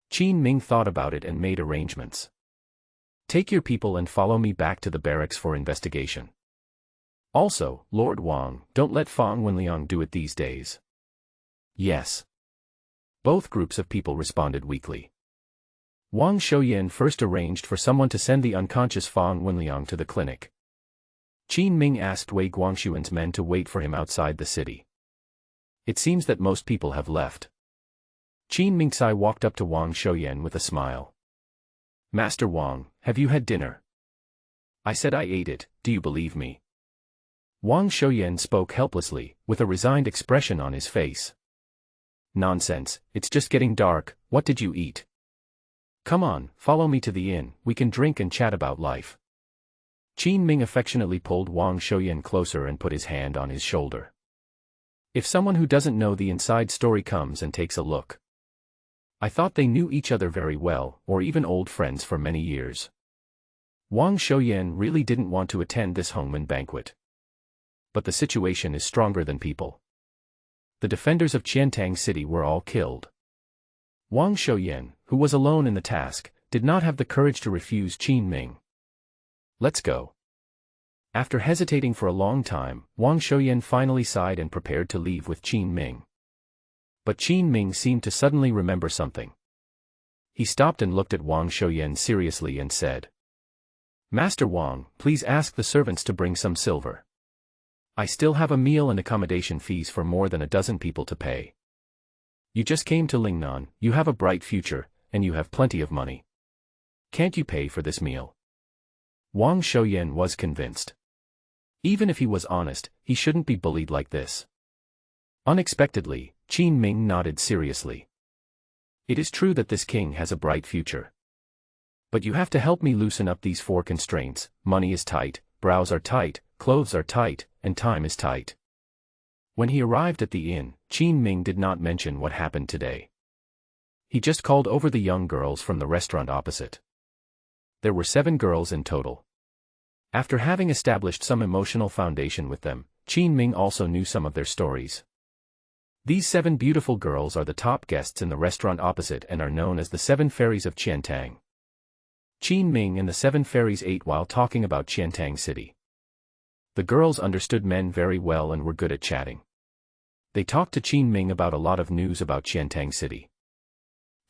Qin Ming thought about it and made arrangements. Take your people and follow me back to the barracks for investigation. Also, Lord Wang, don't let Fang Wenliang do it these days. Yes. Both groups of people responded weakly. Wang Shouyan first arranged for someone to send the unconscious Fang Wenliang to the clinic. Qin Ming asked Wei Guangxuan's men to wait for him outside the city. It seems that most people have left. Qin Mingcai walked up to Wang Shouyan with a smile. Master Wang, have you had dinner? I said I ate it, do you believe me? Wang Shouyan spoke helplessly, with a resigned expression on his face. Nonsense, it's just getting dark, what did you eat? Come on, follow me to the inn, we can drink and chat about life. Qin Ming affectionately pulled Wang Shouyan closer and put his hand on his shoulder. If someone who doesn't know the inside story comes and takes a look. I thought they knew each other very well, or even old friends for many years. Wang Shouyan really didn't want to attend this Hongmen banquet. But the situation is stronger than people. The defenders of Qiantang City were all killed. Wang Shouyan, who was alone in the task, did not have the courage to refuse Qin Ming. Let's go. After hesitating for a long time, Wang Shouyan finally sighed and prepared to leave with Qin Ming. But Qin Ming seemed to suddenly remember something. He stopped and looked at Wang Shouyan seriously and said, Master Wang, please ask the servants to bring some silver. I still have a meal and accommodation fees for more than a dozen people to pay. You just came to Lingnan, you have a bright future, and you have plenty of money. Can't you pay for this meal? Wang Shouyan was convinced. Even if he was honest, he shouldn't be bullied like this. Unexpectedly, Qin Ming nodded seriously. It is true that this king has a bright future. But you have to help me loosen up these 4 constraints: money is tight, brows are tight, clothes are tight, and time is tight. When he arrived at the inn, Qin Ming did not mention what happened today. He just called over the young girls from the restaurant opposite. There were 7 girls in total. After having established some emotional foundation with them, Qin Ming also knew some of their stories. These 7 beautiful girls are the top guests in the restaurant opposite and are known as the 7 fairies of Qiantang. Qin Ming and the 7 fairies ate while talking about Qiantang City. The girls understood men very well and were good at chatting. They talked to Qin Ming about a lot of news about Qiantang City.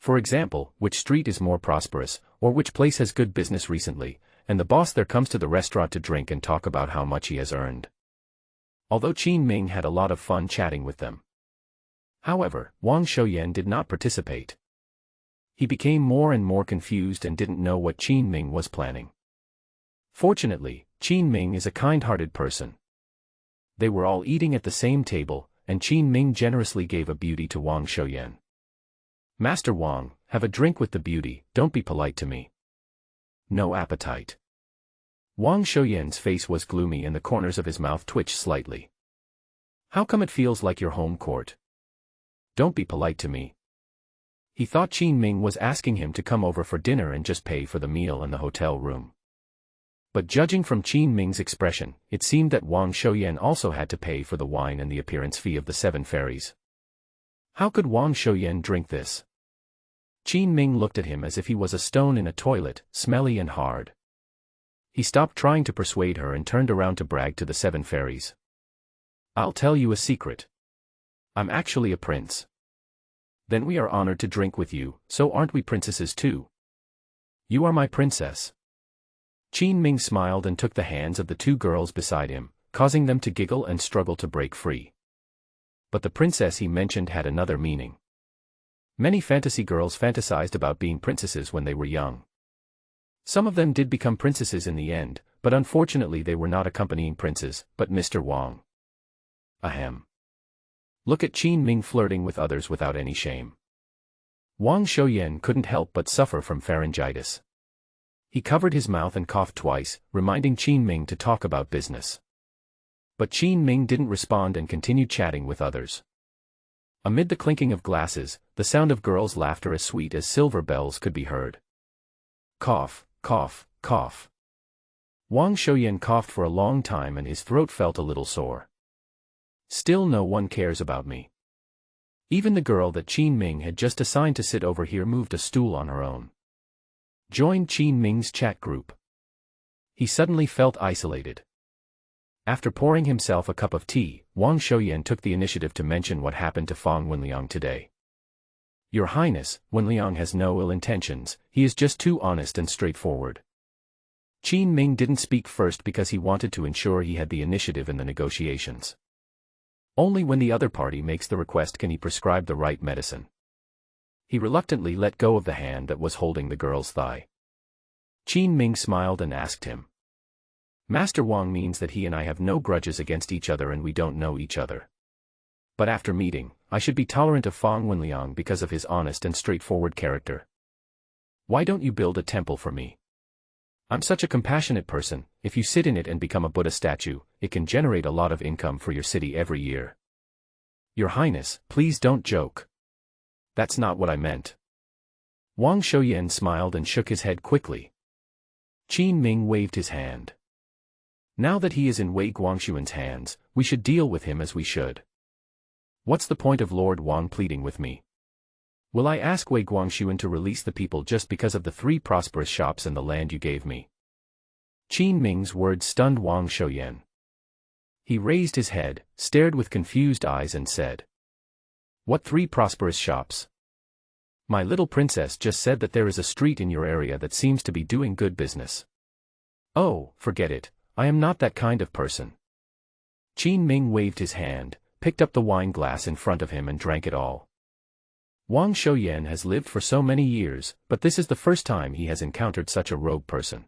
For example, which street is more prosperous, or which place has good business recently, and the boss there comes to the restaurant to drink and talk about how much he has earned. Although Qin Ming had a lot of fun chatting with them. However, Wang Shouyan did not participate. He became more and more confused and didn't know what Qin Ming was planning. Fortunately, Qin Ming is a kind-hearted person. They were all eating at the same table, and Qin Ming generously gave a beauty to Wang Shouyan. "Master Wang, have a drink with the beauty, don't be polite to me." "No appetite." Wang Shouyan's face was gloomy and the corners of his mouth twitched slightly. "How come it feels like your home court? Don't be polite to me." He thought Qin Ming was asking him to come over for dinner and just pay for the meal and the hotel room. But judging from Qin Ming's expression, it seemed that Wang Shouyan also had to pay for the wine and the appearance fee of the 7 fairies. How could Wang Shouyan drink this? Qin Ming looked at him as if he was a stone in a toilet, smelly and hard. He stopped trying to persuade her and turned around to brag to the 7 fairies. "I'll tell you a secret. I'm actually a prince." "Then we are honored to drink with you, so aren't we princesses too?" "You are my princess." Qin Ming smiled and took the hands of the 2 girls beside him, causing them to giggle and struggle to break free. But the princess he mentioned had another meaning. Many fantasy girls fantasized about being princesses when they were young. Some of them did become princesses in the end, but unfortunately they were not accompanying princes, but Mr. Wang. Ahem. Look at Qin Ming flirting with others without any shame. Wang Shouyan couldn't help but suffer from pharyngitis. He covered his mouth and coughed twice, reminding Qin Ming to talk about business. But Qin Ming didn't respond and continued chatting with others. Amid the clinking of glasses, the sound of girls' laughter as sweet as silver bells could be heard. Cough, cough, cough. Wang Shouyan coughed for a long time and his throat felt a little sore. Still no one cares about me. Even the girl that Qin Ming had just assigned to sit over here moved a stool on her own. Joined Qin Ming's chat group. He suddenly felt isolated. After pouring himself a cup of tea, Wang Shouyan took the initiative to mention what happened to Fang Wenliang today. "Your Highness, Wenliang has no ill intentions, he is just too honest and straightforward." Qin Ming didn't speak first because he wanted to ensure he had the initiative in the negotiations. Only when the other party makes the request can he prescribe the right medicine. He reluctantly let go of the hand that was holding the girl's thigh. Qin Ming smiled and asked him. "Master Wang means that he and I have no grudges against each other and we don't know each other. But after meeting, I should be tolerant of Fang Wenliang because of his honest and straightforward character. Why don't you build a temple for me? I'm such a compassionate person, if you sit in it and become a Buddha statue, it can generate a lot of income for your city every year." "Your Highness, please don't joke. That's not what I meant." Wang Shouyan smiled and shook his head quickly. Qin Ming waved his hand. "Now that he is in Wei Guangxuan's hands, we should deal with him as we should. What's the point of Lord Wang pleading with me? Will I ask Wei Guangxuan to release the people just because of the 3 prosperous shops and the land you gave me?" Qin Ming's words stunned Wang Shouyan. He raised his head, stared with confused eyes and said, "What 3 prosperous shops? My little princess just said that there is a street in your area that seems to be doing good business." "Oh, forget it, I am not that kind of person." Qin Ming waved his hand, picked up the wine glass in front of him and drank it all. Wang Shouyan has lived for so many years, but this is the first time he has encountered such a rogue person.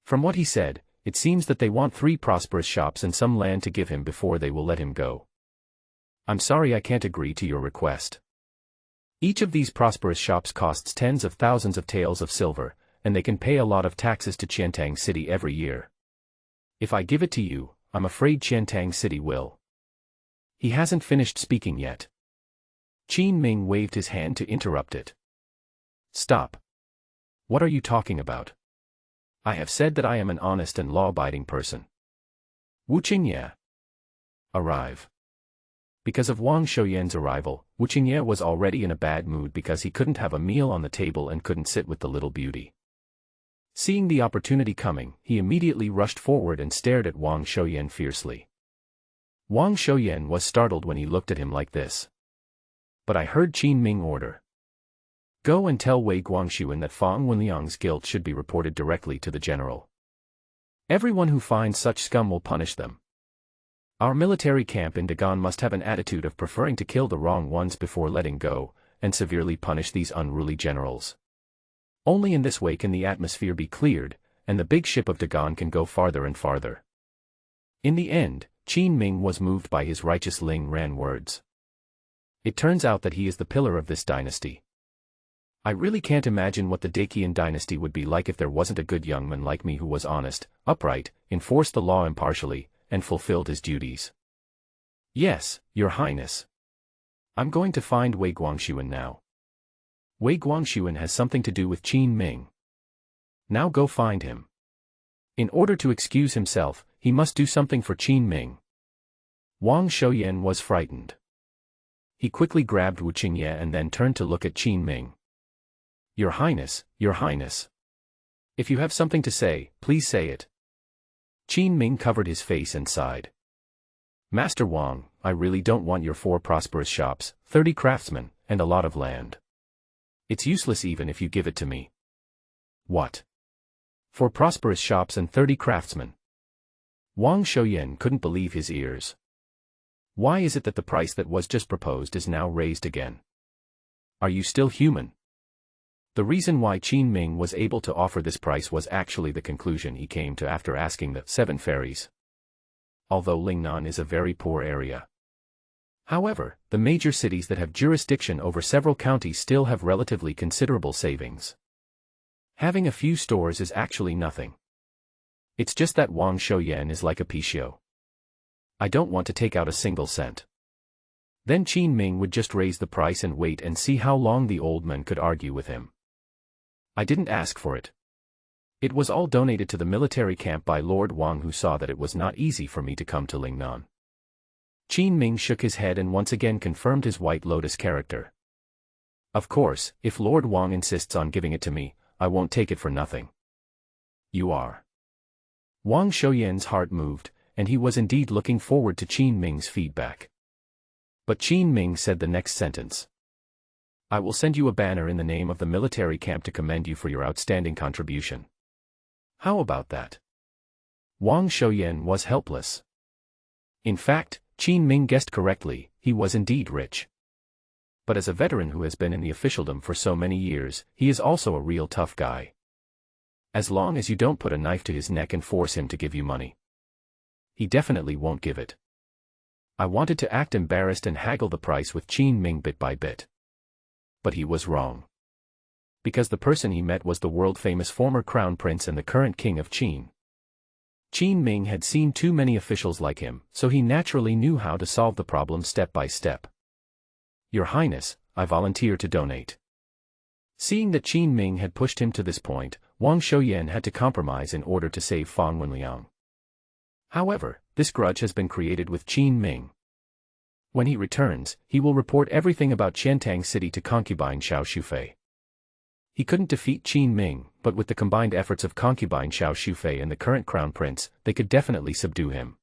From what he said, it seems that they want 3 prosperous shops and some land to give him before they will let him go. "I'm sorry I can't agree to your request. Each of these prosperous shops costs tens of thousands of taels of silver, and they can pay a lot of taxes to Qiantang City every year. If I give it to you, I'm afraid Qiantang City will." He hasn't finished speaking yet. Qin Ming waved his hand to interrupt it. "Stop. What are you talking about? I have said that I am an honest and law-abiding person." Wu Qingye. Arrive. Because of Wang Shouyan's arrival, Wu Qingye was already in a bad mood because he couldn't have a meal on the table and couldn't sit with the little beauty. Seeing the opportunity coming, he immediately rushed forward and stared at Wang Shouyan fiercely. Wang Shouyan was startled when he looked at him like this. "But I heard Qin Ming order." Go and tell Wei Guangxuan that Fang Wenliang's guilt should be reported directly to the general. Everyone who finds such scum will punish them. Our military camp in Dagon must have an attitude of preferring to kill the wrong ones before letting go, and severely punish these unruly generals. Only in this way can the atmosphere be cleared, and the big ship of Dagon can go farther and farther. In the end, Qin Ming was moved by his righteous Lingnan words. It turns out that he is the pillar of this dynasty. I really can't imagine what the Daqian dynasty would be like if there wasn't a good young man like me who was honest, upright, enforced the law impartially, and fulfilled his duties. Yes, Your Highness. I'm going to find Wei Guangxuan now. Wei Guangxuan has something to do with Qin Ming. Now go find him. In order to excuse himself, he must do something for Qin Ming. Wang Shouyan was frightened. He quickly grabbed Wu Qingye and then turned to look at Qin Ming. Your Highness, Your Highness. If you have something to say, please say it. Qin Ming covered his face and sighed. Master Wang, I really don't want your 4 prosperous shops, 30 craftsmen, and a lot of land. It's useless even if you give it to me. What? 4 prosperous shops and 30 craftsmen. Wang Shouyan couldn't believe his ears. Why is it that the price that was just proposed is now raised again? Are you still human? The reason why Qin Ming was able to offer this price was actually the conclusion he came to after asking the 7 fairies. Although Lingnan is a very poor area. However, the major cities that have jurisdiction over several counties still have relatively considerable savings. Having a few stores is actually nothing. It's just that Wang Shouyan is like a Pichio. I don't want to take out a single cent. Then Qin Ming would just raise the price and wait and see how long the old man could argue with him. I didn't ask for it. It was all donated to the military camp by Lord Wang, who saw that it was not easy for me to come to Lingnan. Qin Ming shook his head and once again confirmed his White Lotus character. Of course, if Lord Wang insists on giving it to me, I won't take it for nothing. You are. Wang Shouyan's heart moved, and he was indeed looking forward to Qin Ming's feedback. But Qin Ming said the next sentence. I will send you a banner in the name of the military camp to commend you for your outstanding contribution. How about that? Wang Shouyan was helpless. In fact, Qin Ming guessed correctly, he was indeed rich. But as a veteran who has been in the officialdom for so many years, he is also a real tough guy. As long as you don't put a knife to his neck and force him to give you money. He definitely won't give it. I wanted to act embarrassed and haggle the price with Qin Ming bit by bit. But he was wrong. Because the person he met was the world-famous former crown prince and the current king of Qin. Qin Ming had seen too many officials like him, so he naturally knew how to solve the problem step by step. Your Highness, I volunteer to donate. Seeing that Qin Ming had pushed him to this point, Wang Shouyan had to compromise in order to save Fang Wenliang. However, this grudge has been created with Qin Ming. When he returns, he will report everything about Qiantang City to Concubine Xiao Shufei. He couldn't defeat Qin Ming, but with the combined efforts of Concubine Xiao Shufei and the current crown prince, they could definitely subdue him.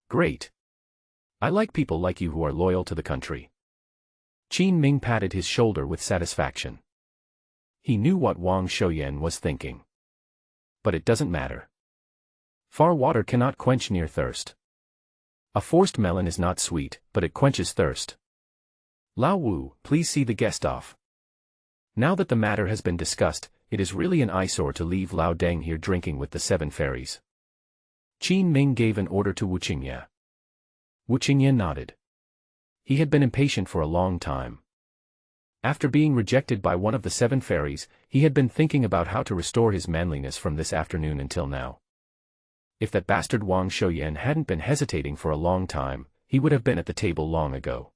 Great. I like people like you who are loyal to the country. Qin Ming patted his shoulder with satisfaction. He knew what Wang Shouyan was thinking. But it doesn't matter. Far water cannot quench near thirst. A forced melon is not sweet, but it quenches thirst. Lao Wu, please see the guest off. Now that the matter has been discussed, it is really an eyesore to leave Lao Deng here drinking with the 7 fairies. Qin Ming gave an order to Wu Qingye. Wu Qingye nodded. He had been impatient for a long time. After being rejected by one of the 7 fairies, he had been thinking about how to restore his manliness from this afternoon until now. If that bastard Wang Shouyan hadn't been hesitating for a long time, he would have been at the table long ago.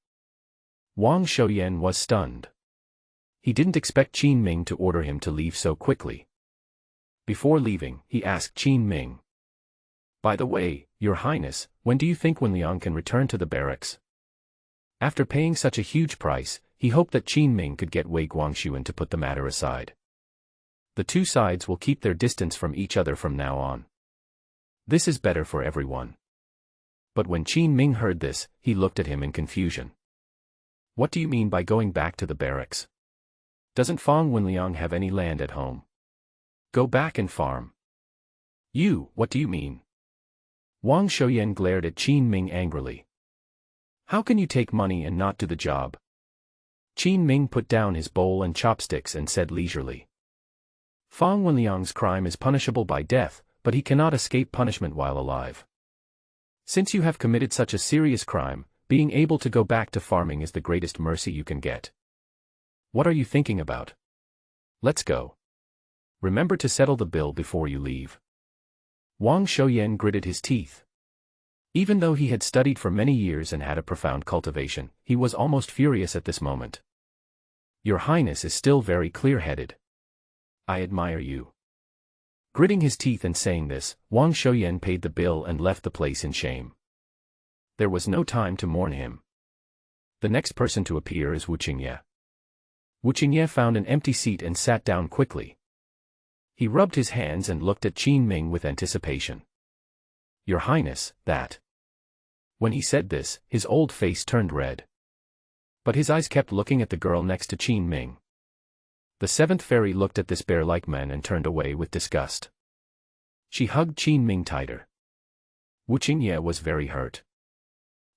Wang Shouyan was stunned. He didn't expect Qin Ming to order him to leave so quickly. Before leaving, he asked Qin Ming. By the way, Your Highness, when do you think Wenliang can return to the barracks? After paying such a huge price, he hoped that Qin Ming could get Wei Guangxuan to put the matter aside. The 2 sides will keep their distance from each other from now on. This is better for everyone. But when Qin Ming heard this, he looked at him in confusion. What do you mean by going back to the barracks? Doesn't Fang Wenliang have any land at home? Go back and farm. You, what do you mean? Wang Shouyan glared at Qin Ming angrily. How can you take money and not do the job? Qin Ming put down his bowl and chopsticks and said leisurely. Fang Wenliang's crime is punishable by death, but he cannot escape punishment while alive. Since you have committed such a serious crime, being able to go back to farming is the greatest mercy you can get. What are you thinking about? Let's go. Remember to settle the bill before you leave. Wang Shouyan gritted his teeth. Even though he had studied for many years and had a profound cultivation, he was almost furious at this moment. Your Highness is still very clear-headed. I admire you. Gritting his teeth and saying this, Wang Shouyan paid the bill and left the place in shame. There was no time to mourn him. The next person to appear is Wu Qingye. Wu Qingye found an empty seat and sat down quickly. He rubbed his hands and looked at Qin Ming with anticipation. Your Highness, that. When he said this, his old face turned red. But his eyes kept looking at the girl next to Qin Ming. The seventh fairy looked at this bear-like man and turned away with disgust. She hugged Qin Ming tighter. Wu Qingye was very hurt.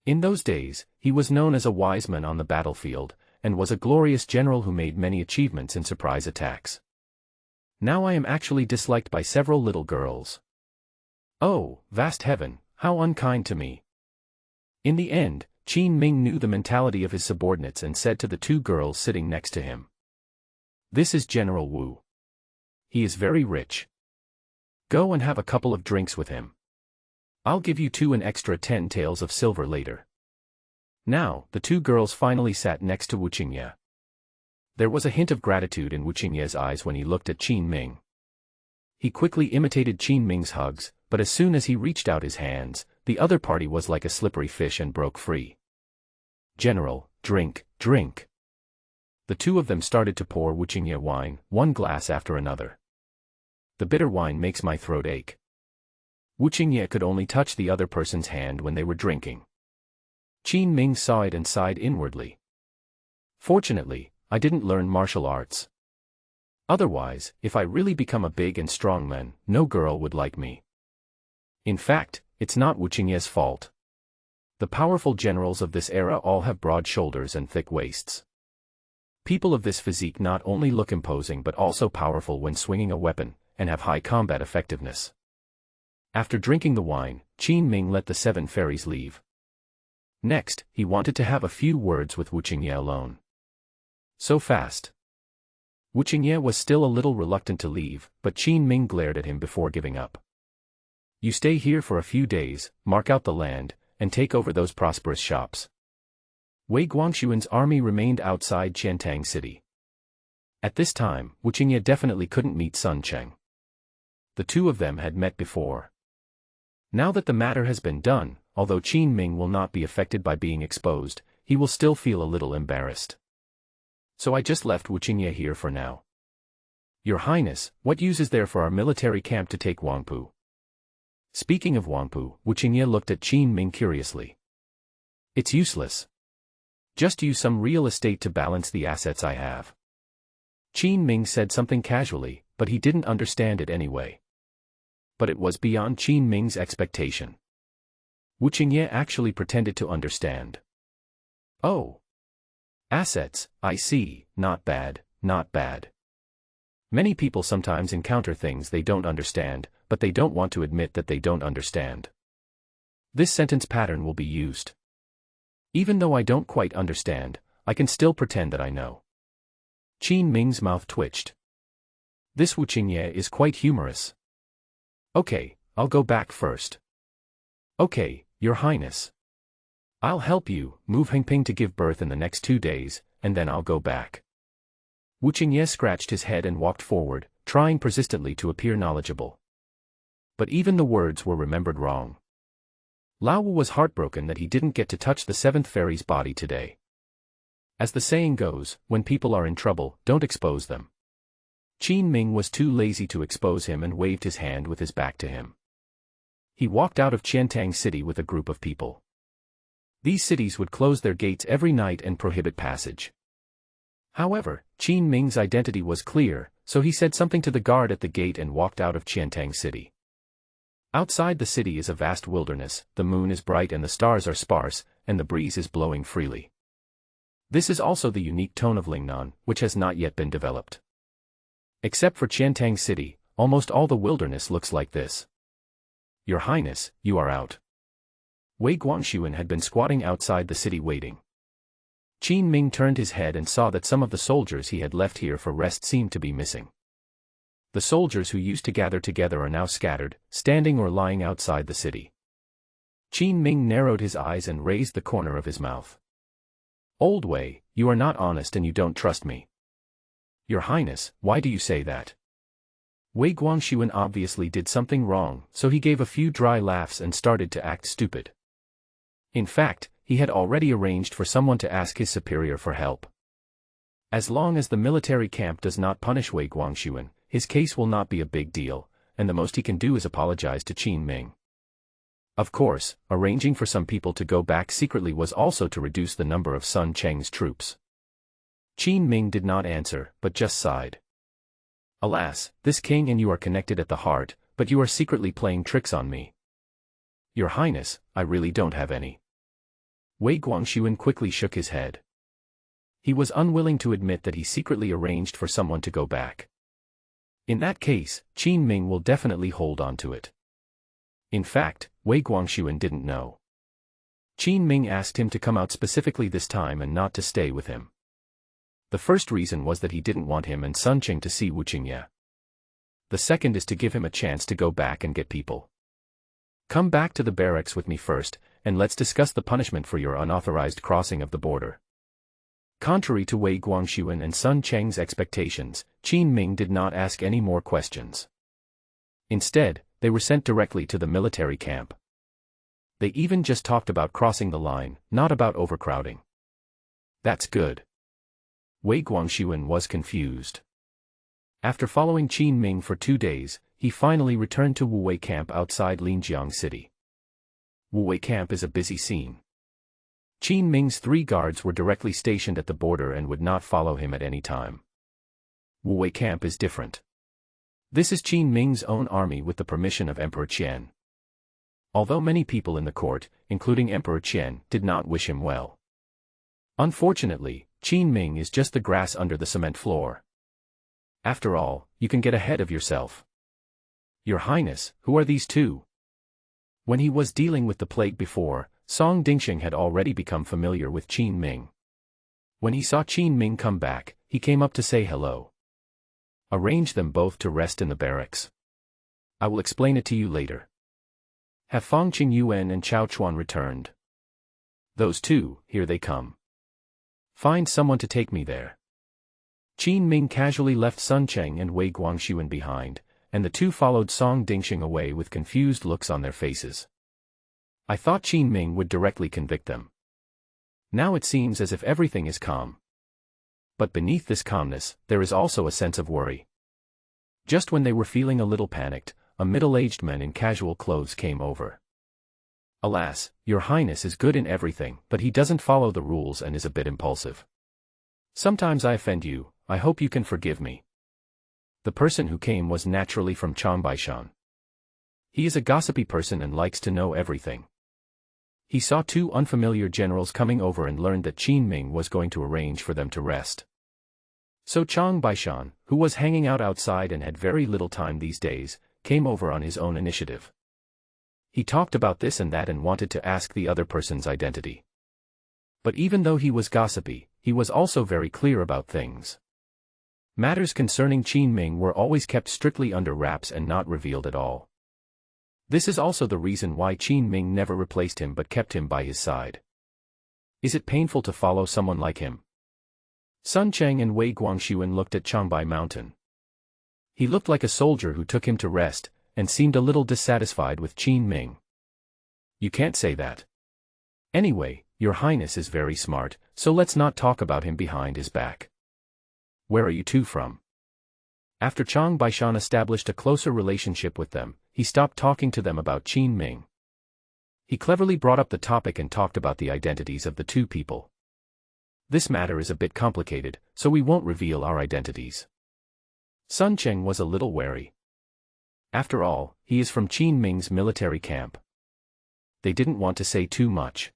In those days, he was known as a wise man on the battlefield, and was a glorious general who made many achievements in surprise attacks. Now I am actually disliked by several little girls. Oh, vast heaven, how unkind to me. In the end, Qin Ming knew the mentality of his subordinates and said to the two girls sitting next to him. This is General Wu. He is very rich. Go and have a couple of drinks with him. I'll give you an extra 10 taels of silver later. Now, the two girls finally sat next to Wu Qingye. There was a hint of gratitude in Wu Qingye's eyes when he looked at Qin Ming. He quickly imitated Qin Ming's hugs, but as soon as he reached out his hands, the other party was like a slippery fish and broke free. General, drink, drink. The two of them started to pour Wu Qingye wine, one glass after another. The bitter wine makes my throat ache. Wu Qingye could only touch the other person's hand when they were drinking. Qin Ming saw it and sighed inwardly. Fortunately, I didn't learn martial arts. Otherwise, if I really become a big and strong man, no girl would like me. In fact, it's not Wu Qingye's fault. The powerful generals of this era all have broad shoulders and thick waists. People of this physique not only look imposing but also powerful when swinging a weapon, and have high combat effectiveness. After drinking the wine, Qin Ming let the seven fairies leave. Next, he wanted to have a few words with Wu Qingye alone. So fast. Wu Qingye was still a little reluctant to leave, but Qin Ming glared at him before giving up. You stay here for a few days, mark out the land, and take over those prosperous shops. Wei Guangxuan's army remained outside Qiantang City. At this time, Wu Qingye definitely couldn't meet Sun Cheng. The two of them had met before. Now that the matter has been done, although Qin Ming will not be affected by being exposed, he will still feel a little embarrassed. So I just left Wu Qingye here for now. Your Highness, what use is there for our military camp to take Wangpu? Speaking of Wangpu, Wu Qingye looked at Qin Ming curiously. It's useless. Just use some real estate to balance the assets I have. Qin Ming said something casually, but he didn't understand it anyway. But it was beyond Qin Ming's expectation. Wu Qingye actually pretended to understand. Oh. Assets, I see, not bad, not bad. Many people sometimes encounter things they don't understand, but they don't want to admit that they don't understand. This sentence pattern will be used. Even though I don't quite understand, I can still pretend that I know. Qin Ming's mouth twitched. This Wu Qingye is quite humorous. Okay, I'll go back first. Okay, Your Highness. I'll help you move Hengping to give birth in the next 2 days, and then I'll go back. Wu Qingye scratched his head and walked forward, trying persistently to appear knowledgeable. But even the words were remembered wrong. Lao Wu was heartbroken that he didn't get to touch the seventh fairy's body today. As the saying goes, when people are in trouble, don't expose them. Qin Ming was too lazy to expose him and waved his hand with his back to him. He walked out of Qiantang City with a group of people. These cities would close their gates every night and prohibit passage. However, Qin Ming's identity was clear, so he said something to the guard at the gate and walked out of Qiantang City. Outside the city is a vast wilderness, the moon is bright and the stars are sparse, and the breeze is blowing freely. This is also the unique tone of Lingnan, which has not yet been developed. Except for Qiantang City, almost all the wilderness looks like this. Your Highness, you are out. Wei Guangxuan had been squatting outside the city waiting. Qin Ming turned his head and saw that some of the soldiers he had left here for rest seemed to be missing. The soldiers who used to gather together are now scattered, standing or lying outside the city. Qin Ming narrowed his eyes and raised the corner of his mouth. Old Wei, you are not honest and you don't trust me. Your Highness, why do you say that? Wei Guangxuan obviously did something wrong, so he gave a few dry laughs and started to act stupid. In fact, he had already arranged for someone to ask his superior for help. As long as the military camp does not punish Wei Guangxuan, his case will not be a big deal, and the most he can do is apologize to Qin Ming. Of course, arranging for some people to go back secretly was also to reduce the number of Sun Cheng's troops. Qin Ming did not answer, but just sighed. Alas, this king and you are connected at the heart, but you are secretly playing tricks on me. Your Highness, I really don't have any. Wei Guangxuan quickly shook his head. He was unwilling to admit that he secretly arranged for someone to go back. In that case, Qin Ming will definitely hold on to it. In fact, Wei Guangxuan didn't know. Qin Ming asked him to come out specifically this time and not to stay with him. The first reason was that he didn't want him and Sun Qing to see Wu Qingye. The second is to give him a chance to go back and get people. Come back to the barracks with me first, and let's discuss the punishment for your unauthorized crossing of the border. Contrary to Wei Guangxuan and Sun Cheng's expectations, Qin Ming did not ask any more questions. Instead, they were sent directly to the military camp. They even just talked about crossing the line, not about overcrowding. That's good. Wei Guangxuan was confused. After following Qin Ming for 2 days, he finally returned to Wu Wei camp outside Linjiang City. Wu Wei camp is a busy scene. Qin Ming's 3 guards were directly stationed at the border and would not follow him at any time. Wu Wei camp is different. This is Qin Ming's own army with the permission of Emperor Qian. Although many people in the court, including Emperor Qian, did not wish him well. Unfortunately, Qin Ming is just the grass under the cement floor. After all, you can get ahead of yourself. Your Highness, who are these two? When he was dealing with the plague before, Song Dingxing had already become familiar with Qin Ming. When he saw Qin Ming come back, he came up to say hello. Arrange them both to rest in the barracks. I will explain it to you later. Have Fang Qingyuan and Chao Chuan returned? Those two, here they come. Find someone to take me there. Qin Ming casually left Sun Cheng and Wei Guangxuan behind, and the two followed Song Dingxing away with confused looks on their faces. I thought Qin Ming would directly convict them. Now it seems as if everything is calm. But beneath this calmness, there is also a sense of worry. Just when they were feeling a little panicked, a middle-aged man in casual clothes came over. Alas, Your Highness is good in everything, but he doesn't follow the rules and is a bit impulsive. Sometimes I offend you, I hope you can forgive me. The person who came was naturally from Changbaishan. He is a gossipy person and likes to know everything. He saw 2 unfamiliar generals coming over and learned that Qin Ming was going to arrange for them to rest. So Chang Baishan, who was hanging out outside and had very little time these days, came over on his own initiative. He talked about this and that and wanted to ask the other person's identity. But even though he was gossipy, he was also very clear about things. Matters concerning Qin Ming were always kept strictly under wraps and not revealed at all. This is also the reason why Qin Ming never replaced him but kept him by his side. Is it painful to follow someone like him? Sun Cheng and Wei Guangxuan looked at Changbai Mountain. He looked like a soldier who took him to rest, and seemed a little dissatisfied with Qin Ming. You can't say that. Anyway, Your Highness is very smart, so let's not talk about him behind his back. Where are you two from? After Chang Baishan established a closer relationship with them, he stopped talking to them about Qin Ming. He cleverly brought up the topic and talked about the identities of the 2 people. This matter is a bit complicated, so we won't reveal our identities. Sun Cheng was a little wary. After all, he is from Qin Ming's military camp. They didn't want to say too much.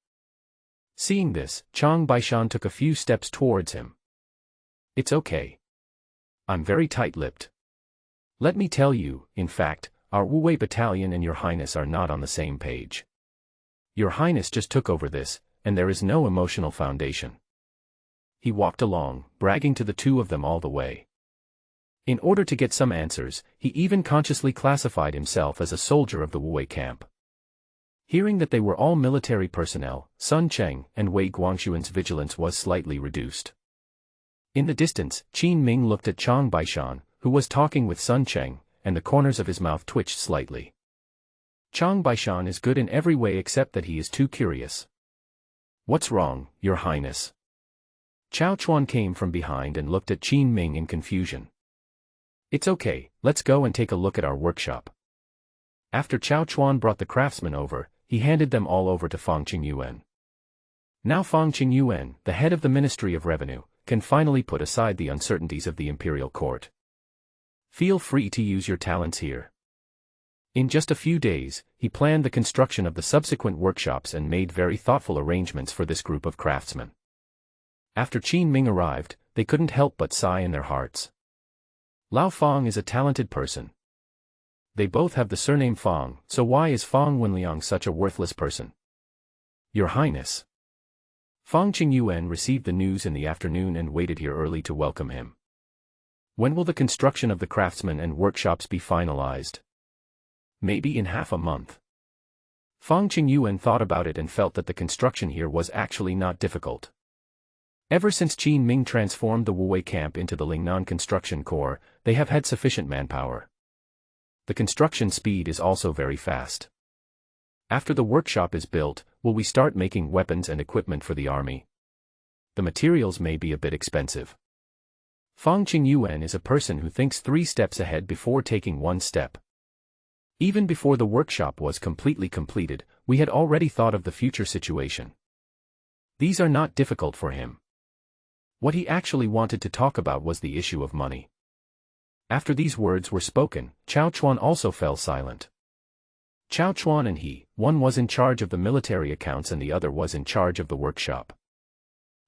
Seeing this, Chang Baishan took a few steps towards him. It's okay. I'm very tight-lipped. Let me tell you, in fact, our Wu Wei battalion and your highness are not on the same page. Your highness just took over this, and there is no emotional foundation. He walked along, bragging to the two of them all the way. In order to get some answers, he even consciously classified himself as a soldier of the Wu Wei camp. Hearing that they were all military personnel, Sun Cheng and Wei Guangxuan's vigilance was slightly reduced. In the distance, Qin Ming looked at Chang Baishan, who was talking with Sun Cheng, and the corners of his mouth twitched slightly. Chang Baishan is good in every way except that he is too curious. What's wrong, your highness? Chao Chuan came from behind and looked at Qin Ming in confusion. It's okay, let's go and take a look at our workshop. After Chao Chuan brought the craftsmen over, he handed them all over to Fang Qingyuan. Now Fang Qingyuan, the head of the Ministry of Revenue, can finally put aside the uncertainties of the Imperial Court. Feel free to use your talents here. In just a few days, he planned the construction of the subsequent workshops and made very thoughtful arrangements for this group of craftsmen. After Qin Ming arrived, they couldn't help but sigh in their hearts. Lao Fang is a talented person. They both have the surname Fang, so why is Fang Wenliang such a worthless person? Your Highness. Fang Qingyuan received the news in the afternoon and waited here early to welcome him. When will the construction of the craftsmen and workshops be finalized? Maybe in half a month. Fang Qingyuan thought about it and felt that the construction here was actually not difficult. Ever since Qin Ming transformed the Wu Wei camp into the Lingnan construction corps, they have had sufficient manpower. The construction speed is also very fast. After the workshop is built, will we start making weapons and equipment for the army? The materials may be a bit expensive. Fang Qingyuan is a person who thinks 3 steps ahead before taking 1 step. Even before the workshop was completely completed, we had already thought of the future situation. These are not difficult for him. What he actually wanted to talk about was the issue of money. After these words were spoken, Chao Chuan also fell silent. Chao Chuan and he, one was in charge of the military accounts and the other was in charge of the workshop.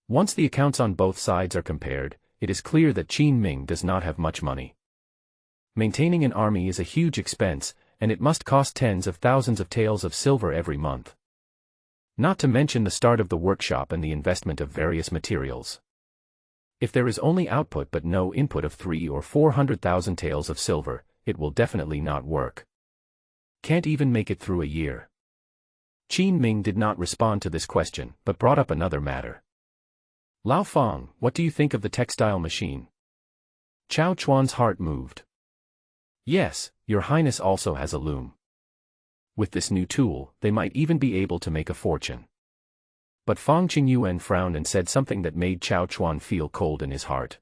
Once the accounts on both sides are compared, it is clear that Qin Ming does not have much money. Maintaining an army is a huge expense, and it must cost tens of thousands of taels of silver every month. Not to mention the start of the workshop and the investment of various materials. If there is only output but no input of 300,000 or 400,000 taels of silver, it will definitely not work. Can't even make it through a year. Qin Ming did not respond to this question, but brought up another matter. Lao Fang, what do you think of the textile machine? Chao Chuan's heart moved. Yes, your highness also has a loom. With this new tool, they might even be able to make a fortune. But Fang Qingyuan frowned and said something that made Chao Chuan feel cold in his heart.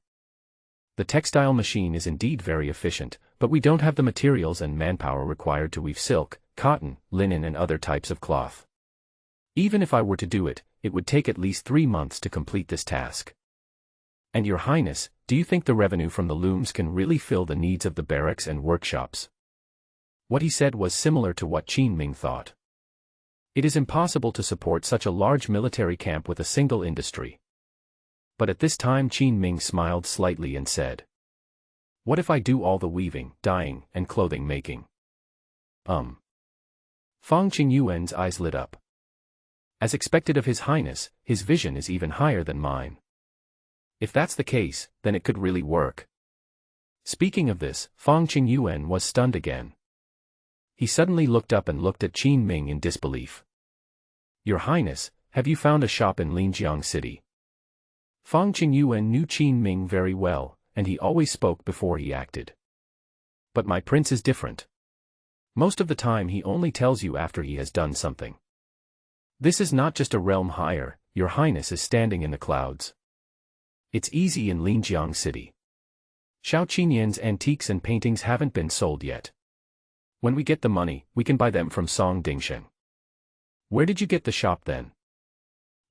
The textile machine is indeed very efficient, but we don't have the materials and manpower required to weave silk, cotton, linen and other types of cloth. Even if I were to do it, it would take at least 3 months to complete this task. And your highness, do you think the revenue from the looms can really fill the needs of the barracks and workshops? What he said was similar to what Qin Ming thought. It is impossible to support such a large military camp with a single industry. But at this time Qin Ming smiled slightly and said, what if I do all the weaving, dyeing, and clothing making? Fang Qingyuan's eyes lit up. As expected of his highness, his vision is even higher than mine. If that's the case, then it could really work. Speaking of this, Fang Qingyuan was stunned again. He suddenly looked up and looked at Qin Ming in disbelief. Your highness, have you found a shop in Linjiang City? Fang Qingyuan knew Qin Ming very well, and he always spoke before he acted. But my prince is different. Most of the time he only tells you after he has done something. This is not just a realm higher, your highness is standing in the clouds. It's easy in Linjiang City. Xiao Qinyan's antiques and paintings haven't been sold yet. When we get the money, we can buy them from Song Dingsheng. Where did you get the shop then?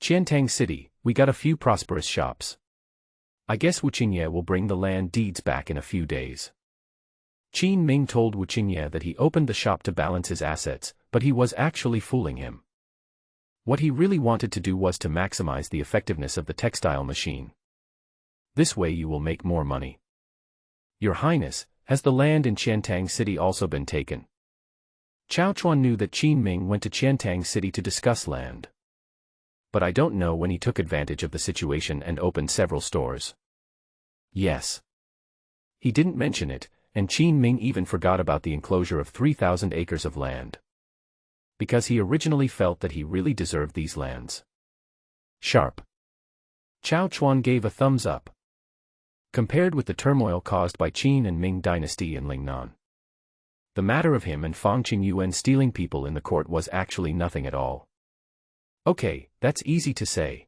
Qiantang City, We got a few prosperous shops. I guess Wu Qingye will bring the land deeds back in a few days. Qin Ming told Wu Qingye that he opened the shop to balance his assets, but he was actually fooling him. What he really wanted to do was to maximize the effectiveness of the textile machine. This way you will make more money. Your Highness, has the land in Qiantang City also been taken? Chao Chuan knew that Qin Ming went to Qiantang City to discuss land. But I don't know when he took advantage of the situation and opened several stores. Yes. He didn't mention it, and Qin Ming even forgot about the enclosure of 3,000 acres of land. Because he originally felt that he really deserved these lands. Sharp. Chao Chuan gave a thumbs up. Compared with the turmoil caused by Qin and Ming dynasty in Lingnan, the matter of him and Fang Qingyuan stealing people in the court was actually nothing at all. Okay, that's easy to say.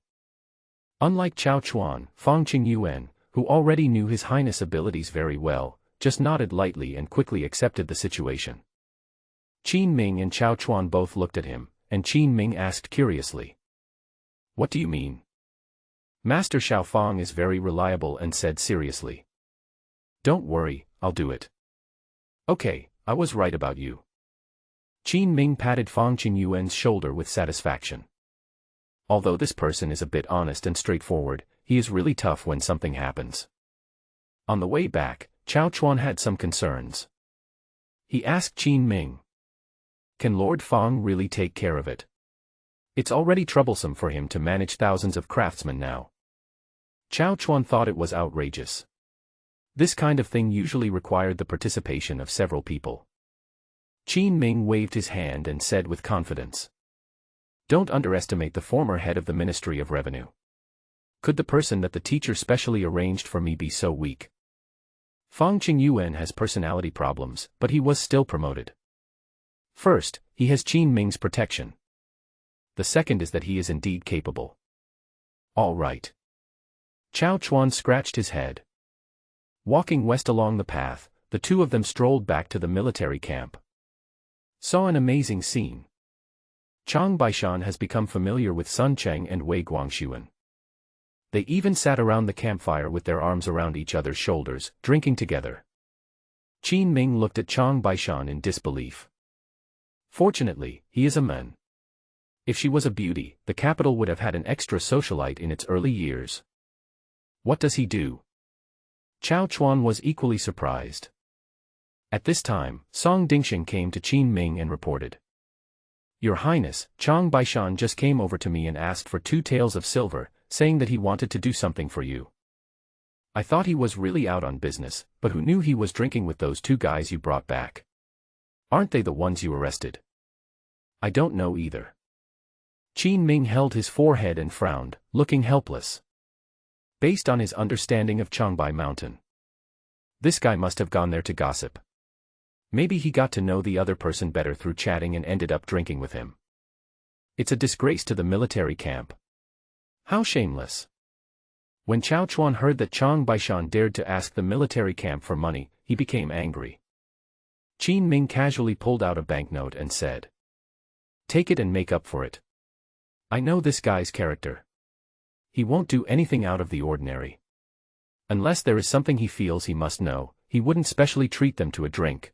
Unlike Chao Chuan, Fang Qingyuan, who already knew His Highness' abilities very well, just nodded lightly and quickly accepted the situation. Qin Ming and Chao Chuan both looked at him, and Qin Ming asked curiously. What do you mean? Master Xiao Fang is very reliable and said seriously. Don't worry, I'll do it. Okay, I was right about you. Qin Ming patted Fang Qingyuan's shoulder with satisfaction. Although this person is a bit honest and straightforward, he is really tough when something happens. On the way back, Chao Chuan had some concerns. He asked Qin Ming. Can Lord Fang really take care of it? It's already troublesome for him to manage thousands of craftsmen now. Chao Chuan thought it was outrageous. This kind of thing usually required the participation of several people. Qin Ming waved his hand and said with confidence. Don't underestimate the former head of the Ministry of Revenue. Could the person that the teacher specially arranged for me be so weak? Fang Qingyuan has personality problems, but he was still promoted. First, he has Qin Ming's protection. The second is that he is indeed capable. All right. Chao Chuan scratched his head. Walking west along the path, the two of them strolled back to the military camp. Saw an amazing scene. Chang Baishan has become familiar with Sun Cheng and Wei Guangxuan. They even sat around the campfire with their arms around each other's shoulders, drinking together. Qin Ming looked at Chang Baishan in disbelief. Fortunately, he is a man. If she was a beauty, the capital would have had an extra socialite in its early years. What does he do? Chao Chuan was equally surprised. At this time, Song Dingxing came to Qin Ming and reported. Your Highness, Chang Baishan just came over to me and asked for 2 taels of silver, saying that he wanted to do something for you. I thought he was really out on business, but who knew he was drinking with those 2 guys you brought back? Aren't they the ones you arrested? I don't know either. Qin Ming held his forehead and frowned, looking helpless. Based on his understanding of Changbai Mountain, this guy must have gone there to gossip. Maybe he got to know the other person better through chatting and ended up drinking with him. It's a disgrace to the military camp. How shameless. When Chao Chuan heard that Chang Baishan dared to ask the military camp for money, he became angry. Qin Ming casually pulled out a banknote and said, Take it and make up for it. I know this guy's character. He won't do anything out of the ordinary. Unless there is something he feels he must know, he wouldn't specially treat them to a drink.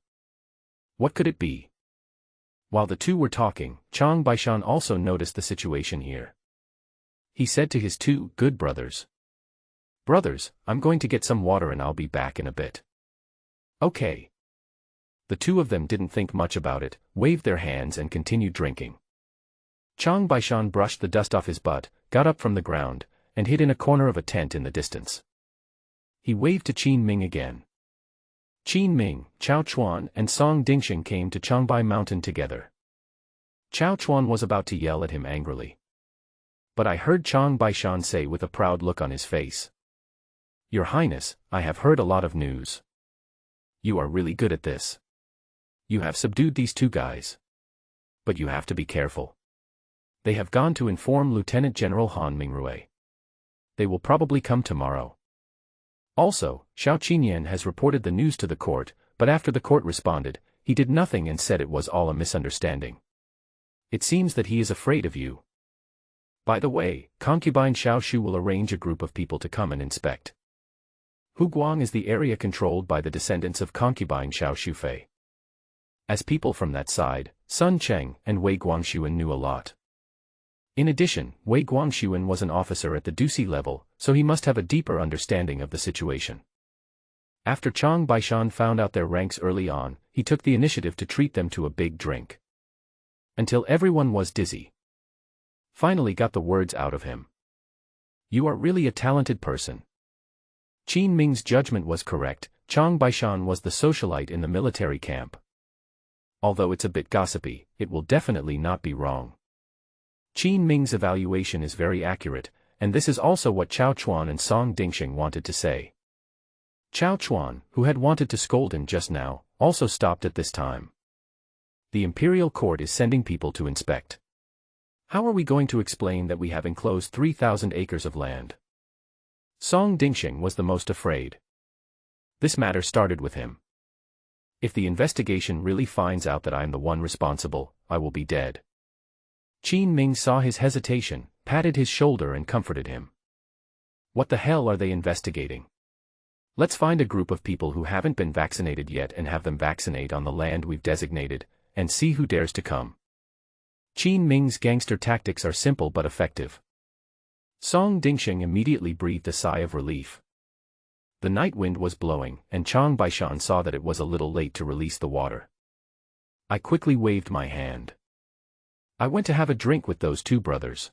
What could it be? While the two were talking, Chang Baishan also noticed the situation here. He said to his 2 good brothers. Brothers, I'm going to get some water and I'll be back in a bit. Okay. The 2 of them didn't think much about it, waved their hands and continued drinking. Chang Baishan brushed the dust off his butt, got up from the ground, and hid in a corner of a tent in the distance. He waved to Qin Ming again. Qin Ming, Chao Chuan and Song Dingxing came to Changbai Mountain together. Chao Chuan was about to yell at him angrily. But I heard Chang Baishan say with a proud look on his face. Your Highness, I have heard a lot of news. You are really good at this. You have subdued these 2 guys. But you have to be careful. They have gone to inform Lieutenant General Han Mingrui. They will probably come tomorrow. Also, Xiao Qinyan has reported the news to the court, but after the court responded, he did nothing and said it was all a misunderstanding. It seems that he is afraid of you. By the way, Concubine Xiao will arrange a group of people to come and inspect. Huguang is the area controlled by the descendants of Concubine Xiao Fei. As people from that side, Sun Cheng and Wei Guangxuan knew a lot. In addition, Wei Guangxuan was an officer at the Duci level, so he must have a deeper understanding of the situation. After Chang Baishan found out their ranks early on, he took the initiative to treat them to a big drink. Until everyone was dizzy. Finally got the words out of him. You are really a talented person. Qin Ming's judgment was correct. Chang Baishan was the socialite in the military camp. Although it's a bit gossipy, it will definitely not be wrong. Qin Ming's evaluation is very accurate, and this is also what Chao Chuan and Song Dingxing wanted to say. Chao Chuan, who had wanted to scold him just now, also stopped at this time. The Imperial Court is sending people to inspect. How are we going to explain that we have enclosed 3,000 acres of land? Song Dingxing was the most afraid. This matter started with him. If the investigation really finds out that I am the one responsible, I will be dead. Qin Ming saw his hesitation, patted his shoulder and comforted him. What the hell are they investigating? Let's find a group of people who haven't been vaccinated yet and have them vaccinate on the land we've designated, and see who dares to come. Qin Ming's gangster tactics are simple but effective. Song Dingxing immediately breathed a sigh of relief. The night wind was blowing, and Chang Baishan saw that it was a little late to release the water. I quickly waved my hand. I went to have a drink with those two brothers.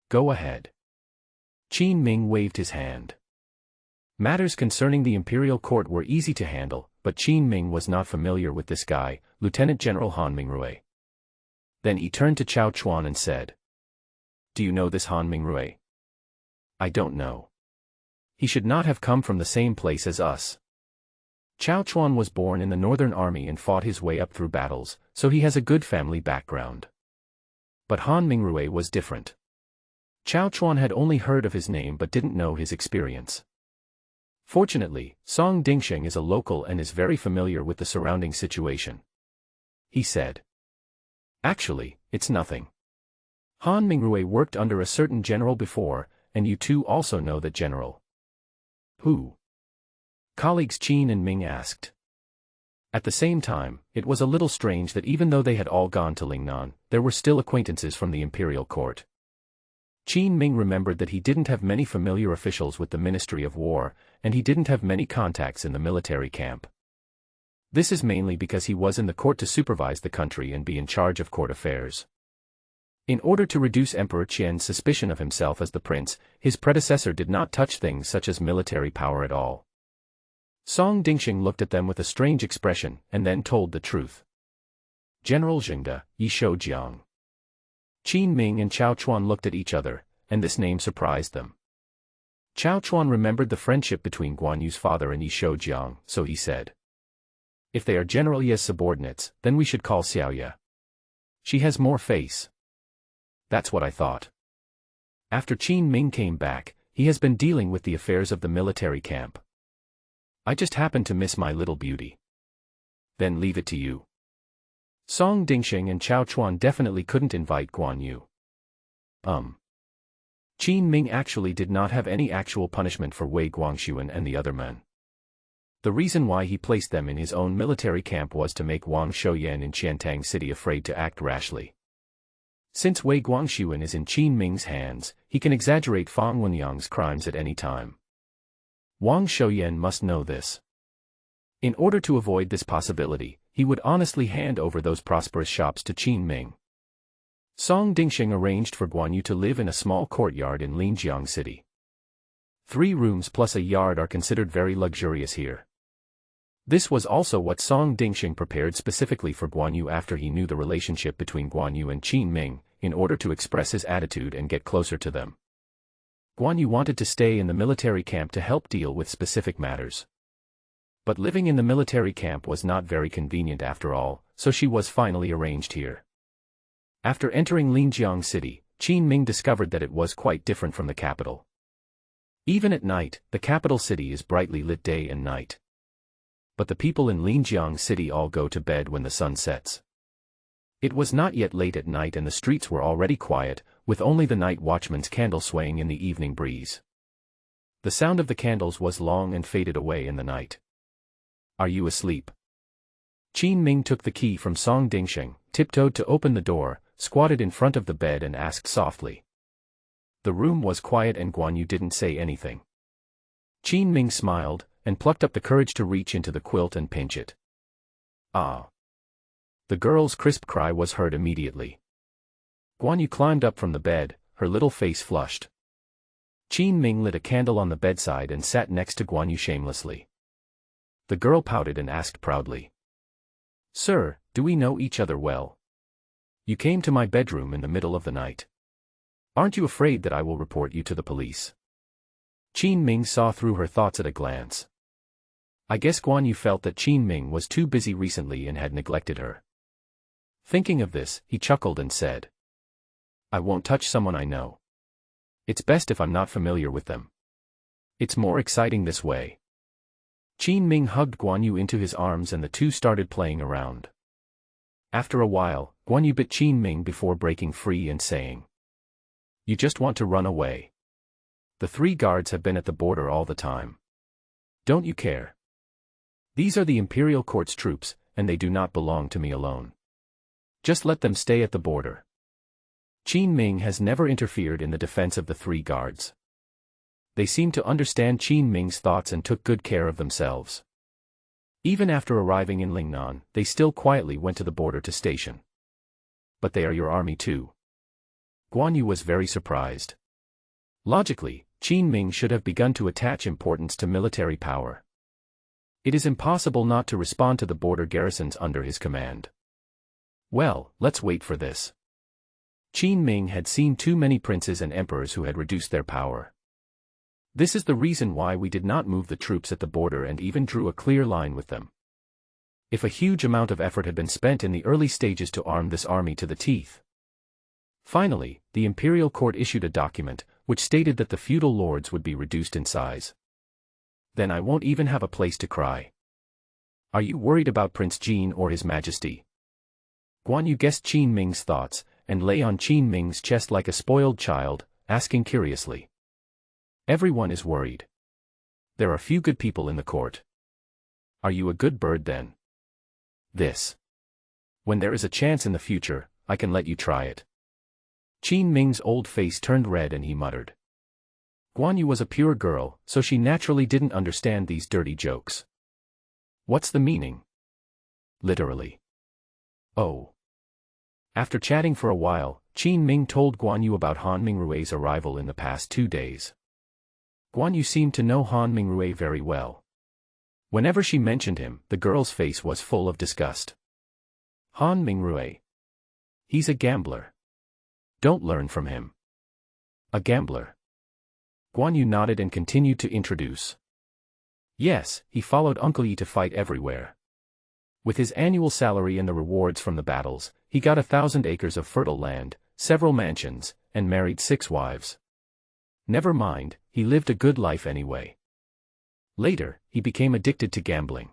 Go ahead. Qin Ming waved his hand. Matters concerning the Imperial Court were easy to handle, but Qin Ming was not familiar with this guy, Lieutenant General Han Mingrui. Then he turned to Chao Chuan and said, Do you know this Han Mingrui? I don't know. He should not have come from the same place as us. Chao Chuan was born in the Northern Army and fought his way up through battles, so he has a good family background. But Han Mingrui was different. Chao Chuan had only heard of his name but didn't know his experience. Fortunately, Song Dingxing is a local and is very familiar with the surrounding situation. He said, Actually, it's nothing. Han Mingrui worked under a certain general before, and you two also know that general. Who? Colleagues Qin and Ming asked. At the same time, it was a little strange that even though they had all gone to Lingnan, there were still acquaintances from the Imperial Court. Qin Ming remembered that he didn't have many familiar officials with the Ministry of War, and he didn't have many contacts in the military camp. This is mainly because he was in the court to supervise the country and be in charge of court affairs. In order to reduce Emperor Qian's suspicion of himself as the prince, his predecessor did not touch things such as military power at all. Song Dingxing looked at them with a strange expression, and then told the truth. General Zhengde, Yi Shoujiang. Qin Ming and Chao Chuan looked at each other, and this name surprised them. Chao Chuan remembered the friendship between Guan Yu's father and Yi Shoujiang, so he said, If they are General Ye's subordinates, then we should call Xiao Ye. She has more face. That's what I thought. After Qin Ming came back, he has been dealing with the affairs of the military camp. I just happened to miss my little beauty. Then leave it to you. Song Dingxing and Chao Chuan definitely couldn't invite Guan Yu. Qin Ming actually did not have any actual punishment for Wei Guangxuan and the other men. The reason why he placed them in his own military camp was to make Wang Shouyan in Qiantang City afraid to act rashly. Since Wei Guangxuan is in Qin Ming's hands, he can exaggerate Fang Wenyang's crimes at any time. Wang Shouyan must know this. In order to avoid this possibility, he would honestly hand over those prosperous shops to Qin Ming. Song Dingxing arranged for Guan Yu to live in a small courtyard in Linjiang City. 3 rooms plus a yard are considered very luxurious here. This was also what Song Dingxing prepared specifically for Guan Yu after he knew the relationship between Guan Yu and Qin Ming, in order to express his attitude and get closer to them. Guan Yu wanted to stay in the military camp to help deal with specific matters. But living in the military camp was not very convenient after all, so she was finally arranged here. After entering Linjiang City, Qin Ming discovered that it was quite different from the capital. Even at night, the capital city is brightly lit day and night. But the people in Linjiang City all go to bed when the sun sets. It was not yet late at night and the streets were already quiet, with only the night watchman's candle swaying in the evening breeze. The sound of the candles was long and faded away in the night. "Are you asleep?" Qin Ming took the key from Song Dingsheng, tiptoed to open the door, squatted in front of the bed and asked softly. The room was quiet and Guan Yu didn't say anything. Qin Ming smiled, and plucked up the courage to reach into the quilt and pinch it. "Ah!" The girl's crisp cry was heard immediately. Guan Yu climbed up from the bed, her little face flushed. Qin Ming lit a candle on the bedside and sat next to Guan Yu shamelessly. The girl pouted and asked proudly. "Sir, do we know each other well? You came to my bedroom in the middle of the night. Aren't you afraid that I will report you to the police?" Qin Ming saw through her thoughts at a glance. I guess Guan Yu felt that Qin Ming was too busy recently and had neglected her. Thinking of this, he chuckled and said, "I won't touch someone I know. It's best if I'm not familiar with them. It's more exciting this way." Qin Ming hugged Guan Yu into his arms and the two started playing around. After a while, Guan Yu bit Qin Ming before breaking free and saying, "You just want to run away. The 3 guards have been at the border all the time. Don't you care? These are the Imperial Court's troops, and they do not belong to me alone. Just let them stay at the border." Qin Ming has never interfered in the defense of the 3 guards. They seemed to understand Qin Ming's thoughts and took good care of themselves. Even after arriving in Lingnan, they still quietly went to the border to station. "But they are your army too." Guan Yu was very surprised. Logically, Qin Ming should have begun to attach importance to military power. It is impossible not to respond to the border garrisons under his command. Well, let's wait for this. Qin Ming had seen too many princes and emperors who had reduced their power. This is the reason why we did not move the troops at the border and even drew a clear line with them. If a huge amount of effort had been spent in the early stages to arm this army to the teeth. Finally, the Imperial Court issued a document, which stated that the feudal lords would be reduced in size. Then I won't even have a place to cry. Are you worried about Prince Jin or His Majesty? Guan Yu guessed Qin Ming's thoughts, and lay on Qin Ming's chest like a spoiled child, asking curiously. Everyone is worried. There are few good people in the court. Are you a good bird then? When there is a chance in the future, I can let you try it. Qin Ming's old face turned red and he muttered. Guan Yu was a pure girl, so she naturally didn't understand these dirty jokes. What's the meaning? Literally. Oh. After chatting for a while, Qin Ming told Guan Yu about Han Mingrue's arrival in the past 2 days. Guan Yu seemed to know Han Mingrue very well. Whenever she mentioned him, the girl's face was full of disgust. Han Mingrue. He's a gambler. Don't learn from him. A gambler. Guan Yu nodded and continued to introduce. Yes, he followed Uncle Yi to fight everywhere. With his annual salary and the rewards from the battles, he got 1,000 acres of fertile land, several mansions, and married 6 wives. Never mind, he lived a good life anyway. Later, he became addicted to gambling.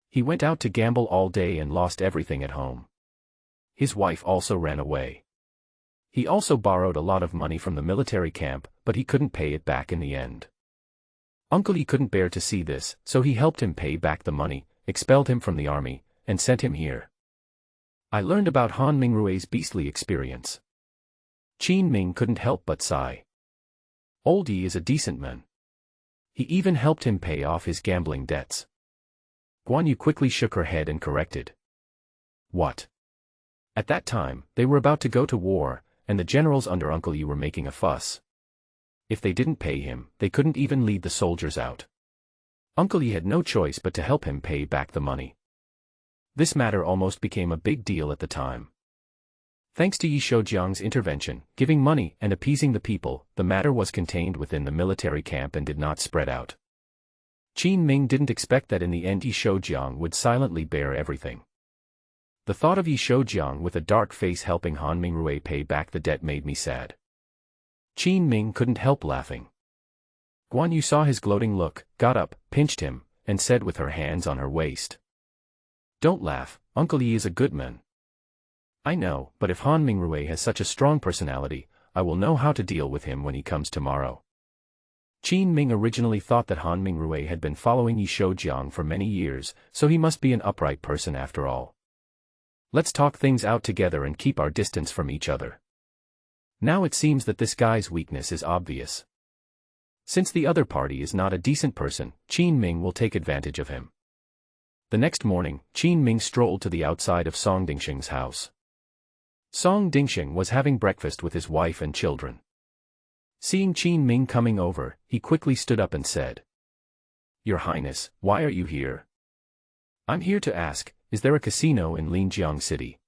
He went out to gamble all day and lost everything at home. His wife also ran away. He also borrowed a lot of money from the military camp, but he couldn't pay it back in the end. Uncle Yi couldn't bear to see this, so he helped him pay back the money, expelled him from the army, and sent him here. I learned about Han Mingrue's beastly experience. Qin Ming couldn't help but sigh. Old Yi is a decent man. He even helped him pay off his gambling debts. Guan Yu quickly shook her head and corrected. What? At that time, they were about to go to war, and the generals under Uncle Yi were making a fuss. If they didn't pay him, they couldn't even lead the soldiers out. Uncle Yi had no choice but to help him pay back the money. This matter almost became a big deal at the time. Thanks to Yi Shoujiang's intervention, giving money and appeasing the people, the matter was contained within the military camp and did not spread out. Qin Ming didn't expect that in the end Yi Shoujiang would silently bear everything. The thought of Yi Shoujiang with a dark face helping Han Mingrue pay back the debt made me sad. Qin Ming couldn't help laughing. Guan Yu saw his gloating look, got up, pinched him, and said with her hands on her waist. Don't laugh, Uncle Yi is a good man. I know, but if Han Mingrui has such a strong personality, I will know how to deal with him when he comes tomorrow. Qin Ming originally thought that Han Mingrui had been following Yi Shoujiang for many years, so he must be an upright person after all. Let's talk things out together and keep our distance from each other. Now it seems that this guy's weakness is obvious. Since the other party is not a decent person, Qin Ming will take advantage of him. The next morning, Qin Ming strolled to the outside of Song Dingxing's house. Song Dingxing was having breakfast with his wife and children. Seeing Qin Ming coming over, he quickly stood up and said, "Your Highness, why are you here?" "I'm here to ask, is there a casino in Linjiang City?"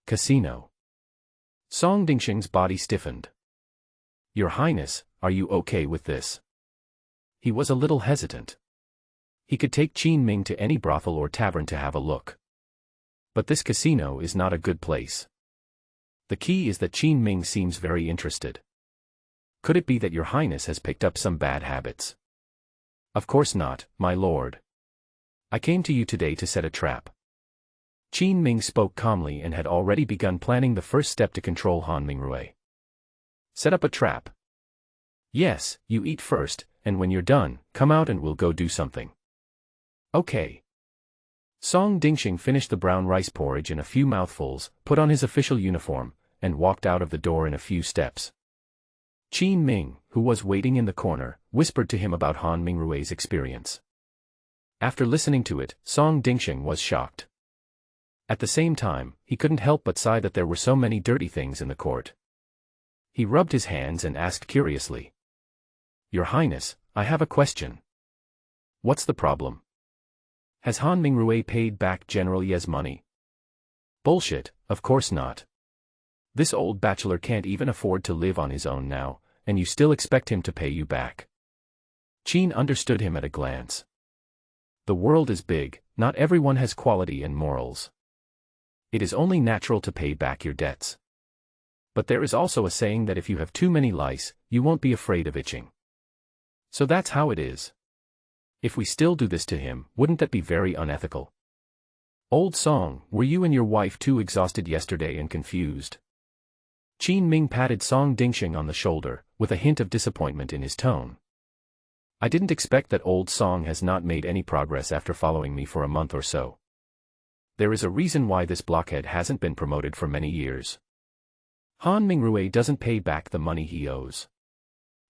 "Casino?" Song Dingxing's body stiffened. "Your Highness, are you okay with this?" He was a little hesitant. He could take Qin Ming to any brothel or tavern to have a look. But this casino is not a good place. The key is that Qin Ming seems very interested. Could it be that your Highness has picked up some bad habits? Of course not, my lord. I came to you today to set a trap. Qin Ming spoke calmly and had already begun planning the first step to control Han Mingrui. Set up a trap? Yes, you eat first, and when you're done, come out and we'll go do something. Okay. Song Dingxing finished the brown rice porridge in a few mouthfuls, put on his official uniform, and walked out of the door in a few steps. Qin Ming, who was waiting in the corner, whispered to him about Han Mingrui's experience. After listening to it, Song Dingxing was shocked. At the same time, he couldn't help but sigh that there were so many dirty things in the court. He rubbed his hands and asked curiously, "Your Highness, I have a question." "What's the problem?" "Has Han Mingrui paid back General Ye's money?" "Bullshit, of course not. This old bachelor can't even afford to live on his own now, and you still expect him to pay you back." Qin understood him at a glance. The world is big, not everyone has quality and morals. It is only natural to pay back your debts. But there is also a saying that if you have too many lice, you won't be afraid of itching. So that's how it is. If we still do this to him, wouldn't that be very unethical? Old Song, were you and your wife too exhausted yesterday and confused? Qin Ming patted Song Dingxing on the shoulder, with a hint of disappointment in his tone. I didn't expect that Old Song has not made any progress after following me for a month or so. There is a reason why this blockhead hasn't been promoted for many years. Han Mingrui doesn't pay back the money he owes.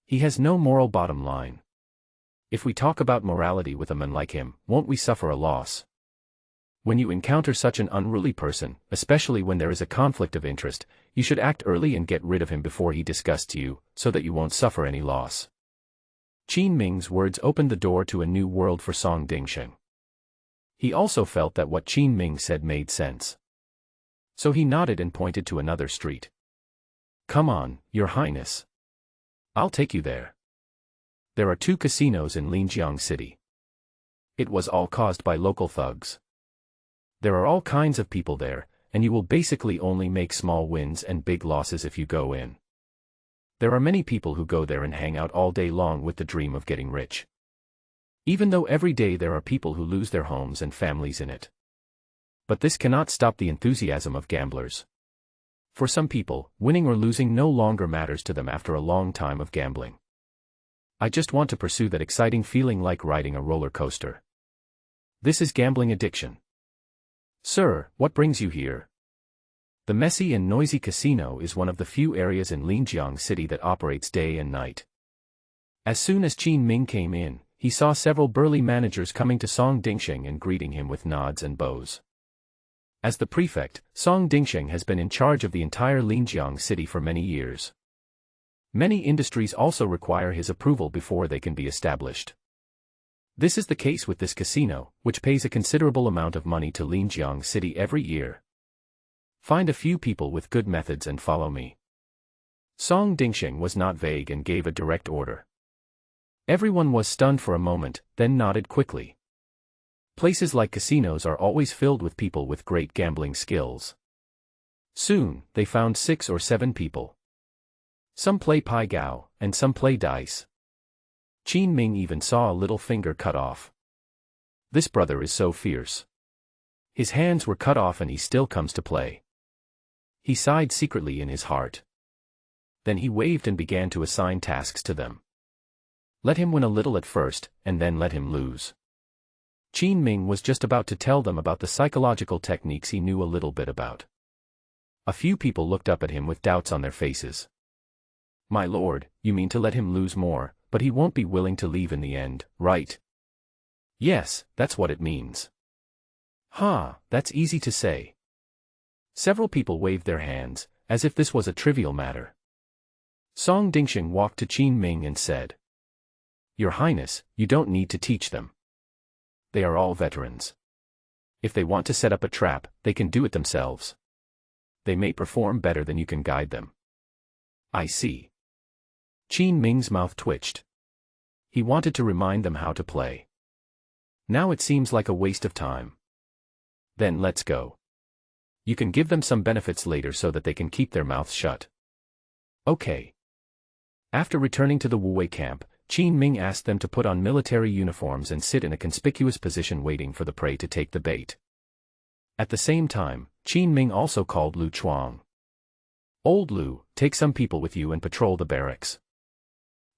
He has no moral bottom line. If we talk about morality with a man like him, won't we suffer a loss? When you encounter such an unruly person, especially when there is a conflict of interest, you should act early and get rid of him before he disgusts you, so that you won't suffer any loss. Qin Ming's words opened the door to a new world for Song Dingxing. He also felt that what Qin Ming said made sense. So he nodded and pointed to another street. "Come on, Your Highness. I'll take you there. There are 2 casinos in Linjiang City. It was all caused by local thugs. There are all kinds of people there, and you will basically only make small wins and big losses if you go in. There are many people who go there and hang out all day long with the dream of getting rich. Even though every day there are people who lose their homes and families in it. But this cannot stop the enthusiasm of gamblers. For some people, winning or losing no longer matters to them after a long time of gambling. I just want to pursue that exciting feeling like riding a roller coaster. This is gambling addiction." "Sir, what brings you here?" The messy and noisy casino is one of the few areas in Linjiang City that operates day and night. As soon as Qin Ming came in, he saw several burly managers coming to Song Dingxing and greeting him with nods and bows. As the prefect, Song Dingxing has been in charge of the entire Linjiang City for many years. Many industries also require his approval before they can be established. This is the case with this casino, which pays a considerable amount of money to Linjiang City every year. Find a few people with good methods and follow me. Song Dingxing was not vague and gave a direct order. Everyone was stunned for a moment, then nodded quickly. Places like casinos are always filled with people with great gambling skills. Soon, they found 6 or 7 people. Some play pai gao, and some play dice. Qin Ming even saw a little finger cut off. This brother is so fierce. His hands were cut off and he still comes to play. He sighed secretly in his heart. Then he waved and began to assign tasks to them. Let him win a little at first, and then let him lose. Ming was just about to tell them about the psychological techniques he knew a little bit about. A few people looked up at him with doubts on their faces. My lord, you mean to let him lose more, but he won't be willing to leave in the end, right? Yes, that's what it means. That's easy to say. Several people waved their hands, as if this was a trivial matter. Song Dingxing walked to Qin Ming and said, Your Highness, you don't need to teach them. They are all veterans. If they want to set up a trap, they can do it themselves. They may perform better than you can guide them. I see. Qin Ming's mouth twitched. He wanted to remind them how to play. Now it seems like a waste of time. Then let's go. You can give them some benefits later so that they can keep their mouths shut. Okay. After returning to the Wu Wei camp, Qin Ming asked them to put on military uniforms and sit in a conspicuous position waiting for the prey to take the bait. At the same time, Qin Ming also called Lu Chuang. Old Lu, take some people with you and patrol the barracks.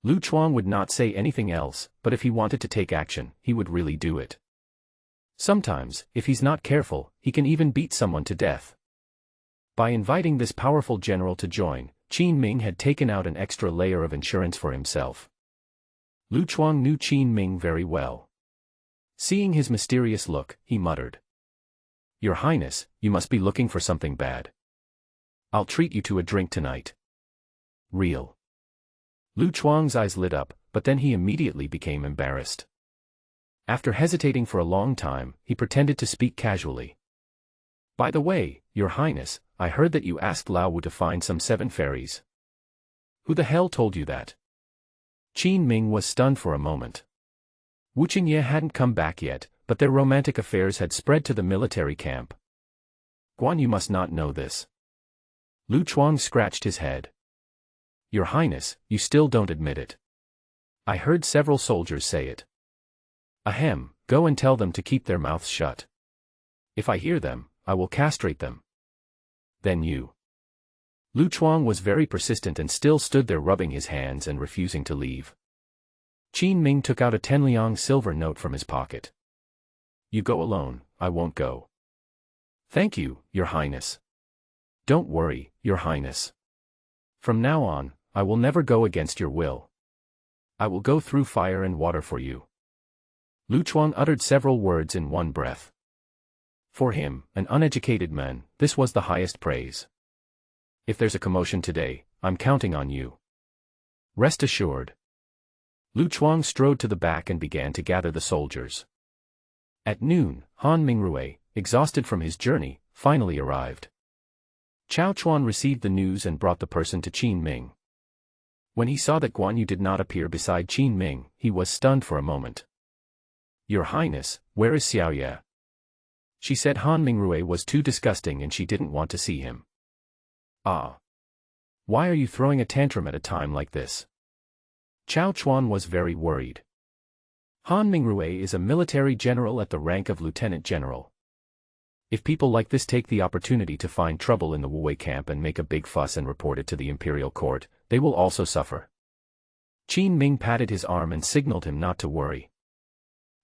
Lu Chuang would not say anything else, but if he wanted to take action, he would really do it. Sometimes, if he's not careful, he can even beat someone to death. By inviting this powerful general to join, Qin Ming had taken out an extra layer of insurance for himself. Lu Chuang knew Qin Ming very well. Seeing his mysterious look, he muttered. Your Highness, you must be looking for something bad. I'll treat you to a drink tonight. Real. Lu Chuang's eyes lit up, but then he immediately became embarrassed. After hesitating for a long time, he pretended to speak casually. By the way, Your Highness, I heard that you asked Lao Wu to find some 7 fairies. Who the hell told you that? Qin Ming was stunned for a moment. Wu Qingye hadn't come back yet, but their romantic affairs had spread to the military camp. Guan, you must not know this. Lu Chuang scratched his head. Your Highness, you still don't admit it. I heard several soldiers say it. Ahem, go and tell them to keep their mouths shut. If I hear them, I will castrate them. Then you. Lu Chuang was very persistent and still stood there rubbing his hands and refusing to leave. Qin Ming took out a 10 liang silver note from his pocket. You go alone, I won't go. Thank you, Your Highness. Don't worry, Your Highness. From now on, I will never go against your will. I will go through fire and water for you. Lu Chuang uttered several words in one breath. For him, an uneducated man, this was the highest praise. If there's a commotion today, I'm counting on you. Rest assured. Lu Chuang strode to the back and began to gather the soldiers. At noon, Han Mingrui, exhausted from his journey, finally arrived. Chao Chuan received the news and brought the person to Qin Ming. When he saw that Guan Yu did not appear beside Qin Ming, he was stunned for a moment. Your Highness, where is Xiao Ye? She said Han Mingrui was too disgusting and she didn't want to see him. Ah. Why are you throwing a tantrum at a time like this? Chao Chuan was very worried. Han Mingrui is a military general at the rank of lieutenant general. If people like this take the opportunity to find trouble in the Wu Wei camp and make a big fuss and report it to the Imperial court, they will also suffer. Qin Ming patted his arm and signaled him not to worry.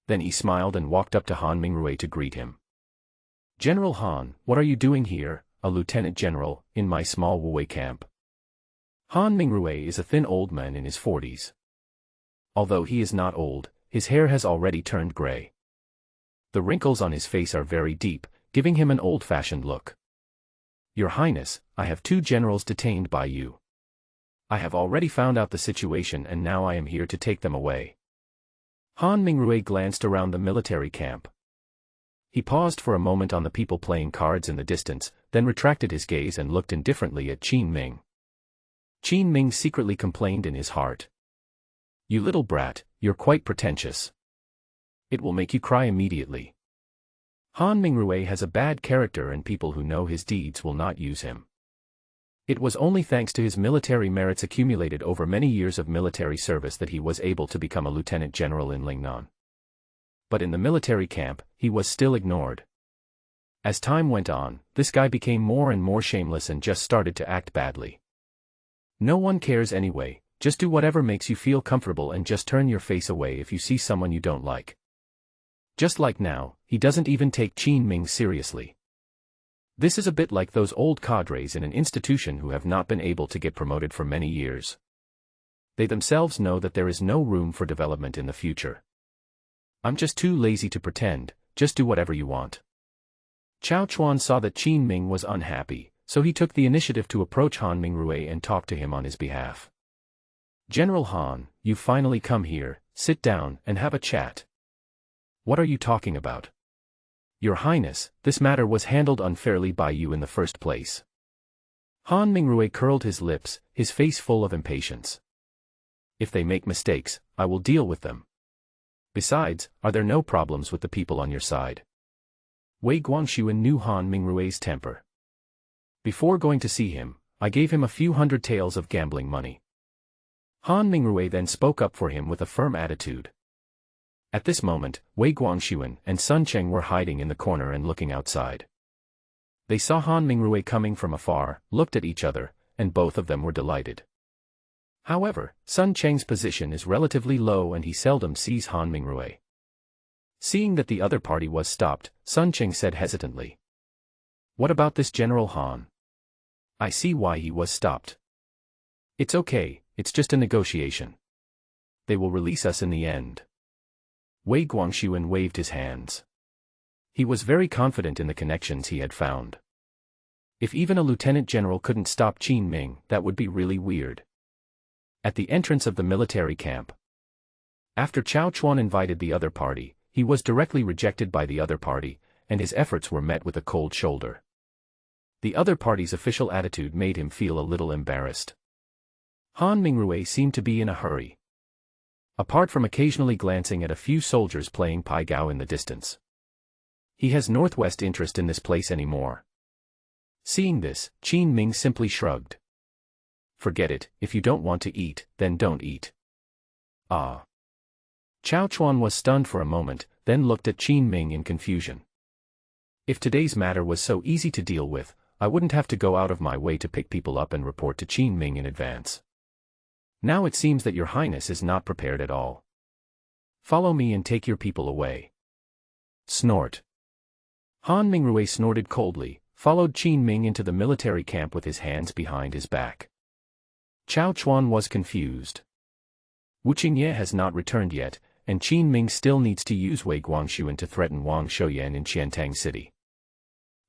Then he smiled and walked up to Han Mingrui to greet him. General Han, what are you doing here, a lieutenant general, in my small Wu Wei camp? Han Mingrui is a thin old man in his 40s. Although he is not old, his hair has already turned gray. The wrinkles on his face are very deep, giving him an old-fashioned look. Your Highness, I have 2 generals detained by you. I have already found out the situation and now I am here to take them away. Han Mingrui glanced around the military camp. He paused for a moment on the people playing cards in the distance, then retracted his gaze and looked indifferently at Qin Ming. Qin Ming secretly complained in his heart. You little brat, you're quite pretentious. It will make you cry immediately. Han Mingrui has a bad character and people who know his deeds will not use him. It was only thanks to his military merits accumulated over many years of military service that he was able to become a lieutenant general in Lingnan. But in the military camp, he was still ignored. As time went on, this guy became more and more shameless and just started to act badly. No one cares anyway, just do whatever makes you feel comfortable and just turn your face away if you see someone you don't like. Just like now, he doesn't even take Qin Ming seriously. This is a bit like those old cadres in an institution who have not been able to get promoted for many years. They themselves know that there is no room for development in the future. I'm just too lazy to pretend, just do whatever you want. Chao Chuan saw that Qin Ming was unhappy, so he took the initiative to approach Han Mingrui and talk to him on his behalf. General Han, you've finally come here, sit down and have a chat. What are you talking about? Your Highness, this matter was handled unfairly by you in the first place. Han Mingrui curled his lips, his face full of impatience. If they make mistakes, I will deal with them. Besides, are there no problems with the people on your side? Wei Guangxuan knew Han Mingrui's temper. Before going to see him, I gave him a few hundred taels of gambling money. Han Mingrui then spoke up for him with a firm attitude. At this moment, Wei Guangxuan and Sun Cheng were hiding in the corner and looking outside. They saw Han Mingrui coming from afar, looked at each other, and both of them were delighted. However, Sun Cheng's position is relatively low and he seldom sees Han Mingrui. Seeing that the other party was stopped, Sun Cheng said hesitantly. What about this General Han? I see why he was stopped. It's okay, it's just a negotiation. They will release us in the end. Wei Guangxuan waved his hands. He was very confident in the connections he had found. If even a lieutenant general couldn't stop Qin Ming, that would be really weird. At the entrance of the military camp. After Chao Chuan invited the other party, he was directly rejected by the other party, and his efforts were met with a cold shoulder. The other party's official attitude made him feel a little embarrassed. Han Mingrui seemed to be in a hurry. Apart from occasionally glancing at a few soldiers playing Pai Gao in the distance. He has northwest interest in this place anymore. Seeing this, Qin Ming simply shrugged. Forget it, if you don't want to eat, then don't eat. Ah. Chao Chuan was stunned for a moment, then looked at Qin Ming in confusion. If today's matter was so easy to deal with, I wouldn't have to go out of my way to pick people up and report to Qin Ming in advance. Now it seems that your Highness is not prepared at all. Follow me and take your people away. Snort. Han Mingrui snorted coldly, followed Qin Ming into the military camp with his hands behind his back. Chao Chuan was confused. Wu Qingye has not returned yet, and Qin Ming still needs to use Wei Guangxuan to threaten Wang Shouyan in Qiantang City.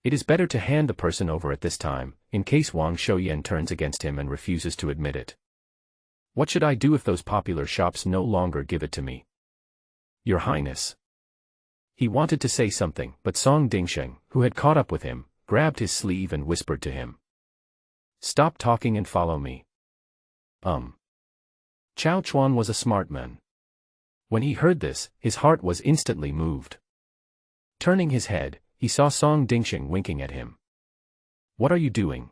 It is better to hand the person over at this time, in case Wang Shouyan turns against him and refuses to admit it. What should I do if those popular shops no longer give it to me? Your Highness. He wanted to say something, but Song Dingsheng, who had caught up with him, grabbed his sleeve and whispered to him. Stop talking and follow me. Chao Chuan was a smart man. When he heard this, his heart was instantly moved. Turning his head, he saw Song Dingsheng winking at him. What are you doing?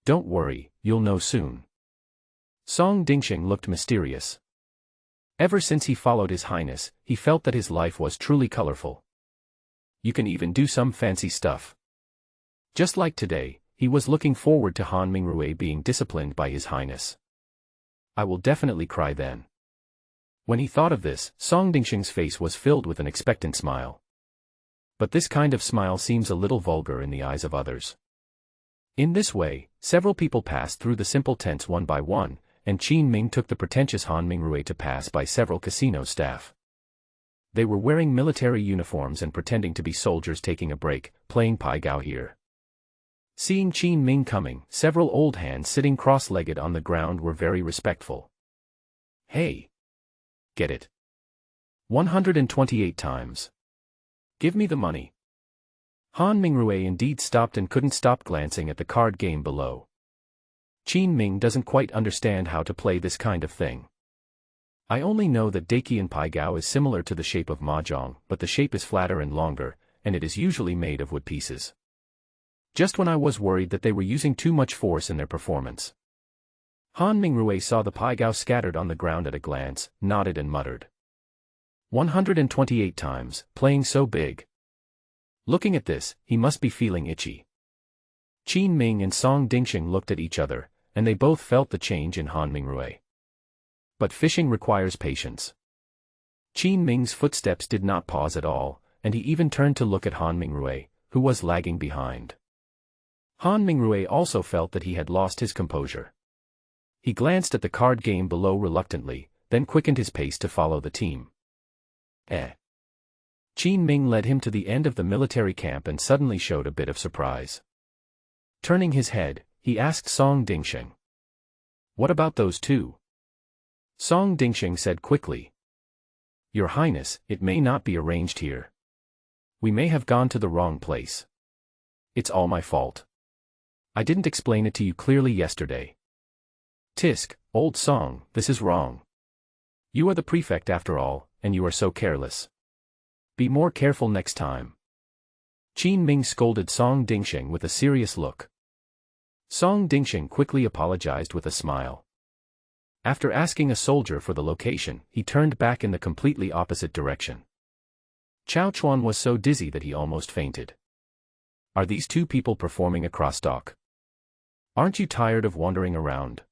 Don't worry, you'll know soon. Song Dingsheng looked mysterious. Ever since he followed His Highness, he felt that his life was truly colorful. You can even do some fancy stuff. Just like today, he was looking forward to Han Mingrui being disciplined by His Highness. I will definitely cry then. When he thought of this, Song Dingsheng's face was filled with an expectant smile. But this kind of smile seems a little vulgar in the eyes of others. In this way, several people passed through the simple tents one by one, and Qin Ming took the pretentious Han Mingrui to pass by several casino staff. They were wearing military uniforms and pretending to be soldiers taking a break, playing Pai Gao here. Seeing Qin Ming coming, several old hands sitting cross-legged on the ground were very respectful. Hey! Get it? 128 times. Give me the money. Han Mingrui indeed stopped and couldn't stop glancing at the card game below. Qin Ming doesn't quite understand how to play this kind of thing. I only know that Dakian Pai Gao is similar to the shape of Mahjong, but the shape is flatter and longer, and it is usually made of wood pieces. Just when I was worried that they were using too much force in their performance. Han Mingrui saw the Pai Gao scattered on the ground at a glance, nodded and muttered. 128 times, playing so big. Looking at this, he must be feeling itchy. Qin Ming and Song Dingxing looked at each other, and they both felt the change in Han Mingrui. But fishing requires patience. Qin Ming's footsteps did not pause at all, and he even turned to look at Han Mingrui, who was lagging behind. Han Mingrui also felt that he had lost his composure. He glanced at the card game below reluctantly, then quickened his pace to follow the team. Qin Ming led him to the end of the military camp and suddenly showed a bit of surprise. Turning his head, he asked Song Dingxing. "What about those two?" Song Dingxing said quickly. "Your Highness, it may not be arranged here. We may have gone to the wrong place. It's all my fault. I didn't explain it to you clearly yesterday. Tisk, old Song, this is wrong. You are the prefect after all, and you are so careless. Be more careful next time." Qin Ming scolded Song Dingxing with a serious look. Song Dingxing quickly apologized with a smile. After asking a soldier for the location, he turned back in the completely opposite direction. Chao Chuan was so dizzy that he almost fainted. Are these two people performing a crosstalk? Aren't you tired of wandering around?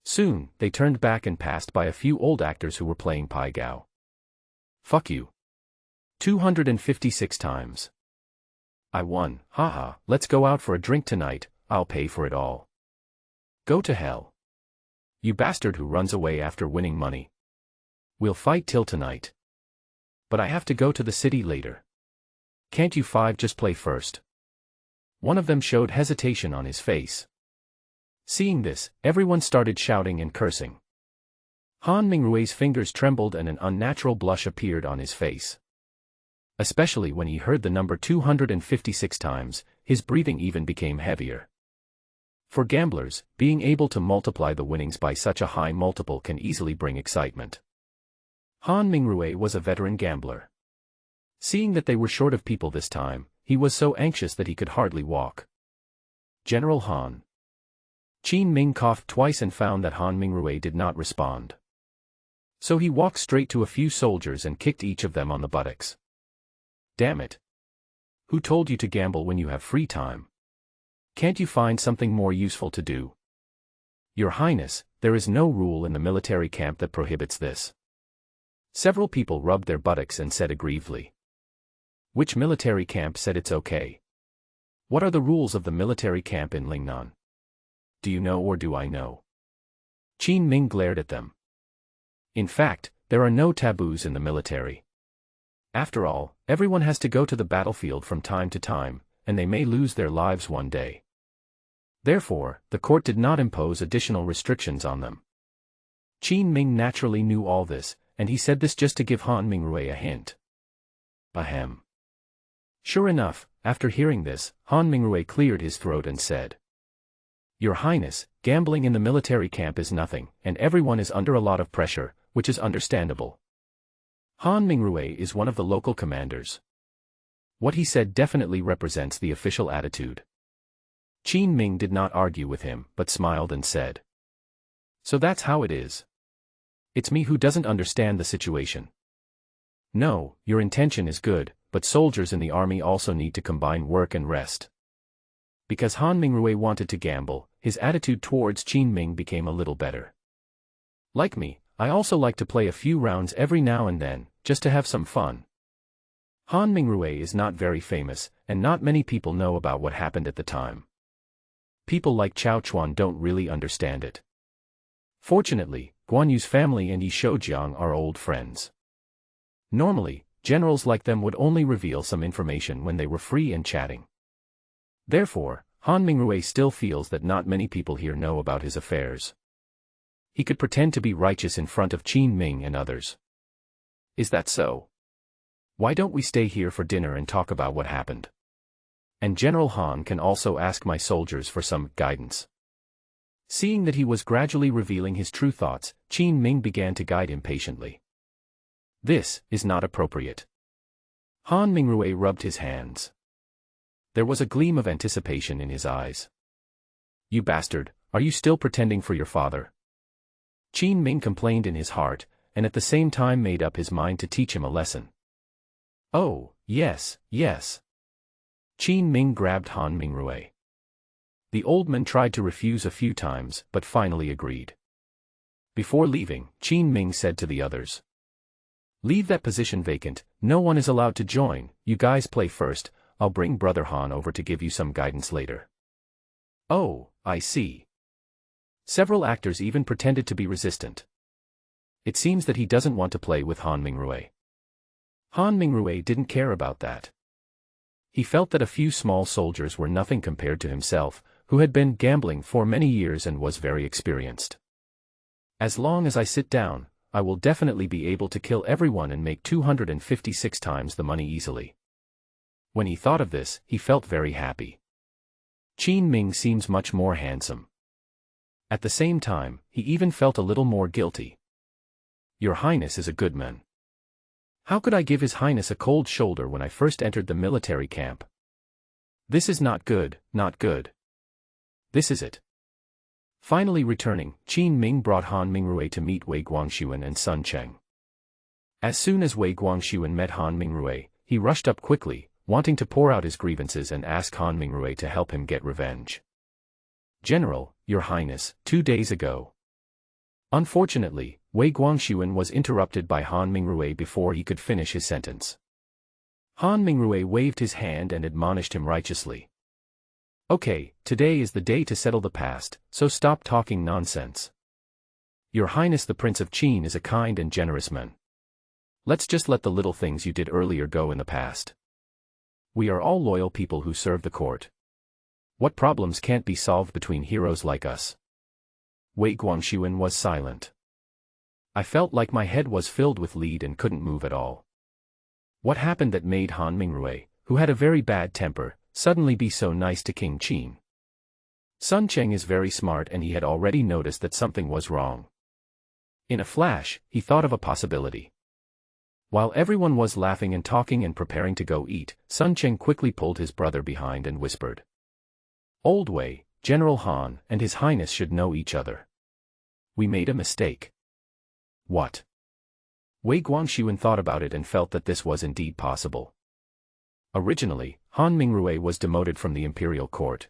Soon, they turned back and passed by a few old actors who were playing Pai Gao. Fuck you. 256 times. I won, haha, let's go out for a drink tonight, I'll pay for it all. Go to hell. You bastard who runs away after winning money. We'll fight till tonight. But I have to go to the city later. Can't you five just play first? One of them showed hesitation on his face. Seeing this, everyone started shouting and cursing. Han Mingrui's fingers trembled and an unnatural blush appeared on his face. Especially when he heard the number 256 times, his breathing even became heavier. For gamblers, being able to multiply the winnings by such a high multiple can easily bring excitement. Han Mingrui was a veteran gambler. Seeing that they were short of people this time, he was so anxious that he could hardly walk. General Han. Qin Ming coughed twice and found that Han Mingrui did not respond. So he walked straight to a few soldiers and kicked each of them on the buttocks. Damn it. Who told you to gamble when you have free time? Can't you find something more useful to do? Your Highness, there is no rule in the military camp that prohibits this. Several people rubbed their buttocks and said aggrievedly. Which military camp said it's okay? What are the rules of the military camp in Lingnan? Do you know or do I know? Qin Ming glared at them. In fact, there are no taboos in the military. After all, everyone has to go to the battlefield from time to time, and they may lose their lives one day. Therefore, the court did not impose additional restrictions on them. Qin Ming naturally knew all this, and he said this just to give Han Mingrui a hint. Ahem. Sure enough, after hearing this, Han Mingrui cleared his throat and said, Your Highness, gambling in the military camp is nothing, and everyone is under a lot of pressure, which is understandable. Han Mingrui is one of the local commanders. What he said definitely represents the official attitude. Qin Ming did not argue with him, but smiled and said, So that's how it is. It's me who doesn't understand the situation. No, your intention is good, but soldiers in the army also need to combine work and rest. Because Han Mingrui wanted to gamble, his attitude towards Qin Ming became a little better. Like me, I also like to play a few rounds every now and then, just to have some fun. Han Mingrui is not very famous, and not many people know about what happened at the time. People like Chao Chuan don't really understand it. Fortunately, Guan Yu's family and Yi Shoujiang are old friends. Normally, generals like them would only reveal some information when they were free and chatting. Therefore, Han Mingrui still feels that not many people here know about his affairs. He could pretend to be righteous in front of Qin Ming and others. Is that so? Why don't we stay here for dinner and talk about what happened? And General Han can also ask my soldiers for some guidance. Seeing that he was gradually revealing his true thoughts, Qin Ming began to guide him patiently. This is not appropriate. Han Mingrui rubbed his hands. There was a gleam of anticipation in his eyes. You bastard, are you still pretending for your father? Qin Ming complained in his heart, and at the same time made up his mind to teach him a lesson. Oh, yes, yes. Qin Ming grabbed Han Mingrue. The old man tried to refuse a few times, but finally agreed. Before leaving, Qin Ming said to the others, "Leave that position vacant, no one is allowed to join, you guys play first, I'll bring Brother Han over to give you some guidance later." "Oh, I see." Several actors even pretended to be resistant. It seems that he doesn't want to play with Han Mingrue. Han Mingrue didn't care about that. He felt that a few small soldiers were nothing compared to himself, who had been gambling for many years and was very experienced. "As long as I sit down, I will definitely be able to kill everyone and make 256 times the money easily." When he thought of this, he felt very happy. Qin Ming seems much more handsome. At the same time, he even felt a little more guilty. "Your Highness is a good man. How could I give His Highness a cold shoulder when I first entered the military camp? This is not good, not good. This is it." Finally returning, Qin Ming brought Han Mingrue to meet Wei Guangxuan and Sun Cheng. As soon as Wei Guangxuan met Han Mingrue, he rushed up quickly, wanting to pour out his grievances and ask Han Mingrue to help him get revenge. "General, Your Highness, 2 days ago." Unfortunately, Wei Guangxuan was interrupted by Han Mingrue before he could finish his sentence. Han Mingrue waved his hand and admonished him righteously. "Okay, today is the day to settle the past, so stop talking nonsense. Your Highness the Prince of Qin is a kind and generous man. Let's just let the little things you did earlier go in the past. We are all loyal people who serve the court. What problems can't be solved between heroes like us?" Wei Guangxuan was silent. "I felt like my head was filled with lead and couldn't move at all. What happened that made Han Mingrue, who had a very bad temper, suddenly be so nice to King Qin?" Sun Cheng is very smart and he had already noticed that something was wrong. In a flash, he thought of a possibility. While everyone was laughing and talking and preparing to go eat, Sun Cheng quickly pulled his brother behind and whispered, "Old Wei, General Han and His Highness should know each other. We made a mistake." "What?" Wei Guangxuan thought about it and felt that this was indeed possible. Originally, Han Mingrue was demoted from the Imperial court.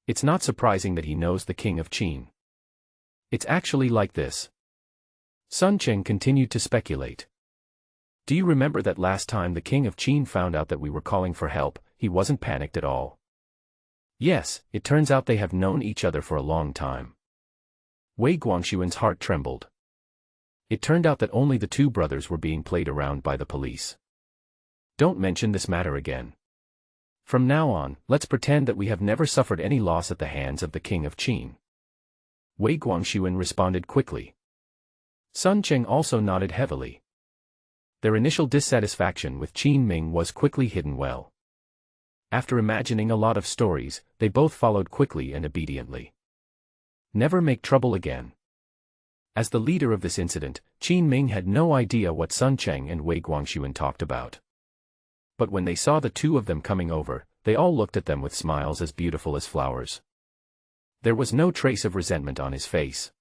It's not surprising that he knows the King of Qin. It's actually like this. Sun Cheng continued to speculate. "Do you remember that last time the King of Qin found out that we were calling for help, he wasn't panicked at all? Yes, it turns out they have known each other for a long time." Wei Guangxuan's heart trembled. It turned out that only the two brothers were being played around by the police. "Don't mention this matter again. From now on, let's pretend that we have never suffered any loss at the hands of the King of Qin." Wei Guangxuan responded quickly. Sun Cheng also nodded heavily. Their initial dissatisfaction with Qin Ming was quickly hidden well. After imagining a lot of stories, they both followed quickly and obediently. Never make trouble again. As the leader of this incident, Qin Ming had no idea what Sun Cheng and Wei Guangxuan talked about. But when they saw the two of them coming over, they all looked at them with smiles as beautiful as flowers. There was no trace of resentment on his face.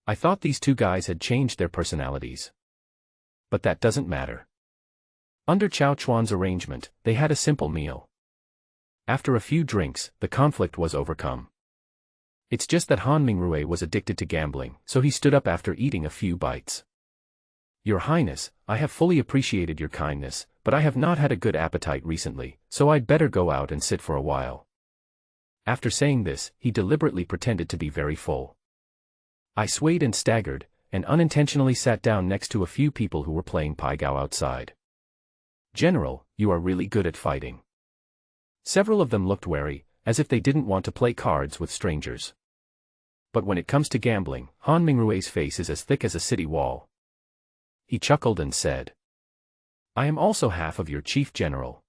"I thought these two guys had changed their personalities. But that doesn't matter." Under Chao Chuan's arrangement, they had a simple meal. After a few drinks, the conflict was overcome. It's just that Han Mingrue was addicted to gambling, so he stood up after eating a few bites. "Your Highness, I have fully appreciated your kindness, but I have not had a good appetite recently, so I'd better go out and sit for a while." After saying this, he deliberately pretended to be very full. I swayed and staggered, and unintentionally sat down next to a few people who were playing Pai Gao outside. "General, you are really good at fighting." Several of them looked wary, as if they didn't want to play cards with strangers. But when it comes to gambling, Han Mingrue's face is as thick as a city wall. He chuckled and said, "I am also half of your chief general.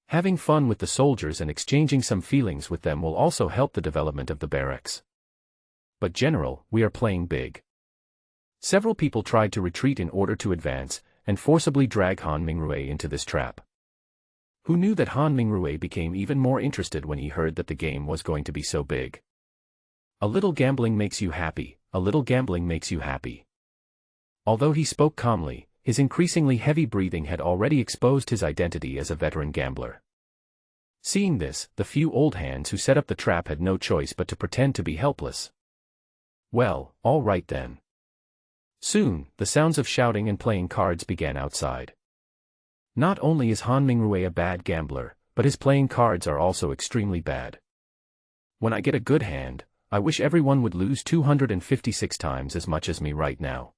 Having fun with the soldiers and exchanging some feelings with them will also help the development of the barracks. But General, we are playing big." Several people tried to retreat in order to advance, and forcibly drag Han Mingrue into this trap. Who knew that Han Mingrue became even more interested when he heard that the game was going to be so big? A little gambling makes you happy, a little gambling makes you happy. Although he spoke calmly, his increasingly heavy breathing had already exposed his identity as a veteran gambler. Seeing this, the few old hands who set up the trap had no choice but to pretend to be helpless. Well, all right then. Soon, the sounds of shouting and playing cards began outside. Not only is Han Mingrui a bad gambler, but his playing cards are also extremely bad. When I get a good hand, I wish everyone would lose 256 times as much as me right now.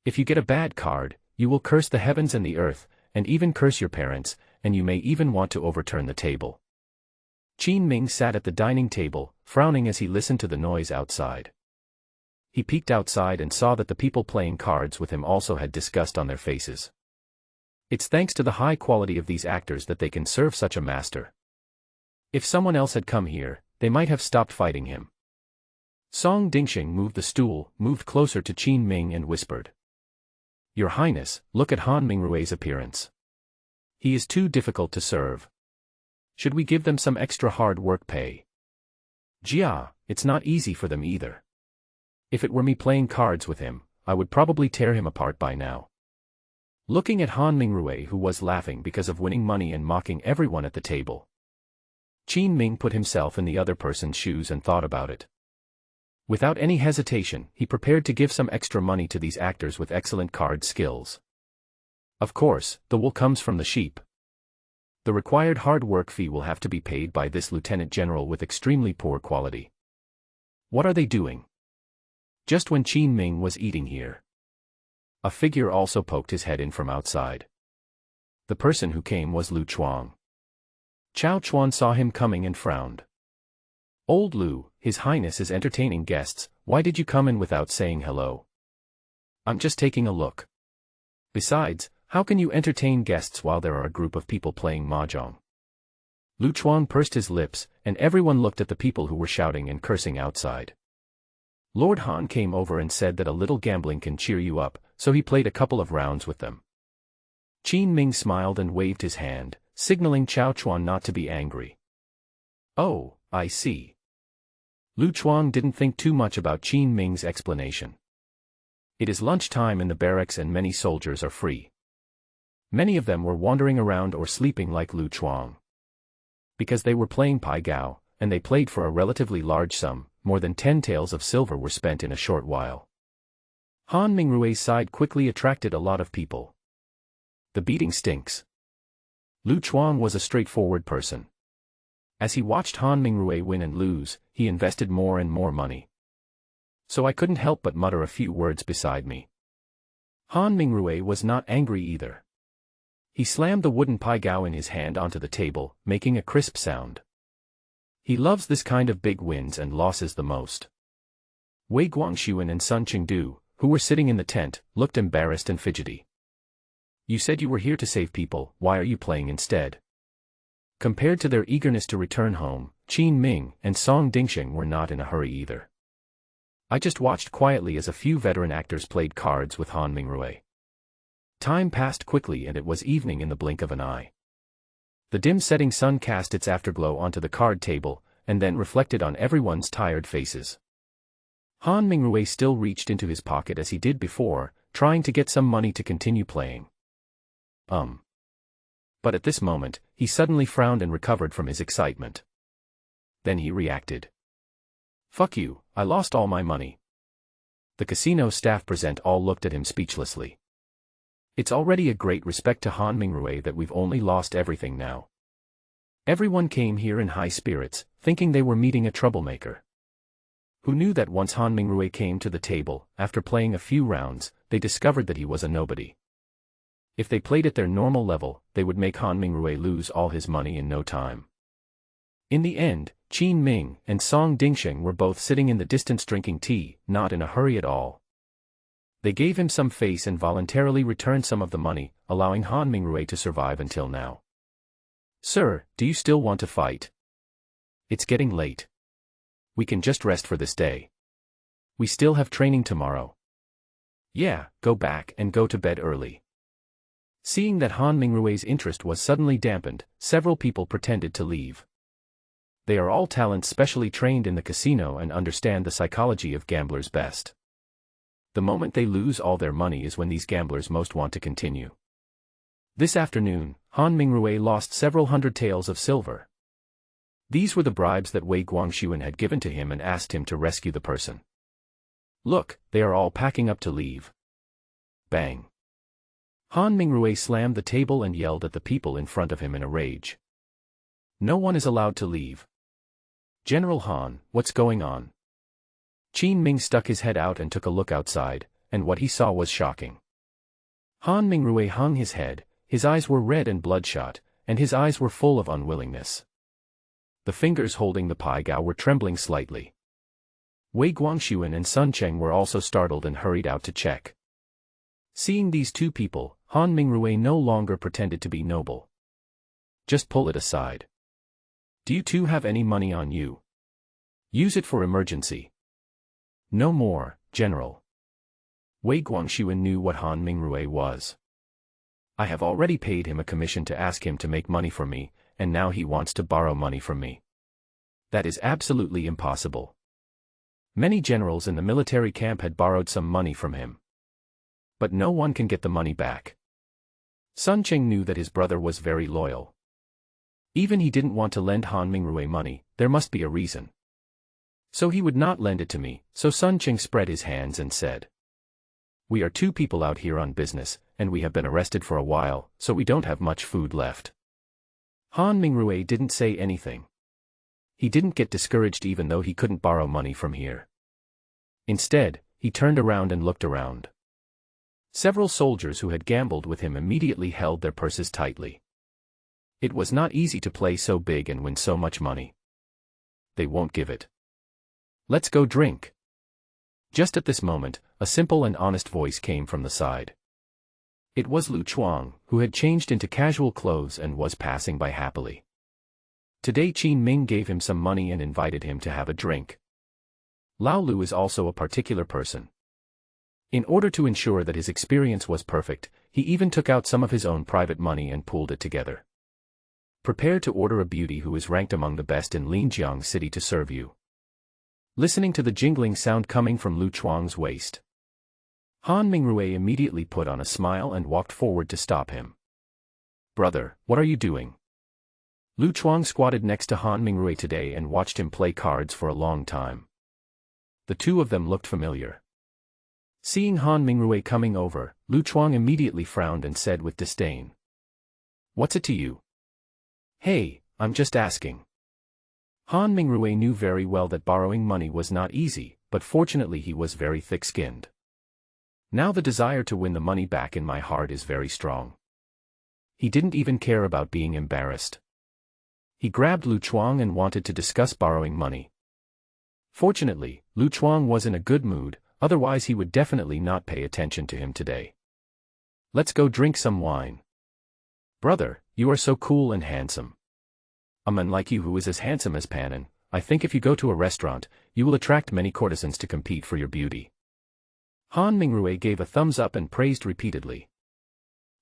If you get a bad card, you will curse the heavens and the earth, and even curse your parents, and you may even want to overturn the table. Qin Ming sat at the dining table, frowning as he listened to the noise outside. He peeked outside and saw that the people playing cards with him also had disgust on their faces. It's thanks to the high quality of these actors that they can serve such a master. If someone else had come here, they might have stopped fighting him. Song Dingxing moved the stool, moved closer to Qin Ming and whispered. Your Highness, look at Han Mingrui's appearance. He is too difficult to serve. Should we give them some extra hard work pay? Jia, it's not easy for them either. If it were me playing cards with him, I would probably tear him apart by now. Looking at Han Mingrui, who was laughing because of winning money and mocking everyone at the table, Qin Ming put himself in the other person's shoes and thought about it. Without any hesitation, he prepared to give some extra money to these actors with excellent card skills. Of course, the wool comes from the sheep. The required hard work fee will have to be paid by this lieutenant general with extremely poor quality. What are they doing? Just when Qin Ming was eating here, a figure also poked his head in from outside. The person who came was Lu Chuang. Chao Chuan saw him coming and frowned. Old Lu, His Highness is entertaining guests, why did you come in without saying hello? I'm just taking a look. Besides, how can you entertain guests while there are a group of people playing mahjong? Lu Chuang pursed his lips, and everyone looked at the people who were shouting and cursing outside. Lord Han came over and said that a little gambling can cheer you up, so he played a couple of rounds with them. Qin Ming smiled and waved his hand, signaling Chao Chuan not to be angry. Oh, I see. Lu Chuang didn't think too much about Qin Ming's explanation. It is lunchtime in the barracks and many soldiers are free. Many of them were wandering around or sleeping like Lu Chuang. Because they were playing Pai Gao, and they played for a relatively large sum, more than 10 taels of silver were spent in a short while. Han Mingrui's side quickly attracted a lot of people. The beating stinks. Lu Chuang was a straightforward person. As he watched Han Mingrui win and lose, he invested more and more money. So I couldn't help but mutter a few words beside me. Han Mingrui was not angry either. He slammed the wooden Pai Gao in his hand onto the table, making a crisp sound. He loves this kind of big wins and losses the most. Wei Guangxuan and Sun Qingdu, who were sitting in the tent, looked embarrassed and fidgety. You said you were here to save people, why are you playing instead? Compared to their eagerness to return home, Qin Ming and Song Dingxing were not in a hurry either. I just watched quietly as a few veteran actors played cards with Han Mingrui. Time passed quickly and it was evening in the blink of an eye. The dim setting sun cast its afterglow onto the card table, and then reflected on everyone's tired faces. Han Mingrui still reached into his pocket as he did before, trying to get some money to continue playing. But at this moment, he suddenly frowned and recovered from his excitement. Then he reacted. Fuck you, I lost all my money. The casino staff present all looked at him speechlessly. It's already a great respect to Han Mingrui that we've only lost everything now. Everyone came here in high spirits, thinking they were meeting a troublemaker. Who knew that once Han Mingrui came to the table, after playing a few rounds, they discovered that he was a nobody. If they played at their normal level, they would make Han Mingrui lose all his money in no time. In the end, Qin Ming and Song Dingxing were both sitting in the distance drinking tea, not in a hurry at all. They gave him some face and voluntarily returned some of the money, allowing Han Mingrui to survive until now. Sir, do you still want to fight? It's getting late. We can just rest for this day. We still have training tomorrow. Yeah, go back and go to bed early. Seeing that Han Mingrui's interest was suddenly dampened, several people pretended to leave. They are all talents specially trained in the casino and understand the psychology of gamblers best. The moment they lose all their money is when these gamblers most want to continue. This afternoon, Han Mingrui lost several hundred taels of silver. These were the bribes that Wei Guangxuan had given to him and asked him to rescue the person. Look, they are all packing up to leave. Bang. Han Mingrui slammed the table and yelled at the people in front of him in a rage. No one is allowed to leave. General Han, what's going on? Qin Ming stuck his head out and took a look outside, and what he saw was shocking. Han Mingrui hung his head, his eyes were red and bloodshot, and his eyes were full of unwillingness. The fingers holding the pai gao were trembling slightly. Wei Guangxuan and Sun Cheng were also startled and hurried out to check. Seeing these two people, Han Mingrui no longer pretended to be noble. Just pull it aside. Do you two have any money on you? Use it for emergency. No more, General. Wei Guangxuan knew what Han Mingrui was. I have already paid him a commission to ask him to make money for me, and now he wants to borrow money from me. That is absolutely impossible. Many generals in the military camp had borrowed some money from him. But no one can get the money back. Sun Cheng knew that his brother was very loyal. Even he didn't want to lend Han Mingrui money, there must be a reason. So he would not lend it to me, so Sun Cheng spread his hands and said. We are two people out here on business, and we have been arrested for a while, so we don't have much food left. Han Mingrui didn't say anything. He didn't get discouraged even though he couldn't borrow money from here. Instead, he turned around and looked around. Several soldiers who had gambled with him immediately held their purses tightly. It was not easy to play so big and win so much money. They won't give it. Let's go drink. Just at this moment, a simple and honest voice came from the side. It was Lu Chuang, who had changed into casual clothes and was passing by happily. Today Qin Ming gave him some money and invited him to have a drink. Lao Lu is also a particular person. In order to ensure that his experience was perfect, he even took out some of his own private money and pooled it together. Prepare to order a beauty who is ranked among the best in Linjiang City to serve you. Listening to the jingling sound coming from Lu Chuang's waist, Han Mingrui immediately put on a smile and walked forward to stop him. Brother, what are you doing? Lu Chuang squatted next to Han Mingrui today and watched him play cards for a long time. The two of them looked familiar. Seeing Han Mingrui coming over, Lu Chuang immediately frowned and said with disdain. What's it to you? Hey, I'm just asking. Han Mingrui knew very well that borrowing money was not easy, but fortunately he was very thick-skinned. Now the desire to win the money back in my heart is very strong. He didn't even care about being embarrassed. He grabbed Lu Chuang and wanted to discuss borrowing money. Fortunately, Lu Chuang was in a good mood, otherwise he would definitely not pay attention to him today. Let's go drink some wine. Brother, you are so cool and handsome. A man like you who is as handsome as Panin, I think if you go to a restaurant, you will attract many courtesans to compete for your beauty. Han Mingrui gave a thumbs up and praised repeatedly.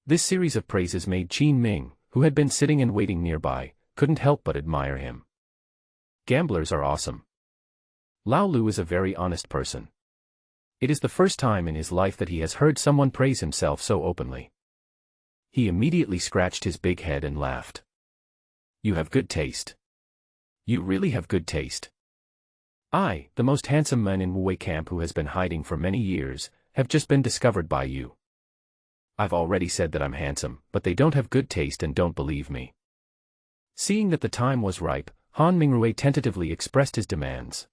This series of praises made Qin Ming, who had been sitting and waiting nearby, couldn't help but admire him. Gamblers are awesome. Lao Lu is a very honest person. It is the first time in his life that he has heard someone praise himself so openly. He immediately scratched his big head and laughed. You have good taste. You really have good taste. I, the most handsome man in Wuwei camp who has been hiding for many years, have just been discovered by you. I've already said that I'm handsome, but they don't have good taste and don't believe me. Seeing that the time was ripe, Han Mingrui tentatively expressed his demands.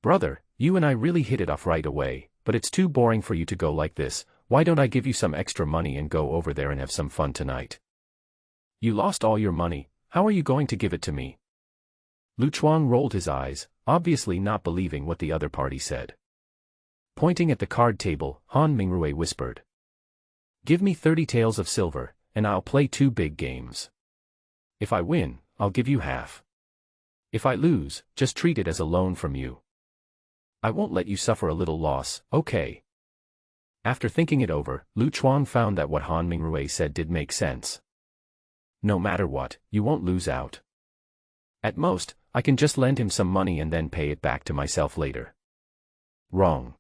Brother, you and I really hit it off right away, but it's too boring for you to go like this. Why don't I give you some extra money and go over there and have some fun tonight? You lost all your money, how are you going to give it to me? Lu Chuang rolled his eyes, obviously not believing what the other party said. Pointing at the card table, Han Mingrui whispered. Give me 30 taels of silver, and I'll play 2 big games. If I win, I'll give you half. If I lose, just treat it as a loan from you. I won't let you suffer a little loss, okay? After thinking it over, Lu Chuang found that what Han Mingrui said did make sense. No matter what, you won't lose out. At most, I can just lend him some money and then pay it back to myself later. Wrong.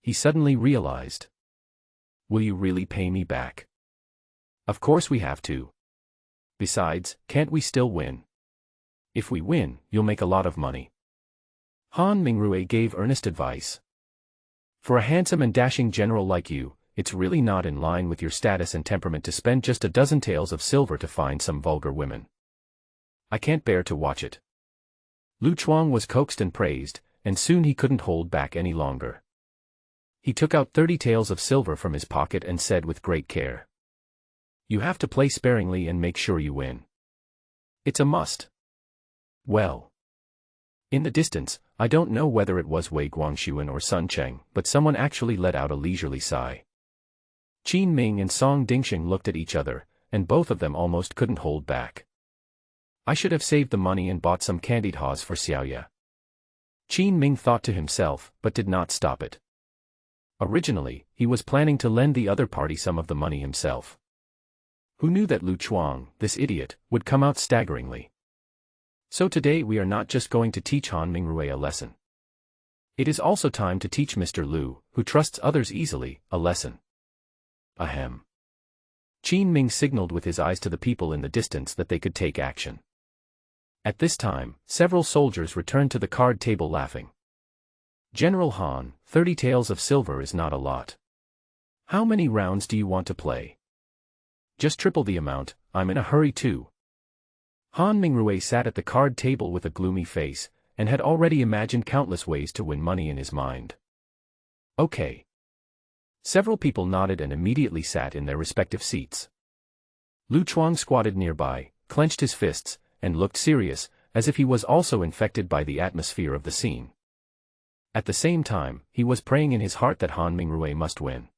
He suddenly realized. Will you really pay me back? Of course we have to. Besides, can't we still win? If we win, you'll make a lot of money. Han Mingrue gave earnest advice. For a handsome and dashing general like you, it's really not in line with your status and temperament to spend just a dozen taels of silver to find some vulgar women. I can't bear to watch it. Lu Chuang was coaxed and praised, and soon he couldn't hold back any longer. He took out 30 taels of silver from his pocket and said with great care. You have to play sparingly and make sure you win. It's a must. Well. In the distance, I don't know whether it was Wei Guangxuan or Sun Cheng, but someone actually let out a leisurely sigh. Qin Ming and Song Dingxing looked at each other, and both of them almost couldn't hold back. I should have saved the money and bought some candied haws for Xiaoya. Qin Ming thought to himself, but did not stop it. Originally, he was planning to lend the other party some of the money himself. Who knew that Lu Chuang, this idiot, would come out staggeringly? So today we are not just going to teach Han Mingrue a lesson. It is also time to teach Mr. Lu, who trusts others easily, a lesson. Ahem. Qin Ming signaled with his eyes to the people in the distance that they could take action. At this time, several soldiers returned to the card table laughing. General Han, 30 taels of silver is not a lot. How many rounds do you want to play? Just triple the amount, I'm in a hurry too. Han Mingrue sat at the card table with a gloomy face, and had already imagined countless ways to win money in his mind. Okay. Several people nodded and immediately sat in their respective seats. Lu Chuang squatted nearby, clenched his fists, and looked serious, as if he was also infected by the atmosphere of the scene. At the same time, he was praying in his heart that Han Mingrue must win.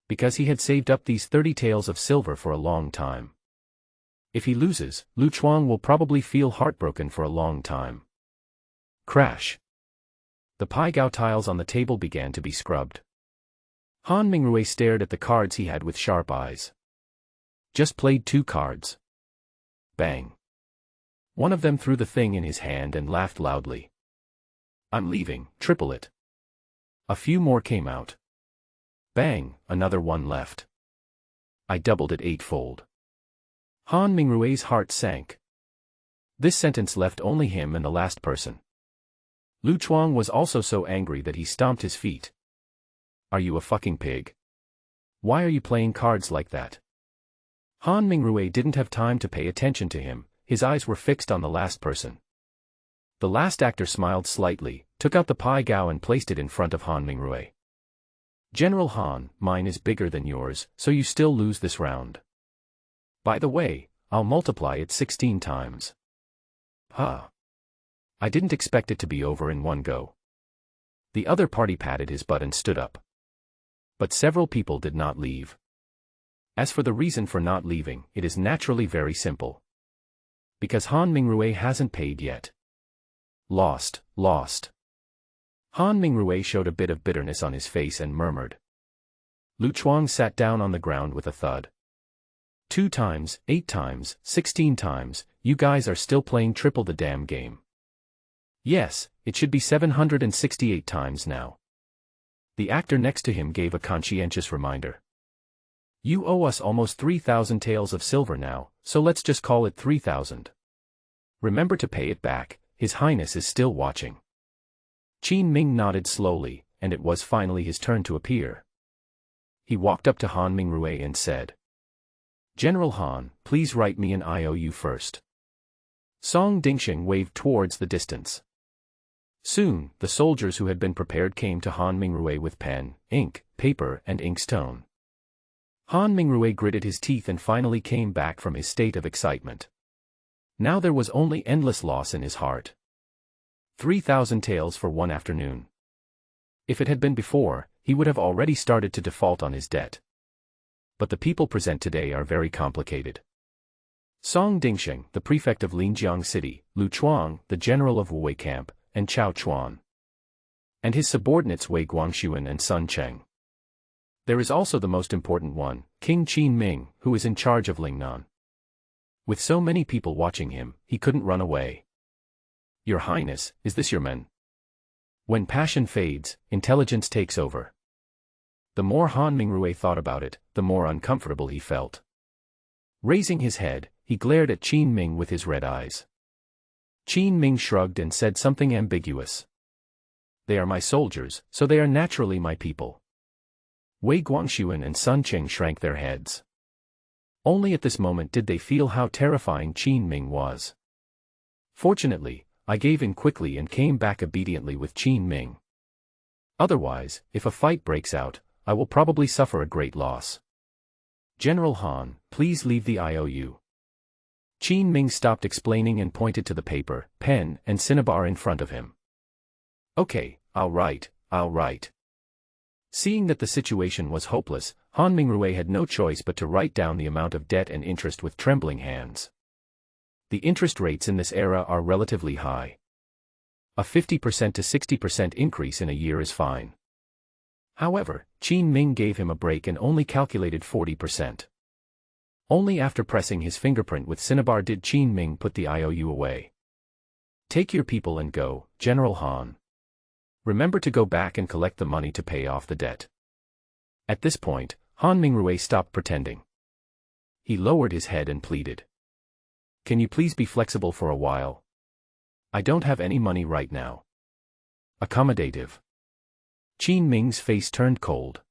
Because he had saved up these 30 taels of silver for a long time. If he loses, Lu Chuang will probably feel heartbroken for a long time. Crash. The pai gao tiles on the table began to be scrubbed. Han Mingrue stared at the cards he had with sharp eyes. Just played 2 cards. Bang. One of them threw the thing in his hand and laughed loudly. I'm leaving, triple it. A few more came out. Bang, another one left. I doubled it 8-fold. Han Mingrue's heart sank. This sentence left only him and the last person. Lu Chuang was also so angry that he stomped his feet. Are you a fucking pig? Why are you playing cards like that? Han Mingrue didn't have time to pay attention to him, his eyes were fixed on the last person. The last actor smiled slightly, took out the pai gao and placed it in front of Han Mingrue. General Han, mine is bigger than yours, so you still lose this round. By the way, I'll multiply it 16 times. Huh. I didn't expect it to be over in one go. The other party patted his butt and stood up. But several people did not leave. As for the reason for not leaving, it is naturally very simple. Because Han Mingrue hasn't paid yet. Lost. Han Mingrue showed a bit of bitterness on his face and murmured. Lu Chuang sat down on the ground with a thud. 2 times, 8 times, 16 times, you guys are still playing triple the damn game. Yes, it should be 768 times now. The actor next to him gave a conscientious reminder. You owe us almost 3,000 taels of silver now, so let's just call it 3,000. Remember to pay it back, His Highness is still watching. Qin Ming nodded slowly, and it was finally his turn to appear. He walked up to Han Mingrue and said, General Han, please write me an IOU first. Song Dingxing waved towards the distance. Soon, the soldiers who had been prepared came to Han Mingrue with pen, ink, paper, and inkstone. Han Mingrue gritted his teeth and finally came back from his state of excitement. Now there was only endless loss in his heart. 3,000 taels for one afternoon. If it had been before, he would have already started to default on his debt. But the people present today are very complicated. Song Dingxing, the prefect of Linjiang City, Lu Chuang, the general of Wuwei Camp, and Chao Chuan. And his subordinates Wei Guangxuan and Sun Cheng. There is also the most important one, King Qin Ming, who is in charge of Lingnan. With so many people watching him, he couldn't run away. Your Highness, is this your men? When passion fades, intelligence takes over. The more Han Mingrue thought about it, the more uncomfortable he felt. Raising his head, he glared at Qin Ming with his red eyes. Qin Ming shrugged and said something ambiguous. They are my soldiers, so they are naturally my people. Wei Guangxuan and Sun Qing shrank their heads. Only at this moment did they feel how terrifying Qin Ming was. Fortunately, I gave in quickly and came back obediently with Qin Ming. Otherwise, if a fight breaks out, I will probably suffer a great loss. General Han, please leave the IOU. Qin Ming stopped explaining and pointed to the paper, pen, and cinnabar in front of him. Okay, I'll write. Seeing that the situation was hopeless, Han Mingrui had no choice but to write down the amount of debt and interest with trembling hands. The interest rates in this era are relatively high. A 50% to 60% increase in a year is fine. However, Qin Ming gave him a break and only calculated 40%. Only after pressing his fingerprint with cinnabar did Qin Ming put the IOU away. Take your people and go, General Han. Remember to go back and collect the money to pay off the debt. At this point, Han Mingrui stopped pretending. He lowered his head and pleaded. Can you please be flexible for a while? I don't have any money right now. Accommodative. Qin Ming's face turned cold.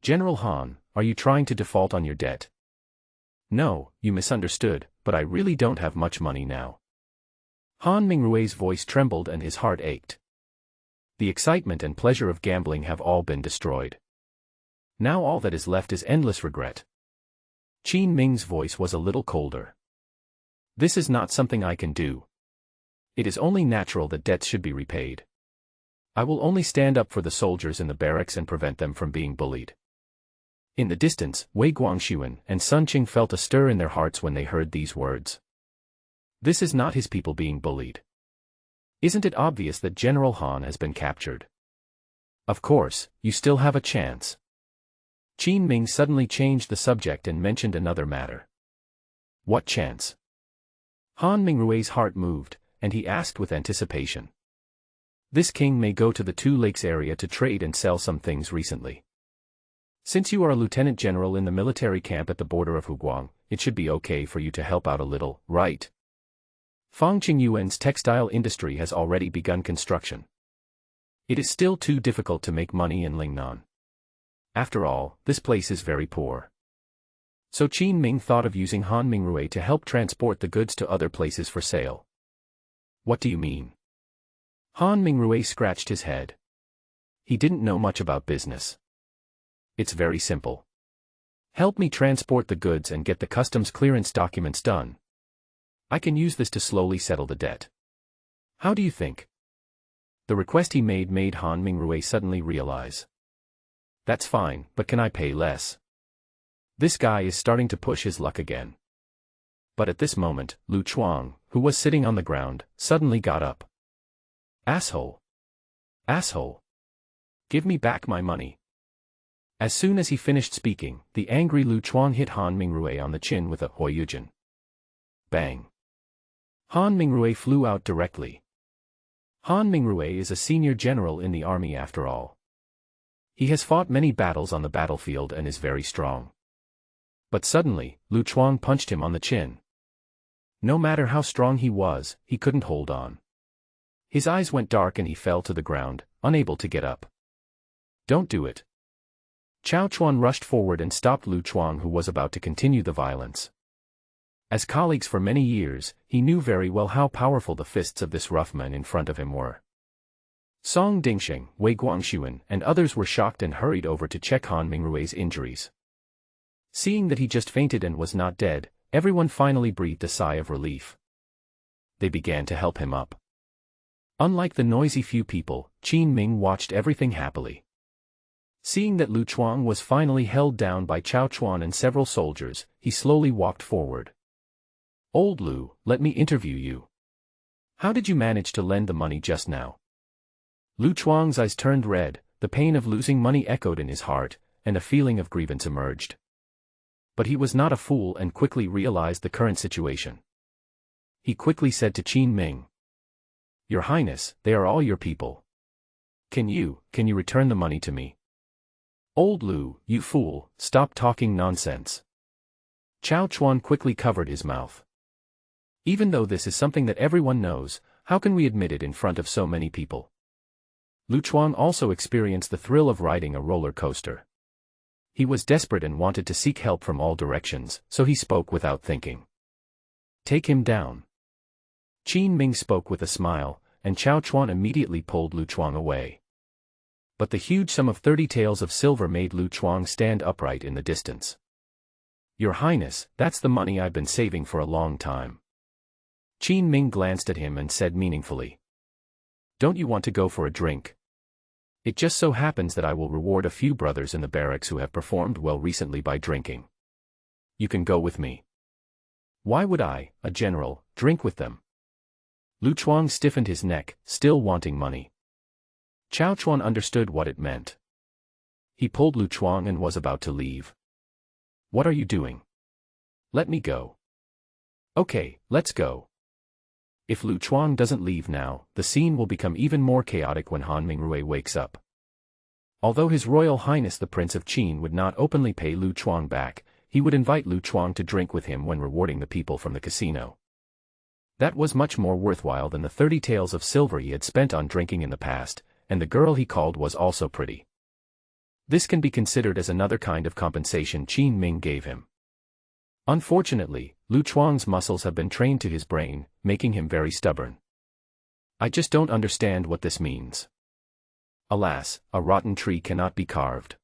General Han, are you trying to default on your debt? No, you misunderstood, but I really don't have much money now. Han Mingrui's voice trembled and his heart ached. The excitement and pleasure of gambling have all been destroyed. Now all that is left is endless regret. Qin Ming's voice was a little colder. This is not something I can do. It is only natural that debts should be repaid. I will only stand up for the soldiers in the barracks and prevent them from being bullied. In the distance, Wei Guangxuan and Sun Qing felt a stir in their hearts when they heard these words. This is not his people being bullied. Isn't it obvious that General Han has been captured? Of course, you still have a chance. Qin Ming suddenly changed the subject and mentioned another matter. What chance? Han Mingrui's heart moved, and he asked with anticipation. This king may go to the Two Lakes area to trade and sell some things recently. Since you are a lieutenant general in the military camp at the border of Huguang, it should be okay for you to help out a little, right? Fang Qingyuan's textile industry has already begun construction. It is still too difficult to make money in Lingnan. After all, this place is very poor. So Qin Ming thought of using Han Mingrui to help transport the goods to other places for sale. What do you mean? Han Mingrui scratched his head. He didn't know much about business. It's very simple. Help me transport the goods and get the customs clearance documents done. I can use this to slowly settle the debt. How do you think? The request he made Han Mingrui suddenly realize. That's fine, but can I pay less? This guy is starting to push his luck again. But at this moment, Lu Chuang, who was sitting on the ground, suddenly got up. Asshole! Asshole! Give me back my money. As soon as he finished speaking, the angry Lu Chuang hit Han Mingrui on the chin with a Huiyujin. Bang! Han Mingrui flew out directly. Han Mingrui is a senior general in the army after all. He has fought many battles on the battlefield and is very strong. But suddenly, Lu Chuang punched him on the chin. No matter how strong he was, he couldn't hold on. His eyes went dark and he fell to the ground, unable to get up. Don't do it. Chao Chuan rushed forward and stopped Lu Chuang, who was about to continue the violence. As colleagues for many years, he knew very well how powerful the fists of this rough man in front of him were. Song Dingsheng, Wei Guangxuan, and others were shocked and hurried over to check Han Mingrui's injuries. Seeing that he just fainted and was not dead, everyone finally breathed a sigh of relief. They began to help him up. Unlike the noisy few people, Qin Ming watched everything happily. Seeing that Lu Chuang was finally held down by Chao Chuan and several soldiers, he slowly walked forward. Old Lu, let me interview you. How did you manage to lend the money just now? Lu Chuang's eyes turned red, the pain of losing money echoed in his heart, and a feeling of grievance emerged. But he was not a fool and quickly realized the current situation. He quickly said to Qin Ming, Your Highness, they are all your people. Can you return the money to me? Old Lu, you fool, stop talking nonsense. Chao Chuan quickly covered his mouth. Even though this is something that everyone knows, how can we admit it in front of so many people? Lu Chuan also experienced the thrill of riding a roller coaster. He was desperate and wanted to seek help from all directions, so he spoke without thinking. Take him down. Qin Ming spoke with a smile, and Chao Chuan immediately pulled Lu Chuang away. But the huge sum of 30 taels of silver made Lu Chuang stand upright in the distance. Your Highness, that's the money I've been saving for a long time. Qin Ming glanced at him and said meaningfully. Don't you want to go for a drink? It just so happens that I will reward a few brothers in the barracks who have performed well recently by drinking. You can go with me. Why would I, a general, drink with them? Lu Chuang stiffened his neck, still wanting money. Chao Chuan understood what it meant. He pulled Lu Chuang and was about to leave. What are you doing? Let me go. Okay, let's go. If Lu Chuang doesn't leave now, the scene will become even more chaotic when Han Mingrui wakes up. Although His Royal Highness the Prince of Qin would not openly pay Lu Chuang back, he would invite Lu Chuang to drink with him when rewarding the people from the casino. That was much more worthwhile than the 30 taels of silver he had spent on drinking in the past, and the girl he called was also pretty. This can be considered as another kind of compensation Qin Ming gave him. Unfortunately, Lu Chuang's muscles have been trained to his brain, making him very stubborn. I just don't understand what this means. Alas, a rotten tree cannot be carved.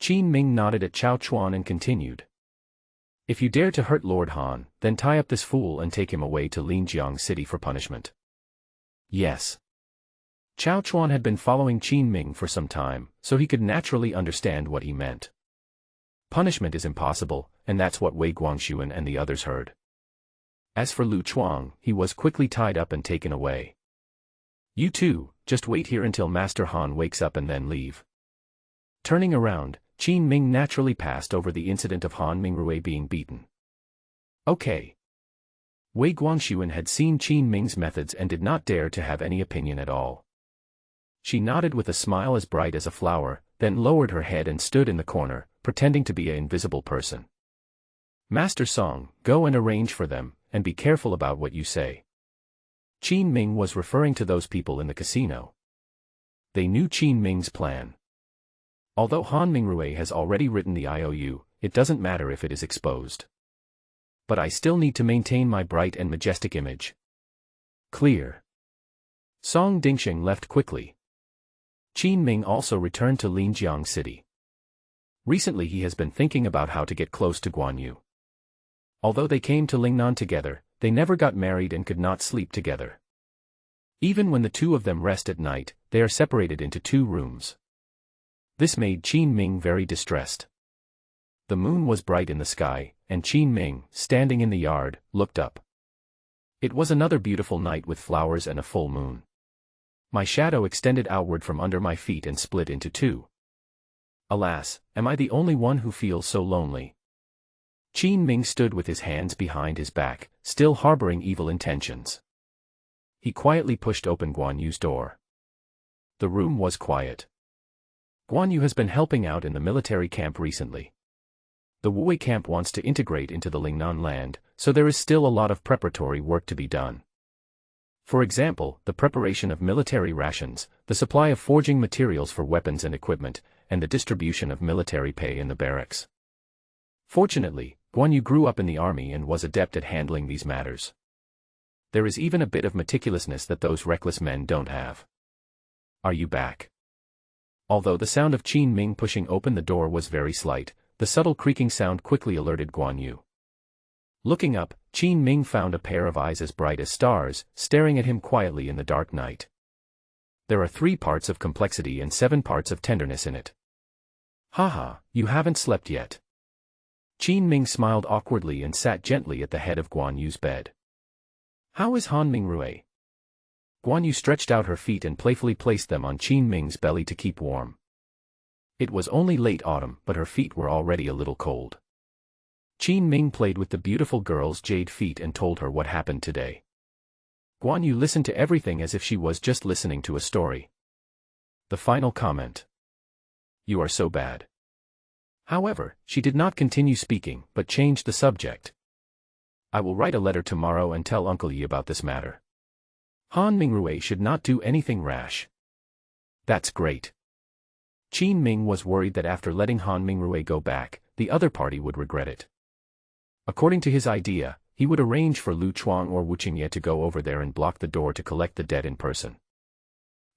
Qin Ming nodded at Chao Chuan and continued. If you dare to hurt Lord Han, then tie up this fool and take him away to Linjiang City for punishment. Yes. Chao Chuan had been following Qin Ming for some time, so he could naturally understand what he meant. Punishment is impossible, and that's what Wei Guangxuan and the others heard. As for Lu Chuang, he was quickly tied up and taken away. You two, just wait here until Master Han wakes up and then leave. Turning around, Qin Ming naturally passed over the incident of Han Mingrui being beaten. Okay. Wei Guangxuan had seen Qin Ming's methods and did not dare to have any opinion at all. She nodded with a smile as bright as a flower, then lowered her head and stood in the corner, pretending to be an invisible person. Master Song, go and arrange for them, and be careful about what you say. Qin Ming was referring to those people in the casino. They knew Qin Ming's plan. Although Han Mingrui has already written the IOU, it doesn't matter if it is exposed. But I still need to maintain my bright and majestic image. Clear. Song Dingxing left quickly. Qin Ming also returned to Linjiang City. Recently he has been thinking about how to get close to Guan Yu. Although they came to Lingnan together, they never got married and could not sleep together. Even when the two of them rest at night, they are separated into 2 rooms. This made Qin Ming very distressed. The moon was bright in the sky, and Qin Ming, standing in the yard, looked up. It was another beautiful night with flowers and a full moon. My shadow extended outward from under my feet and split into 2. Alas, am I the only one who feels so lonely? Qin Ming stood with his hands behind his back, still harboring evil intentions. He quietly pushed open Guan Yu's door. The room was quiet. Guan Yu has been helping out in the military camp recently. The Wuwei camp wants to integrate into the Lingnan land, so there is still a lot of preparatory work to be done. For example, the preparation of military rations, the supply of forging materials for weapons and equipment, and the distribution of military pay in the barracks. Fortunately, Guan Yu grew up in the army and was adept at handling these matters. There is even a bit of meticulousness that those reckless men don't have. Are you back? Although the sound of Qin Ming pushing open the door was very slight, the subtle creaking sound quickly alerted Guan Yu. Looking up, Qin Ming found a pair of eyes as bright as stars, staring at him quietly in the dark night. There are 3 parts of complexity and 7 parts of tenderness in it. Haha, you haven't slept yet. Qin Ming smiled awkwardly and sat gently at the head of Guan Yu's bed. How is Han Mingrui? Guan Yu stretched out her feet and playfully placed them on Qin Ming's belly to keep warm. It was only late autumn, but her feet were already a little cold. Qin Ming played with the beautiful girl's jade feet and told her what happened today. Guan Yu listened to everything as if she was just listening to a story. The final comment. You are so bad. However, she did not continue speaking, but changed the subject. I will write a letter tomorrow and tell Uncle Yi about this matter. Han Mingrui should not do anything rash. That's great. Qin Ming was worried that after letting Han Mingrui go back, the other party would regret it. According to his idea, he would arrange for Lu Chuang or Wu Qingye to go over there and block the door to collect the debt in person.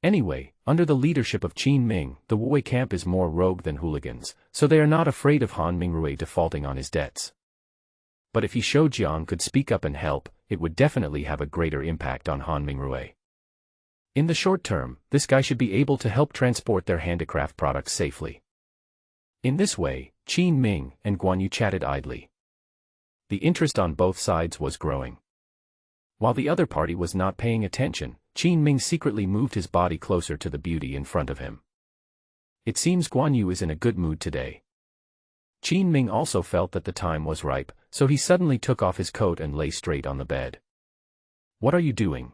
Anyway, under the leadership of Qin Ming, the Wuwei camp is more rogue than hooligans, so they are not afraid of Han Mingrui defaulting on his debts. But if Yi Shoujiang could speak up and help, it would definitely have a greater impact on Han Mingrui. In the short term, this guy should be able to help transport their handicraft products safely. In this way, Qin Ming and Guan Yu chatted idly. The interest on both sides was growing. While the other party was not paying attention, Qin Ming secretly moved his body closer to the beauty in front of him. It seems Guan Yu is in a good mood today. Qin Ming also felt that the time was ripe, so he suddenly took off his coat and lay straight on the bed. What are you doing?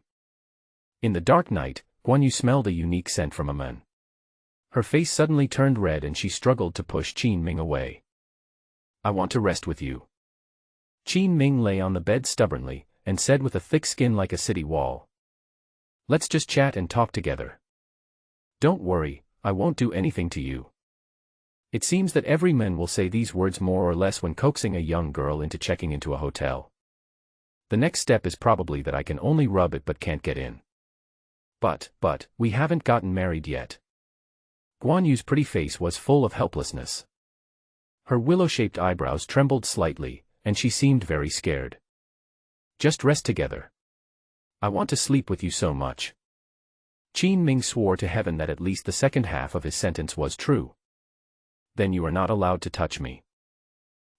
In the dark night, Guan Yu smelled a unique scent from a man. Her face suddenly turned red and she struggled to push Qin Ming away. I want to rest with you. Qin Ming lay on the bed stubbornly, and said with a thick skin like a city wall. Let's just chat and talk together. Don't worry, I won't do anything to you. It seems that every man will say these words more or less when coaxing a young girl into checking into a hotel. The next step is probably that I can only rub it but can't get in. But, we haven't gotten married yet. Guan Yu's pretty face was full of helplessness. Her willow-shaped eyebrows trembled slightly, and she seemed very scared. Just rest together. I want to sleep with you so much. Qin Ming swore to heaven that at least the second half of his sentence was true. Then you are not allowed to touch me.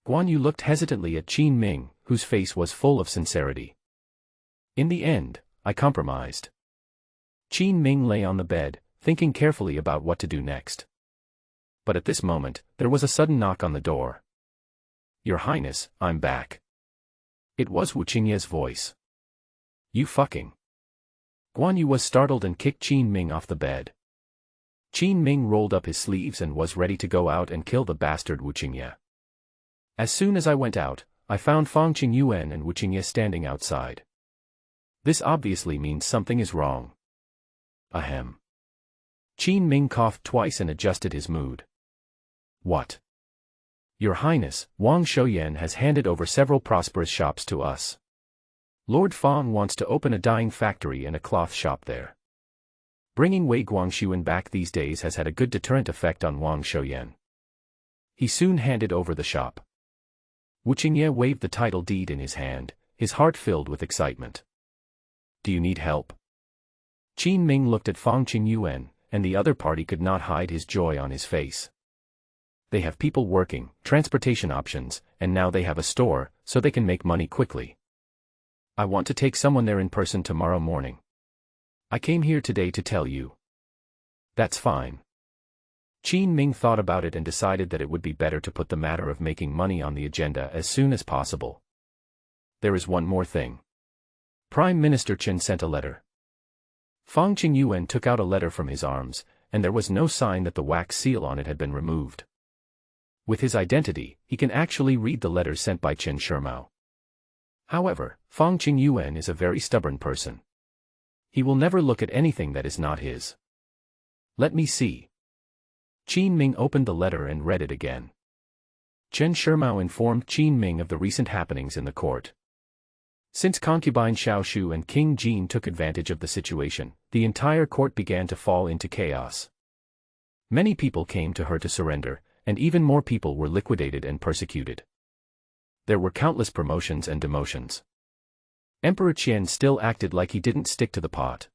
Guan Yu looked hesitantly at Qin Ming, whose face was full of sincerity. In the end, I compromised. Qin Ming lay on the bed, thinking carefully about what to do next. But at this moment, there was a sudden knock on the door. Your Highness, I'm back. It was Wu Qingye's voice. You fucking. Guan Yu was startled and kicked Qin Ming off the bed. Qin Ming rolled up his sleeves and was ready to go out and kill the bastard Wu Qingye. As soon as I went out, I found Fang Qingyuan and Wu Qingye standing outside. This obviously means something is wrong. Ahem. Qin Ming coughed twice and adjusted his mood. What? Your Highness, Wang Shouyan has handed over several prosperous shops to us. Lord Fang wants to open a dyeing factory and a cloth shop there. Bringing Wei Guangxuan back these days has had a good deterrent effect on Wang Shouyan. He soon handed over the shop. Wu Qingye waved the title deed in his hand, his heart filled with excitement. Do you need help? Qin Ming looked at Fang Qingyuan, and the other party could not hide his joy on his face. They have people working, transportation options, and now they have a store, so they can make money quickly. I want to take someone there in person tomorrow morning. I came here today to tell you. That's fine. Qin Ming thought about it and decided that it would be better to put the matter of making money on the agenda as soon as possible. There is one more thing. Prime Minister Chen sent a letter. Fang Qingyuan took out a letter from his arms, and there was no sign that the wax seal on it had been removed. With his identity, he can actually read the letters sent by Chen Shimao. However, Fang Qingyuan is a very stubborn person. He will never look at anything that is not his. Let me see. Qin Ming opened the letter and read it again. Chen Shimao informed Qin Ming of the recent happenings in the court. Since Concubine Xiao and King Jin took advantage of the situation, the entire court began to fall into chaos. Many people came to her to surrender, and even more people were liquidated and persecuted. There were countless promotions and demotions. Emperor Qian still acted like he didn't stick to the pot.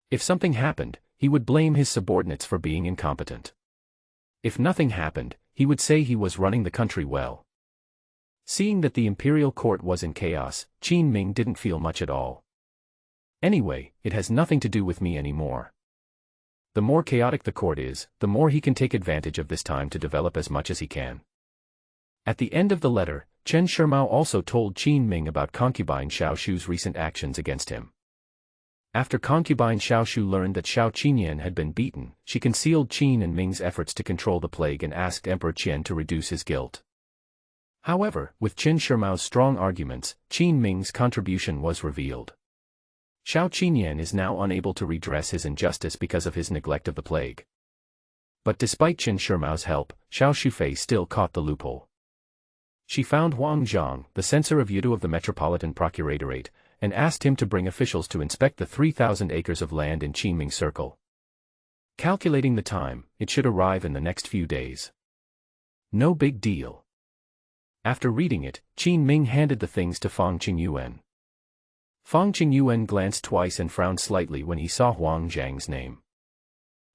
If something happened, he would blame his subordinates for being incompetent. If nothing happened, he would say he was running the country well. Seeing that the imperial court was in chaos, Qin Ming didn't feel much at all. Anyway, it has nothing to do with me anymore. The more chaotic the court is, the more he can take advantage of this time to develop as much as he can. At the end of the letter, Chen Shimao also told Qin Ming about Concubine Xiao's recent actions against him. After Concubine Xiao learned that Xiao Qinyan had been beaten, she concealed Qin and Ming's efforts to control the plague and asked Emperor Qian to reduce his guilt. However, with Qin Shimao's strong arguments, Qin Ming's contribution was revealed. Xiao Qinyan is now unable to redress his injustice because of his neglect of the plague. But despite Qin Shimao's help, Xiao Shufei still caught the loophole. She found Huang Zhang, the censor of Yidu of the Metropolitan Procuratorate, and asked him to bring officials to inspect the 3,000 acres of land in Qinming Circle. Calculating the time, it should arrive in the next few days. No big deal. After reading it, Qin Ming handed the things to Fang Qingyuan. Fang Qingyuan glanced twice and frowned slightly when he saw Huang Zhang's name.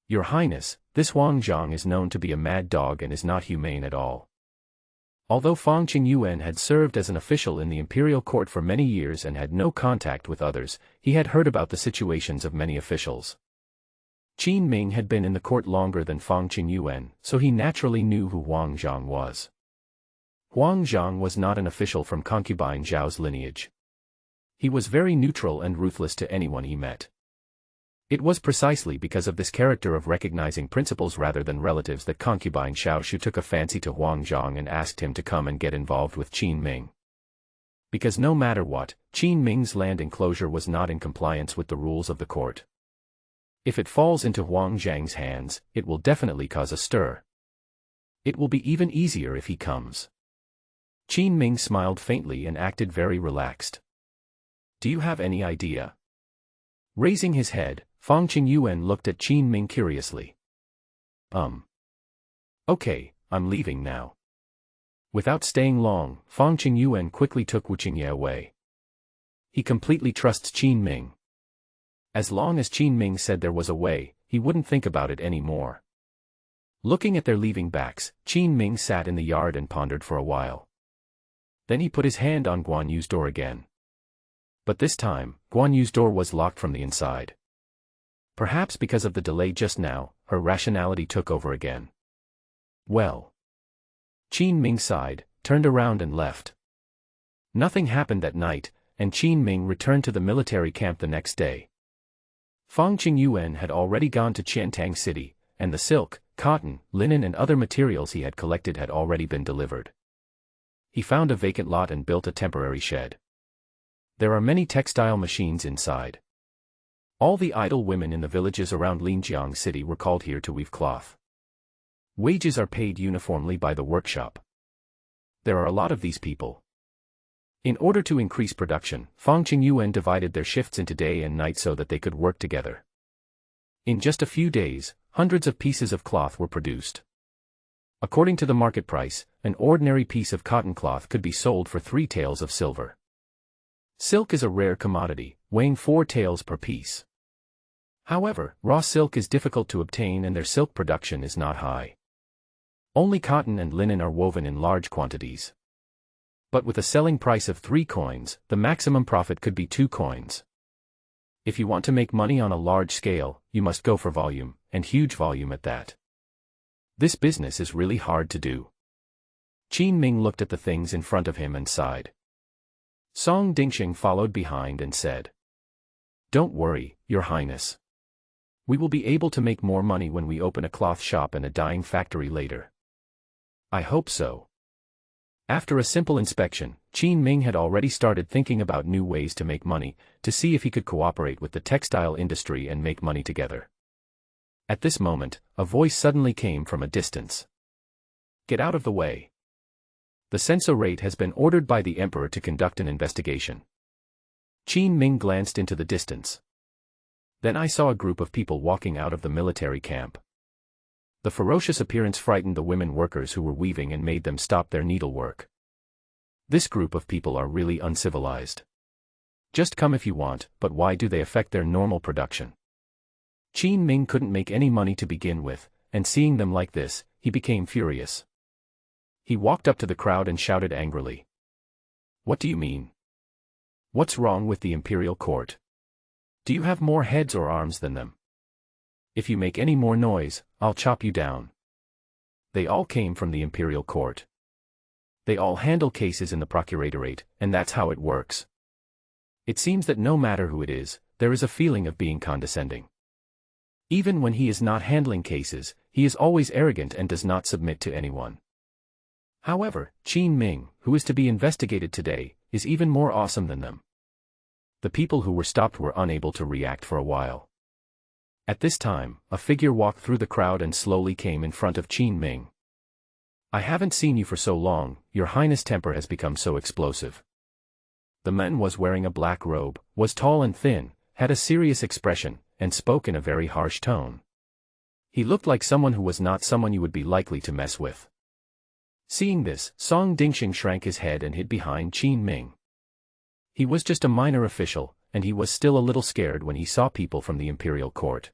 Your Highness, this Huang Zhang is known to be a mad dog and is not humane at all. Although Fang Qingyuan had served as an official in the imperial court for many years and had no contact with others, he had heard about the situations of many officials. Qin Ming had been in the court longer than Fang Qingyuan, so he naturally knew who Huang Zhang was. Huang Zhang was not an official from Concubine Xiao's lineage. He was very neutral and ruthless to anyone he met. It was precisely because of this character of recognizing principles rather than relatives that Concubine Xiao took a fancy to Huang Zhang and asked him to come and get involved with Qin Ming. Because no matter what, Qin Ming's land enclosure was not in compliance with the rules of the court. If it falls into Huang Zhang's hands, it will definitely cause a stir. It will be even easier if he comes. Qin Ming smiled faintly and acted very relaxed. Do you have any idea? Raising his head, Fang Qingyuan looked at Qin Ming curiously. Okay, I'm leaving now. Without staying long, Fang Qingyuan quickly took Wu Qingye away. He completely trusts Qin Ming. As long as Qin Ming said there was a way, he wouldn't think about it anymore. Looking at their leaving backs, Qin Ming sat in the yard and pondered for a while. Then he put his hand on Guan Yu's door again. But this time, Guan Yu's door was locked from the inside. Perhaps because of the delay just now, her rationality took over again. Well. Qin Ming sighed, turned around and left. Nothing happened that night, and Qin Ming returned to the military camp the next day. Fang Qingyuan had already gone to Qiantang City, and the silk, cotton, linen and other materials he had collected had already been delivered. He found a vacant lot and built a temporary shed. There are many textile machines inside. All the idle women in the villages around Linjiang City were called here to weave cloth. Wages are paid uniformly by the workshop. There are a lot of these people. In order to increase production, Fang Qingyuan divided their shifts into day and night so that they could work together. In just a few days, hundreds of pieces of cloth were produced. According to the market price, an ordinary piece of cotton cloth could be sold for 3 taels of silver. Silk is a rare commodity, weighing 4 taels per piece. However, raw silk is difficult to obtain and their silk production is not high. Only cotton and linen are woven in large quantities. But with a selling price of 3 coins, the maximum profit could be 2 coins. If you want to make money on a large scale, you must go for volume, and huge volume at that. This business is really hard to do. Qin Ming looked at the things in front of him and sighed. Song Dingxing followed behind and said, "Don't worry, Your Highness. We will be able to make more money when we open a cloth shop and a dyeing factory later." I hope so. After a simple inspection, Qin Ming had already started thinking about new ways to make money, to see if he could cooperate with the textile industry and make money together. At this moment, a voice suddenly came from a distance. "Get out of the way. The censorate has been ordered by the Emperor to conduct an investigation." Qin Ming glanced into the distance. Then I saw a group of people walking out of the military camp. The ferocious appearance frightened the women workers who were weaving and made them stop their needlework. This group of people are really uncivilized. Just come if you want, but why do they affect their normal production? Qin Ming couldn't make any money to begin with, and seeing them like this, he became furious. He walked up to the crowd and shouted angrily. "What do you mean? What's wrong with the Imperial Court? Do you have more heads or arms than them? If you make any more noise, I'll chop you down." They all came from the Imperial Court. They all handle cases in the Procuratorate, and that's how it works. It seems that no matter who it is, there is a feeling of being condescending. Even when he is not handling cases, he is always arrogant and does not submit to anyone. However, Qin Ming, who is to be investigated today, is even more awesome than them. The people who were stopped were unable to react for a while. At this time, a figure walked through the crowd and slowly came in front of Qin Ming. "I haven't seen you for so long, Your Highness' temper has become so explosive." The man was wearing a black robe, was tall and thin, had a serious expression, and spoke in a very harsh tone. He looked like someone who was not someone you would be likely to mess with. Seeing this, Song Dingxing shrank his head and hid behind Qin Ming. He was just a minor official, and he was still a little scared when he saw people from the Imperial court.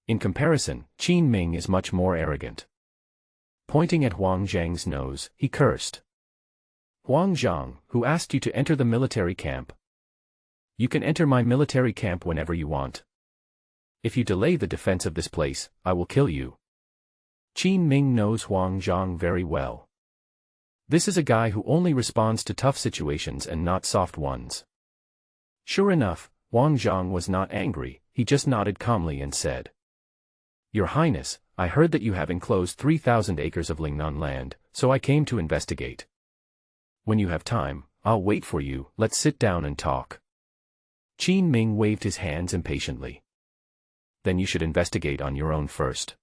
In comparison, Qin Ming is much more arrogant. Pointing at Huang Zhang's nose, he cursed. "Huang Zhang, who asked you to enter the military camp? You can enter my military camp whenever you want. If you delay the defense of this place, I will kill you." Qin Ming knows Huang Zhang very well. This is a guy who only responds to tough situations and not soft ones. Sure enough, Huang Zhang was not angry, he just nodded calmly and said, "Your Highness, I heard that you have enclosed 3,000 acres of Lingnan land, so I came to investigate. When you have time, I'll wait for you, let's sit down and talk." Qin Ming waved his hands impatiently. "Then you should investigate on your own first.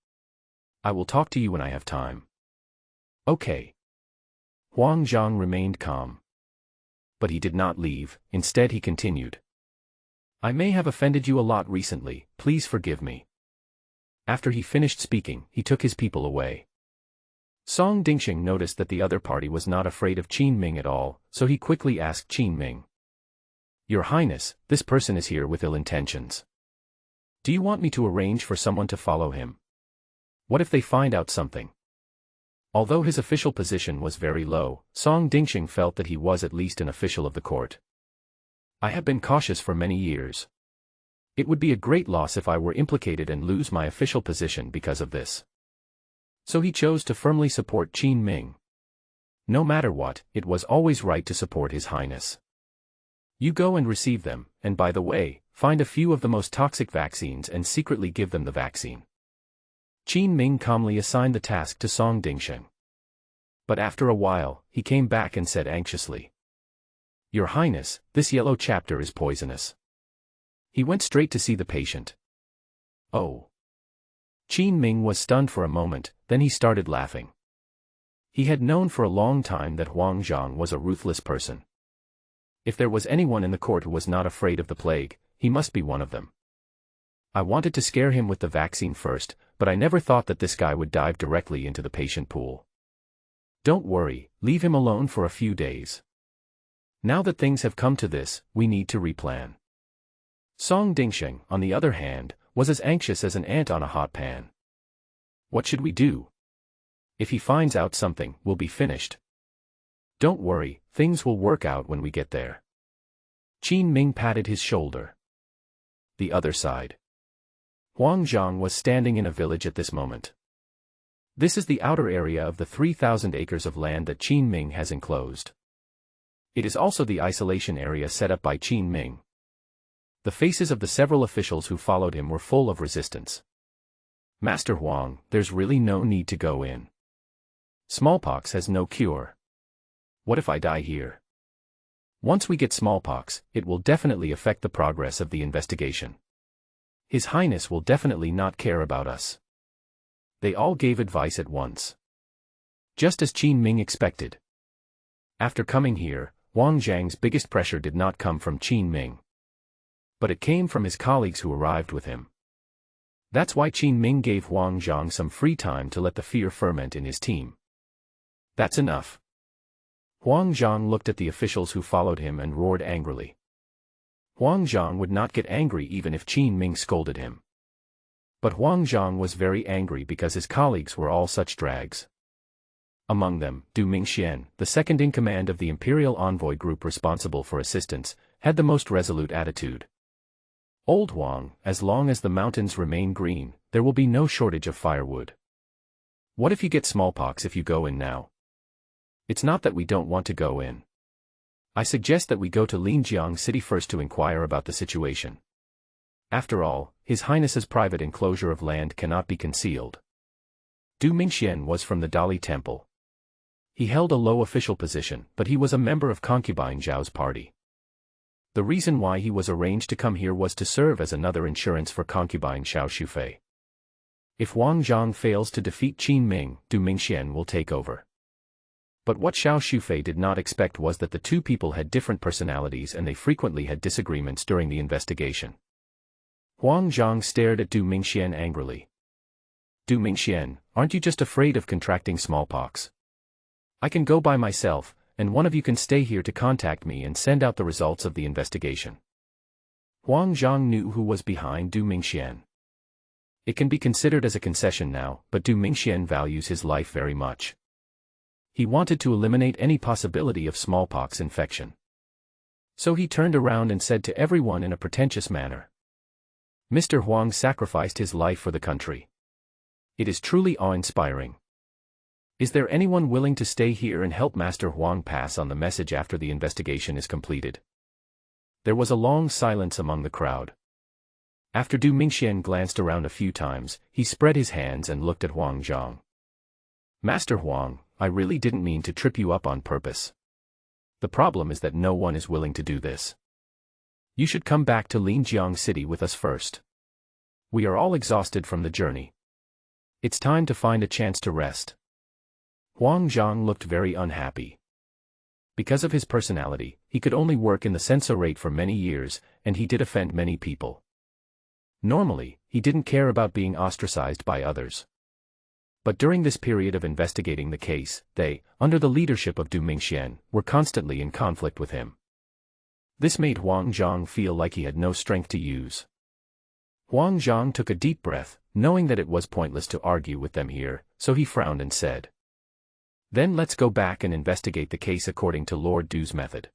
I will talk to you when I have time." "Okay." Huang Zhang remained calm. But he did not leave, instead he continued. "I may have offended you a lot recently, please forgive me." After he finished speaking, he took his people away. Song Dingxing noticed that the other party was not afraid of Qin Ming at all, so he quickly asked Qin Ming, "Your Highness, this person is here with ill intentions. Do you want me to arrange for someone to follow him? What if they find out something?" Although his official position was very low, Song Dingxing felt that he was at least an official of the court. "I have been cautious for many years. It would be a great loss if I were implicated and lose my official position because of this." So he chose to firmly support Qin Ming. No matter what, it was always right to support His Highness. "You go and receive them, and by the way, find a few of the most toxic vaccines and secretly give them the vaccine." Qin Ming calmly assigned the task to Song Dingxing. But after a while, he came back and said anxiously, "Your Highness, this yellow chapter is poisonous." He went straight to see the patient. "Oh." Qin Ming was stunned for a moment, then he started laughing. He had known for a long time that Huang Zhang was a ruthless person. If there was anyone in the court who was not afraid of the plague, he must be one of them. "I wanted to scare him with the vaccine first, but I never thought that this guy would dive directly into the patient pool. Don't worry, leave him alone for a few days. Now that things have come to this, we need to replan." Song Dingxing, on the other hand, was as anxious as an ant on a hot pan. "What should we do? If he finds out something, we'll be finished." "Don't worry, things will work out when we get there." Qin Ming patted his shoulder. The other side. Huang Zhang was standing in a village at this moment. This is the outer area of the 3,000 acres of land that Qin Ming has enclosed. It is also the isolation area set up by Qin Ming. The faces of the several officials who followed him were full of resistance. "Master Huang, there's really no need to go in. Smallpox has no cure. What if I die here? Once we get smallpox, it will definitely affect the progress of the investigation. His Highness will definitely not care about us." They all gave advice at once. Just as Qin Ming expected. After coming here, Huang Zhang's biggest pressure did not come from Qin Ming. But it came from his colleagues who arrived with him. That's why Qin Ming gave Huang Zhang some free time to let the fear ferment in his team. "That's enough." Huang Zhang looked at the officials who followed him and roared angrily. Huang Zhang would not get angry even if Qin Ming scolded him. But Huang Zhang was very angry because his colleagues were all such drags. Among them, Du Mingxian, the second-in-command of the Imperial envoy group responsible for assistance, had the most resolute attitude. "Old Huang, as long as the mountains remain green, there will be no shortage of firewood. What if you get smallpox if you go in now? It's not that we don't want to go in. I suggest that we go to Linjiang City first to inquire about the situation. After all, His Highness's private enclosure of land cannot be concealed. Du Mingxian was from the Dali Temple. He held a low official position, but he was a member of Concubine Xiao's party. The reason why he was arranged to come here was to serve as another insurance for Concubine Xiao Shufei. If Wang Zhang fails to defeat Qin Ming, Du Mingxian will take over. But what Xiao Shufei did not expect was that the two people had different personalities and they frequently had disagreements during the investigation. Wang Zhang stared at Du Mingxian angrily. Du Mingxian, aren't you just afraid of contracting smallpox? I can go by myself, and one of you can stay here to contact me and send out the results of the investigation. Wang Zhang knew who was behind Du Mingxian. It can be considered as a concession now, but Du Mingxian values his life very much. He wanted to eliminate any possibility of smallpox infection. So he turned around and said to everyone in a pretentious manner, "Mr. Huang sacrificed his life for the country. It is truly awe-inspiring. Is there anyone willing to stay here and help Master Huang pass on the message after the investigation is completed?" There was a long silence among the crowd. After Du Mingxian glanced around a few times, he spread his hands and looked at Wang Zhang. "Master Huang, I really didn't mean to trip you up on purpose. The problem is that no one is willing to do this. You should come back to Linjiang City with us first. We are all exhausted from the journey. It's time to find a chance to rest." Wang Zhang looked very unhappy. Because of his personality, he could only work in the censorate for many years, and he did offend many people. Normally, he didn't care about being ostracized by others. But during this period of investigating the case, they, under the leadership of Du Mingxian, were constantly in conflict with him. This made Wang Zhang feel like he had no strength to use. Wang Zhang took a deep breath, knowing that it was pointless to argue with them here, so he frowned and said, "Then let's go back and investigate the case according to Lord Du's method."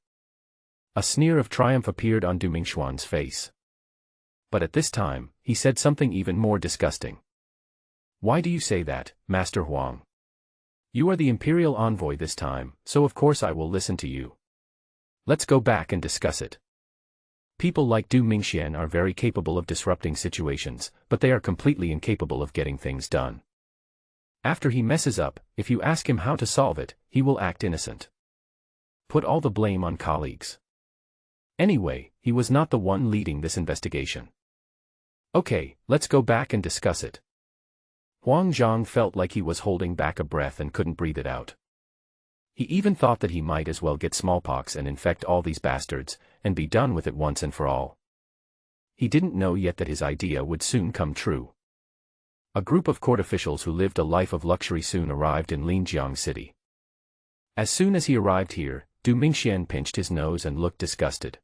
A sneer of triumph appeared on Du Mingxian's face. But at this time, he said something even more disgusting. "Why do you say that, Master Huang? You are the Imperial envoy this time, so of course I will listen to you. Let's go back and discuss it." People like Du Mingxian are very capable of disrupting situations, but they are completely incapable of getting things done. After he messes up, if you ask him how to solve it, he will act innocent. Put all the blame on colleagues. Anyway, he was not the one leading this investigation. Okay, let's go back and discuss it. Wang Zhang felt like he was holding back a breath and couldn't breathe it out. He even thought that he might as well get smallpox and infect all these bastards, and be done with it once and for all. He didn't know yet that his idea would soon come true. A group of court officials who lived a life of luxury soon arrived in Linjiang City. As soon as he arrived here, Du Mingxian pinched his nose and looked disgusted.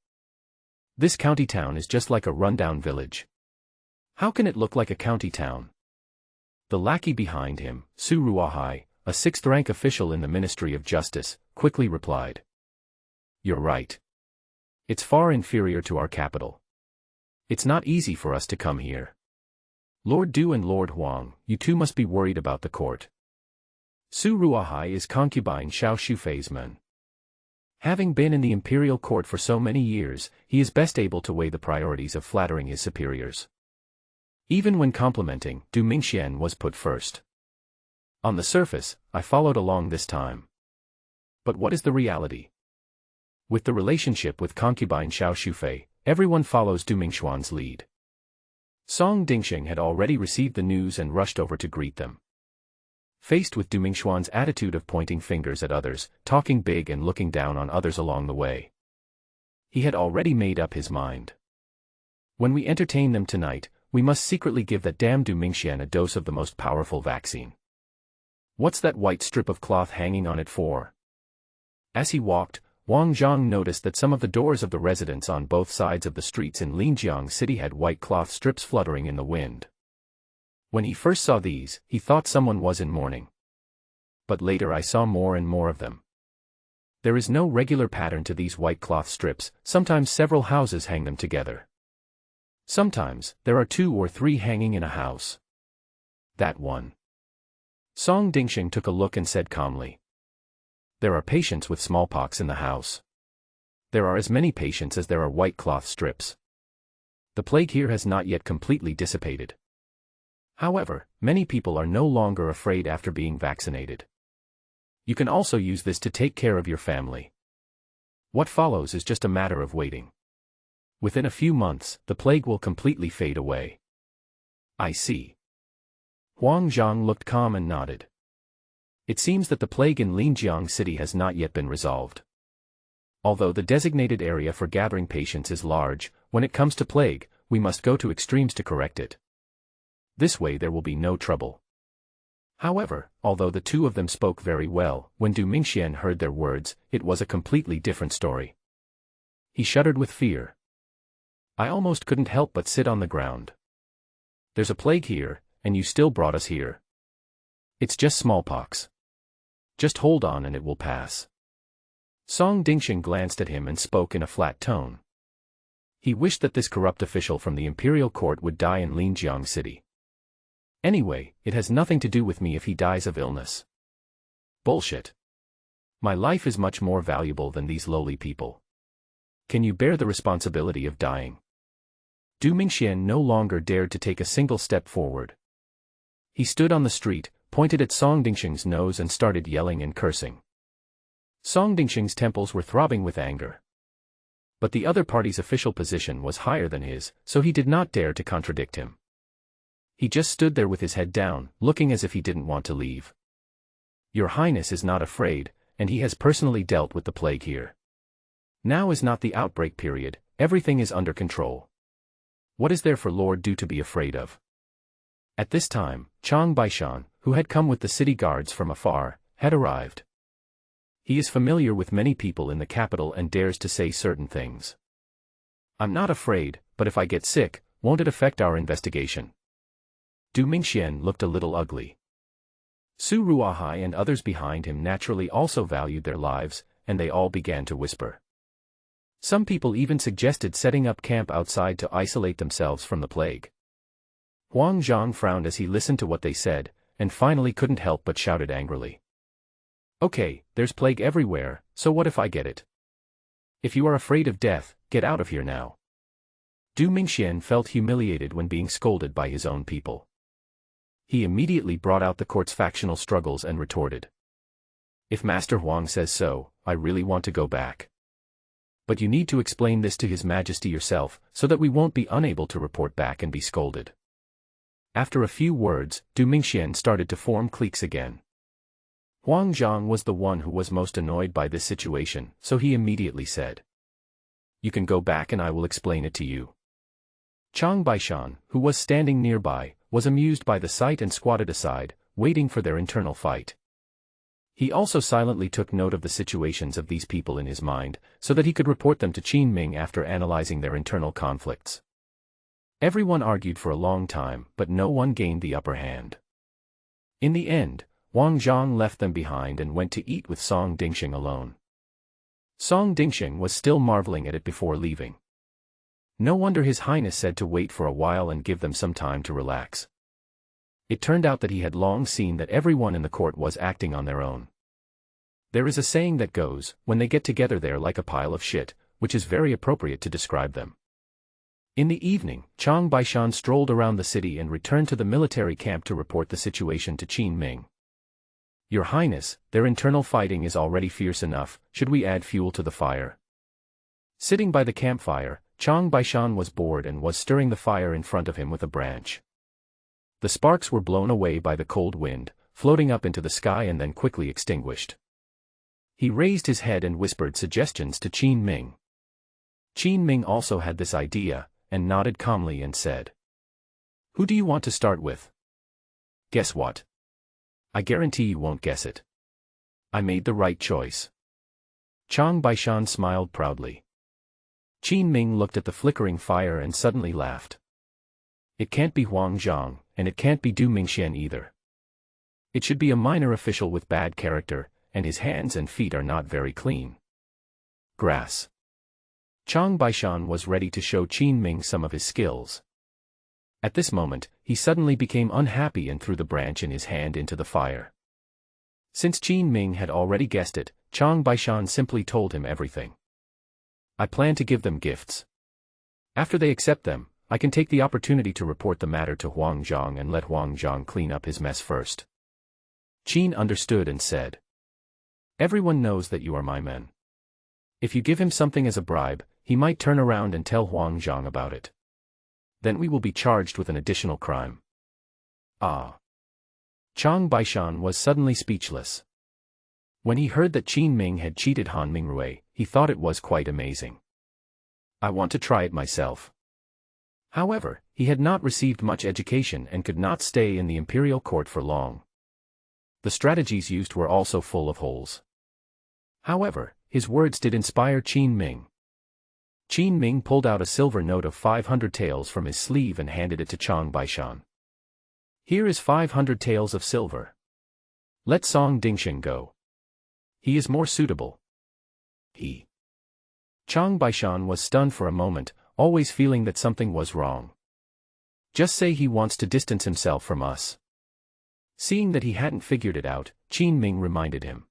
This county town is just like a rundown village. How can it look like a county town? The lackey behind him, Su Ruahai, a sixth-rank official in the Ministry of Justice, quickly replied. "You're right. It's far inferior to our capital. It's not easy for us to come here. Lord Du and Lord Huang, you two must be worried about the court." Su Ruahai is Concubine Xiao Shufei's man. Having been in the Imperial court for so many years, he is best able to weigh the priorities of flattering his superiors. Even when complimenting, Du Mingxian was put first. On the surface, I followed along this time. But what is the reality? With the relationship with Concubine Xiao Shufei, everyone follows Du Mingxian's lead. Song Dingxing had already received the news and rushed over to greet them. Faced with Du Mingxian's attitude of pointing fingers at others, talking big and looking down on others along the way, he had already made up his mind. When we entertain them tonight, we must secretly give that damn Du Mingxian a dose of the most powerful vaccine. What's that white strip of cloth hanging on it for? As he walked, Wang Zhang noticed that some of the doors of the residents on both sides of the streets in Linjiang City had white cloth strips fluttering in the wind. When he first saw these, he thought someone was in mourning. But later I saw more and more of them. There is no regular pattern to these white cloth strips, sometimes several houses hang them together. Sometimes, there are 2 or 3 hanging in a house. That one. Song Dingxing took a look and said calmly. There are patients with smallpox in the house. There are as many patients as there are white cloth strips. the plague here has not yet completely dissipated. However, many people are no longer afraid after being vaccinated. You can also use this to take care of your family. What follows is just a matter of waiting. Within a few months, the plague will completely fade away. I see. Huang Zhang looked calm and nodded. It seems that the plague in Linjiang City has not yet been resolved. Although the designated area for gathering patients is large, when it comes to plague, we must go to extremes to correct it. This way there will be no trouble. However, although the two of them spoke very well, when Du Mingxian heard their words, it was a completely different story. He shuddered with fear. I almost couldn't help but sit on the ground. There's a plague here, and you still brought us here. It's just smallpox. Just hold on and it will pass. Song Dingxing glanced at him and spoke in a flat tone. He wished that this corrupt official from the Imperial court would die in Linjiang City. Anyway, it has nothing to do with me if he dies of illness. Bullshit. My life is much more valuable than these lowly people. Can you bear the responsibility of dying? Du Mingxian no longer dared to take a single step forward. He stood on the street, pointed at Song Dingxing's nose and started yelling and cursing. Song Dingxing's temples were throbbing with anger. But the other party's official position was higher than his, so he did not dare to contradict him. He just stood there with his head down, looking as if he didn't want to leave. Your Highness is not afraid, and he has personally dealt with the plague here. Now is not the outbreak period, everything is under control. What is there for Lord Du to be afraid of? At this time, Chang Baishan, who had come with the city guards from afar, had arrived. He is familiar with many people in the capital and dares to say certain things. I'm not afraid, but if I get sick, won't it affect our investigation? Du Mingxian looked a little ugly. Su Ruahai and others behind him naturally also valued their lives, and they all began to whisper. Some people even suggested setting up camp outside to isolate themselves from the plague. Huang Zhang frowned as he listened to what they said, and finally couldn't help but shouted angrily. Okay, there's plague everywhere, so what if I get it? If you are afraid of death, get out of here now. Du Mingxian felt humiliated when being scolded by his own people. He immediately brought out the court's factional struggles and retorted. If Master Huang says so, I really want to go back. But you need to explain this to His Majesty yourself, so that we won't be unable to report back and be scolded. After a few words, Du Mingxian started to form cliques again. Huang Zhang was the one who was most annoyed by this situation, so he immediately said. You can go back and I will explain it to you. Chang Baishan, who was standing nearby, was amused by the sight and squatted aside, waiting for their internal fight. He also silently took note of the situations of these people in his mind, so that he could report them to Qin Ming after analyzing their internal conflicts. Everyone argued for a long time, but no one gained the upper hand. In the end, Huang Zhang left them behind and went to eat with Song Dingxing alone. Song Dingxing was still marveling at it before leaving. No wonder His Highness said to wait for a while and give them some time to relax. It turned out that he had long seen that everyone in the court was acting on their own. There is a saying that goes, when they get together they're like a pile of shit, which is very appropriate to describe them. In the evening, Chang Baishan strolled around the city and returned to the military camp to report the situation to Qin Ming. Your Highness, their internal fighting is already fierce enough, should we add fuel to the fire? Sitting by the campfire, Chang Baishan was bored and was stirring the fire in front of him with a branch. The sparks were blown away by the cold wind, floating up into the sky and then quickly extinguished. He raised his head and whispered suggestions to Qin Ming. Qin Ming also had this idea, and nodded calmly and said. Who do you want to start with? Guess what? I guarantee you won't guess it. I made the right choice. Chang Baishan smiled proudly. Qin Ming looked at the flickering fire and suddenly laughed. It can't be Huang Zhang, and it can't be Du Mingxian either. It should be a minor official with bad character, and his hands and feet are not very clean. Grass. Chang Baishan was ready to show Qin Ming some of his skills. At this moment, he suddenly became unhappy and threw the branch in his hand into the fire. Since Qin Ming had already guessed it, Chang Baishan simply told him everything. I plan to give them gifts. After they accept them, I can take the opportunity to report the matter to Huang Zhang and let Huang Zhang clean up his mess first. Qin understood and said, everyone knows that you are my men. If you give him something as a bribe, he might turn around and tell Huang Zhang about it. Then we will be charged with an additional crime. Ah. Chang Baishan was suddenly speechless. When he heard that Qin Ming had cheated Han Mingrui, he thought it was quite amazing. I want to try it myself. However, he had not received much education and could not stay in the imperial court for long. The strategies used were also full of holes. However, his words did inspire Qin Ming. Qin Ming pulled out a silver note of 500 taels from his sleeve and handed it to Chang Baishan. Here is 500 taels of silver. Let Song Dingxing go. He is more suitable. Chang Baishan was stunned for a moment, always feeling that something was wrong. Just say he wants to distance himself from us. Seeing that he hadn't figured it out, Qin Ming reminded him.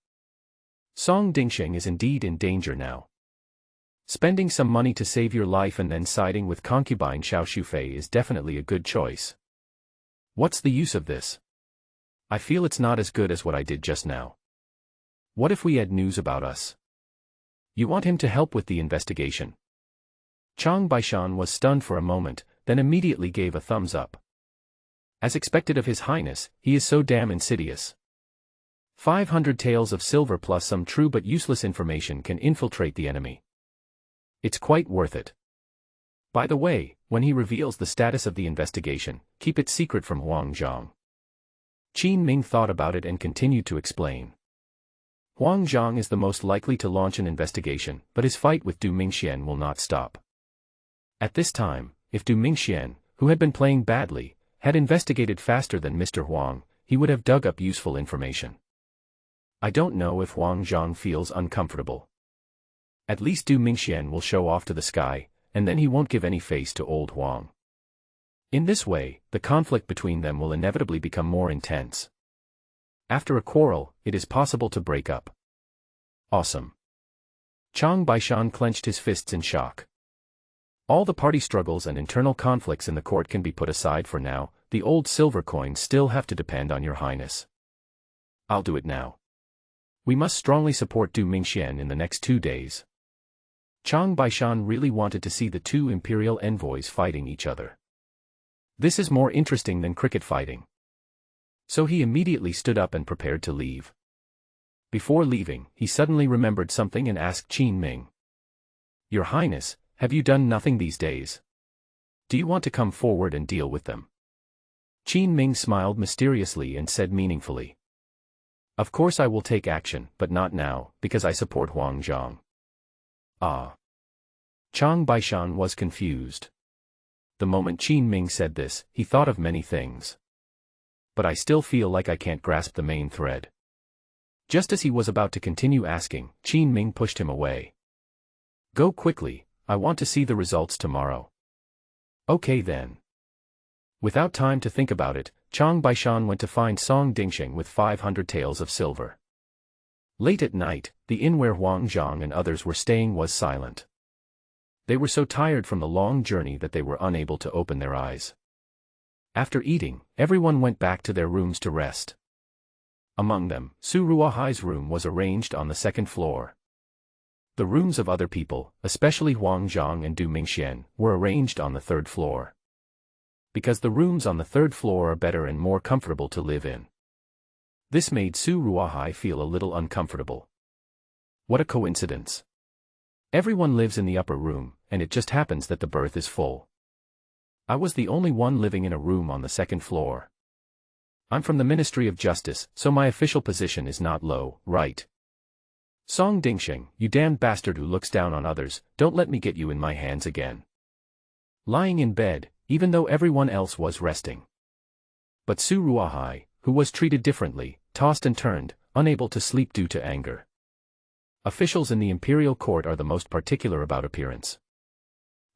Song Dingxing is indeed in danger now. Spending some money to save your life and then siding with Concubine Xiao Shufei is definitely a good choice. What's the use of this? I feel it's not as good as what I did just now. What if we had news about us? You want him to help with the investigation? Chang Baishan was stunned for a moment, then immediately gave a thumbs up. As expected of His Highness, he is so damn insidious. 500 taels of silver plus some true but useless information can infiltrate the enemy. It's quite worth it. By the way, when he reveals the status of the investigation, keep it secret from Huang Zhang. Qin Ming thought about it and continued to explain. Huang Zhang is the most likely to launch an investigation, but his fight with Du Mingxian will not stop. At this time, if Du Mingxian, who had been playing badly, had investigated faster than Mr. Huang, he would have dug up useful information. I don't know if Huang Zhang feels uncomfortable. At least Du Mingxian will show off to the sky, and then he won't give any face to old Huang. In this way, the conflict between them will inevitably become more intense. After a quarrel, it is possible to break up. Awesome. Chang Baishan clenched his fists in shock. All the party struggles and internal conflicts in the court can be put aside for now, the old silver coins still have to depend on your highness. I'll do it now. We must strongly support Du Mingxian in the next 2 days. Chang Baishan really wanted to see the two imperial envoys fighting each other. This is more interesting than cricket fighting. So he immediately stood up and prepared to leave. Before leaving, he suddenly remembered something and asked Qin Ming. Your Highness, have you done nothing these days? Do you want to come forward and deal with them? Qin Ming smiled mysteriously and said meaningfully. Of course I will take action, but not now, because I support Huang Zhang. Ah. Chang Baishan was confused. The moment Qin Ming said this, he thought of many things. But I still feel like I can't grasp the main thread. Just as he was about to continue asking, Qin Ming pushed him away. Go quickly, I want to see the results tomorrow. Okay then. Without time to think about it, Chang Baishan went to find Song Dingxing with 500 taels of silver. Late at night, the inn where Huang Zhang and others were staying was silent. They were so tired from the long journey that they were unable to open their eyes. After eating, everyone went back to their rooms to rest. Among them, Su Ruohai's room was arranged on the second floor. The rooms of other people, especially Huang Zhang and Du Mingxian, were arranged on the third floor. Because the rooms on the third floor are better and more comfortable to live in. This made Su Ruohai feel a little uncomfortable. What a coincidence. Everyone lives in the upper room, and it just happens that the berth is full. I was the only one living in a room on the second floor. I'm from the Ministry of Justice, so my official position is not low, right? Song Dingxing, you damned bastard who looks down on others, don't let me get you in my hands again. Lying in bed, even though everyone else was resting. But Su Ruohai, who was treated differently, tossed and turned, unable to sleep due to anger. Officials in the imperial court are the most particular about appearance.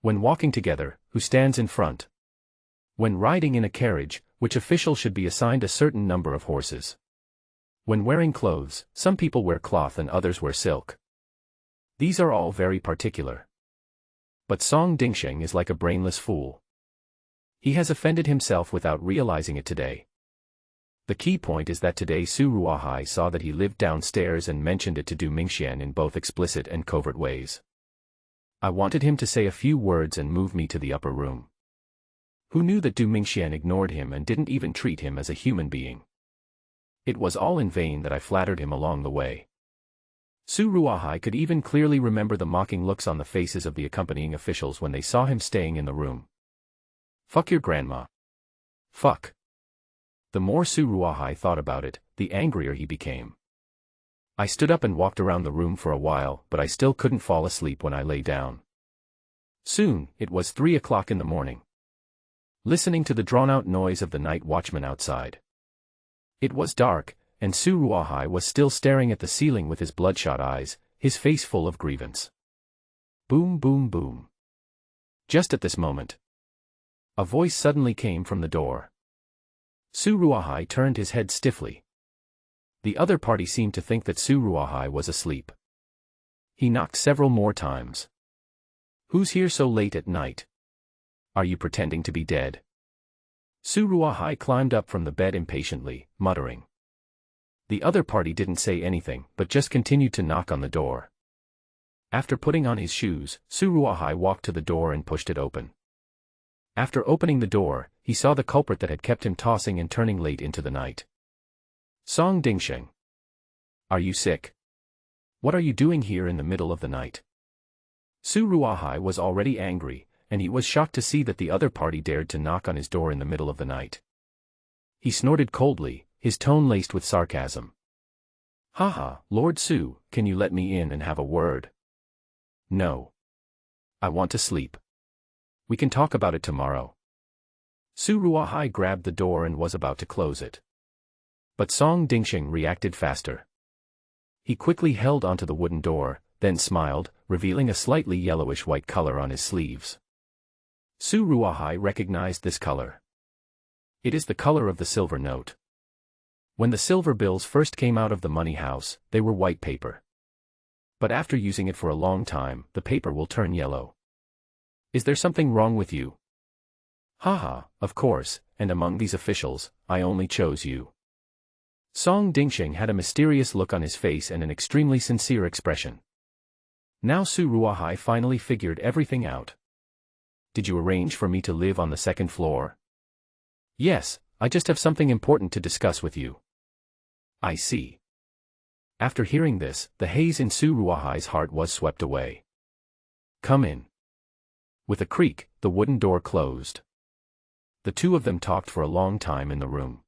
When walking together, who stands in front? When riding in a carriage, which official should be assigned a certain number of horses? When wearing clothes, some people wear cloth and others wear silk. These are all very particular. But Song Dingxing is like a brainless fool. He has offended himself without realizing it today. The key point is that today Su Ruahai saw that he lived downstairs and mentioned it to Du Mingxian in both explicit and covert ways. I wanted him to say a few words and move me to the upper room. Who knew that Du Mingxian ignored him and didn't even treat him as a human being? It was all in vain that I flattered him along the way. Su Ruahai could even clearly remember the mocking looks on the faces of the accompanying officials when they saw him staying in the room. Fuck your grandma. Fuck. The more Su Ruahai thought about it, the angrier he became. I stood up and walked around the room for a while, but I still couldn't fall asleep when I lay down. Soon, it was 3 o'clock in the morning. Listening to the drawn-out noise of the night watchman outside. It was dark, and Su Ruahai was still staring at the ceiling with his bloodshot eyes, his face full of grievance. Boom, boom, boom. Just at this moment, a voice suddenly came from the door. Su Ruahai turned his head stiffly. The other party seemed to think that Su Ruahai was asleep. He knocked several more times. Who's here so late at night? Are you pretending to be dead? Su Ruahai climbed up from the bed impatiently, muttering. The other party didn't say anything, but just continued to knock on the door. After putting on his shoes, Su Ruahai walked to the door and pushed it open. After opening the door, he saw the culprit that had kept him tossing and turning late into the night. Song Dingsheng. Are you sick? What are you doing here in the middle of the night? Su Ruahai was already angry, and he was shocked to see that the other party dared to knock on his door in the middle of the night. He snorted coldly, his tone laced with sarcasm. Haha, Lord Su, can you let me in and have a word? No. I want to sleep. We can talk about it tomorrow. Su Ruahai grabbed the door and was about to close it. But Song Dingsheng reacted faster. He quickly held onto the wooden door, then smiled, revealing a slightly yellowish-white color on his sleeves. Su Ruahai recognized this color. It is the color of the silver note. When the silver bills first came out of the money house, they were white paper. But after using it for a long time, the paper will turn yellow. Is there something wrong with you? Haha, of course, and among these officials, I only chose you. Song Dingsheng had a mysterious look on his face and an extremely sincere expression. Now Su Ruahai finally figured everything out. Did you arrange for me to live on the second floor? Yes, I just have something important to discuss with you. I see. After hearing this, the haze in Su Ruahai's heart was swept away. Come in. With a creak, the wooden door closed. The two of them talked for a long time in the room.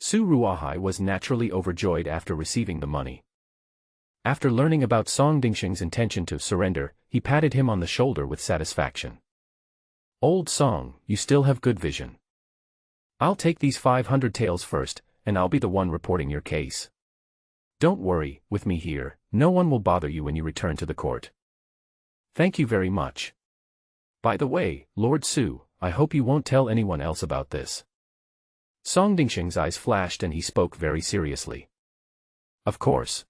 Su Ruahai was naturally overjoyed after receiving the money. After learning about Song Dingsheng's intention to surrender, he patted him on the shoulder with satisfaction. Old Song, you still have good vision. I'll take these 500 taels first, and I'll be the one reporting your case. Don't worry, with me here, no one will bother you when you return to the court. Thank you very much. By the way, Lord Su, I hope you won't tell anyone else about this. Song Dingsheng's eyes flashed and he spoke very seriously. Of course.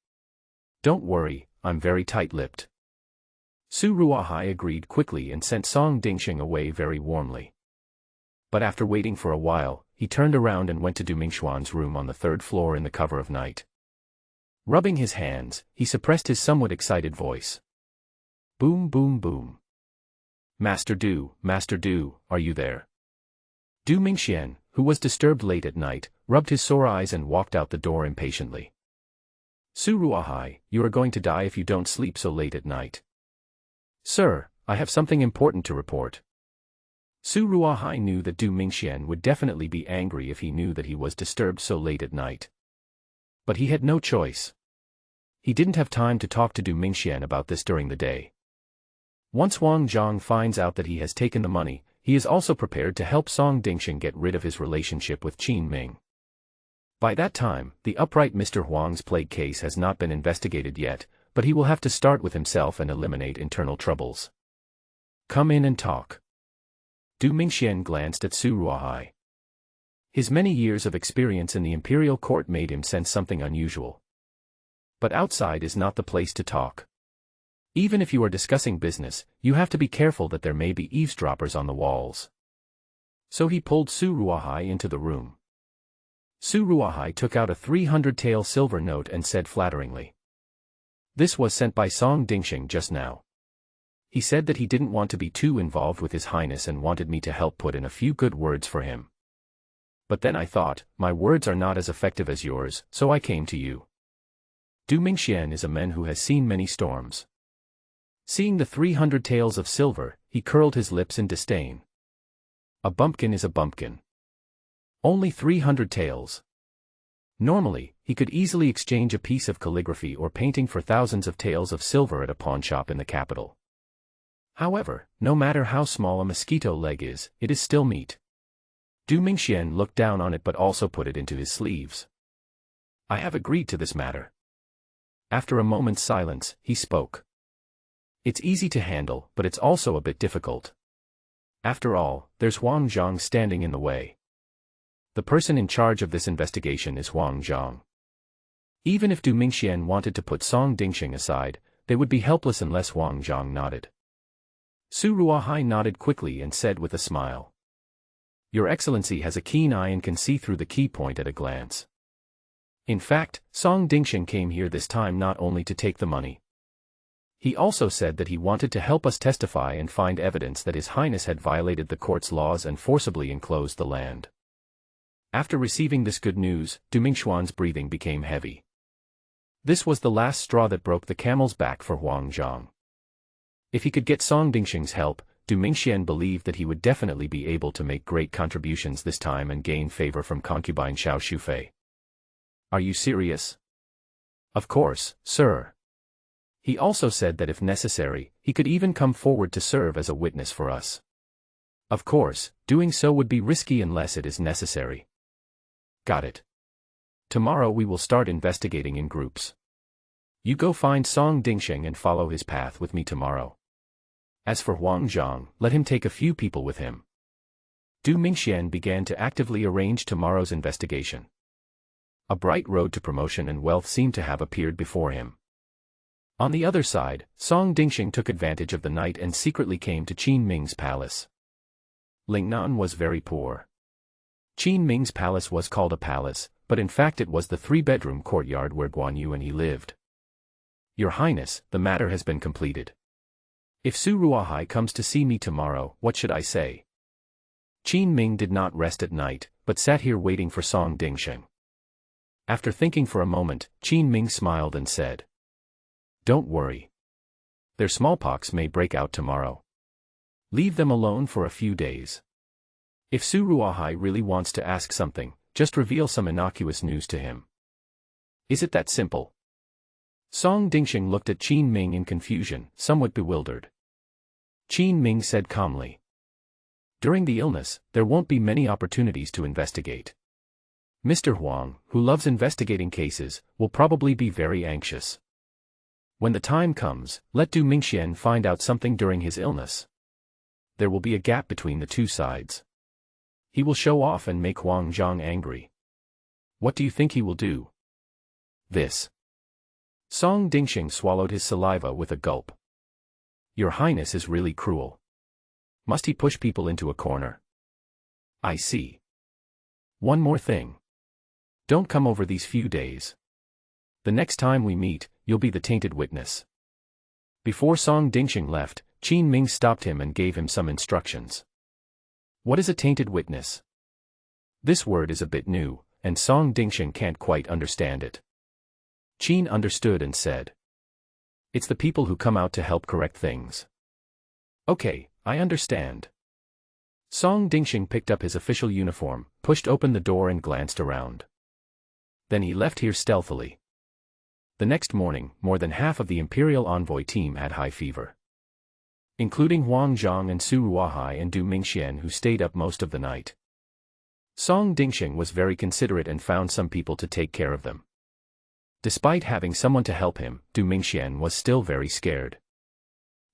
Don't worry, I'm very tight-lipped. Su Ruahai agreed quickly and sent Song Dingsheng away very warmly. But after waiting for a while, he turned around and went to Du Mingxuan's room on the 3rd floor in the cover of night. Rubbing his hands, he suppressed his somewhat excited voice. Boom, boom, boom. Master Du, are you there? Du Mingxian, who was disturbed late at night, rubbed his sore eyes and walked out the door impatiently. Su Ruahai, you are going to die if you don't sleep so late at night. Sir, I have something important to report. Su Ruahai knew that Du Mingxian would definitely be angry if he knew that he was disturbed so late at night. But he had no choice. He didn't have time to talk to Du Mingxian about this during the day. Once Wang Zhang finds out that he has taken the money, he is also prepared to help Song Dingsheng get rid of his relationship with Qin Ming. By that time, the upright Mr. Huang's plague case has not been investigated yet, but he will have to start with himself and eliminate internal troubles. Come in and talk. Du Mingxian glanced at Su Ruahai. His many years of experience in the Imperial court made him sense something unusual. But outside is not the place to talk. Even if you are discussing business, you have to be careful that there may be eavesdroppers on the walls. So he pulled Su Ruahai into the room. Su Ruahai took out a 300-tael silver note and said flatteringly, "This was sent by Song Dingxing just now. He said that he didn't want to be too involved with His Highness and wanted me to help put in a few good words for him. But then I thought, my words are not as effective as yours, so I came to you." Du Mingxian is a man who has seen many storms. Seeing the 300 taels of silver, he curled his lips in disdain. A bumpkin is a bumpkin. Only 300 taels. Normally, he could easily exchange a piece of calligraphy or painting for thousands of taels of silver at a pawnshop in the capital. However, no matter how small a mosquito leg is, it is still meat. Du Mingxian looked down on it but also put it into his sleeves. "I have agreed to this matter." After a moment's silence, he spoke. "It's easy to handle, but it's also a bit difficult. After all, there's Huang Zhang standing in the way. The person in charge of this investigation is Huang Zhang. Even if Du Mingxian wanted to put Song Dingxing aside, they would be helpless unless Huang Zhang nodded." Su Ruahai nodded quickly and said with a smile, "Your Excellency has a keen eye and can see through the key point at a glance. In fact, Song Dingxing came here this time not only to take the money. He also said that he wanted to help us testify and find evidence that His Highness had violated the court's laws and forcibly enclosed the land." After receiving this good news, Du Mingxuan's breathing became heavy. This was the last straw that broke the camel's back for Huang Zhang. If he could get Song Dingxing's help, Du Mingxian believed that he would definitely be able to make great contributions this time and gain favor from Concubine Xiao Shufei. "Are you serious?" "Of course, sir." He also said that if necessary, he could even come forward to serve as a witness for us. "Of course, doing so would be risky unless it is necessary." "Got it. Tomorrow we will start investigating in groups. You go find Song Dingxing and follow his path with me tomorrow. As for Huang Zhang, let him take a few people with him." Du Mingxian began to actively arrange tomorrow's investigation. A bright road to promotion and wealth seemed to have appeared before him. On the other side, Song Dingxing took advantage of the night and secretly came to Qin Ming's palace. Lingnan was very poor. Qin Ming's palace was called a palace, but in fact it was the 3-bedroom courtyard where Guan Yu and he lived. "Your Highness, the matter has been completed. If Su Ruahai comes to see me tomorrow, what should I say?" Qin Ming did not rest at night, but sat here waiting for Song Dingxing. After thinking for a moment, Qin Ming smiled and said, "Don't worry. Their smallpox may break out tomorrow. Leave them alone for a few days. If Su Ruahai really wants to ask something, just reveal some innocuous news to him. Is it that simple?" Song Dingxing looked at Qin Ming in confusion, somewhat bewildered. Qin Ming said calmly, "During the illness, there won't be many opportunities to investigate. Mr. Huang, who loves investigating cases, will probably be very anxious. When the time comes, let Du Mingxian find out something during his illness. There will be a gap between the two sides. He will show off and make Huang Zhang angry. What do you think he will do?" "This." Song Dingxing swallowed his saliva with a gulp. "Your Highness is really cruel. Must he push people into a corner?" "I see. One more thing. Don't come over these few days. The next time we meet, you'll be the tainted witness." Before Song Dingxing left, Qin Ming stopped him and gave him some instructions. "What is a tainted witness?" This word is a bit new, and Song Dingxing can't quite understand it. Qin understood and said, "It's the people who come out to help correct things." "Okay, I understand." Song Dingxing picked up his official uniform, pushed open the door and glanced around. Then he left here stealthily. The next morning, more than half of the Imperial envoy team had high fever, including Huang Zhang and Su Ruahai and Du Mingxian, who stayed up most of the night. Song Dingxing was very considerate and found some people to take care of them. Despite having someone to help him, Du Mingxian was still very scared.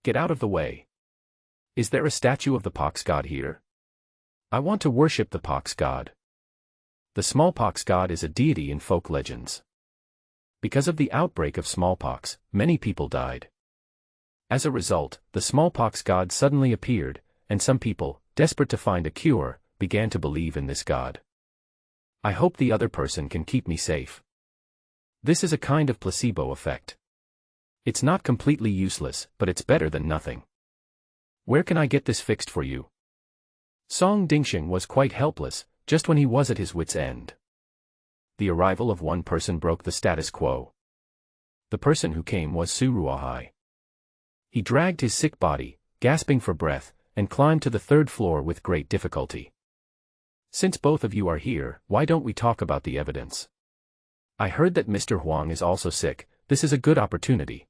"Get out of the way. Is there a statue of the pox god here? I want to worship the pox god." The smallpox god is a deity in folk legends. Because of the outbreak of smallpox, many people died. As a result, the smallpox god suddenly appeared, and some people, desperate to find a cure, began to believe in this god. I hope the other person can keep me safe. This is a kind of placebo effect. It's not completely useless, but it's better than nothing. Where can I get this fixed for you? Song Dingxing was quite helpless, just when he was at his wit's end. The arrival of one person broke the status quo. The person who came was Su Ruahai. He dragged his sick body, gasping for breath, and climbed to the third floor with great difficulty. Since both of you are here, why don't we talk about the evidence? I heard that Mr. Huang is also sick. This is a good opportunity.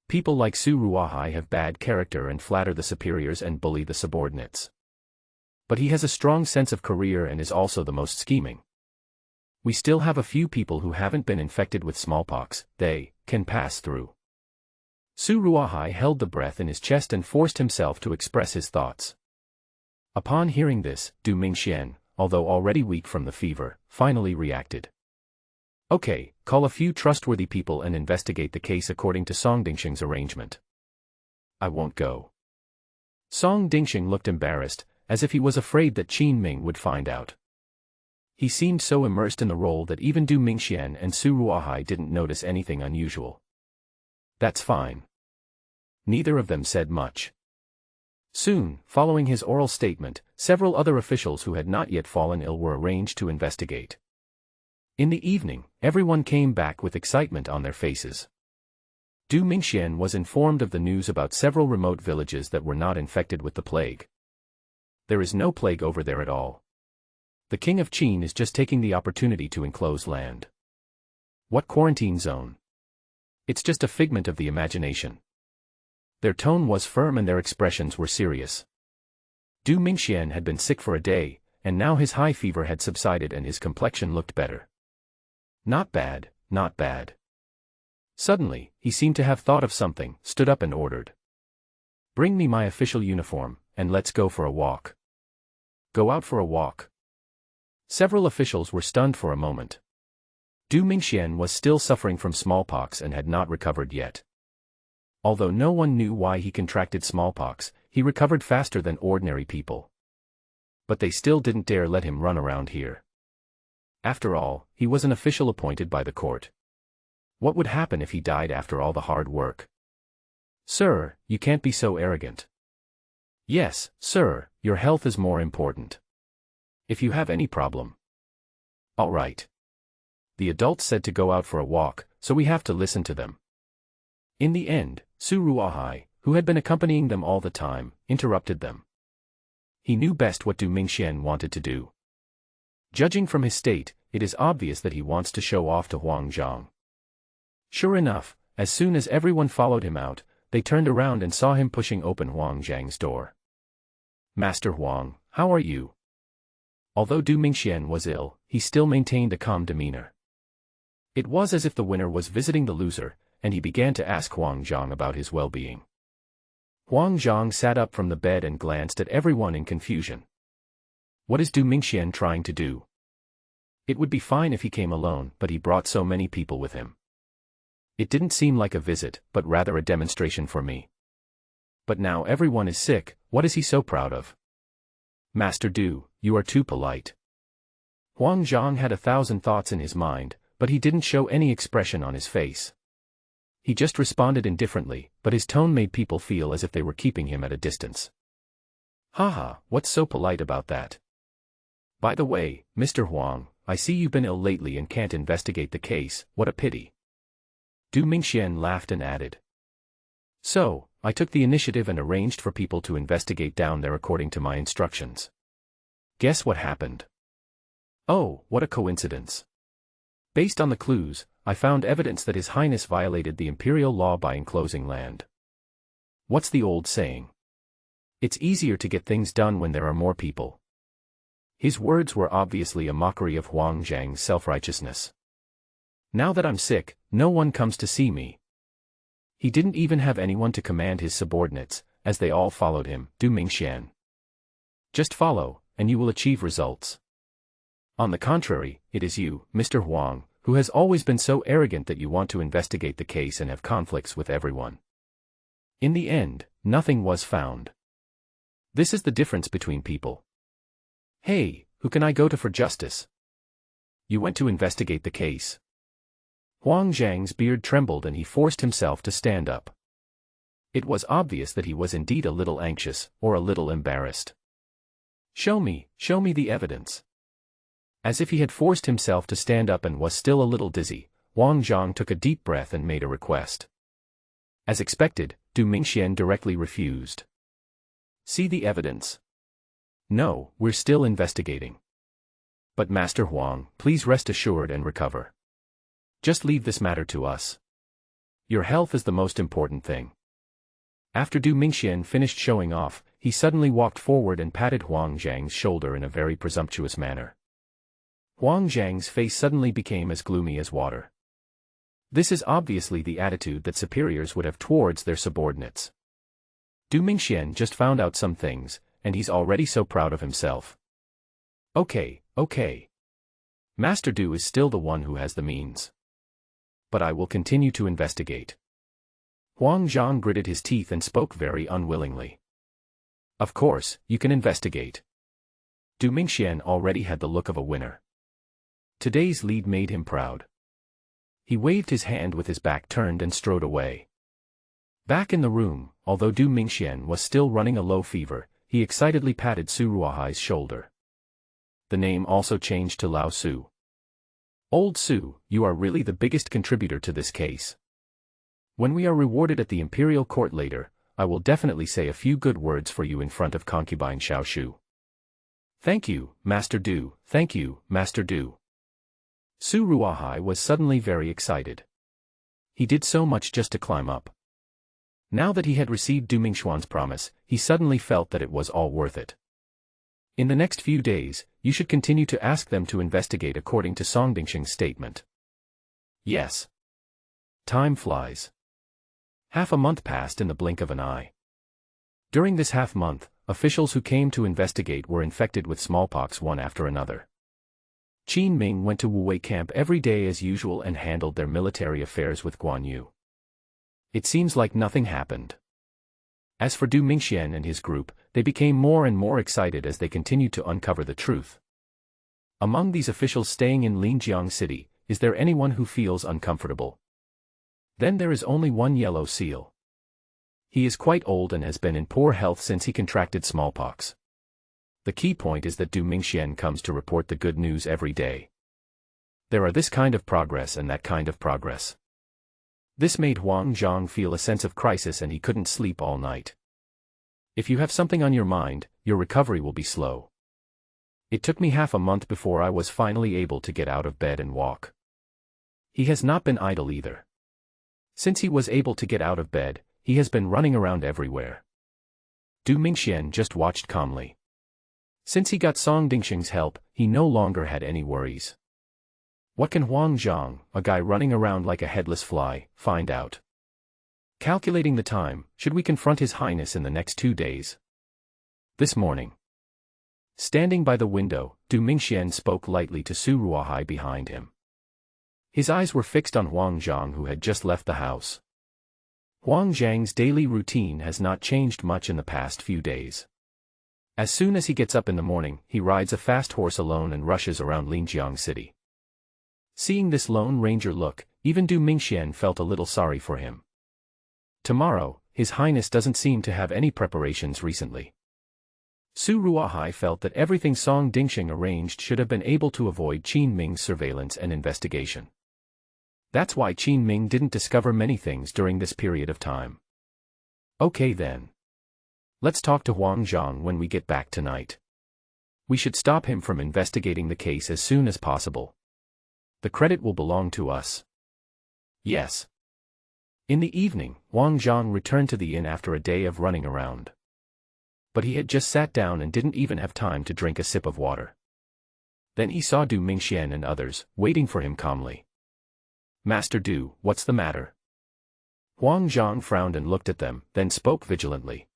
People like Su Ruahai have bad character and flatter the superiors and bully the subordinates. But he has a strong sense of career and is also the most scheming. We still have a few people who haven't been infected with smallpox. They can pass through. Su Ruahai held the breath in his chest and forced himself to express his thoughts. Upon hearing this, Du Mingxian, although already weak from the fever, finally reacted. Okay, call a few trustworthy people and investigate the case according to Song Dingxing's arrangement. I won't go. Song Dingxing looked embarrassed, as if he was afraid that Qin Ming would find out. He seemed so immersed in the role that even Du Mingxian and Su Ruahai didn't notice anything unusual. That's fine. Neither of them said much. Soon, following his oral statement, several other officials who had not yet fallen ill were arranged to investigate. In the evening, everyone came back with excitement on their faces. Du Mingxian was informed of the news about several remote villages that were not infected with the plague. There is no plague over there at all. The king of Qin is just taking the opportunity to enclose land. What quarantine zone? It's just a figment of the imagination. Their tone was firm and their expressions were serious. Du Mingxian had been sick for a day, and now his high fever had subsided and his complexion looked better. Not bad, not bad. Suddenly, he seemed to have thought of something, stood up and ordered. Bring me my official uniform, and let's go for a walk. Go out for a walk. Several officials were stunned for a moment. Du Mingxian was still suffering from smallpox and had not recovered yet. Although no one knew why he contracted smallpox, he recovered faster than ordinary people. But they still didn't dare let him run around here. After all, he was an official appointed by the court. What would happen if he died after all the hard work? Sir, you can't be so arrogant. Yes, sir, your health is more important. If you have any problem. All right. The adults said to go out for a walk, so we have to listen to them. In the end, Su Ruahai, who had been accompanying them all the time, interrupted them. He knew best what Du Mingxian wanted to do. Judging from his state, it is obvious that he wants to show off to Huang Zhang. Sure enough, as soon as everyone followed him out, they turned around and saw him pushing open Huang Zhang's door. Master Huang, how are you? Although Du Mingxian was ill, he still maintained a calm demeanor. It was as if the winner was visiting the loser, and he began to ask Huang Zhang about his well-being. Huang Zhang sat up from the bed and glanced at everyone in confusion. What is Du Mingxian trying to do? It would be fine if he came alone, but he brought so many people with him. It didn't seem like a visit, but rather a demonstration for me. But now everyone is sick, what is he so proud of? Master Du, you are too polite. Huang Zhang had 1,000 thoughts in his mind, but he didn't show any expression on his face. He just responded indifferently, but his tone made people feel as if they were keeping him at a distance. Haha, what's so polite about that? By the way, Mr. Huang, I see you've been ill lately and can't investigate the case, what a pity. Du Mingxian laughed and added. So, I took the initiative and arranged for people to investigate down there according to my instructions. Guess what happened? Oh, what a coincidence. Based on the clues, I found evidence that His Highness violated the Imperial law by enclosing land. What's the old saying? It's easier to get things done when there are more people. His words were obviously a mockery of Huang Zhang's self-righteousness. Now that I'm sick, no one comes to see me. He didn't even have anyone to command his subordinates, as they all followed him, Du Mingxian. Just follow, and you will achieve results. On the contrary, it is you, Mr. Huang, who has always been so arrogant that you want to investigate the case and have conflicts with everyone. In the end, nothing was found. This is the difference between people. Hey, who can I go to for justice? You went to investigate the case. Huang Zhang's beard trembled and he forced himself to stand up. It was obvious that he was indeed a little anxious, or a little embarrassed. Show me the evidence. As if he had forced himself to stand up and was still a little dizzy, Huang Zhang took a deep breath and made a request. As expected, Du Mingxian directly refused. See the evidence. No, we're still investigating. But Master Huang, please rest assured and recover. Just leave this matter to us. Your health is the most important thing. After Du Mingxian finished showing off, he suddenly walked forward and patted Huang Zhang's shoulder in a very presumptuous manner. Huang Zhang's face suddenly became as gloomy as water. This is obviously the attitude that superiors would have towards their subordinates. Du Mingxian just found out some things, and he's already so proud of himself. Okay. Master Du is still the one who has the means. But I will continue to investigate. Huang Zhang gritted his teeth and spoke very unwillingly. Of course, you can investigate. Du Mingxian already had the look of a winner. Today's lead made him proud. He waved his hand with his back turned and strode away. Back in the room, although Du Mingxian was still running a low fever, he excitedly patted Su Ruohai's shoulder. The name also changed to Lao Su. Old Su, you are really the biggest contributor to this case. When we are rewarded at the Imperial court later, I will definitely say a few good words for you in front of Concubine Xiao. Thank you, Master Du, thank you, Master Du. Su Ruohai was suddenly very excited. He did so much just to climb up. Now that he had received Du Mingxuan's promise, he suddenly felt that it was all worth it. In the next few days, you should continue to ask them to investigate according to Song Dingxing's statement. Yes. Time flies. Half a month passed in the blink of an eye. During this half-month, officials who came to investigate were infected with smallpox one after another. Qin Ming went to Wuwei camp every day as usual and handled their military affairs with Guan Yu. It seems like nothing happened. As for Du Mingxian and his group, they became more and more excited as they continued to uncover the truth. Among these officials staying in Linjiang City, is there anyone who feels uncomfortable? Then there is only one yellow seal. He is quite old and has been in poor health since he contracted smallpox. The key point is that Du Mingxian comes to report the good news every day. There are this kind of progress and that kind of progress. This made Huang Zhang feel a sense of crisis and he couldn't sleep all night. If you have something on your mind, your recovery will be slow. It took me half a month before I was finally able to get out of bed and walk. He has not been idle either. Since he was able to get out of bed, he has been running around everywhere. Du Mingxian just watched calmly. Since he got Song Dingxing's help, he no longer had any worries. What can Huang Zhang, a guy running around like a headless fly, find out? Calculating the time, should we confront His Highness in the next 2 days? This morning. Standing by the window, Du Mingxian spoke lightly to Su Ruohai behind him. His eyes were fixed on Huang Zhang who had just left the house. Huang Zhang's daily routine has not changed much in the past few days. As soon as he gets up in the morning, he rides a fast horse alone and rushes around Linjiang City. Seeing this Lone Ranger look, even Du Mingxian felt a little sorry for him. Tomorrow, His Highness doesn't seem to have any preparations recently. Su Ruohai felt that everything Song Dingxing arranged should have been able to avoid Qin Ming's surveillance and investigation. That's why Qin Ming didn't discover many things during this period of time. Okay then. Let's talk to Huang Zhang when we get back tonight. We should stop him from investigating the case as soon as possible. The credit will belong to us. Yes. In the evening, Huang Zhang returned to the inn after a day of running around. But he had just sat down and didn't even have time to drink a sip of water. Then he saw Du Mingxian and others, waiting for him calmly. Master Du, what's the matter? Huang Zhang frowned and looked at them, then spoke vigilantly.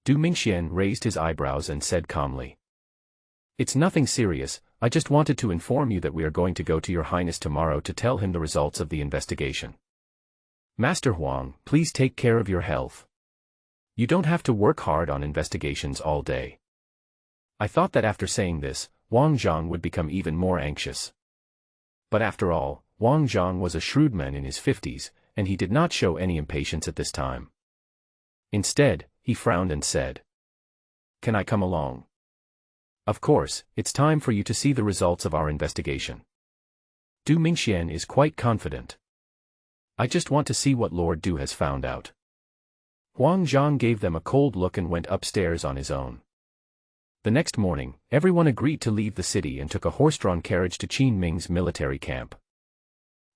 Du Mingxian raised his eyebrows and said calmly. It's nothing serious, I just wanted to inform you that we are going to go to Your Highness tomorrow to tell him the results of the investigation. Master Huang, please take care of your health. You don't have to work hard on investigations all day. I thought that after saying this, Wang Zhang would become even more anxious. But after all, Wang Zhang was a shrewd man in his 50s, and he did not show any impatience at this time. Instead, he frowned and said, "Can I come along?" "Of course, it's time for you to see the results of our investigation. Du Mingxian is quite confident. I just want to see what Lord Du has found out." Wang Zhang gave them a cold look and went upstairs on his own. The next morning, everyone agreed to leave the city and took a horse-drawn carriage to Qin Ming's military camp.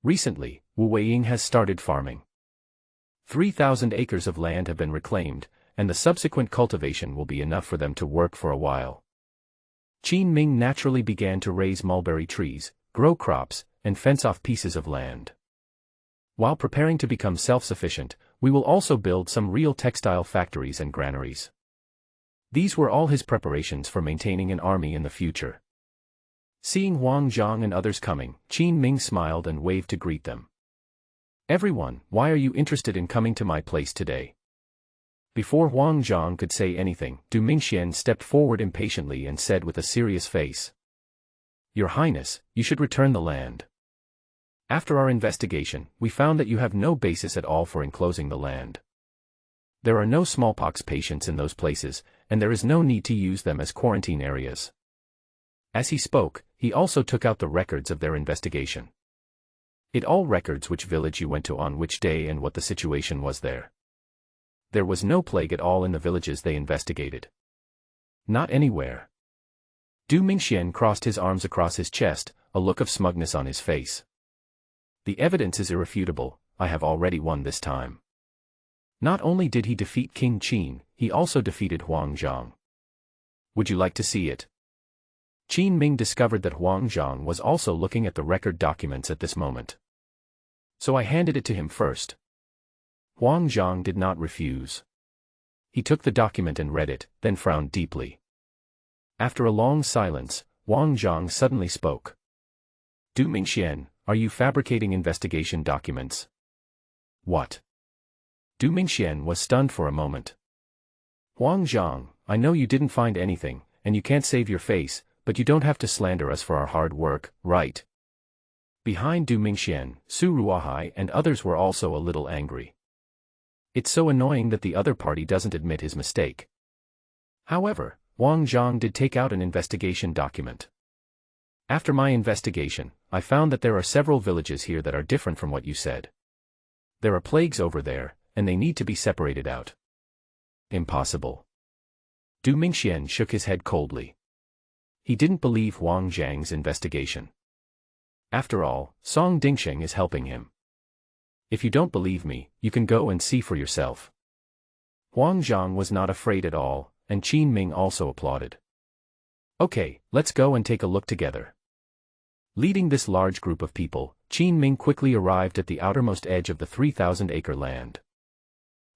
Recently, Wu Weiying has started farming. 3,000 acres of land have been reclaimed, and the subsequent cultivation will be enough for them to work for a while. Qin Ming naturally began to raise mulberry trees, grow crops, and fence off pieces of land. While preparing to become self-sufficient, we will also build some real textile factories and granaries. These were all his preparations for maintaining an army in the future. Seeing Wang Zhang and others coming, Qin Ming smiled and waved to greet them. "Everyone, why are you interested in coming to my place today?" Before Wang Zhang could say anything, Du Mingxian stepped forward impatiently and said with a serious face, "Your Highness, you should return the land. After our investigation, we found that you have no basis at all for enclosing the land. There are no smallpox patients in those places, and there is no need to use them as quarantine areas." As he spoke, he also took out the records of their investigation. It all records which village you went to on which day and what the situation was there. There was no plague at all in the villages they investigated. Not anywhere. Du Mingxian crossed his arms across his chest, a look of smugness on his face. "The evidence is irrefutable, I have already won this time." Not only did he defeat King Qin, he also defeated Huang Zhang. "Would you like to see it?" Qin Ming discovered that Huang Zhang was also looking at the record documents at this moment. "So I handed it to him first." Huang Zhang did not refuse. He took the document and read it, then frowned deeply. After a long silence, Huang Zhang suddenly spoke. "Du Mingxian, are you fabricating investigation documents?" "What?" Du Mingxian was stunned for a moment. "Huang Zhang, I know you didn't find anything, and you can't save your face, but you don't have to slander us for our hard work, right?" Behind Du Mingxian, Su Ruohai and others were also a little angry. It's so annoying that the other party doesn't admit his mistake. However, Huang Zhang did take out an investigation document. "After my investigation, I found that there are several villages here that are different from what you said. There are plagues over there, and they need to be separated out." "Impossible." Du Mingxian shook his head coldly. He didn't believe Huang Zhang's investigation. After all, Song Dingsheng is helping him. "If you don't believe me, you can go and see for yourself." Huang Zhang was not afraid at all, and Qin Ming also applauded. "Okay, let's go and take a look together." Leading this large group of people, Qin Ming quickly arrived at the outermost edge of the 3,000-acre land.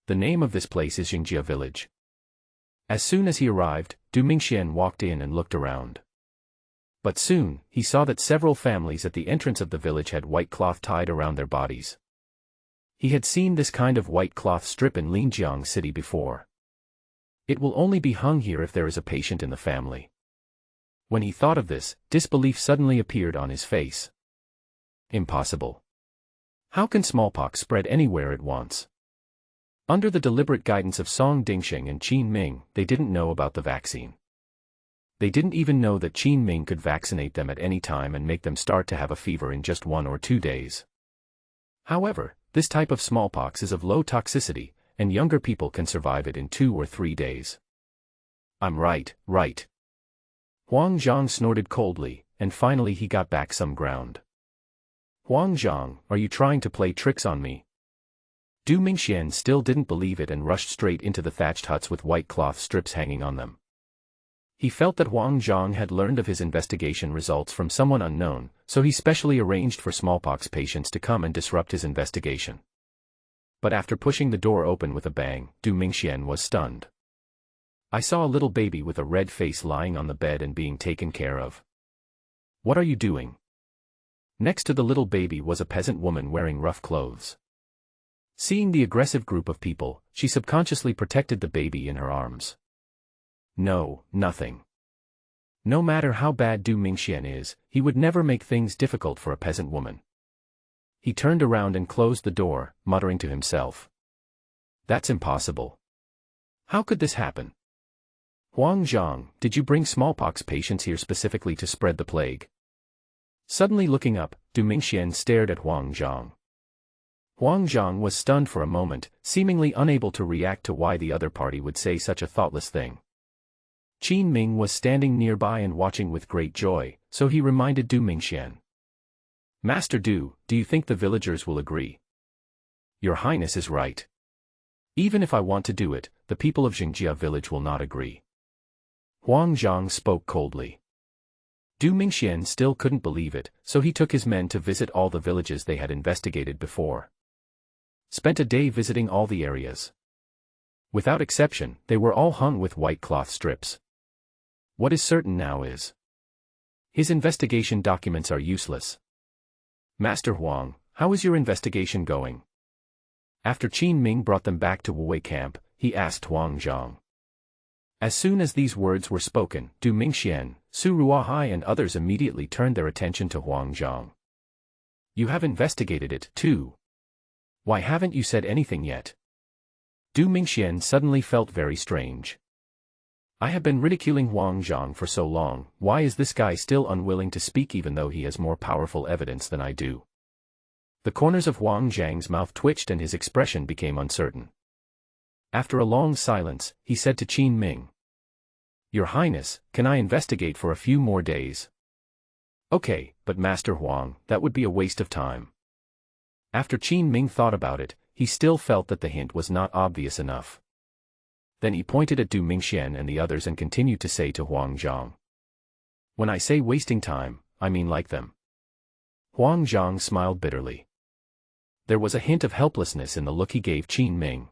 The name of this place is Jingjia Village. As soon as he arrived, Du Mingxian walked in and looked around. But soon, he saw that several families at the entrance of the village had white cloth tied around their bodies. He had seen this kind of white cloth strip in Linjiang City before. It will only be hung here if there is a patient in the family. When he thought of this, disbelief suddenly appeared on his face. Impossible. How can smallpox spread anywhere at once? Under the deliberate guidance of Song Dingsheng and Qin Ming, they didn't know about the vaccine. They didn't even know that Qin Ming could vaccinate them at any time and make them start to have a fever in just 1 or 2 days. However, this type of smallpox is of low toxicity, and younger people can survive it in 2 or 3 days. "I'm right, right." Huang Zhang snorted coldly, and finally he got back some ground. "Huang Zhang, are you trying to play tricks on me?" Du Mingxian still didn't believe it and rushed straight into the thatched huts with white cloth strips hanging on them. He felt that Huang Zhang had learned of his investigation results from someone unknown, so he specially arranged for smallpox patients to come and disrupt his investigation. But after pushing the door open with a bang, Du Mingxian was stunned. "I saw a little baby with a red face lying on the bed and being taken care of." "What are you doing?" Next to the little baby was a peasant woman wearing rough clothes. Seeing the aggressive group of people, she subconsciously protected the baby in her arms. "No, nothing." No matter how bad Du Mingxian is, he would never make things difficult for a peasant woman. He turned around and closed the door, muttering to himself. That's impossible. How could this happen? Huang Zhang, did you bring smallpox patients here specifically to spread the plague? Suddenly looking up, Du Mingxian stared at Huang Zhang. Huang Zhang was stunned for a moment, seemingly unable to react to why the other party would say such a thoughtless thing. Qin Ming was standing nearby and watching with great joy, so he reminded Du Mingxian. Master Du, do you think the villagers will agree? Your Highness is right. Even if I want to do it, the people of Xingjia village will not agree. Huang Zhang spoke coldly. Du Mingxian still couldn't believe it, so he took his men to visit all the villages they had investigated before. Spent a day visiting all the areas. Without exception, they were all hung with white cloth strips. What is certain now is, his investigation documents are useless. Master Huang, how is your investigation going? After Qin Ming brought them back to Wuwei camp, he asked Huang Zhang. As soon as these words were spoken, Du Mingxian, Su Ruahai and others immediately turned their attention to Huang Zhang. You have investigated it, too. Why haven't you said anything yet? Du Mingxian suddenly felt very strange. I have been ridiculing Huang Zhang for so long, why is this guy still unwilling to speak even though he has more powerful evidence than I do? The corners of Huang Zhang's mouth twitched and his expression became uncertain. After a long silence, he said to Qin Ming. Your Highness, can I investigate for a few more days? Okay, but Master Huang, that would be a waste of time. After Qin Ming thought about it, he still felt that the hint was not obvious enough. Then he pointed at Du Mingxian and the others and continued to say to Huang Zhang. When I say wasting time, I mean like them. Huang Zhang smiled bitterly. There was a hint of helplessness in the look he gave Qin Ming.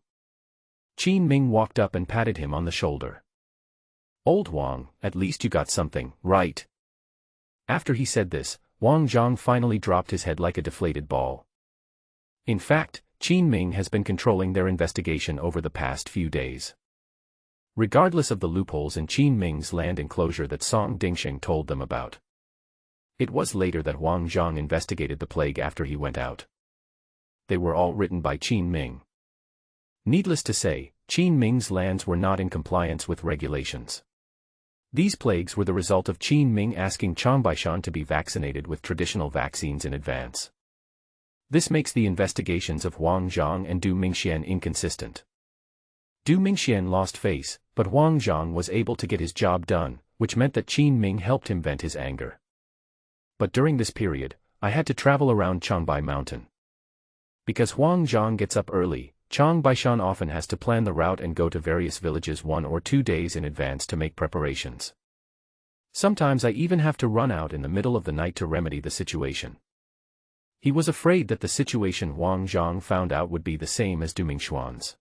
Qin Ming walked up and patted him on the shoulder. Old Huang, at least you got something, right? After he said this, Huang Zhang finally dropped his head like a deflated ball. In fact, Qin Ming has been controlling their investigation over the past few days. Regardless of the loopholes in Qin Ming's land enclosure that Song Dingsheng told them about. It was later that Huang Zhang investigated the plague after he went out. They were all written by Qin Ming. Needless to say, Qin Ming's lands were not in compliance with regulations. These plagues were the result of Qin Ming asking Changbaishan to be vaccinated with traditional vaccines in advance. This makes the investigations of Huang Zhang and Du Mingxian inconsistent. Du Mingxian lost face, but Huang Zhang was able to get his job done, which meant that Qin Ming helped him vent his anger. But during this period, I had to travel around Changbai Mountain. Because Huang Zhang gets up early, Changbaishan often has to plan the route and go to various villages 1 or 2 days in advance to make preparations. Sometimes I even have to run out in the middle of the night to remedy the situation. He was afraid that the situation Huang Zhang found out would be the same as Du Mingxuan's.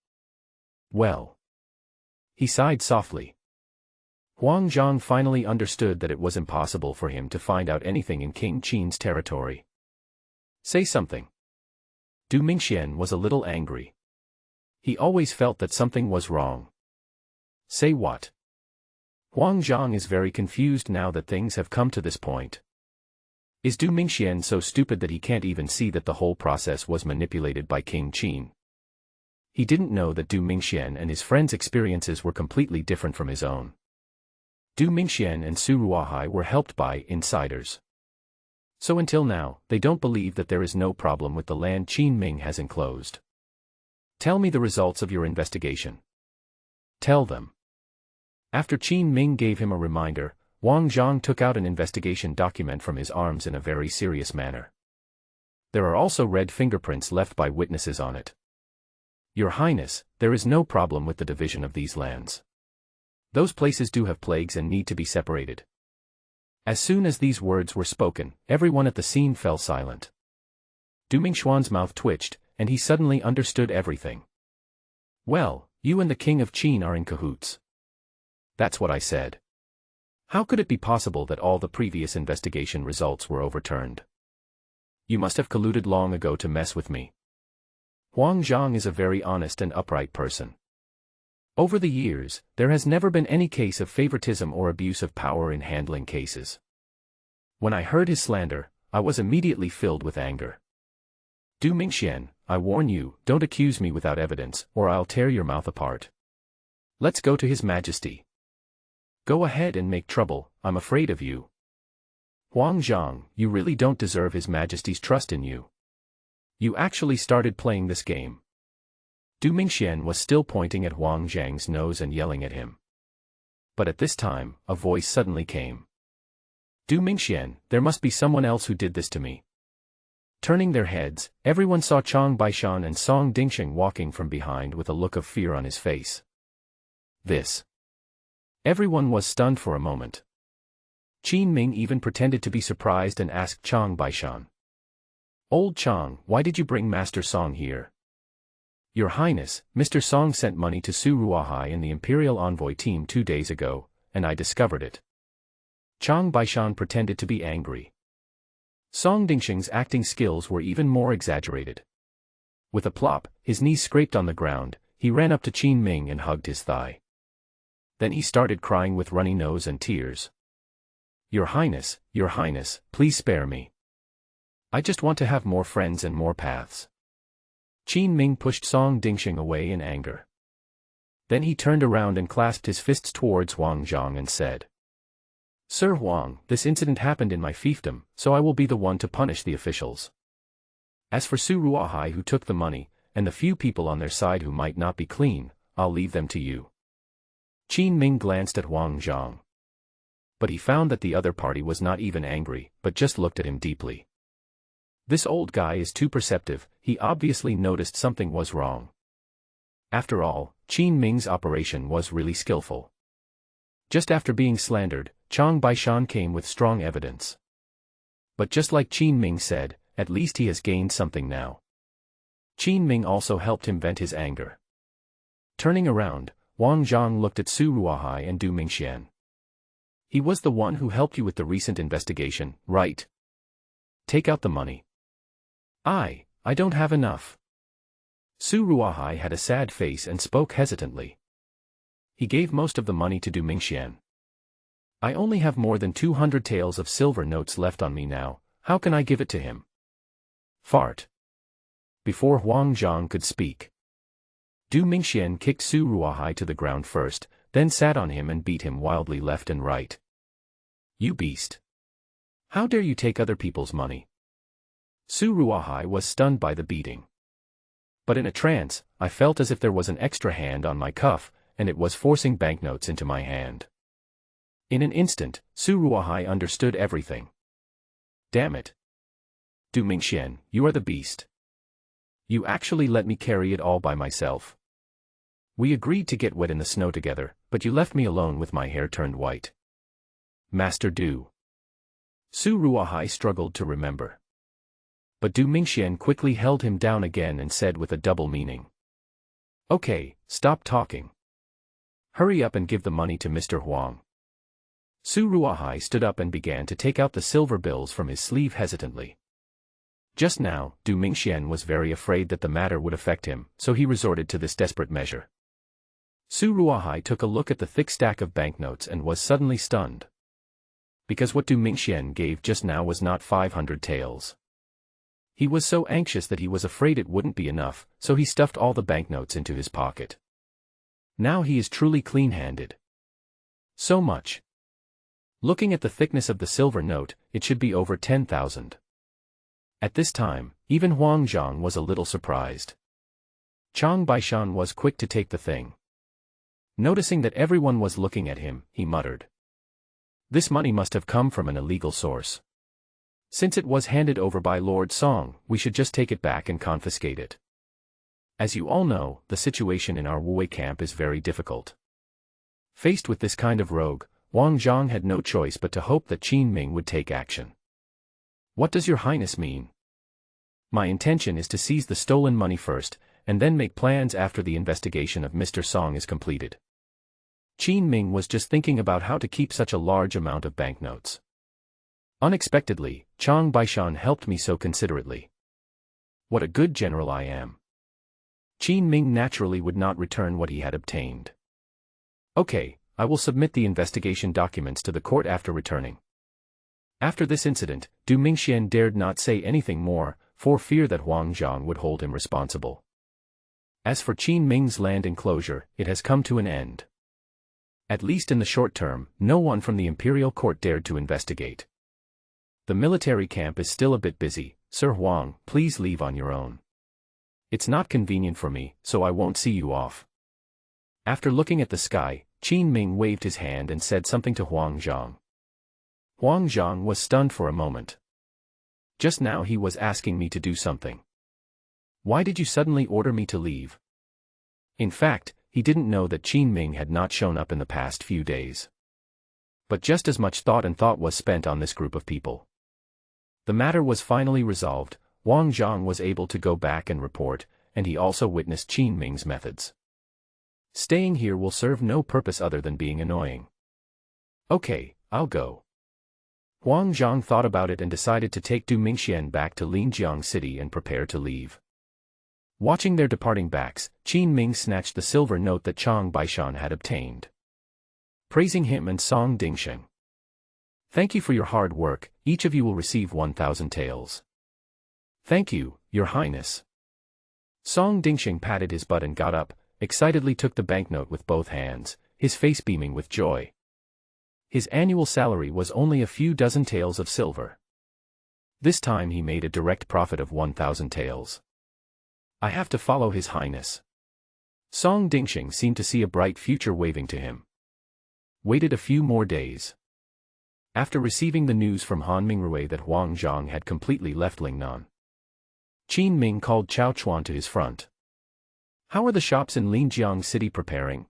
Well. He sighed softly. Huang Zhang finally understood that it was impossible for him to find out anything in King Qin's territory. Say something. Du Mingxian was a little angry. He always felt that something was wrong. Say what? Huang Zhang is very confused now that things have come to this point. Is Du Mingxian so stupid that he can't even see that the whole process was manipulated by King Qin? He didn't know that Du Mingxian and his friends' experiences were completely different from his own. Du Mingxian and Su Ruahai were helped by insiders. So until now, they don't believe that there is no problem with the land Qin Ming has enclosed. Tell me the results of your investigation. Tell them. After Qin Ming gave him a reminder, Huang Zhang took out an investigation document from his arms in a very serious manner. There are also red fingerprints left by witnesses on it. Your Highness, there is no problem with the division of these lands. Those places do have plagues and need to be separated. As soon as these words were spoken, everyone at the scene fell silent. Du Mingxuan's mouth twitched, and he suddenly understood everything. Well, you and the King of Qin are in cahoots. That's what I said. How could it be possible that all the previous investigation results were overturned? You must have colluded long ago to mess with me. Huang Zhang is a very honest and upright person. Over the years, there has never been any case of favoritism or abuse of power in handling cases. When I heard his slander, I was immediately filled with anger. Du Mingxian, I warn you, don't accuse me without evidence, or I'll tear your mouth apart. Let's go to His Majesty. Go ahead and make trouble, I'm afraid of you. Huang Zhang, you really don't deserve His Majesty's trust in you. You actually started playing this game. Du Mingxian was still pointing at Huang Zhang's nose and yelling at him. But at this time, a voice suddenly came. Du Mingxian, there must be someone else who did this to me. Turning their heads, everyone saw Chang Baishan and Song Dingxing walking from behind with a look of fear on his face. This. Everyone was stunned for a moment. Qin Ming even pretended to be surprised and asked Chang Baishan. Old Chang, why did you bring Master Song here? Your Highness, Mr. Song sent money to Su Ruahai and the Imperial envoy team 2 days ago, and I discovered it. Chang Baishan pretended to be angry. Song Dingxing's acting skills were even more exaggerated. With a plop, his knees scraped on the ground, he ran up to Qin Ming and hugged his thigh. Then he started crying with runny nose and tears. Your Highness, please spare me. I just want to have more friends and more paths. Qin Ming pushed Song Dingxing away in anger. Then he turned around and clasped his fists towards Huang Zhang and said, Sir Huang, this incident happened in my fiefdom, so I will be the one to punish the officials. As for Su Ruahai who took the money, and the few people on their side who might not be clean, I'll leave them to you. Qin Ming glanced at Huang Zhang. But he found that the other party was not even angry, but just looked at him deeply. This old guy is too perceptive, he obviously noticed something was wrong. After all, Qin Ming's operation was really skillful. Just after being slandered, Chang Baishan came with strong evidence. But just like Qin Ming said, at least he has gained something now. Qin Ming also helped him vent his anger. Turning around, Huang Zhang looked at Su Ruahai and Du Mingxian. He was the one who helped you with the recent investigation, right? Take out the money. I don't have enough. Su Ruahai had a sad face and spoke hesitantly. He gave most of the money to Du Mingxian. I only have more than 200 taels of silver notes left on me now, how can I give it to him? Fart. Before Huang Zhang could speak, Du Mingxian kicked Su Ruahai to the ground first, then sat on him and beat him wildly left and right. You beast! How dare you take other people's money? Su Ruahai was stunned by the beating. But in a trance, I felt as if there was an extra hand on my cuff, and it was forcing banknotes into my hand. In an instant, Su Ruahai understood everything. Damn it! Du Mingxian, you are the beast. You actually let me carry it all by myself. We agreed to get wet in the snow together, but you left me alone with my hair turned white. Master Du. Su Ruahai struggled to remember. But Du Mingxian quickly held him down again and said with a double meaning. Okay, stop talking. Hurry up and give the money to Mr. Huang. Su Ruahai stood up and began to take out the silver bills from his sleeve hesitantly. Just now, Du Mingxian was very afraid that the matter would affect him, so he resorted to this desperate measure. Su Ruahai took a look at the thick stack of banknotes and was suddenly stunned. Because what Du Mingxian gave just now was not 500 taels. He was so anxious that he was afraid it wouldn't be enough, so he stuffed all the banknotes into his pocket. Now he is truly clean-handed. So much. Looking at the thickness of the silver note, it should be over 10,000. At this time, even Huang Zhang was a little surprised. Chang Baishan was quick to take the thing. Noticing that everyone was looking at him, he muttered. This money must have come from an illegal source. Since it was handed over by Lord Song, we should just take it back and confiscate it. As you all know, the situation in our Wuwei camp is very difficult. Faced with this kind of rogue, Huang Zhang had no choice but to hope that Qin Ming would take action. What does your highness mean? My intention is to seize the stolen money first, and then make plans after the investigation of Mr. Song is completed. Qin Ming was just thinking about how to keep such a large amount of banknotes. Unexpectedly, Chang Baishan helped me so considerately. What a good general I am. Qin Ming naturally would not return what he had obtained. Okay, I will submit the investigation documents to the court after returning. After this incident, Du Mingxian dared not say anything more, for fear that Huang Zhang would hold him responsible. As for Qin Ming's land enclosure, it has come to an end. At least in the short term, no one from the Imperial court dared to investigate. The military camp is still a bit busy. Sir Huang, please leave on your own. It's not convenient for me, so I won't see you off. After looking at the sky, Qin Ming waved his hand and said something to Huang Zhang. Huang Zhang was stunned for a moment. Just now he was asking me to do something. Why did you suddenly order me to leave? In fact, he didn't know that Qin Ming had not shown up in the past few days. But just as much thought was spent on this group of people. The matter was finally resolved. Huang Zhang was able to go back and report, and he also witnessed Qin Ming's methods. Staying here will serve no purpose other than being annoying. Okay, I'll go. Huang Zhang thought about it and decided to take Du Mingxian back to Linjiang City and prepare to leave. Watching their departing backs, Qin Ming snatched the silver note that Chang Baishan had obtained. Praising him and Song Dingsheng. Thank you for your hard work, each of you will receive 1,000 taels. Thank you, Your Highness. Song Dingsheng patted his butt and got up, excitedly took the banknote with both hands, his face beaming with joy. His annual salary was only a few dozen taels of silver. This time he made a direct profit of 1,000 taels. I have to follow His Highness. Song Dingsheng seemed to see a bright future waving to him. Waited a few more days. After receiving the news from Han Mingrui that Huang Zhang had completely left Lingnan, Qin Ming called Chao Chuan to his front. How are the shops in Linjiang City preparing?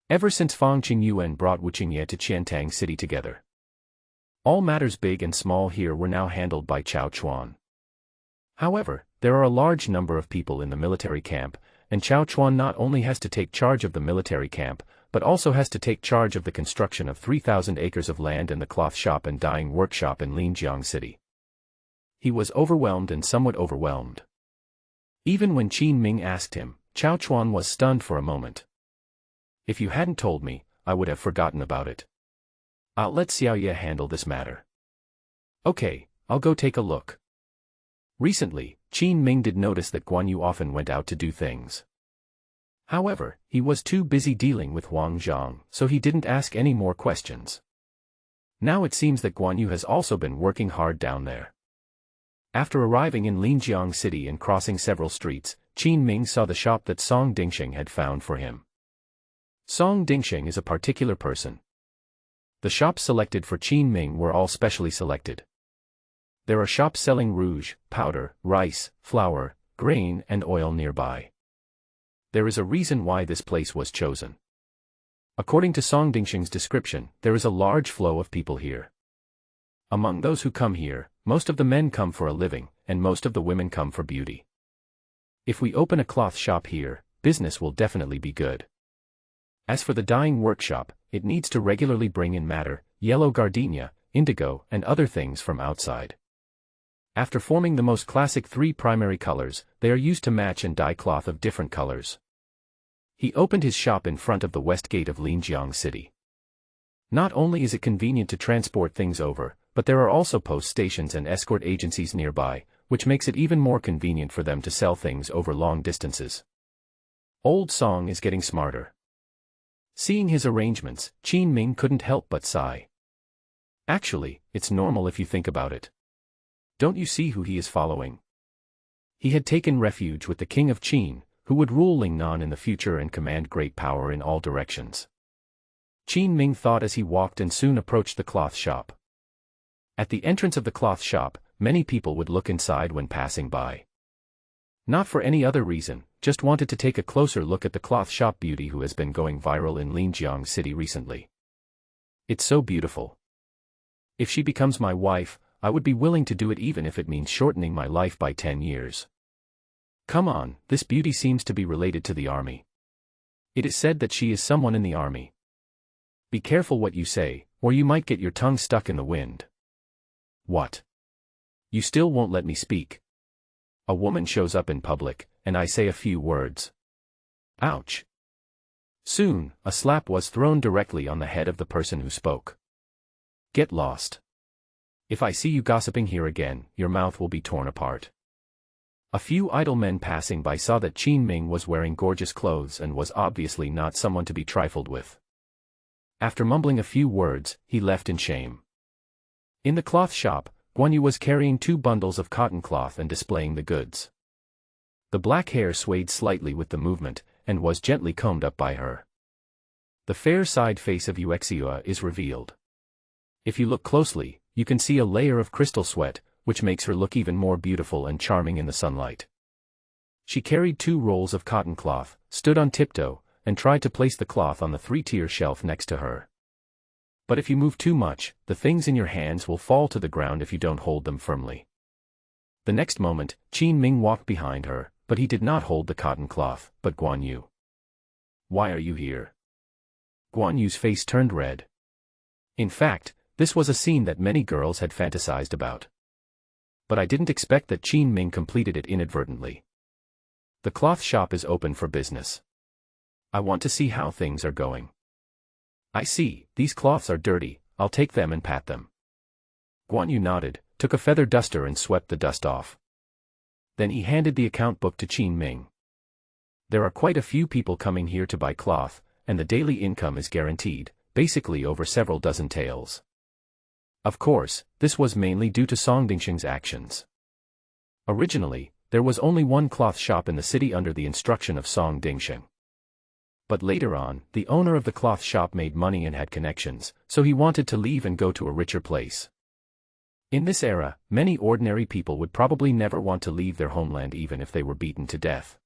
Ever since Fang Qingyuan brought Wu Qingye to Qiantang City together, all matters big and small here were now handled by Chao Chuan. However, there are a large number of people in the military camp, and Chao Chuan not only has to take charge of the military camp, but also has to take charge of the construction of 3,000 acres of land and the cloth shop and dyeing workshop in Linjiang City. He was overwhelmed and somewhat overwhelmed. Even when Qin Ming asked him, Chao Chuan was stunned for a moment. If you hadn't told me, I would have forgotten about it. I'll let Xiao Ye handle this matter. Okay, I'll go take a look. Recently, Qin Ming did notice that Guan Yu often went out to do things. However, he was too busy dealing with Huang Zhang, so he didn't ask any more questions. Now it seems that Guan Yu has also been working hard down there. After arriving in Linjiang City and crossing several streets, Qin Ming saw the shop that Song Dingsheng had found for him. Song Dingsheng is a particular person. The shops selected for Qin Ming were all specially selected. There are shops selling rouge, powder, rice, flour, grain, and oil nearby. There is a reason why this place was chosen. According to Song Dingsheng's description, there is a large flow of people here. Among those who come here, most of the men come for a living, and most of the women come for beauty. If we open a cloth shop here, business will definitely be good. As for the dyeing workshop, it needs to regularly bring in madder, yellow gardenia, indigo, and other things from outside. After forming the most classic 3 primary colors, they are used to match and dye cloth of different colors. He opened his shop in front of the west gate of Linjiang City. Not only is it convenient to transport things over, but there are also post stations and escort agencies nearby, which makes it even more convenient for them to sell things over long distances. Old Song is getting smarter. Seeing his arrangements, Qin Ming couldn't help but sigh. Actually, it's normal if you think about it. Don't you see who he is following? He had taken refuge with the king of Qin, who would rule Lingnan in the future and command great power in all directions. Qin Ming thought as he walked and soon approached the cloth shop. At the entrance of the cloth shop, many people would look inside when passing by. Not for any other reason, just wanted to take a closer look at the cloth shop beauty who has been going viral in Linjiang City recently. It's so beautiful. If she becomes my wife, I would be willing to do it even if it means shortening my life by 10 years. Come on, this beauty seems to be related to the army. It is said that she is someone in the army. Be careful what you say, or you might get your tongue stuck in the wind. What? You still won't let me speak? A woman shows up in public, and I say a few words. Ouch. Soon, a slap was thrown directly on the head of the person who spoke. Get lost. If I see you gossiping here again, your mouth will be torn apart. A few idle men passing by saw that Qin Ming was wearing gorgeous clothes and was obviously not someone to be trifled with. After mumbling a few words, he left in shame. In the cloth shop, Guan Yu was carrying 2 bundles of cotton cloth and displaying the goods. The black hair swayed slightly with the movement, and was gently combed up by her. The fair side face of Yuexia is revealed. If you look closely, you can see a layer of crystal sweat, which makes her look even more beautiful and charming in the sunlight. She carried 2 rolls of cotton cloth, stood on tiptoe, and tried to place the cloth on the 3-tier shelf next to her. But if you move too much, the things in your hands will fall to the ground if you don't hold them firmly. The next moment, Qin Ming walked behind her, but he did not hold the cotton cloth, but Guan Yu. Why are you here? Guan Yu's face turned red. In fact, this was a scene that many girls had fantasized about. But I didn't expect that Qin Ming completed it inadvertently. The cloth shop is open for business. I want to see how things are going. I see, these cloths are dirty, I'll take them and pat them. Guan Yu nodded, took a feather duster and swept the dust off. Then he handed the account book to Qin Ming. There are quite a few people coming here to buy cloth, and the daily income is guaranteed, basically over several dozen taels. Of course, this was mainly due to Song Dingsheng's actions. Originally, there was only one cloth shop in the city under the instruction of Song Dingsheng. But later on, the owner of the cloth shop made money and had connections, so he wanted to leave and go to a richer place. In this era, many ordinary people would probably never want to leave their homeland even if they were beaten to death.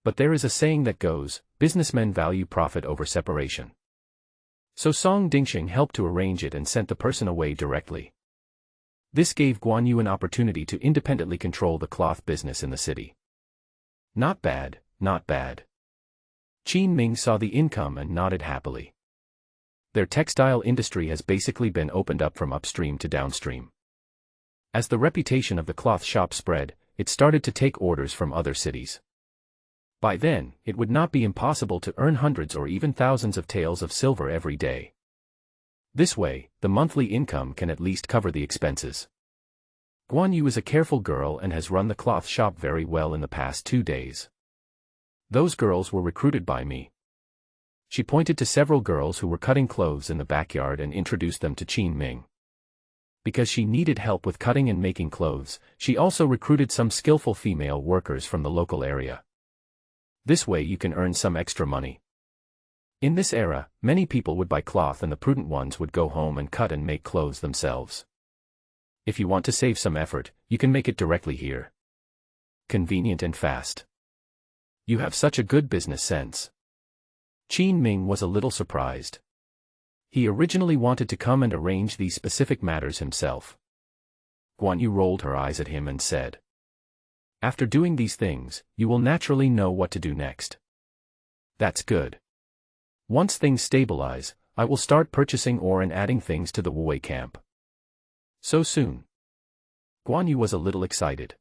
But there is a saying that goes, businessmen value profit over separation. So Song Dingsheng helped to arrange it and sent the person away directly. This gave Guan Yu an opportunity to independently control the cloth business in the city. Not bad, not bad. Qin Ming saw the income and nodded happily. Their textile industry has basically been opened up from upstream to downstream. As the reputation of the cloth shop spread, it started to take orders from other cities. By then, it would not be impossible to earn hundreds or even thousands of taels of silver every day. This way, the monthly income can at least cover the expenses. Guan Yu is a careful girl and has run the cloth shop very well in the past 2 days. Those girls were recruited by me. She pointed to several girls who were cutting clothes in the backyard and introduced them to Qin Ming. Because she needed help with cutting and making clothes, she also recruited some skillful female workers from the local area. This way you can earn some extra money. In this era, many people would buy cloth and the prudent ones would go home and cut and make clothes themselves. If you want to save some effort, you can make it directly here. Convenient and fast. You have such a good business sense. Qin Ming was a little surprised. He originally wanted to come and arrange these specific matters himself. Guan Yu rolled her eyes at him and said, after doing these things, you will naturally know what to do next. That's good. Once things stabilize, I will start purchasing ore and adding things to the Wuwei camp. So soon. Guan Yu was a little excited.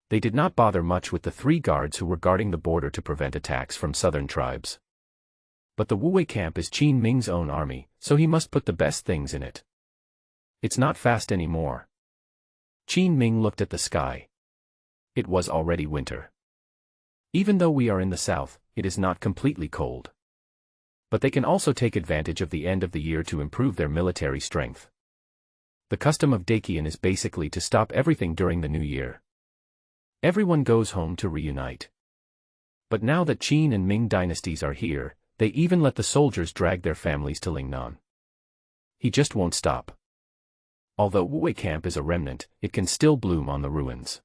They did not bother much with the 3 guards who were guarding the border to prevent attacks from southern tribes. But the Wuwei camp is Qin Ming's own army, so he must put the best things in it. It's not fast anymore. Qin Ming looked at the sky. It was already winter. Even though we are in the south, it is not completely cold. But they can also take advantage of the end of the year to improve their military strength. The custom of Dakian is basically to stop everything during the new year. Everyone goes home to reunite. But now that Qin and Ming dynasties are here, they even let the soldiers drag their families to Lingnan. He just won't stop. Although Wuwei camp is a remnant, it can still bloom on the ruins.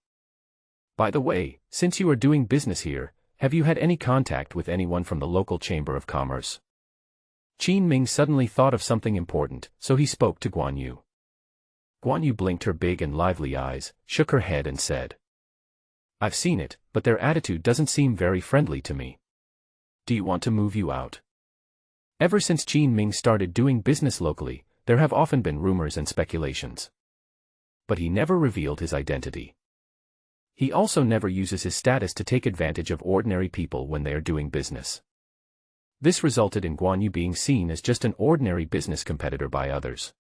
By the way, since you are doing business here, have you had any contact with anyone from the local Chamber of Commerce? Qin Ming suddenly thought of something important, so he spoke to Guan Yu. Guan Yu blinked her big and lively eyes, shook her head and said, I've seen it, but their attitude doesn't seem very friendly to me. Do you want to move you out? Ever since Qin Ming started doing business locally, there have often been rumors and speculations. But he never revealed his identity. He also never uses his status to take advantage of ordinary people when they are doing business. This resulted in Guan Yu being seen as just an ordinary business competitor by others.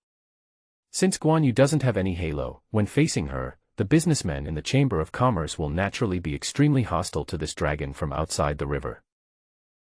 Since Guan Yu doesn't have any halo, when facing her, the businessmen in the Chamber of Commerce will naturally be extremely hostile to this dragon from outside the river.